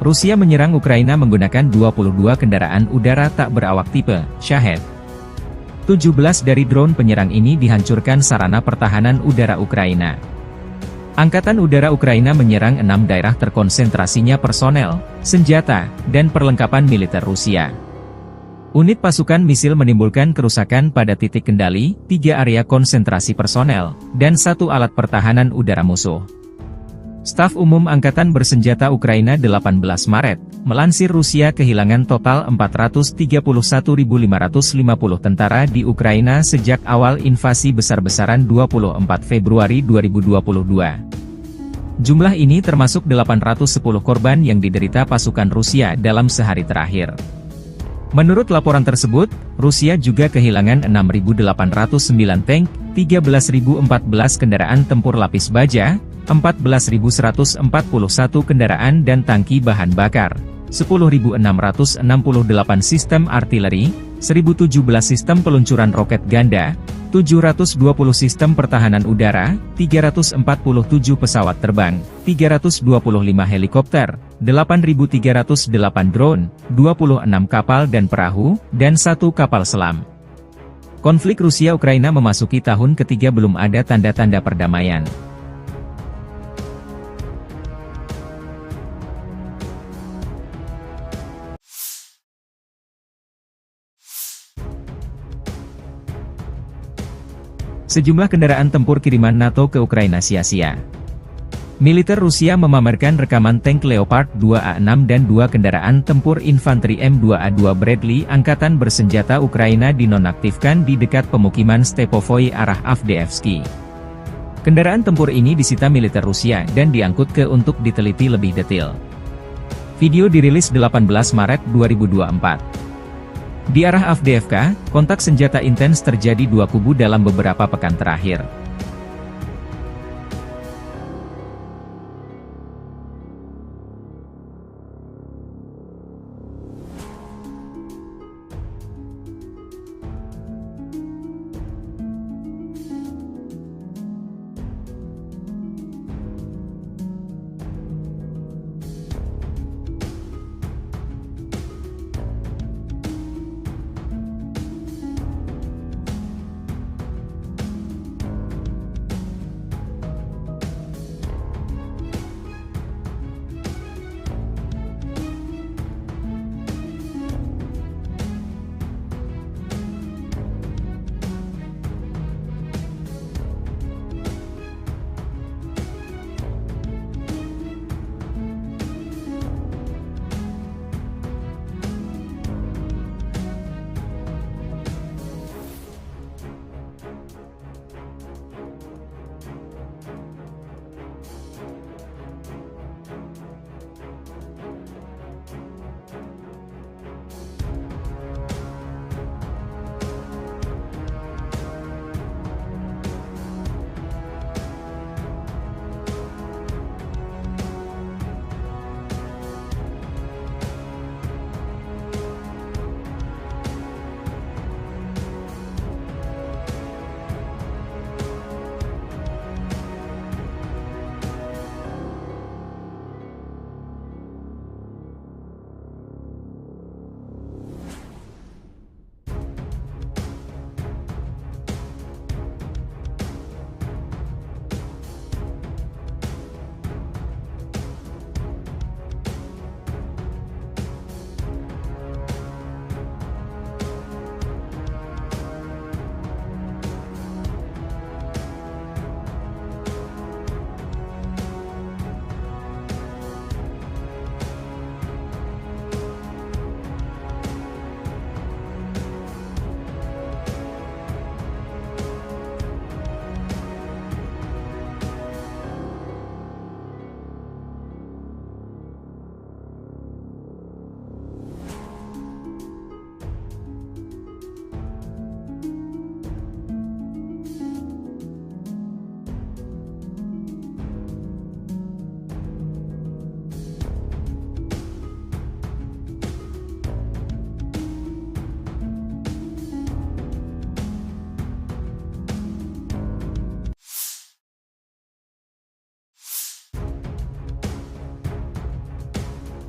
Rusia menyerang Ukraina menggunakan 22 kendaraan udara tak berawak tipe Shahed. 17 dari drone penyerang ini dihancurkan sarana pertahanan udara Ukraina. Angkatan Udara Ukraina menyerang 6 daerah terkonsentrasinya personel, senjata, dan perlengkapan militer Rusia. Unit pasukan misil menimbulkan kerusakan pada titik kendali, 3 area konsentrasi personel, dan 1 alat pertahanan udara musuh. Staf Umum Angkatan Bersenjata Ukraina 18 Maret, melansir Rusia kehilangan total 431.550 tentara di Ukraina sejak awal invasi besar-besaran 24 Februari 2022. Jumlah ini termasuk 810 korban yang diderita pasukan Rusia dalam sehari terakhir. Menurut laporan tersebut, Rusia juga kehilangan 6.809 tank, 13.014 kendaraan tempur lapis baja, 14.141 kendaraan dan tangki bahan bakar, 10.668 sistem artileri, 1.017 sistem peluncuran roket ganda, 720 sistem pertahanan udara, 347 pesawat terbang, 325 helikopter, 8.308 drone, 26 kapal dan perahu, dan 1 kapal selam. Konflik Rusia-Ukraina memasuki tahun ketiga belum ada tanda-tanda perdamaian. Sejumlah kendaraan tempur kiriman NATO ke Ukraina sia-sia. Militer Rusia memamerkan rekaman tank Leopard 2A6 dan 2 kendaraan tempur infanteri M2A2 Bradley Angkatan Bersenjata Ukraina dinonaktifkan di dekat pemukiman Stepovoy arah Avdiivsky. Kendaraan tempur ini disita militer Rusia dan diangkut ke untuk diteliti lebih detail. Video dirilis 18 Maret 2024. Di arah Avdiivka, kontak senjata intens terjadi 2 kubu dalam beberapa pekan terakhir.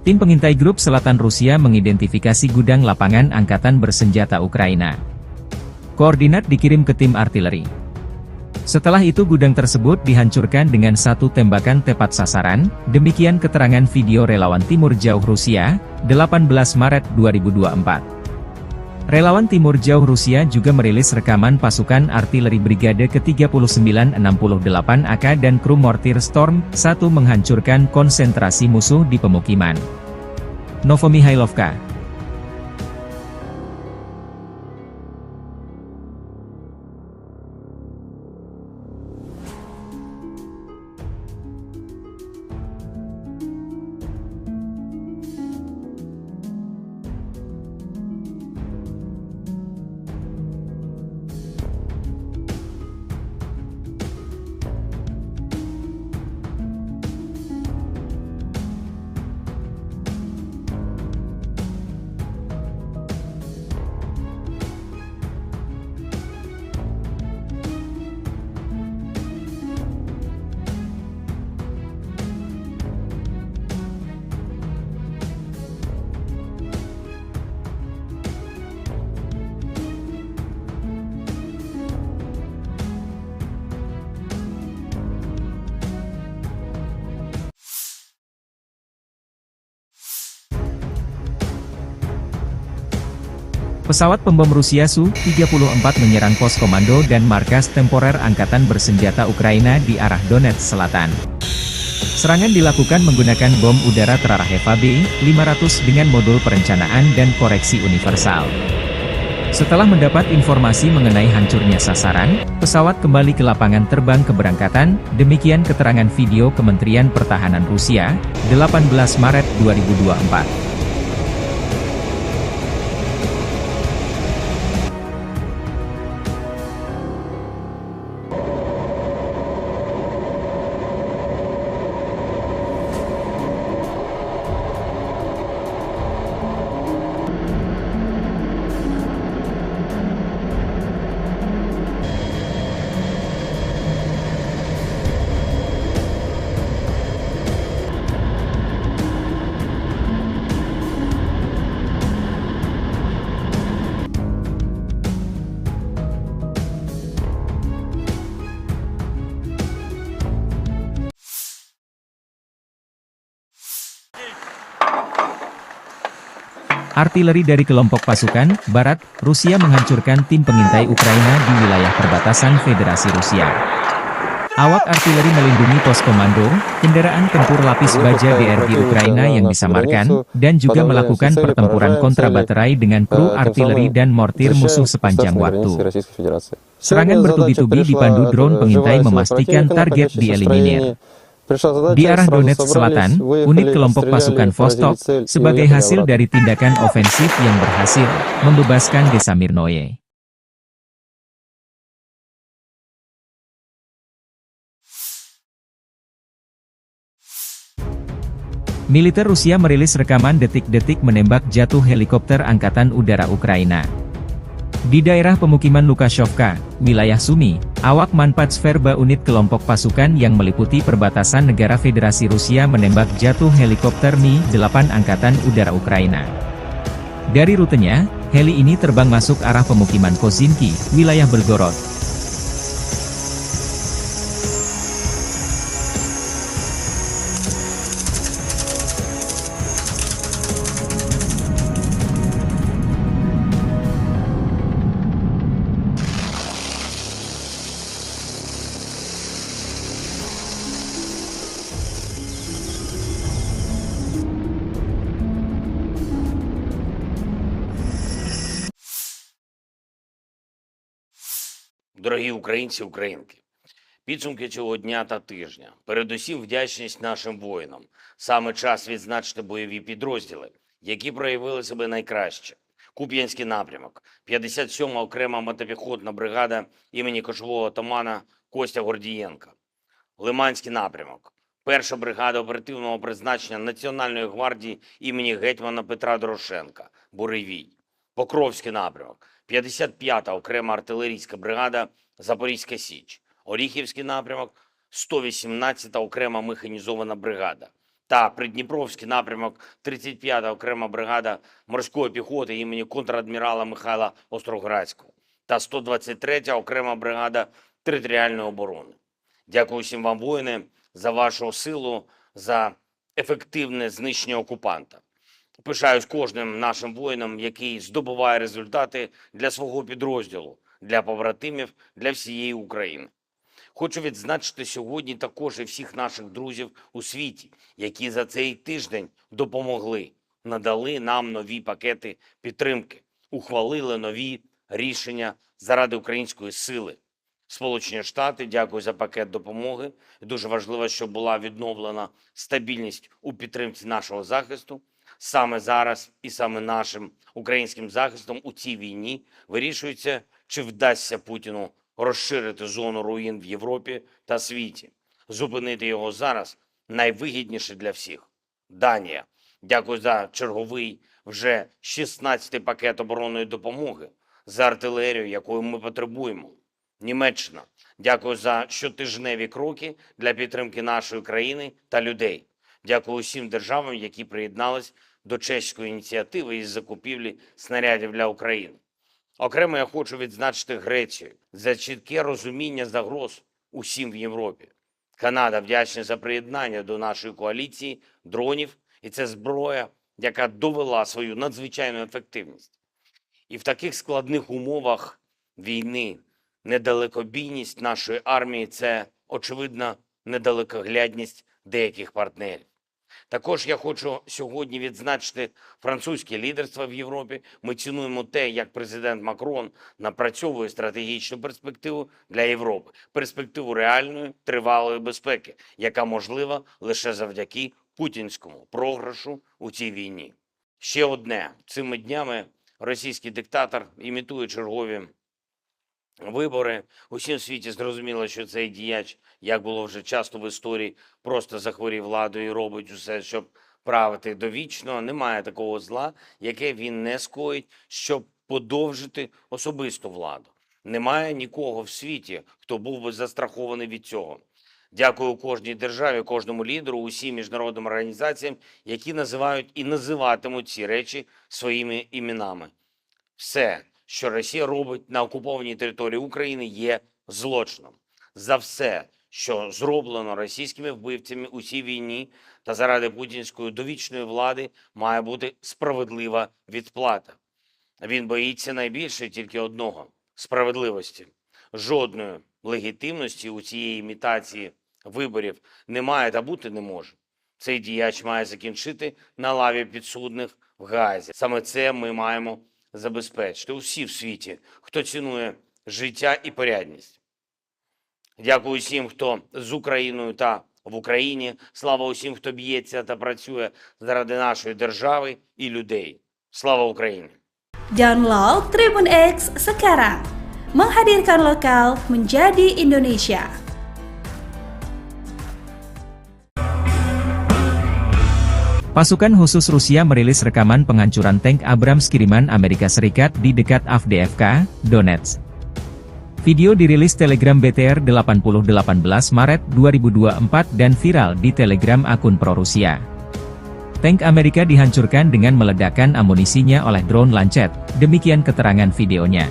Tim pengintai grup selatan Rusia mengidentifikasi gudang lapangan angkatan bersenjata Ukraina. Koordinat dikirim ke tim artileri. Setelah itu gudang tersebut dihancurkan dengan satu tembakan tepat sasaran, demikian keterangan video relawan Timur Jauh Rusia, 18 Maret 2024. Relawan Timur Jauh Rusia juga merilis rekaman pasukan artileri Brigade ke-3968 AK dan kru mortir Storm 1 menghancurkan konsentrasi musuh di pemukiman. Novomihailovka. Pesawat pembom Rusia Su-34 menyerang pos komando dan markas temporer Angkatan Bersenjata Ukraina di arah Donetsk Selatan. Serangan dilakukan menggunakan bom udara terarah Eva B-500 dengan modul perencanaan dan koreksi universal. Setelah mendapat informasi mengenai hancurnya sasaran, pesawat kembali ke lapangan terbang keberangkatan, demikian keterangan video Kementerian Pertahanan Rusia, 18 Maret 2024. Artileri dari kelompok pasukan Barat, Rusia menghancurkan tim pengintai Ukraina di wilayah perbatasan Federasi Rusia. Awak artileri melindungi pos komando, kendaraan tempur lapis baja DRG Ukraina yang disamarkan, dan juga melakukan pertempuran kontrabaterai dengan kru artileri dan mortir musuh sepanjang waktu. Serangan bertubi-tubi dipandu drone pengintai memastikan target dieliminir. Di arah Donetsk Selatan, unit kelompok pasukan Vostok, sebagai hasil dari tindakan ofensif yang berhasil, membebaskan desa Mirnoye. Militer Rusia merilis rekaman detik-detik menembak jatuh helikopter Angkatan Udara Ukraina. Di daerah pemukiman Lukashovka, wilayah Sumy, awak Manpatsverba unit kelompok pasukan yang meliputi perbatasan negara Federasi Rusia menembak jatuh helikopter Mi-8 Angkatan Udara Ukraina. Dari rutenya, heli ini terbang masuk arah pemukiman Kozinki, wilayah Belgorod. Дорогі українці, українки, підсумки цього дня та тижня. Передусім вдячність нашим воїнам. Саме час відзначити бойові підрозділи, які проявили себе найкраще. Куп'янський напрямок, 57-ма окрема мотопіхотна бригада імені кошового отамана Костя Гордієнка. Лиманський напрямок, 1-ша бригада оперативного призначення Національної гвардії імені гетьмана Петра Дорошенка, Буревій. Покровський напрямок, 55-та окрема артилерійська бригада Запорізька Січ. Оріхівський напрямок, 118-та окрема механізована бригада. та Придніпровський напрямок 35-та окрема бригада морської піхоти імені контрадмірала Михайла Остроградського та 123-я окрема бригада територіальної оборони. Дякую всім вам, воїни, за вашу силу, за ефективне знищення окупанта. Пишаюсь кожним нашим воїном, який здобуває результати для свого підрозділу, для побратимів, для всієї України. Хочу відзначити сьогодні також і всіх наших друзів у світі, які за цей тиждень допомогли, надали нам нові пакети підтримки, ухвалили нові рішення заради української сили. Сполучені Штати, дякую за пакет допомоги. Дуже важливо, щоб була відновлена стабільність у підтримці нашого захисту. Саме зараз і саме нашим українським захистом у цій війні вирішується, чи вдасться Путіну розширити зону руїн в Європі та світі. Зупинити його зараз найвигідніше для всіх. Данія. Дякую за черговий вже 16-й пакет оборонної допомоги, за артилерію, якої ми потребуємо. Німеччина. Дякую за щотижневі кроки для підтримки нашої країни та людей. Дякую усім державам, які приєднались до чеської ініціативи із закупівлі снарядів для України. Окремо я хочу відзначити Грецію за чітке розуміння загроз усім в Європі. Канада вдячна за приєднання до нашої коаліції дронів, і це зброя, яка довела свою надзвичайну ефективність. І в таких складних умовах війни недалекобійність нашої армії – це, очевидна, недалекоглядність деяких партнерів. Також я хочу сьогодні відзначити французьке лідерство в Європі. Ми цінуємо те, як президент Макрон напрацьовує стратегічну перспективу для Європи. Перспективу реальної, тривалої безпеки, яка можлива лише завдяки путінському програшу у цій війні. Ще одне. Цими днями російський диктатор імітує чергові вибори. Усім світі зрозуміло, що цей діяч, як було вже часто в історії, просто захворів владою і робить усе, щоб правити довічно. Немає такого зла, яке він не скоїть, щоб подовжити особисту владу. Немає нікого в світі, хто був би застрахований від цього. Дякую кожній державі, кожному лідеру, усім міжнародним організаціям, які називають і називатимуть ці речі своїми іменами. Все, що Росія робить на окупованій території України, є злочином. За все, що зроблено російськими вбивцями у цій війні та заради путінської довічної влади, має бути справедлива відплата. Він боїться найбільше тільки одного – справедливості. Жодної легітимності у цієї імітації виборів немає та бути не може. Цей діяч має закінчити на лаві підсудних в Гаазі. Саме це ми маємо забезпечити усі в світі, хто цінує життя і порядність. Дякую усім, хто з Україною та в Україні. Слава усім, хто б'ється та працює заради нашої держави і людей. Слава Україні! Download Tribun X sekarang. Menghadirkan lokal menjadi Indonesia. Pasukan khusus Rusia merilis rekaman penghancuran tank Abrams kiriman Amerika Serikat di dekat Avdiivka, Donetsk. Video dirilis Telegram BTR 8018 Maret 2024 dan viral di Telegram akun pro-Rusia. Tank Amerika dihancurkan dengan meledakkan amunisinya oleh drone Lancet, demikian keterangan videonya.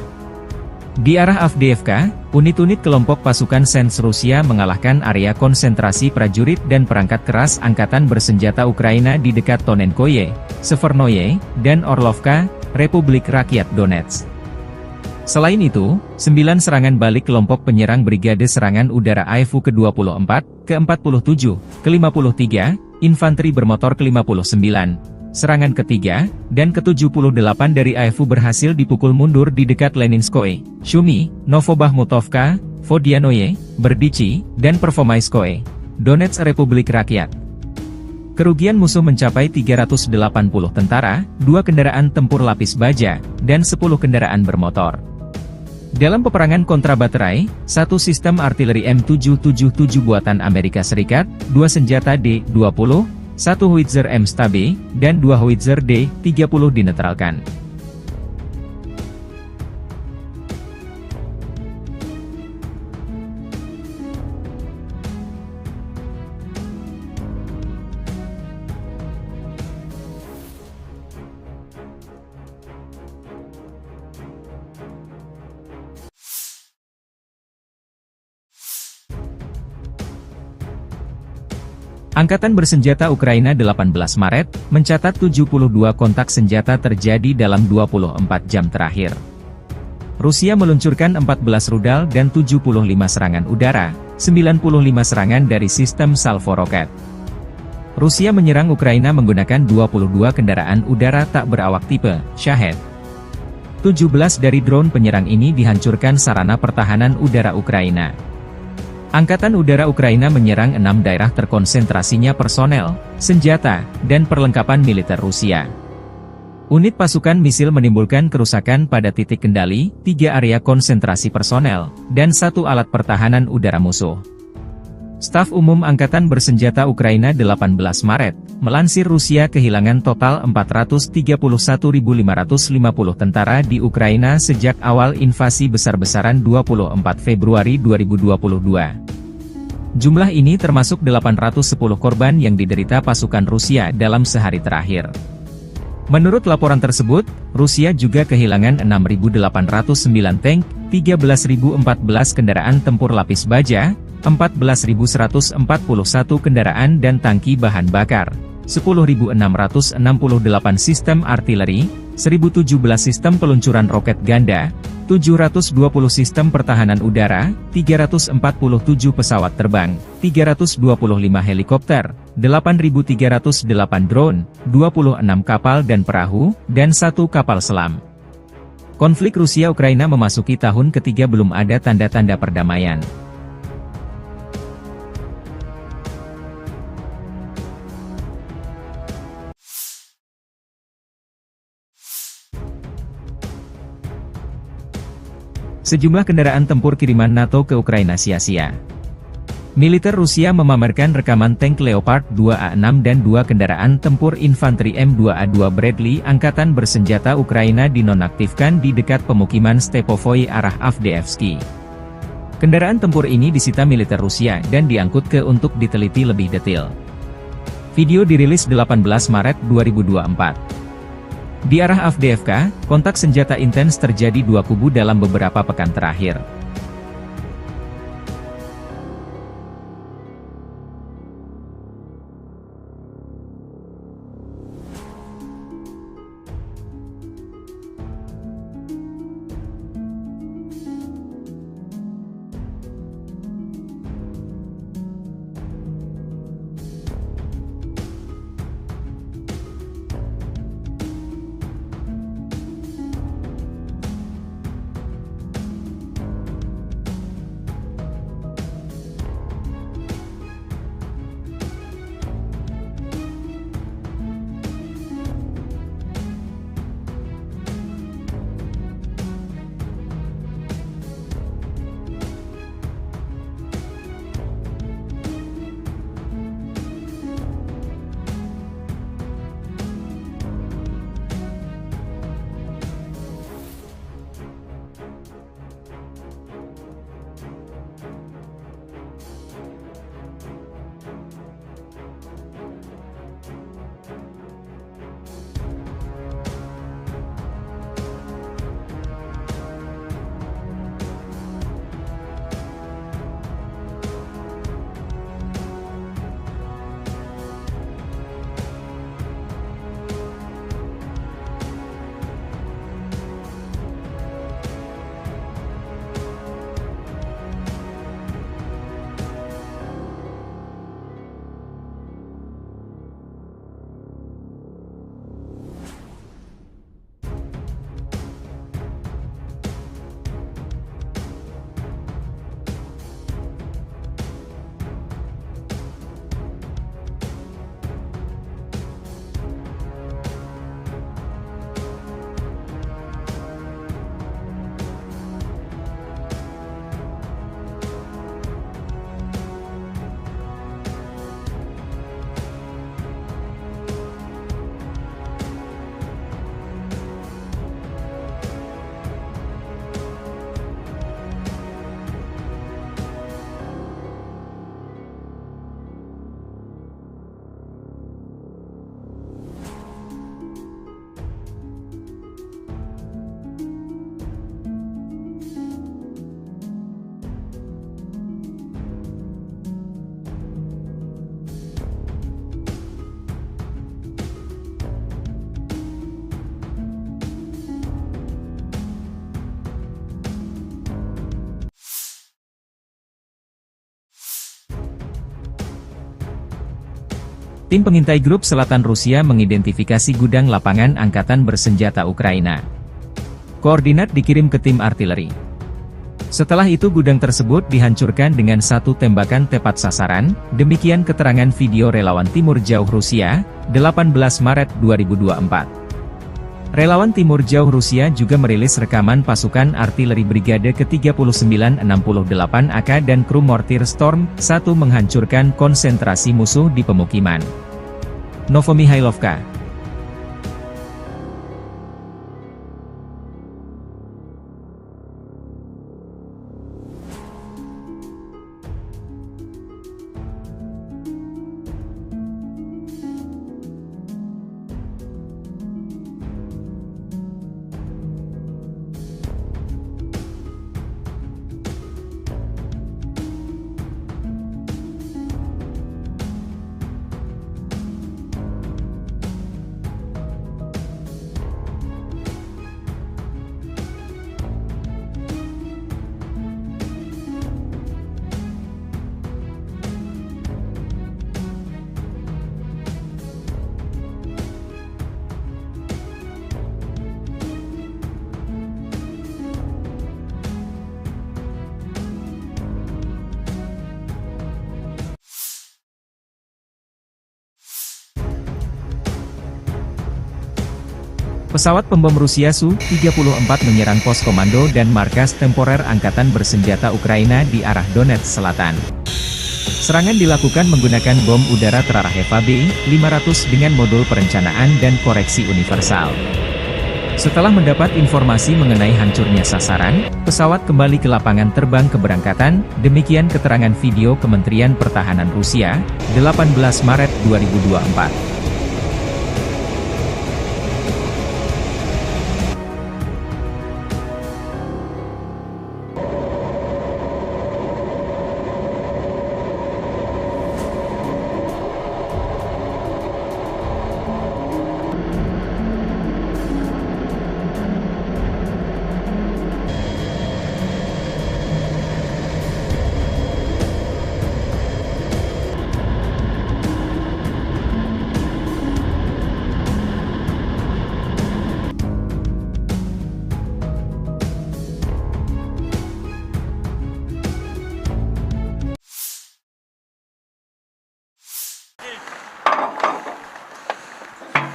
Di arah Avdiivka, unit-unit kelompok pasukan Sens Rusia mengalahkan area konsentrasi prajurit dan perangkat keras angkatan bersenjata Ukraina di dekat Tonenkoye, Severnoye, dan Orlovka, Republik Rakyat Donetsk. Selain itu, 9 serangan balik kelompok penyerang Brigade Serangan Udara AEFU ke-24, ke-47, ke-53, Infanteri Bermotor ke-59, serangan ketiga, dan ke-78 dari AEFU berhasil dipukul mundur di dekat Leninskoye, Shumi, Novobahmutovka, Vodianoye, Berdichi, dan Pervomaiskoye, Donetsk Republik Rakyat. Kerugian musuh mencapai 380 tentara, 2 kendaraan tempur lapis baja, dan 10 kendaraan bermotor. Dalam peperangan kontrabaterai, 1 sistem artileri M777 buatan Amerika Serikat, 2 senjata D-20, 1 howitzer M-STAB, dan 2 howitzer D-30 dinetralkan. Angkatan bersenjata Ukraina 18 Maret, mencatat 72 kontak senjata terjadi dalam 24 jam terakhir. Rusia meluncurkan 14 rudal dan 75 serangan udara, 95 serangan dari sistem salvo roket. Rusia menyerang Ukraina menggunakan 22 kendaraan udara tak berawak tipe Shahed. 17 dari drone penyerang ini dihancurkan sarana pertahanan udara Ukraina. Angkatan Udara Ukraina menyerang 6 daerah terkonsentrasinya personel, senjata, dan perlengkapan militer Rusia. Unit pasukan misil menimbulkan kerusakan pada titik kendali, 3 area konsentrasi personel, dan 1 alat pertahanan udara musuh. Staf Umum Angkatan Bersenjata Ukraina 18 Maret, melansir Rusia kehilangan total 431.550 tentara di Ukraina sejak awal invasi besar-besaran 24 Februari 2022. Jumlah ini termasuk 810 korban yang diderita pasukan Rusia dalam sehari terakhir. Menurut laporan tersebut, Rusia juga kehilangan 6.809 tank, 13.014 kendaraan tempur lapis baja, 14.141 kendaraan dan tangki bahan bakar, 10.668 sistem artileri, 1.017 sistem peluncuran roket ganda, 720 sistem pertahanan udara, 347 pesawat terbang, 325 helikopter, 8.308 drone, 26 kapal dan perahu, dan 1 kapal selam. Konflik Rusia-Ukraina memasuki tahun ketiga belum ada tanda-tanda perdamaian. Sejumlah kendaraan tempur kiriman NATO ke Ukraina sia-sia. Militer Rusia memamerkan rekaman tank Leopard 2A6 dan 2 kendaraan tempur infanteri M2A2 Bradley Angkatan Bersenjata Ukraina dinonaktifkan di dekat pemukiman Stepovoy arah Avdiivsky. Kendaraan tempur ini disita militer Rusia dan diangkut ke untuk diteliti lebih detail. Video dirilis 18 Maret 2024. Di arah Avdiivka, kontak senjata intens terjadi 2 kubu dalam beberapa pekan terakhir. Tim pengintai grup selatan Rusia mengidentifikasi gudang lapangan angkatan bersenjata Ukraina. Koordinat dikirim ke tim artileri. Setelah itu gudang tersebut dihancurkan dengan satu tembakan tepat sasaran, demikian keterangan video relawan Timur Jauh Rusia, 18 Maret 2024. Relawan Timur Jauh Rusia juga merilis rekaman pasukan artileri Brigade ke-3968 AK dan kru mortir Storm 1 menghancurkan konsentrasi musuh di pemukiman. Novomihailovka. Pesawat pembom Rusia Su-34 menyerang pos komando dan markas temporer Angkatan Bersenjata Ukraina di arah Donetsk Selatan. Serangan dilakukan menggunakan bom udara terarah Eva B-500 dengan modul perencanaan dan koreksi universal. Setelah mendapat informasi mengenai hancurnya sasaran, pesawat kembali ke lapangan terbang keberangkatan, demikian keterangan video Kementerian Pertahanan Rusia, 18 Maret 2024.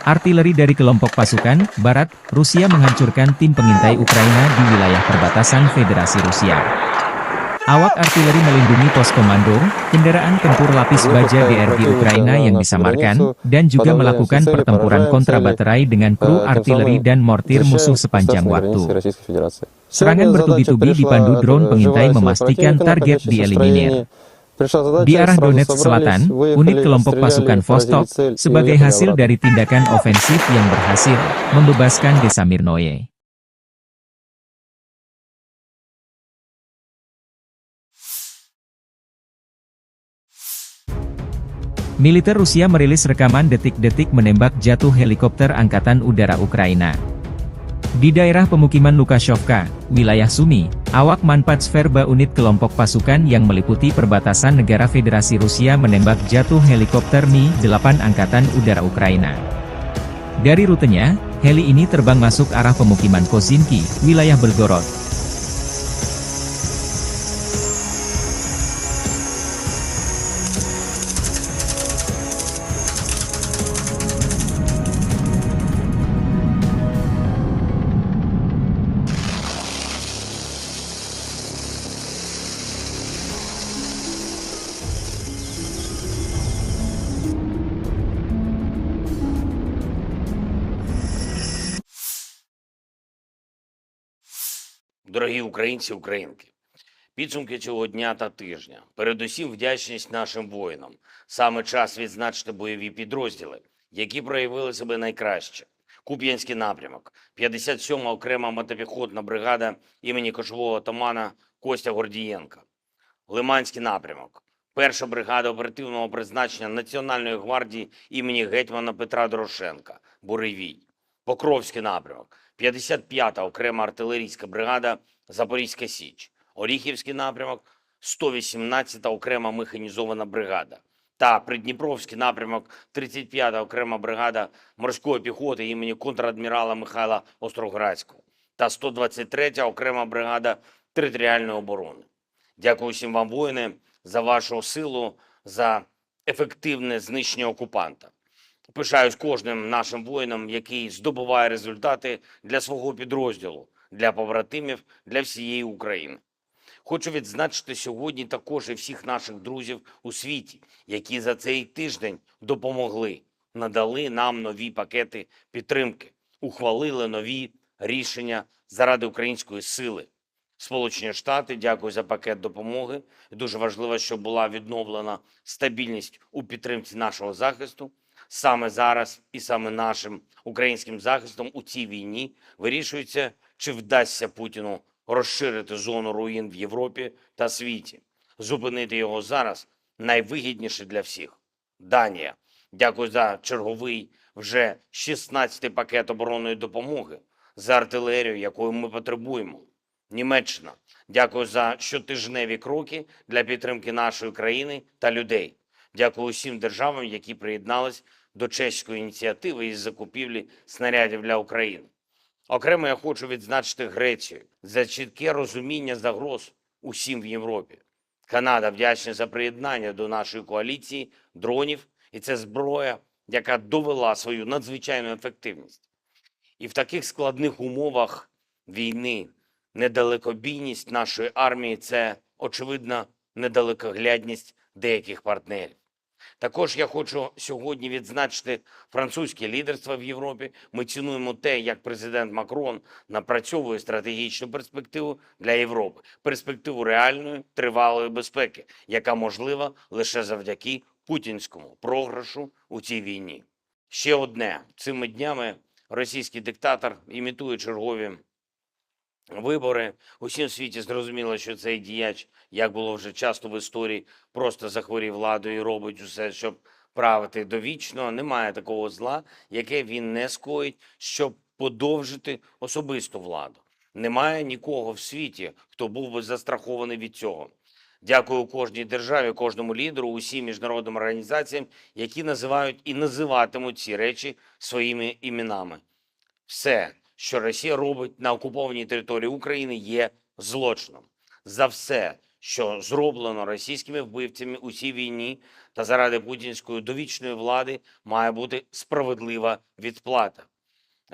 Artileri dari kelompok pasukan Barat, Rusia menghancurkan tim pengintai Ukraina di wilayah perbatasan Federasi Rusia. Awak artileri melindungi pos komando, kendaraan tempur lapis baja DRG Ukraina yang disamarkan, dan juga melakukan pertempuran kontra baterai dengan kru artileri dan mortir musuh sepanjang waktu. Serangan bertubi-tubi dipandu drone pengintai memastikan target dieliminir. Di arah Donetsk Selatan, unit kelompok pasukan Vostok, sebagai hasil dari tindakan ofensif yang berhasil, membebaskan desa Mirnoye. Militer Rusia merilis rekaman detik-detik menembak jatuh helikopter Angkatan Udara Ukraina. Di daerah pemukiman Lukashovka, wilayah Sumy, awak Manpatsverba unit kelompok pasukan yang meliputi perbatasan negara Federasi Rusia menembak jatuh helikopter Mi-8 Angkatan Udara Ukraina. Dari rutenya, heli ini terbang masuk arah pemukiman Kozinki, wilayah Belgorod. Дорогі українці, українки, підсумки цього дня та тижня. Передусім вдячність нашим воїнам. Саме час відзначити бойові підрозділи, які проявили себе найкраще. Куп'янський напрямок, 57-ма окрема мотопіхотна бригада імені кошового отамана Костя Гордієнка. Лиманський напрямок, 1-ша бригада оперативного призначення Національної гвардії імені гетьмана Петра Дорошенка, Буревій. Покровський напрямок, 55-та окрема артилерійська бригада Запорізька Січ. Оріхівський напрямок, 118-та окрема механізована бригада. та Придніпровський напрямок 35-та окрема бригада морської піхоти імені контрадмірала Михайла Остроградського та 123-я окрема бригада територіальної оборони. Дякую всім вам, воїни, за вашу силу, за ефективне знищення окупанта. Пишаюсь кожним нашим воїном, який здобуває результати для свого підрозділу, для побратимів, для всієї України. Хочу відзначити сьогодні також і всіх наших друзів у світі, які за цей тиждень допомогли, надали нам нові пакети підтримки, ухвалили нові рішення заради української сили. Сполучені Штати, дякую за пакет допомоги. Дуже важливо, щоб була відновлена стабільність у підтримці нашого захисту. Саме зараз і саме нашим українським захистом у цій війні вирішується, чи вдасться Путіну розширити зону руїн в Європі та світі. Зупинити його зараз найвигідніше для всіх. Данія. Дякую за черговий вже 16-й пакет оборонної допомоги, за артилерію, якої ми потребуємо. Німеччина. Дякую за щотижневі кроки для підтримки нашої країни та людей. Дякую усім державам, які приєднались до чеської ініціативи із закупівлі снарядів для України. Окремо я хочу відзначити Грецію за чітке розуміння загроз усім в Європі. Канада вдячна за приєднання до нашої коаліції дронів, і це зброя, яка довела свою надзвичайну ефективність. І в таких складних умовах війни недалекобійність нашої армії – це, очевидно, недалекоглядність деяких партнерів. Також я хочу сьогодні відзначити французьке лідерство в Європі. Ми цінуємо те, як президент Макрон напрацьовує стратегічну перспективу для Європи. Перспективу реальної, тривалої безпеки, яка можлива лише завдяки путінському програшу у цій війні. Ще одне. Цими днями російський диктатор імітує чергові вибори. Усім світі зрозуміло, що цей діяч, як було вже часто в історії, просто захворів владою і робить усе, щоб правити довічно. Немає такого зла, яке він не скоїть, щоб подовжити особисту владу. Немає нікого в світі, хто був би застрахований від цього. Дякую кожній державі, кожному лідеру, усім міжнародним організаціям, які називають і називатимуть ці речі своїми іменами. Все, що Росія робить на окупованій території України, є злочином. За все, що зроблено російськими вбивцями у цій війні та заради путінської довічної влади, має бути справедлива відплата.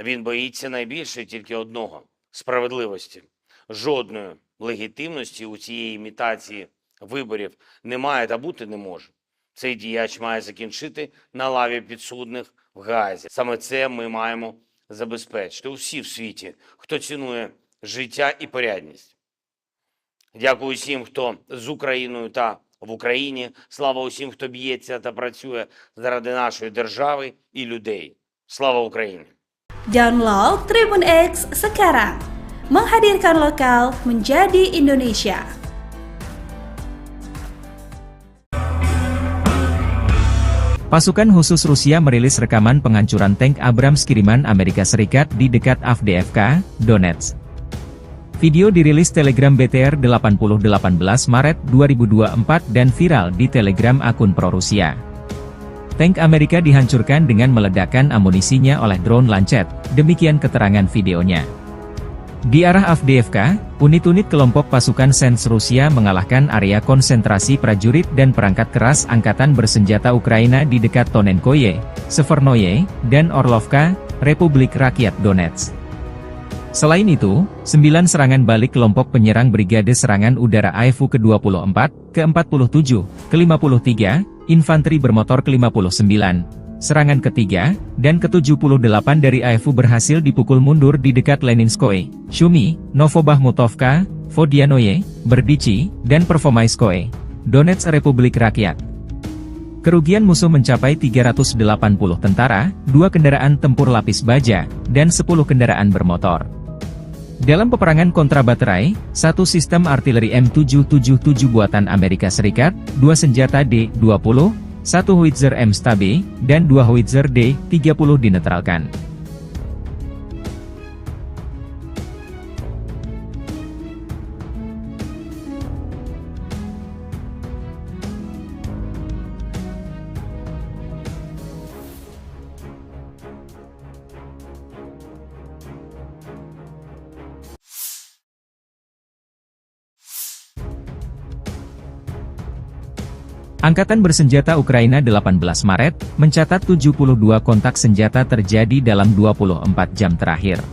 Він боїться найбільше тільки одного – справедливості. Жодної легітимності у цієї імітації виборів немає та бути не може. Цей діяч має закінчити на лаві підсудних в Гаазі. Саме це ми маємо забезпечити усі в світі, хто цінує життя і порядність. Дякую всім, хто з Україною та в Україні. Слава усім, хто б'ється та працює заради нашої держави і людей. Слава Україні! Download Tribun X sekarang. Menghadirkan lokal menjadi Indonesia. Pasukan khusus Rusia merilis rekaman penghancuran tank Abrams kiriman Amerika Serikat di dekat Avdiivka, Donetsk. Video dirilis Telegram BTR 8018 Maret 2024 dan viral di Telegram akun pro-Rusia. Tank Amerika dihancurkan dengan meledakkan amunisinya oleh drone Lancet, demikian keterangan videonya. Di arah Avdiivka, unit-unit kelompok pasukan Sens Rusia mengalahkan area konsentrasi prajurit dan perangkat keras angkatan bersenjata Ukraina di dekat Tonenkoye, Severnoye, dan Orlovka, Republik Rakyat Donetsk. Selain itu, 9 serangan balik kelompok penyerang Brigade Serangan Udara AIFU ke-24, ke-47, ke-53, Infanteri Bermotor ke-59, serangan ketiga, dan ke-78 dari AIFU berhasil dipukul mundur di dekat Leninskoye, Shumi, Novobahmutovka, Vodianoye, Berdichi, dan Pervomaiskoye, Donetsk Republik Rakyat. Kerugian musuh mencapai 380 tentara, 2 kendaraan tempur lapis baja, dan 10 kendaraan bermotor. Dalam peperangan kontra baterai, 1 sistem artileri M777 buatan Amerika Serikat, 2 senjata D-20, 1 howitzer M-STAB, dan 2 howitzer D-30 dinetralkan. Angkatan bersenjata Ukraina 18 Maret, mencatat 72 kontak senjata terjadi dalam 24 jam terakhir.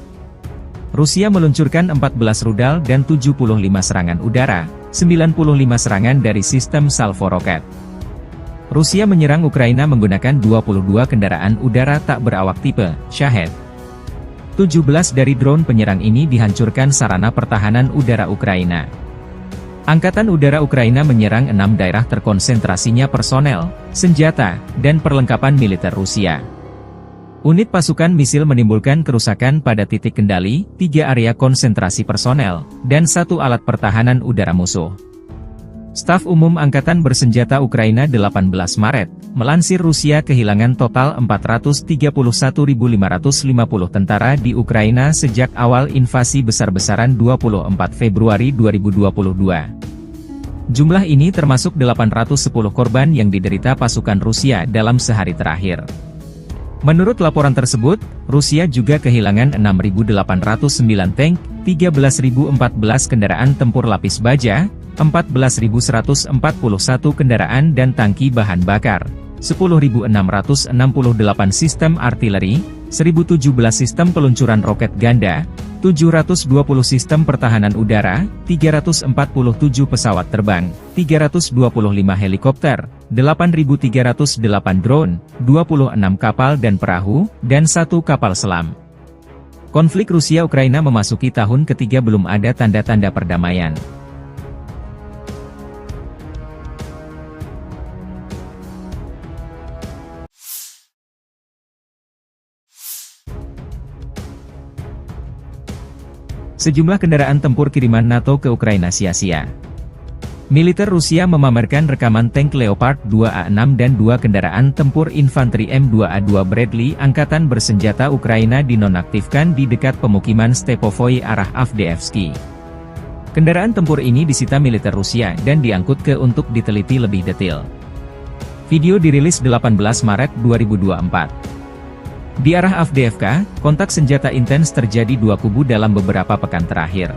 Rusia meluncurkan 14 rudal dan 75 serangan udara, 95 serangan dari sistem salvo roket. Rusia menyerang Ukraina menggunakan 22 kendaraan udara tak berawak tipe Shahed. 17 dari drone penyerang ini dihancurkan sarana pertahanan udara Ukraina. Angkatan Udara Ukraina menyerang 6 daerah terkonsentrasinya personel, senjata, dan perlengkapan militer Rusia. Unit pasukan misil menimbulkan kerusakan pada titik kendali, 3 area konsentrasi personel, dan 1 alat pertahanan udara musuh. Staf Umum Angkatan Bersenjata Ukraina 18 Maret, melansir Rusia kehilangan total 431.550 tentara di Ukraina sejak awal invasi besar-besaran 24 Februari 2022. Jumlah ini termasuk 810 korban yang diderita pasukan Rusia dalam sehari terakhir. Menurut laporan tersebut, Rusia juga kehilangan 6.809 tank, 13.014 kendaraan tempur lapis baja, 14.141 kendaraan dan tangki bahan bakar, 10.668 sistem artileri, 1.017 sistem peluncuran roket ganda, 720 sistem pertahanan udara, 347 pesawat terbang, 325 helikopter, 8.308 drone, 26 kapal dan perahu, dan 1 kapal selam. Konflik Rusia-Ukraina memasuki tahun ketiga belum ada tanda-tanda perdamaian. Sejumlah kendaraan tempur kiriman NATO ke Ukraina sia-sia. Militer Rusia memamerkan rekaman tank Leopard 2A6 dan 2 kendaraan tempur infanteri M2A2 Bradley Angkatan Bersenjata Ukraina dinonaktifkan di dekat pemukiman Stepovoy arah Avdiivsky. Kendaraan tempur ini disita militer Rusia dan diangkut ke untuk diteliti lebih detail. Video dirilis 18 Maret 2024. Di arah Avdiivka, kontak senjata intens terjadi 2 kubu dalam beberapa pekan terakhir.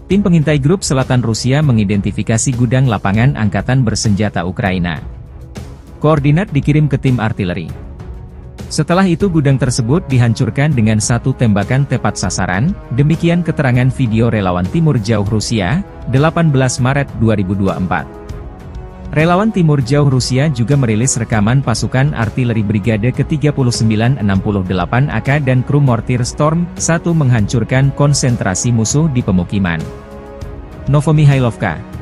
Tim pengintai grup selatan Rusia mengidentifikasi gudang lapangan angkatan bersenjata Ukraina. Koordinat dikirim ke tim artileri. Setelah itu gudang tersebut dihancurkan dengan satu tembakan tepat sasaran, demikian keterangan video relawan Timur Jauh Rusia, 18 Maret 2024. Relawan Timur Jauh Rusia juga merilis rekaman pasukan artileri Brigade ke-3968 AK dan kru mortir Storm 1 menghancurkan konsentrasi musuh di pemukiman. Novomihailovka.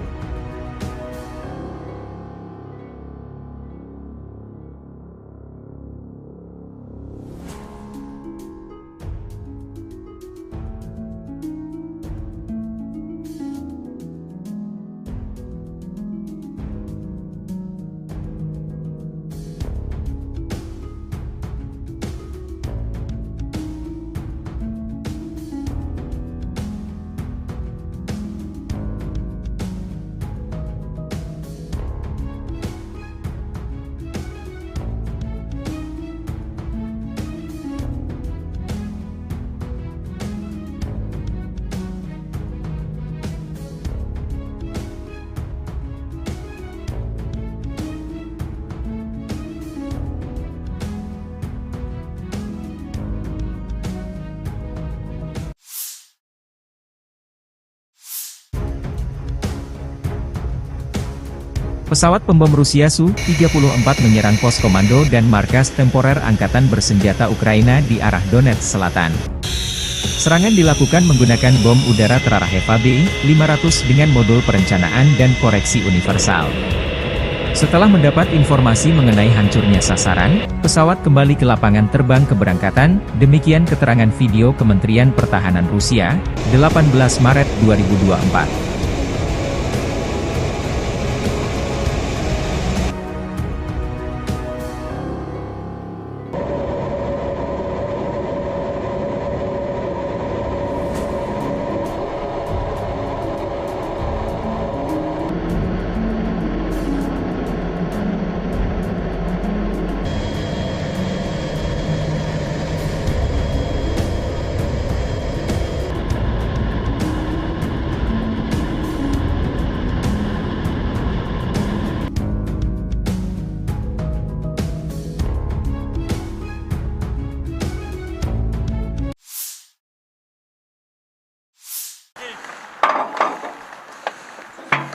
Pesawat pembom Rusia Su-34 menyerang pos komando dan markas temporer Angkatan Bersenjata Ukraina di arah Donetsk Selatan. Serangan dilakukan menggunakan bom udara terarah HEPA-BI-500 dengan modul perencanaan dan koreksi universal. Setelah mendapat informasi mengenai hancurnya sasaran, pesawat kembali ke lapangan terbang keberangkatan, demikian keterangan video Kementerian Pertahanan Rusia, 18 Maret 2024.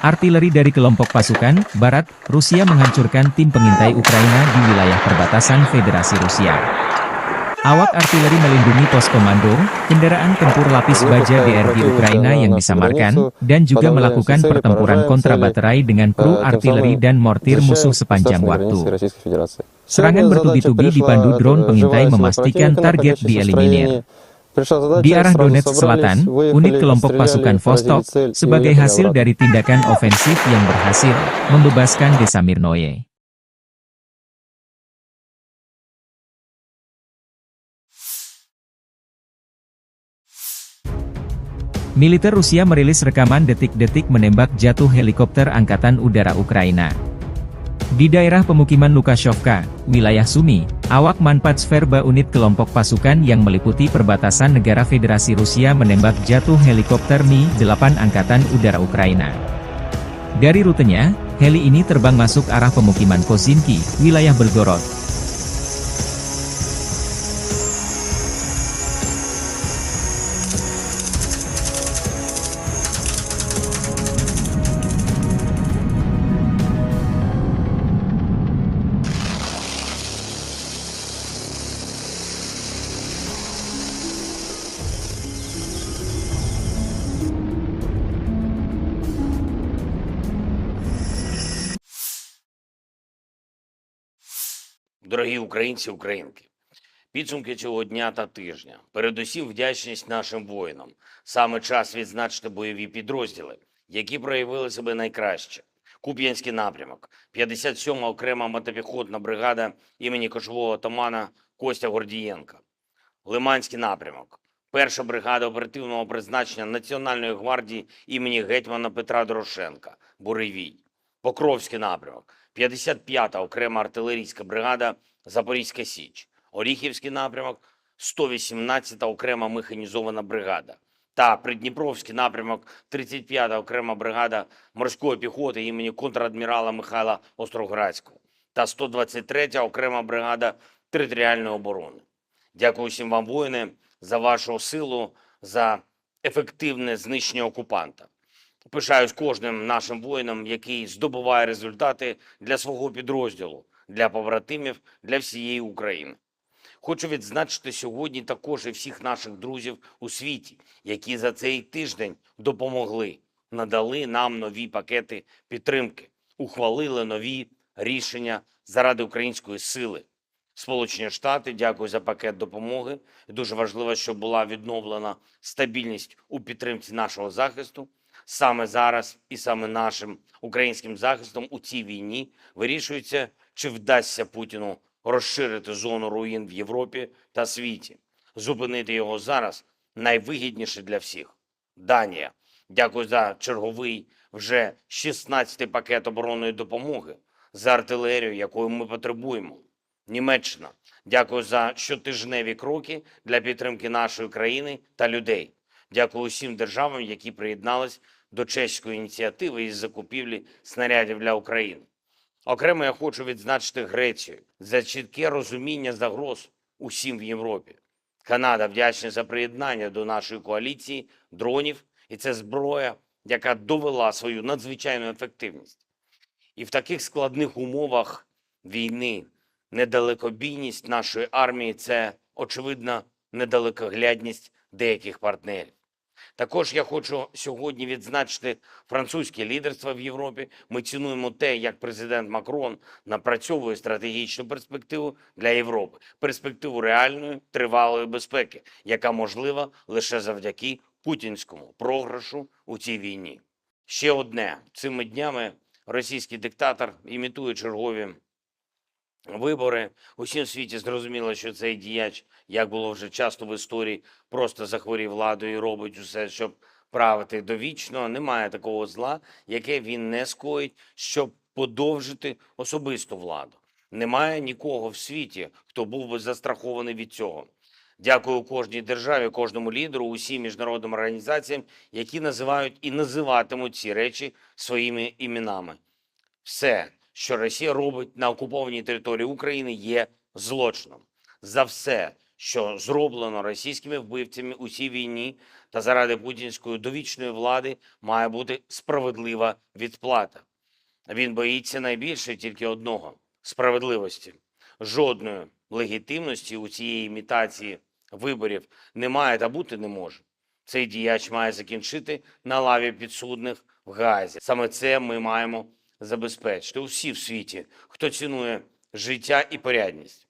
Artileri dari kelompok pasukan Barat, Rusia menghancurkan tim pengintai Ukraina di wilayah perbatasan Federasi Rusia. Awak artileri melindungi pos komando, kendaraan tempur lapis baja DRG Ukraina yang disamarkan, dan juga melakukan pertempuran kontrabaterai dengan kru artileri dan mortir musuh sepanjang waktu. Serangan bertubi-tubi dipandu drone pengintai memastikan target dieliminir. Di arah Donetsk Selatan, unit kelompok pasukan Vostok, sebagai hasil dari tindakan ofensif yang berhasil, membebaskan desa Mirnoye. Militer Rusia merilis rekaman detik-detik menembak jatuh helikopter Angkatan Udara Ukraina. Di daerah pemukiman Lukashovka, wilayah Sumy, awak Manpatsverba unit kelompok pasukan yang meliputi perbatasan negara Federasi Rusia menembak jatuh helikopter Mi-8 Angkatan Udara Ukraina. Dari rutenya, heli ini terbang masuk arah pemukiman Kozinki, wilayah Belgorod. Дорогі українці, українки, підсумки цього дня та тижня. Передусім вдячність нашим воїнам. Саме час відзначити бойові підрозділи, які проявили себе найкраще. Куп'янський напрямок, 57-ма окрема мотопіхотна бригада імені кошового отамана Костя Гордієнка. Лиманський напрямок, 1-ша бригада оперативного призначення Національної гвардії імені гетьмана Петра Дорошенка, Буревій. Покровський напрямок, 55-та окрема артилерійська бригада Запорізька Січ. Оріхівський напрямок, 118-та окрема механізована бригада. та Придніпровський напрямок 35-та окрема бригада морської піхоти імені контрадмірала Михайла Остроградського та 123-я окрема бригада територіальної оборони. Дякую всім вам, воїни, за вашу силу, за ефективне знищення окупанта. Пишаюсь кожним нашим воїном, який здобуває результати для свого підрозділу, для побратимів, для всієї України. Хочу відзначити сьогодні також і всіх наших друзів у світі, які за цей тиждень допомогли, надали нам нові пакети підтримки, ухвалили нові рішення заради української сили. Сполучені Штати, дякую за пакет допомоги. Дуже важливо, щоб була відновлена стабільність у підтримці нашого захисту. Саме зараз і саме нашим українським захистом у цій війні вирішується, чи вдасться Путіну розширити зону руїн в Європі та світі. Зупинити його зараз найвигідніше для всіх. Данія. Дякую за черговий вже 16-й пакет оборонної допомоги, за артилерію, якої ми потребуємо. Німеччина. Дякую за щотижневі кроки для підтримки нашої країни та людей. Дякую усім державам, які приєднались до чеської ініціативи із закупівлі снарядів для України. Окремо я хочу відзначити Грецію за чітке розуміння загроз усім в Європі. Канада вдячна за приєднання до нашої коаліції дронів, і це зброя, яка довела свою надзвичайну ефективність. І в таких складних умовах війни недалекобійність нашої армії – це, очевидна, недалекоглядність деяких партнерів. Також я хочу сьогодні відзначити французьке лідерство в Європі. Ми цінуємо те, як президент Макрон напрацьовує стратегічну перспективу для Європи. Перспективу реальної, тривалої безпеки, яка можлива лише завдяки путінському програшу у цій війні. Ще одне. Цими днями російський диктатор імітує чергові вибори. Усім світі зрозуміло, що цей діяч, як було вже часто в історії, просто захворів владою і робить усе, щоб правити довічно. Немає такого зла, яке він не скоїть, щоб подовжити особисту владу. Немає нікого в світі, хто був би застрахований від цього. Дякую кожній державі, кожному лідеру, усім міжнародним організаціям, які називають і називатимуть ці речі своїми іменами. Все, що Росія робить на окупованій території України, є злочином. За все, що зроблено російськими вбивцями у цій війні та заради путінської довічної влади, має бути справедлива відплата. Він боїться найбільше тільки одного – справедливості. Жодної легітимності у цієї імітації виборів немає та бути не може. Цей діяч має закінчити на лаві підсудних в Гаазі. Саме це ми маємо забезпечити усі в світі, хто цінує життя і порядність.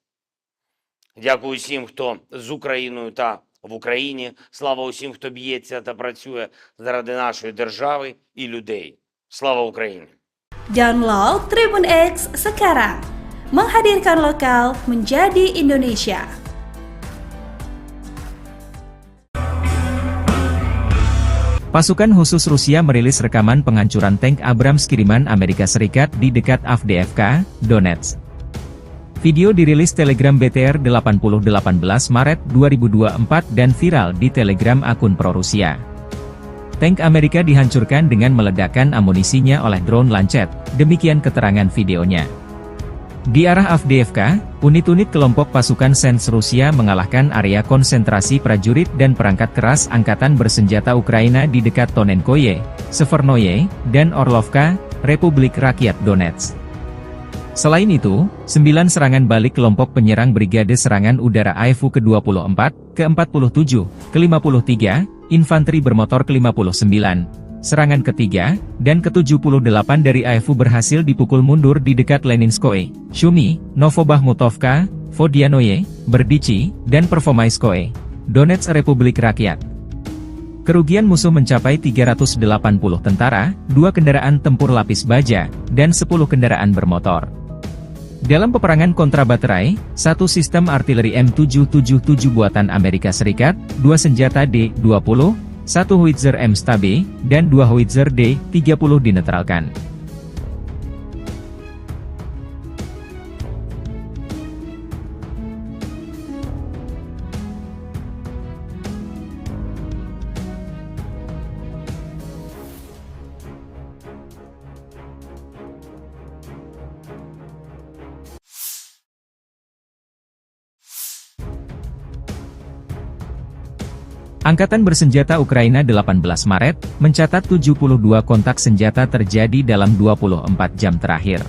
Дякую усім, хто з Україною та в Україні. Слава усім, хто б'ється та працює заради нашої держави і людей. Слава Україні! Download Tribun X sekarang. Menghadirkan lokal menjadi Indonesia. Pasukan khusus Rusia merilis rekaman penghancuran tank Abrams kiriman Amerika Serikat di dekat Avdiivka, Donetsk. Video dirilis Telegram BTR 8018 Maret 2024 dan viral di Telegram akun pro-Rusia. Tank Amerika dihancurkan dengan meledakkan amunisinya oleh drone Lancet, demikian keterangan videonya. Di arah Avdiivka, unit-unit kelompok pasukan Sens Rusia mengalahkan area konsentrasi prajurit dan perangkat keras angkatan bersenjata Ukraina di dekat Tonenkoye, Severnoye, dan Orlovka, Republik Rakyat Donetsk. Selain itu, 9 serangan balik kelompok penyerang Brigade Serangan Udara AEFU ke-24, ke-47, ke-53, Infanteri Bermotor ke-59, serangan ketiga, dan ke-78 dari AEFU berhasil dipukul mundur di dekat Leninskoye, Shumi, Novobahmutovka, Vodianoye, Berdichi, dan Pervomaiskoye, Donetsk Republik Rakyat. Kerugian musuh mencapai 380 tentara, 2 kendaraan tempur lapis baja, dan 10 kendaraan bermotor. Dalam peperangan kontra baterai, 1 sistem artileri M777 buatan Amerika Serikat, 2 senjata D-20, 1 howitzer M-STAB, dan 2 howitzer D-30 dinetralkan. Angkatan bersenjata Ukraina 18 Maret, mencatat 72 kontak senjata terjadi dalam 24 jam terakhir.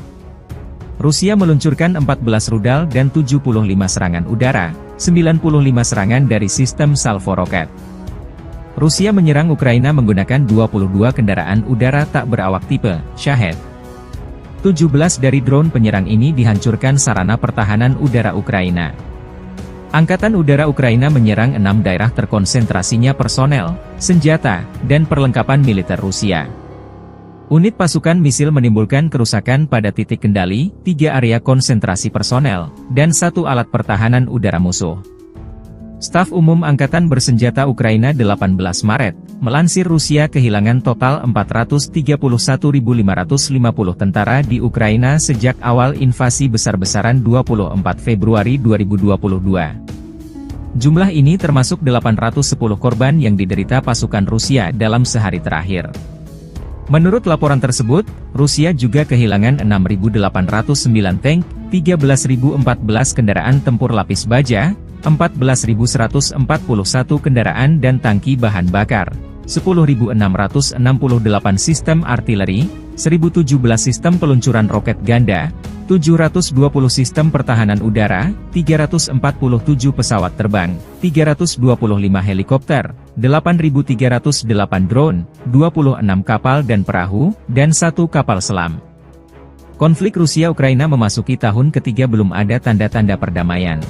Rusia meluncurkan 14 rudal dan 75 serangan udara, 95 serangan dari sistem salvo roket. Rusia menyerang Ukraina menggunakan 22 kendaraan udara tak berawak tipe Shahed. 17 dari drone penyerang ini dihancurkan sarana pertahanan udara Ukraina. Angkatan Udara Ukraina menyerang 6 daerah terkonsentrasinya personel, senjata, dan perlengkapan militer Rusia. Unit pasukan misil menimbulkan kerusakan pada titik kendali, 3 area konsentrasi personel, dan 1 alat pertahanan udara musuh. Staf Umum Angkatan Bersenjata Ukraina 18 Maret, melansir Rusia kehilangan total 431.550 tentara di Ukraina sejak awal invasi besar-besaran 24 Februari 2022. Jumlah ini termasuk 810 korban yang diderita pasukan Rusia dalam sehari terakhir. Menurut laporan tersebut, Rusia juga kehilangan 6.809 tank, 13.014 kendaraan tempur lapis baja, 14.141 kendaraan dan tangki bahan bakar, 10.668 sistem artileri, 1.017 sistem peluncuran roket ganda, 720 sistem pertahanan udara, 347 pesawat terbang, 325 helikopter, 8.308 drone, 26 kapal dan perahu, dan 1 kapal selam. Konflik Rusia-Ukraina memasuki tahun ketiga belum ada tanda-tanda perdamaian.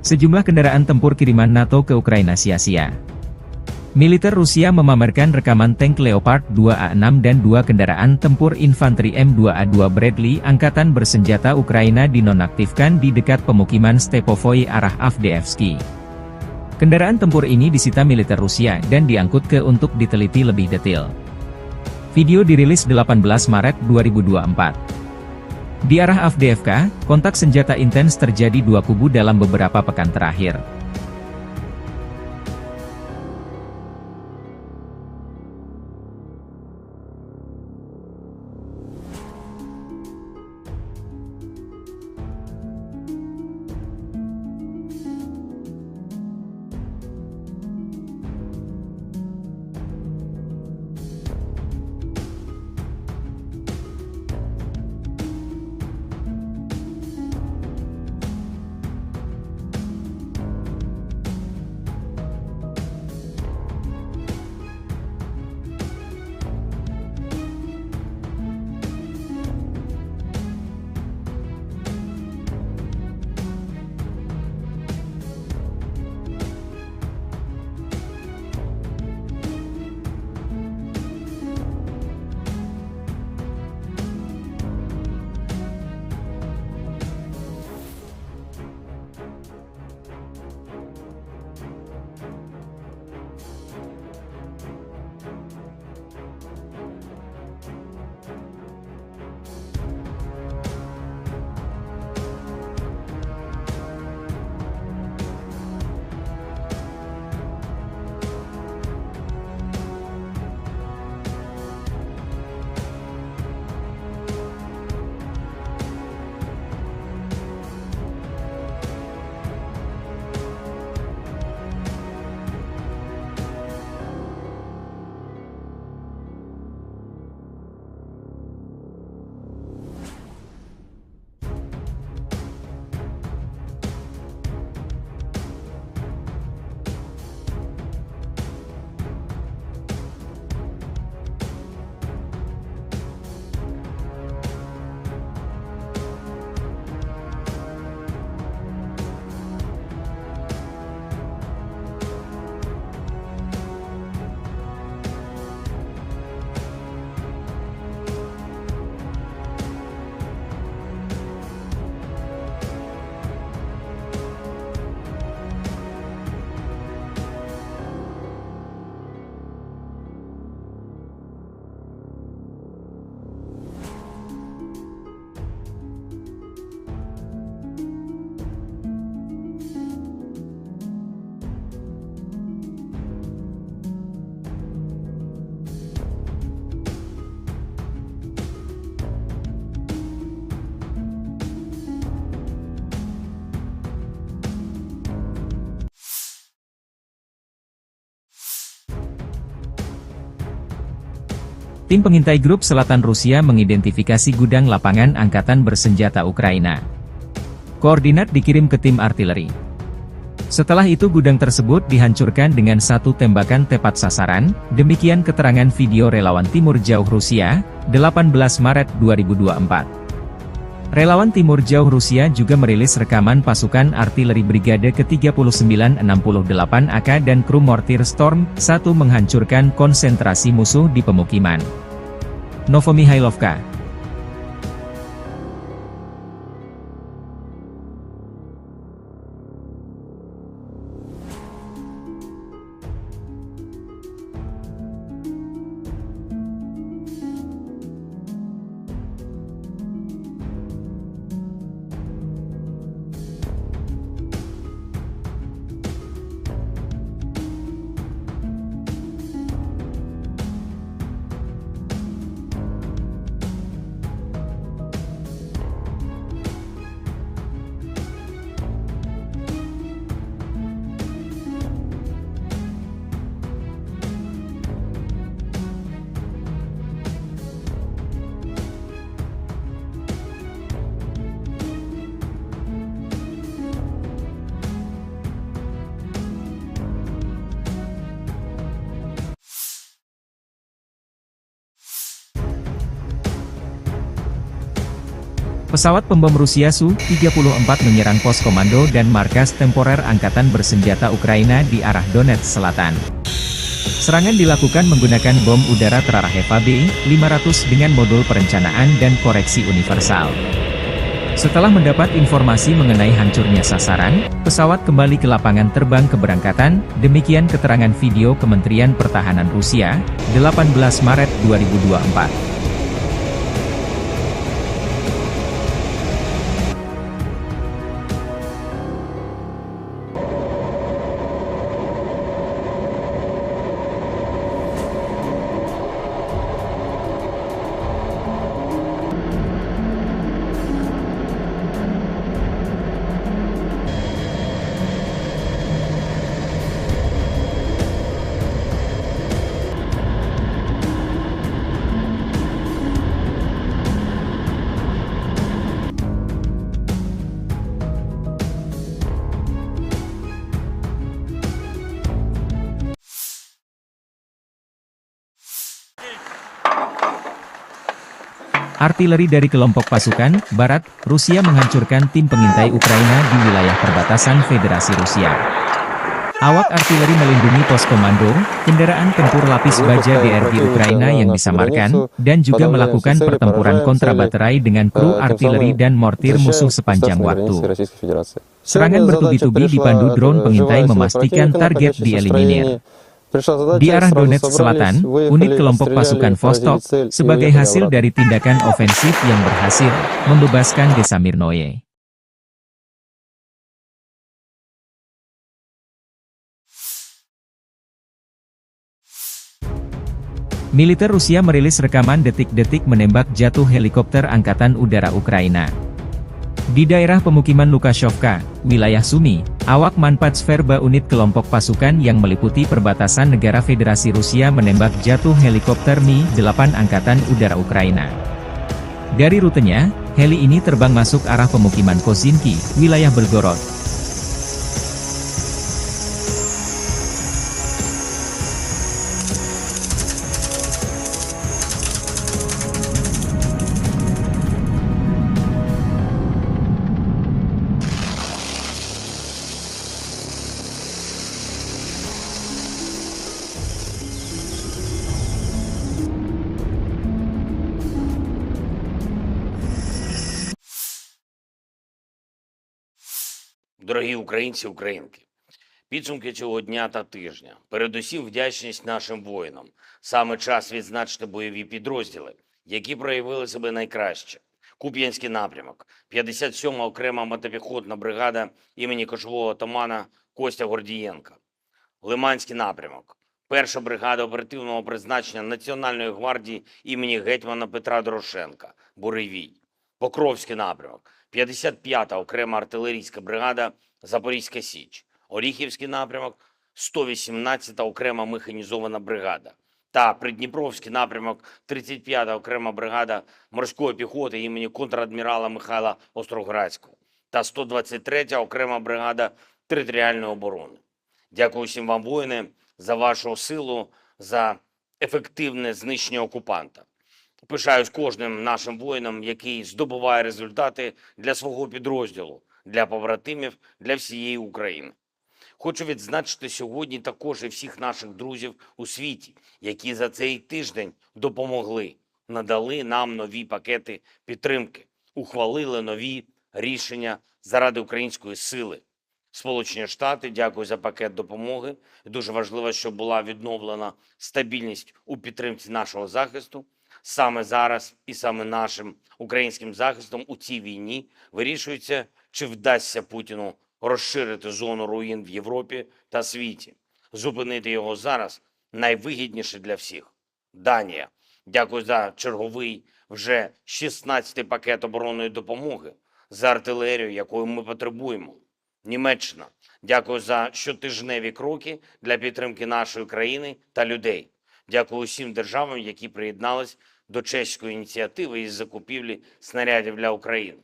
Sejumlah kendaraan tempur kiriman NATO ke Ukraina sia-sia. Militer Rusia memamerkan rekaman tank Leopard 2A6 dan 2 kendaraan tempur infanteri M2A2 Bradley Angkatan Bersenjata Ukraina dinonaktifkan di dekat pemukiman Stepovoi arah Avdiivsky. Kendaraan tempur ini disita militer Rusia dan diangkut ke untuk diteliti lebih detail. Video dirilis 18 Maret 2024. Di arah Avdiivka, kontak senjata intens terjadi 2 kubu dalam beberapa pekan terakhir. Tim pengintai Grup Selatan Rusia mengidentifikasi gudang lapangan angkatan bersenjata Ukraina. Koordinat dikirim ke tim artileri. Setelah itu gudang tersebut dihancurkan dengan satu tembakan tepat sasaran, demikian keterangan video relawan Timur Jauh Rusia, 18 Maret 2024. Relawan Timur Jauh Rusia juga merilis rekaman pasukan artileri Brigade ke-3968 AK dan kru mortir Storm 1 menghancurkan konsentrasi musuh di pemukiman Novomihailovka. Pesawat pembom Rusia Su-34 menyerang pos komando dan markas temporer Angkatan Bersenjata Ukraina di arah Donetsk Selatan. Serangan dilakukan menggunakan bom udara terarah Eva B-500 dengan modul perencanaan dan koreksi universal. Setelah mendapat informasi mengenai hancurnya sasaran, pesawat kembali ke lapangan terbang keberangkatan, demikian keterangan video Kementerian Pertahanan Rusia, 18 Maret 2024. Artileri dari kelompok pasukan Barat, Rusia menghancurkan tim pengintai Ukraina di wilayah perbatasan Federasi Rusia. Awak artileri melindungi pos komando, kendaraan tempur lapis baja DRG Ukraina yang disamarkan, dan juga melakukan pertempuran kontra baterai dengan kru artileri dan mortir musuh sepanjang waktu. Serangan bertubi-tubi dipandu drone pengintai memastikan target dieliminir. Di arah Donetsk Selatan, unit kelompok pasukan Vostok, sebagai hasil dari tindakan ofensif yang berhasil, membebaskan desa Mirnoye. Militer Rusia merilis rekaman detik-detik menembak jatuh helikopter Angkatan Udara Ukraina. Di daerah pemukiman Lukashovka, wilayah Sumy, awak Manpatsverba unit kelompok pasukan yang meliputi perbatasan negara Federasi Rusia menembak jatuh helikopter Mi-8 Angkatan Udara Ukraina. Dari rutenya, heli ini terbang masuk arah pemukiman Kozinki, wilayah Belgorod. Дорогі українці, українки, підсумки цього дня та тижня. Передусім вдячність нашим воїнам. Саме час відзначити бойові підрозділи, які проявили себе найкраще. Куп'янський напрямок, 57-ма окрема мотопіхотна бригада імені кошового отамана Костя Гордієнка. Лиманський напрямок, 1-ша бригада оперативного призначення Національної гвардії імені гетьмана Петра Дорошенка, Буревій. Покровський напрямок, 55-та окрема артилерійська бригада Запорізька Січ. Оріхівський напрямок, 118-та окрема механізована бригада. та Придніпровський напрямок 35-та окрема бригада морської піхоти імені контрадмірала Михайла Остроградського та 123-я окрема бригада територіальної оборони. Дякую всім вам, воїни, за вашу силу, за ефективне знищення окупанта. Пишаюсь кожним нашим воїном, який здобуває результати для свого підрозділу, для побратимів, для всієї України. Хочу відзначити сьогодні також і всіх наших друзів у світі, які за цей тиждень допомогли, надали нам нові пакети підтримки, ухвалили нові рішення заради української сили. Сполучені Штати, дякую за пакет допомоги. Дуже важливо, щоб була відновлена стабільність у підтримці нашого захисту. Саме зараз і саме нашим українським захистом у цій війні вирішується, чи вдасться Путіну розширити зону руїн в Європі та світі. Зупинити його зараз найвигідніше для всіх. Данія. Дякую за черговий вже 16-й пакет оборонної допомоги, за артилерію, якої ми потребуємо. Німеччина. Дякую за щотижневі кроки для підтримки нашої країни та людей. Дякую усім державам, які приєднались до чеської ініціативи із закупівлі снарядів для України.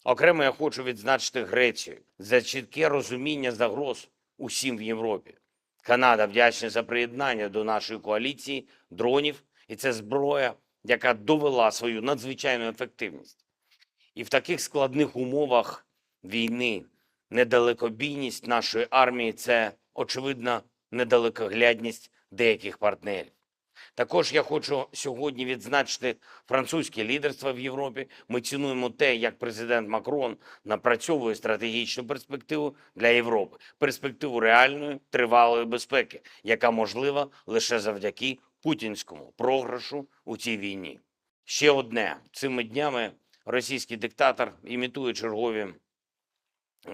Окремо я хочу відзначити Грецію за чітке розуміння загроз усім в Європі. Канада вдячна за приєднання до нашої коаліції дронів, і це зброя, яка довела свою надзвичайну ефективність. І в таких складних умовах війни недалекобійність нашої армії – це, очевидно, недалекоглядність деяких партнерів. Також я хочу сьогодні відзначити французьке лідерство в Європі. Ми цінуємо те, як президент Макрон напрацьовує стратегічну перспективу для Європи. Перспективу реальної, тривалої безпеки, яка можлива лише завдяки путінському програшу у цій війні. Ще одне. Цими днями російський диктатор імітує чергові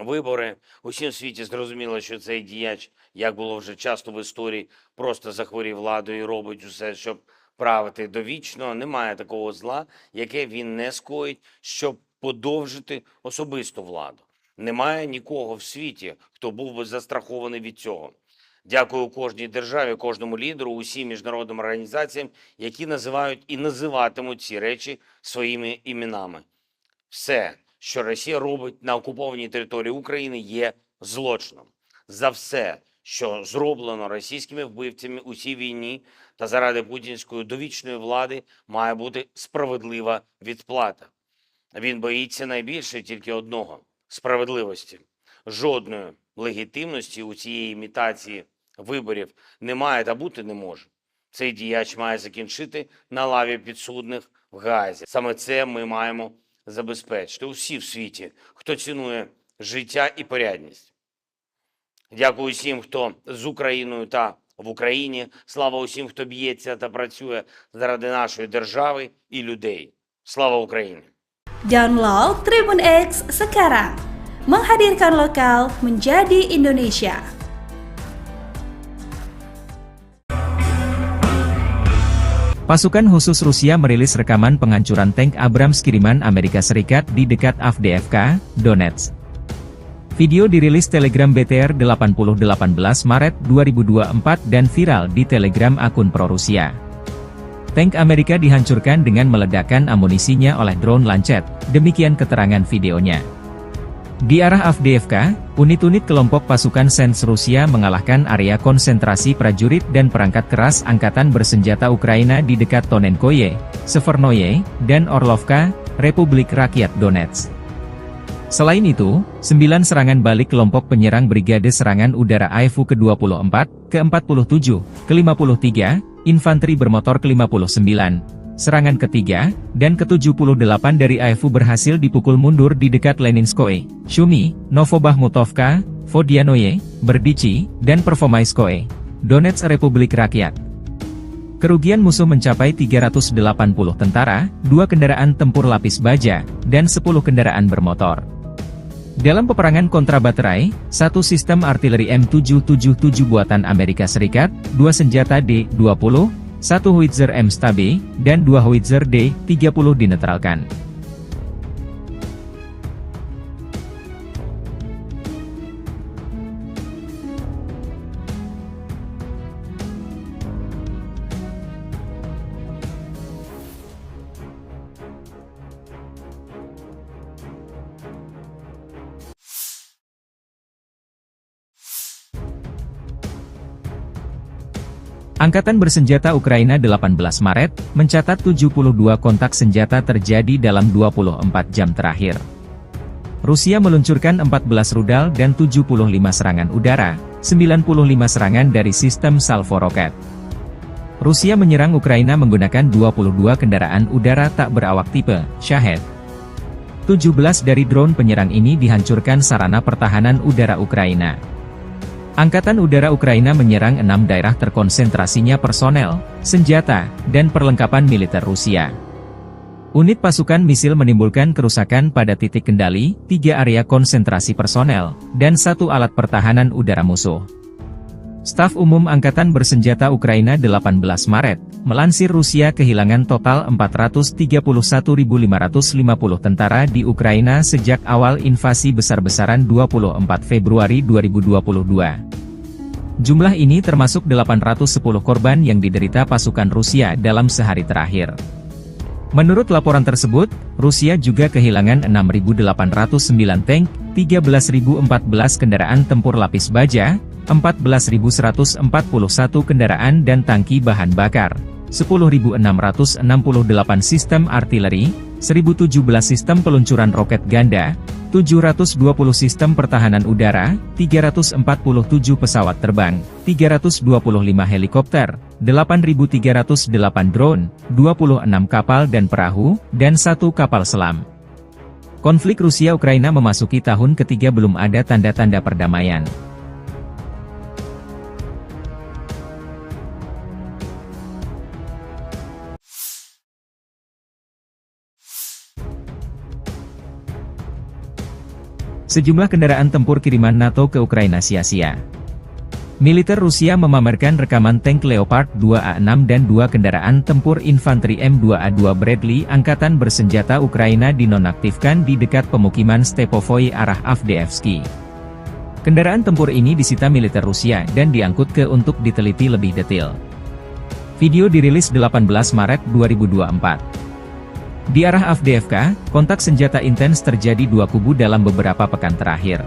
вибори. Усім в світі зрозуміло, що цей діяч, як було вже часто в історії, просто захворів владою і робить усе, щоб правити довічно. Немає такого зла, яке він не скоїть, щоб подовжити особисту владу. Немає нікого в світі, хто був би застрахований від цього. Дякую кожній державі, кожному лідеру, усім міжнародним організаціям, які називають і називатимуть ці речі своїми іменами. Все, що Росія робить на окупованій території України, є злочином. За все, що зроблено російськими вбивцями у цій війні та заради путінської довічної влади, має бути справедлива відплата. Він боїться найбільше тільки одного – справедливості. Жодної легітимності у цієї імітації виборів немає та бути не може. Цей діяч має закінчити на лаві підсудних в Гаазі. Саме це ми маємо забезпечити усі в світі, хто цінує життя і порядність. Дякую усім, хто з Україною та в Україні. Слава усім, хто б'ється та працює заради нашої держави і людей. Слава Україні! Download Tribun X sekarang. Menghadirkan lokal menjadi Indonesia. Pasukan khusus Rusia merilis rekaman penghancuran tank Abrams kiriman Amerika Serikat di dekat Avdiivka, Donetsk. Video dirilis Telegram BTR 8018 Maret 2024 dan viral di Telegram akun pro-Rusia. Tank Amerika dihancurkan dengan meledakkan amunisinya oleh drone Lancet, demikian keterangan videonya. Di arah Avdiivka, unit-unit kelompok pasukan Sens Rusia mengalahkan area konsentrasi prajurit dan perangkat keras angkatan bersenjata Ukraina di dekat Tonenkoye, Severnoye, dan Orlovka, Republik Rakyat Donetsk. Selain itu, 9 serangan balik kelompok penyerang Brigade Serangan Udara AIFU ke-24, ke-47, ke-53, Infanteri Bermotor ke-59, serangan ketiga, dan ke-78 dari AIFU berhasil dipukul mundur di dekat Leninskoye, Shumi, Novobahmutovka, Vodianoye, Berdichi, dan Pervomaiskoye, Donetsk Republik Rakyat. Kerugian musuh mencapai 380 tentara, 2 kendaraan tempur lapis baja, dan 10 kendaraan bermotor. Dalam peperangan kontrabaterai, 1 sistem artileri M777 buatan Amerika Serikat, 2 senjata D-20, 1 howitzer M-STAB, dan 2 howitzer D-30 dinetralkan. Angkatan bersenjata Ukraina 18 Maret, mencatat 72 kontak senjata terjadi dalam 24 jam terakhir. Rusia meluncurkan 14 rudal dan 75 serangan udara, 95 serangan dari sistem salvo roket. Rusia menyerang Ukraina menggunakan 22 kendaraan udara tak berawak tipe Shahed. 17 dari drone penyerang ini dihancurkan sarana pertahanan udara Ukraina. Angkatan Udara Ukraina menyerang 6 daerah terkonsentrasinya personel, senjata, dan perlengkapan militer Rusia. Unit pasukan misil menimbulkan kerusakan pada titik kendali, 3 area konsentrasi personel, dan 1 alat pertahanan udara musuh. Staf Umum Angkatan Bersenjata Ukraina 18 Maret, melansir Rusia kehilangan total 431.550 tentara di Ukraina sejak awal invasi besar-besaran 24 Februari 2022. Jumlah ini termasuk 810 korban yang diderita pasukan Rusia dalam sehari terakhir. Menurut laporan tersebut, Rusia juga kehilangan 6.809 tank, 13.014 kendaraan tempur lapis baja, 14.141 kendaraan dan tangki bahan bakar, 10.668 sistem artileri, 1.017 sistem peluncuran roket ganda, 720 sistem pertahanan udara, 347 pesawat terbang, 325 helikopter, 8.308 drone, 26 kapal dan perahu, dan 1 kapal selam. Konflik Rusia-Ukraina memasuki tahun ketiga belum ada tanda-tanda perdamaian. Sejumlah kendaraan tempur kiriman NATO ke Ukraina sia-sia. Militer Rusia memamerkan rekaman tank Leopard 2A6 dan 2 kendaraan tempur infanteri M2A2 Bradley Angkatan Bersenjata Ukraina dinonaktifkan di dekat pemukiman Stepovoi arah Avdiivsky. Kendaraan tempur ini disita militer Rusia dan diangkut ke untuk diteliti lebih detail. Video dirilis 18 Maret 2024. Di arah Avdiivka, kontak senjata intens terjadi 2 kubu dalam beberapa pekan terakhir.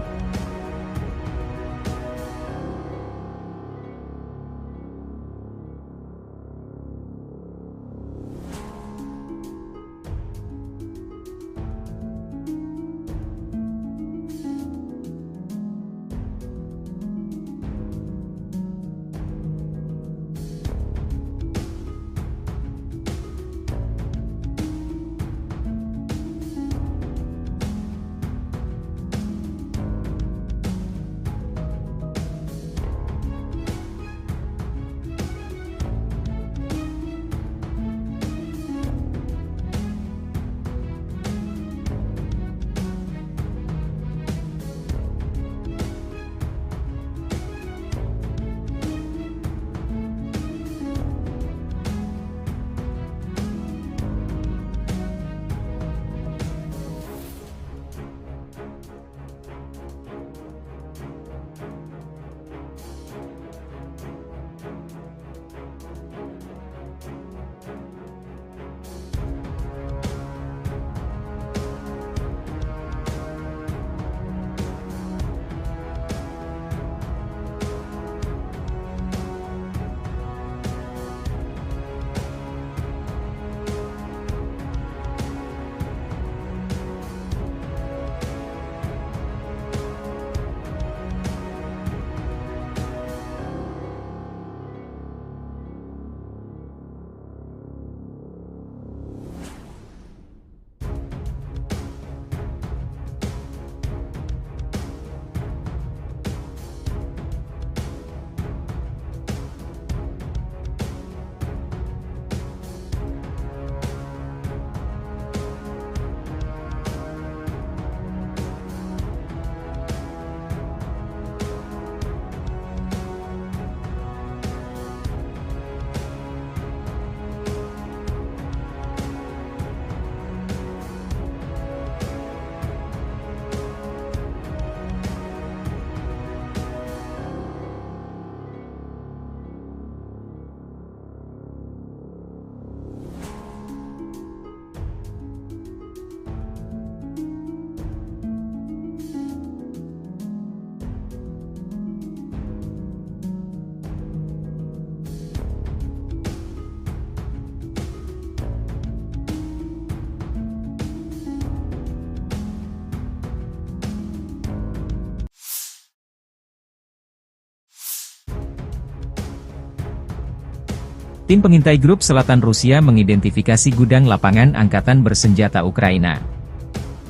Tim pengintai grup selatan Rusia mengidentifikasi gudang lapangan angkatan bersenjata Ukraina.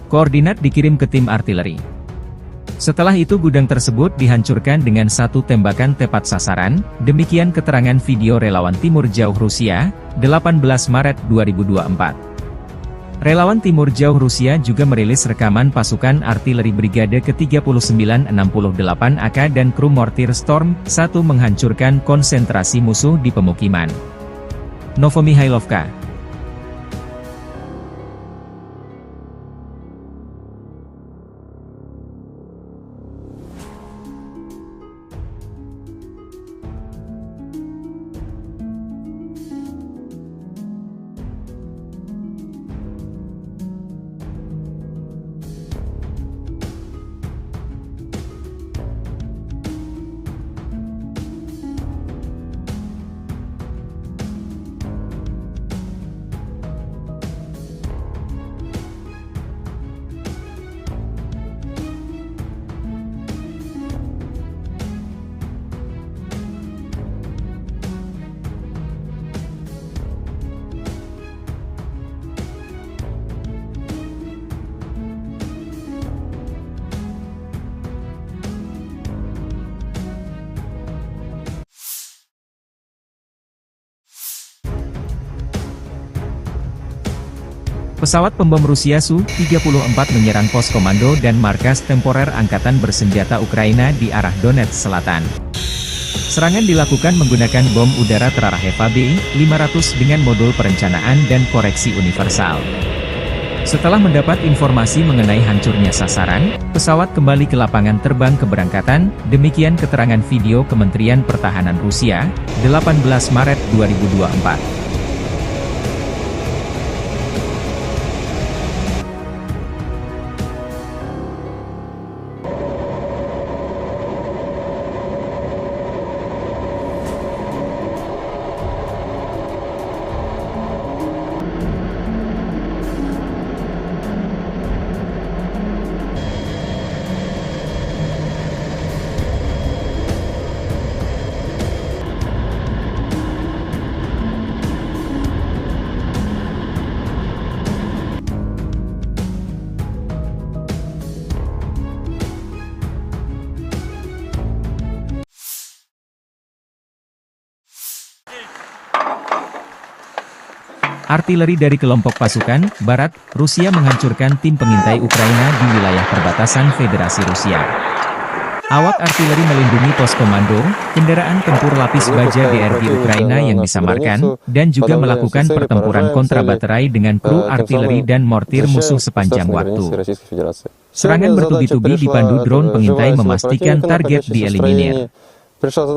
Koordinat dikirim ke tim artileri. Setelah itu gudang tersebut dihancurkan dengan satu tembakan tepat sasaran, demikian keterangan video relawan Timur Jauh Rusia, 18 Maret 2024. Relawan Timur Jauh Rusia juga merilis rekaman pasukan artileri Brigade ke-3968 AK dan kru mortir Storm 1 menghancurkan konsentrasi musuh di pemukiman Novomihailovka. Pesawat pembom Rusia Su-34 menyerang pos komando dan markas temporer Angkatan Bersenjata Ukraina di arah Donetsk Selatan. Serangan dilakukan menggunakan bom udara terarah Heva B-500 dengan modul perencanaan dan koreksi universal. Setelah mendapat informasi mengenai hancurnya sasaran, pesawat kembali ke lapangan terbang keberangkatan, demikian keterangan video Kementerian Pertahanan Rusia, 18 Maret 2024. Artileri dari kelompok pasukan Barat, Rusia menghancurkan tim pengintai Ukraina di wilayah perbatasan Federasi Rusia. Awak artileri melindungi pos komando, kendaraan tempur lapis baja DRG Ukraina yang disamarkan, dan juga melakukan pertempuran kontrabaterai dengan kru artileri dan mortir musuh sepanjang waktu. Serangan bertubi-tubi dipandu drone pengintai memastikan target dieliminir.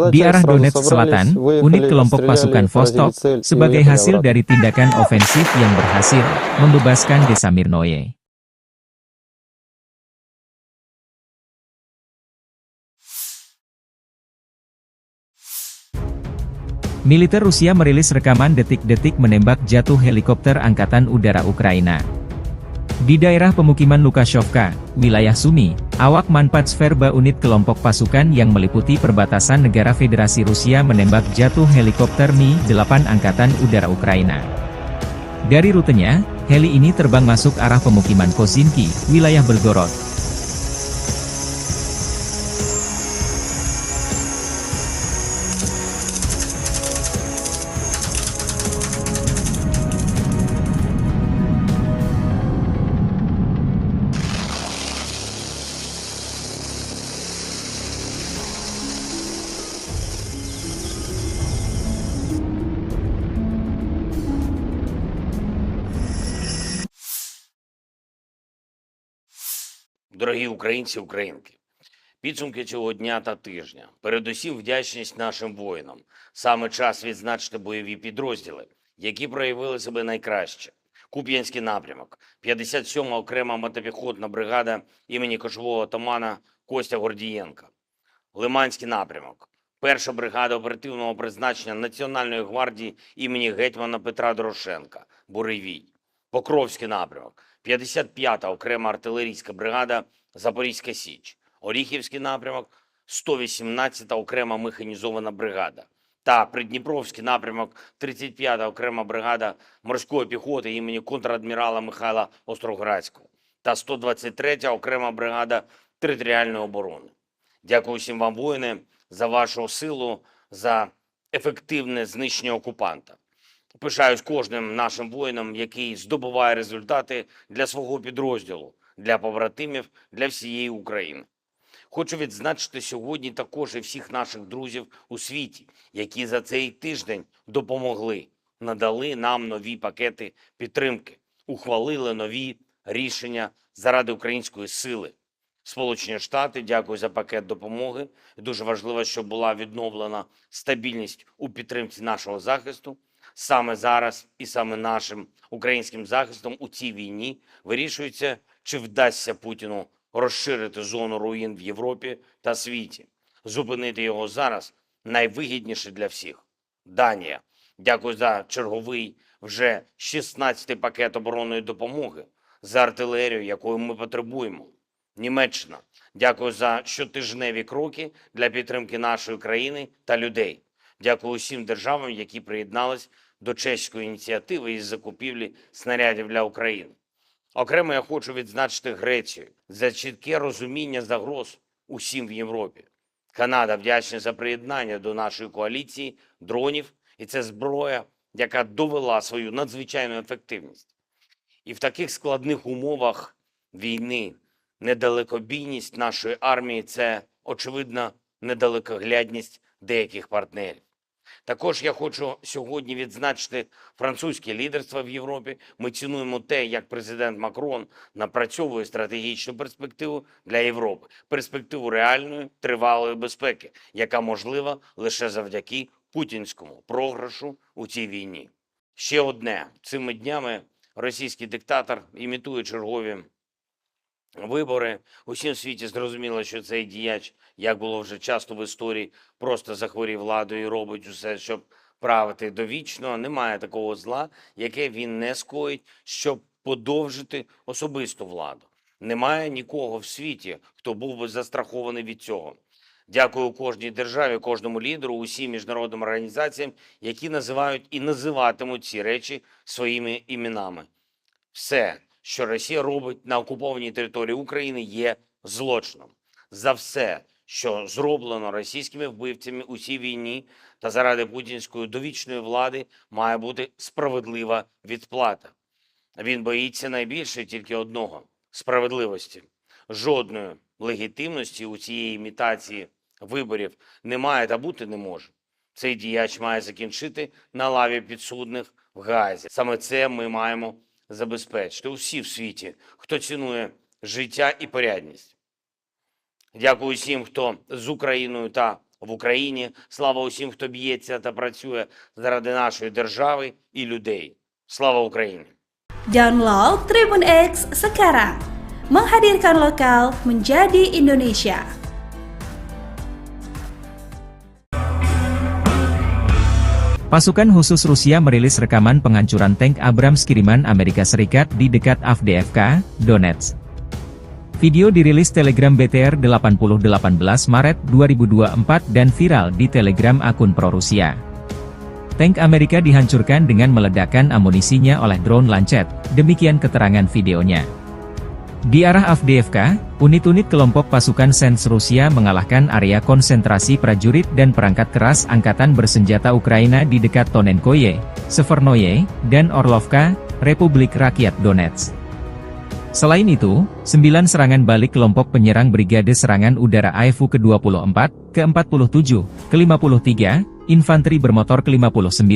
Di arah Donetsk Selatan, unit kelompok pasukan Vostok, sebagai hasil dari tindakan ofensif yang berhasil, membebaskan desa Mirnoye. Militer Rusia merilis rekaman detik-detik menembak jatuh helikopter Angkatan Udara Ukraina. Di daerah pemukiman Lukashovka, wilayah Sumy, awak Manpatsverba unit kelompok pasukan yang meliputi perbatasan negara Federasi Rusia menembak jatuh helikopter Mi-8 Angkatan Udara Ukraina. Dari rutenya, heli ini terbang masuk arah pemukiman Kozinki, wilayah Belgorod. Дорогі українці, українки, підсумки цього дня та тижня. Передусім вдячність нашим воїнам. Саме час відзначити бойові підрозділи, які проявили себе найкраще. Куп'янський напрямок, 57-ма окрема мотопіхотна бригада імені кошового отамана Костя Гордієнка. Лиманський напрямок, 1-ша бригада оперативного призначення Національної гвардії імені гетьмана Петра Дорошенка, Буревій. Покровський напрямок, 55-та окрема артилерійська бригада Запорізька Січ. Оріхівський напрямок, 118-та окрема механізована бригада. та Придніпровський напрямок 35-та окрема бригада морської піхоти імені контрадмірала Михайла Остроградського та 123-я окрема бригада територіальної оборони. Дякую всім вам, воїни, за вашу силу, за ефективне знищення окупанта. Пишаюсь кожним нашим воїном, який здобуває результати для свого підрозділу, для побратимів, для всієї України. Хочу відзначити сьогодні також і всіх наших друзів у світі, які за цей тиждень допомогли, надали нам нові пакети підтримки, ухвалили нові рішення заради української сили. Сполучені Штати, дякую за пакет допомоги. Дуже важливо, щоб була відновлена стабільність у підтримці нашого захисту. Саме зараз і саме нашим українським захистом у цій війні вирішується, чи вдасться Путіну розширити зону руїн в Європі та світі. Зупинити його зараз найвигідніше для всіх. Данія. Дякую за черговий вже 16-й пакет оборонної допомоги, за артилерію, якої ми потребуємо. Німеччина. Дякую за щотижневі кроки для підтримки нашої країни та людей. Дякую усім державам, які приєднались до чеської ініціативи із закупівлі снарядів для України. Окремо я хочу відзначити Грецію за чітке розуміння загроз усім в Європі. Канада вдячна за приєднання до нашої коаліції дронів, і це зброя, яка довела свою надзвичайну ефективність. І в таких складних умовах війни недалекобійність нашої армії – це, очевидно, недалекоглядність деяких партнерів. Також я хочу сьогодні відзначити французьке лідерство в Європі. Ми цінуємо те, як президент Макрон напрацьовує стратегічну перспективу для Європи. Перспективу реальної, тривалої безпеки, яка можлива лише завдяки путінському програшу у цій війні. Ще одне. Цими днями російський диктатор імітує чергові вибори. Усім світі зрозуміло, що цей діяч, як було вже часто в історії, просто захворів владою і робить усе, щоб правити довічно. Немає такого зла, яке він не скоїть, щоб подовжити особисту владу. Немає нікого в світі, хто був би застрахований від цього. Дякую кожній державі, кожному лідеру, усім міжнародним організаціям, які називають і називатимуть ці речі своїми іменами. Все, що Росія робить на окупованій території України, є злочином. За все, що зроблено російськими вбивцями у цій війні та заради путінської довічної влади, має бути справедлива відплата. Він боїться найбільше тільки одного – справедливості. Жодної легітимності у цієї імітації виборів немає та бути не може. Цей діяч має закінчити на лаві підсудних в Гаазі. Саме це ми маємо забезпечити усі в світі, хто цінує життя і порядність. Дякую усім, хто з Україною та в Україні. Слава усім, хто б'ється та працює заради нашої держави і людей. Слава Україні! Download Tribun X sekarang. Menghadirkan lokal menjadi Indonesia. Pasukan khusus Rusia merilis rekaman penghancuran tank Abrams kiriman Amerika Serikat di dekat Avdiivka, Donetsk. Video dirilis Telegram BTR 80 18 Maret 2024 dan viral di Telegram akun pro-Rusia. Tank Amerika dihancurkan dengan meledakkan amunisinya oleh drone Lancet, demikian keterangan videonya. Di arah Avdiivka, unit-unit kelompok pasukan Sens Rusia mengalahkan area konsentrasi prajurit dan perangkat keras angkatan bersenjata Ukraina di dekat Tonenkoye, Severnoye, dan Orlovka, Republik Rakyat Donetsk. Selain itu, 9 serangan balik kelompok penyerang Brigade Serangan Udara AEFU ke-24, ke-47, ke-53, Infanteri Bermotor ke-59,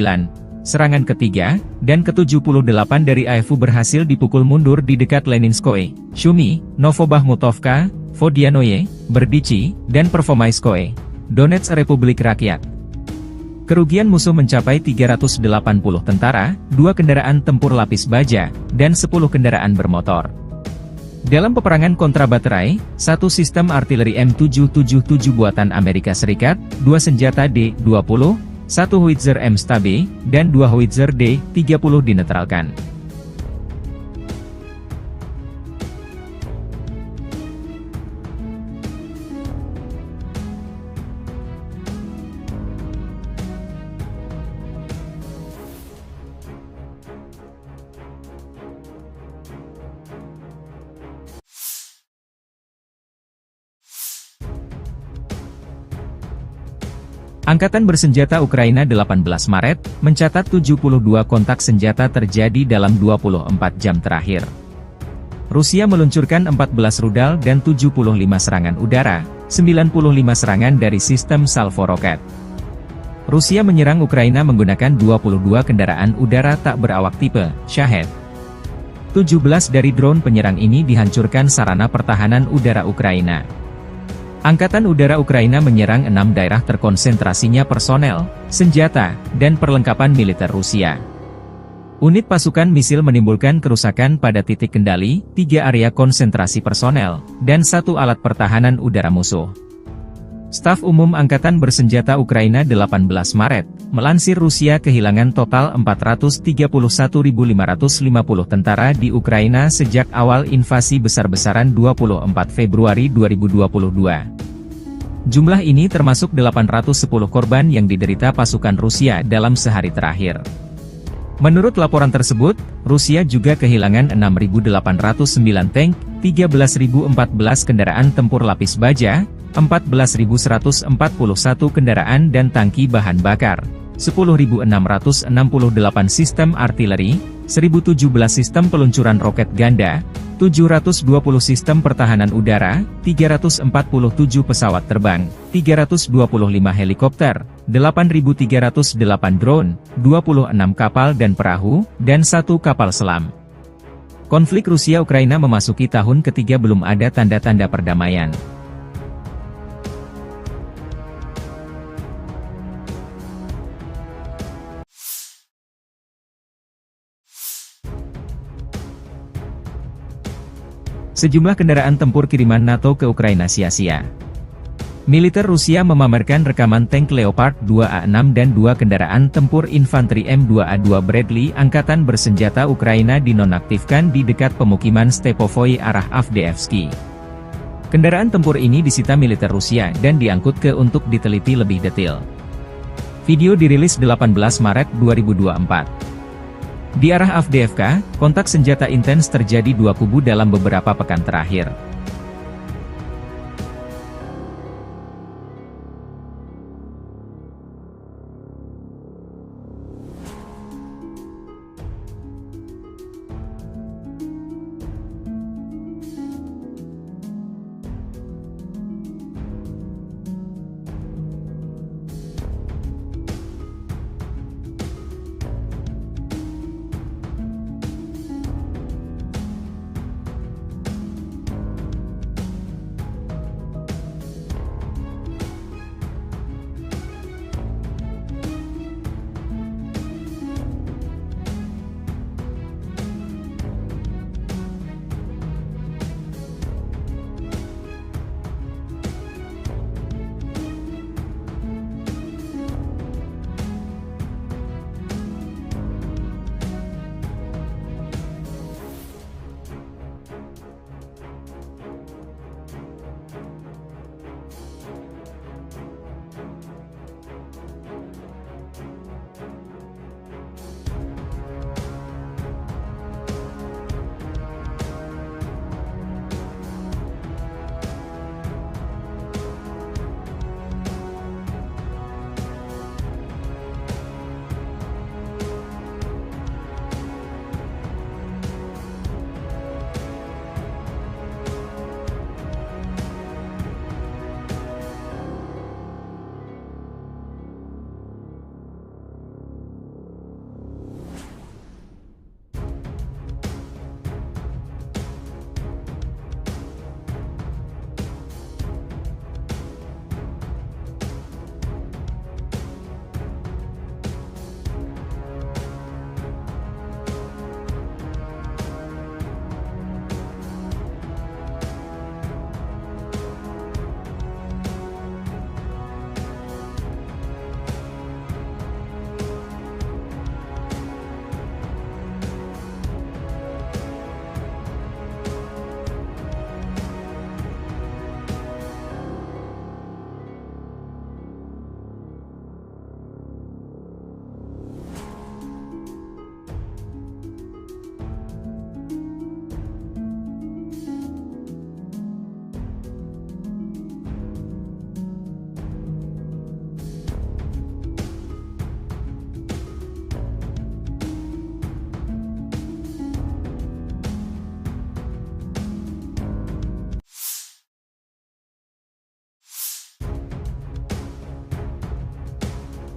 serangan ketiga, dan ke-78 dari AEFU berhasil dipukul mundur di dekat Leninskoye, Shumi, Novobahmutovka, Vodianoye, Berdichi, dan Pervomaiskoye, Donetsk Republik Rakyat. Kerugian musuh mencapai 380 tentara, 2 kendaraan tempur lapis baja, dan 10 kendaraan bermotor. Dalam peperangan kontrabaterai, 1 sistem artileri M777 buatan Amerika Serikat, 2 senjata D-20, 1 howitzer M-Stabe, dan 2 howitzer D-30 dinetralkan. Angkatan bersenjata Ukraina 18 Maret, mencatat 72 kontak senjata terjadi dalam 24 jam terakhir. Rusia meluncurkan 14 rudal dan 75 serangan udara, 95 serangan dari sistem salvo roket. Rusia menyerang Ukraina menggunakan 22 kendaraan udara tak berawak tipe Shahed. 17 dari drone penyerang ini dihancurkan sarana pertahanan udara Ukraina. Angkatan Udara Ukraina menyerang 6 daerah terkonsentrasinya personel, senjata, dan perlengkapan militer Rusia. Unit pasukan misil menimbulkan kerusakan pada titik kendali, 3 area konsentrasi personel, dan 1 alat pertahanan udara musuh. Staf Umum Angkatan Bersenjata Ukraina 18 Maret, melansir Rusia kehilangan total 431.550 tentara di Ukraina sejak awal invasi besar-besaran 24 Februari 2022. Jumlah ini termasuk 810 korban yang diderita pasukan Rusia dalam sehari terakhir. Menurut laporan tersebut, Rusia juga kehilangan 6.809 tank, 13.014 kendaraan tempur lapis baja, 14.141 kendaraan dan tangki bahan bakar, 10.668 sistem artileri, 1.017 sistem peluncuran roket ganda, 720 sistem pertahanan udara, 347 pesawat terbang, 325 helikopter, 8.308 drone, 26 kapal dan perahu, dan 1 kapal selam. Konflik Rusia-Ukraina memasuki tahun ketiga belum ada tanda-tanda perdamaian. Sejumlah kendaraan tempur kiriman NATO ke Ukraina sia-sia. Militer Rusia memamerkan rekaman tank Leopard 2A6 dan 2 kendaraan tempur infanteri M2A2 Bradley Angkatan Bersenjata Ukraina dinonaktifkan di dekat pemukiman Stepovoi arah Avdiivsky. Kendaraan tempur ini disita militer Rusia dan diangkut ke untuk diteliti lebih detail. Video dirilis 18 Maret 2024. Di arah Avdiivka, kontak senjata intens terjadi 2 kubu dalam beberapa pekan terakhir.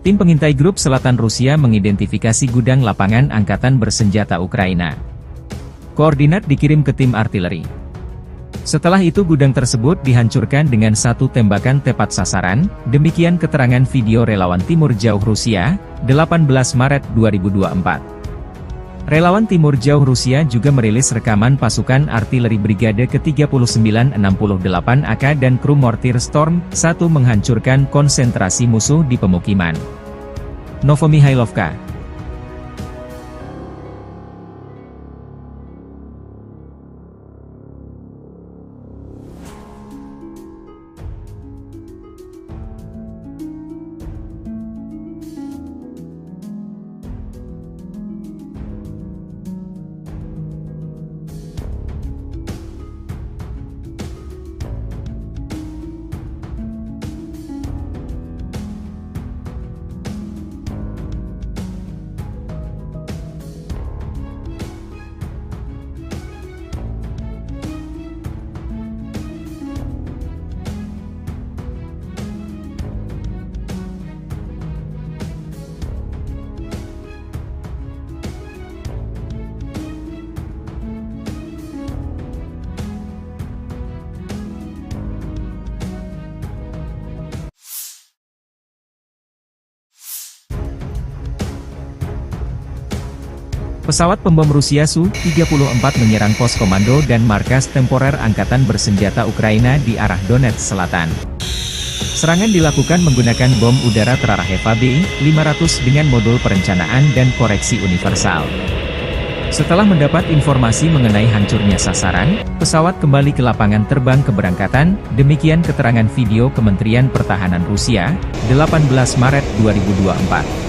Tim pengintai grup selatan Rusia mengidentifikasi gudang lapangan angkatan bersenjata Ukraina. Koordinat dikirim ke tim artileri. Setelah itu gudang tersebut dihancurkan dengan satu tembakan tepat sasaran, demikian keterangan video relawan Timur Jauh Rusia, 18 Maret 2024. Relawan Timur Jauh Rusia juga merilis rekaman pasukan artileri Brigade ke-3968 AK dan kru mortir Storm 1 menghancurkan konsentrasi musuh di pemukiman. Novomihailovka. Pesawat pembom Rusia Su-34 menyerang pos komando dan markas temporer Angkatan Bersenjata Ukraina di arah Donetsk Selatan. Serangan dilakukan menggunakan bom udara terarah Eva B-500 dengan modul perencanaan dan koreksi universal. Setelah mendapat informasi mengenai hancurnya sasaran, pesawat kembali ke lapangan terbang keberangkatan, demikian keterangan video Kementerian Pertahanan Rusia, 18 Maret 2024.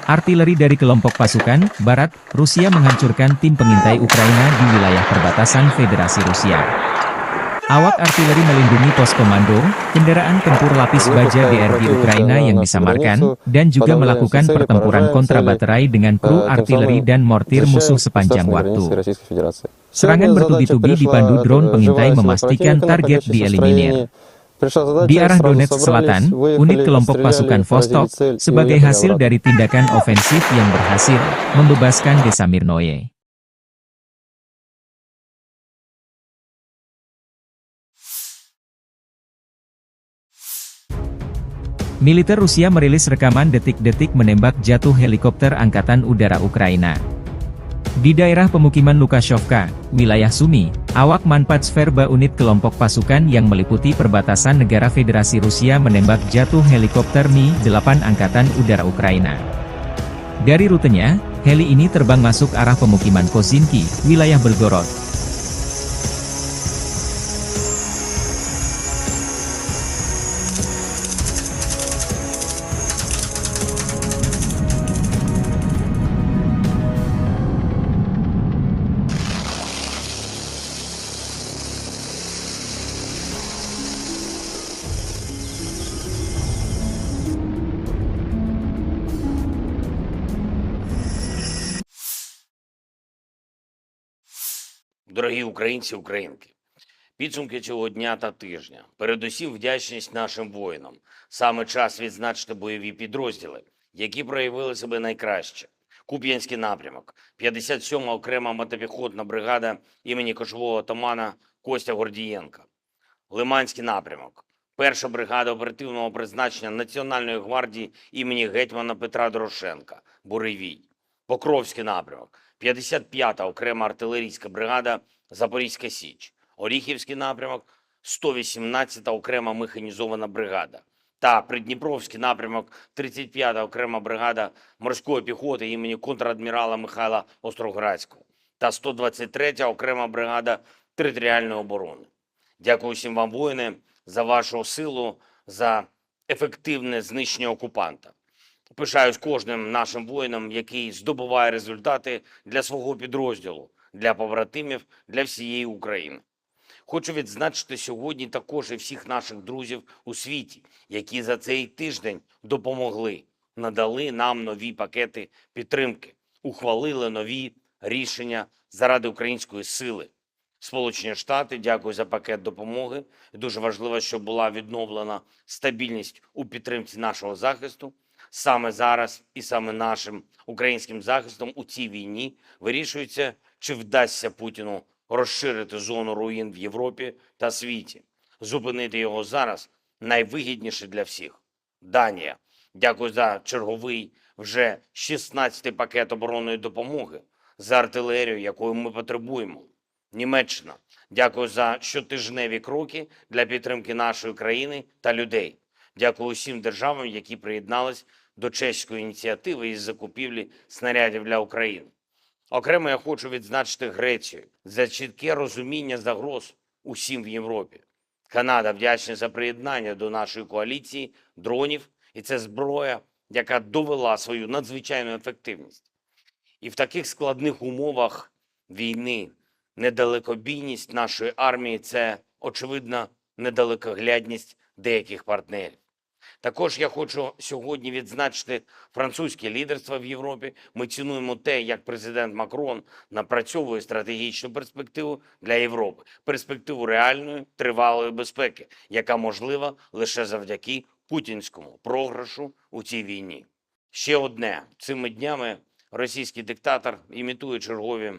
Artileri dari kelompok pasukan Barat, Rusia menghancurkan tim pengintai Ukraina di wilayah perbatasan Federasi Rusia. Awak artileri melindungi pos komando, kendaraan tempur lapis baja DRG Ukraina yang disamarkan, dan juga melakukan pertempuran kontrabaterai dengan kru artileri dan mortir musuh sepanjang waktu. Serangan bertubi-tubi dipandu drone pengintai memastikan target dieliminir. Di arah Donetsk Selatan, unit kelompok pasukan Vostok, sebagai hasil dari tindakan ofensif yang berhasil, membebaskan desa Mirnoye. Militer Rusia merilis rekaman detik-detik menembak jatuh helikopter Angkatan Udara Ukraina. Di daerah pemukiman Lukashovka, wilayah Sumy, awak Manpatsverba unit kelompok pasukan yang meliputi perbatasan negara Federasi Rusia menembak jatuh helikopter Mi-8 Angkatan Udara Ukraina. Dari rutenya, heli ini terbang masuk arah pemukiman Kozinki, wilayah Belgorod. Дорогі українці, українки, підсумки цього дня та тижня. Передусім вдячність нашим воїнам. Саме час відзначити бойові підрозділи, які проявили себе найкраще. Куп'янський напрямок, 57-ма окрема мотопіхотна бригада імені кошового отамана Костя Гордієнка. Лиманський напрямок, 1-ша бригада оперативного призначення Національної гвардії імені гетьмана Петра Дорошенка, Буревій. Покровський напрямок, 55-та окрема артилерійська бригада Запорізька Січ. Оріхівський напрямок, 118-та окрема механізована бригада. та Придніпровський напрямок 35-та окрема бригада морської піхоти імені контрадмірала Михайла Остроградського та 123-я окрема бригада територіальної оборони. Дякую всім вам, воїни, за вашу силу, за ефективне знищення окупанта. Пишаюсь кожним нашим воїном, який здобуває результати для свого підрозділу, для побратимів, для всієї України. Хочу відзначити сьогодні також і всіх наших друзів у світі, які за цей тиждень допомогли, надали нам нові пакети підтримки, ухвалили нові рішення заради української сили. Сполучені Штати, дякую за пакет допомоги. І дуже важливо, щоб була відновлена стабільність у підтримці нашого захисту. Саме зараз і саме нашим українським захистом у цій війні вирішується, чи вдасться Путіну розширити зону руїн в Європі та світі. Зупинити його зараз найвигідніше для всіх. Данія. Дякую за черговий вже 16-й пакет оборонної допомоги, за артилерію, якої ми потребуємо. Німеччина. Дякую за щотижневі кроки для підтримки нашої країни та людей. Дякую усім державам, які приєднались до чеської ініціативи із закупівлі снарядів для України. Окремо я хочу відзначити Грецію за чітке розуміння загроз усім в Європі. Канада вдячна за приєднання до нашої коаліції дронів, і це зброя, яка довела свою надзвичайну ефективність. І в таких складних умовах війни недалекобійність нашої армії – це, очевидна, недалекоглядність деяких партнерів. Також я хочу сьогодні відзначити французьке лідерство в Європі. Ми цінуємо те, як президент Макрон напрацьовує стратегічну перспективу для Європи. Перспективу реальної, тривалої безпеки, яка можлива лише завдяки путінському програшу у цій війні. Ще одне. Цими днями російський диктатор імітує чергові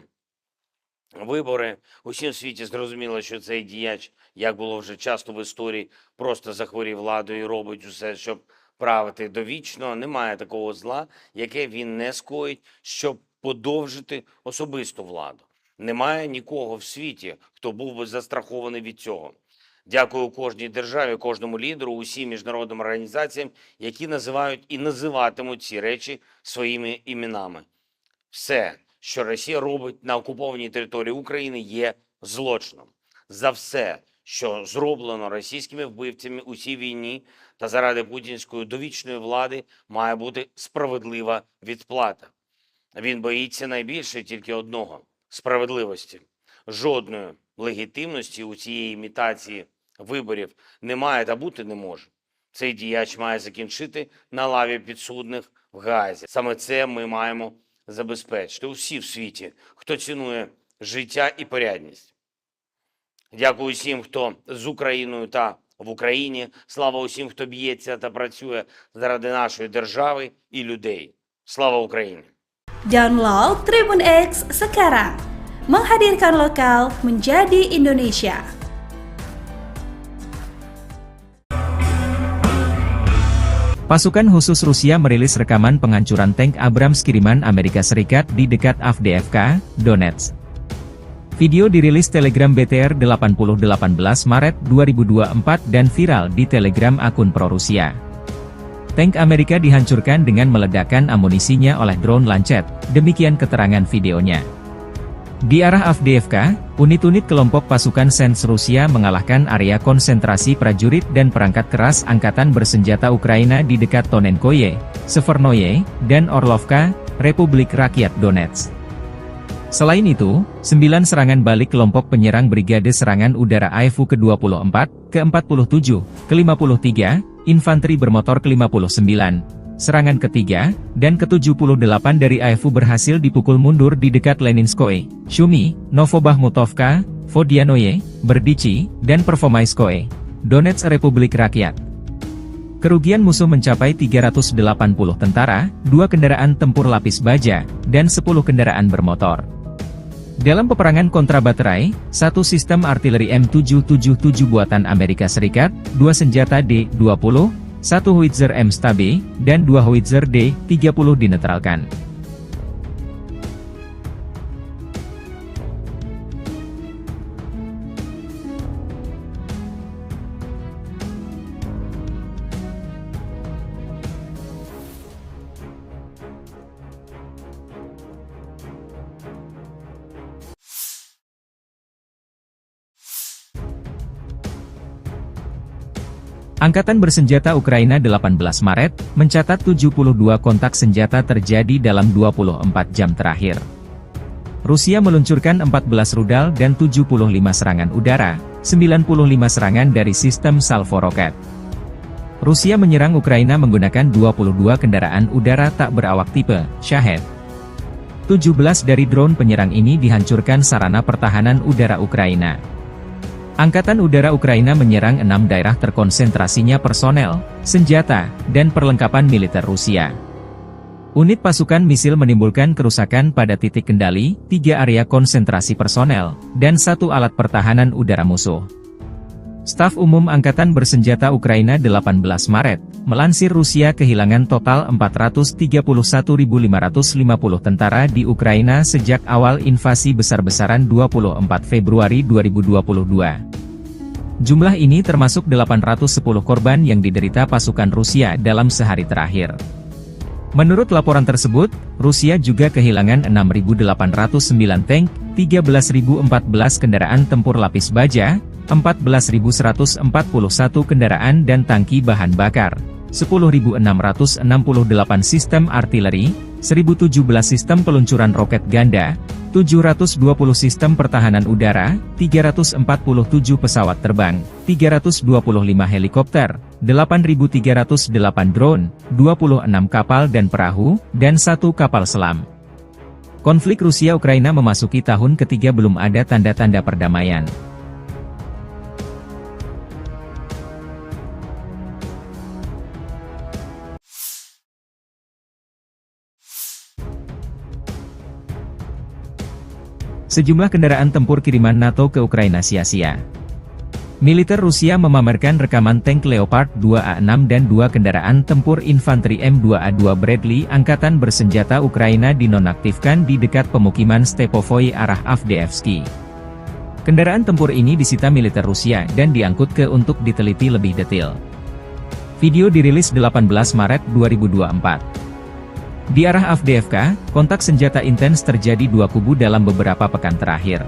вибори. Усім світі зрозуміло, що цей діяч, як було вже часто в історії, просто захворів владою і робить усе, щоб правити довічно. Немає такого зла, яке він не скоїть, щоб подовжити особисту владу. Немає нікого в світі, хто був би застрахований від цього. Дякую кожній державі, кожному лідеру, усім міжнародним організаціям, які називають і називатимуть ці речі своїми іменами. Все, що Росія робить на окупованій території України, є злочином. За все, що зроблено російськими вбивцями у цій війні та заради путінської довічної влади, має бути справедлива відплата. Він боїться найбільше тільки одного – справедливості. Жодної легітимності у цієї імітації виборів немає та бути не може. Цей діяч має закінчити на лаві підсудних в Гаазі. Саме це ми маємо забезпечити усі в світі, хто цінує життя і порядність. Дякую усім, хто з Україною та в Україні. Слава усім, хто б'ється та працює заради нашої держави і людей. Слава Україні! Download Tribun X sekarang. Menghadirkan lokal menjadi Indonesia. Pasukan khusus Rusia merilis rekaman penghancuran tank Abrams kiriman Amerika Serikat di dekat Avdiivka, Donetsk. Video dirilis Telegram BTR 8018 Maret 2024 dan viral di Telegram akun pro-Rusia. Tank Amerika dihancurkan dengan meledakkan amunisinya oleh drone Lancet, demikian keterangan videonya. Di arah Avdiivka, unit-unit kelompok pasukan Sens Rusia mengalahkan area konsentrasi prajurit dan perangkat keras angkatan bersenjata Ukraina di dekat Tonenkoye, Severnoye, dan Orlovka, Republik Rakyat Donetsk. Selain itu, 9 serangan balik kelompok penyerang Brigade Serangan Udara AEFU ke-24, ke-47, ke-53, Infanteri Bermotor ke-59, serangan ketiga, dan ke-78 dari AEFU berhasil dipukul mundur di dekat Leninskoye, Shumi, Novobahmutovka, Vodianoye, Berdichi, dan Pervomaiskoye, Donetsk Republik Rakyat. Kerugian musuh mencapai 380 tentara, 2 kendaraan tempur lapis baja, dan 10 kendaraan bermotor. Dalam peperangan kontrabaterai, 1 sistem artileri M777 buatan Amerika Serikat, 2 senjata D-20, 1 howitzer M-STAB, dan 2 howitzer D-30 dinetralkan. Angkatan bersenjata Ukraina 18 Maret, mencatat 72 kontak senjata terjadi dalam 24 jam terakhir. Rusia meluncurkan 14 rudal dan 75 serangan udara, 95 serangan dari sistem salvo roket. Rusia menyerang Ukraina menggunakan 22 kendaraan udara tak berawak tipe Shahed. 17 dari drone penyerang ini dihancurkan sarana pertahanan udara Ukraina. Angkatan Udara Ukraina menyerang 6 daerah terkonsentrasinya personel, senjata, dan perlengkapan militer Rusia. Unit pasukan misil menimbulkan kerusakan pada titik kendali, 3 area konsentrasi personel, dan 1 alat pertahanan udara musuh. Staf Umum Angkatan Bersenjata Ukraina 18 Maret, melansir Rusia kehilangan total 431.550 tentara di Ukraina sejak awal invasi besar-besaran 24 Februari 2022. Jumlah ini termasuk 810 korban yang diderita pasukan Rusia dalam sehari terakhir. Menurut laporan tersebut, Rusia juga kehilangan 6.809 tank, 13.014 kendaraan tempur lapis baja, 14.141 kendaraan dan tangki bahan bakar, 10.668 sistem artileri, 1.017 sistem peluncuran roket ganda, 720 sistem pertahanan udara, 347 pesawat terbang, 325 helikopter, 8.308 drone, 26 kapal dan perahu, dan 1 kapal selam. Konflik Rusia-Ukraina memasuki tahun ketiga belum ada tanda-tanda perdamaian. Sejumlah kendaraan tempur kiriman NATO ke Ukraina sia-sia. Militer Rusia memamerkan rekaman tank Leopard 2A6 dan 2 kendaraan tempur infanteri M2A2 Bradley Angkatan Bersenjata Ukraina dinonaktifkan di dekat pemukiman Stepovoy arah Avdiivsky. Kendaraan tempur ini disita militer Rusia dan diangkut ke untuk diteliti lebih detail. Video dirilis 18 Maret 2024. Di arah Avdiivka, kontak senjata intens terjadi 2 kubu dalam beberapa pekan terakhir.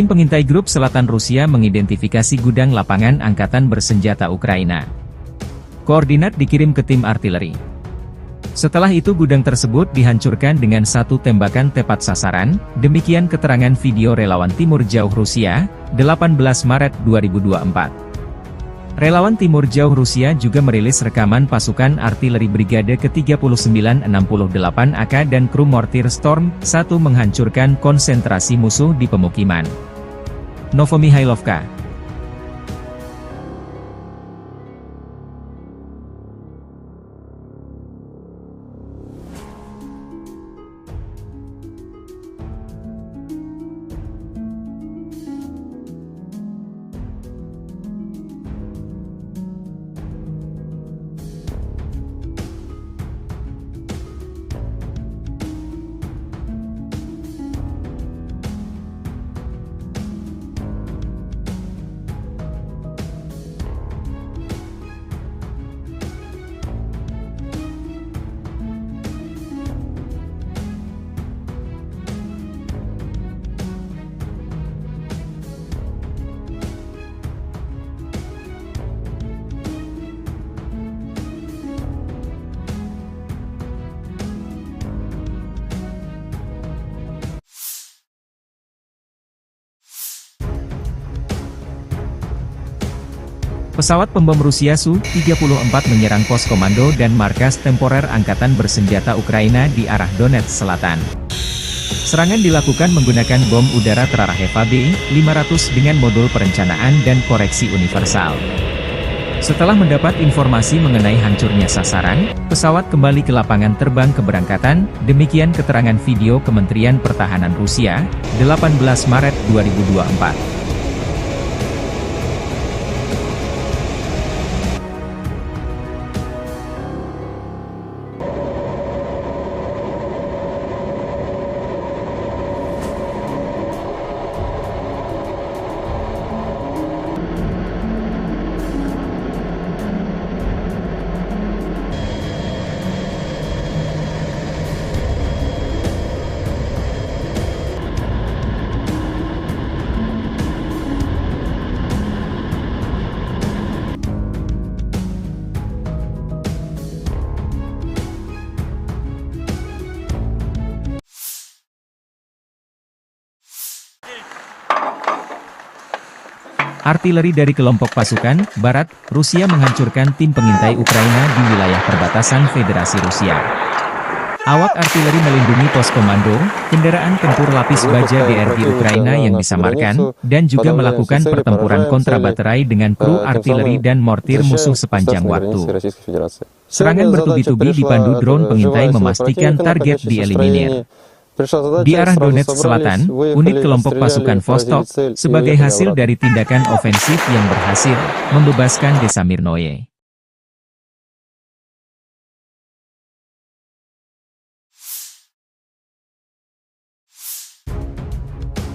Tim pengintai grup selatan Rusia mengidentifikasi gudang lapangan angkatan bersenjata Ukraina. Koordinat dikirim ke tim artileri. Setelah itu gudang tersebut dihancurkan dengan satu tembakan tepat sasaran, demikian keterangan video relawan Timur Jauh Rusia, 18 Maret 2024. Relawan Timur Jauh Rusia juga merilis rekaman pasukan artileri Brigade ke-3968 AK dan kru mortir Storm 1 menghancurkan konsentrasi musuh di pemukiman. Novomihailovka. Pesawat pembom Rusia Su-34 menyerang pos komando dan markas temporer Angkatan Bersenjata Ukraina di arah Donetsk Selatan. Serangan dilakukan menggunakan bom udara terarah Eva B-500 dengan modul perencanaan dan koreksi universal. Setelah mendapat informasi mengenai hancurnya sasaran, pesawat kembali ke lapangan terbang keberangkatan, demikian keterangan video Kementerian Pertahanan Rusia, 18 Maret 2024. Artileri dari kelompok pasukan Barat, Rusia menghancurkan tim pengintai Ukraina di wilayah perbatasan Federasi Rusia. Awak artileri melindungi pos komando, kendaraan tempur lapis baja DRG Ukraina yang disamarkan, dan juga melakukan pertempuran kontra baterai dengan kru artileri dan mortir musuh sepanjang waktu. Serangan bertubi-tubi dipandu drone pengintai memastikan target dieliminir. Di arah Donetsk Selatan, unit kelompok pasukan Vostok, sebagai hasil dari tindakan ofensif yang berhasil, membebaskan desa Mirnoye.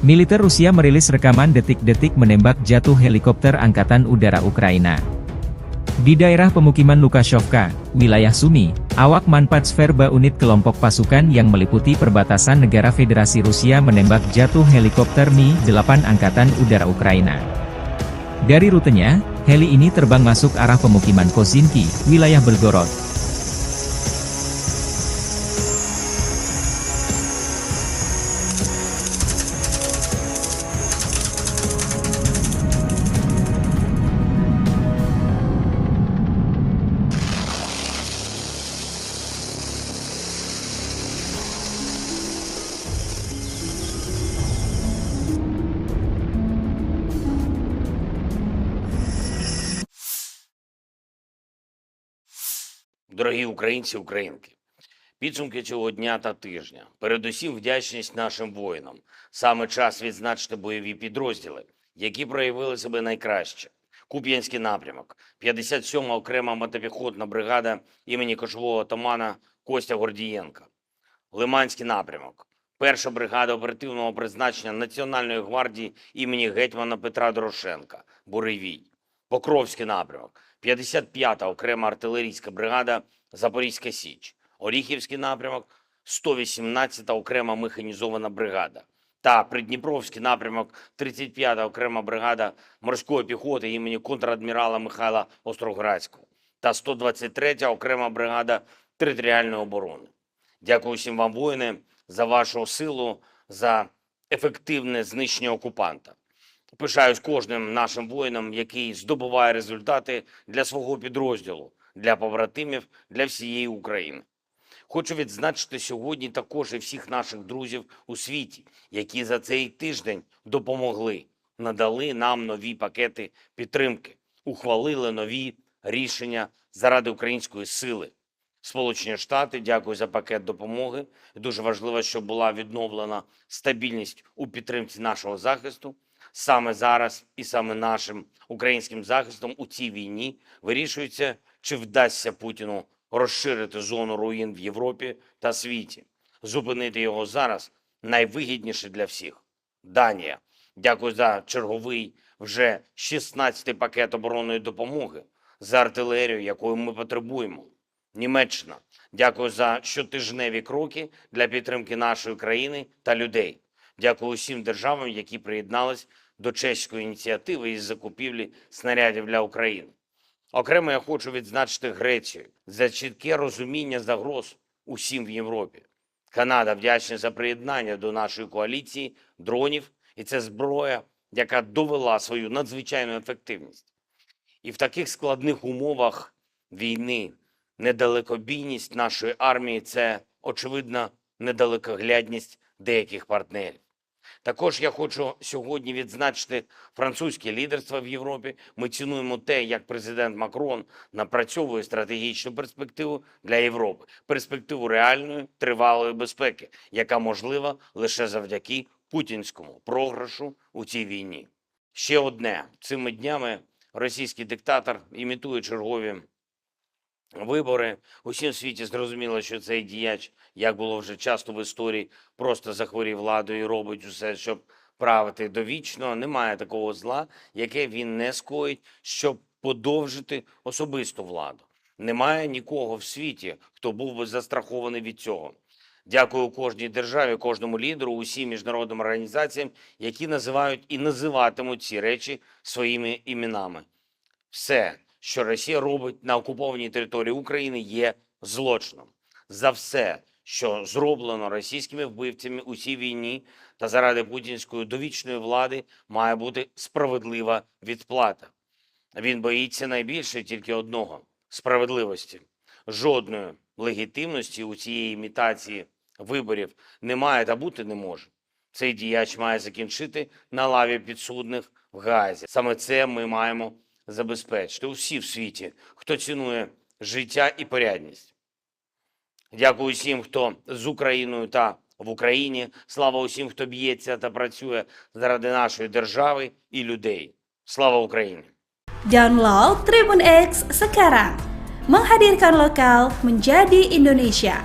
Militer Rusia merilis rekaman detik-detik menembak jatuh helikopter Angkatan Udara Ukraina. Di daerah pemukiman Lukashovka, wilayah Sumy, awak Manpatsverba unit kelompok pasukan yang meliputi perbatasan negara Federasi Rusia menembak jatuh helikopter Mi-8 Angkatan Udara Ukraina. Dari rutenya, heli ini terbang masuk arah pemukiman Kozinki, wilayah Belgorod. Дорогі українці, українки, підсумки цього дня та тижня. Передусім вдячність нашим воїнам. Саме час відзначити бойові підрозділи, які проявили себе найкраще. Куп'янський напрямок, 57-ма окрема мотопіхотна бригада імені кошового отамана Костя Гордієнка. Лиманський напрямок, 1-ша бригада оперативного призначення Національної гвардії імені гетьмана Петра Дорошенка, Буревій. Покровський напрямок, 55-та окрема артилерійська бригада Запорізька Січ. Оріхівський напрямок, 118-та окрема механізована бригада. та Придніпровський напрямок 35-та окрема бригада морської піхоти імені контрадмірала Михайла Остроградського та 123-я окрема бригада територіальної оборони. Дякую всім вам, воїни, за вашу силу, за ефективне знищення окупанта. Пишаюсь кожним нашим воїном, який здобуває результати для свого підрозділу, для побратимів, для всієї України. Хочу відзначити сьогодні також і всіх наших друзів у світі, які за цей тиждень допомогли, надали нам нові пакети підтримки, ухвалили нові рішення заради української сили. Сполучені Штати, дякую за пакет допомоги. Дуже важливо, щоб була відновлена стабільність у підтримці нашого захисту. Саме зараз і саме нашим українським захистом у цій війні вирішується, чи вдасться Путіну розширити зону руїн в Європі та світі. Зупинити його зараз найвигідніше для всіх. Данія. Дякую за черговий вже 16-й пакет оборонної допомоги, за артилерію, якої ми потребуємо. Німеччина. Дякую за щотижневі кроки для підтримки нашої країни та людей. Дякую усім державам, які приєднались до чеської ініціативи із закупівлі снарядів для України. Окремо я хочу відзначити Грецію за чітке розуміння загроз усім в Європі. Канада вдячна за приєднання до нашої коаліції дронів, і це зброя, яка довела свою надзвичайну ефективність. І в таких складних умовах війни недалекобійність нашої армії – це, очевидно, недалекоглядність деяких партнерів. Також я хочу сьогодні відзначити французьке лідерство в Європі. Ми цінуємо те, як президент Макрон напрацьовує стратегічну перспективу для Європи. Перспективу реальної, тривалої безпеки, яка можлива лише завдяки путінському програшу у цій війні. Ще одне. Цими днями російський диктатор імітує чергові вибори. Усім світі зрозуміло, що цей діяч, як було вже часто в історії, просто захворів владою і робить усе, щоб правити довічно. Немає такого зла, яке він не скоїть, щоб подовжити особисту владу. Немає нікого в світі, хто був би застрахований від цього. Дякую кожній державі, кожному лідеру, усім міжнародним організаціям, які називають і називатимуть ці речі своїми іменами. Все, що Росія робить на окупованій території України, є злочином. За все, що зроблено російськими вбивцями у цій війні та заради путінської довічної влади, має бути справедлива відплата. Він боїться найбільше тільки одного – справедливості. Жодної легітимності у цієї імітації виборів немає та бути не може. Цей діяч має закінчити на лаві підсудних в Гаазі. Саме це ми маємо забезпечити усі в світі, хто цінує життя і порядність. Дякую всім, хто з Україною та в Україні. Слава усім, хто б'ється та працює заради нашої держави і людей. Слава Україні! Download Tribun X sekarang. Menghadirkan lokal menjadi Indonesia.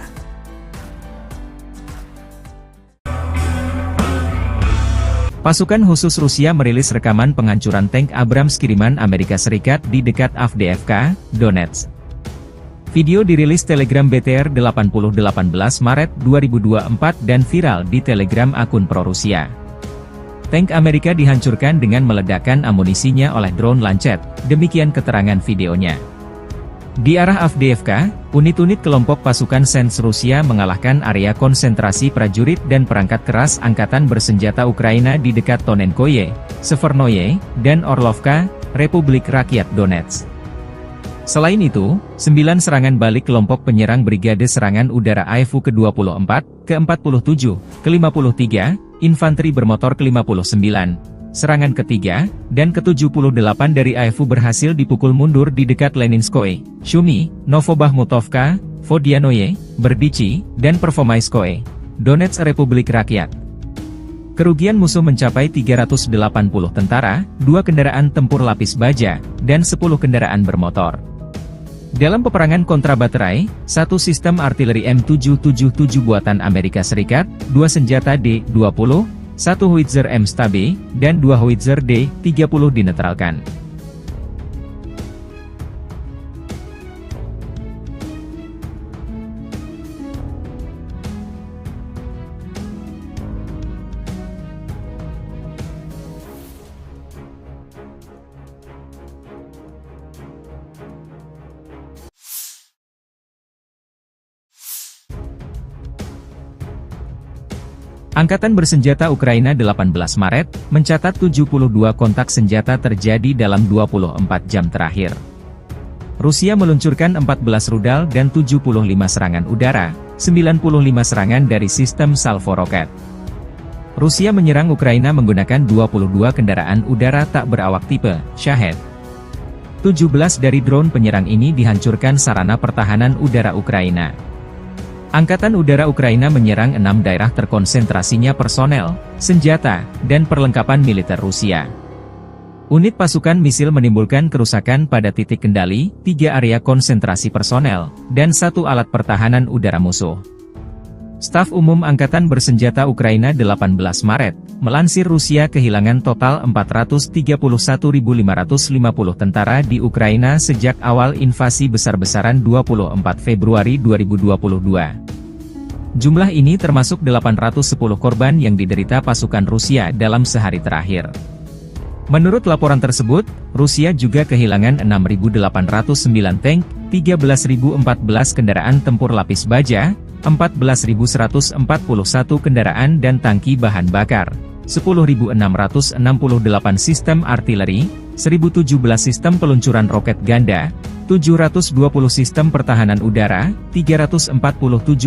Pasukan khusus Rusia merilis rekaman penghancuran tank Abrams kiriman Amerika Serikat di dekat Avdiivka, Donetsk. Video dirilis Telegram BTR 8018 Maret 2024 dan viral di Telegram akun pro-Rusia. Tank Amerika dihancurkan dengan meledakkan amunisinya oleh drone Lancet, demikian keterangan videonya. Di arah Avdiivka, unit-unit kelompok pasukan Sens Rusia mengalahkan area konsentrasi prajurit dan perangkat keras angkatan bersenjata Ukraina di dekat Tonenkoye, Severnoye, dan Orlovka, Republik Rakyat Donetsk. Selain itu, 9 serangan balik kelompok penyerang Brigade Serangan Udara AFU ke-24, ke-47, ke-53, Infanteri Bermotor ke-59, serangan ketiga, dan ke-78 dari AFU berhasil dipukul mundur di dekat Leninskoye, Shumi, Novobahmutovka, Vodianoye, Berdichi, dan Pervomaiskoye, Donetsk Republik Rakyat. Kerugian musuh mencapai 380 tentara, 2 kendaraan tempur lapis baja, dan 10 kendaraan bermotor. Dalam peperangan kontra baterai, 1 sistem artileri M777 buatan Amerika Serikat, 2 senjata D-20, 1 howitzer M-Stabe, dan 2 howitzer D-30 dinetralkan. Angkatan bersenjata Ukraina 18 Maret, mencatat 72 kontak senjata terjadi dalam 24 jam terakhir. Rusia meluncurkan 14 rudal dan 75 serangan udara, 95 serangan dari sistem salvo roket. Rusia menyerang Ukraina menggunakan 22 kendaraan udara tak berawak tipe Shahed. 17 dari drone penyerang ini dihancurkan sarana pertahanan udara Ukraina. Angkatan Udara Ukraina menyerang 6 daerah terkonsentrasinya personel, senjata, dan perlengkapan militer Rusia. Unit pasukan misil menimbulkan kerusakan pada titik kendali, 3 area konsentrasi personel, dan 1 alat pertahanan udara musuh. Staf Umum Angkatan Bersenjata Ukraina 18 Maret, melansir Rusia kehilangan total 431.550 tentara di Ukraina sejak awal invasi besar-besaran 24 Februari 2022. Jumlah ini termasuk 810 korban yang diderita pasukan Rusia dalam sehari terakhir. Menurut laporan tersebut, Rusia juga kehilangan 6.809 tank, 13.014 kendaraan tempur lapis baja, 14.141 kendaraan dan tangki bahan bakar, 10.668 sistem artileri, 1.017 sistem peluncuran roket ganda, 720 sistem pertahanan udara, 347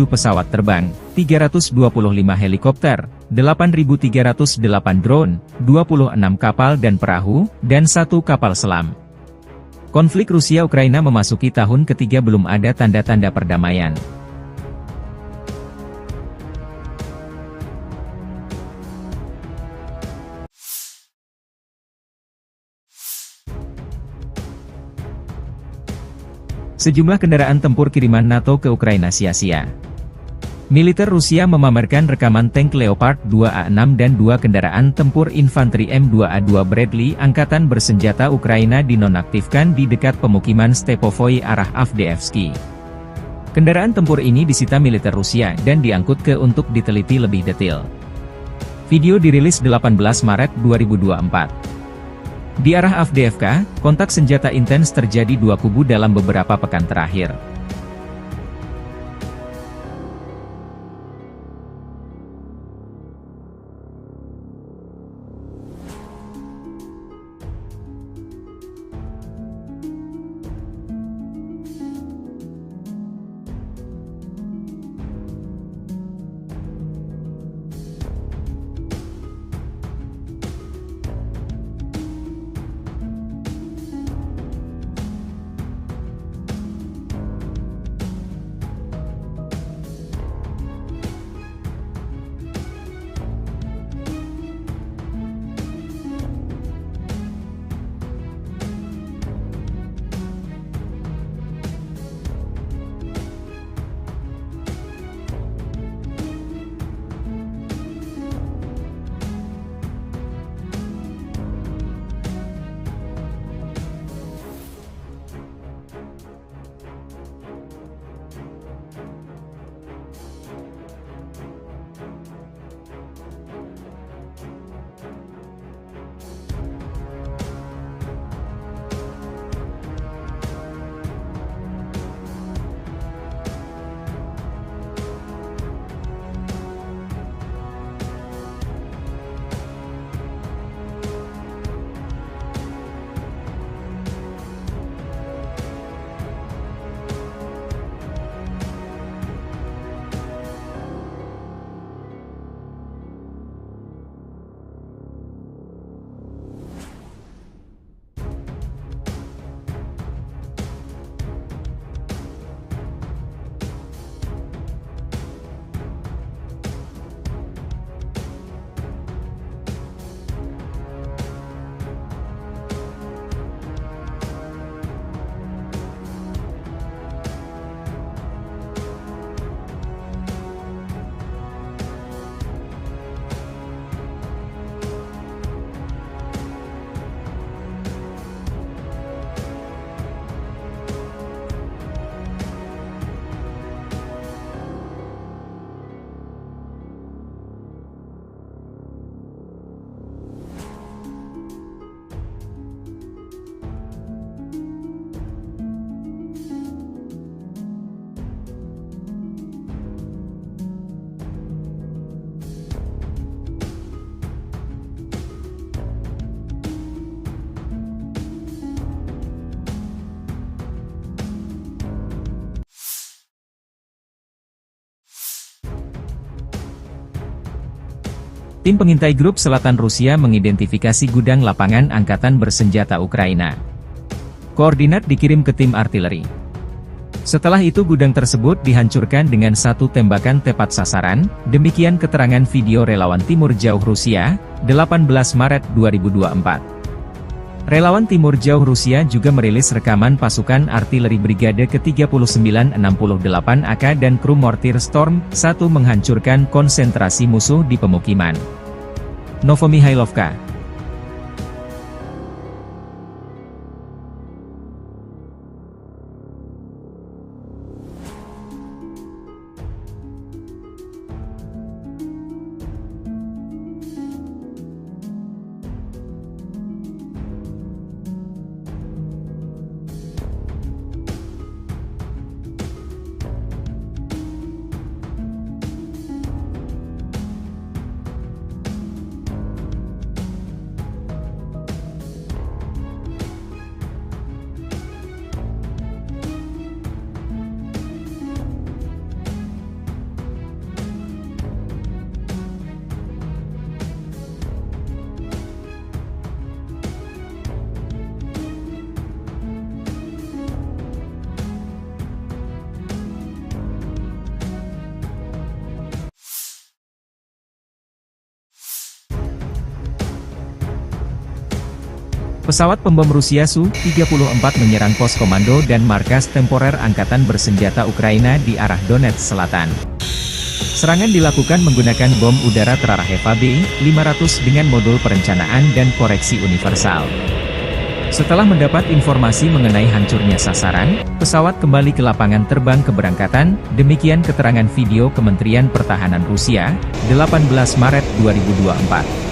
pesawat terbang, 325 helikopter, 8.308 drone, 26 kapal dan perahu, dan 1 kapal selam. Konflik Rusia-Ukraina memasuki tahun ketiga belum ada tanda-tanda perdamaian. Sejumlah kendaraan tempur kiriman NATO ke Ukraina sia-sia. Militer Rusia memamerkan rekaman tank Leopard 2A6 dan 2 kendaraan tempur infanteri M2A2 Bradley Angkatan Bersenjata Ukraina dinonaktifkan di dekat pemukiman Stepovoi arah Avdiivsky. Kendaraan tempur ini disita militer Rusia dan diangkut ke untuk diteliti lebih detail. Video dirilis 18 Maret 2024. Di arah Avdiivka, kontak senjata intens terjadi 2 kubu dalam beberapa pekan terakhir. Tim pengintai grup selatan Rusia mengidentifikasi gudang lapangan angkatan bersenjata Ukraina. Koordinat dikirim ke tim artileri. Setelah itu gudang tersebut dihancurkan dengan satu tembakan tepat sasaran, demikian keterangan video relawan Timur Jauh Rusia, 18 Maret 2024. Relawan Timur Jauh Rusia juga merilis rekaman pasukan artileri Brigade ke-3968 AK dan kru mortir Storm 1 menghancurkan konsentrasi musuh di pemukiman Novomihailovka. Pesawat pembom Rusia Su-34 menyerang pos komando dan markas temporer Angkatan Bersenjata Ukraina di arah Donetsk Selatan. Serangan dilakukan menggunakan bom udara terarah EVA-B-500 dengan modul perencanaan dan koreksi universal. Setelah mendapat informasi mengenai hancurnya sasaran, pesawat kembali ke lapangan terbang keberangkatan, demikian keterangan video Kementerian Pertahanan Rusia, 18 Maret 2024.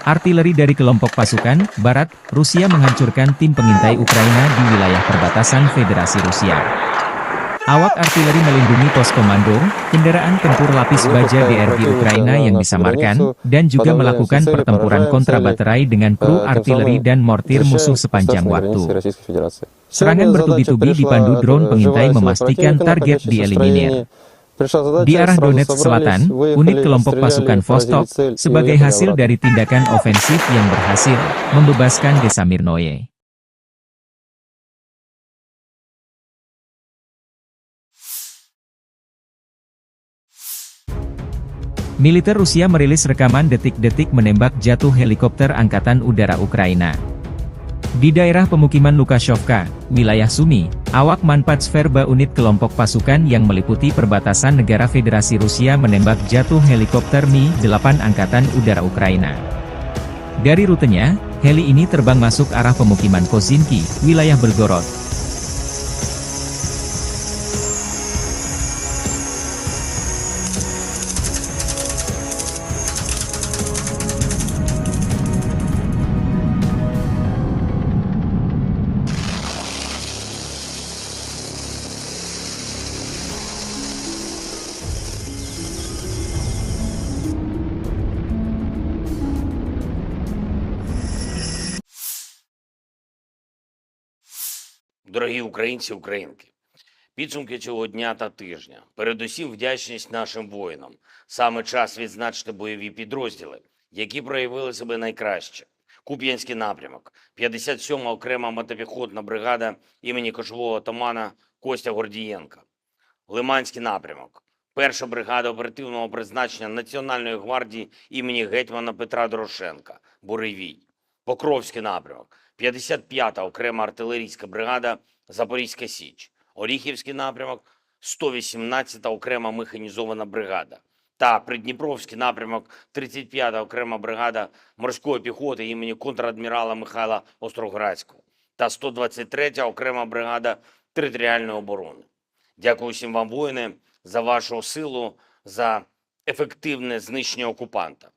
Artileri dari kelompok pasukan Barat, Rusia menghancurkan tim pengintai Ukraina di wilayah perbatasan Federasi Rusia. Awak artileri melindungi pos komando, kendaraan tempur lapis baja DRG Ukraina yang disamarkan, dan juga melakukan pertempuran kontrabaterai dengan kru artileri dan mortir musuh sepanjang waktu. Serangan bertubi-tubi dipandu drone pengintai memastikan target dieliminir. Di arah Donetsk Selatan, unit kelompok pasukan Vostok, sebagai hasil dari tindakan ofensif yang berhasil, membebaskan desa Mirnoye. Militer Rusia merilis rekaman detik-detik menembak jatuh helikopter Angkatan Udara Ukraina. Di daerah pemukiman Lukashovka, wilayah Sumy, awak Manpatsverba unit kelompok pasukan yang meliputi perbatasan negara Federasi Rusia menembak jatuh helikopter Mi-8 Angkatan Udara Ukraina. Dari rutenya, heli ini terbang masuk arah pemukiman Kozinki, wilayah Belgorod. Дорогі українці, українки, підсумки цього дня та тижня. Передусім вдячність нашим воїнам. Саме час відзначити бойові підрозділи, які проявили себе найкраще. Куп'янський напрямок, 57-ма окрема мотопіхотна бригада імені кошового отамана Костя Гордієнка. Лиманський напрямок, 1-ша бригада оперативного призначення Національної гвардії імені гетьмана Петра Дорошенка, Буревій. Покровський напрямок, 55-та окрема артилерійська бригада Запорізька Січ. Оріхівський напрямок, 118-та окрема механізована бригада. та Придніпровський напрямок 35-та окрема бригада морської піхоти імені контрадмірала Михайла Остроградського та 123-я окрема бригада територіальної оборони. Дякую всім вам, воїни, за вашу силу, за ефективне знищення окупанта.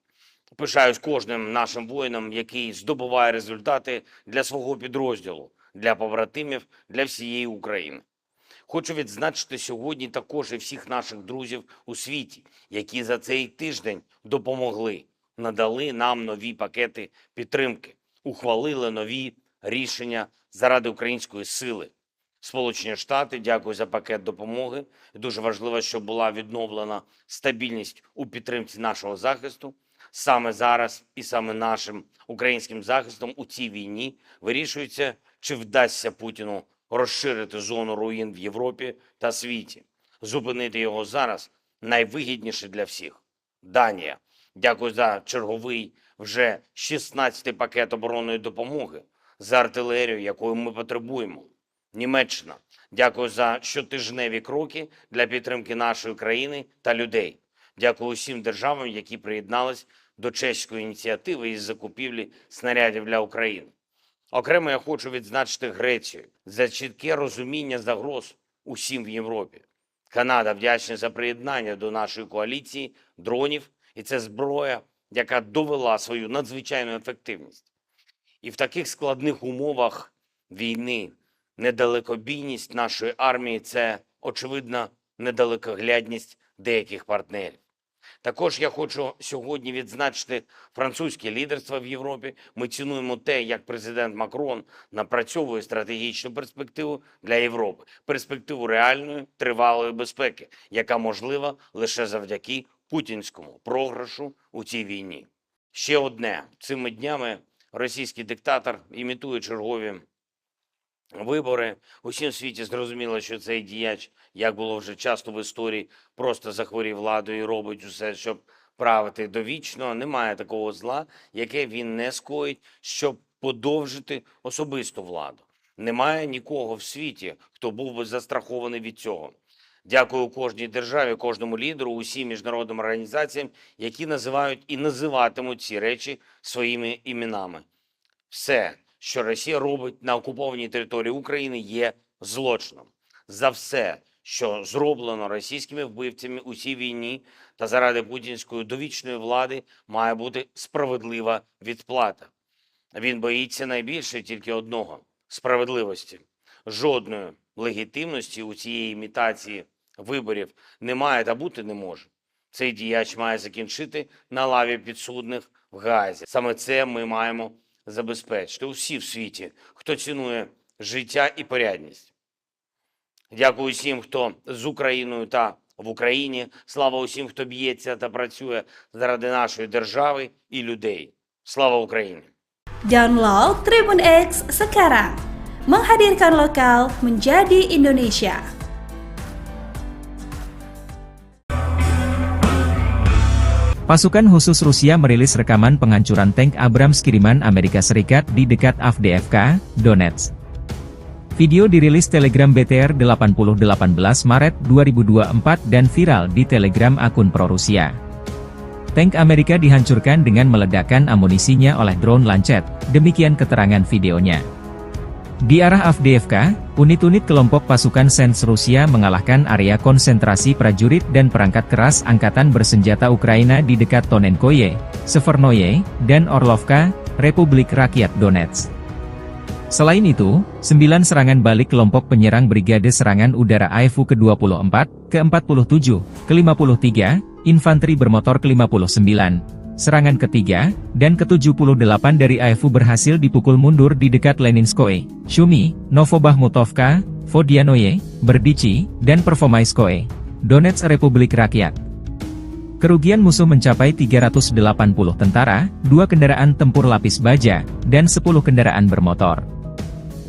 Пишаюсь кожним нашим воїном, який здобуває результати для свого підрозділу, для побратимів, для всієї України. Хочу відзначити сьогодні також і всіх наших друзів у світі, які за цей тиждень допомогли, надали нам нові пакети підтримки, ухвалили нові рішення заради української сили. Сполучені Штати, дякую за пакет допомоги. Дуже важливо, щоб була відновлена стабільність у підтримці нашого захисту. Саме зараз і саме нашим українським захистом у цій війні вирішується, чи вдасться Путіну розширити зону руїн в Європі та світі. Зупинити його зараз найвигідніше для всіх. Данія. Дякую за черговий вже 16-й пакет оборонної допомоги, за артилерію, якої ми потребуємо. Німеччина. Дякую за щотижневі кроки для підтримки нашої країни та людей. Дякую усім державам, які приєднались до чеської ініціативи із закупівлі снарядів для України. Окремо я хочу відзначити Грецію за чітке розуміння загроз усім в Європі. Канада вдячна за приєднання до нашої коаліції дронів, і це зброя, яка довела свою надзвичайну ефективність. І в таких складних умовах війни недалекобійність нашої армії – це, очевидна, недалекоглядність деяких партнерів. Також я хочу сьогодні відзначити французьке лідерство в Європі. Ми цінуємо те, як президент Макрон напрацьовує стратегічну перспективу для Європи. Перспективу реальної, тривалої безпеки, яка можлива лише завдяки путінському програшу у цій війні. Ще одне. Цими днями російський диктатор імітує чергові вибори. Усім світі зрозуміло, що цей діяч, як було вже часто в історії, просто захворів владою і робить усе, щоб правити довічно. Немає такого зла, яке він не скоїть, щоб подовжити особисту владу. Немає нікого в світі, хто був би застрахований від цього. Дякую кожній державі, кожному лідеру, усім міжнародним організаціям, які називають і називатимуть ці речі своїми іменами. Все, що Росія робить на окупованій території України, є злочином. За все, що зроблено російськими вбивцями у цій війні та заради путінської довічної влади, має бути справедлива відплата. Він боїться найбільше тільки одного – справедливості. Жодної легітимності у цієї імітації виборів немає та бути не може. Цей діяч має закінчити на лаві підсудних в Гаазі. Саме це ми маємо забезпечити усі в світі, хто цінує життя і порядність. Дякую усім, хто з Україною та в Україні. Слава усім, хто б'ється та працює заради нашої держави і людей. Слава Україні! Download Tribun X sekarang. Menghadirkan lokal menjadi Indonesia. Pasukan khusus Rusia merilis rekaman penghancuran tank Abrams kiriman Amerika Serikat di dekat Avdiivka, Donetsk. Video dirilis Telegram BTR 8018 Maret 2024 dan viral di Telegram akun pro-Rusia. Tank Amerika dihancurkan dengan meledakkan amunisinya oleh drone Lancet, demikian keterangan videonya. Di arah Avdiivka, unit-unit kelompok pasukan Sens Rusia mengalahkan area konsentrasi prajurit dan perangkat keras angkatan bersenjata Ukraina di dekat Tonenkoye, Severnoye, dan Orlovka, Republik Rakyat Donetsk. Selain itu, 9 serangan balik kelompok penyerang Brigade Serangan Udara AEFU ke-24, ke-47, ke-53, Infanteri Bermotor ke-59, serangan ketiga, dan ke-78 dari AEFU berhasil dipukul mundur di dekat Leninskoye, Shumi, Novobahmutovka, Vodianoye, Berdichi, dan Pervomaiskoye, Donetsk Republik Rakyat. Kerugian musuh mencapai 380 tentara, 2 kendaraan tempur lapis baja, dan 10 kendaraan bermotor.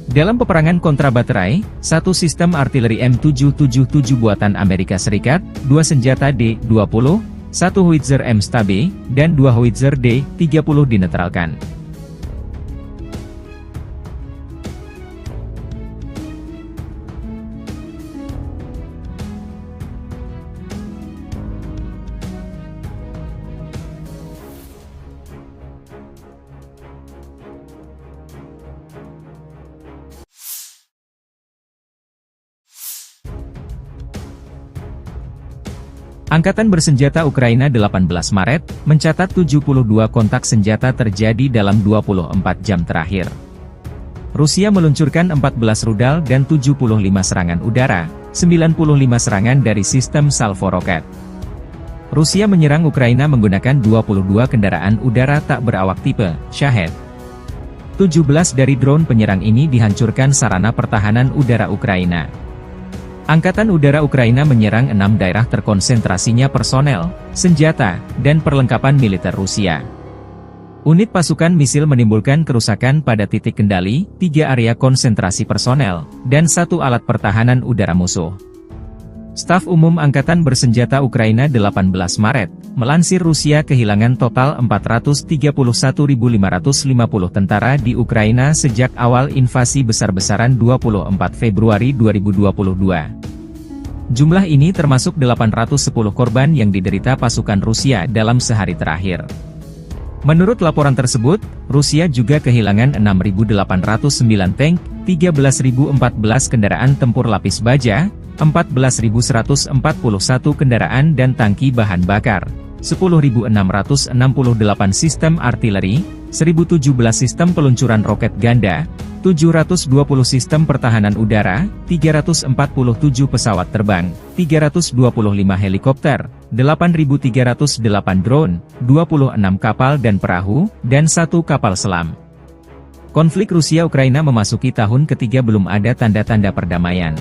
Dalam peperangan kontra baterai, 1 sistem artileri M777 buatan Amerika Serikat, 2 senjata D-20, 1 howitzer M-Stabe, dan 2 howitzer D-30 dinetralkan. Angkatan bersenjata Ukraina 18 Maret, mencatat 72 kontak senjata terjadi dalam 24 jam terakhir. Rusia meluncurkan 14 rudal dan 75 serangan udara, 95 serangan dari sistem salvo roket. Rusia menyerang Ukraina menggunakan 22 kendaraan udara tak berawak tipe Shahed. 17 dari drone penyerang ini dihancurkan sarana pertahanan udara Ukraina. Angkatan Udara Ukraina menyerang 6 daerah terkonsentrasinya personel, senjata, dan perlengkapan militer Rusia. Unit pasukan misil menimbulkan kerusakan pada titik kendali, 3 area konsentrasi personel, dan 1 alat pertahanan udara musuh. Staf Umum Angkatan Bersenjata Ukraina 18 Maret, melansir Rusia kehilangan total 431.550 tentara di Ukraina sejak awal invasi besar-besaran 24 Februari 2022. Jumlah ini termasuk 810 korban yang diderita pasukan Rusia dalam sehari terakhir. Menurut laporan tersebut, Rusia juga kehilangan 6.809 tank, 13.014 kendaraan tempur lapis baja, 14.141 kendaraan dan tangki bahan bakar, 10.668 sistem artileri, 1.017 sistem peluncuran roket ganda, 720 sistem pertahanan udara, 347 pesawat terbang, 325 helikopter, 8.308 drone, 26 kapal dan perahu, dan 1 kapal selam. Konflik Rusia-Ukraina memasuki tahun ketiga belum ada tanda-tanda perdamaian.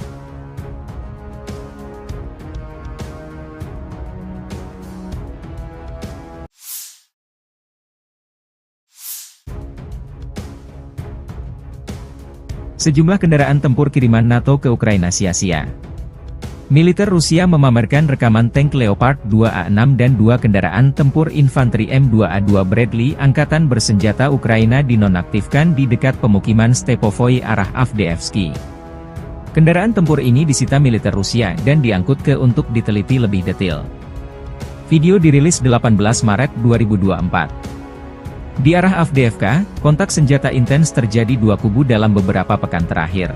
Sejumlah kendaraan tempur kiriman NATO ke Ukraina sia-sia. Militer Rusia memamerkan rekaman tank Leopard 2A6 dan 2 kendaraan tempur infanteri M2A2 Bradley Angkatan Bersenjata Ukraina dinonaktifkan di dekat pemukiman Stepovoi arah Avdiivsky. Kendaraan tempur ini disita militer Rusia dan diangkut ke untuk diteliti lebih detail. Video dirilis 18 Maret 2024. Di arah Avdiivka, kontak senjata intens terjadi 2 kubu dalam beberapa pekan terakhir.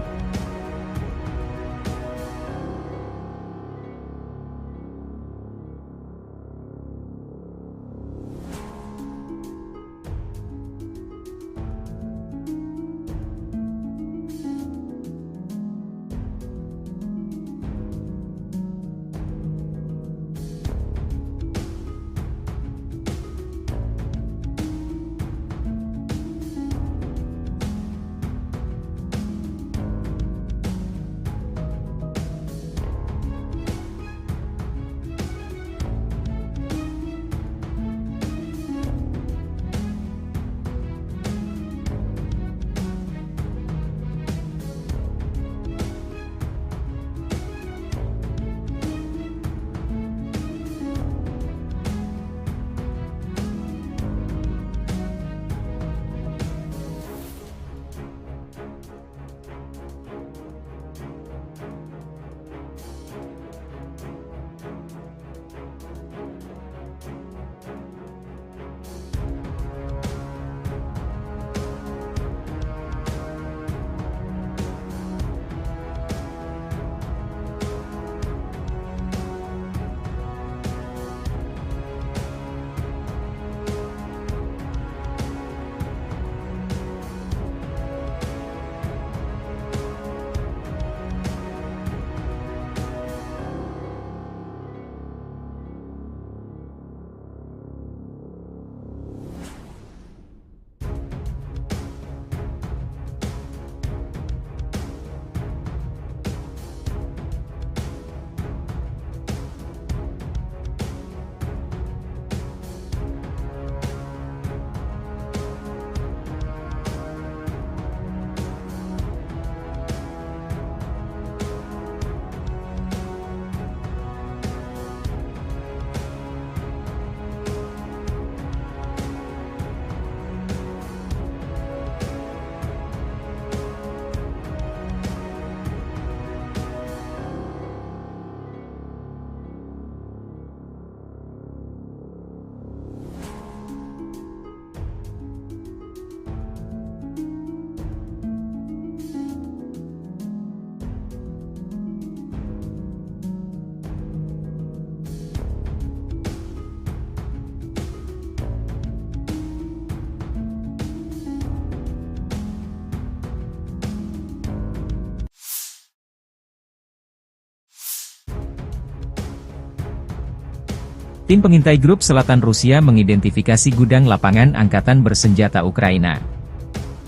Tim pengintai Grup Selatan Rusia mengidentifikasi gudang lapangan angkatan bersenjata Ukraina.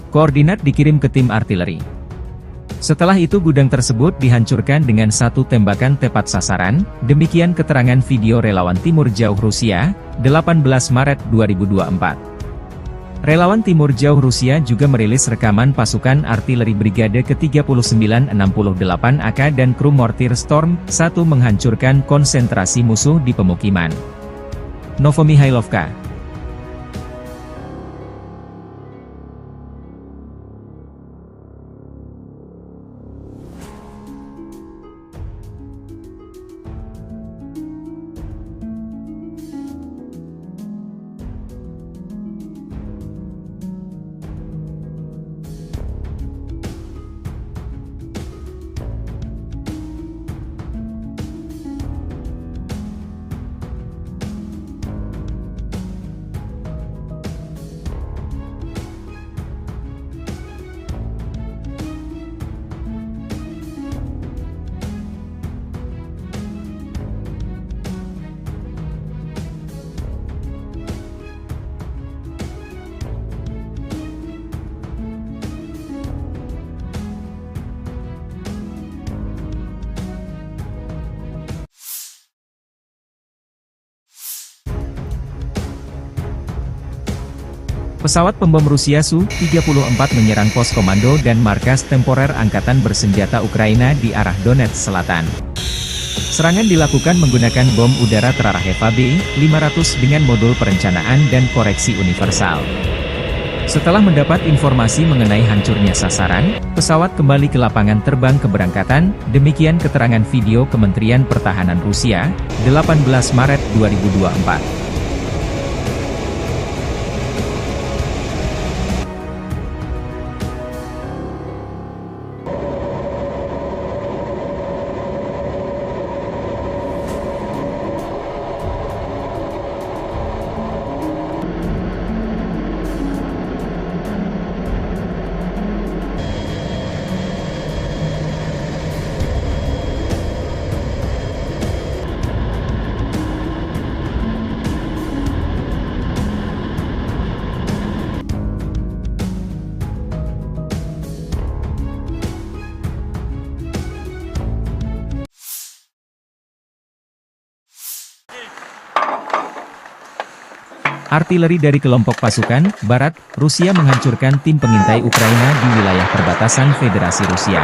Koordinat dikirim ke tim artileri. Setelah itu gudang tersebut dihancurkan dengan satu tembakan tepat sasaran, demikian keterangan video relawan Timur Jauh Rusia, 18 Maret 2024. Relawan Timur Jauh Rusia juga merilis rekaman pasukan artileri Brigade ke-3968 AK dan kru mortir Storm 1 menghancurkan konsentrasi musuh di pemukiman. Novomihailovka. Pesawat pembom Rusia Su-34 menyerang pos komando dan markas temporer Angkatan Bersenjata Ukraina di arah Donetsk Selatan. Serangan dilakukan menggunakan bom udara terarah Eva B-500 dengan modul perencanaan dan koreksi universal. Setelah mendapat informasi mengenai hancurnya sasaran, pesawat kembali ke lapangan terbang keberangkatan, demikian keterangan video Kementerian Pertahanan Rusia, 18 Maret 2024. Artileri dari kelompok pasukan Barat, Rusia menghancurkan tim pengintai Ukraina di wilayah perbatasan Federasi Rusia.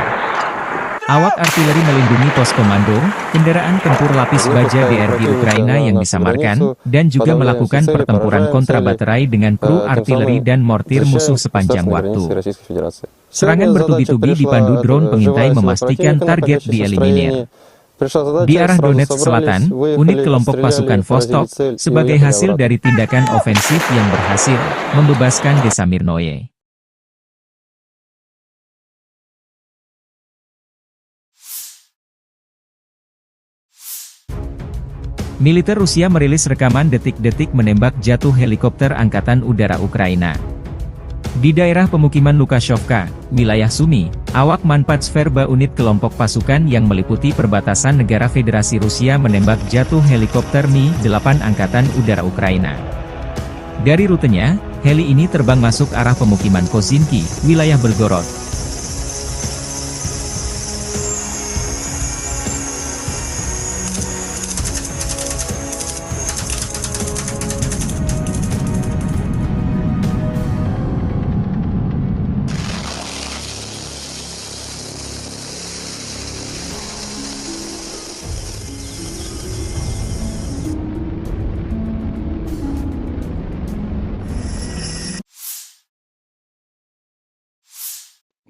Awak artileri melindungi pos komando, kendaraan tempur lapis baja DRG Ukraina yang disamarkan, dan juga melakukan pertempuran kontra baterai dengan kru artileri dan mortir musuh sepanjang waktu. Serangan bertubi-tubi dipandu drone pengintai memastikan target dieliminir. Di arah Donetsk Selatan, unit kelompok pasukan Vostok, sebagai hasil dari tindakan ofensif yang berhasil, membebaskan desa Mirnoye. Militer Rusia merilis rekaman detik-detik menembak jatuh helikopter Angkatan Udara Ukraina. Di daerah pemukiman Lukashovka, wilayah Sumy, awak Manpatsverba unit kelompok pasukan yang meliputi perbatasan negara Federasi Rusia menembak jatuh helikopter Mi-8 Angkatan Udara Ukraina. Dari rutenya, heli ini terbang masuk arah pemukiman Kozinki, wilayah Belgorod.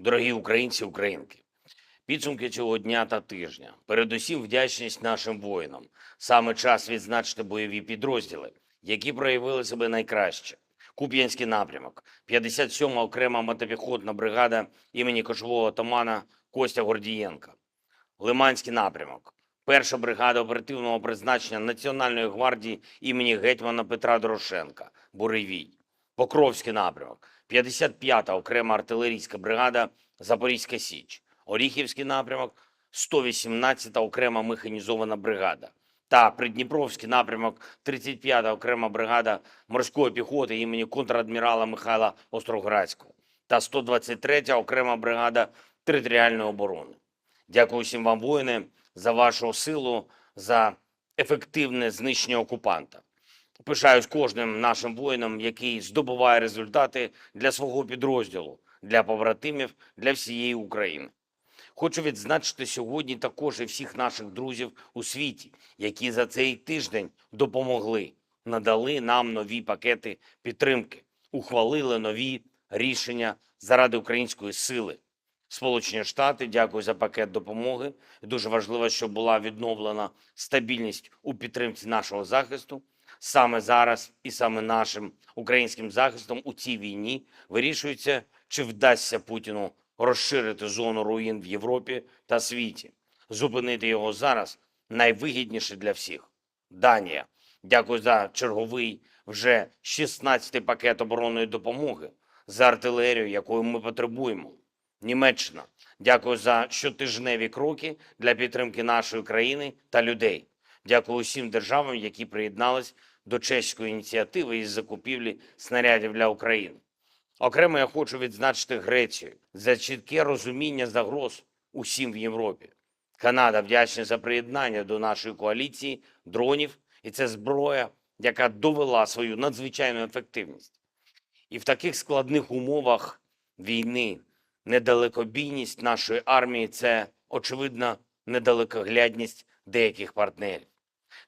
Дорогі українці, українки, підсумки цього дня та тижня. Передусім вдячність нашим воїнам. Саме час відзначити бойові підрозділи, які проявили себе найкраще. Куп'янський напрямок, 57-ма окрема мотопіхотна бригада імені кошового отамана Костя Гордієнка. Лиманський напрямок, 1-ша бригада оперативного призначення Національної гвардії імені гетьмана Петра Дорошенка, Буревій. Покровський напрямок, 55-та окрема артилерійська бригада Запорізька Січ. Оріхівський напрямок, 118-та окрема механізована бригада. та Придніпровський напрямок 35-та окрема бригада морської піхоти імені контрадмірала Михайла Остроградського та 123-я окрема бригада територіальної оборони. Дякую всім вам, воїни, за вашу силу, за ефективне знищення окупанта. Пишаюсь кожним нашим воїном, який здобуває результати для свого підрозділу, для побратимів, для всієї України. Хочу відзначити сьогодні також і всіх наших друзів у світі, які за цей тиждень допомогли, надали нам нові пакети підтримки, ухвалили нові рішення заради української сили. Сполучені Штати, дякую за пакет допомоги. Дуже важливо, щоб була відновлена стабільність у підтримці нашого захисту. Саме зараз і саме нашим українським захистом у цій війні вирішується, чи вдасться Путіну розширити зону руїн в Європі та світі. Зупинити його зараз найвигідніше для всіх. Данія. Дякую за черговий вже 16-й пакет оборонної допомоги, за артилерію, якої ми потребуємо. Німеччина. Дякую за щотижневі кроки для підтримки нашої країни та людей. Дякую усім державам, які приєднались до чеської ініціативи із закупівлі снарядів для України. Окремо я хочу відзначити Грецію за чітке розуміння загроз усім в Європі. Канада вдячна за приєднання до нашої коаліції дронів, і це зброя, яка довела свою надзвичайну ефективність. І в таких складних умовах війни недалекобійність нашої армії – це, очевидно, недалекоглядність деяких партнерів.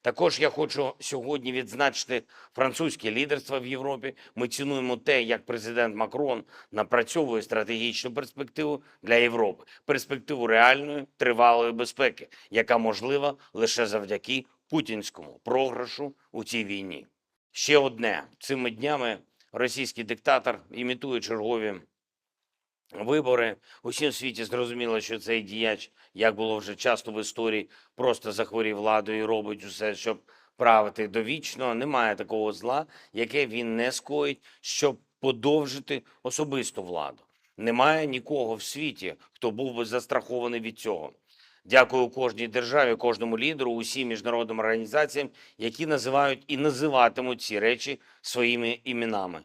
Також я хочу сьогодні відзначити французьке лідерство в Європі. Ми цінуємо те, як президент Макрон напрацьовує стратегічну перспективу для Європи. Перспективу реальної, тривалої безпеки, яка можлива лише завдяки путінському програшу у цій війні. Ще одне. Цими днями російський диктатор імітує чергові вибори. Усім в світі зрозуміло, що цей діяч, як було вже часто в історії, просто захворів владою і робить усе, щоб правити довічно. Немає такого зла, яке він не скоїть, щоб подовжити особисту владу. Немає нікого в світі, хто був би застрахований від цього. Дякую кожній державі, кожному лідеру, усім міжнародним організаціям, які називають і називатимуть ці речі своїми іменами.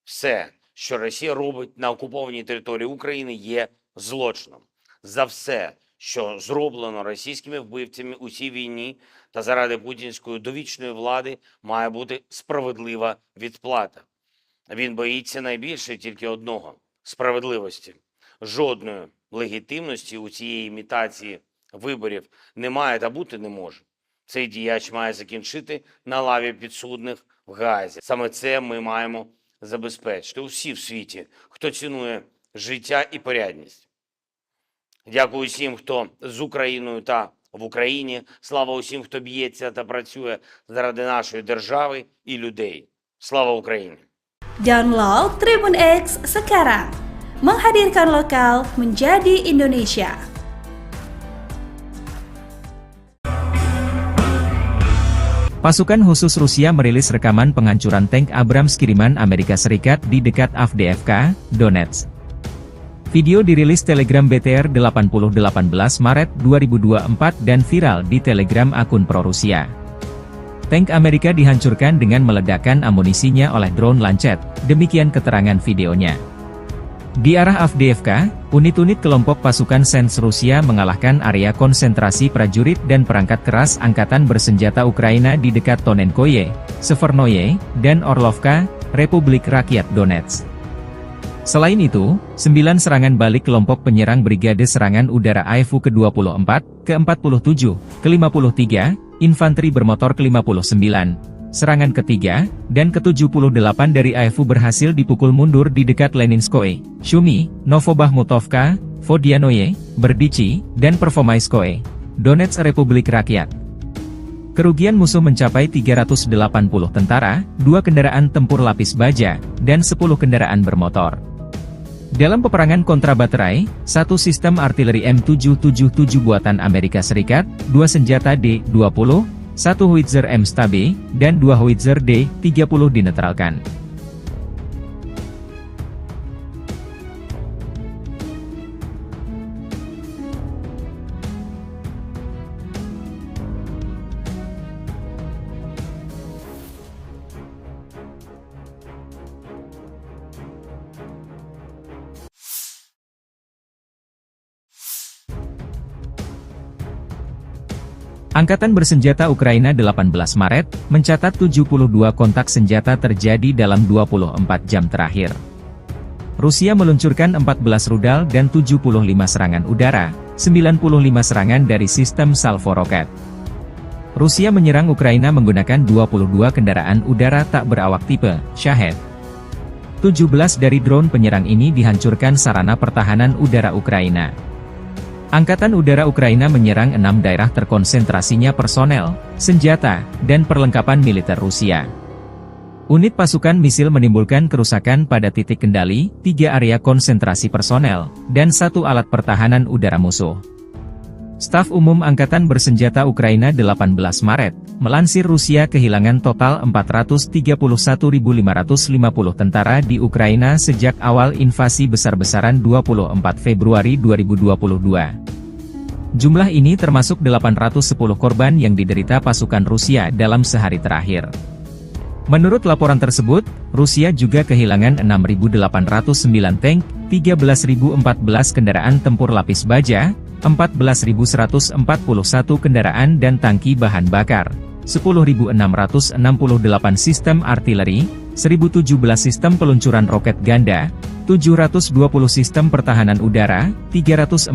Все, що Росія робить на окупованій території України, є злочином. За все, що зроблено російськими вбивцями у цій війні та заради путінської довічної влади, має бути справедлива відплата. Він боїться найбільше тільки одного – справедливості. Жодної легітимності у цієї імітації виборів немає та бути не може. Цей діяч має закінчити на лаві підсудних в Гаазі. Саме це ми маємо забезпечити усі в світі, хто цінує життя і порядність. Дякую усім, хто з Україною та в Україні. Слава усім, хто б'ється та працює заради нашої держави і людей. Слава Україні! Download Tribun X sekarang. Menghadirkan lokal menjadi Indonesia. Pasukan khusus Rusia merilis rekaman penghancuran tank Abrams kiriman Amerika Serikat di dekat Avdiivka, Donetsk. Video dirilis Telegram BTR 8018 Maret 2024 dan viral di Telegram akun pro-Rusia. Tank Amerika dihancurkan dengan meledakkan amunisinya oleh drone Lancet, demikian keterangan videonya. Di arah Avdiivka, unit-unit kelompok pasukan Sens Rusia mengalahkan area konsentrasi prajurit dan perangkat keras angkatan bersenjata Ukraina di dekat Tonenkoye, Severnoye, dan Orlovka, Republik Rakyat Donetsk. Selain itu, 9 serangan balik kelompok penyerang Brigade Serangan Udara AFU ke-24, ke-47, ke-53, Infanteri Bermotor ke-59, serangan ketiga, dan ke-78 dari AFU berhasil dipukul mundur di dekat Leninskoye, Shumi, Novobahmutovka, Vodianoye, Berdichi, dan Pervomaiskoye, Donetsk Republik Rakyat. Kerugian musuh mencapai 380 tentara, 2 kendaraan tempur lapis baja, dan 10 kendaraan bermotor. Dalam peperangan kontrabaterai, 1 sistem artileri M777 buatan Amerika Serikat, 2 senjata D-20, 1 howitzer M-Stabe, dan 2 howitzer D-30 dinetralkan. Angkatan bersenjata Ukraina 18 Maret, mencatat 72 kontak senjata terjadi dalam 24 jam terakhir. Rusia meluncurkan 14 rudal dan 75 serangan udara, 95 serangan dari sistem salvo roket. Rusia menyerang Ukraina menggunakan 22 kendaraan udara tak berawak tipe Shahed. 17 dari drone penyerang ini dihancurkan sarana pertahanan udara Ukraina. Angkatan Udara Ukraina menyerang 6 daerah terkonsentrasinya personel, senjata, dan perlengkapan militer Rusia. Unit pasukan misil menimbulkan kerusakan pada titik kendali, 3 area konsentrasi personel, dan 1 alat pertahanan udara musuh. Staf Umum Angkatan Bersenjata Ukraina 18 Maret, melansir Rusia kehilangan total 431.550 tentara di Ukraina sejak awal invasi besar-besaran 24 Februari 2022. Jumlah ini termasuk 810 korban yang diderita pasukan Rusia dalam sehari terakhir. Menurut laporan tersebut, Rusia juga kehilangan 6.809 tank, 13.014 kendaraan tempur lapis baja, 14.141 kendaraan dan tangki bahan bakar, 10.668 sistem artileri, 1.017 sistem peluncuran roket ganda, 720 sistem pertahanan udara, 347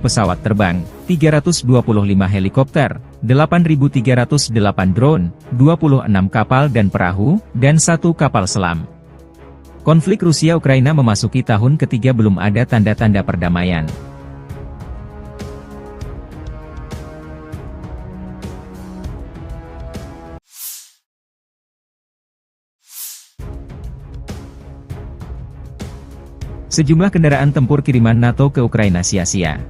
pesawat terbang, 325 helikopter, 8.308 drone, 26 kapal dan perahu, dan 1 kapal selam. Konflik Rusia-Ukraina memasuki tahun ketiga belum ada tanda-tanda perdamaian. Sejumlah kendaraan tempur kiriman NATO ke Ukraina sia-sia.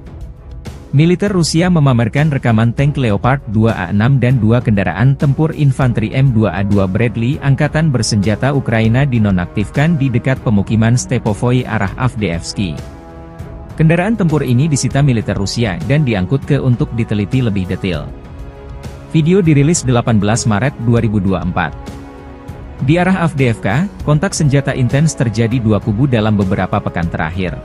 Militer Rusia memamerkan rekaman tank Leopard 2A6 dan 2 kendaraan tempur infanteri M2A2 Bradley Angkatan Bersenjata Ukraina dinonaktifkan di dekat pemukiman Stepovoi arah Avdiivsky. Kendaraan tempur ini disita militer Rusia dan diangkut ke untuk diteliti lebih detail. Video dirilis 18 Maret 2024. Di arah Avdiivka, kontak senjata intens terjadi 2 kubu dalam beberapa pekan terakhir.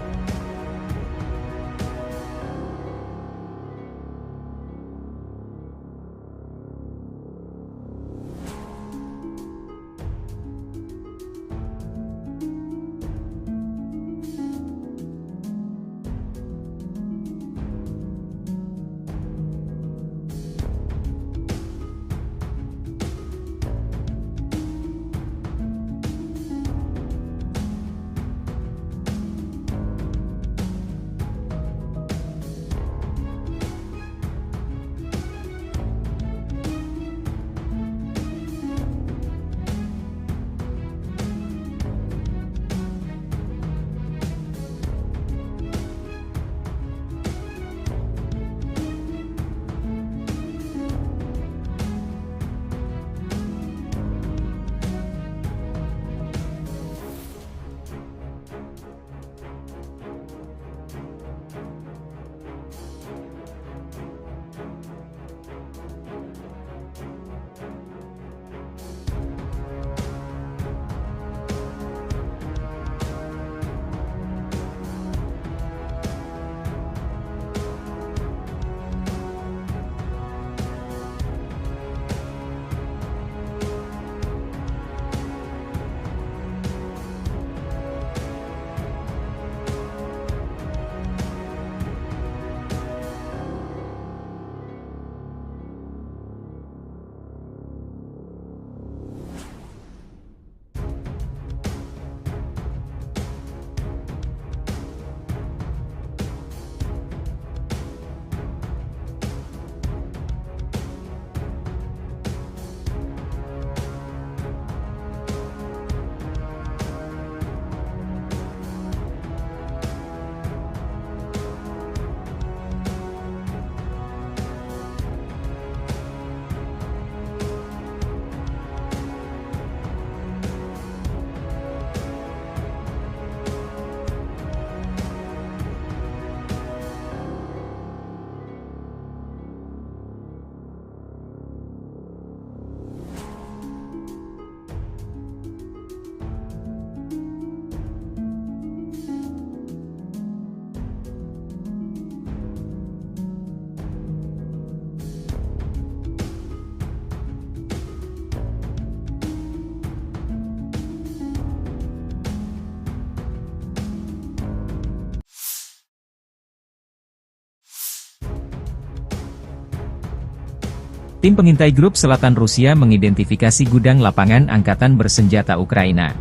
Tim pengintai grup selatan Rusia mengidentifikasi gudang lapangan angkatan bersenjata Ukraina.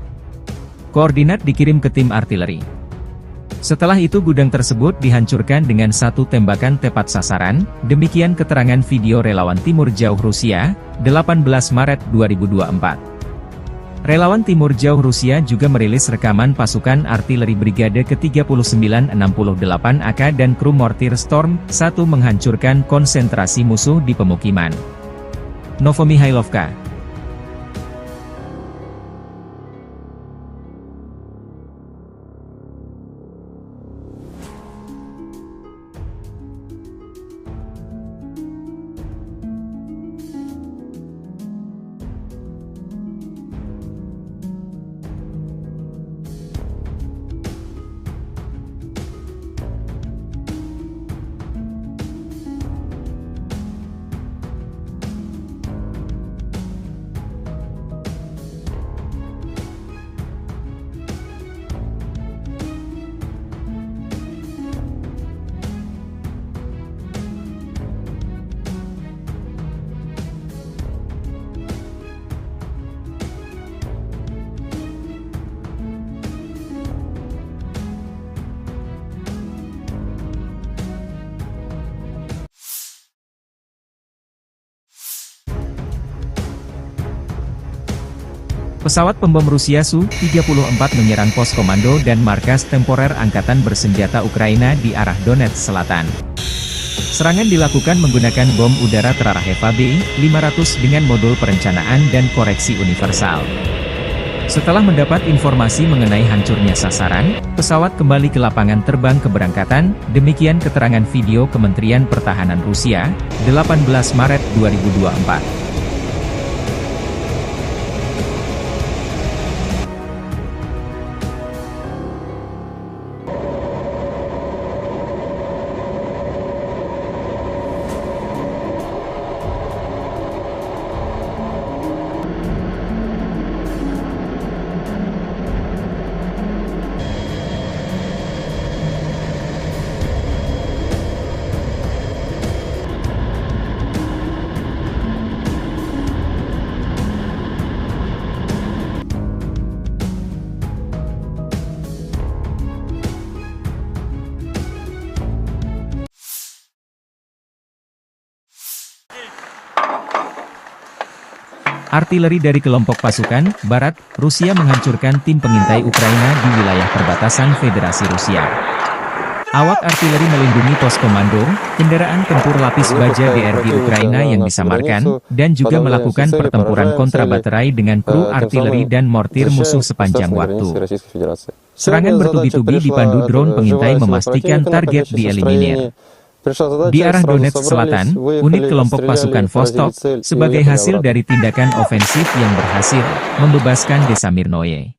Koordinat dikirim ke tim artileri. Setelah itu gudang tersebut dihancurkan dengan satu tembakan tepat sasaran, demikian keterangan video relawan Timur Jauh Rusia, 18 Maret 2024. Relawan Timur Jauh Rusia juga merilis rekaman pasukan artileri Brigade ke-3968 AK dan kru mortir Storm 1 menghancurkan konsentrasi musuh di pemukiman. Novomihailovka. Pesawat pembom Rusia Su-34 menyerang pos komando dan markas temporer Angkatan Bersenjata Ukraina di arah Donetsk Selatan. Serangan dilakukan menggunakan bom udara terarah Eva B-500 dengan modul perencanaan dan koreksi universal. Setelah mendapat informasi mengenai hancurnya sasaran, pesawat kembali ke lapangan terbang keberangkatan, demikian keterangan video Kementerian Pertahanan Rusia, 18 Maret 2024. Artileri dari kelompok pasukan Barat, Rusia menghancurkan tim pengintai Ukraina di wilayah perbatasan Federasi Rusia. Awak artileri melindungi pos komando, kendaraan tempur lapis baja DRG Ukraina yang disamarkan, dan juga melakukan pertempuran kontrabaterai dengan kru artileri dan mortir musuh sepanjang waktu. Serangan bertubi-tubi dipandu drone pengintai memastikan target dieliminir. Di arah Donetsk Selatan, unit kelompok pasukan Vostok, sebagai hasil dari tindakan ofensif yang berhasil, membebaskan desa Mirnoye.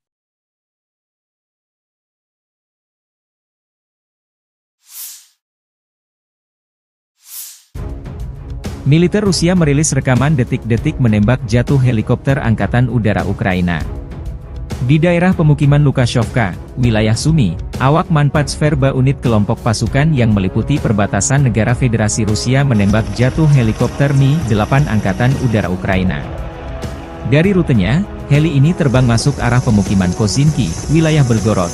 Militer Rusia merilis rekaman detik-detik menembak jatuh helikopter Angkatan Udara Ukraina. Di daerah pemukiman Lukashovka, wilayah Sumy, awak Manpatsverba unit kelompok pasukan yang meliputi perbatasan negara Federasi Rusia menembak jatuh helikopter Mi-8 Angkatan Udara Ukraina. Dari rutenya, heli ini terbang masuk arah pemukiman Kozinki, wilayah Belgorod.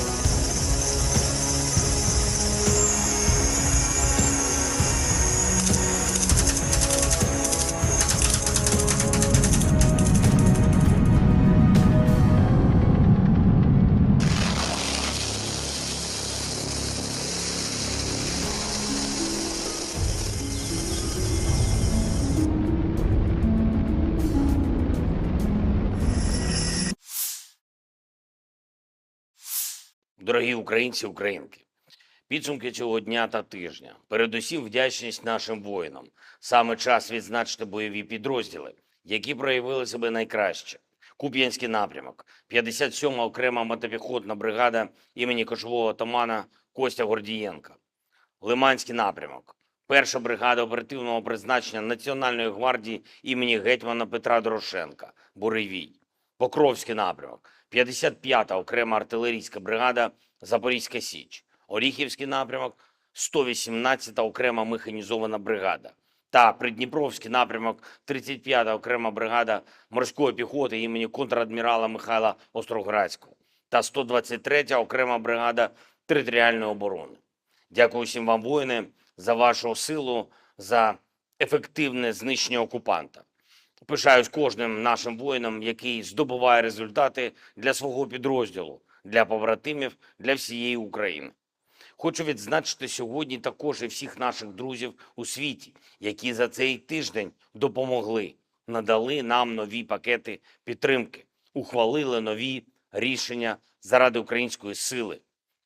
Дорогі українці, українки, підсумки цього дня та тижня. Передусім вдячність нашим воїнам. Саме час відзначити бойові підрозділи, які проявили себе найкраще. Куп'янський напрямок, 57-ма окрема мотопіхотна бригада імені кошового отамана Костя Гордієнка. Лиманський напрямок, 1-ша бригада оперативного призначення Національної гвардії імені гетьмана Петра Дорошенка, Буревій. Покровський напрямок, 55-та окрема артилерійська бригада Запорізька Січ. Оріхівський напрямок, 118-та окрема механізована бригада. та Придніпровський напрямок 35-та окрема бригада морської піхоти імені контрадмірала Михайла Остроградського та 123-я окрема бригада територіальної оборони. Дякую всім вам, воїни, за вашу силу, за ефективне знищення окупанта. Пишаюсь кожним нашим воїном, який здобуває результати для свого підрозділу, для побратимів, для всієї України. Хочу відзначити сьогодні також і всіх наших друзів у світі, які за цей тиждень допомогли, надали нам нові пакети підтримки, ухвалили нові рішення заради української сили.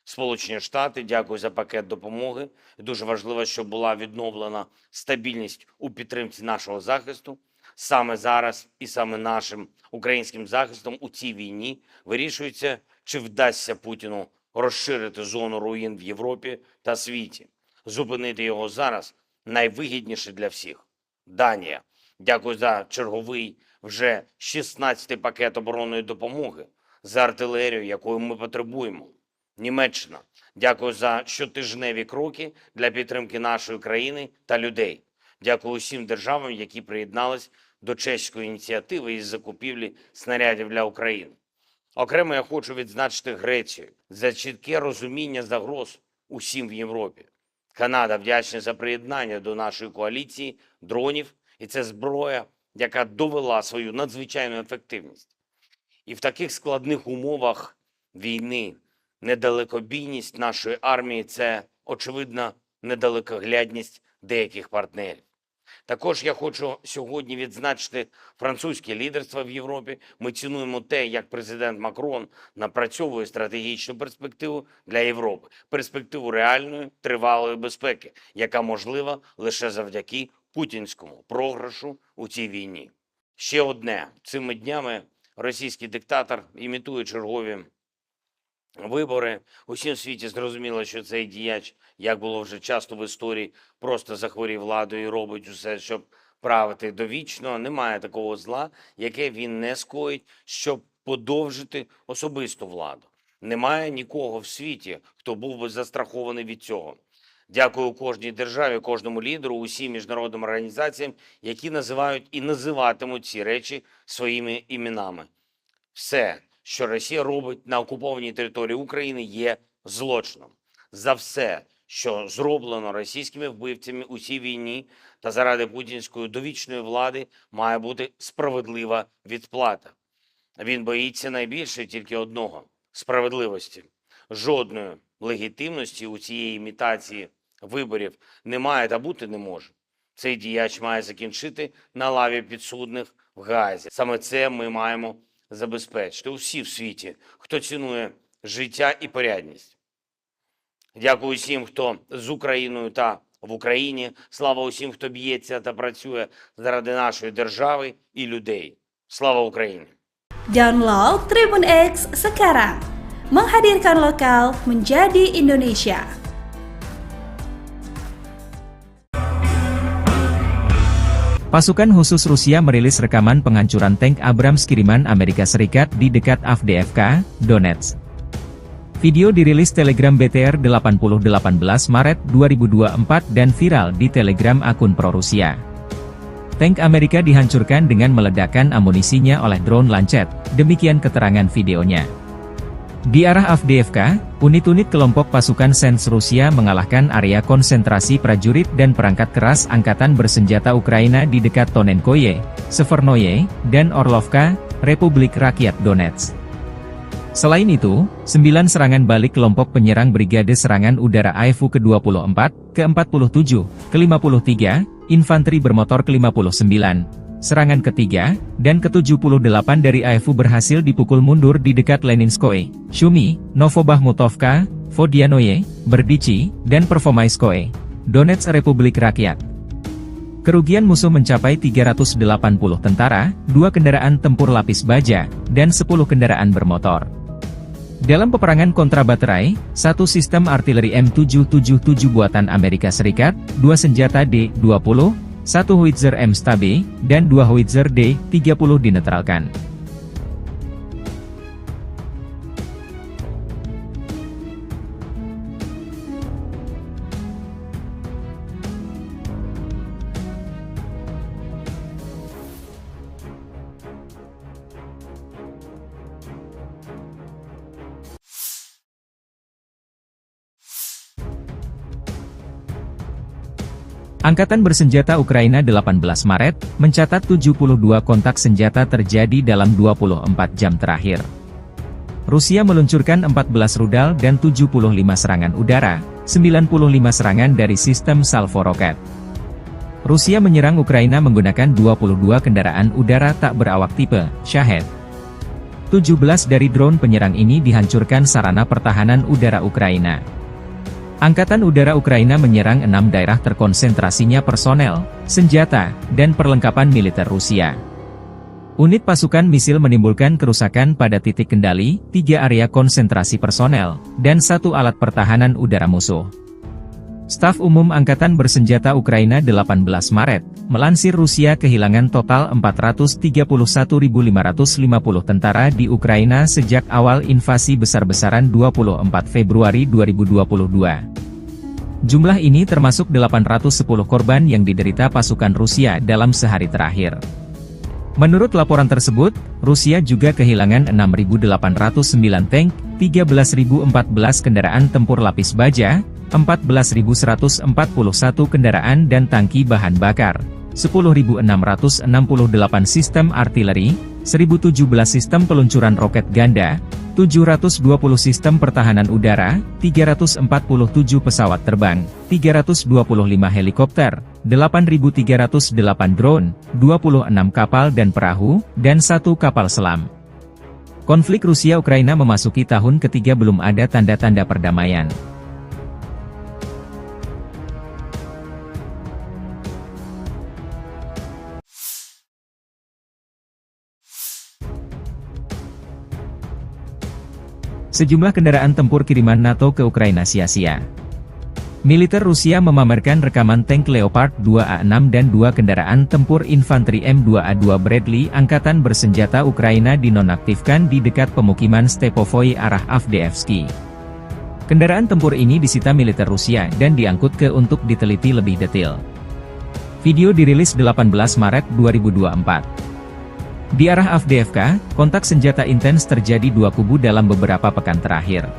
Сполучені Штати, дякую за пакет допомоги. Дуже важливо, щоб була відновлена стабільність у підтримці нашого захисту. Саме зараз і саме нашим українським захистом у цій війні вирішується, чи вдасться Путіну розширити зону руїн в Європі та світі. Зупинити його зараз найвигідніше для всіх. Данія. Дякую за черговий вже 16-й пакет оборонної допомоги, за артилерію, якої ми потребуємо. Німеччина. Дякую за щотижневі кроки для підтримки нашої країни та людей. Дякую усім державам, які приєднались до чеської ініціативи із закупівлі снарядів для України. Окремо я хочу відзначити Грецію за чітке розуміння загроз усім в Європі. Канада вдячна за приєднання до нашої коаліції дронів, і це зброя, яка довела свою надзвичайну ефективність. І в таких складних умовах війни недалекобійність нашої армії – це, очевидно, недалекоглядність деяких партнерів. Також я хочу сьогодні відзначити французьке лідерство в Європі. Ми цінуємо те, як президент Макрон напрацьовує стратегічну перспективу для Європи. Перспективу реальної, тривалої безпеки, яка можлива лише завдяки путінському програшу у цій війні. Ще одне. Цими днями російський диктатор імітує чергові вибори. Усім в світі зрозуміло, що цей діяч, як було вже часто в історії, просто захворів владою і робить усе, щоб правити довічно. Немає такого зла, яке він не скоїть, щоб подовжити особисту владу. Немає нікого в світі, хто був би застрахований від цього. Дякую кожній державі, кожному лідеру, усім міжнародним організаціям, які називають і називатимуть ці речі своїми іменами. Все, що Росія робить на окупованій території України, є злочином. За все, що зроблено російськими вбивцями у цій війні та заради путінської довічної влади, має бути справедлива відплата. Він боїться найбільше тільки одного – справедливості. Жодної легітимності у цієї імітації виборів немає та бути не може. Цей діяч має закінчити на лаві підсудних в Гаазі. Саме це ми маємо забезпечити усі в світі, хто цінує життя і порядність. Дякую усім, хто з Україною та в Україні. Слава усім, хто б'ється та працює заради нашої держави і людей. Слава Україні! Download Tribun X sekarang. Menghadirkan lokal menjadi Indonesia. Pasukan khusus Rusia merilis rekaman penghancuran tank Abrams kiriman Amerika Serikat di dekat Avdiivka, Donetsk. Video dirilis Telegram BTR 80 18 Maret 2024 dan viral di Telegram akun pro-Rusia. Tank Amerika dihancurkan dengan meledakkan amunisinya oleh drone Lancet, demikian keterangan videonya. Di arah Avdiivka, unit-unit kelompok pasukan Sens Rusia mengalahkan area konsentrasi prajurit dan perangkat keras angkatan bersenjata Ukraina di dekat Tonenkoye, Severnoye, dan Orlovka, Republik Rakyat Donetsk. Selain itu, 9 serangan balik kelompok penyerang Brigade Serangan Udara AEFU ke-24, ke-47, ke-53, Infanteri Bermotor ke-59, serangan ketiga, dan ke-78 dari AEFU berhasil dipukul mundur di dekat Leninskoye, Shumi, Novobahmutovka, Vodianoye, Berdichi, dan Pervomaiskoye, Donetsk Republik Rakyat. Kerugian musuh mencapai 380 tentara, 2 kendaraan tempur lapis baja, dan 10 kendaraan bermotor. Dalam peperangan kontra baterai, 1 sistem artileri M777 buatan Amerika Serikat, 2 senjata D-20, 1 howitzer M-Stabe, dan 2 howitzer D-30 dinetralkan. Angkatan bersenjata Ukraina 18 Maret, mencatat 72 kontak senjata terjadi dalam 24 jam terakhir. Rusia meluncurkan 14 rudal dan 75 serangan udara, 95 serangan dari sistem salvo roket. Rusia menyerang Ukraina menggunakan 22 kendaraan udara tak berawak tipe Shahed. 17 dari drone penyerang ini dihancurkan sarana pertahanan udara Ukraina. Angkatan Udara Ukraina menyerang 6 daerah terkonsentrasinya personel, senjata, dan perlengkapan militer Rusia. Unit pasukan misil menimbulkan kerusakan pada titik kendali, 3 area konsentrasi personel, dan 1 alat pertahanan udara musuh. Staf Umum Angkatan Bersenjata Ukraina 18 Maret, melansir Rusia kehilangan total 431.550 tentara di Ukraina sejak awal invasi besar-besaran 24 Februari 2022. Jumlah ini termasuk 810 korban yang diderita pasukan Rusia dalam sehari terakhir. Menurut laporan tersebut, Rusia juga kehilangan 6.809 tank, 13.014 kendaraan tempur lapis baja, 14.141 kendaraan dan tangki bahan bakar, 10.668 sistem artileri, 1.017 sistem peluncuran roket ganda, 720 sistem pertahanan udara, 347 pesawat terbang, 325 helikopter, 8.308 drone, 26 kapal dan perahu, dan 1 kapal selam. Konflik Rusia-Ukraina memasuki tahun ketiga belum ada tanda-tanda perdamaian. Sejumlah kendaraan tempur kiriman NATO ke Ukraina sia-sia. Militer Rusia memamerkan rekaman tank Leopard 2A6 dan 2 kendaraan tempur infanteri M2A2 Bradley Angkatan Bersenjata Ukraina dinonaktifkan di dekat pemukiman Stepovoy arah Avdiivsky. Kendaraan tempur ini disita militer Rusia dan diangkut ke untuk diteliti lebih detail. Video dirilis 18 Maret 2024. Di arah Avdiivka, kontak senjata intens terjadi 2 kubu dalam beberapa pekan terakhir.